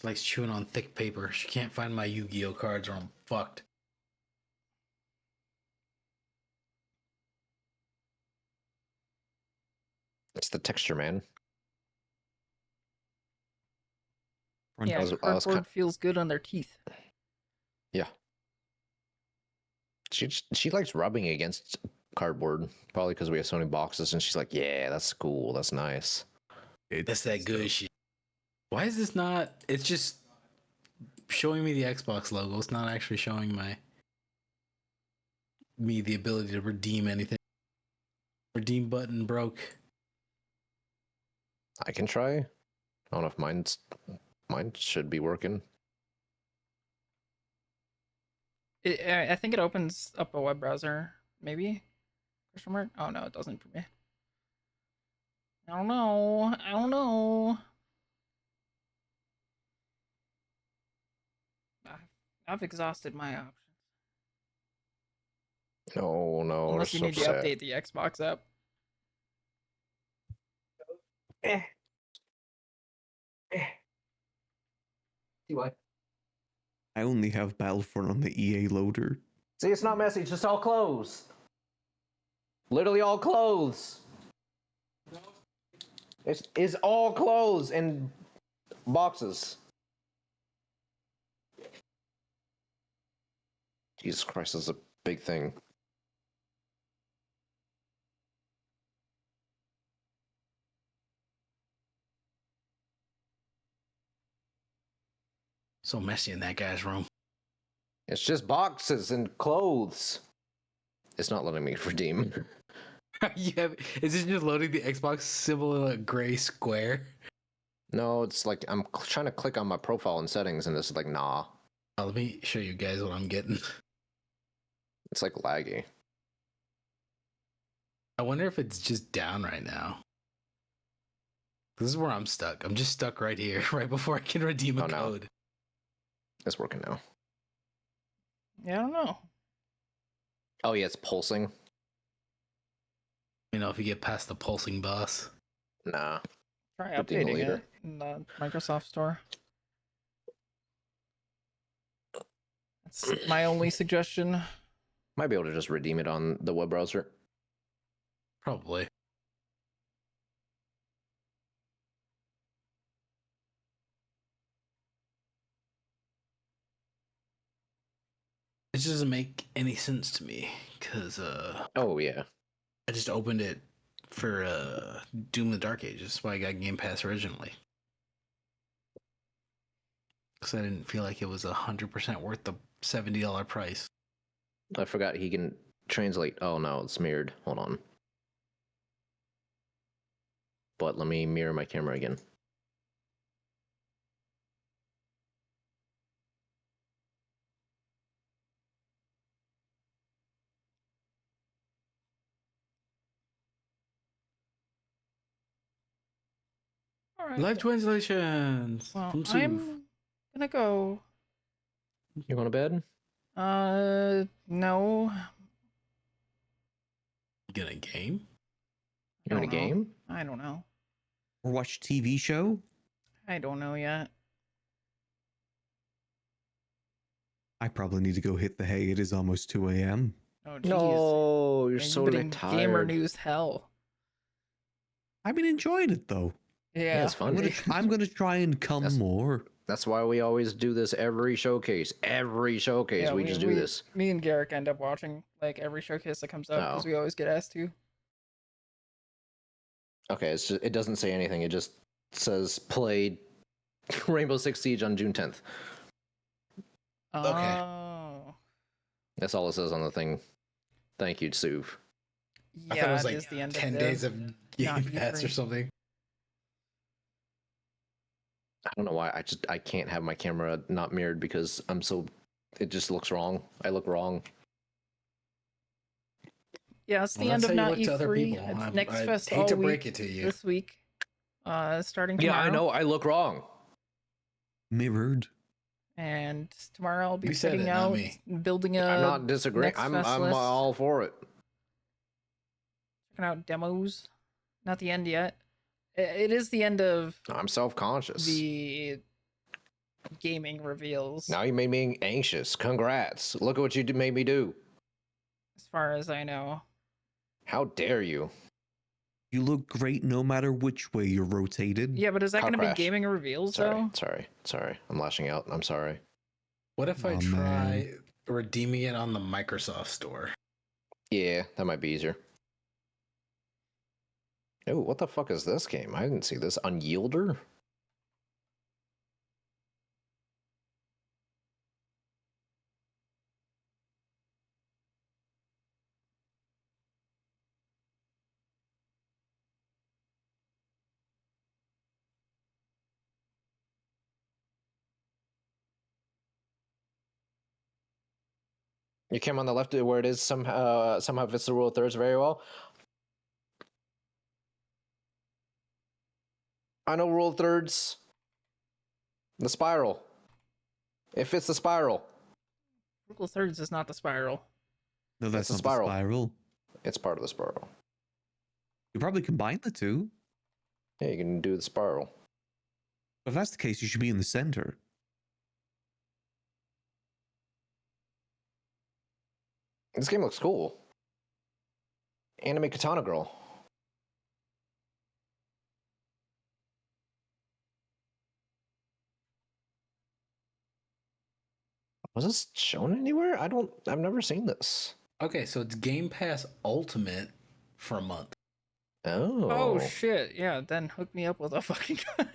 likes chewing on thick paper. She can't find my Yu-Gi-Oh cards, or I'm fucked. It's the texture, man. Yeah, cardboard feels good on their teeth. Yeah. She likes rubbing against cardboard, probably because we have so many boxes, and she's like, "Yeah, that's cool. That's nice." That's that good shit. Why is this not? It's just showing me the Xbox logo. It's not actually showing me the ability to redeem anything. Redeem button broke. I can try. I don't know if mine should be working. I think it opens up a web browser, maybe? Question mark? Oh no, it doesn't for me. I don't know. I've exhausted my options. No, Unless you so need to update the Xbox app. See why? I only have Battlefront on the EA loader. See, it's not messy. It's just all clothes. Literally all clothes. It's all clothes and boxes. Jesus Christ, this is a big thing. So messy in that guy's room. It's just boxes and clothes. It's not letting me redeem. Is it just loading the Xbox symbol in a gray square? No, it's like I'm trying to click on my profile and settings, and it's like, nah. Oh, let me show you guys what I'm getting. It's like laggy. I wonder if it's just down right now. This is where I'm stuck. I'm just stuck right here, right before I can redeem a code. It's working now. Yeah, I don't know. Oh yeah, it's pulsing. You know, if you get past the pulsing boss. Nah. Try updating it in the Microsoft Store. That's my only suggestion. Might be able to just redeem it on the web browser. Probably. It just doesn't make any sense to me, because oh yeah, I just opened it for Doom the Dark Ages. That's why I got Game Pass originally. Because I didn't feel like it was 100% worth the $70 price. I forgot he can translate. Oh no, it's mirrored. Hold on. But let me mirror my camera again. All right. Live translations. Well, from Soof. I'm gonna go. You going to bed? No. You gonna game? You in a game? I don't know. Or watch TV show? I don't know yet. I probably need to go hit the hay. It is almost 2 a.m. Oh, geez. No, you're Man, so you've been in tired. gamer news hell. I've been enjoying it though. Yeah, it's fun. I'm gonna try and come more. That's why we always do this every showcase. Every showcase, Yeah, we just do this. Me and Garrick end up watching like every showcase that comes up because we always get asked to. Okay, it's just, it doesn't say anything. It just says played Rainbow Six Siege on June 10th. Oh. That's all it says on the thing. Thank you, Suv. I thought it Yeah, was it like is the end 10 of days of not Game Pass or E3. something. I don't know why. I can't have my camera not mirrored because it just looks wrong. I look wrong. Yeah, it's the Well, end that's of how you not look to other E3. people. It's Next I Fest hate all to week. break it to you. This week, starting Yeah, tomorrow. I know. I look wrong. Mirrored. And tomorrow I'll be You said checking it, not out, me. building a I'm not disagreeing. Next I'm Fest list, all for it. checking out demos. Not the end yet. It is the end of I'm self-conscious. the gaming reveals, Now you made me anxious. Congrats. Look at what you made me do. as far as I know. How dare you? You look great no matter which way you're rotated. Yeah, but is that Car going to be crash. gaming reveals though? Sorry. I'm lashing out. I'm sorry. What if I Aw, try man. redeeming it on the Microsoft Store? Yeah, that might be easier. Oh, what the fuck is this game? I didn't see this. Unyielder? You came on the left where it is somehow fits the rule of thirds very well. I know rule of thirds. The spiral. It fits the spiral. Rule of Thirds is not the spiral. No, that's It's a not spiral. the spiral. It's part of the spiral. You probably combine the two. Yeah, you can do the spiral. If that's the case, you should be in the center. This game looks cool. Anime Katana Girl. Was this shown anywhere? I've never seen this. Okay, so it's Game Pass Ultimate for a month. Oh shit! Yeah, then hook me up with a fucking gun.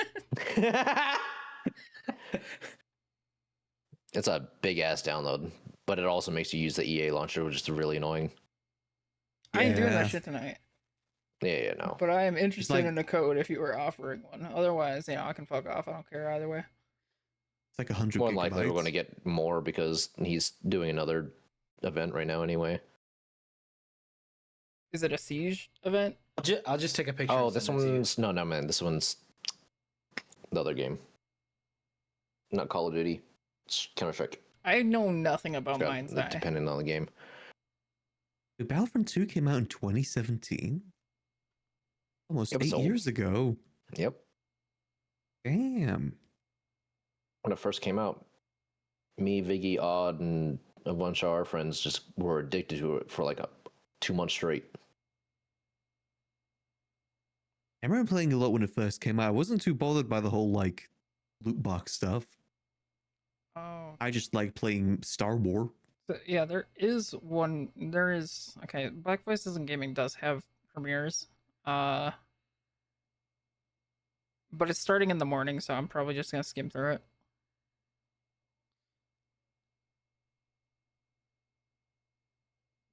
It's a big ass download, but it also makes you use the EA launcher, which is really annoying. I ain't doing that shit tonight. Yeah, no. But I am interested like- in a code if you were offering one. Otherwise, I can fuck off. I don't care either way. It's like 100 More than likely, we're gigabytes. going to get more because he's doing another event right now anyway. Is it a siege event? I'll just take a picture. Oh, and this send it to you. one's no, man. This one's the other game, not Call of Duty. It's Counter-Strike. I know nothing about Mind's Eye. Depending on the game. The Battlefront 2 came out in 2017. Almost It was 8 old. years ago. Yep. Damn. When it first came out, me, Viggy, Odd, and a bunch of our friends just were addicted to it for like 2 months straight. I remember playing a lot when it first came out. I wasn't too bothered by the whole like loot box stuff. Oh. I just like playing Star War. Yeah, there is one. There is okay. Black Voices in Gaming does have premieres, but it's starting in the morning, so I'm probably just gonna skim through it.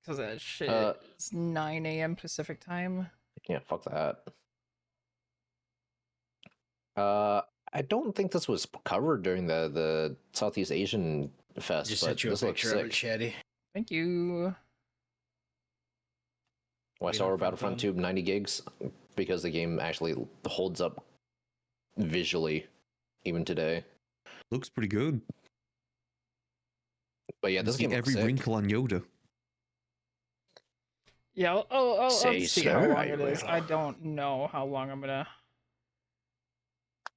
Because that shit is 9 a.m. Pacific time. Yeah, fuck that. I don't think this was covered during the Southeast Asian Fest, Just but sent you a this looks picture of it, sick. Shaddy. Thank you. Why Wait Star on Wars front Battlefront phone. 2 90 gigs? Because the game actually holds up visually, even today. Looks pretty good. But yeah, You this see game looks every sick. wrinkle on Yoda. Yeah, I'll Say see so, how long I it is. will. I don't know how long I'm gonna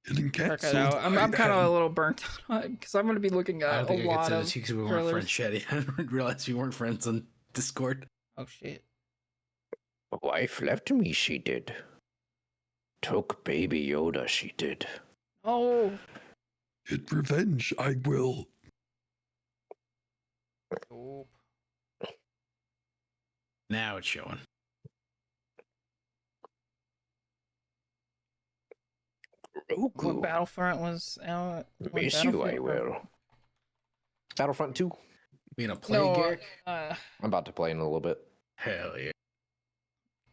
Getting check it cancelled. out. I'm kind of a little burnt out because I'm gonna be looking I at don't a think I could lot send of it to you because we weren't trailers. friends, Shaddy. I didn't realize we weren't friends on Discord. Oh shit. Wife left me, she did. Took baby Yoda, she did. Oh. Get revenge, I will. Now it's showing. What Battlefront was out? What Miss you, I Battlefield- will. Battlefront 2? You gonna play, No, Garrick? I'm about to play in a little bit. Hell yeah.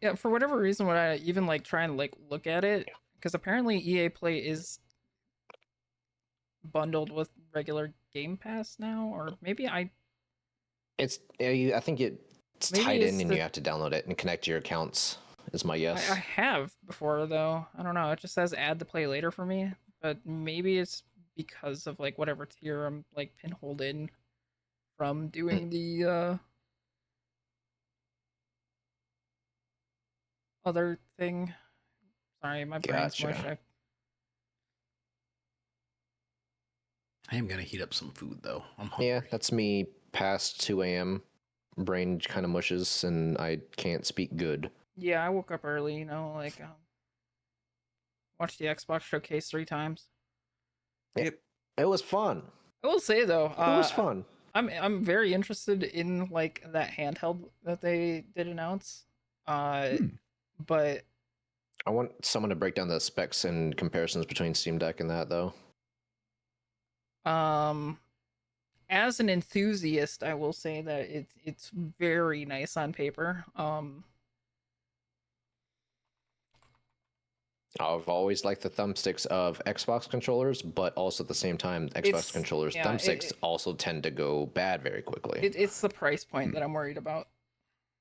Yeah, for whatever reason, when I even like try and like look at it, because apparently EA Play is bundled with regular Game Pass now, or maybe It's I think it's maybe tied in it's and the you have to download it and connect to your accounts. Is my guess. I have before though. I don't know. It just says add to play later for me, but maybe it's because of like whatever tier I'm like pinholed in from doing the other thing. Sorry, my brain's mush. I am gonna heat up some food though. I'm hungry. Yeah, that's me past 2 a.m. Brain kind of mushes and I can't speak good. Yeah, I woke up early, like watched the Xbox showcase 3 times. It was fun. I will say though, it was fun. I'm very interested in like that handheld that they did announce. But I want someone to break down the specs and comparisons between Steam Deck and that though. As an enthusiast, I will say that it's very nice on paper. I've always liked the thumbsticks of Xbox controllers, but also at the same time, Xbox controllers thumbsticks also tend to go bad very quickly. It's the price point that I'm worried about.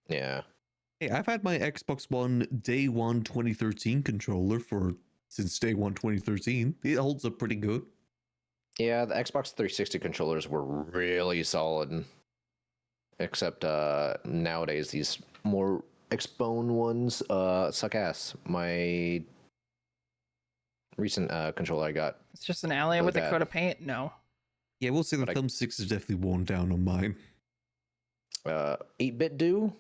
Yeah. Hey, I've had my Xbox One day one 2013 controller since day one 2013. It holds up pretty good. Yeah, the Xbox 360 controllers were really solid. Except nowadays these more Xbone ones suck ass. My recent controller I got. It's just an alien with a coat of paint? No. Yeah, we'll say the thumbsticks is definitely worn down on mine. 8-bit do?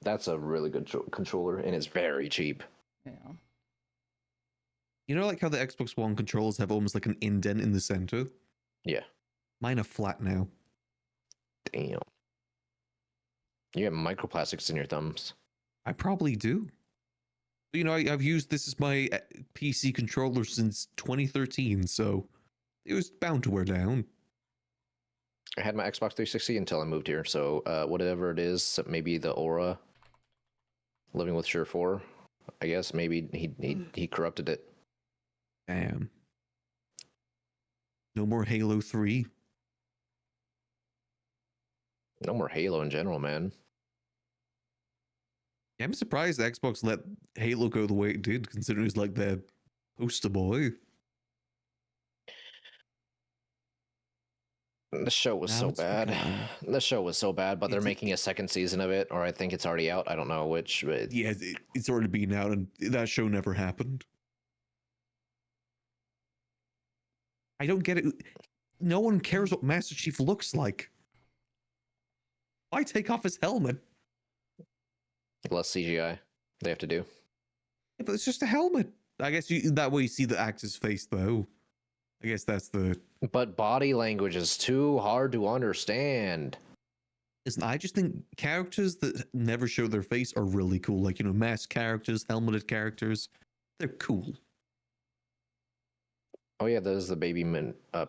That's a really good controller, and it's very cheap. Yeah. You know, like how the Xbox One controllers have almost like an indent in the center? Yeah. Mine are flat now. Damn. You have microplastics in your thumbs. I probably do. You know, I've used this as my PC controller since 2013, so it was bound to wear down. I had my Xbox 360 until I moved here, so whatever it is, maybe the Aura, living with Sure 4, I guess maybe he corrupted it. Damn. No more Halo 3. No more Halo in general, man. Yeah, I'm surprised Xbox let Halo go the way it did, considering it was like their poster boy. The show was so bad. The show was so bad, but they're making a second season of it, or I think it's already out. I don't know which. But... Yeah, it's already been out, and that show never happened. I don't get it. No one cares what Master Chief looks like. Why take off his helmet? Less CGI they have to do. Yeah, but it's just a helmet. I guess that way you see the actor's face, though. I guess that's the... But body language is too hard to understand. Listen, I just think characters that never show their face are really cool. Like, masked characters, helmeted characters. They're cool. Oh yeah, those are the baby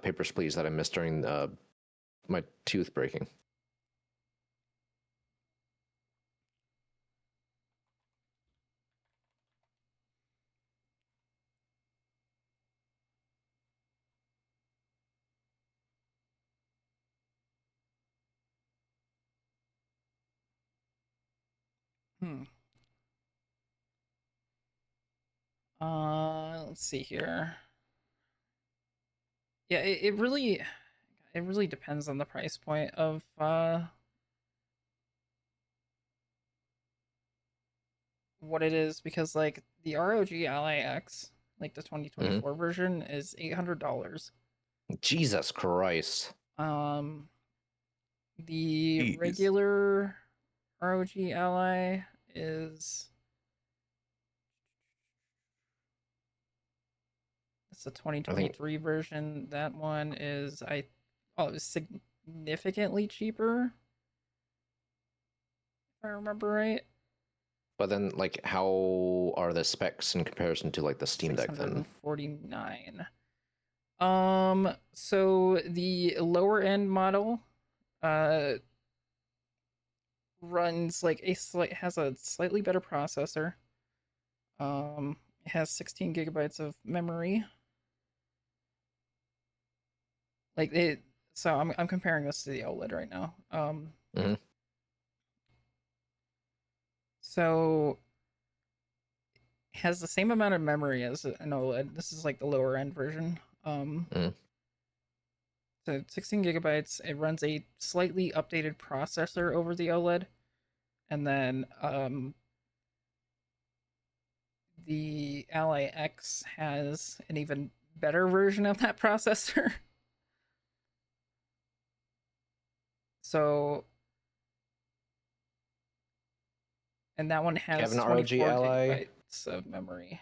Papers, Please that I missed during my tooth breaking. Let's see here. Yeah, it really depends on the price point of what it is, because like the ROG Ally X, like the 2024 version, is $800. Jesus Christ. The regular ROG Ally is... It's a 2023 version. That one is it was significantly cheaper, if I remember right. But then, like, how are the specs in comparison to like the Steam Deck then? $649. So the lower end model runs like has a slightly better processor. It has 16 gigabytes of memory. Like it. So I'm comparing this to the OLED right now. So it has the same amount of memory as an OLED. This is like the lower end version. So 16 gigabytes. It runs a slightly updated processor over the OLED, and then the Ally X has an even better version of that processor. So, and that one has 24 gigabytes of memory.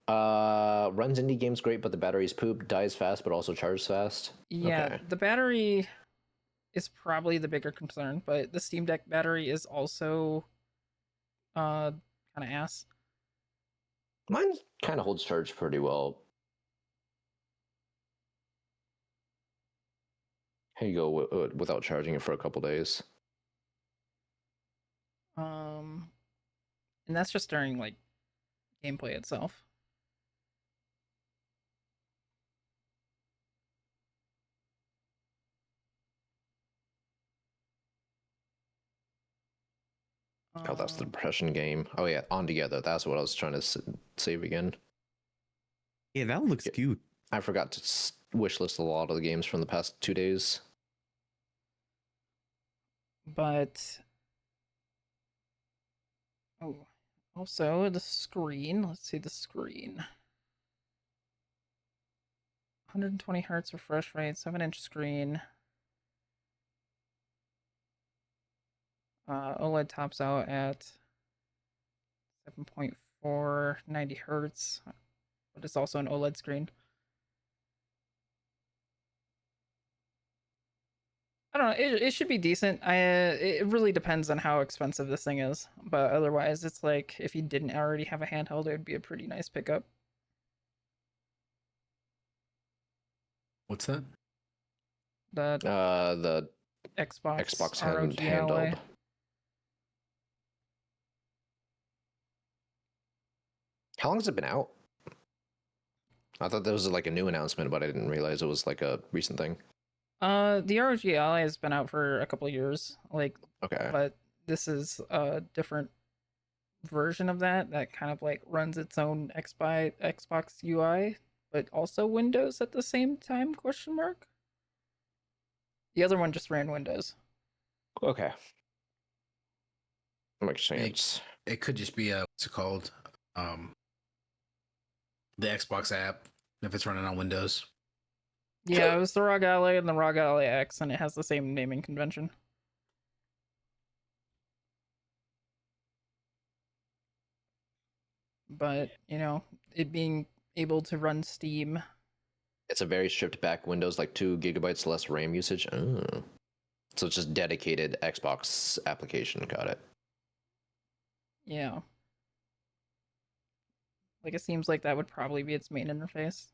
Runs indie games great, but the battery's poop, dies fast, but also charges fast. Yeah, Okay. the battery is probably the bigger concern, but the Steam Deck battery is also kind of ass. Mine kind of holds charge pretty well. Here you go without charging it for a couple days. And that's just during like gameplay itself. Oh, that's the depression game. Oh yeah, On Together. That's what I was trying to save again. Yeah, that one looks cute. I forgot to wishlist a lot of the games from the past 2 days. But also the screen. Let's see the screen. 120 hertz refresh rate, 7-inch screen. OLED tops out at 7.4, 90 hertz, but it's also an OLED screen. I don't know. It should be decent. It really depends on how expensive this thing is, but otherwise, it's like if you didn't already have a handheld, it would be a pretty nice pickup. What's that? The Xbox handheld. Ally. How long has it been out? I thought that was like a new announcement, but I didn't realize it was like a recent thing. The ROG Ally has been out for a couple of years, like, okay, but this is a different version of that kind of like runs its own Xbox UI, but also Windows at the same time? Question mark. The other one just ran Windows. Okay. Makes sense. It could just be what's it called? The Xbox app if it's running on Windows. Yeah, it was the ROG Ally and the ROG Ally X, and it has the same naming convention. But, you know, it being able to run Steam. It's a very stripped back Windows, like 2 gigabytes less RAM usage. Oh. So it's just dedicated Xbox application. Got it. Yeah. Like, it seems like that would probably be its main interface.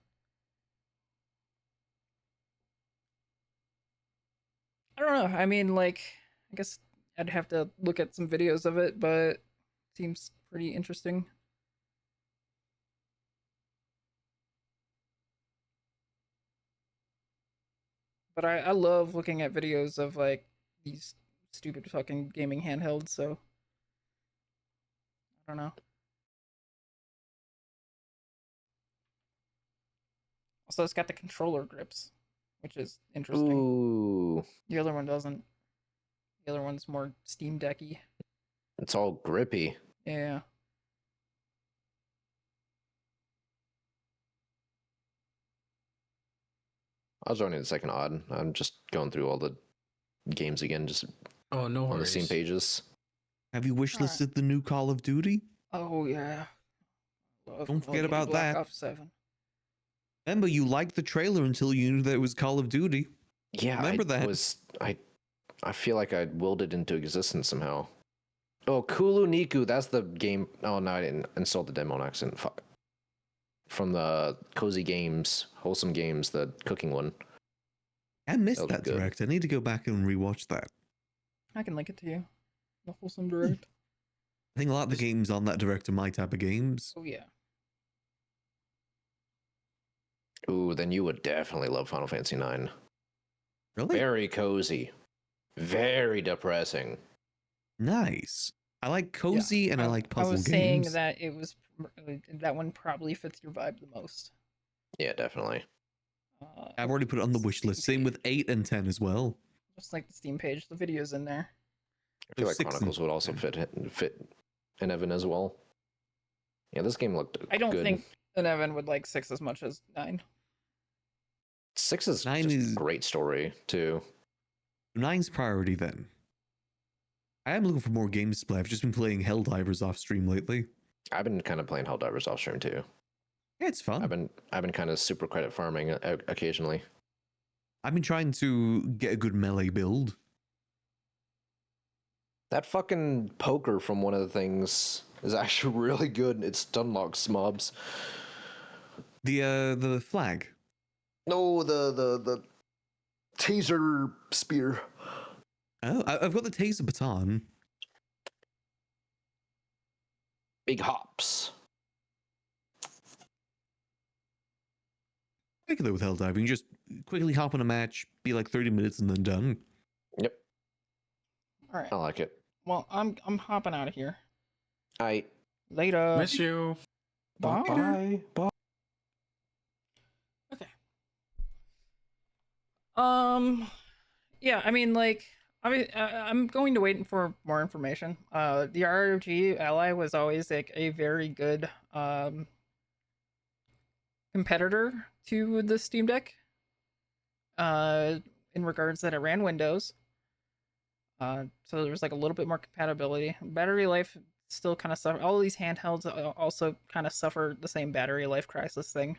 I don't know. I mean, like, I guess I'd have to look at some videos of it, but it seems pretty interesting. But I love looking at videos of, like, these stupid fucking gaming handhelds, so I don't know. Also, it's got the controller grips, which is interesting. Ooh. The other one doesn't. The other one's more Steam Decky. It's all grippy. Yeah. I was running the second odd. I'm just going through all the games again, just no on worries. the same pages. Have you wishlisted the new Call of Duty? Oh yeah. Don't forget about Black that. Ops 7. Remember, you liked the trailer until you knew that it was Call of Duty. Yeah, remember that? I feel like I willed it into existence somehow. Oh, Kulu Niku, that's the game. Oh no, I didn't install the demo on accident. Fuck. From the Cozy Games, Wholesome Games, the cooking one. I missed that direct. I need to go back and rewatch that. I can link it to you. The wholesome direct. I think a lot of the games on that direct are my type of games. Oh yeah. Ooh, then you would definitely love Final Fantasy IX. Really? Very cozy. Very depressing. Nice. I like cozy and I like puzzle I was games. saying that it was that one probably fits your vibe the most. Yeah, definitely. I've already put it on the wish list. Same with 8 and 10 as well. Just like the Steam page, the video's in there. I feel like 6 and Chronicles would also 10. fit enevun as well. Yeah, this game looked I don't good. think enevun would like 6 as much as 9. 6 is 9 just is a great story too. 9's priority then. I am looking for more games to play. I've just been playing Helldivers off stream lately. I've been kind of playing Helldivers off stream too. Yeah, it's fun. I've been kind of super credit farming occasionally. I've been trying to get a good melee build. That fucking poker from one of the things is actually really good. It stun locks mobs. The flag. No, the taser spear. Oh, I've got the taser baton. Big hops. Regular with Helldiving, you just quickly hop on a match, be like 30 minutes and then done. Yep. All right. I like it. Well, I'm hopping out of here. Later. Miss you. Bye. Bye. Bye. Okay. Yeah, I mean, like, I'm going to wait for more information. The ROG Ally was always like a very good competitor to the Steam Deck. In regards that it ran Windows. So there was like a little bit more compatibility. Battery life still kind of suffer. All of these handhelds also kind of suffer the same battery life crisis thing.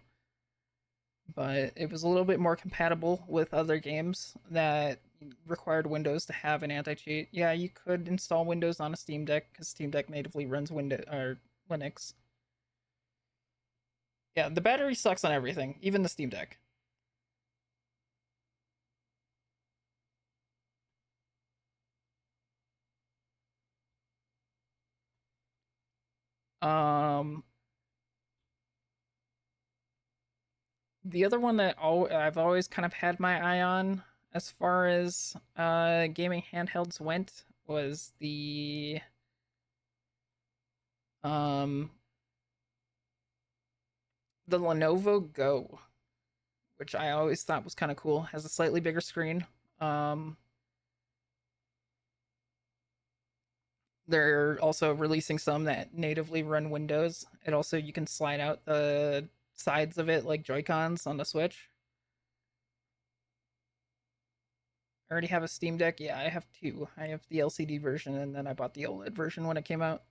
But it was a little bit more compatible with other games that required Windows to have an anti-cheat. Yeah, you could install Windows on a Steam Deck because Steam Deck natively runs Windows or Linux. Yeah, the battery sucks on everything, even the Steam Deck. The other one that I've always kind of had my eye on as far as gaming handhelds went was the Lenovo Go, which I always thought was kind of cool. Has a slightly bigger screen. They're also releasing some that natively run Windows. It also, you can slide out the sides of it like Joy-Cons on the Switch. I already have a Steam Deck. Yeah, I have two. I have the LCD version, and then I bought the OLED version when it came out.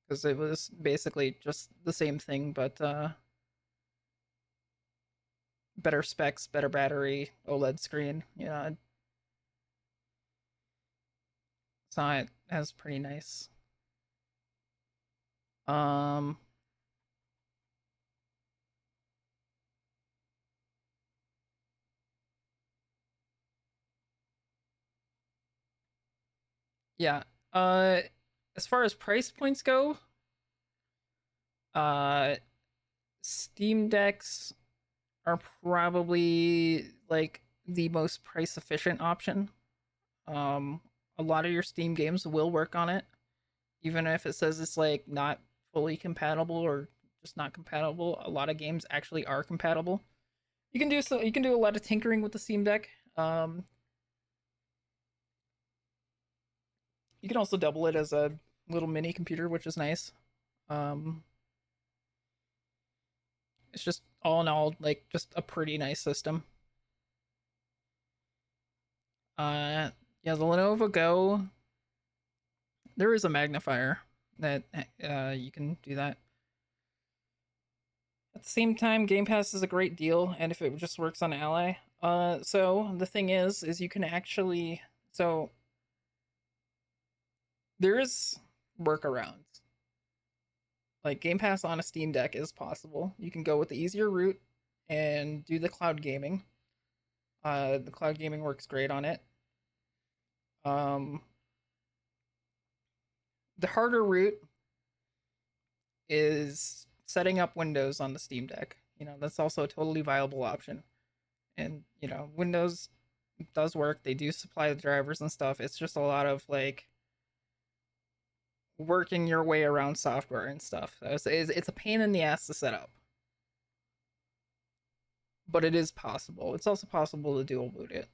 Because it was basically just the same thing, but better specs, better battery, OLED screen. Yeah. So it has pretty nice. Yeah. As far as price points go, Steam Decks are probably like the most price efficient option. A lot of your Steam games will work on it, even if it says it's like not fully compatible or just not compatible. A lot of games actually are compatible. You can do a lot of tinkering with the Steam Deck. You can also double it as a little mini computer, which is nice. It's just all in all like just a pretty nice system. Yeah, the Lenovo Go, there is a magnifier that you can do that. At the same time, Game Pass is a great deal, and if it just works on Ally. So the thing is you can actually, so there is workarounds. Like Game Pass on a Steam Deck is possible. You can go with the easier route and do the cloud gaming. The cloud gaming works great on it. Um, the harder route is setting up Windows on the Steam Deck. You know, that's also a totally viable option. And, you know, Windows does work. They do supply the drivers and stuff. It's just a lot of like working your way around software and stuff. So it's a pain in the ass to set up. But it is possible. It's also possible to dual boot it.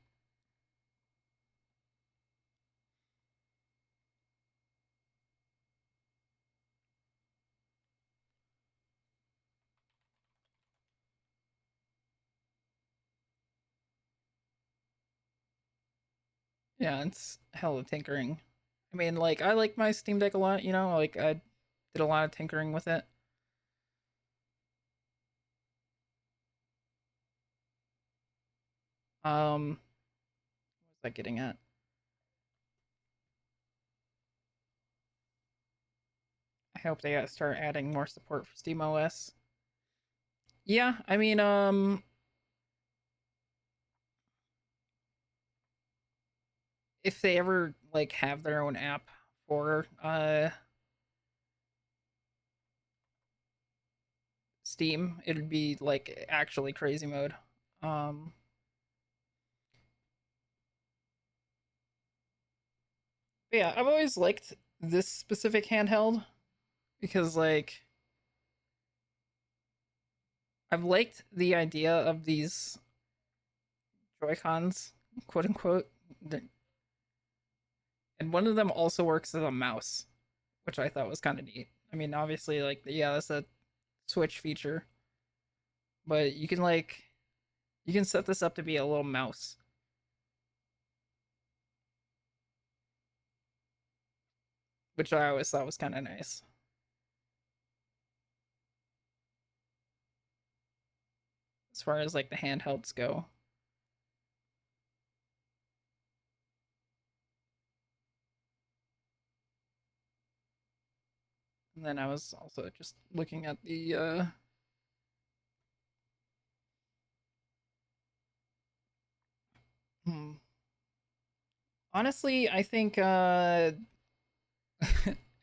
Yeah, it's hella tinkering. I mean, like, I like my Steam Deck a lot, you know, like, I did a lot of tinkering with it. What was I getting at? I hope they start adding more support for SteamOS. Yeah, I mean, if they ever, like, have their own app for, Steam, it'd be, like, actually crazy mode. But yeah, I've always liked this specific handheld because, like, I've liked the idea of these Joy-Cons, quote unquote, and one of them also works as a mouse, which I thought was kind of neat. I mean, obviously, like, yeah, that's a Switch feature, but you can set this up to be a little mouse. Which I always thought was kind of nice. As far as like the handhelds go. And then I was also just looking at the honestly, I think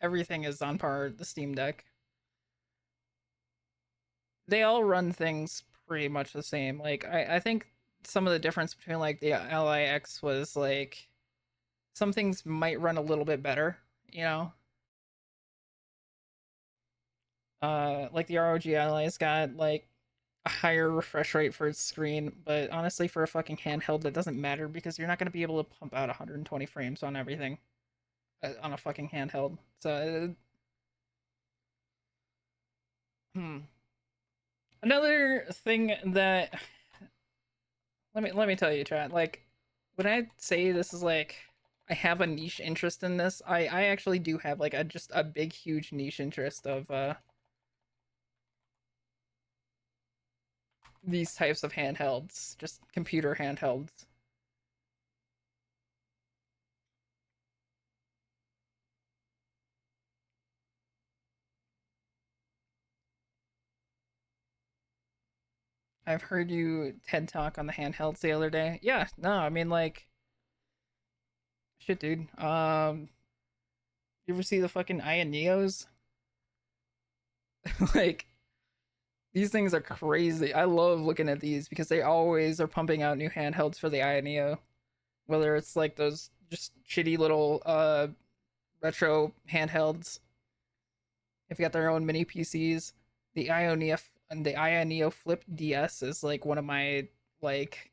everything is on par with the Steam Deck. They all run things pretty much the same. Like, I think some of the difference between like the LIX was like some things might run a little bit better, you know? Like the ROG Ally's got like a higher refresh rate for its screen, but honestly, for a fucking handheld, that doesn't matter because you're not going to be able to pump out 120 frames on everything on a fucking handheld. So, another thing that let me tell you, chat. Like, when I say this is like I have a niche interest in this, I actually do have like just a big huge niche interest of these types of handhelds, just computer handhelds. I've heard you TED talk on the handhelds the other day. Yeah, no, I mean like shit, dude. You ever see the fucking Aya Neos? Like, these things are crazy. I love looking at these because they always are pumping out new handhelds for the Aya Neo. Whether it's like those just shitty little retro handhelds. They've got their own mini PCs. The Ionia and the Aya Neo Flip DS is like one of my like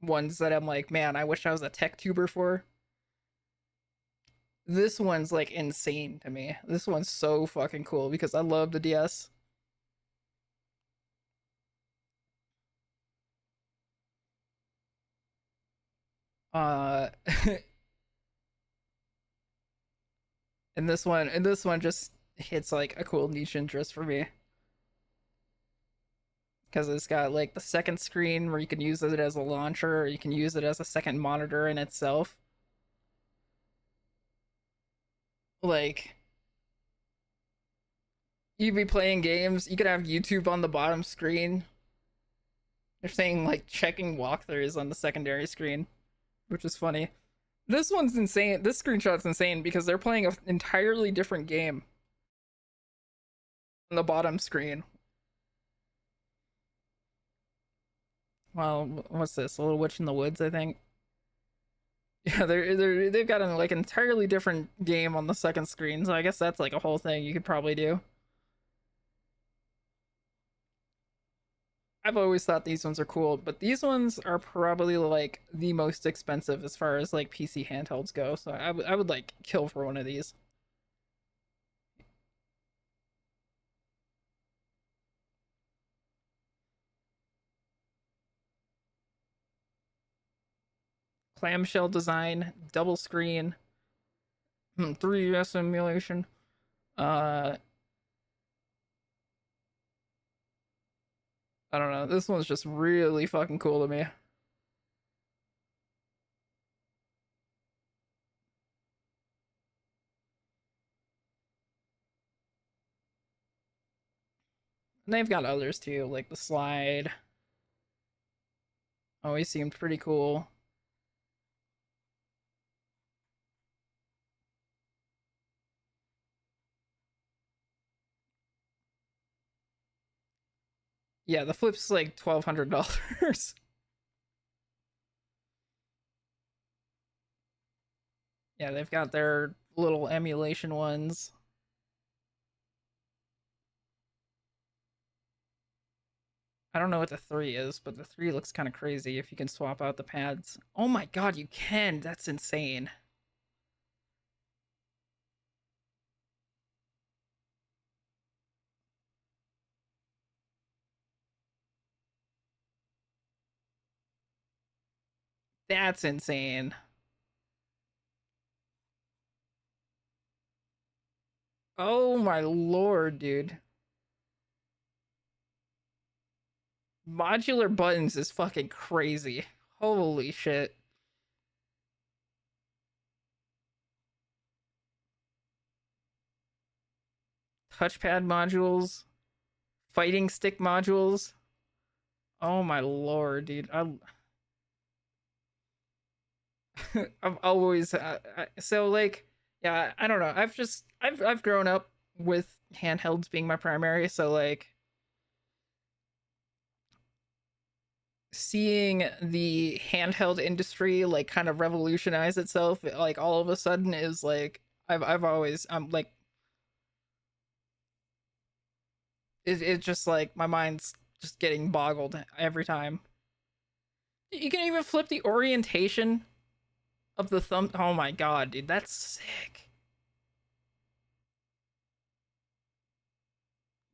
ones that I'm like, man, I wish I was a tech tuber for. This one's like insane to me. This one's so fucking cool because I love the DS. Uh and this one just hits like a cool niche interest for me. Because it's got like the second screen where you can use it as a launcher, or you can use it as a second monitor in itself. Like, you'd be playing games, you could have YouTube on the bottom screen. They're saying like checking walkthroughs on the secondary screen, which is funny. This one's insane. This screenshot's insane because they're playing an entirely different game on the bottom screen. Well, what's this? A Little Witch in the Woods, I think. Yeah, they've got an like entirely different game on the second screen, so I guess that's like a whole thing you could probably do. I've always thought these ones are cool, but these ones are probably like the most expensive as far as like PC handhelds go. So I would like kill for one of these. Clamshell design, double screen, 3DS emulation. I don't know. This one's just really fucking cool to me. And they've got others too, like the slide. Always seemed pretty cool. Yeah, the flip's like $1,200. Yeah, they've got their little emulation ones. I don't know what the 3 is, but the 3 looks kind of crazy if you can swap out the pads. Oh my god, you can! That's insane. That's insane. Oh my lord, dude. Modular buttons is fucking crazy. Holy shit. Touchpad modules. Fighting stick modules. Oh my lord, dude. I've always so like yeah, I don't know. I've grown up with handhelds being my primary, so like seeing the handheld industry like kind of revolutionize itself like all of a sudden is like I've always I'm like it just like my mind's just getting boggled every time. You can even flip the orientation of the thumb. Oh my god, dude, that's sick.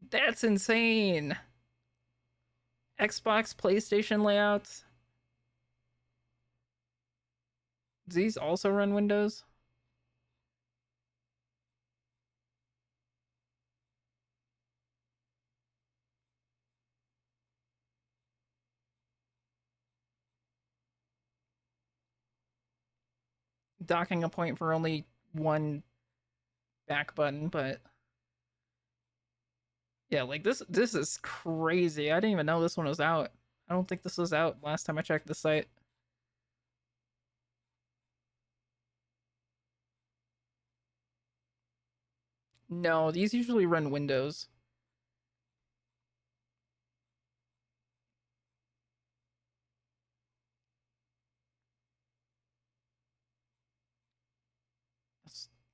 That's insane. Xbox, PlayStation layouts. Do these also run Windows? Docking a point for only one back button, but yeah, like this is crazy. I didn't even know this one was out. I don't think this was out last time I checked the site. No, these usually run Windows.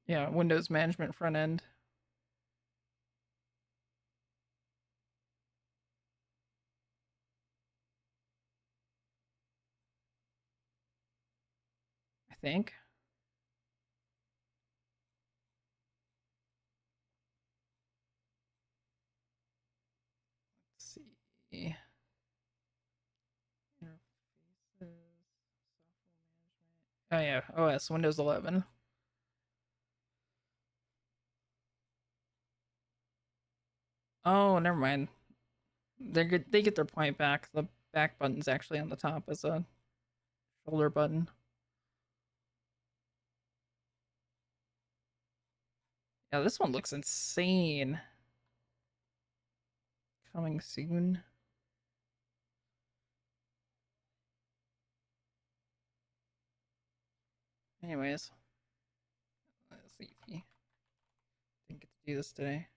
Yeah, Windows management front end. I think. Let's see. Oh yeah, OS Windows 11. Oh, never mind. They're good. They get their point back. The back button's actually on the top as a shoulder button. Yeah, this one looks insane. Coming soon. Anyways, let's see. Didn't get to do this today.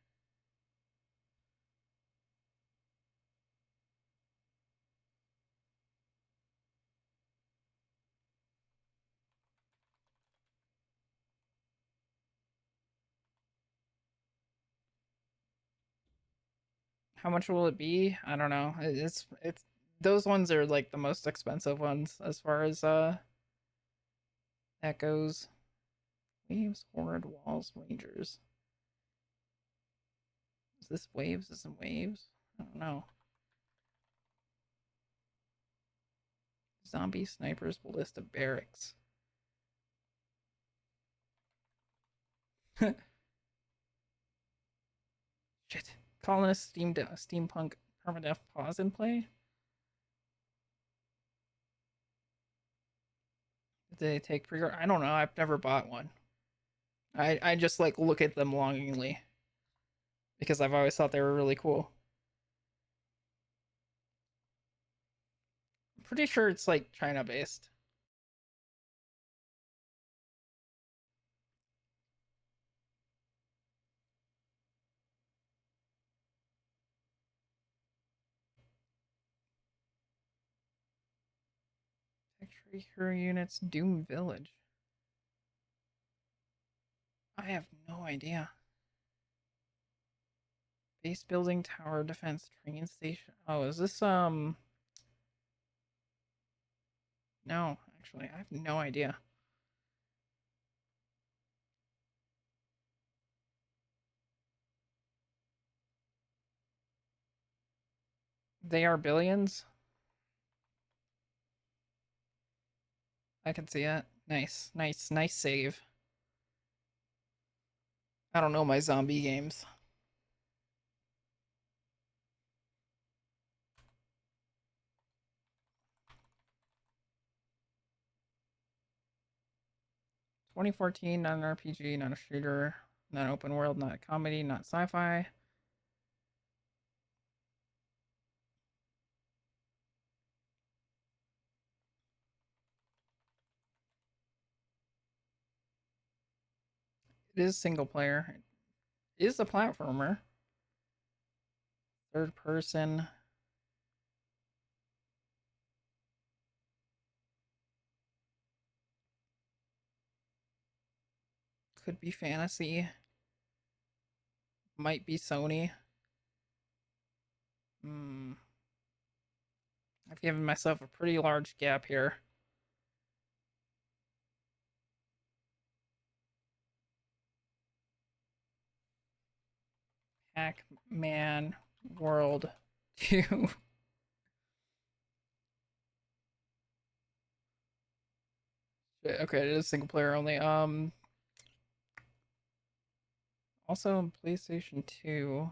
How much will it be? I don't know. It's those ones are like the most expensive ones as far as that goes. Waves, Horde, Walls, Rangers. Is this waves? Isn't waves? I don't know. Zombie, snipers, ballista, barracks. Shit. Colonist, steampunk, permadeath, pause and play. Did they take pre-order? I don't know. I've never bought one. I just like look at them longingly because I've always thought they were really cool. I'm pretty sure it's like China based. Tree hero units, Doom Village. I have no idea. Base building, tower defense, train station. Oh, is this no, actually, I have no idea. They are billions. I can see it. Nice save. I don't know my zombie games. (2014), not an RPG, not a shooter, not an open world, not a comedy, not sci-fi. It is single player. It is a platformer. Third person. Could be fantasy. Might be Sony. I've given myself a pretty large gap here. Pac-Man World 2. Okay, it is single player only. Also on PlayStation 2.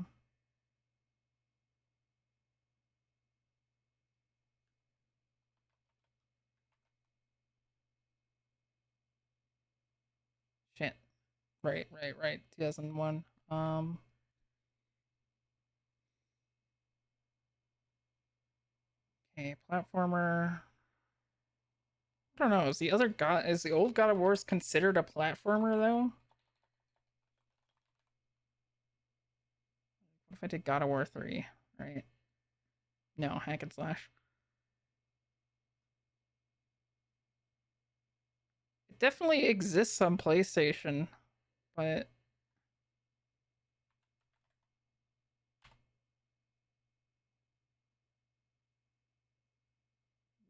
Shit. Right. 2001. Okay, platformer. I don't know. Is the old God of Wars considered a platformer though? What if I did God of War 3, right? No, hack and slash. It definitely exists on PlayStation, but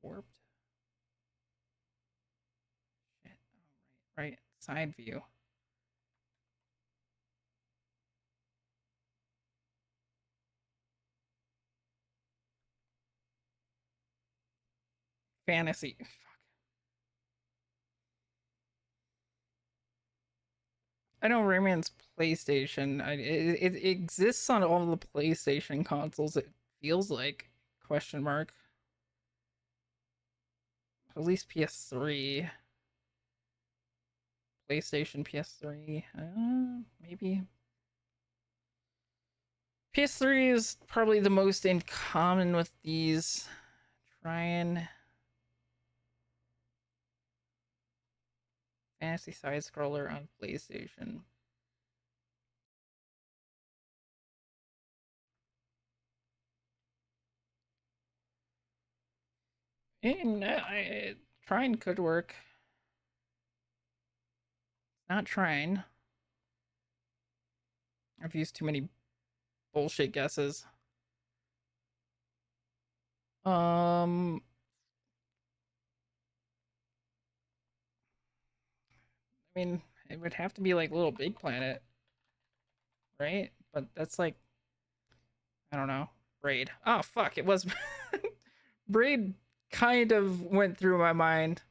warped. Shit. Oh, right. Side view. Fantasy. Fuck. I know Rayman's PlayStation. It exists on all the PlayStation consoles. It feels like question mark. At least PS3. PlayStation, PS3. Maybe. PS3 is probably the most in common with these. Try and Fantasy side scroller on PlayStation. And trying could work. Not trying. I've used too many bullshit guesses. I mean, it would have to be like Little Big Planet, right? But that's like, I don't know. Braid. Oh fuck! It was Braid. Kind of went through my mind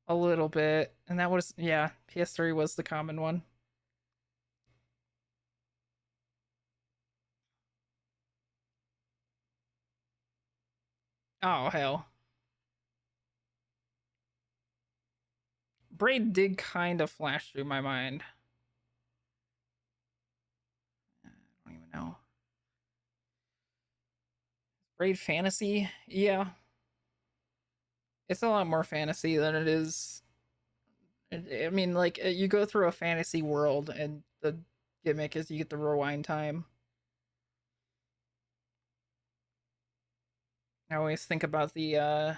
a little bit, and that was, yeah. PS3 was the common one. Oh hell. Braid did kind of flash through my mind. I don't even know. Braid fantasy? Yeah. It's a lot more fantasy than it is. I mean, like, you go through a fantasy world, and the gimmick is you get the rewind time. I always think about the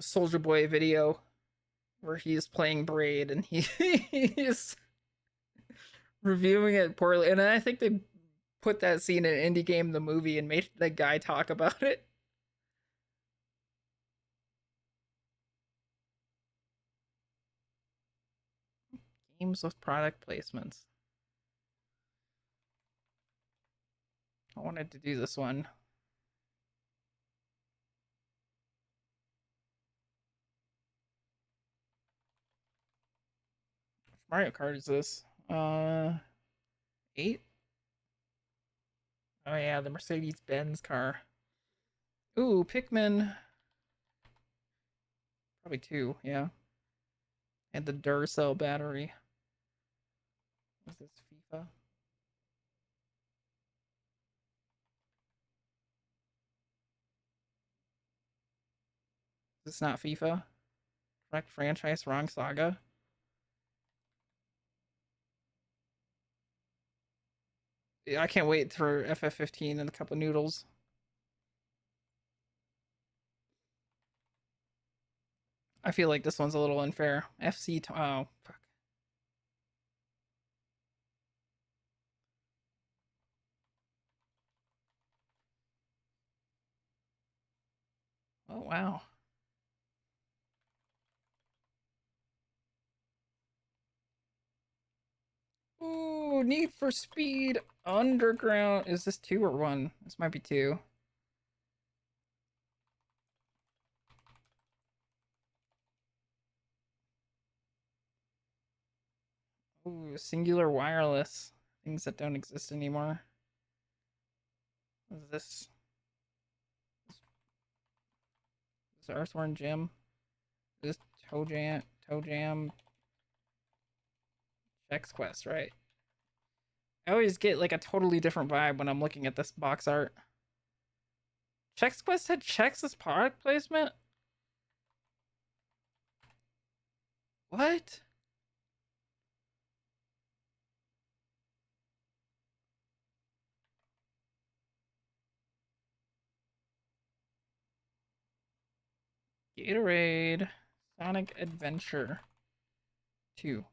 Soldier Boy video where he's playing Braid and he's reviewing it poorly. And I think they put that scene in Indie Game the movie and made the guy talk about it. Games with product placements. I wanted to do this one. Which Mario Kart is this? 8? Oh yeah, the Mercedes-Benz car. Ooh, Pikmin. Probably 2, yeah. And the Duracell battery. Is this FIFA? Is this not FIFA? Correct franchise, wrong saga. Yeah, I can't wait for FF15 and a couple noodles. I feel like this one's a little unfair. FC. Oh, fuck. Oh, wow. Ooh, Need for Speed Underground. Is this 2 or 1? This might be 2. Ooh, Singular Wireless. Things that don't exist anymore. What is this? Is this Earthworm Jim? Is this Toe Jam? Chex Quest, right? I always get like a totally different vibe when I'm looking at this box art. Chex Quest had Chex as product placement? What? Gatorade. Sonic Adventure 2.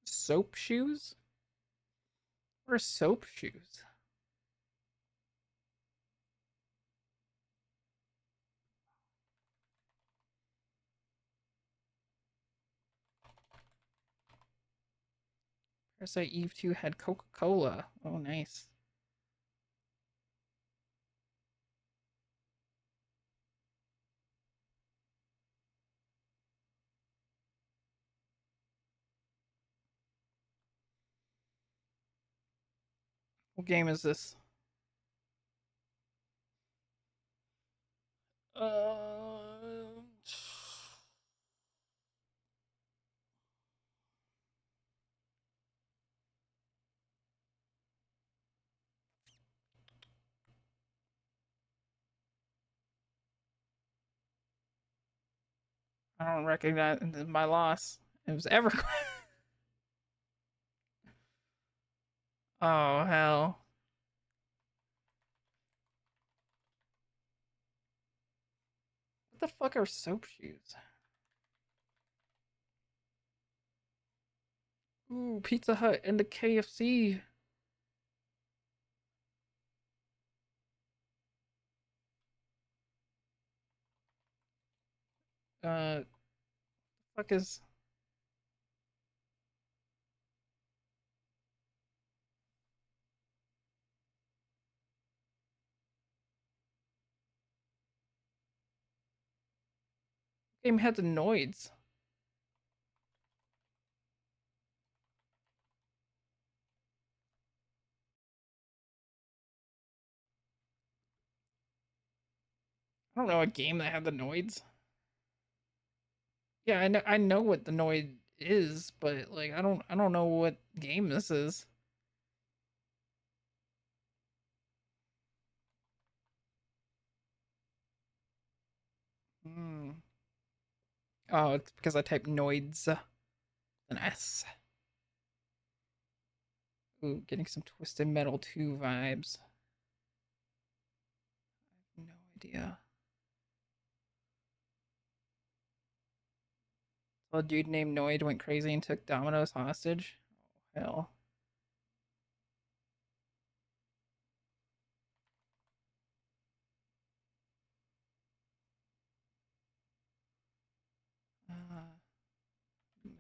Soap shoes? What are soap shoes? Parasite Eve 2 had Coca-Cola. Oh, nice. What game is this? I don't recognize my loss. It was EverQuest. Oh, hell. What the fuck are soap shoes? Ooh, Pizza Hut and the KFC. Fuck is... Game had the noids. I don't know a game that had the noids. Yeah, I know what the noid is, but like I don't know what game this is. Hmm. Oh, it's because I typed noids. An S. Ooh, getting some Twisted Metal 2 vibes. I have no idea. A dude named Noid went crazy and took Domino's hostage. Oh, hell.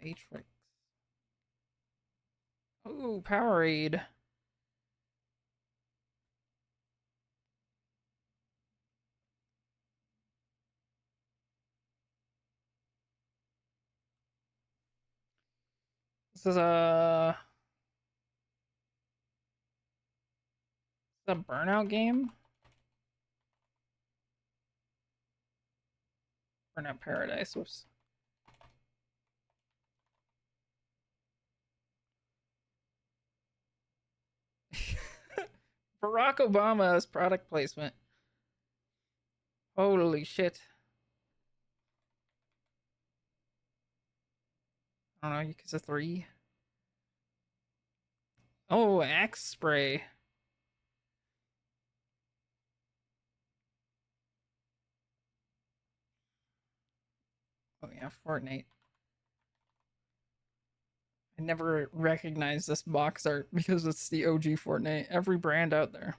Matrix. Ooh, Powerade. This is a Burnout game. Burnout Paradise. Whoops. Barack Obama's product placement. Holy shit. I don't know, Yakuza 3. Oh, Axe Spray. Oh yeah, Fortnite. I never recognized this box art because it's the OG Fortnite. Every brand out there.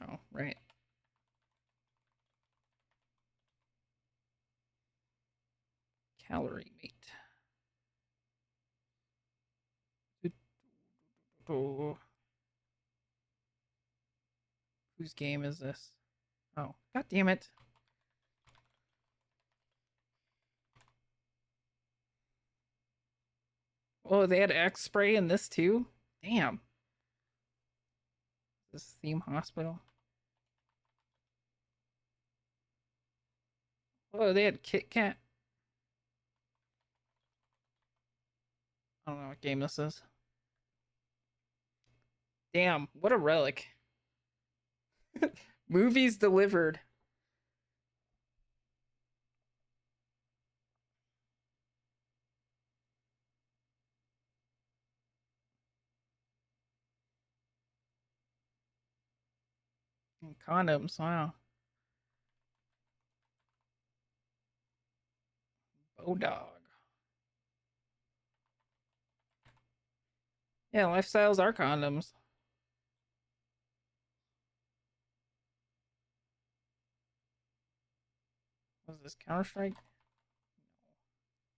Oh, right. Calorie Mate. Oh. Whose game is this? Oh, god damn it. Oh, they had X spray in this too? Damn. This theme hospital. Oh, they had Kit Kat. I don't know what game this is. Damn, what a relic. Movies delivered. And condoms, wow. Bodog. Yeah, lifestyles are condoms. Was this Counter-Strike?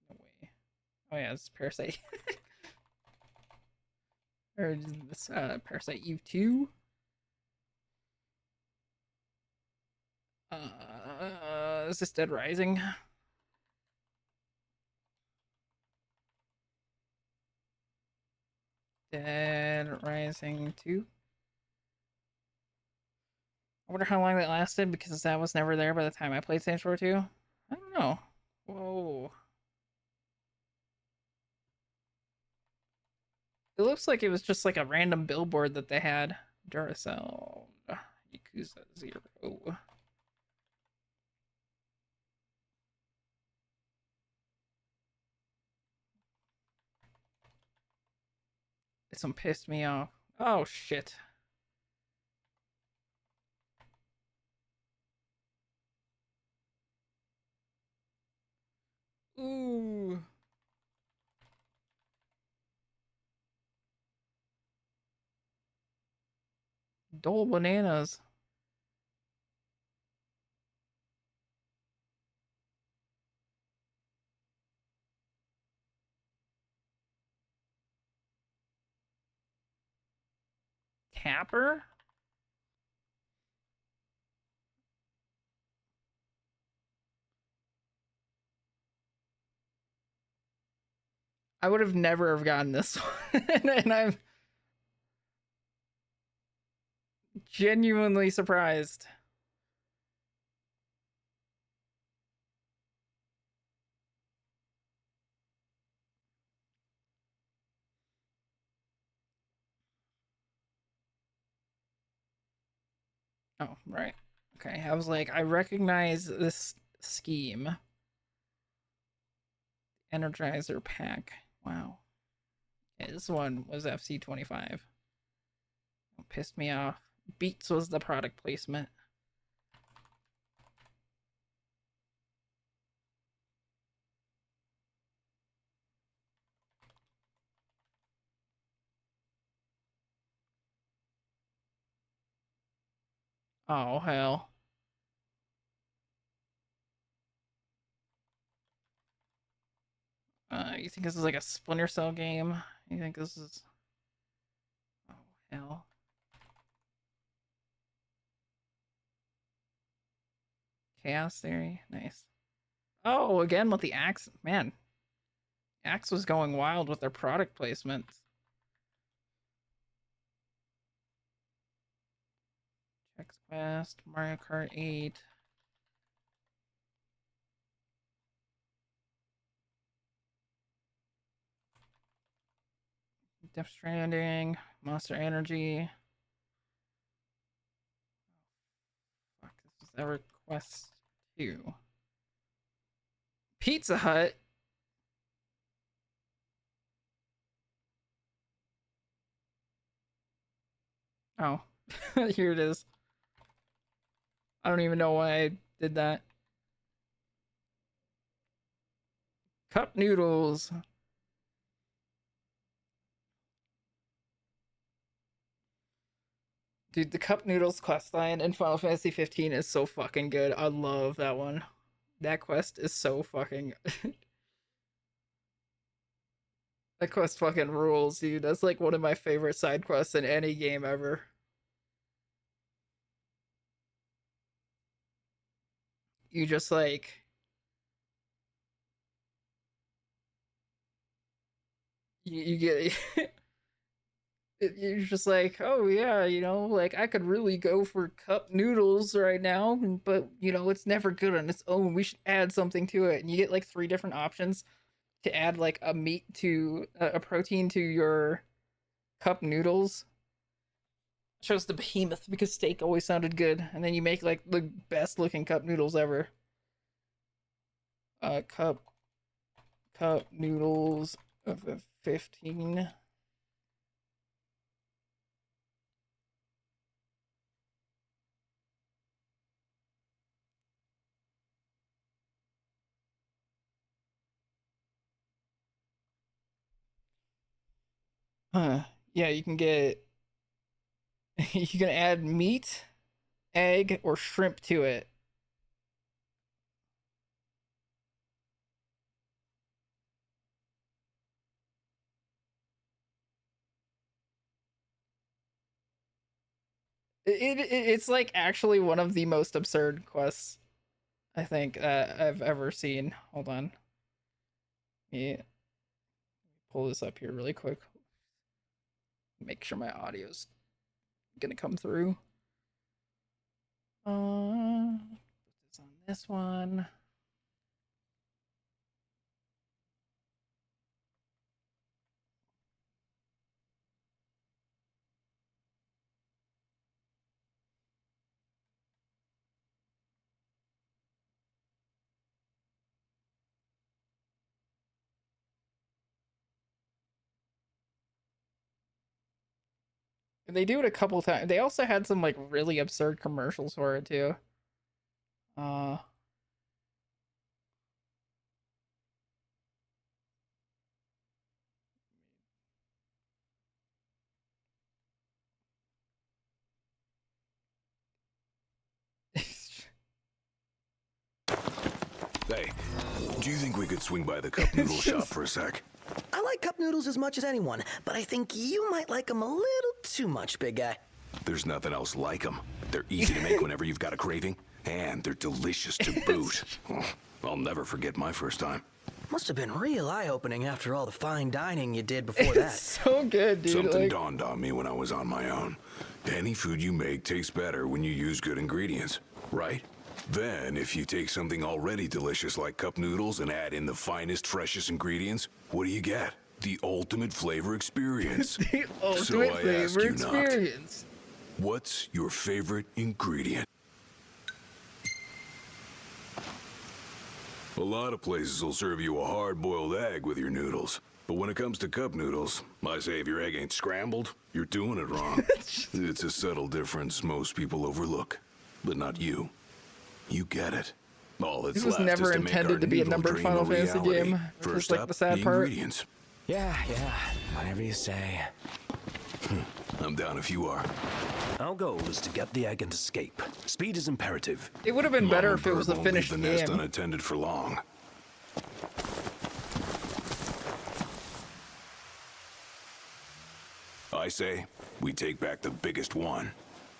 No way. Oh yeah, it's Parasite. Or is this Parasite Eve 2? Is this Dead Rising? Dead Rising 2? I wonder how long that lasted because that was never there by the time I played Saints Row 2. I don't know. Whoa. It looks like it was just like a random billboard that they had, Duracell. Yakuza 0. This one pissed me off. Oh shit. Ooh. Dole bananas. Capper? I would have never have gotten this one. And I'm genuinely surprised. Oh, right. Okay, I was like, I recognize this scheme. Energizer pack. Wow. Okay, this one was FC25. It pissed me off. Beats was the product placement. Oh, hell. You think this is like a Splinter Cell game? You think this is... Oh, hell. Chaos Theory? Nice. Oh, again with the Axe. Man. Axe was going wild with their product placements. Chex Quest, Mario Kart 8. Death Stranding, Monster Energy. Fuck, this was EverQuest 2. Pizza Hut. Oh, here it is. I don't even know why I did that. Cup noodles. Dude, the Cup Noodles quest line in Final Fantasy 15 is so fucking good. I love that one. That quest is so fucking... That quest fucking rules, dude. That's like one of my favorite side quests in any game ever. You just like... You get... You're just like, oh yeah, you know, like I could really go for cup noodles right now, but you know, it's never good on its own. We should add something to it. And you get like 3 different options to add like a meat to a protein to your cup noodles. Chose the behemoth because steak always sounded good, and then you make like the best looking cup noodles ever. Cup noodles of 15. Yeah, you can get you can add meat, egg, or shrimp to it. It's like actually one of the most absurd quests I think I've ever seen. Hold on. Yeah. Pull this up here really quick. Make sure my audio's gonna come through. It's on this one. They do it a couple times. They also had some like really absurd commercials for it too. Hey, do you think we could swing by the cup noodle shop for a sec? I like cup noodles as much as anyone, but I think you might like them a little too much, big guy. There's nothing else like them. They're easy to make whenever you've got a craving, and they're delicious to boot. I'll never forget my first time. Must have been real eye-opening after all the fine dining you did before that. So good, dude. Something dawned on me when I was on my own. Any food you make tastes better when you use good ingredients, right? Then, if you take something already delicious like cup noodles and add in the finest, freshest ingredients, what do you get? The ultimate flavor experience. The ultimate So I ask flavor you experience. not, what's your favorite ingredient? A lot of places will serve you a hard-boiled egg with your noodles. But when it comes to cup noodles, I say if your egg ain't scrambled, you're doing it wrong. It's a subtle difference most people overlook, but not you. You get it. All that's This was left never is to make our intended to be a noodle numbered dream Final a Fantasy reality. game, which is First like up, the sad the part. ingredients. Yeah, whatever you say. I'm down if you are. Our goal is to get the egg and escape. Speed is imperative. It would have been better Mama if it was a bird won't leave finished the nest game. unattended for long. I say, we take back the biggest one.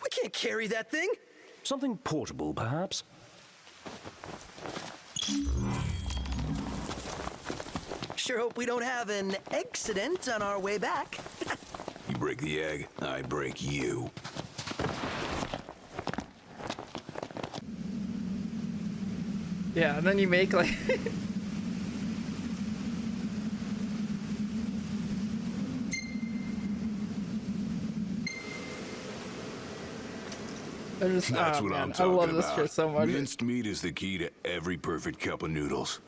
We can't carry that thing. Something portable, perhaps? Sure hope we don't have an accident on our way back. You break the egg, I break you. Yeah, and then you make like That's what man, I'm I talking love this about. shit so much. Minced meat is the key to every perfect cup of noodles.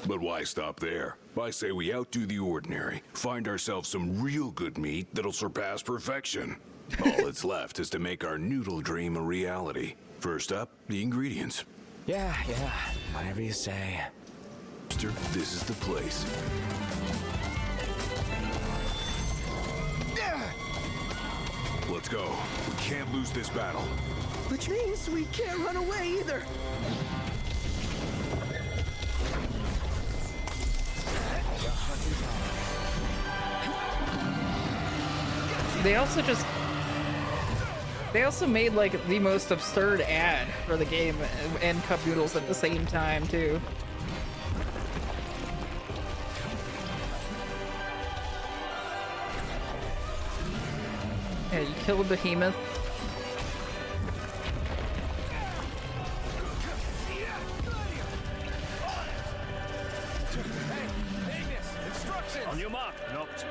But why stop there? I say we outdo the ordinary, find ourselves some real good meat that'll surpass perfection. All that's left is to make our noodle dream a reality. First up, the ingredients. Yeah, whatever you say. Mister, this is the place. Let's go. We can't lose this battle. Which means we can't run away either. They also made like the most absurd ad for the game and cup noodles at the same time too. Yeah, you kill a behemoth. On your mark, Noct.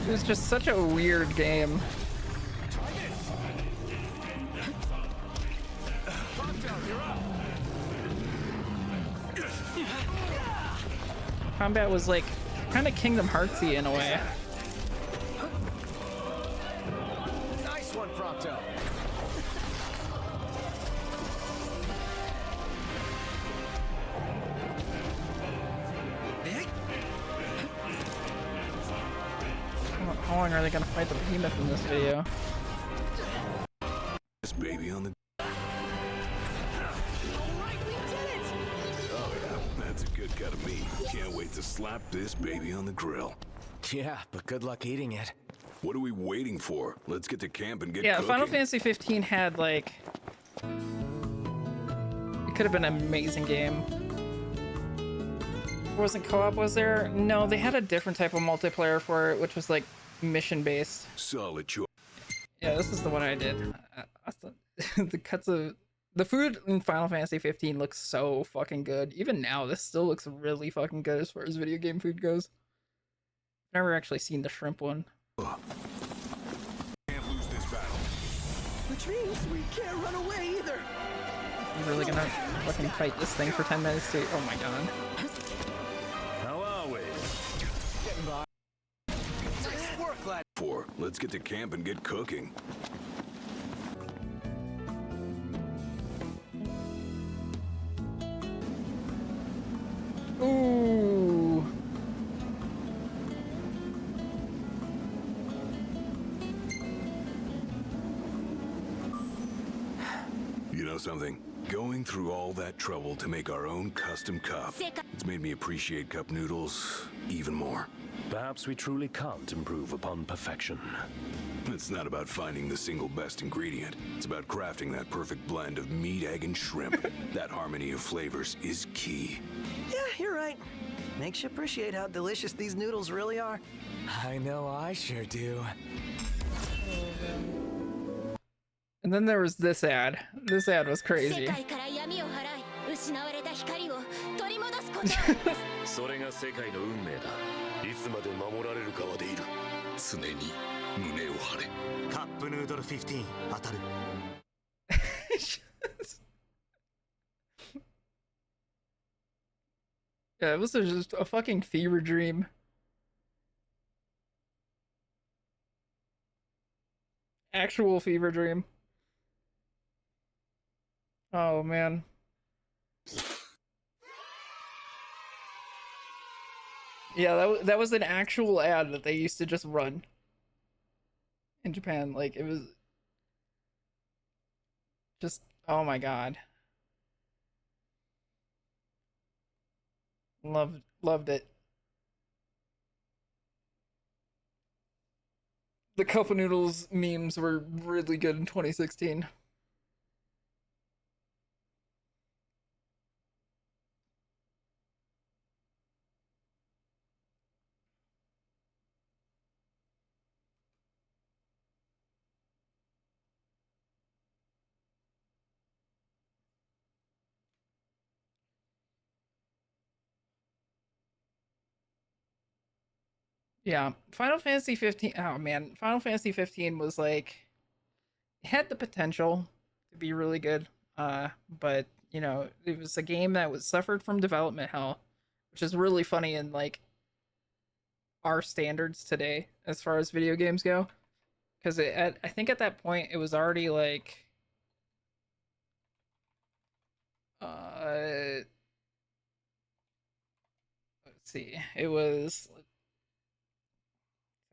It was just such a weird game. Combat was like kind of Kingdom Heartsy in a way. Nice one, Prompto. How long are they gonna fight the behemoth in this video? This baby on the... Oh yeah, that's a good cut of meat. Can't wait to slap this baby on the grill. Yeah, but good luck eating it. What are we waiting for? Let's get to camp and get Yeah, cooking. Final Fantasy 15 had like... It could have been an amazing game. Wasn't co-op, was there? No, they had a different type of multiplayer for it, which was like mission-based. Solid choice. Yeah, this is the one I did. The cuts of... The food in Final Fantasy 15 looks so fucking good. Even now, this still looks really fucking good as far as video game food goes. Never actually seen the shrimp one. Can't lose this battle. Which means we can't run away either. I'm really gonna fucking fight this thing for 10 minutes straight. Oh my god. How are let's get to camp and get cooking. Ooh. You know something? Going through all that trouble to make our own custom cup, it's made me appreciate cup noodles even more. Perhaps we truly can't improve upon perfection. It's not about finding the single best ingredient. It's about crafting that perfect blend of meat, egg, and shrimp. That harmony of flavors is key. Yeah, you're right. Makes you appreciate how delicious these noodles really are. I know I sure do. And then there was this ad. This ad was crazy. それが世界の運命だ。いつまで守られるかはでいる。常に胸を張れ。カップヌードル15当たる。Yeah, it was just a fucking fever dream. Actual fever dream. Oh man. Yeah, that was an actual ad that they used to just run in Japan. Like, it was just, oh my god. Loved it. The Cup of Noodles memes were really good in 2016. Yeah, Final Fantasy 15. Oh man, Final Fantasy 15 was like, it had the potential to be really good. But you know, it was a game that was suffered from development hell, which is really funny in like our standards today as far as video games go. Because I think at that point it was already like, let's see,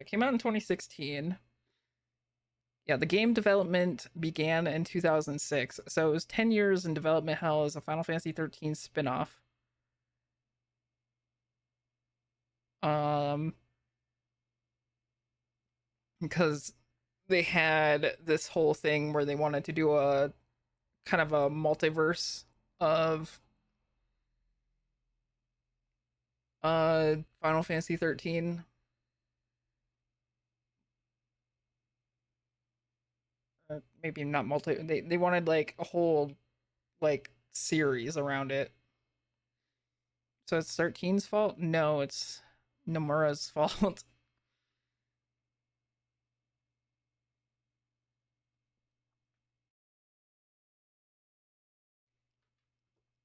it came out in 2016. Yeah, the game development began in 2006, so it was 10 years in development hell as a Final Fantasy 13 spin-off. Because they had this whole thing where they wanted to do a kind of a multiverse of Final Fantasy 13. Maybe not multi, they wanted like a whole like series around it. So it's 13's fault? No, it's Nomura's fault.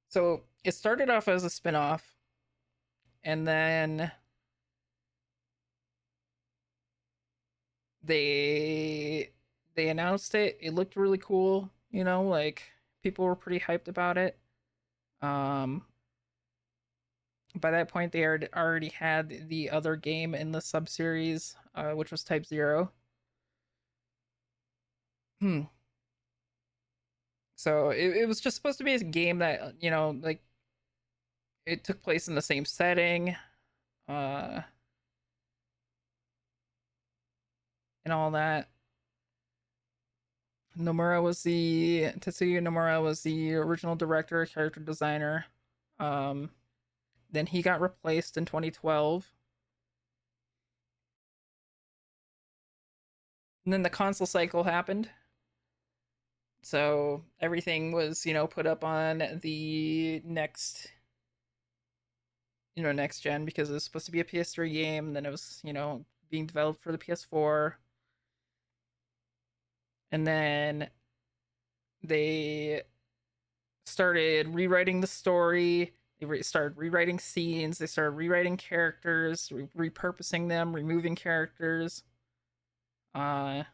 So it started off as a spin-off, and then they announced it. It looked really cool, you know, like people were pretty hyped about it. By that point, they already had the other game in the sub-series, which was Type 0. So it was just supposed to be a game that, you know, like, it took place in the same setting, and all that. Tetsuya Nomura was the original director, character designer. Then he got replaced in 2012. And then the console cycle happened. So everything was, you know, put up on the next gen, because it was supposed to be a PS3 game. Then it was, you know, being developed for the PS4. And then they started rewriting the story. They started rewriting scenes. They started rewriting characters, repurposing them, removing characters. Uh,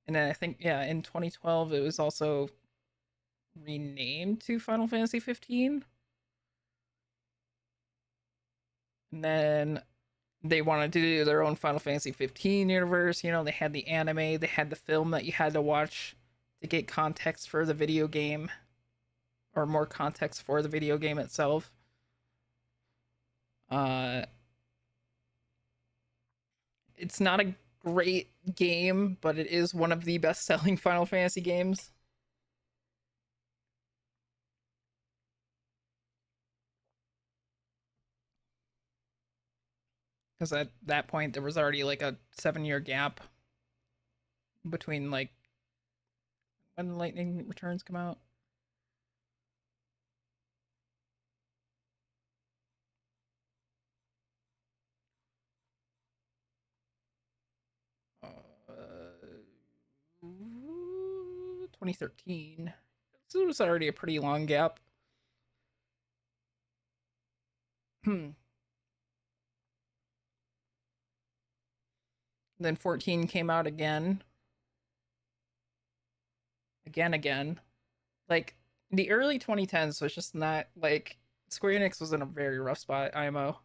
And then I think, yeah, in 2012 it was also renamed to Final Fantasy 15. And then they wanted to do their own Final Fantasy 15 universe. You know, they had the anime, they had the film that you had to watch to get context for the video game, or more context for the video game itself. It's not a great game, but it is one of the best-selling Final Fantasy games. Because at that point there was already like a 7-year gap between like when Lightning Returns come out. Uh, 2013. So it was already a pretty long gap. Then 14 came out again. Again. Like, the early 2010s was just not, like, Square Enix was in a very rough spot, IMO.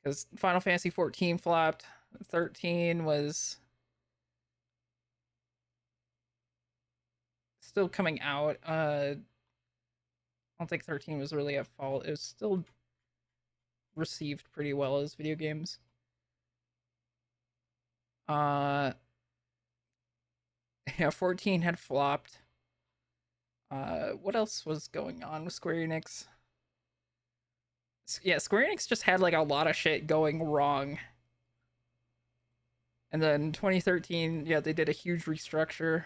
Because Final Fantasy 14 flopped. 13 was still coming out. I don't think 13 was really at fault. It was still received pretty well as video games. Yeah, 14 had flopped. What else was going on with Square Enix? Yeah, Square Enix just had like a lot of shit going wrong. And then 2013, yeah, they did a huge restructure.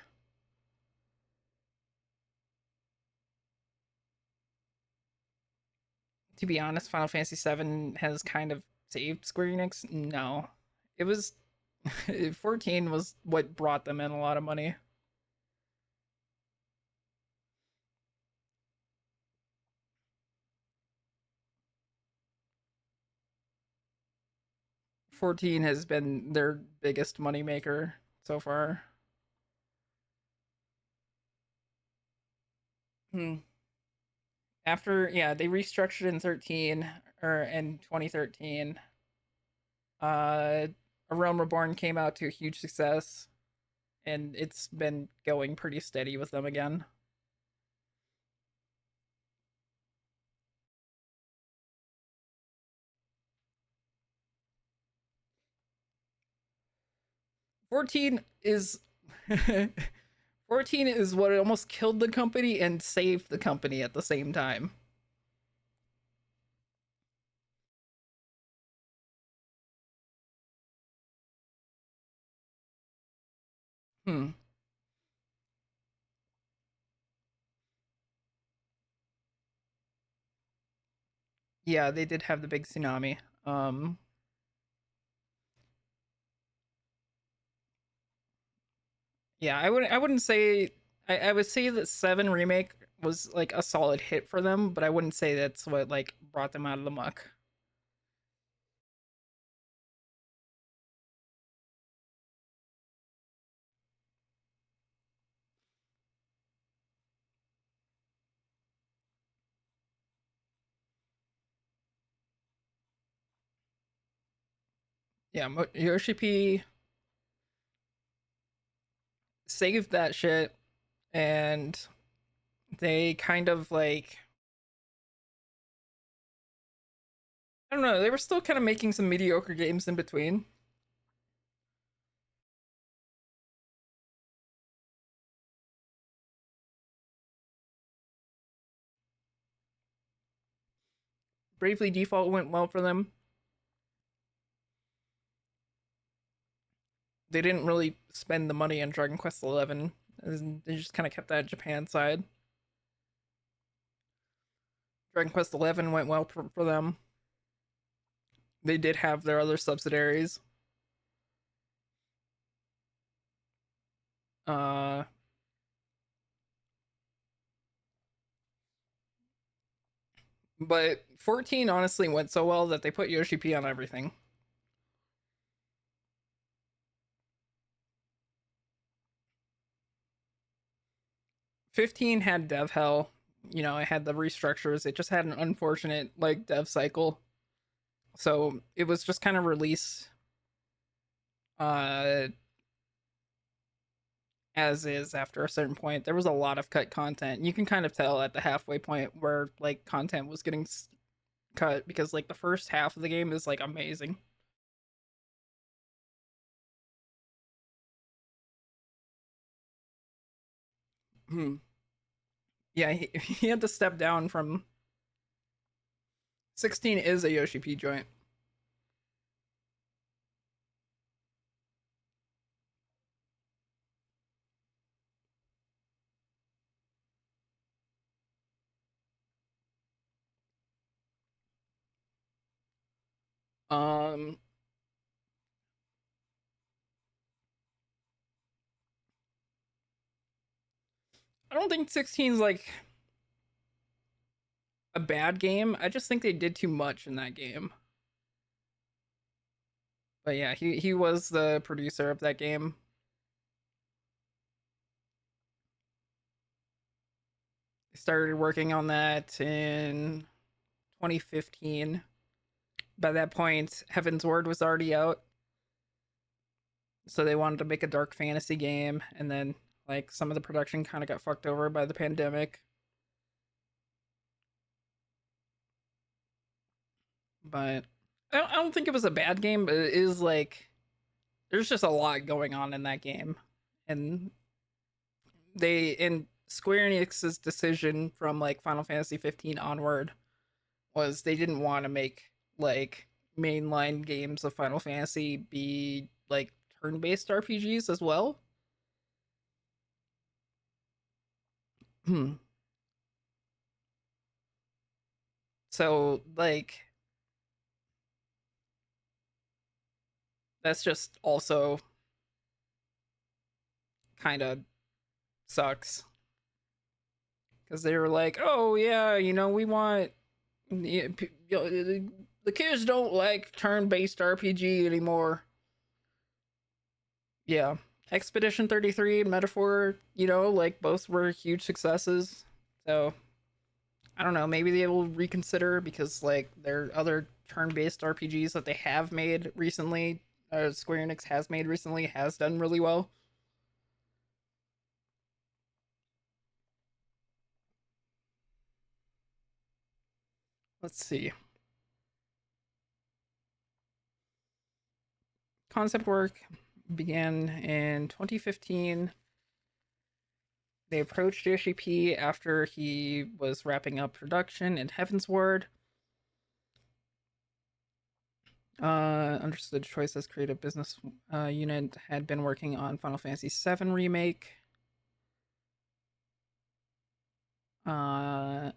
To be honest, Final Fantasy VII has kind of saved Square Enix. No. It was 14 was what brought them in a lot of money. '14 has been their biggest moneymaker so far. After, yeah, they restructured in 13 or in 2013. A Realm Reborn came out to a huge success, and it's been going pretty steady with them again. '14 is 14 is what almost killed the company and saved the company at the same time. Yeah, they did have the big tsunami. Yeah, I wouldn't say, I would say that 7 remake was like a solid hit for them, but I wouldn't say that's what like brought them out of the muck. Yeah, Yoshi P saved that shit, and they kind of like, I don't know, they were still kind of making some mediocre games in between. Bravely Default went well for them. They didn't really spend the money on Dragon Quest XI. They just kind of kept that Japan side. Dragon Quest XI went well for them. They did have their other subsidiaries. Uh, But 14 honestly went so well that they put Yoshi P on everything. '15 had dev hell. You know, it had the restructures. It just had an unfortunate like dev cycle. So it was just kind of released as is after a certain point. There was a lot of cut content. You can kind of tell at the halfway point where like content was getting cut, because like the first half of the game is like amazing. Yeah, he had to step down from 16 is a Yoshi P joint. Um I don't think 16's like a bad game. I just think they did too much in that game. But yeah, he was the producer of that game. They started working on that in 2015. By that point, Heaven's Word was already out. So they wanted to make a dark fantasy game, and then like some of the production kind of got fucked over by the pandemic. But I don't think it was a bad game, but it is like there's just a lot going on in that game. And Square Enix's decision from like Final Fantasy 15 onward was they didn't want to make like mainline games of Final Fantasy be like turn-based RPGs as well. So like that's just also kind of sucks, because they were like, oh yeah, you know, we want the kids don't like turn-based RPG anymore. Yeah, Expedition 33 and Metaphor, you know, like both were huge successes. So I don't know, maybe they will reconsider, because like there are other turn-based RPGs that they have made recently, Square Enix has made recently, has done really well. Let's see. Concept work began in 2015. They approached Yoshi P after he was wrapping up production in Heaven's Word. Understood Choice as creative business unit had been working on Final Fantasy VII Remake. So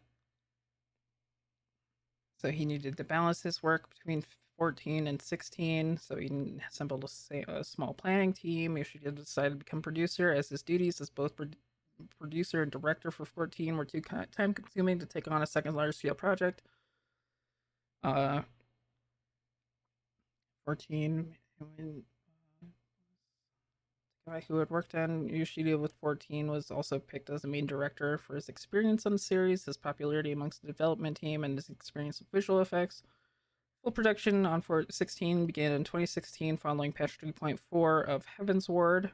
he needed to balance his work between 14 and 16, so he assembled a small planning team. Yoshida decided to become producer, as his duties as both producer and director for 14 were too time-consuming to take on a second large-scale project. 14, guy who had worked on Yoshida with 14 was also picked as a main director for his experience on the series, his popularity amongst the development team, and his experience with visual effects. Full production on 16 began in 2016 following patch 3.4 of Heaven's Word,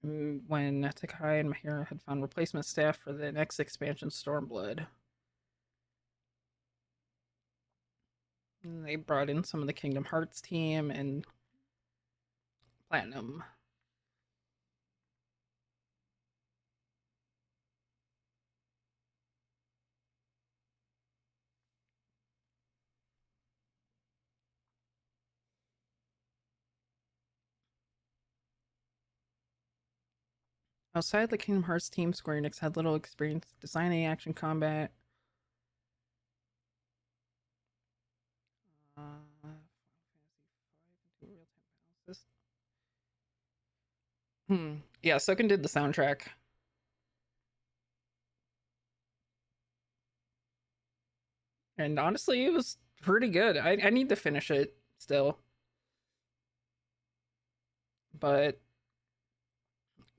when Takai and Mahira had found replacement staff for the next expansion, Stormblood. And they brought in some of the Kingdom Hearts team and Platinum. Outside the Kingdom Hearts team, Square Enix had little experience designing action combat. Yeah, Soken did the soundtrack. And honestly, it was pretty good. I need to finish it still. But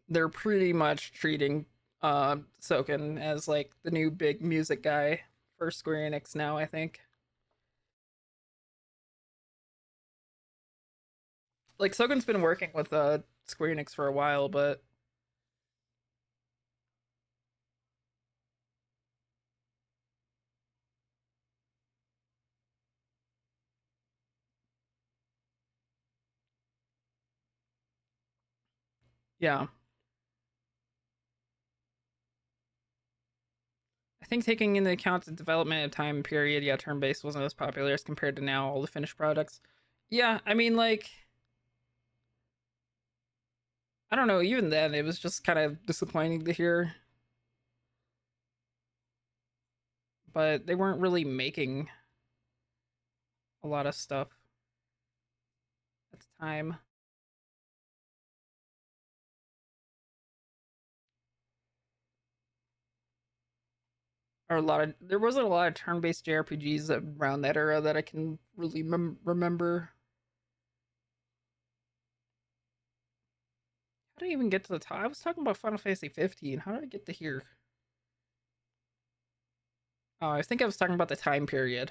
they're pretty much treating Soken as like the new big music guy for Square Enix now, I think. Like Soken's been working with Square Enix for a while, but yeah. I think taking into account the development time period, yeah, turn-based wasn't as popular as compared to now all the finished products. Yeah, I mean, like, I don't know, even then, it was just kind of disappointing to hear. But they weren't really making a lot of stuff at the time. Or there wasn't a lot of turn-based JRPGs around that era that I can really remember. How did I even get to the top? I was talking about Final Fantasy 15. How did I get to here? Oh, I think I was talking about the time period.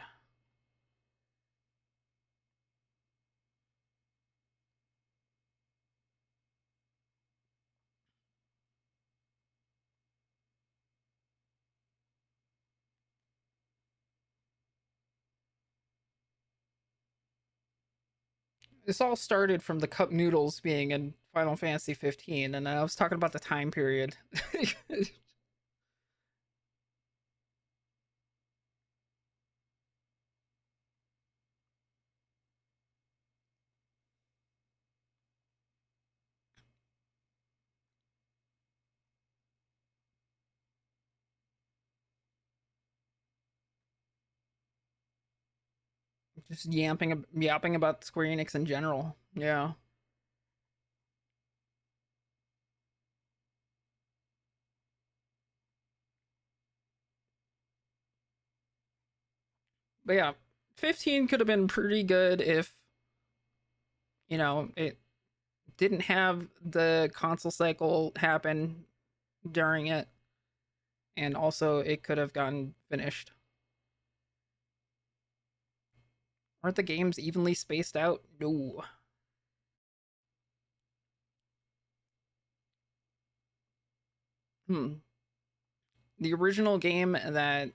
This all started from the cup noodles being in Final Fantasy 15, and I was talking about the time period. Just yapping about Square Enix in general. Yeah. But yeah, 15 could have been pretty good if, you know, it didn't have the console cycle happen during it. And also, it could have gotten finished. Aren't the games evenly spaced out? No. The original game that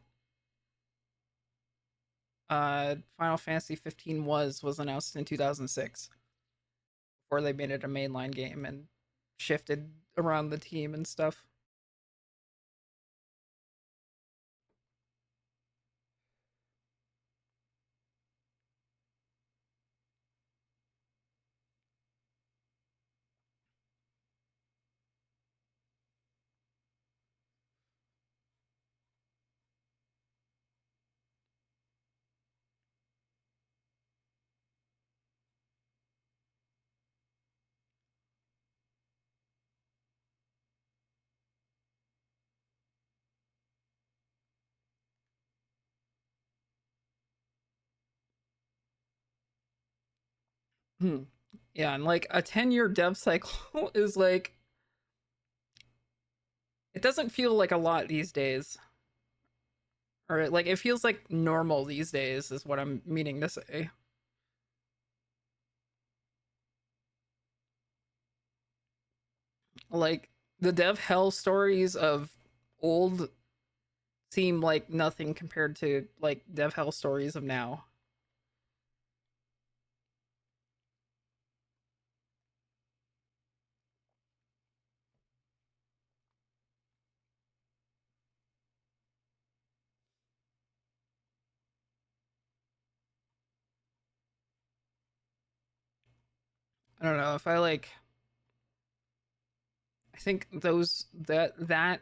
Final Fantasy 15 was announced in 2006 before they made it a mainline game and shifted around the team and stuff. Yeah, and like a 10-year dev cycle is like, it doesn't feel like a lot these days. Or like it feels like normal these days is what I'm meaning to say. Like the dev hell stories of old seem like nothing compared to like dev hell stories of now. I don't know if I think that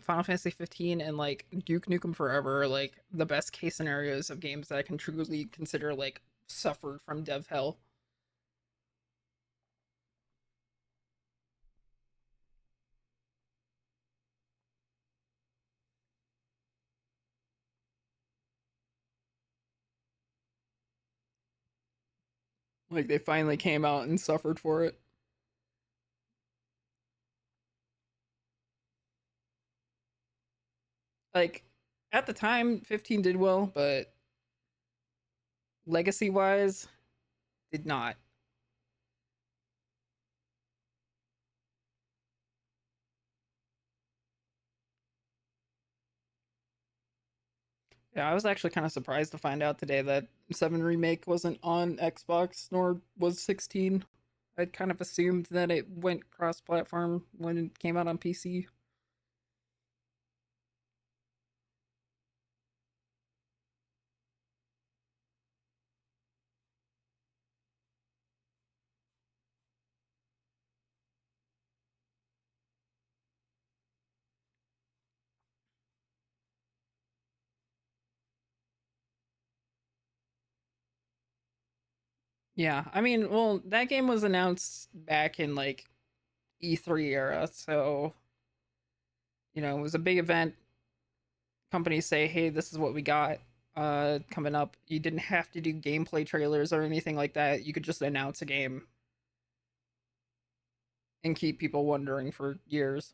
Final Fantasy 15 and like Duke Nukem Forever are like the best case scenarios of games that I can truly consider like suffered from dev hell. Like they finally came out and suffered for it. Like at the time 15 did well, but legacy wise did not. Yeah, I was actually kind of surprised to find out today that 7 Remake wasn't on Xbox, nor was 16. I'd kind of assumed that it went cross platform when it came out on PC. Yeah, I mean, well, that game was announced back in like E3 era, so it was a big event. Companies say, "Hey, this is what we got coming up." You didn't have to do gameplay trailers or anything like that. You could just announce a game and keep people wondering for years.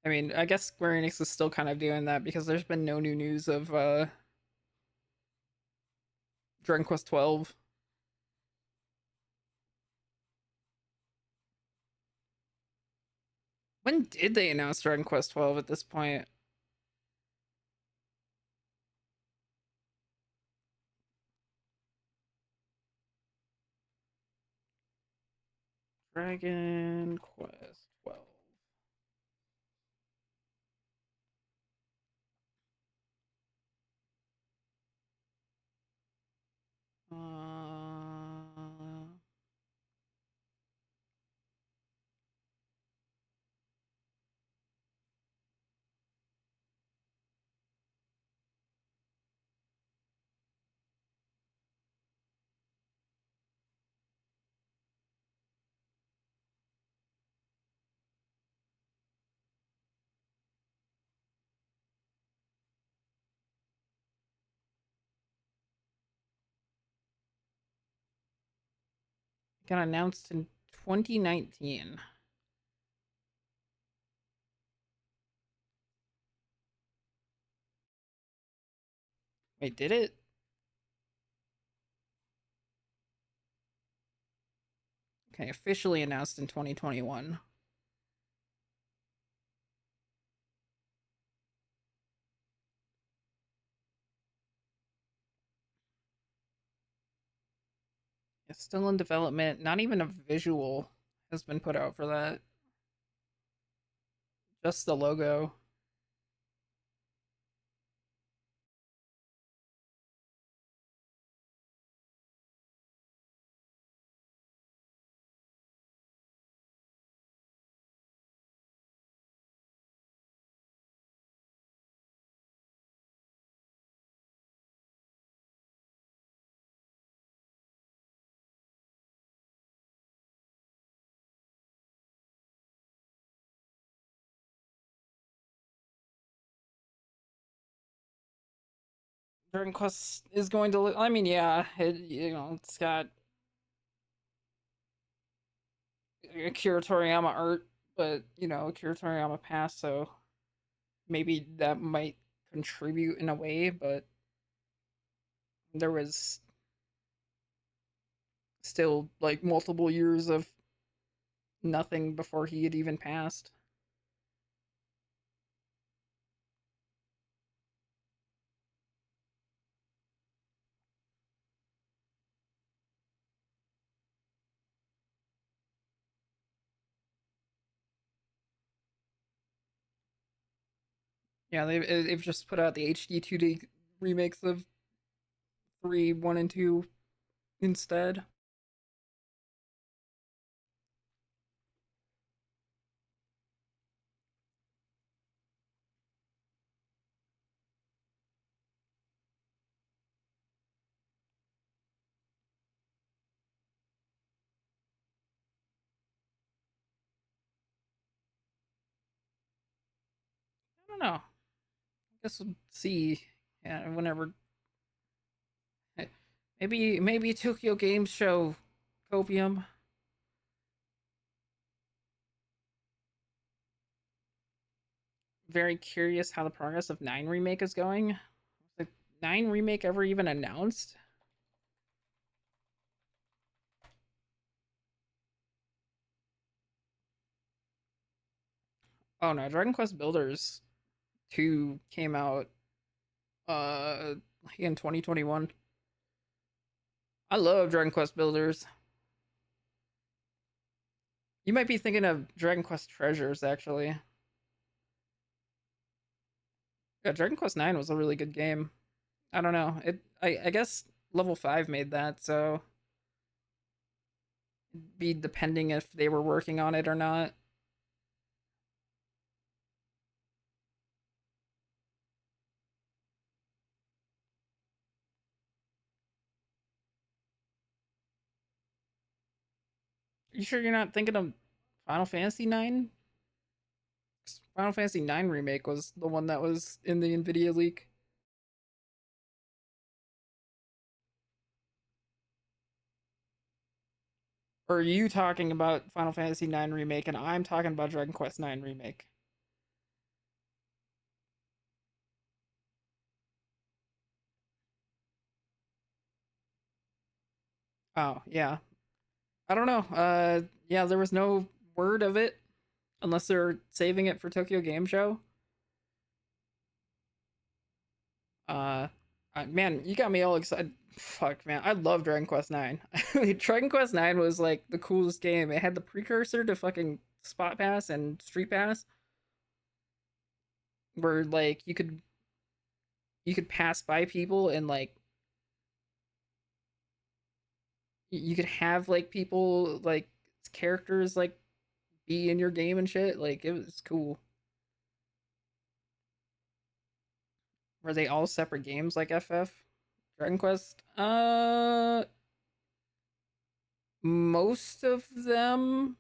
I mean, I guess Square Enix is still kind of doing that because there's been no new news of Dragon Quest 12. When did they announce Dragon Quest 12 at this point? Dragon Quest 12. Got announced in 2019. Wait, did it? Okay, officially announced in 2021. It's still in development. Not even a visual has been put out for that. Just the logo. Dragon Quest is going to look. I mean, yeah, it's got Akira Toriyama art, but Akira Toriyama passed, so maybe that might contribute in a way, but there was still like multiple years of nothing before he had even passed. Yeah, they've just put out the HD 2D remakes of 3, 1, and 2 instead. I don't know. I guess we'll see. Yeah, whenever Maybe Tokyo Game Show, Copium. Very curious how the progress of 9 remake is going. Was the 9 remake ever even announced? Oh no, Dragon Quest Builders 2 came out in 2021. I love Dragon Quest Builders. You might be thinking of Dragon Quest Treasures, actually. Yeah, Dragon Quest 9 was a really good game. I don't know. I guess level 5 made that, so it'd be depending if they were working on it or not. You sure you're not thinking of Final Fantasy 9? Final Fantasy 9 remake was the one that was in the Nvidia leak. Or are you talking about Final Fantasy 9 remake and I'm talking about Dragon Quest 9 remake? Oh, yeah. I don't know. Yeah, there was no word of it unless they're saving it for Tokyo Game Show. Man, you got me all excited. Fuck, man, I love Dragon Quest 9. Dragon Quest 9 was like the coolest game. It had the precursor to fucking Spot Pass and Street Pass, where like you could pass by people and like you could have like people like characters like be in your game and shit. Like it was cool. Were they all separate games like FF? Dragon Quest? Most of them,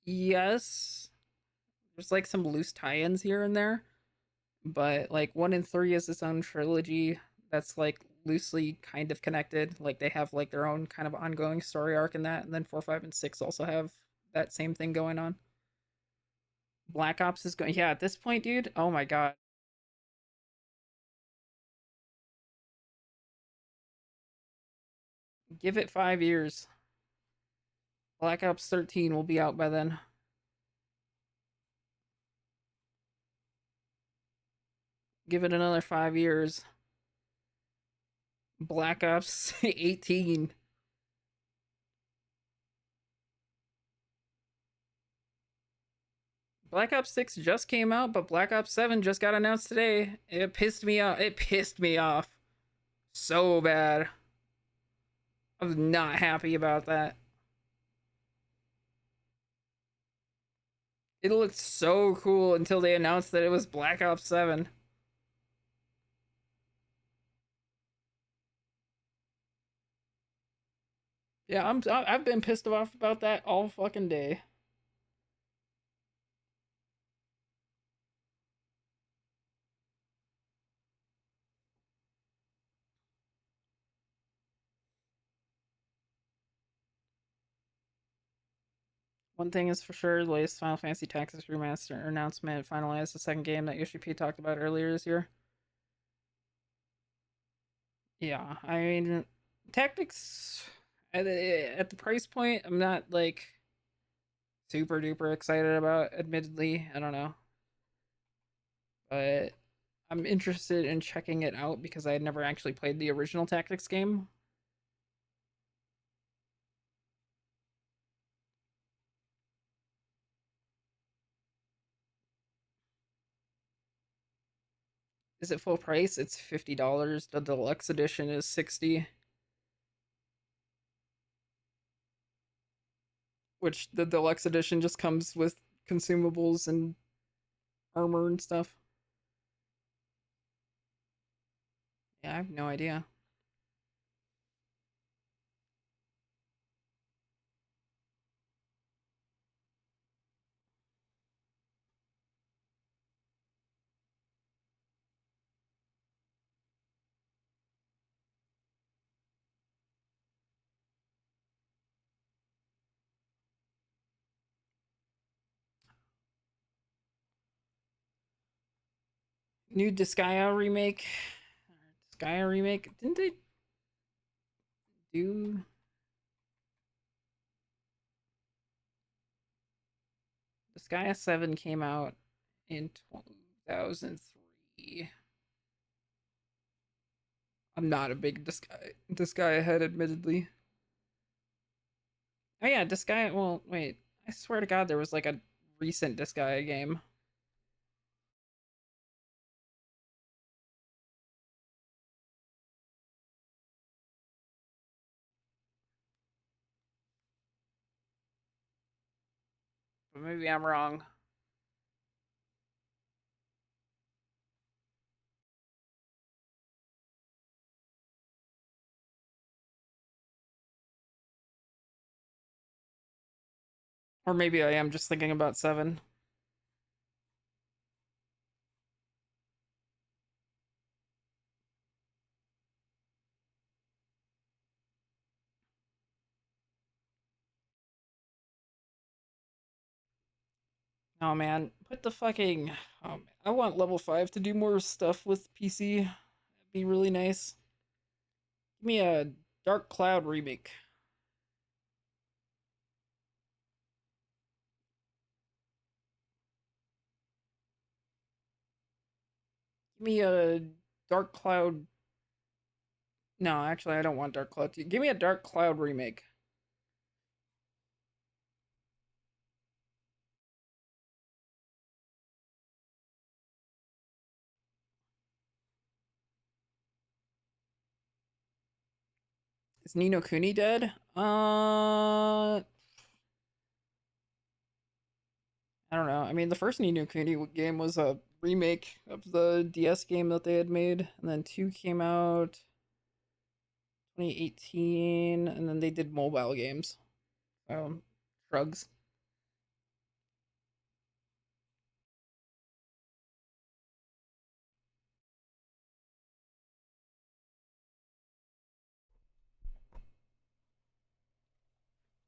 yes. There's like some loose tie-ins here and there, but like 1 and 3 is its own trilogy that's like loosely kind of connected. Like they have like their own kind of ongoing story arc in that, and then 4, 5, and 6 also have that same thing going on. Black Ops is going, yeah, at this point, dude. Oh my god. Give it 5 years. Black Ops 13 will be out by then. Give it another 5 years. Black Ops 18. Black Ops 6 just came out, but Black Ops 7 just got announced today. It pissed me off. It pissed me off so bad. I was not happy about that. It looked so cool until they announced that it was Black Ops 7. Yeah, I've been pissed off about that all fucking day. One thing is for sure, the latest Final Fantasy Tactics Remaster announcement finalized the second game that Yoshi P talked about earlier this year. Yeah, I mean, Tactics at the price point, I'm not like super duper excited about. Admittedly, I don't know, but I'm interested in checking it out because I had never actually played the original Tactics game. Is it full price? It's $50. The deluxe edition is $60. Which the deluxe edition just comes with consumables and armor and stuff. Yeah, I have no idea. new Disgaea remake. Disgaea remake. Didn't they do? Disgaea 7 came out in 2003. I'm not a big Disgaea head, admittedly. Oh yeah, Disgaea. Well, wait. I swear to God, there was like a recent Disgaea game. But maybe I'm wrong. Or maybe I am just thinking about 7. Oh man, put the fucking. Oh man, I want level 5 to do more stuff with PC. That'd be really nice. Give me a Dark Cloud remake. Give me a Dark Cloud. No, actually, I don't want Dark Cloud 2. Give me a Dark Cloud remake. Is Ni no Kuni dead? I don't know. I mean, the first Ni no Kuni game was a remake of the DS game that they had made, and then 2 came out 2018, and then they did mobile games. Shrugs.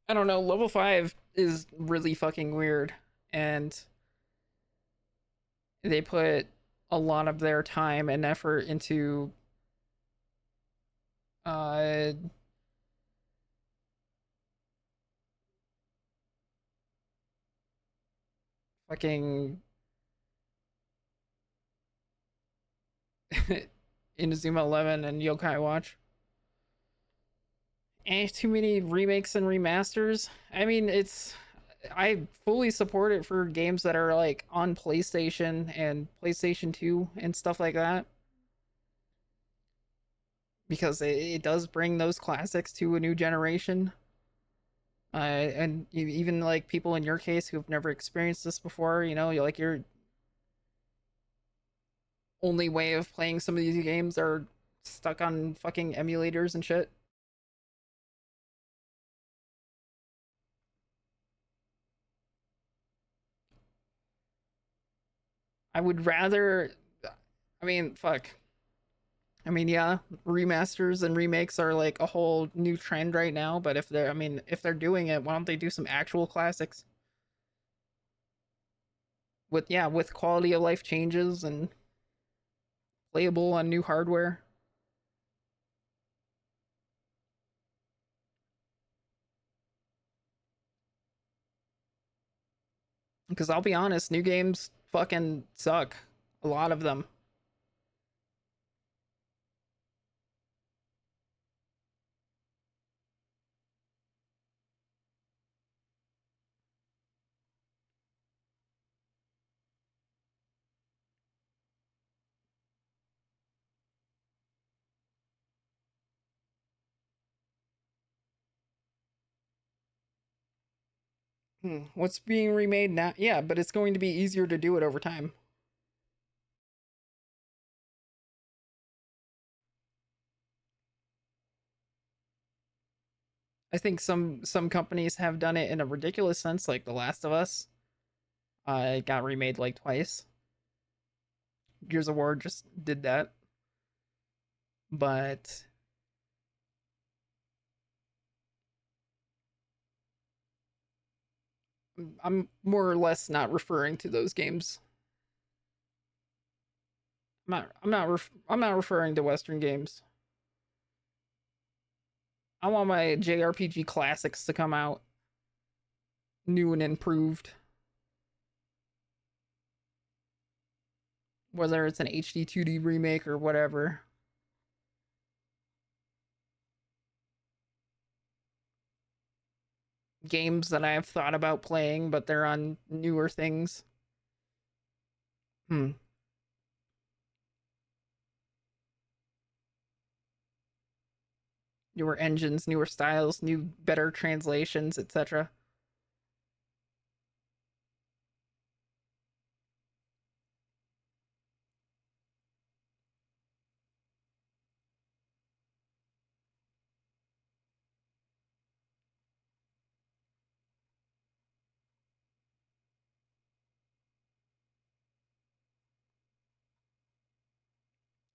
I don't know. Level 5 is really fucking weird, and they put a lot of their time and effort into uh fucking Inazuma 11 and Yokai Watch. Too many remakes and remasters. I mean, I fully support it for games that are like on PlayStation and PlayStation 2 and stuff like that, because it does bring those classics to a new generation. And even like people in your case who've never experienced this before, like your only way of playing some of these games are stuck on fucking emulators and shit. I would rather, I mean, fuck. I mean, yeah, remasters and remakes are like a whole new trend right now, but if they're doing it, why don't they do some actual classics? With quality of life changes and playable on new hardware. Because I'll be honest, new games fucking suck. A lot of them. What's being remade now? Yeah, but it's going to be easier to do it over time. I think some companies have done it in a ridiculous sense, like The Last of Us. It got remade like twice. Gears of War just did that. But I'm more or less not referring to those games. I'm not referring to Western games. I want my JRPG classics to come out new and improved. Whether it's an HD 2D remake or whatever. Games that I have thought about playing, but they're on newer things. Newer engines, newer styles, better translations, etc.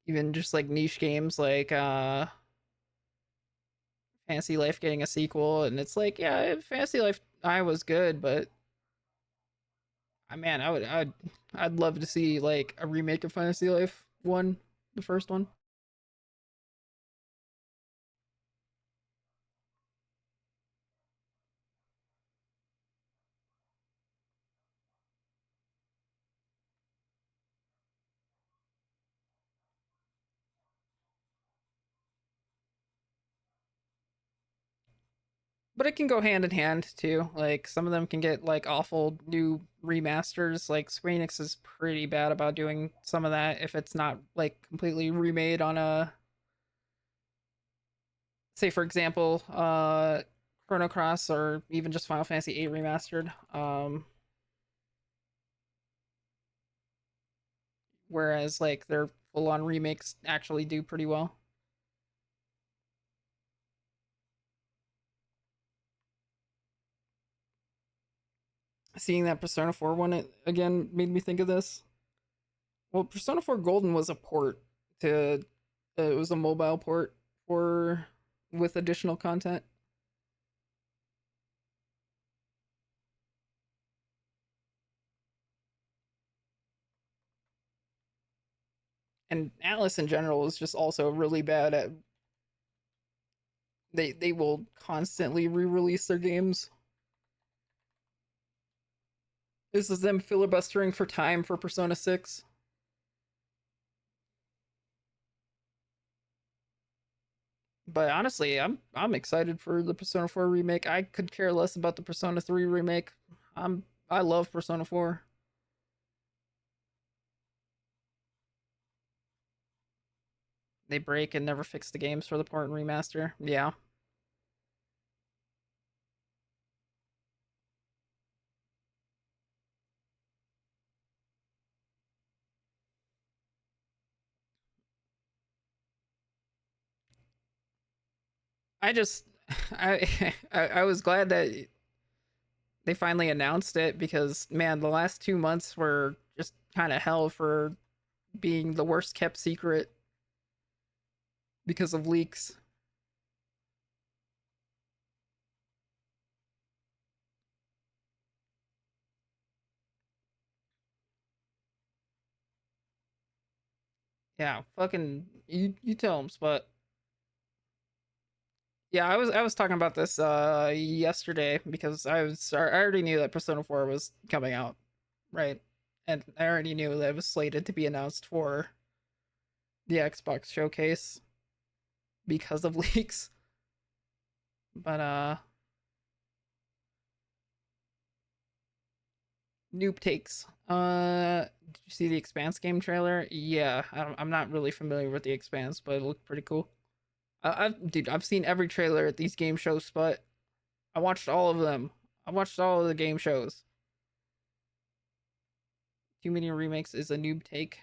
Even just like niche games like Fantasy Life getting a sequel, and it's like, yeah, Fantasy Life I was good, but man, I'd love to see like a remake of Fantasy Life 1, the first one. But it can go hand in hand too. Like some of them can get like awful new remasters. Like Square Enix is pretty bad about doing some of that if it's not like completely remade on a, say for example, Chrono Cross or even just Final Fantasy VIII remastered. Whereas like their full on remakes actually do pretty well. Seeing that Persona 4 one again made me think of this. Well, Persona 4 Golden was a port to it was a mobile port for with additional content. And Atlas in general is just also really bad at they will constantly re-release their games. This is them filibustering for time for Persona 6. But honestly, I'm excited for the Persona 4 remake. I could care less about the Persona 3 remake. I love Persona 4. They break and never fix the games for the port and remaster. Yeah. I just I was glad that they finally announced it because man, the last 2 months were just kind of hell for being the worst kept secret because of leaks. Yeah, fucking you tell them, but yeah, I was talking about this yesterday because I already knew that Persona 4 was coming out, right? And I already knew that it was slated to be announced for the Xbox showcase because of leaks. But noob takes. Did you see the Expanse game trailer? Yeah, I'm not really familiar with the Expanse, but it looked pretty cool. I've seen every trailer at these game shows, but I watched all of them. I watched all of the game shows. Too Many Remakes is a noob take.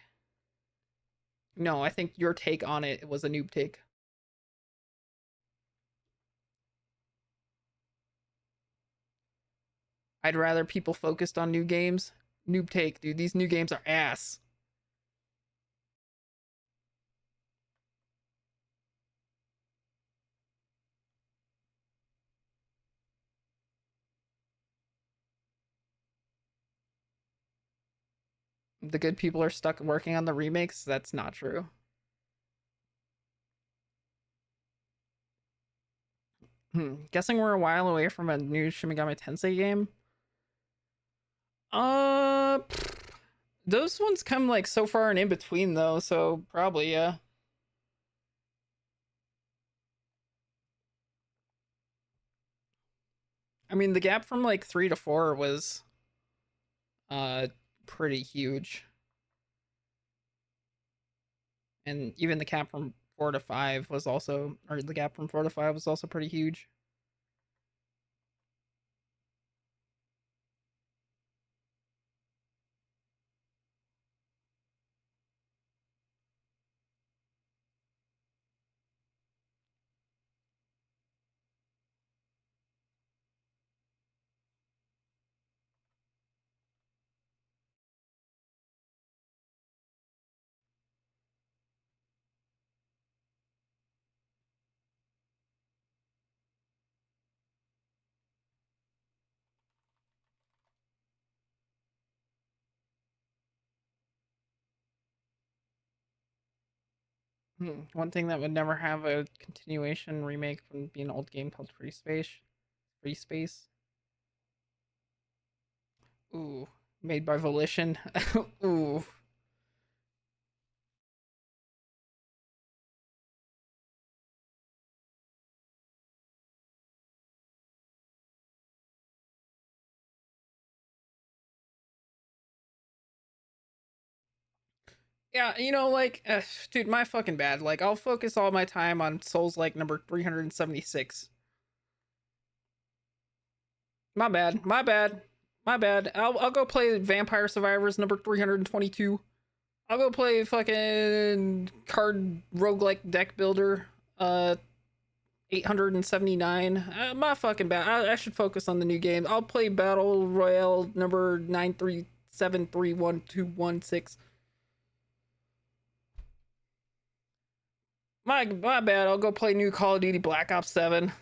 No, I think your take on it was a noob take. I'd rather people focused on new games. Noob take, dude. These new games are ass. the good people are stuck working on the remakes. That's not true. Guessing we're a while away from a new Shin Megami Tensei game. Those ones come like so far and in between though, so probably yeah. I mean, the gap from like 3 to 4 was pretty huge. And even the gap from 4 to 5 was also, or the gap from 4 to 5 was also pretty huge. One thing that would never have a continuation remake from being an old game called Free Space. Free Space. Ooh, made by Volition. Ooh. Yeah, you know, like, dude, my fucking bad. Like, I'll focus all my time on Souls like number 376. My bad. My bad. My bad. I'll go play Vampire Survivors number 322. I'll go play fucking card roguelike deck builder 879. My fucking bad. I should focus on the new game. I'll play Battle Royale number 937312116. My bad. I'll go play new Call of Duty Black Ops 7.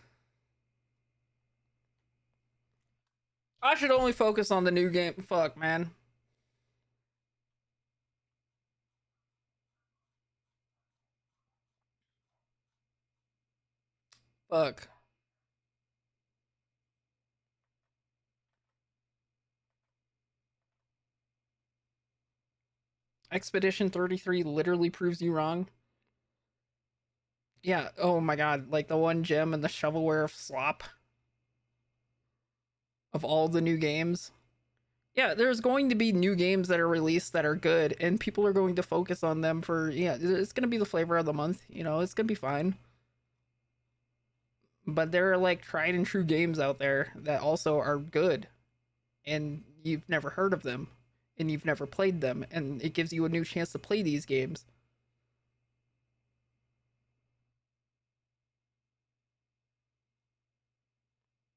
I should only focus on the new game. Fuck, man. Fuck. Expedition 33 literally proves you wrong. Yeah, oh my god, like the one gem and the shovelware of slop of all the new games. Yeah, there's going to be new games that are released that are good, and people are going to focus on them for, yeah, it's going to be the flavor of the month, you know, it's going to be fine. But there are like tried and true games out there that also are good, and you've never heard of them, and you've never played them, and it gives you a new chance to play these games.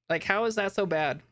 Like, how is that so bad?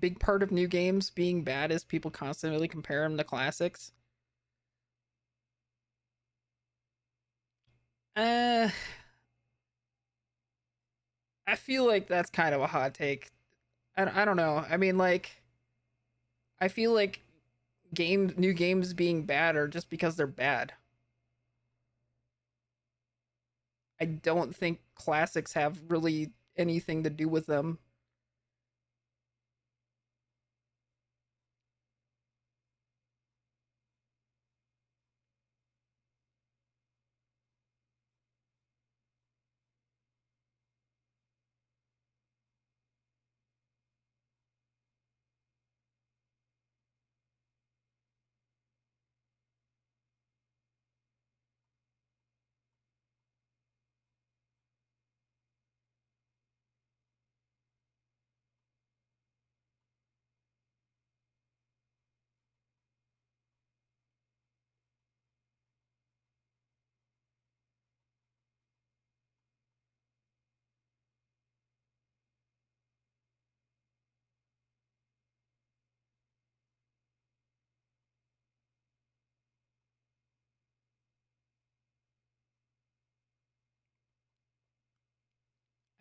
big part of new games being bad is people constantly compare them to classics. I feel like that's kind of a hot take. I don't know. I mean, like, I feel like new games being bad are just because they're bad. I don't think classics have really anything to do with them.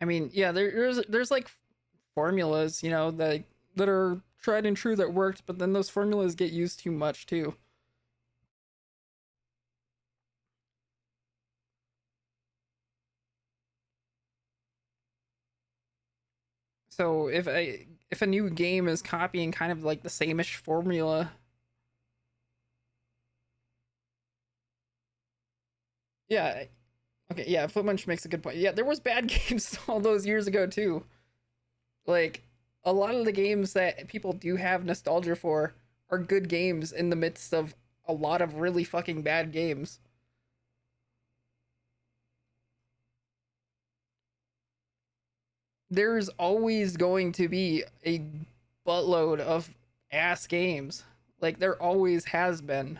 I mean, yeah, there's like formulas, you know, that are tried and true that worked, but then those formulas get used too much too. So if a new game is copying kind of like the same-ish formula, yeah, okay, yeah, Footmunch makes a good point. Yeah, there was bad games all those years ago too. Like a lot of the games that people do have nostalgia for are good games in the midst of a lot of really fucking bad games. There's always going to be a buttload of ass games. Like there always has been.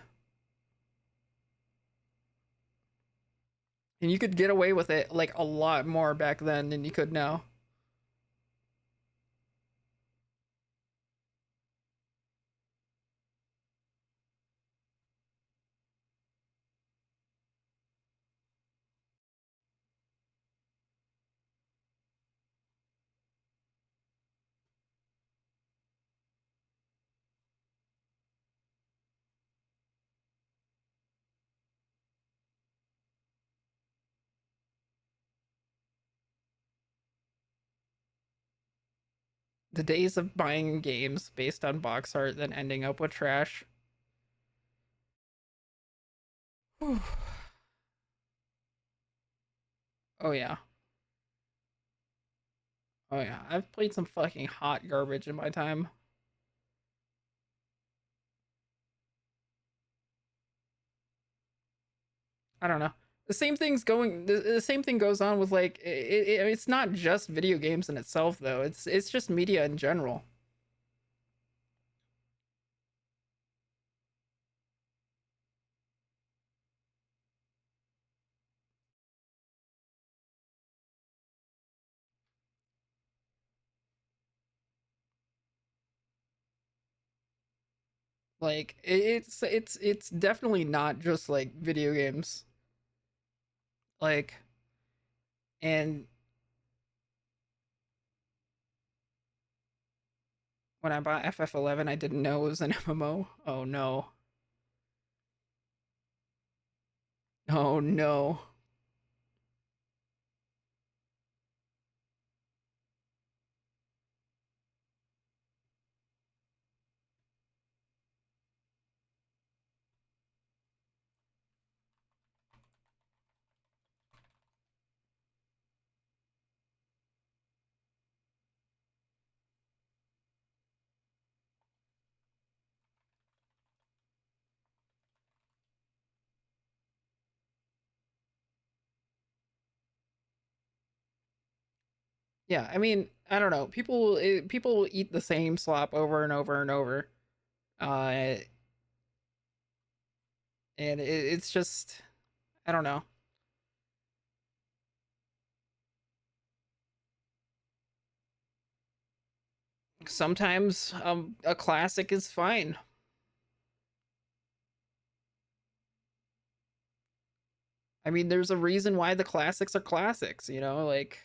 And you could get away with it like a lot more back then than you could now. The days of buying games based on box art then ending up with trash. Oh yeah. Oh yeah. I've played some fucking hot garbage in my time. I don't know. The same thing goes on with like it's not just video games in itself though. It's just media in general. Like it's definitely not just like video games. Like and when I bought FF11, I didn't know it was an MMO. Oh no. Oh no. Yeah, I mean, I don't know. People eat the same slop over and over and over. Uh and it's just I don't know. Sometimes a classic is fine. I mean, there's a reason why the classics are classics, you know, like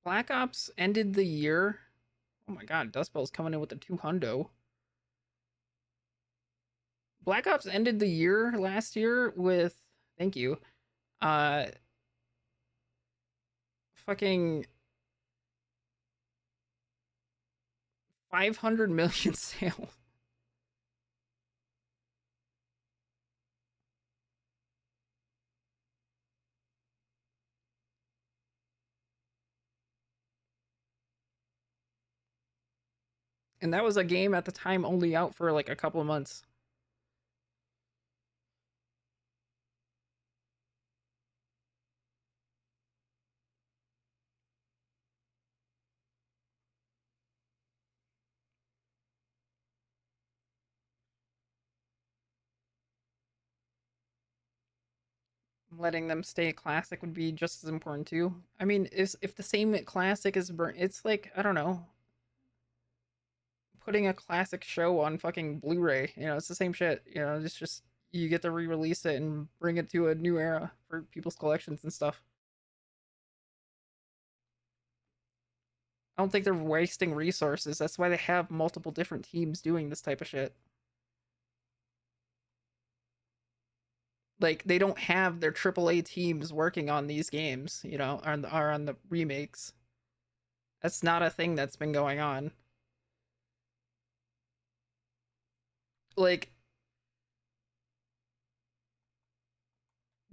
Black Ops ended the year. Oh my god, Dust Bell's coming in with a 2 hundo. Black Ops ended the year last year with, thank you, uh fucking 500 million sales. And that was a game at the time only out for like a couple of months. Letting them stay classic would be just as important too. I mean, if the same classic is burnt, it's like, I don't know, putting a classic show on fucking Blu-ray. You know, it's the same shit. You know, it's just you get to re-release it and bring it to a new era for people's collections and stuff. I don't think they're wasting resources. That's why they have multiple different teams doing this type of shit. Like, they don't have their AAA teams working on these games, you know, are on the remakes. That's not a thing that's been going on. Like,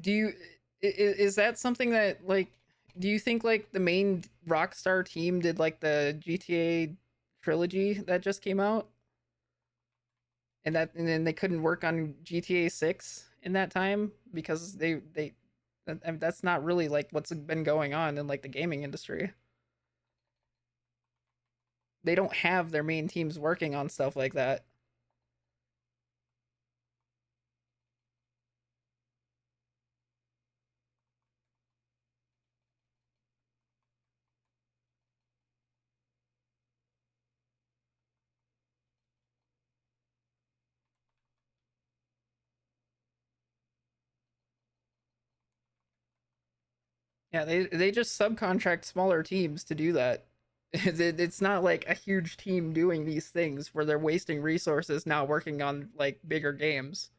do you is that something that, like, do you think like the main Rockstar team did like the GTA trilogy that just came out, and then they couldn't work on GTA 6 in that time because I mean, that's not really like what's been going on in like the gaming industry. They don't have their main teams working on stuff like that. Yeah, they just subcontract smaller teams to do that. It's not like a huge team doing these things where they're wasting resources now working on like bigger games.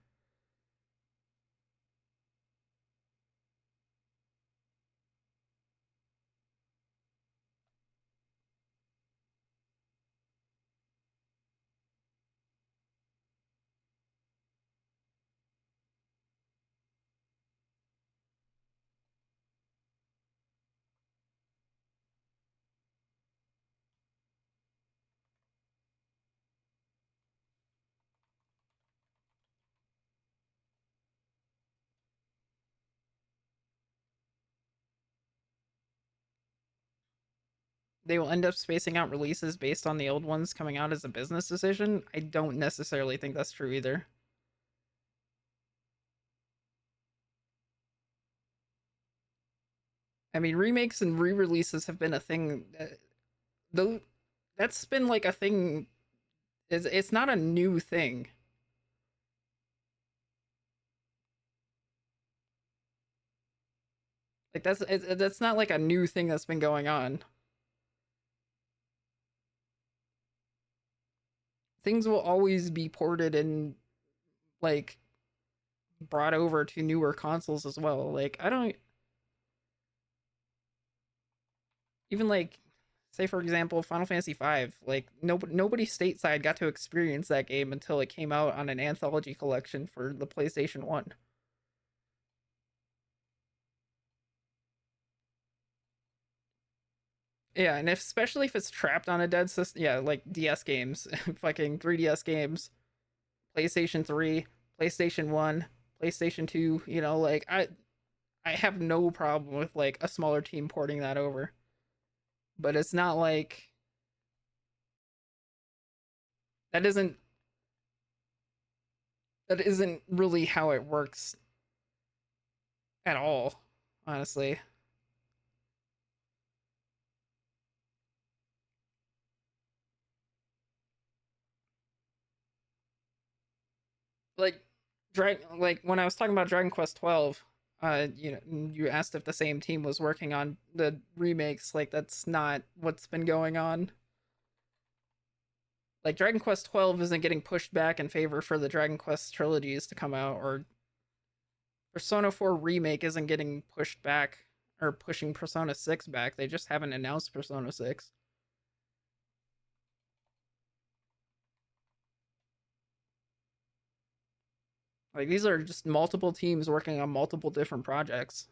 They will end up spacing out releases based on the old ones coming out as a business decision. I don't necessarily think that's true either. I mean, remakes and re-releases have been a thing. Though that's been like a thing. It's not a new thing. Like that's not like a new thing that's been going on. Things will always be ported and like brought over to newer consoles as well. Like, I don't even like, say for example, Final Fantasy V. Like, nobody stateside got to experience that game until it came out on an anthology collection for the PlayStation 1. Yeah, and especially if it's trapped on a dead system, yeah, like DS games, fucking 3DS games, PlayStation 3, PlayStation 1, PlayStation 2, you know, like I have no problem with like a smaller team porting that over. But it's not like that isn't that isn't really how it works at all, honestly. Like like when I was talking about Dragon Quest 12, you know, you asked if the same team was working on the remakes. Like that's not what's been going on. Like Dragon Quest 12 isn't getting pushed back in favor for the Dragon Quest trilogies to come out, or Persona 4 remake isn't getting pushed back or pushing Persona 6 back. They just haven't announced Persona 6. Like these are just multiple teams working on multiple different projects.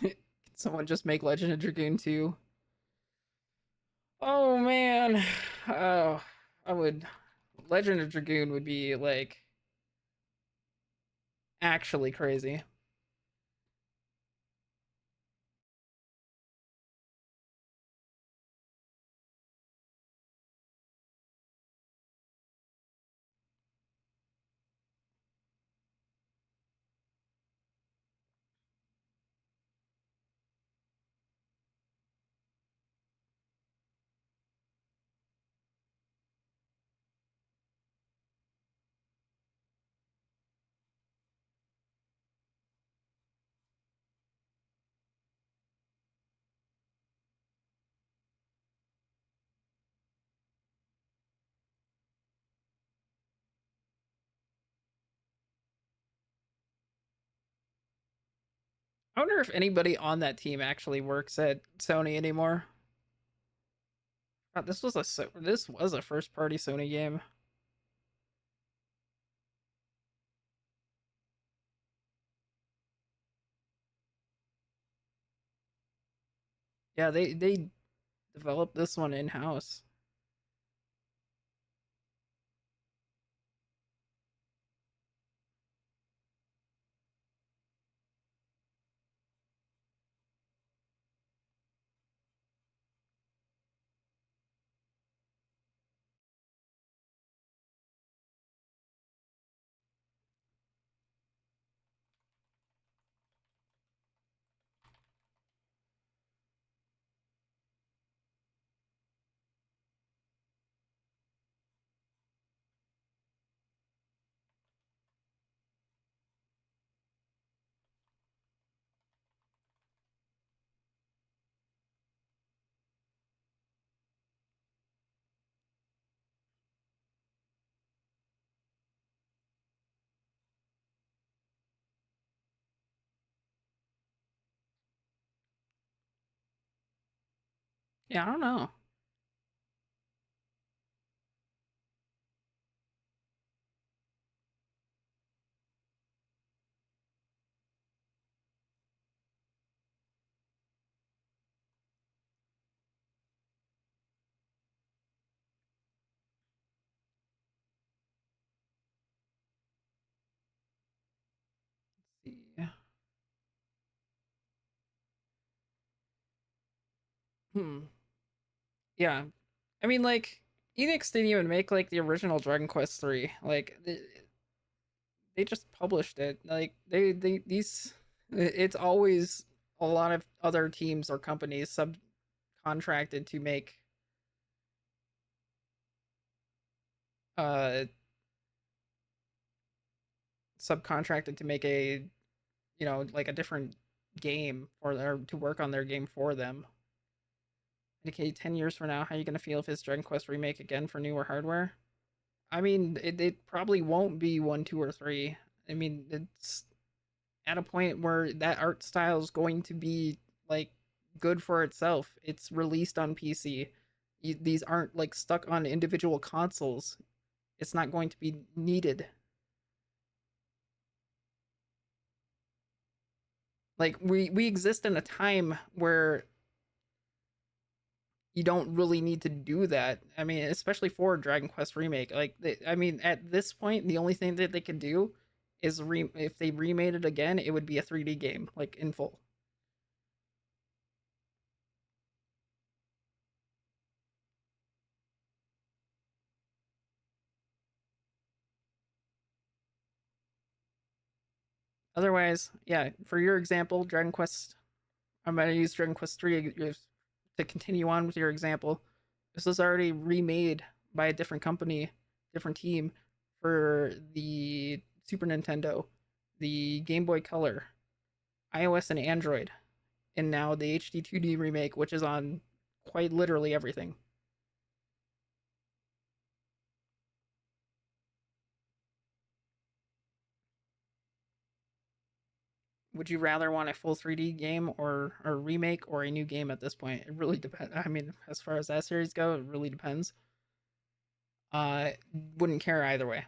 Can someone just make Legend of Dragoon 2? Oh man. Oh, I would Legend of Dragoon would be like actually crazy. I wonder if anybody on that team actually works at Sony anymore. God, this was a first party Sony game. Yeah, they developed this one in house. Yeah, I don't know. Let's see. Hmm. Yeah. I mean, like, Enix didn't even make, like, the original Dragon Quest 3. Like, they just published it. Like, it's always a lot of other teams or companies subcontracted to make, uh, a, you know, like a different game for their, to work on their game for them. Okay, 10 years from now, how are you going to feel if it's Dragon Quest remake again for newer hardware? I mean, it probably won't be 1, 2, or 3. I mean, it's at a point where that art style is going to be like good for itself. It's released on PC. These aren't like stuck on individual consoles. It's not going to be needed. Like we exist in a time where you don't really need to do that. I mean, especially for Dragon Quest remake. Like, I mean, at this point, the only thing that they could do is if they remade it again, it would be a 3D game, like in full. Otherwise, yeah, for your example, Dragon Quest, I'm gonna use Dragon Quest 3 to continue on with your example. This was already remade by a different company, different team for the Super Nintendo, the Game Boy Color, iOS and Android, and now the HD 2D remake, which is on quite literally everything. Would you rather want a full 3D game or a remake or a new game at this point? It really depends. I mean, as far as that series go, it really depends. Wouldn't care either way.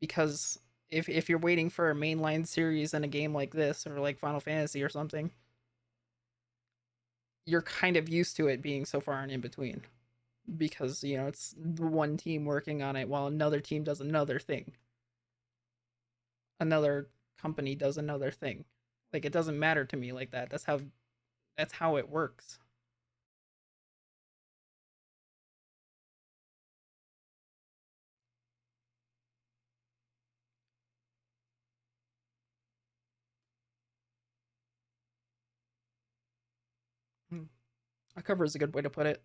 Because if you're waiting for a mainline series in a game like this or like Final Fantasy or something, you're kind of used to it being so far and in between. Because, you know, it's the one team working on it while another team does another thing. Another company does another thing. Like, it doesn't matter to me like that. That's how it works. A cover is a good way to put it.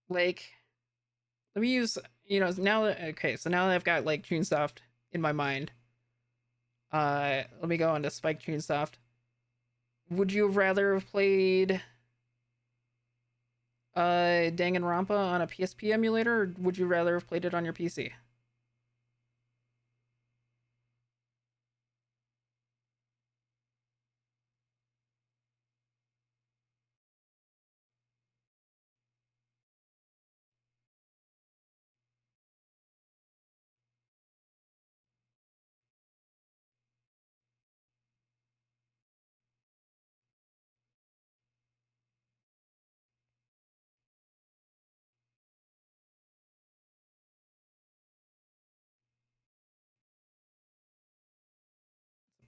Like, let me use, you know, now that, okay, so now that I've got like Tunesoft in my mind, let me go on to Spike Tunesoft. Would you have rather have played Danganronpa on a PSP emulator, or would you rather have played it on your PC?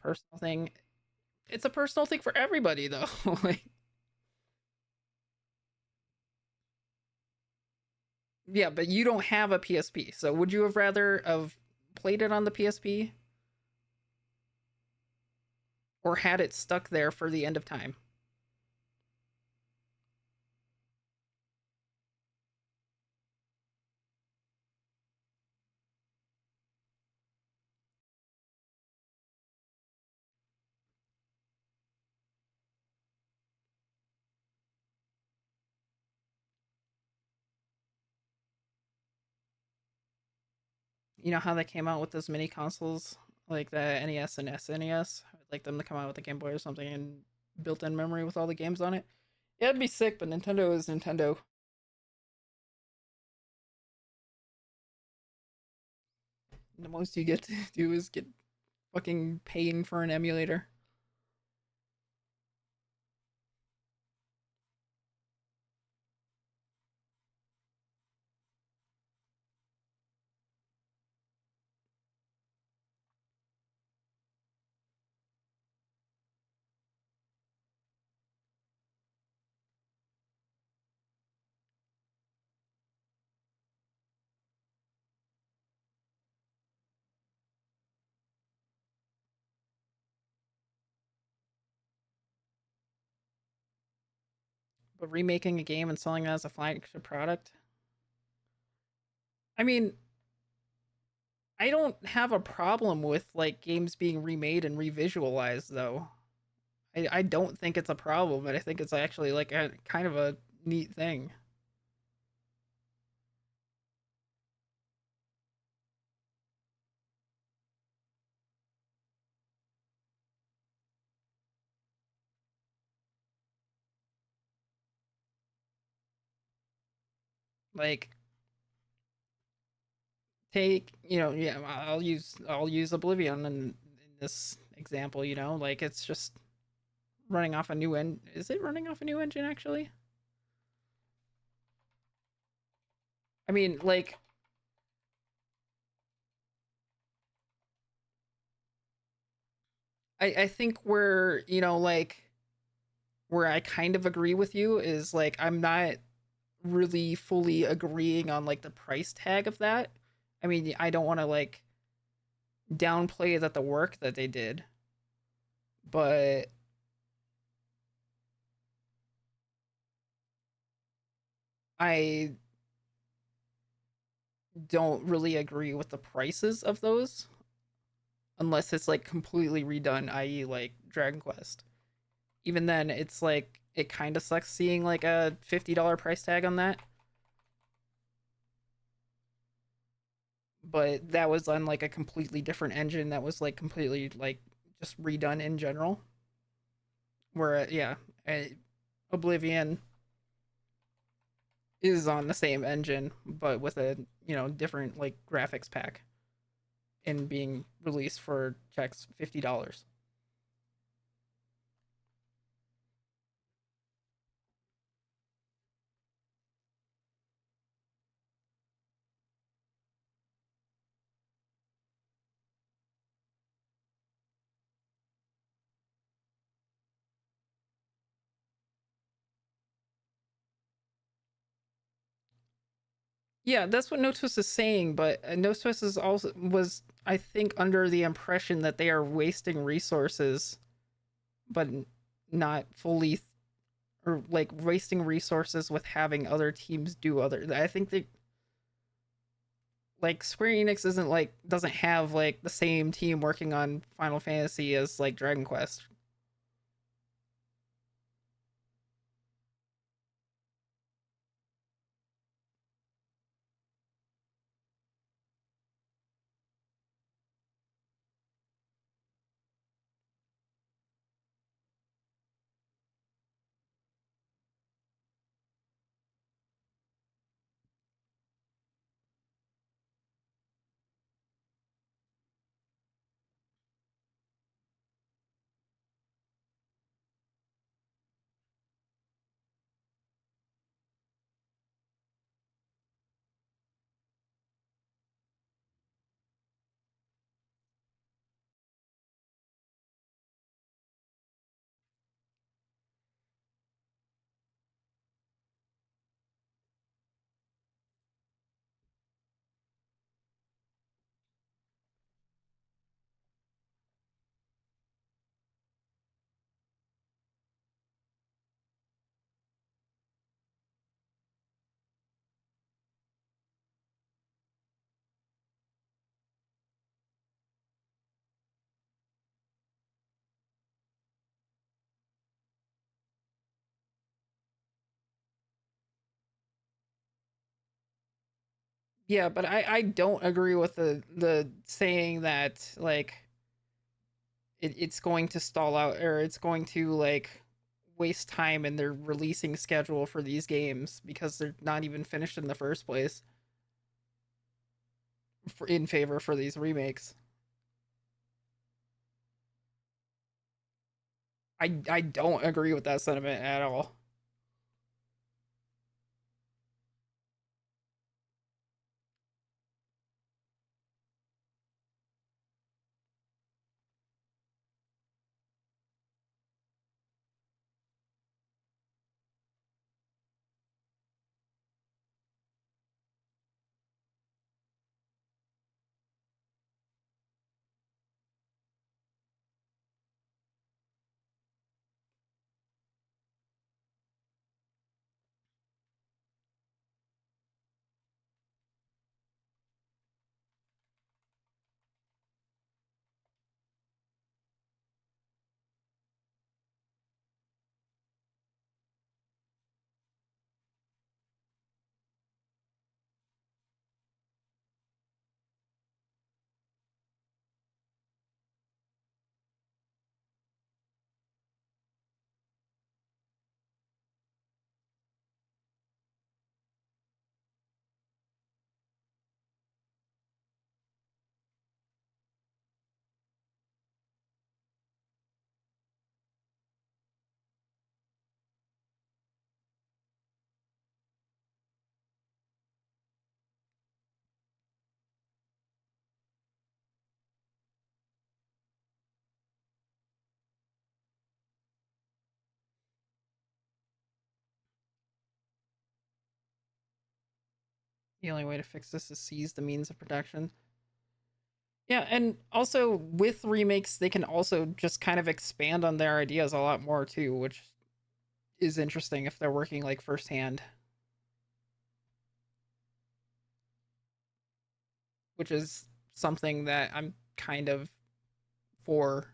Personal thing. It's a personal thing for everybody, though. Like, yeah, but you don't have a PSP, so would you have rather have played it on the PSP or had it stuck there for the end of time? You know how they came out with those mini consoles, like the NES and SNES? I'd like them to come out with a Game Boy or something and built-in memory with all the games on it. Yeah, it'd be sick, but Nintendo is Nintendo. The most you get to do is get fucking paying for an emulator. But remaking a game and selling it as a flagship product? I mean, I don't have a problem with like games being remade and revisualized though. I don't think it's a problem, but I think it's actually like a kind of a neat thing. Like take, yeah, I'll use Oblivion in this example, like it's just running off a new is it running off a new engine actually? I mean, like I think where, like where I kind of agree with you is like I'm not really fully agreeing on like the price tag of that. I mean, I don't want to like downplay that the work that they did, but I don't really agree with the prices of those unless it's like completely redone, i.e. like Dragon Quest. Even then, it's like it kind of sucks seeing like a $50 price tag on that. But that was on like a completely different engine that was like completely like just redone in general. Where yeah, Oblivion is on the same engine but with a different like graphics pack and being released for checks $50. Yeah, that's what No Twist is saying, but No Twist is also was I think under the impression that they are wasting resources, but not fully, or like wasting resources with having other teams do other. I think they like Square Enix isn't like doesn't have like the same team working on Final Fantasy as like Dragon Quest. Yeah, but I don't agree with the saying that like it's going to stall out or it's going to like waste time in their releasing schedule for these games because they're not even finished in the first place in favor for these remakes. I don't agree with that sentiment at all. The only way to fix this is seize the means of production. Yeah, and also with remakes, they can also just kind of expand on their ideas a lot more too, which is interesting if they're working like firsthand. Which is something that I'm kind of for.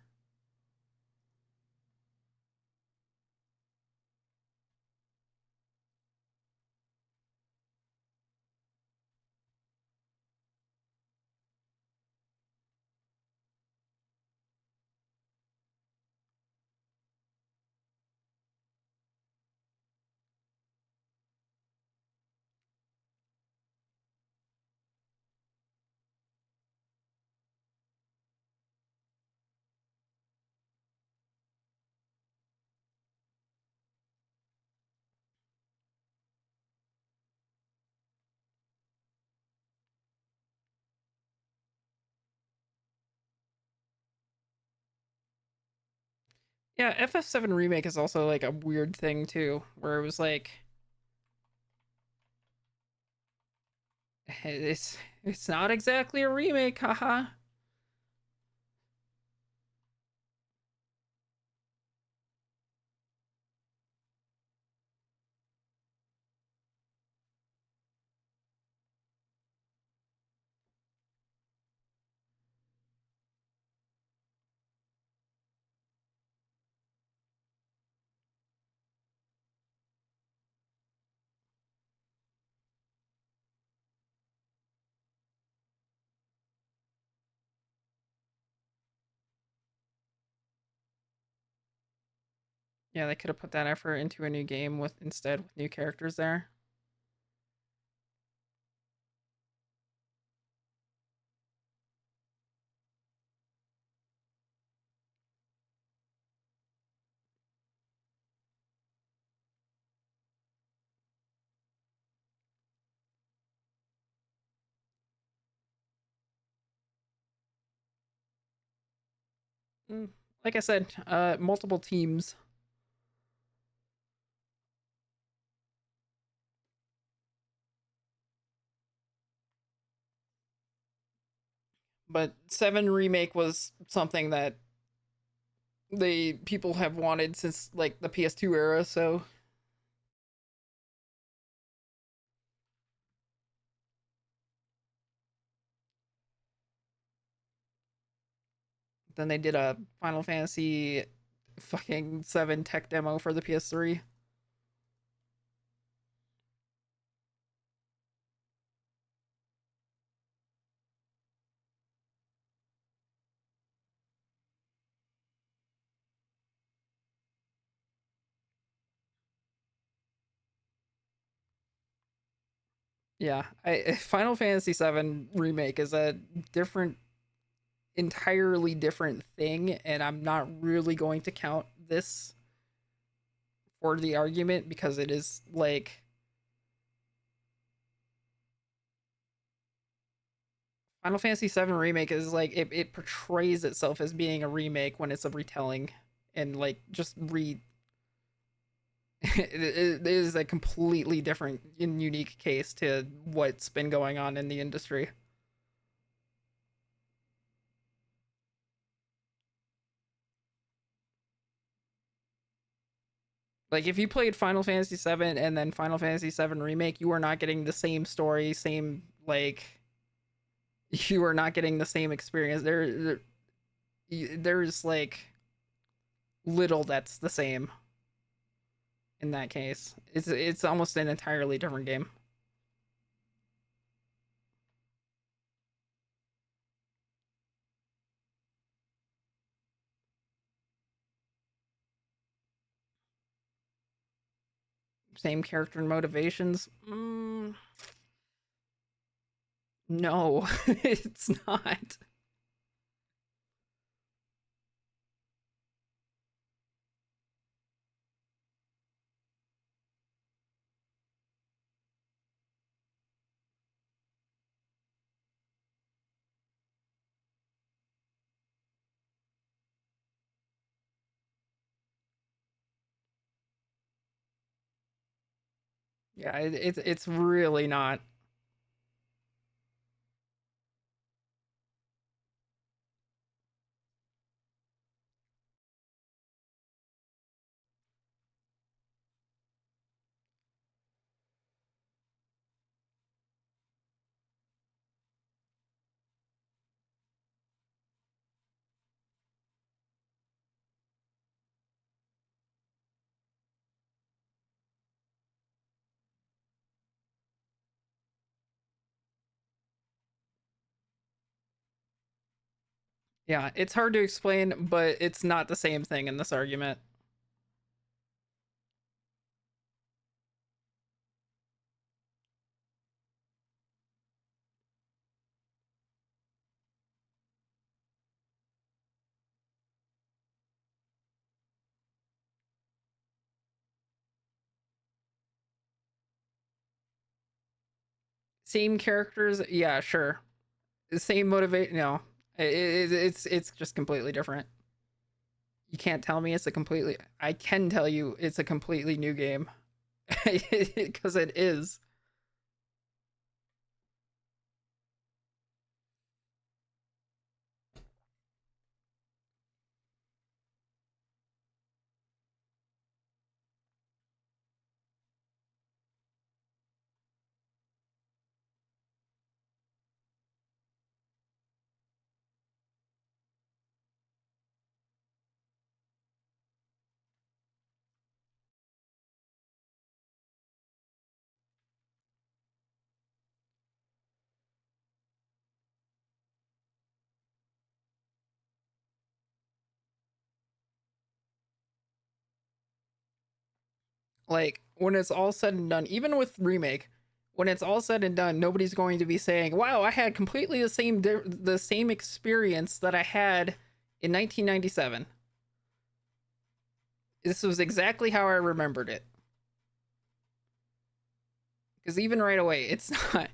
Yeah, FF7 Remake is also like a weird thing too, where it was like it's not exactly a remake, haha. Yeah, they could have put that effort into a new game with instead with new characters there. Like I said, multiple teams. But 7 Remake was something that people have wanted since like the PS2 era, so then they did a Final Fantasy fucking 7 tech demo for the PS3. Yeah, Final Fantasy 7 Remake is a different entirely different thing, and I'm not really going to count this for the argument because it is like Final Fantasy 7 Remake is like it portrays itself as being a remake when it's a retelling, and like just it is a completely different and unique case to what's been going on in the industry. Like if you played Final Fantasy 7 and then Final Fantasy 7 Remake, you are not getting the same story, same like you are not getting the same experience. There's like little that's the same in that case. It's almost an entirely different game. Same character and motivations. No, it's not. Yeah, it's really not. Yeah, it's hard to explain, but it's not the same thing in this argument. Same characters, yeah, sure. The same motivate, no. It's just completely different. You can't tell me it's a completely. I can tell you it's a completely new game, because it is. Like, when it's all said and done, even with remake, when it's all said and done, nobody's going to be saying, "Wow, I had completely the same experience that I had in 1997. This was exactly how I remembered it." Because even right away, it's not.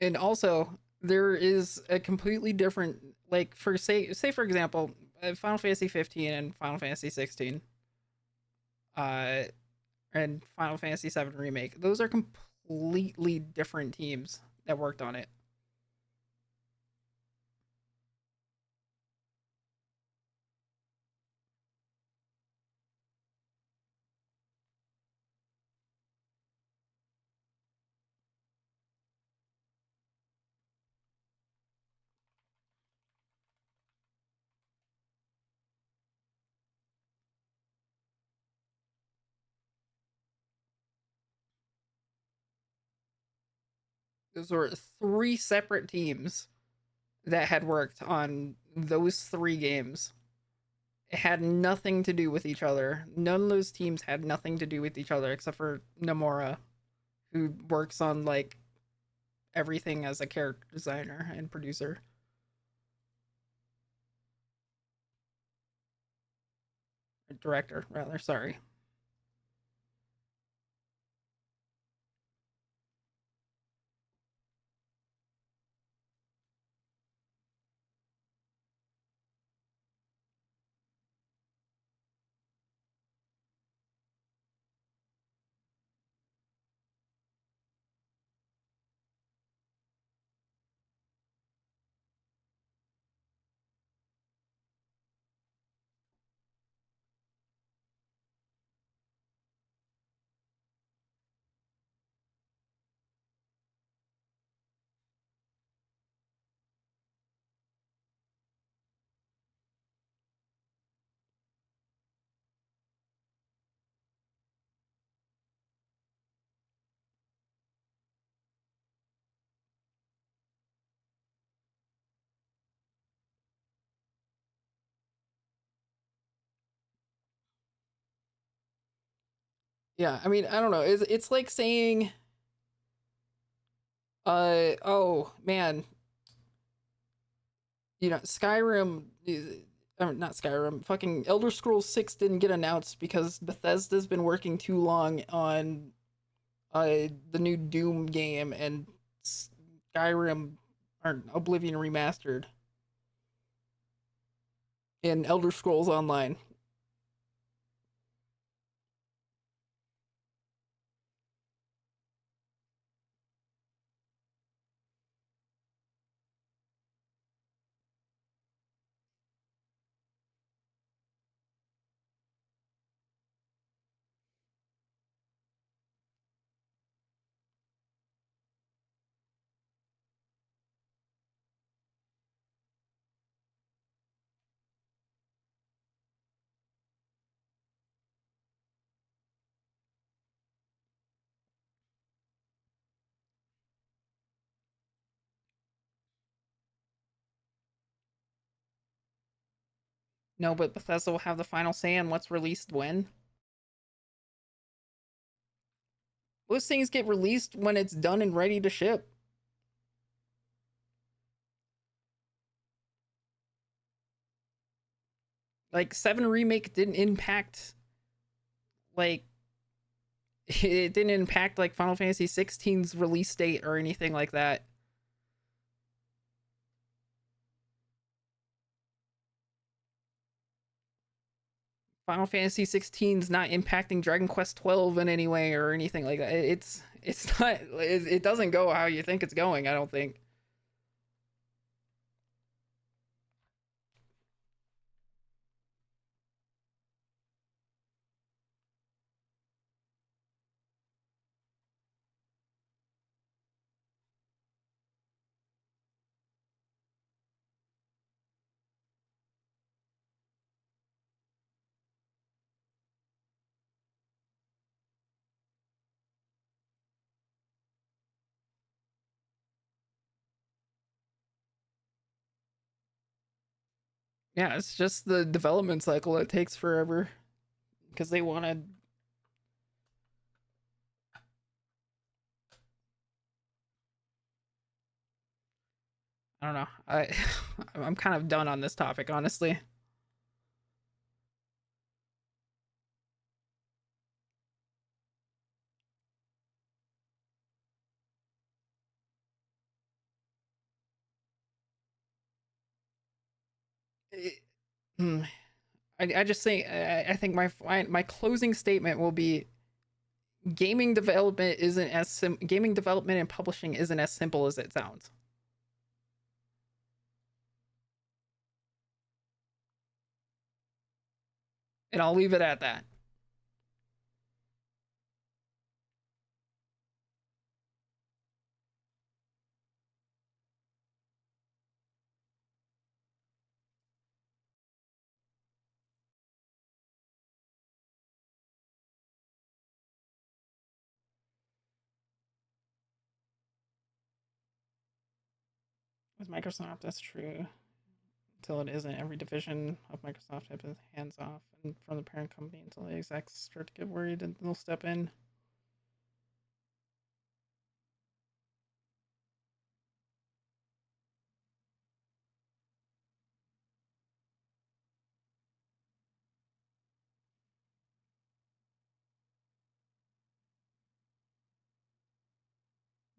And also, there is a completely different, like, for say for example, Final Fantasy 15 and Final Fantasy 16, uh, and Final Fantasy 7 remake. Those are completely different teams that worked on it. Those were three separate teams that had worked on those three games. It had nothing to do with each other. None of those teams had nothing to do with each other except for Nomura, who works on like everything as a character designer and producer. Director, rather, sorry. Yeah, I mean, I don't know. It's like saying, oh man, you know, Skyrim, not Skyrim, fucking Elder Scrolls 6 didn't get announced because Bethesda's been working too long on the new Doom game and Skyrim or Oblivion Remastered and Elder Scrolls Online. No, but Bethesda will have the final say on what's released when. Those things get released when it's done and ready to ship. Like 7 Remake didn't impact like it didn't impact like Final Fantasy 16's release date or anything like that. Final Fantasy 16's not impacting Dragon Quest 12 in any way or anything like that. It's not it doesn't go how you think it's going, I don't think. Yeah, it's just the development cycle that takes forever because they wanted. I don't know. I'm kind of done on this topic, honestly. Hmm. I just think I think my closing statement will be gaming development isn't as gaming development and publishing isn't as simple as it sounds. And I'll leave it at that. With Microsoft, that's true. Until it isn't, every division of Microsoft have its hands off and from the parent company until the execs start to get worried and they'll step in.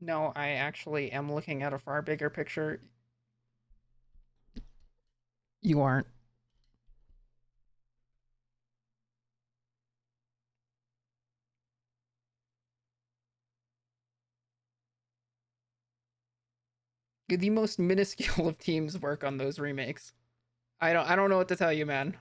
No, I actually am looking at a far bigger picture. You aren't. The most minuscule of teams work on those remakes. I don't know what to tell you, man.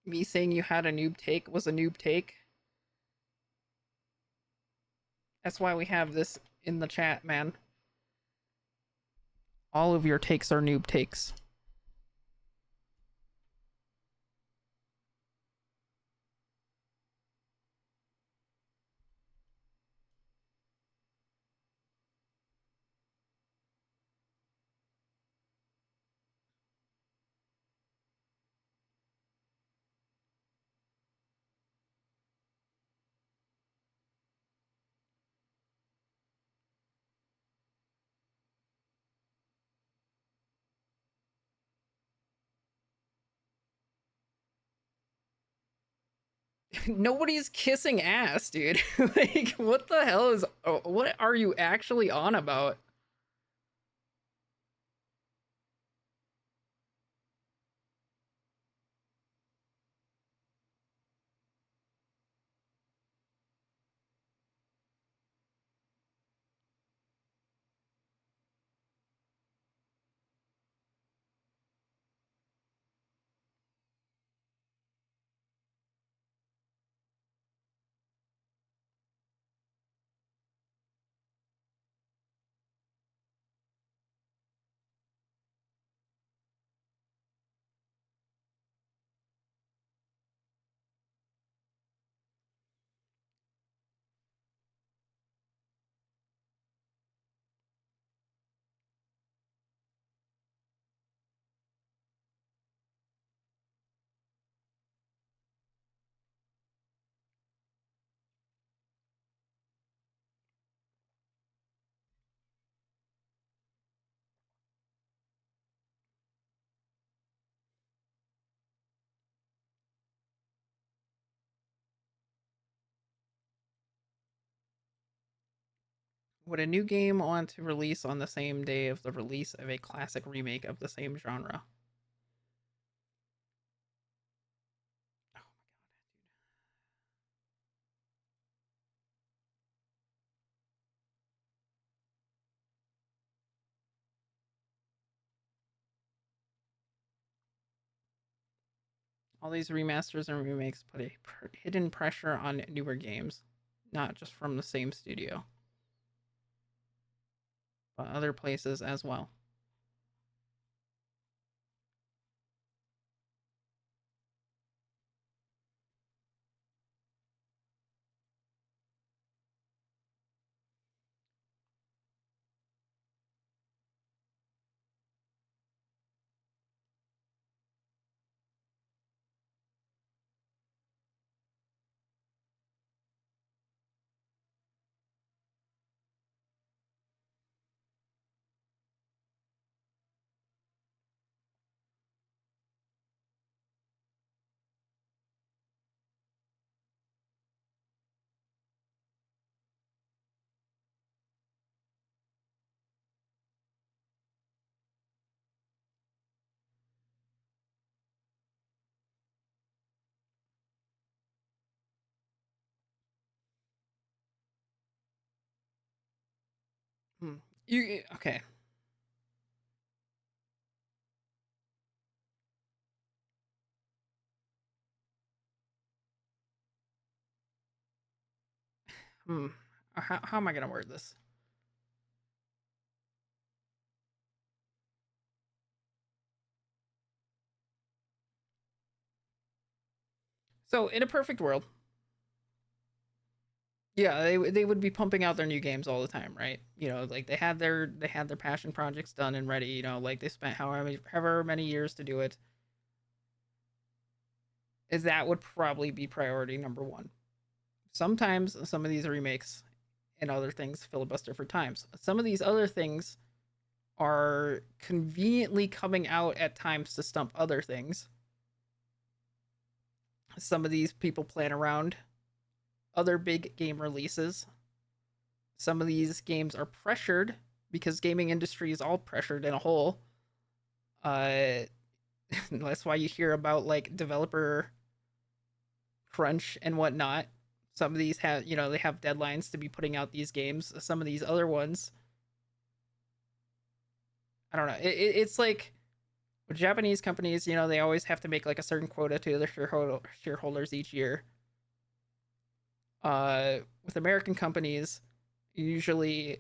Me saying you had a noob take was a noob take. That's why we have this in the chat, man. All of your takes are noob takes. Nobody's kissing ass, dude. Like, what the hell is... what are you actually on about? Would a new game want to release on the same day of the release of a classic remake of the same genre? All these remasters and remakes put a hidden pressure on newer games, not just from the same studio, but other places as well. You okay? How am I gonna word this? So, in a perfect world, yeah, they would be pumping out their new games all the time, right? You know, like they had their passion projects done and ready. You know, like they spent however many years to do it. Is that would probably be priority number one. Sometimes some of these remakes and other things filibuster for times. Some of these other things are conveniently coming out at times to stump other things. Some of these people plan around other big game releases. Some of these games are pressured because gaming industry is all pressured in a whole. That's why you hear about like developer crunch and whatnot. Some of these have, you know, they have deadlines to be putting out these games. Some of these other ones, I don't know. It's like With Japanese companies, you know, they always have to make like a certain quota to their shareholders each year. With American companies, usually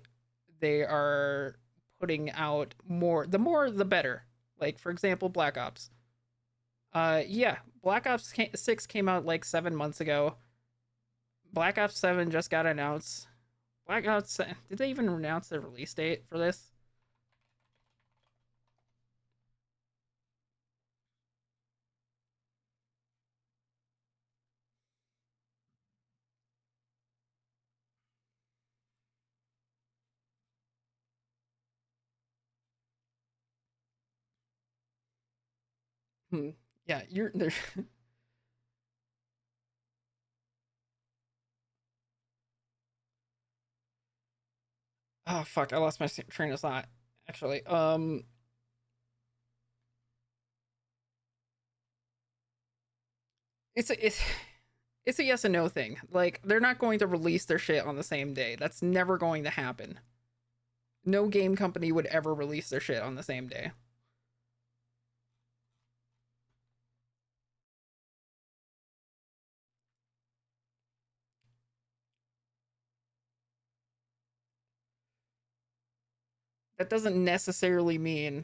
they are putting out more. The more, the better. Like for example, Black Ops. Yeah, Black Ops 6 came out like 7 months ago. Black Ops 7 just got announced. Black Ops. Did they even announce the release date for this? Yeah, you're there. Oh fuck! I lost my train of thought. Actually, it's it's a yes and no thing. Like they're not going to release their shit on the same day. That's never going to happen. No game company would ever release their shit on the same day. That doesn't necessarily mean.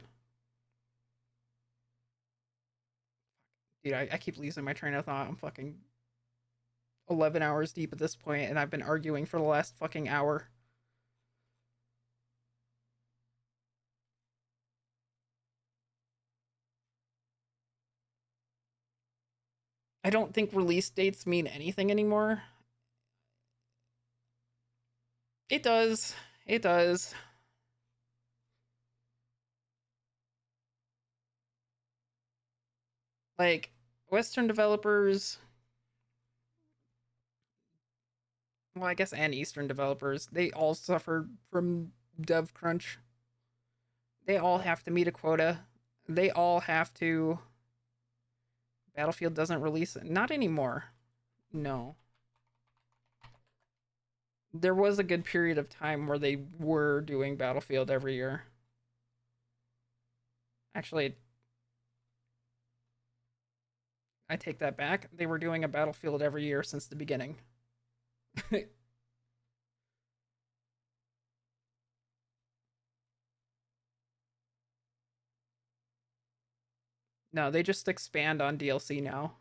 Dude, I keep losing my train of thought. I'm fucking 11 hours deep at this point, and I've been arguing for the last fucking hour. I don't think release dates mean anything anymore. It does. It does. Like, Western developers, well, I guess, and Eastern developers, they all suffered from dev crunch. They all have to meet a quota. They all have to. Battlefield doesn't release it. Not anymore. No. There was a good period of time where they were doing Battlefield every year. Actually, I take that back. They were doing a Battlefield every year since the beginning. No, they just expand on DLC now.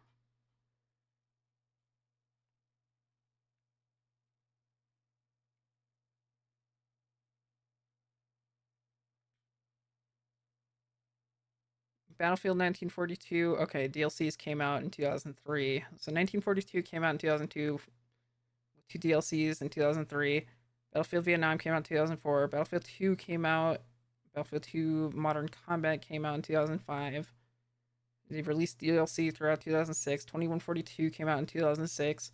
Battlefield 1942. Okay, DLCs came out in 2003. So 1942 came out in 2002. Two DLCs in 2003. Battlefield Vietnam came out in 2004. Battlefield 2 came out. Battlefield 2 Modern Combat came out in 2005. They released DLC throughout 2006. 2142 came out in 2006.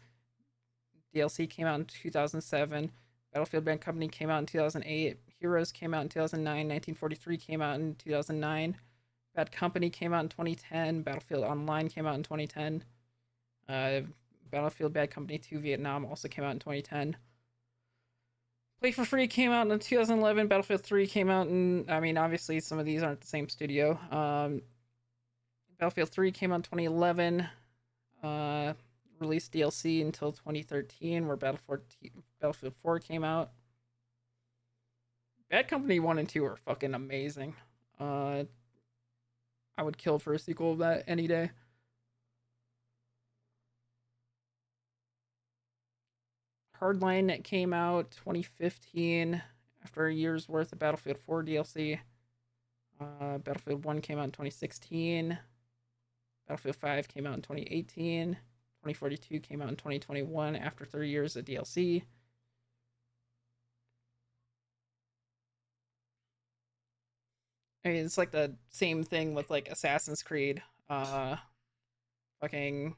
DLC came out in 2007. Battlefield Bad Company came out in 2008. Heroes came out in 2009. 1943 came out in 2009. Bad Company came out in 2010. Battlefield Online came out in 2010. Battlefield Bad Company 2 Vietnam also came out in 2010. Play for Free came out in 2011. Battlefield 3 came out in, I mean, obviously some of these aren't the same studio. Battlefield 3 came out in 2011. Released DLC until 2013, where Battlefield 4 came out. Bad Company 1 and 2 are fucking amazing. I would kill for a sequel of that any day. Hardline came out 2015 after a year's worth of Battlefield 4 DLC. Battlefield 1 came out in 2016. Battlefield 5 came out in 2018. 2042 came out in 2021 after 3 years of DLC. I mean, it's like the same thing with like Assassin's Creed. Fucking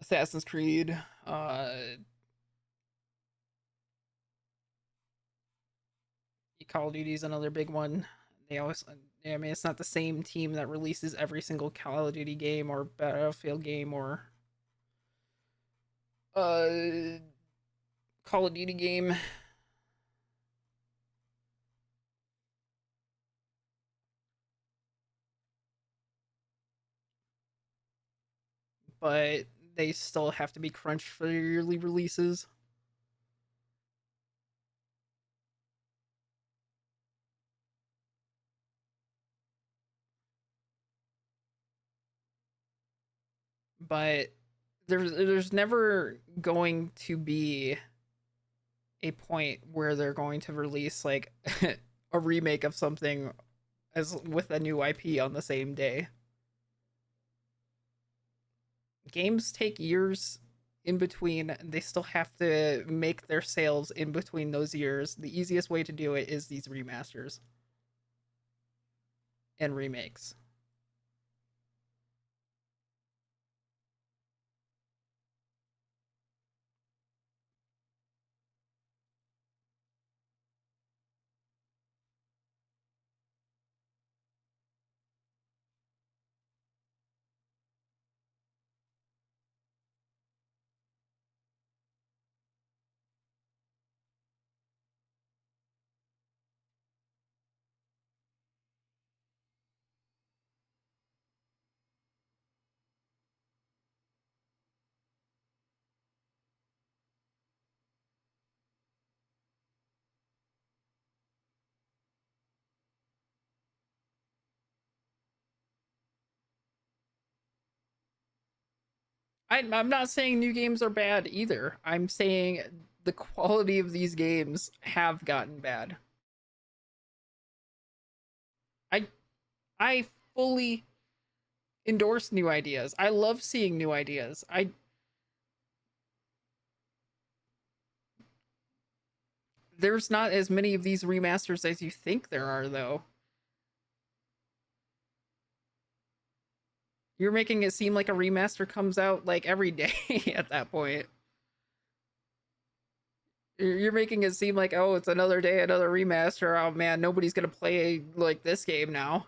Assassin's Creed. Call of Duty is another big one. They always, I mean, it's not the same team that releases every single Call of Duty game or Battlefield game or Call of Duty game. but they still have to be crunched for yearly releases. But there's never going to be a point where they're going to release like a remake of something as with a new IP on the same day. Games take years in between. They still have to make their sales in between those years. The easiest way to do it is these remasters and remakes. I'm not saying new games are bad either. I'm saying the quality of these games have gotten bad. I I fully endorse new ideas. I love seeing new ideas. There's not as many of these remasters as you think there are though. You're making it seem like a remaster comes out like every day at that point. You're making it seem like, oh, it's another day, another remaster. Oh man, nobody's gonna play like this game now.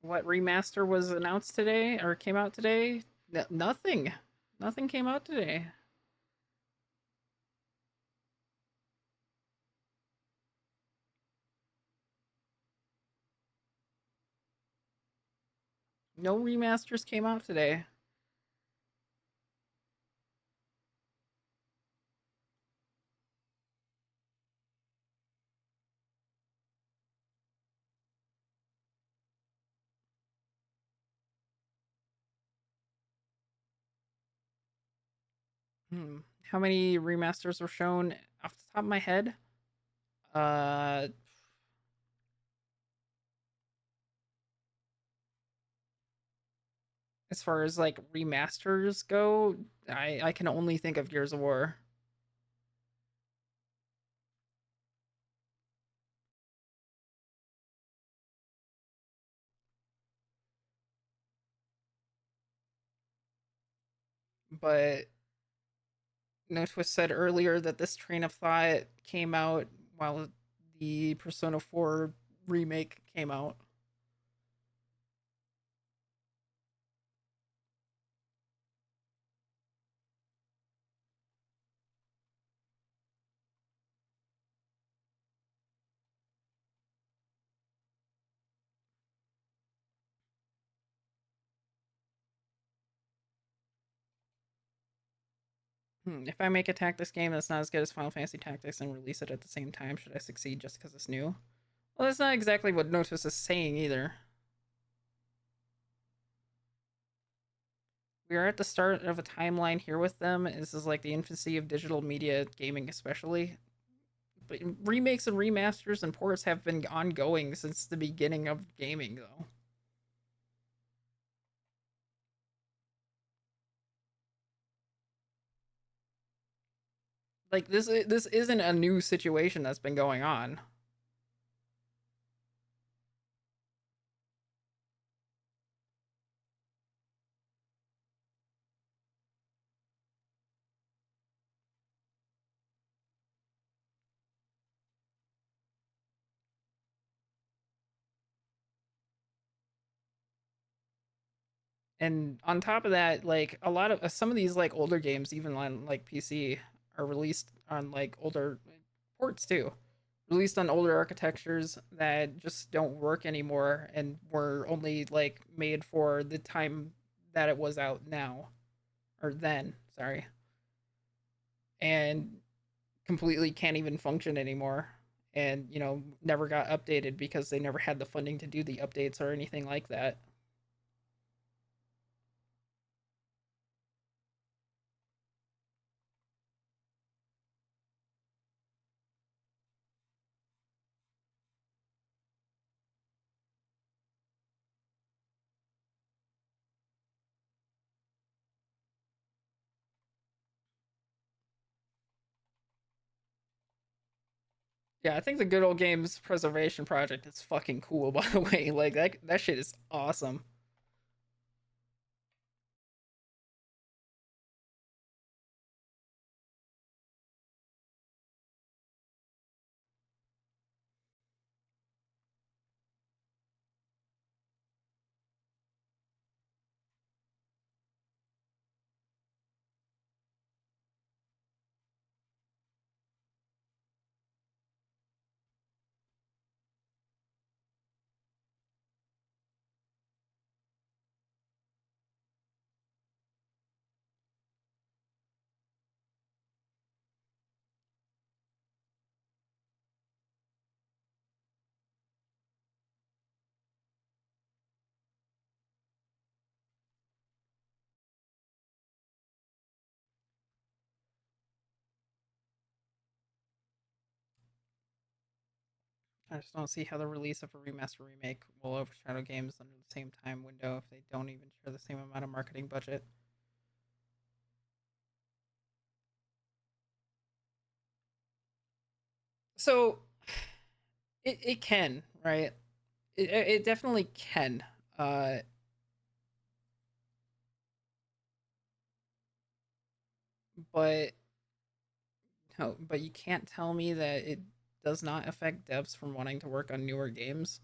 What remaster was announced today or came out today? Nothing. Nothing came out today. No remasters came out today. How many remasters were shown off the top of my head? As far as like remasters go, I can only think of Gears of War. But No Twist said earlier that this train of thought came out while the Persona 4 remake came out. If I make a tactics game that's not as good as Final Fantasy Tactics and release it at the same time, should I succeed just because it's new? Well, that's not exactly what No Twist is saying either. We are at the start of a timeline here with them. This is like the infancy of digital media gaming, especially. But remakes and remasters and ports have been ongoing since the beginning of gaming, though. Like this isn't a new situation that's been going on. And on top of that, like a lot of some of these like older games, even on like PC, are released on like older ports too, released on older architectures that just don't work anymore and were only like made for the time that it was out now or then, sorry, and completely can't even function anymore. And never got updated because they never had the funding to do the updates or anything like that. Yeah, I think the Good Old Games Preservation Project is fucking cool, by the way. Like, that shit is awesome. I just don't see how the release of a remaster remake will overshadow games under the same time window if they don't even share the same amount of marketing budget. So it can, right? It definitely can. But no, but you can't tell me that it does not affect devs from wanting to work on newer games.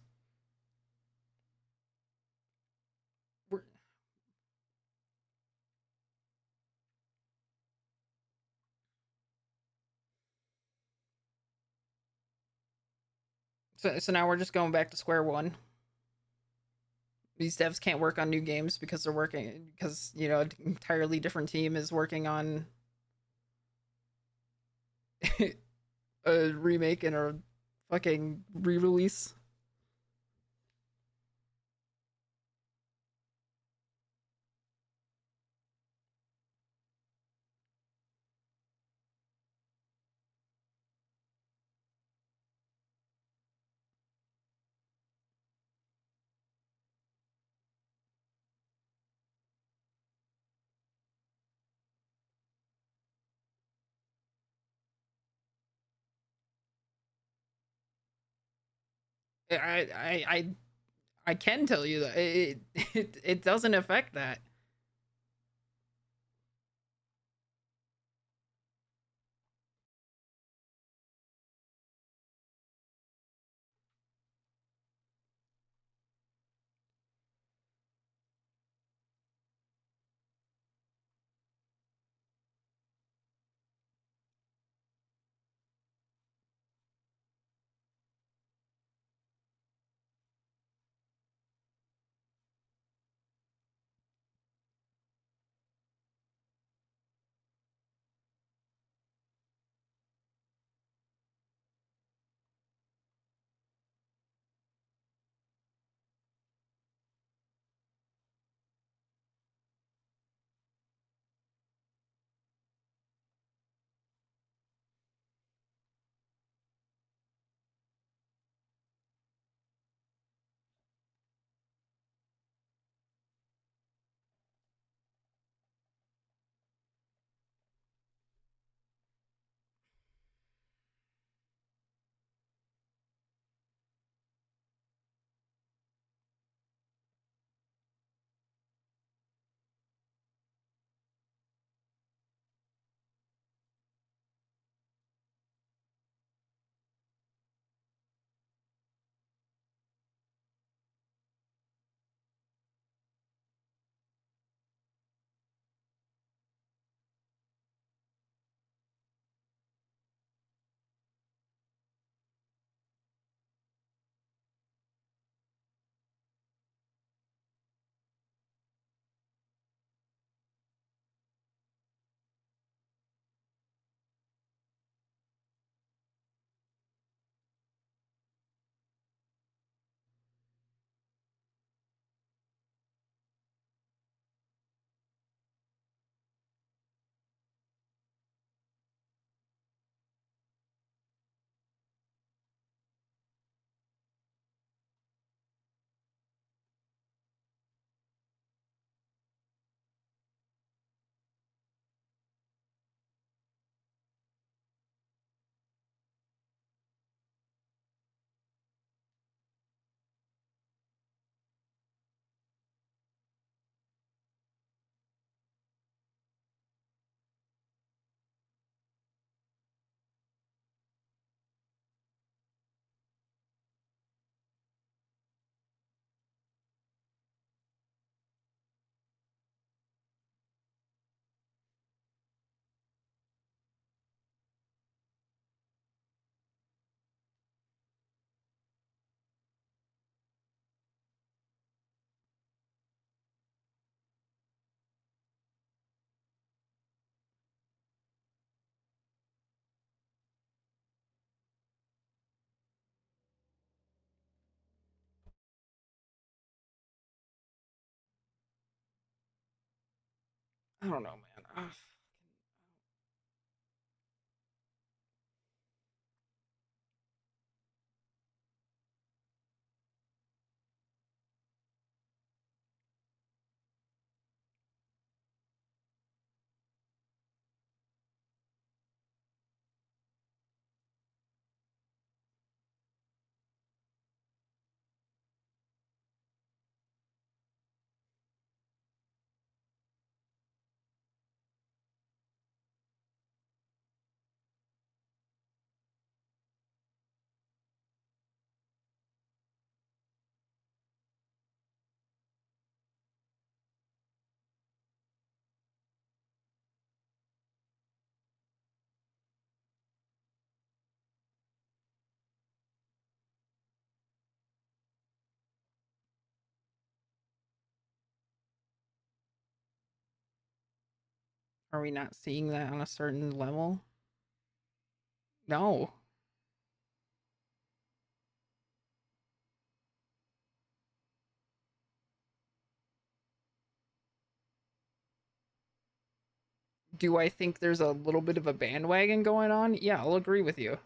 So now we're just going back to square one. These devs can't work on new games because they're working because an entirely different team is working on a remake and a fucking re-release. I can tell you that it doesn't affect that. I don't know, man. Ugh. Are we not seeing that on a certain level? No. Do I think there's a little bit of a bandwagon going on? Yeah, I'll agree with you.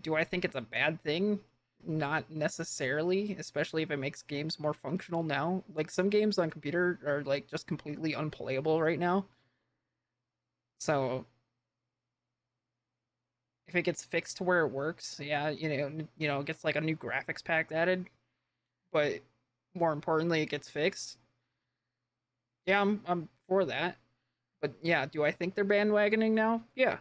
Do I think it's a bad thing? Not necessarily, especially if it makes games more functional now. Like some games on computer are like just completely unplayable right now. So if it gets fixed to where it works, yeah, it gets like a new graphics pack added, but more importantly, it gets fixed. Yeah, I'm for that. But yeah, do I think they're bandwagoning now? Yeah.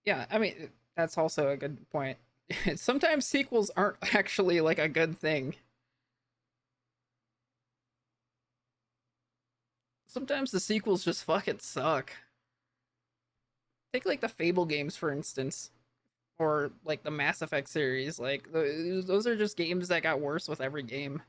Yeah, I mean, that's also a good point. Sometimes sequels aren't actually like a good thing. Sometimes the sequels just fucking suck. Take like the Fable games for instance, or like the Mass Effect series. Like those are just games that got worse with every game.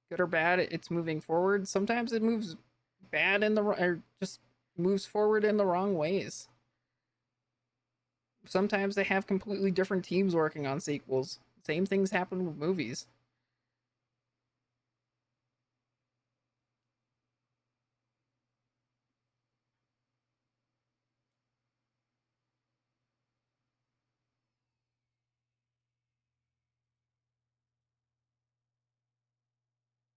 Good or bad, it's moving forward. Sometimes it moves bad in the or just moves forward in the wrong ways. Sometimes they have completely different teams working on sequels. Same things happen with movies.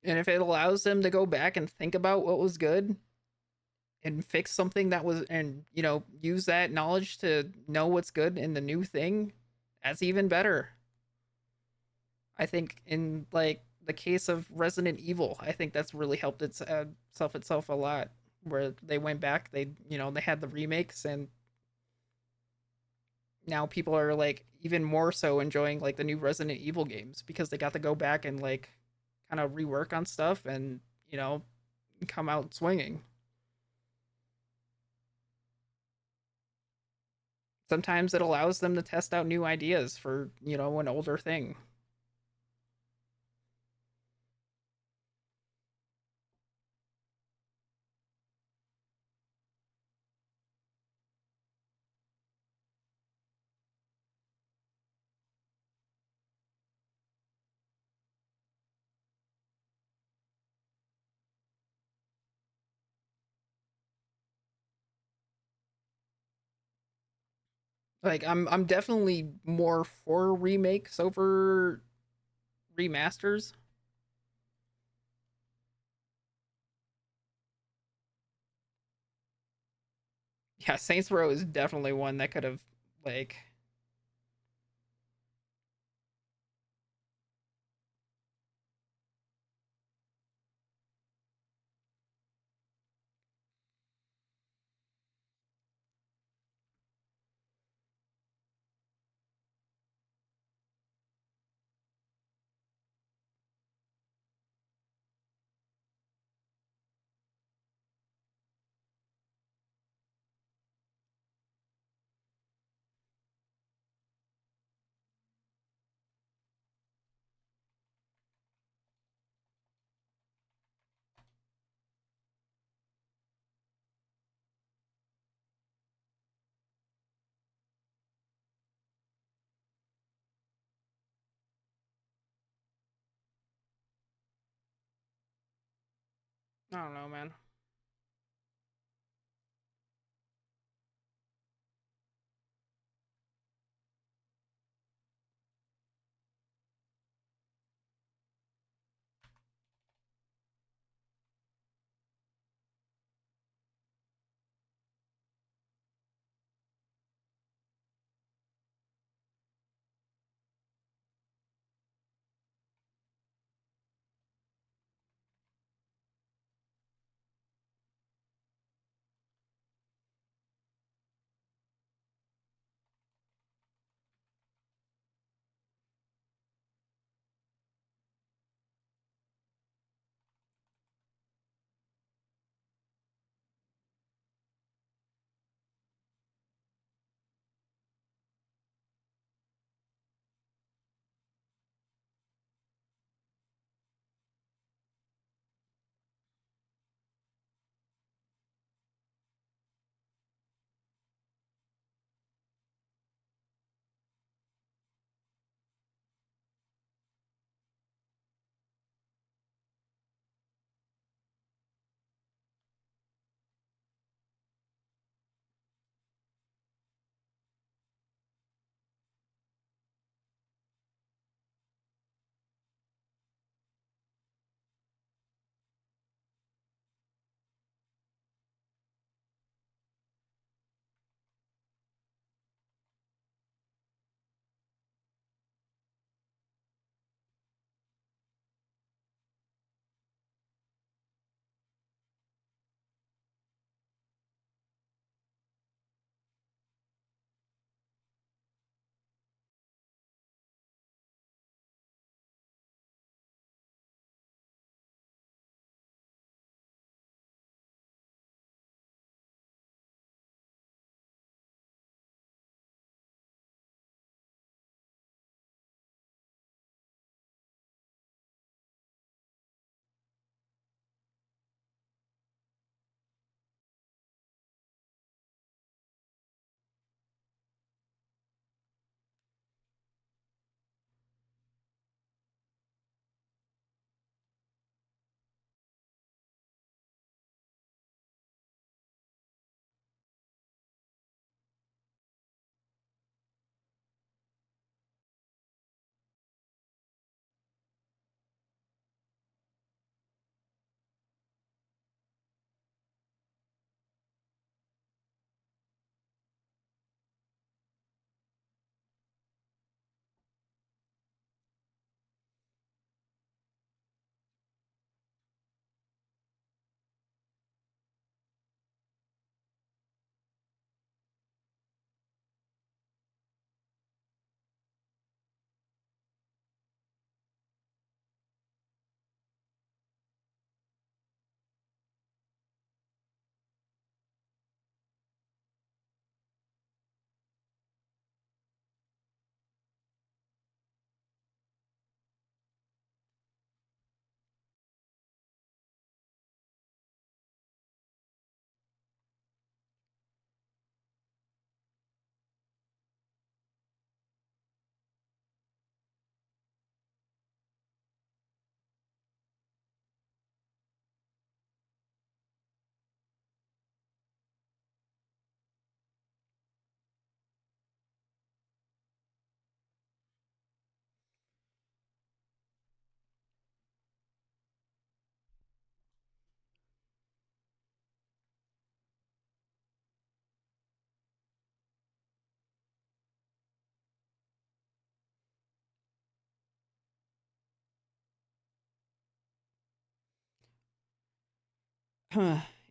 And if it allows them to go back and think about what was good and fix something that was, and use that knowledge to know what's good in the new thing, that's even better. I think in like the case of Resident Evil, I think that's really helped itself a lot. Where they went back, they had the remakes, and now people are like even more so enjoying like the new Resident Evil games because they got to go back and like kind of rework on stuff and come out swinging. Sometimes it allows them to test out new ideas for an older thing. Like I'm definitely more for remakes over remasters. Yeah, Saints Row is definitely one that could have like I don't know, man.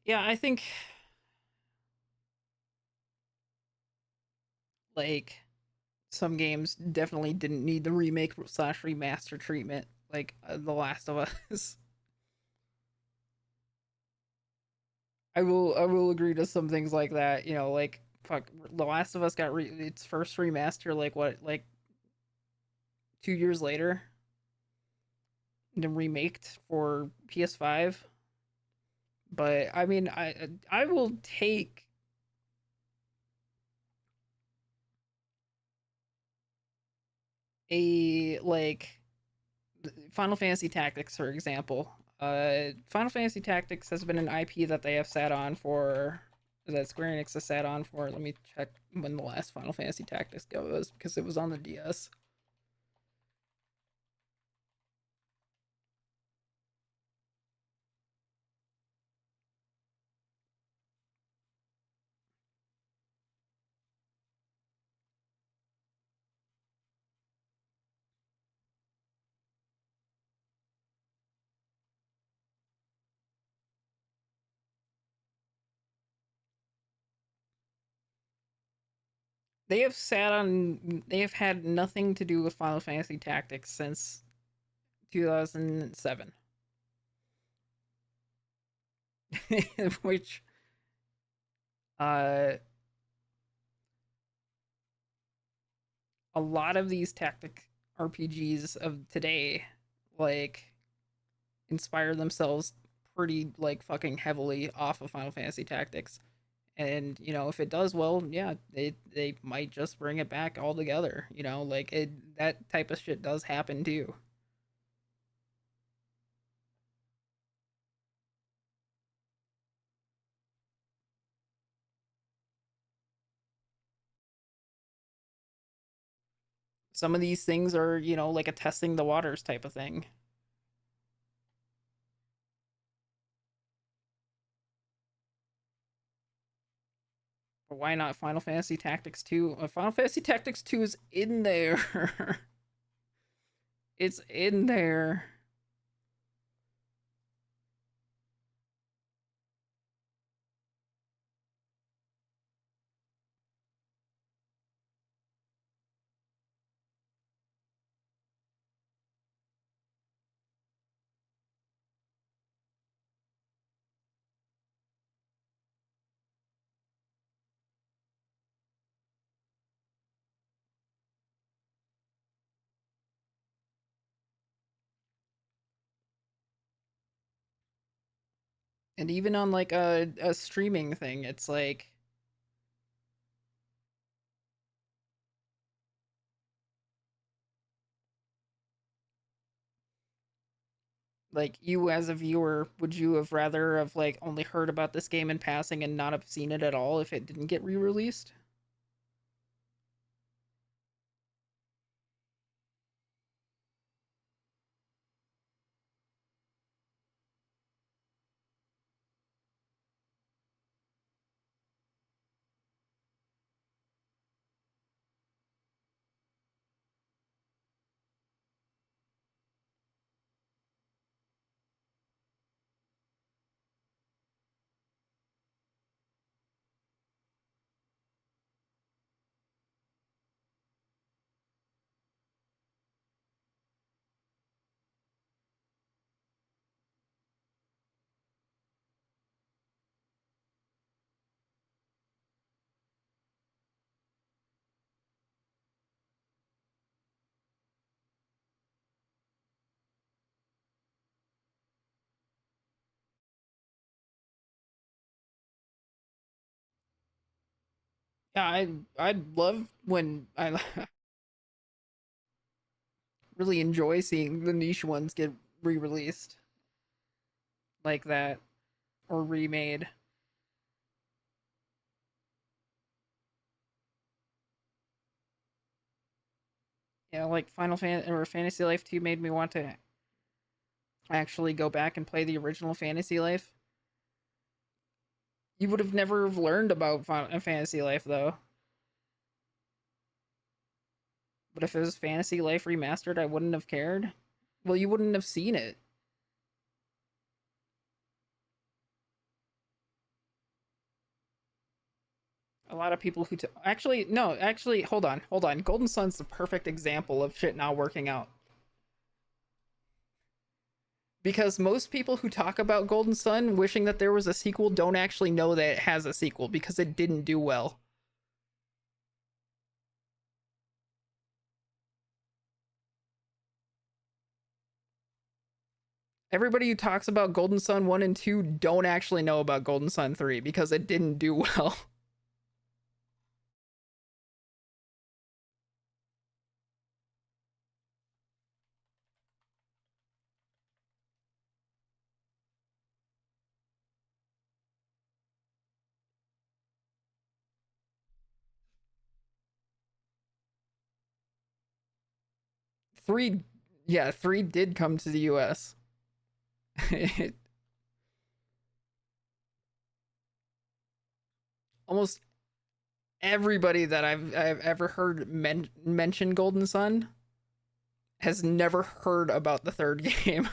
Yeah, I think like some games definitely didn't need the remake slash remaster treatment, like The Last of Us. I will agree to some things like that. You know, like fuck, The Last of Us got its first remaster like what, like 2 years later, and then remaked for PS5. But I mean, I will take a like Final Fantasy Tactics, for example. Final Fantasy Tactics has been an IP that they have sat on for, that Square Enix has sat on for. Let me check when the last Final Fantasy Tactics was, because it was on the DS. They have sat on, they have had nothing to do with Final Fantasy Tactics since 2007. Which, a lot of these tactic RPGs of today, like, inspire themselves pretty, like, fucking heavily off of Final Fantasy Tactics. And, you know, if it does well, yeah, they might just bring it back altogether. You know, like, that type of shit does happen too. Some of these things are, you know, like a testing the waters type of thing. But why not Final Fantasy Tactics 2? Final Fantasy Tactics 2 is in there. It's in there. And even on like a streaming thing, it's like you as a viewer, would you have rather have like only heard about this game in passing and not have seen it at all if it didn't get re-released? Yeah, I'd love when I really enjoy seeing the niche ones get re-released like that or remade. Yeah, like Final Fan or Fantasy Life 2 made me want to actually go back and play the original Fantasy Life. You would have never learned about Fantasy Life though. But if it was Fantasy Life Remastered, I wouldn't have cared. Well, you wouldn't have seen it. A lot of people who actually no, actually hold on. Golden Sun's the perfect example of shit not working out. Because most people who talk about Golden Sun wishing that there was a sequel don't actually know that it has a sequel because it didn't do well. Everybody who talks about Golden Sun 1 and 2 don't actually know about Golden Sun 3 because it didn't do well. 3, yeah, 3 did come to the US. Almost everybody that I've ever heard mention Golden Sun has never heard about the 3rd game.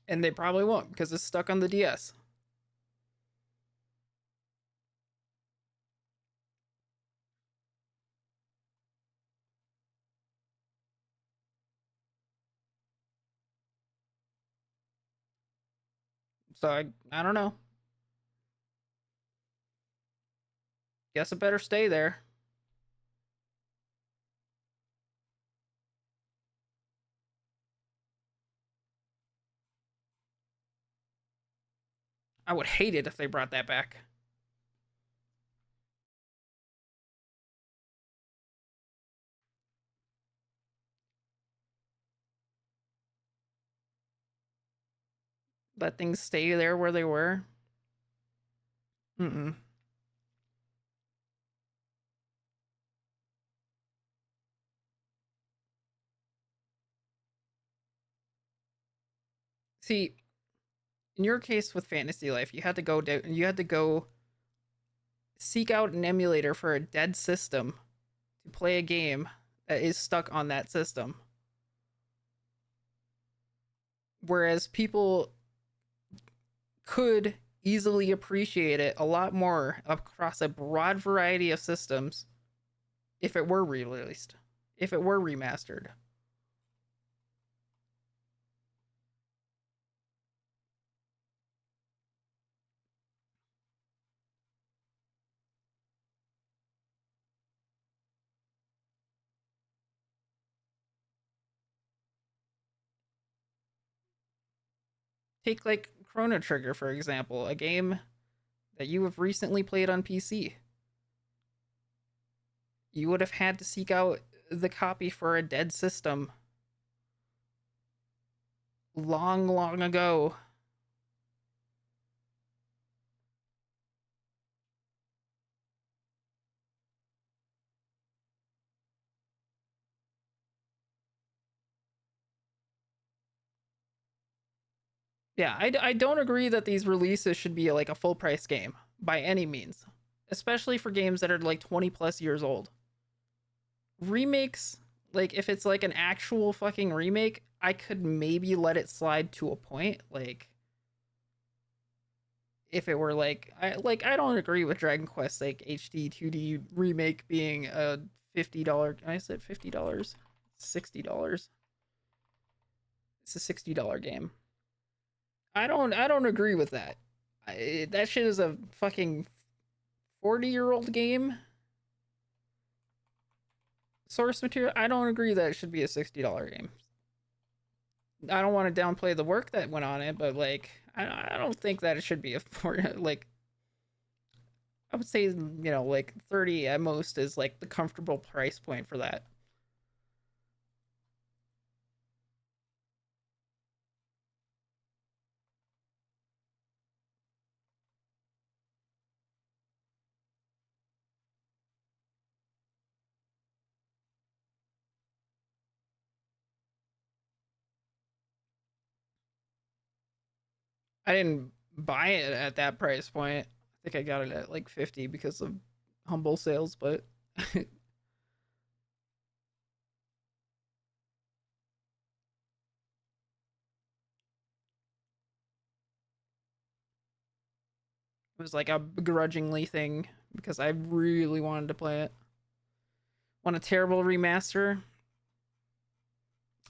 And they probably won't because it's stuck on the DS. So I don't know. Guess it better stay there. I would hate it if they brought that back. Let things stay there where they were. Mm-mm. See, in your case with Fantasy Life, you had to go seek out an emulator for a dead system to play a game that is stuck on that system. Whereas people could easily appreciate it a lot more across a broad variety of systems if it were released, if it were remastered. Take like Chrono Trigger, for example, a game that you have recently played on PC. You would have had to seek out the copy for a dead system long, long ago. Yeah, I don't agree that these releases should be like a full price game by any means, especially for games that are like 20 plus years old. Remakes, like if it's like an actual fucking remake, I could maybe let it slide to a point. Like if it were like I don't agree with Dragon Quest like HD 2D remake being a $50. I said $50, $60. It's a $60 game. I don't agree with that. That shit is a fucking 40-year-old game. Source material. I don't agree that it should be a $60 game. I don't want to downplay the work that went on it, but like I don't think that it should be a like I would say like 30 at most is like the comfortable price point for that. I didn't buy it at that price point. I think I got it at like 50 because of humble sales, but it was like a begrudgingly thing because I really wanted to play it. Want a terrible remaster?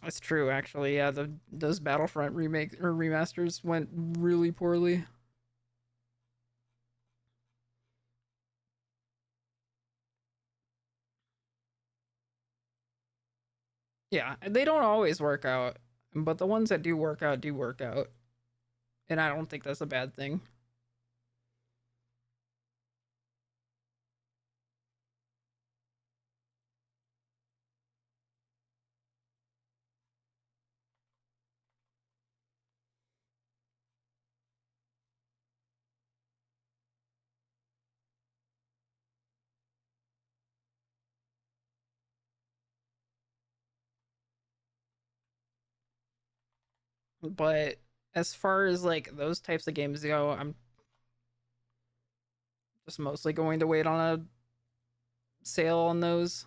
That's true, actually. Yeah, those Battlefront remake or remasters went really poorly. Yeah, they don't always work out, but the ones that do work out, and I don't think that's a bad thing. But as far as like those types of games go, I'm just mostly going to wait on a sale on those.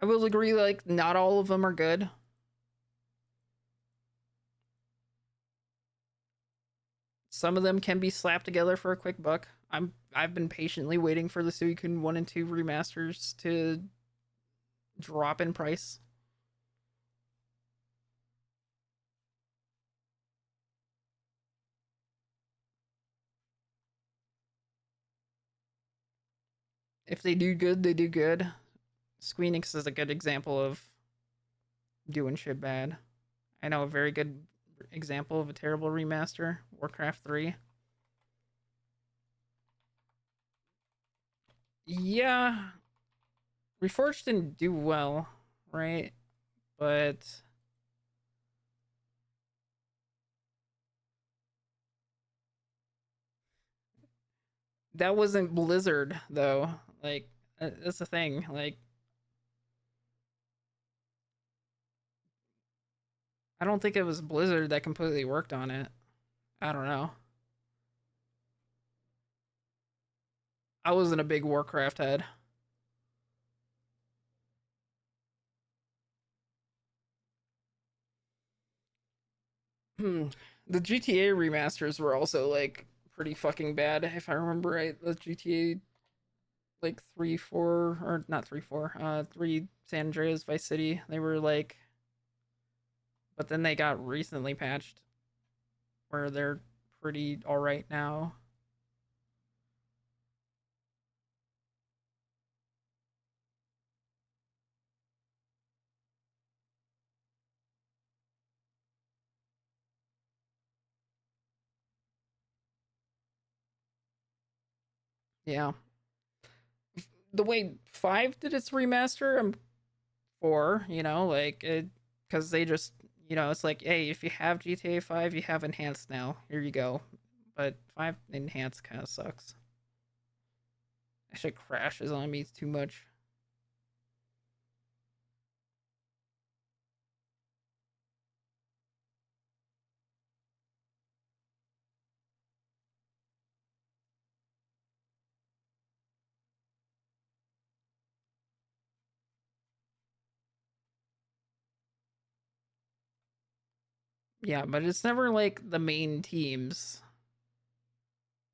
I will agree, like, not all of them are good. Some of them can be slapped together for a quick buck. I've been patiently waiting for the Suicune 1 and 2 remasters to drop in price. If they do good, they do good. Squeenix is a good example of doing shit bad. I know a very good example of a terrible remaster, Warcraft 3. Yeah, Reforged didn't do well, right? But that wasn't Blizzard, though. Like, that's the thing. Like, I don't think it was Blizzard that completely worked on it. I don't know. I wasn't a big Warcraft head. The GTA remasters were also like pretty fucking bad, if I remember right. The GTA like 3, 4, or not 3, 4, 3 San Andreas Vice City. They were like, but then they got recently patched where they're pretty alright now. Yeah. The way 5 did its remaster, I'm for, you know, like it, because they just, you know, it's like, hey, if you have GTA 5, you have enhanced now. Here you go. But 5 enhanced kind of sucks. That shit crashes on me too much. Yeah, but it's never like the main teams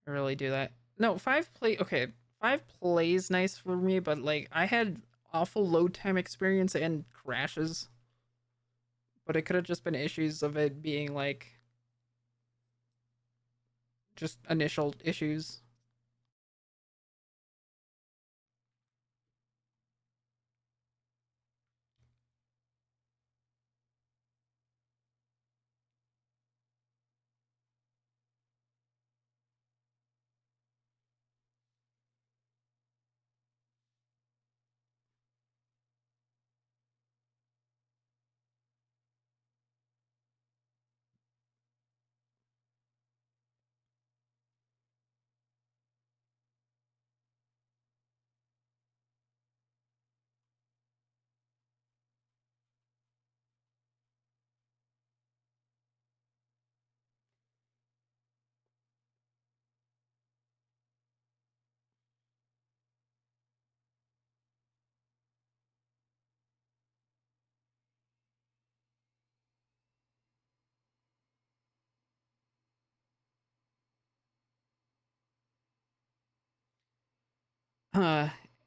really do that. No, 5 play okay. 5 plays nice for me, but like I had awful load time experience and crashes. But it could have just been issues of it being like just initial issues.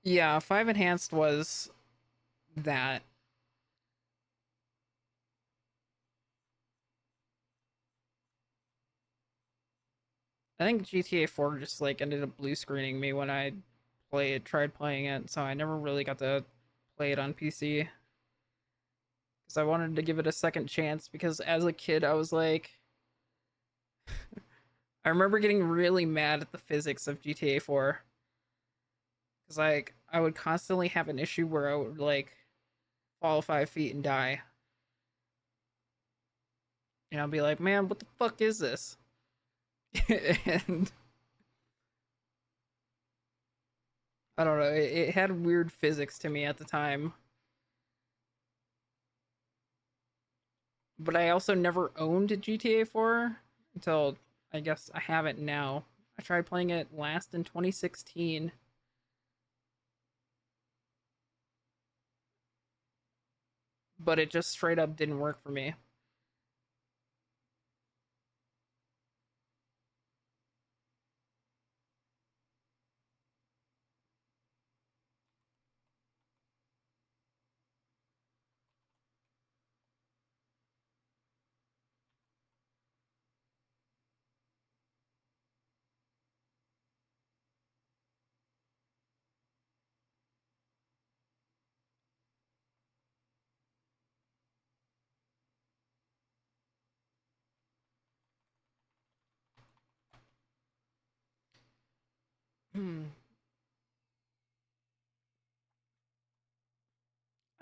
Yeah, 5 enhanced was that. I think GTA 4 just like ended up blue screening me when I tried playing it, so I never really got to play it on PC. Because I wanted to give it a second chance, because as a kid I was like, I remember getting really mad at the physics of GTA 4. Because like I would constantly have an issue where I would like fall 5 feet and die. And I'll be like, man, what the fuck is this? And I don't know, it had weird physics to me at the time. But I also never owned GTA 4 until I guess I have it now. I tried playing it last in 2016. But it just straight up didn't work for me. I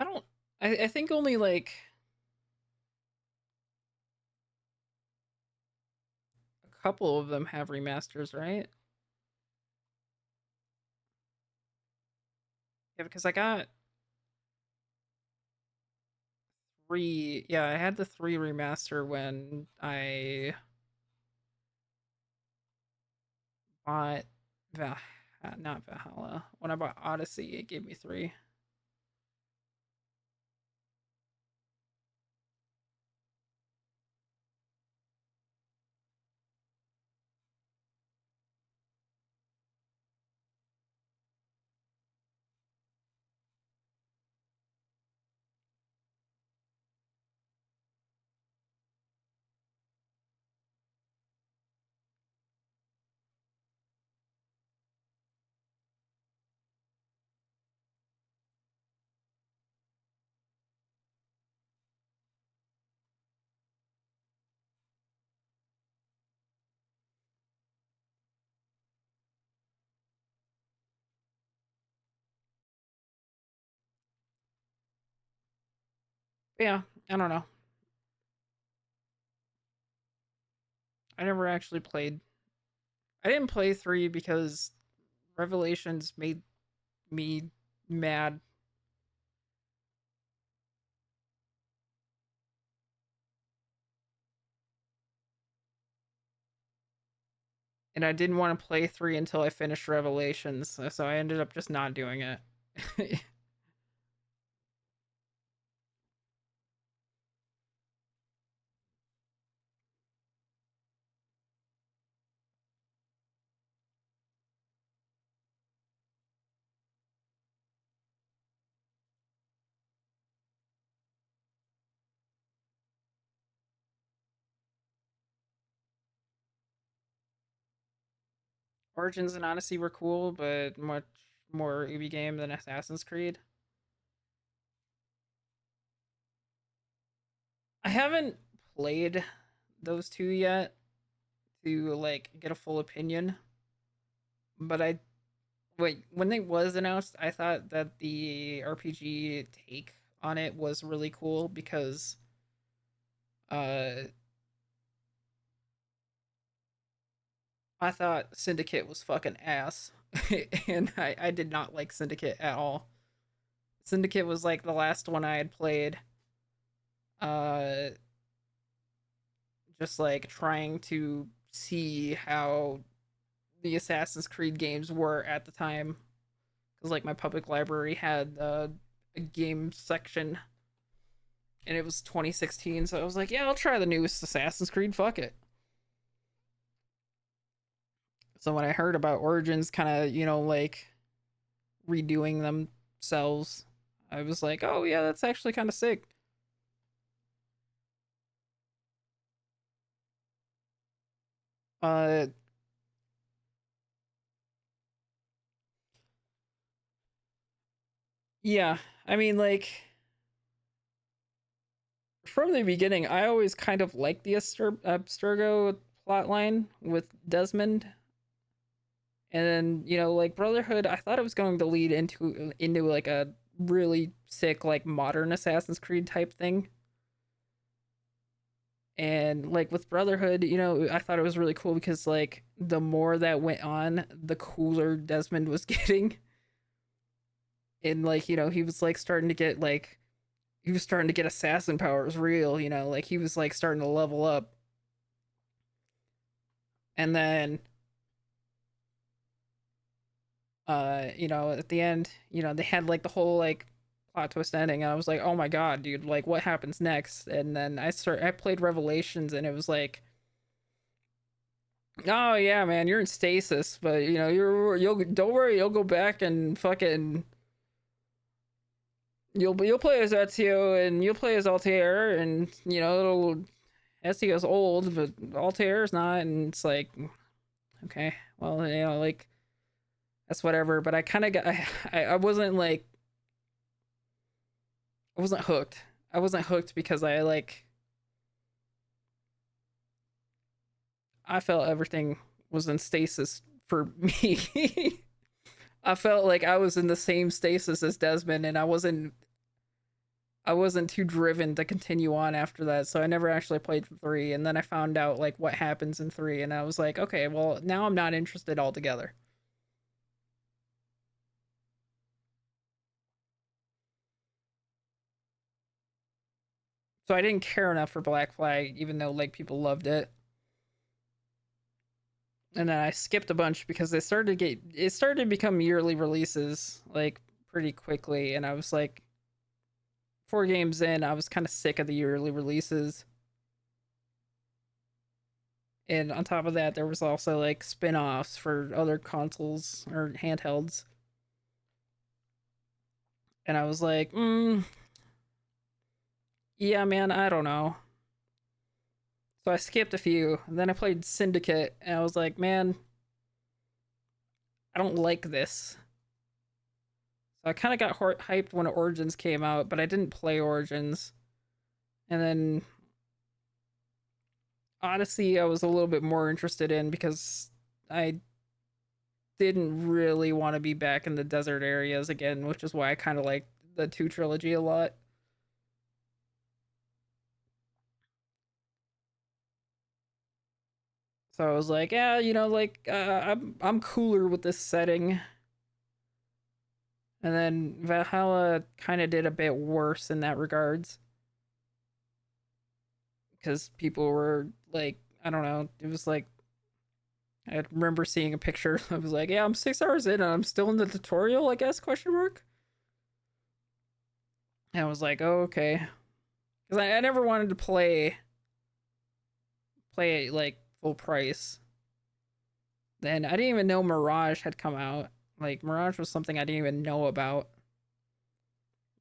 don't. I think only like a couple of them have remasters, right? Yeah, because I got 3. Yeah, I had the 3 remaster when I bought Val, not Valhalla. When I bought Odyssey, it gave me 3. But yeah, I don't know. I never actually played. I didn't play 3 because Revelations made me mad. And I didn't want to play 3 until I finished Revelations, so I ended up just not doing it. Origins and Odyssey were cool, but much more Ubi game than Assassin's Creed. I haven't played those 2 yet to like get a full opinion. But when it was announced, I thought that the RPG take on it was really cool because uh I thought Syndicate was fucking ass. And I did not like Syndicate at all. Syndicate was like the last one I had played. Uh just like trying to see how the Assassin's Creed games were at the time. Because like my public library had a game section and it was 2016, so I was like, yeah, I'll try the newest Assassin's Creed, fuck it. So when I heard about Origins kind of, like redoing themselves, I was like, oh yeah, that's actually kind of sick. Uh yeah, I mean like from the beginning, I always kind of liked the Abstergo plotline with Desmond. And then, like Brotherhood, I thought it was going to lead into like a really sick like modern Assassin's Creed type thing. And like with Brotherhood, I thought it was really cool because like the more that went on, the cooler Desmond was getting. And like, he was like starting to get like he was starting to get assassin powers real, you know, like he was like starting to level up. And then you know, at the end, you know, they had like the whole like plot twist ending, and I was like, oh my god, dude, like what happens next? And then I played Revelations, and it was like, oh yeah, man, you're in stasis, but you know, you'll don't worry, you'll go back and fucking you'll play as Ezio, and you'll play as Altair, and you know, it'll Ezio's old, but Altair's not, and it's like, okay, well, you know, like that's whatever. But I kind of got, I wasn't like, I wasn't hooked. I wasn't hooked because I like, I felt everything was in stasis for me. I felt like I was in the same stasis as Desmond, and I wasn't too driven to continue on after that. So I never actually played 3, and then I found out like what happens in 3, and I was like, okay, well, now I'm not interested altogether. So I didn't care enough for Black Flag, even though like people loved it. And then I skipped a bunch because it started to become yearly releases like pretty quickly, and I was like 4 games in, I was kind of sick of the yearly releases. And on top of that, there was also like spin-offs for other consoles or handhelds. And I was like, yeah, man, I don't know. So I skipped a few, and then I played Syndicate, and I was like, man, I don't like this. So I kind of got hyped when Origins came out, but I didn't play Origins. And then Odyssey, I was a little bit more interested in because I didn't really want to be back in the desert areas again, which is why I kind of like the 2 trilogy a lot. So I was like, yeah, you know, like I'm cooler with this setting. And then Valhalla kind of did a bit worse in that regards. Because people were like, I don't know, it was like, I remember seeing a picture. I was like, yeah, I'm 6 hours in and I'm still in the tutorial, I guess, question mark. And I was like, oh, okay. Because I never wanted to play it like full price. Then I didn't even know Mirage had come out. Like, Mirage was something I didn't even know about.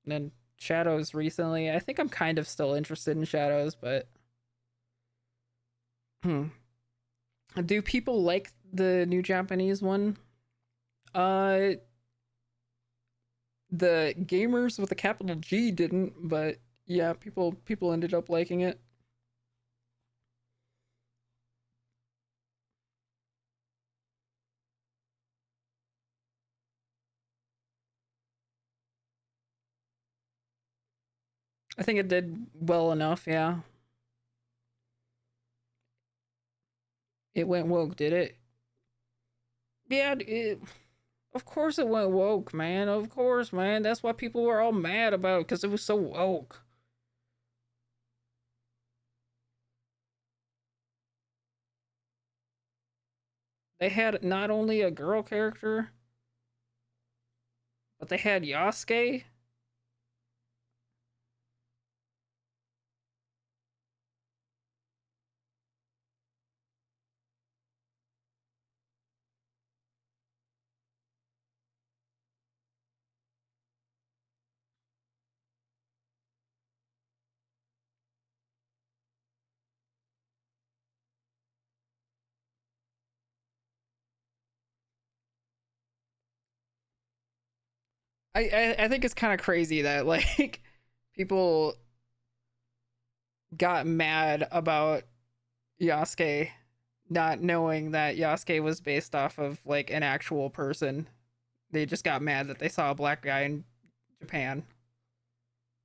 And then Shadows recently. I think I'm kind of still interested in Shadows, but do people like the new Japanese one? The gamers with a capital G didn't, but yeah, people ended up liking it. I think it did well enough, yeah. It went woke, did it? Yeah, of course it went woke, man. Of course, man. That's why people were all mad about it, because it was so woke. They had not only a girl character, but they had Yasuke. I think it's kind of crazy that like people got mad about Yasuke not knowing that Yasuke was based off of like an actual person. They just got mad that they saw a black guy in Japan.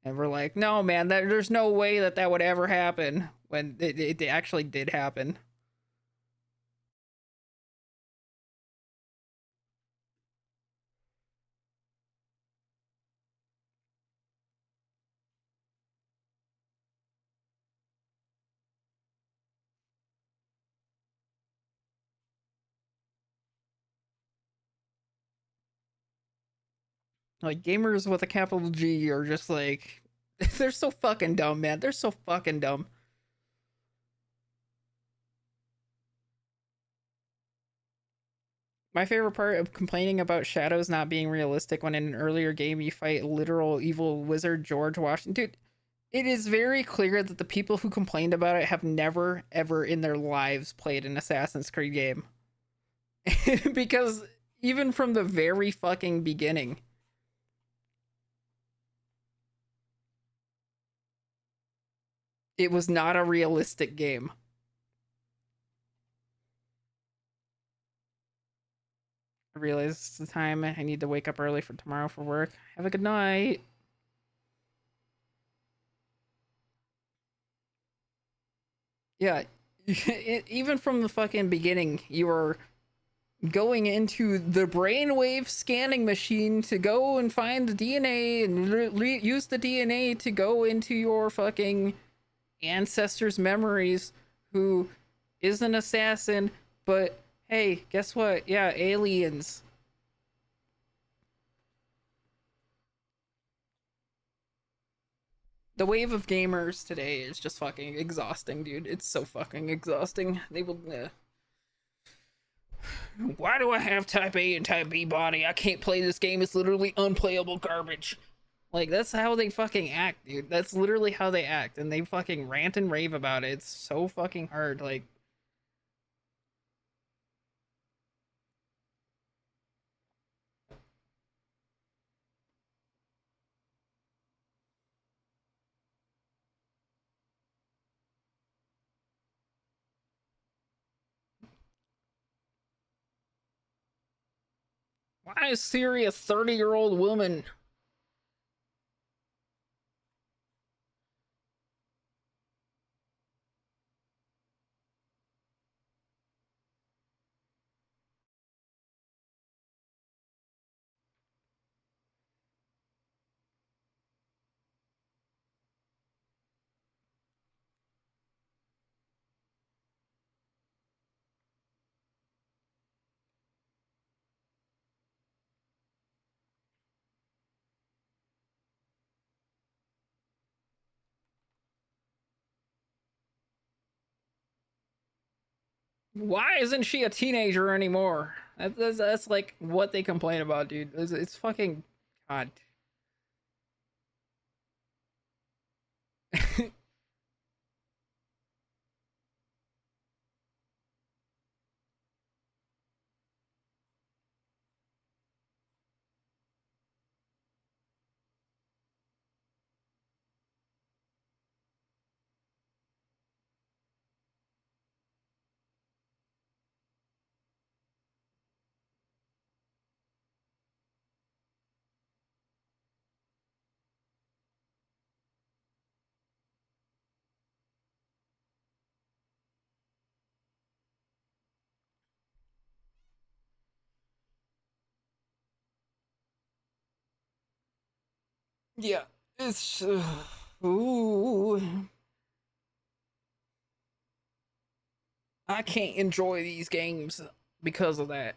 And we're like, no, man, there's no way that would ever happen when it actually did happen. Like gamers with a capital G are just like they're so fucking dumb, man. They're so fucking dumb. My favorite part of complaining about shadows not being realistic when in an earlier game you fight literal evil wizard George Washington. Dude, it is very clear that the people who complained about it have never, ever in their lives played an Assassin's Creed game. Because even from the very fucking beginning, it was not a realistic game. I realize it's the time I need to wake up early for tomorrow for work. Have a good night. Yeah, even from the fucking beginning, you were going into the brainwave scanning machine to go and find the DNA and use the DNA to go into your fucking ancestors' memories, who is an assassin, but hey, guess what? Yeah, aliens. The wave of gamers today is just fucking exhausting, dude. It's so fucking exhausting. They will. Why do I have type A and type B body? I can't play this game. It's literally unplayable garbage. Like, that's how they fucking act, dude. That's literally how they act. And they fucking rant and rave about it. It's so fucking hard. Like, why is Siri a 30-year-old woman? Why isn't she a teenager anymore? That's like what they complain about, dude. It's fucking God. Yeah, it's ooh. I can't enjoy these games because of that.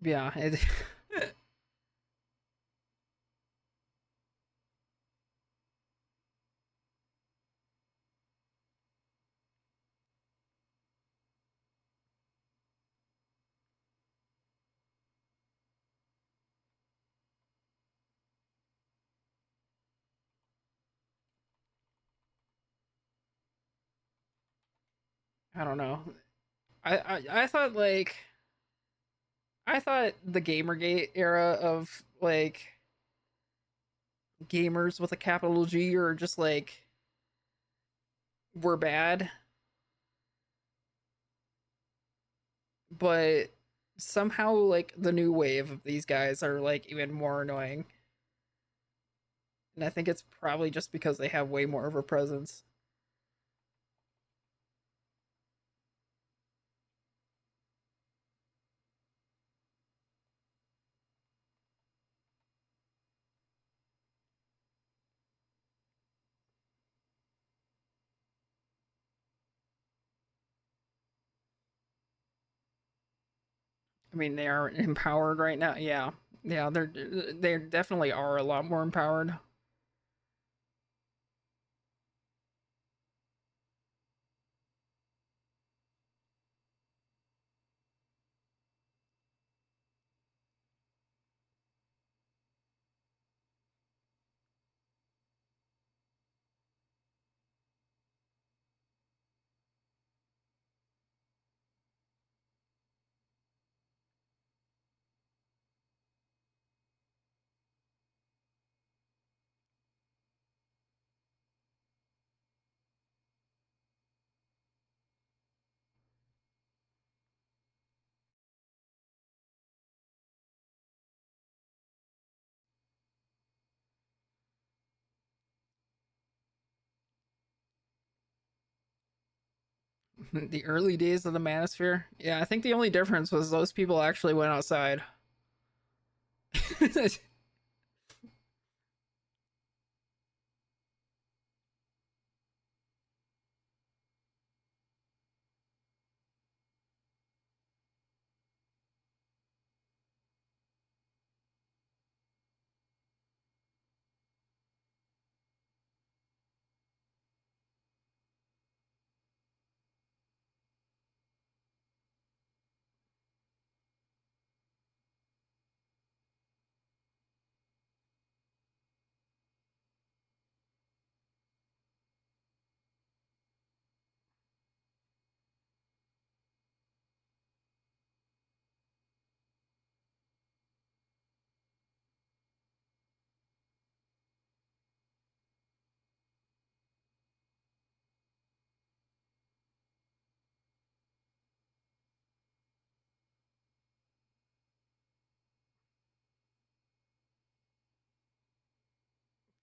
Yeah, I don't know. I thought like I thought the Gamergate era of like gamers with a capital G or just like were bad, but somehow like the new wave of these guys are like even more annoying. And I think it's probably just because they have way more of a presence. I mean, they are empowered right now. Yeah. Yeah, they definitely are a lot more empowered. The early days of the Manosphere. Yeah, I think the only difference was those people actually went outside.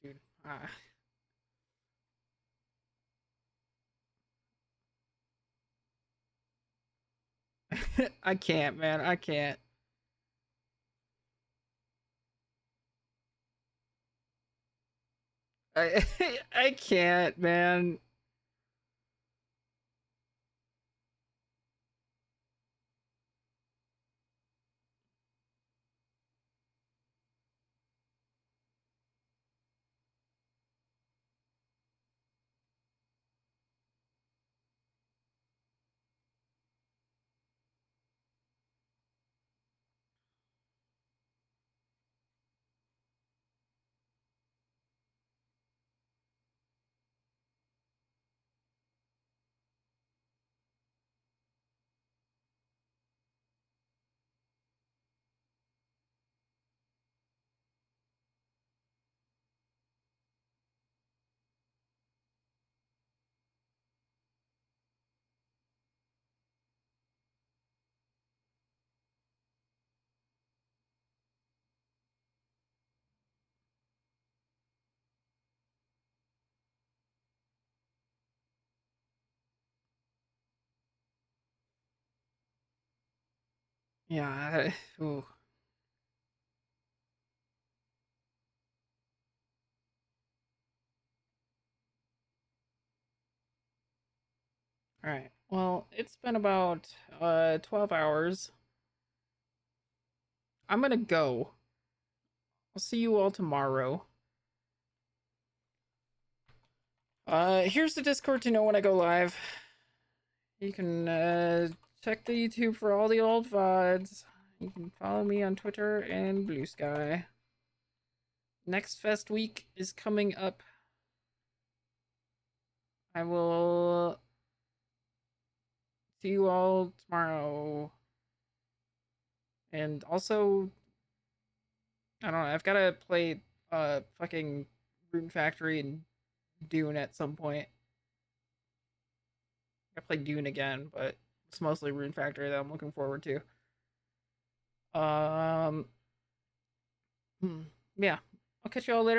Dude, I can't, man. I can't. I I can't, man. Yeah. Ooh. All right. Well, it's been about 12 hours. I'm gonna go. I'll see you all tomorrow. Here's the Discord to know when I go live. You can check the YouTube for all the old VODs. You can follow me on Twitter and Blue Sky. Next Fest week is coming up. I will see you all tomorrow. And also, I don't know, I've got to play fucking Rune Factory and Dune at some point. I play Dune again, but it's mostly Rune Factory that I'm looking forward to. Yeah, I'll catch you all later.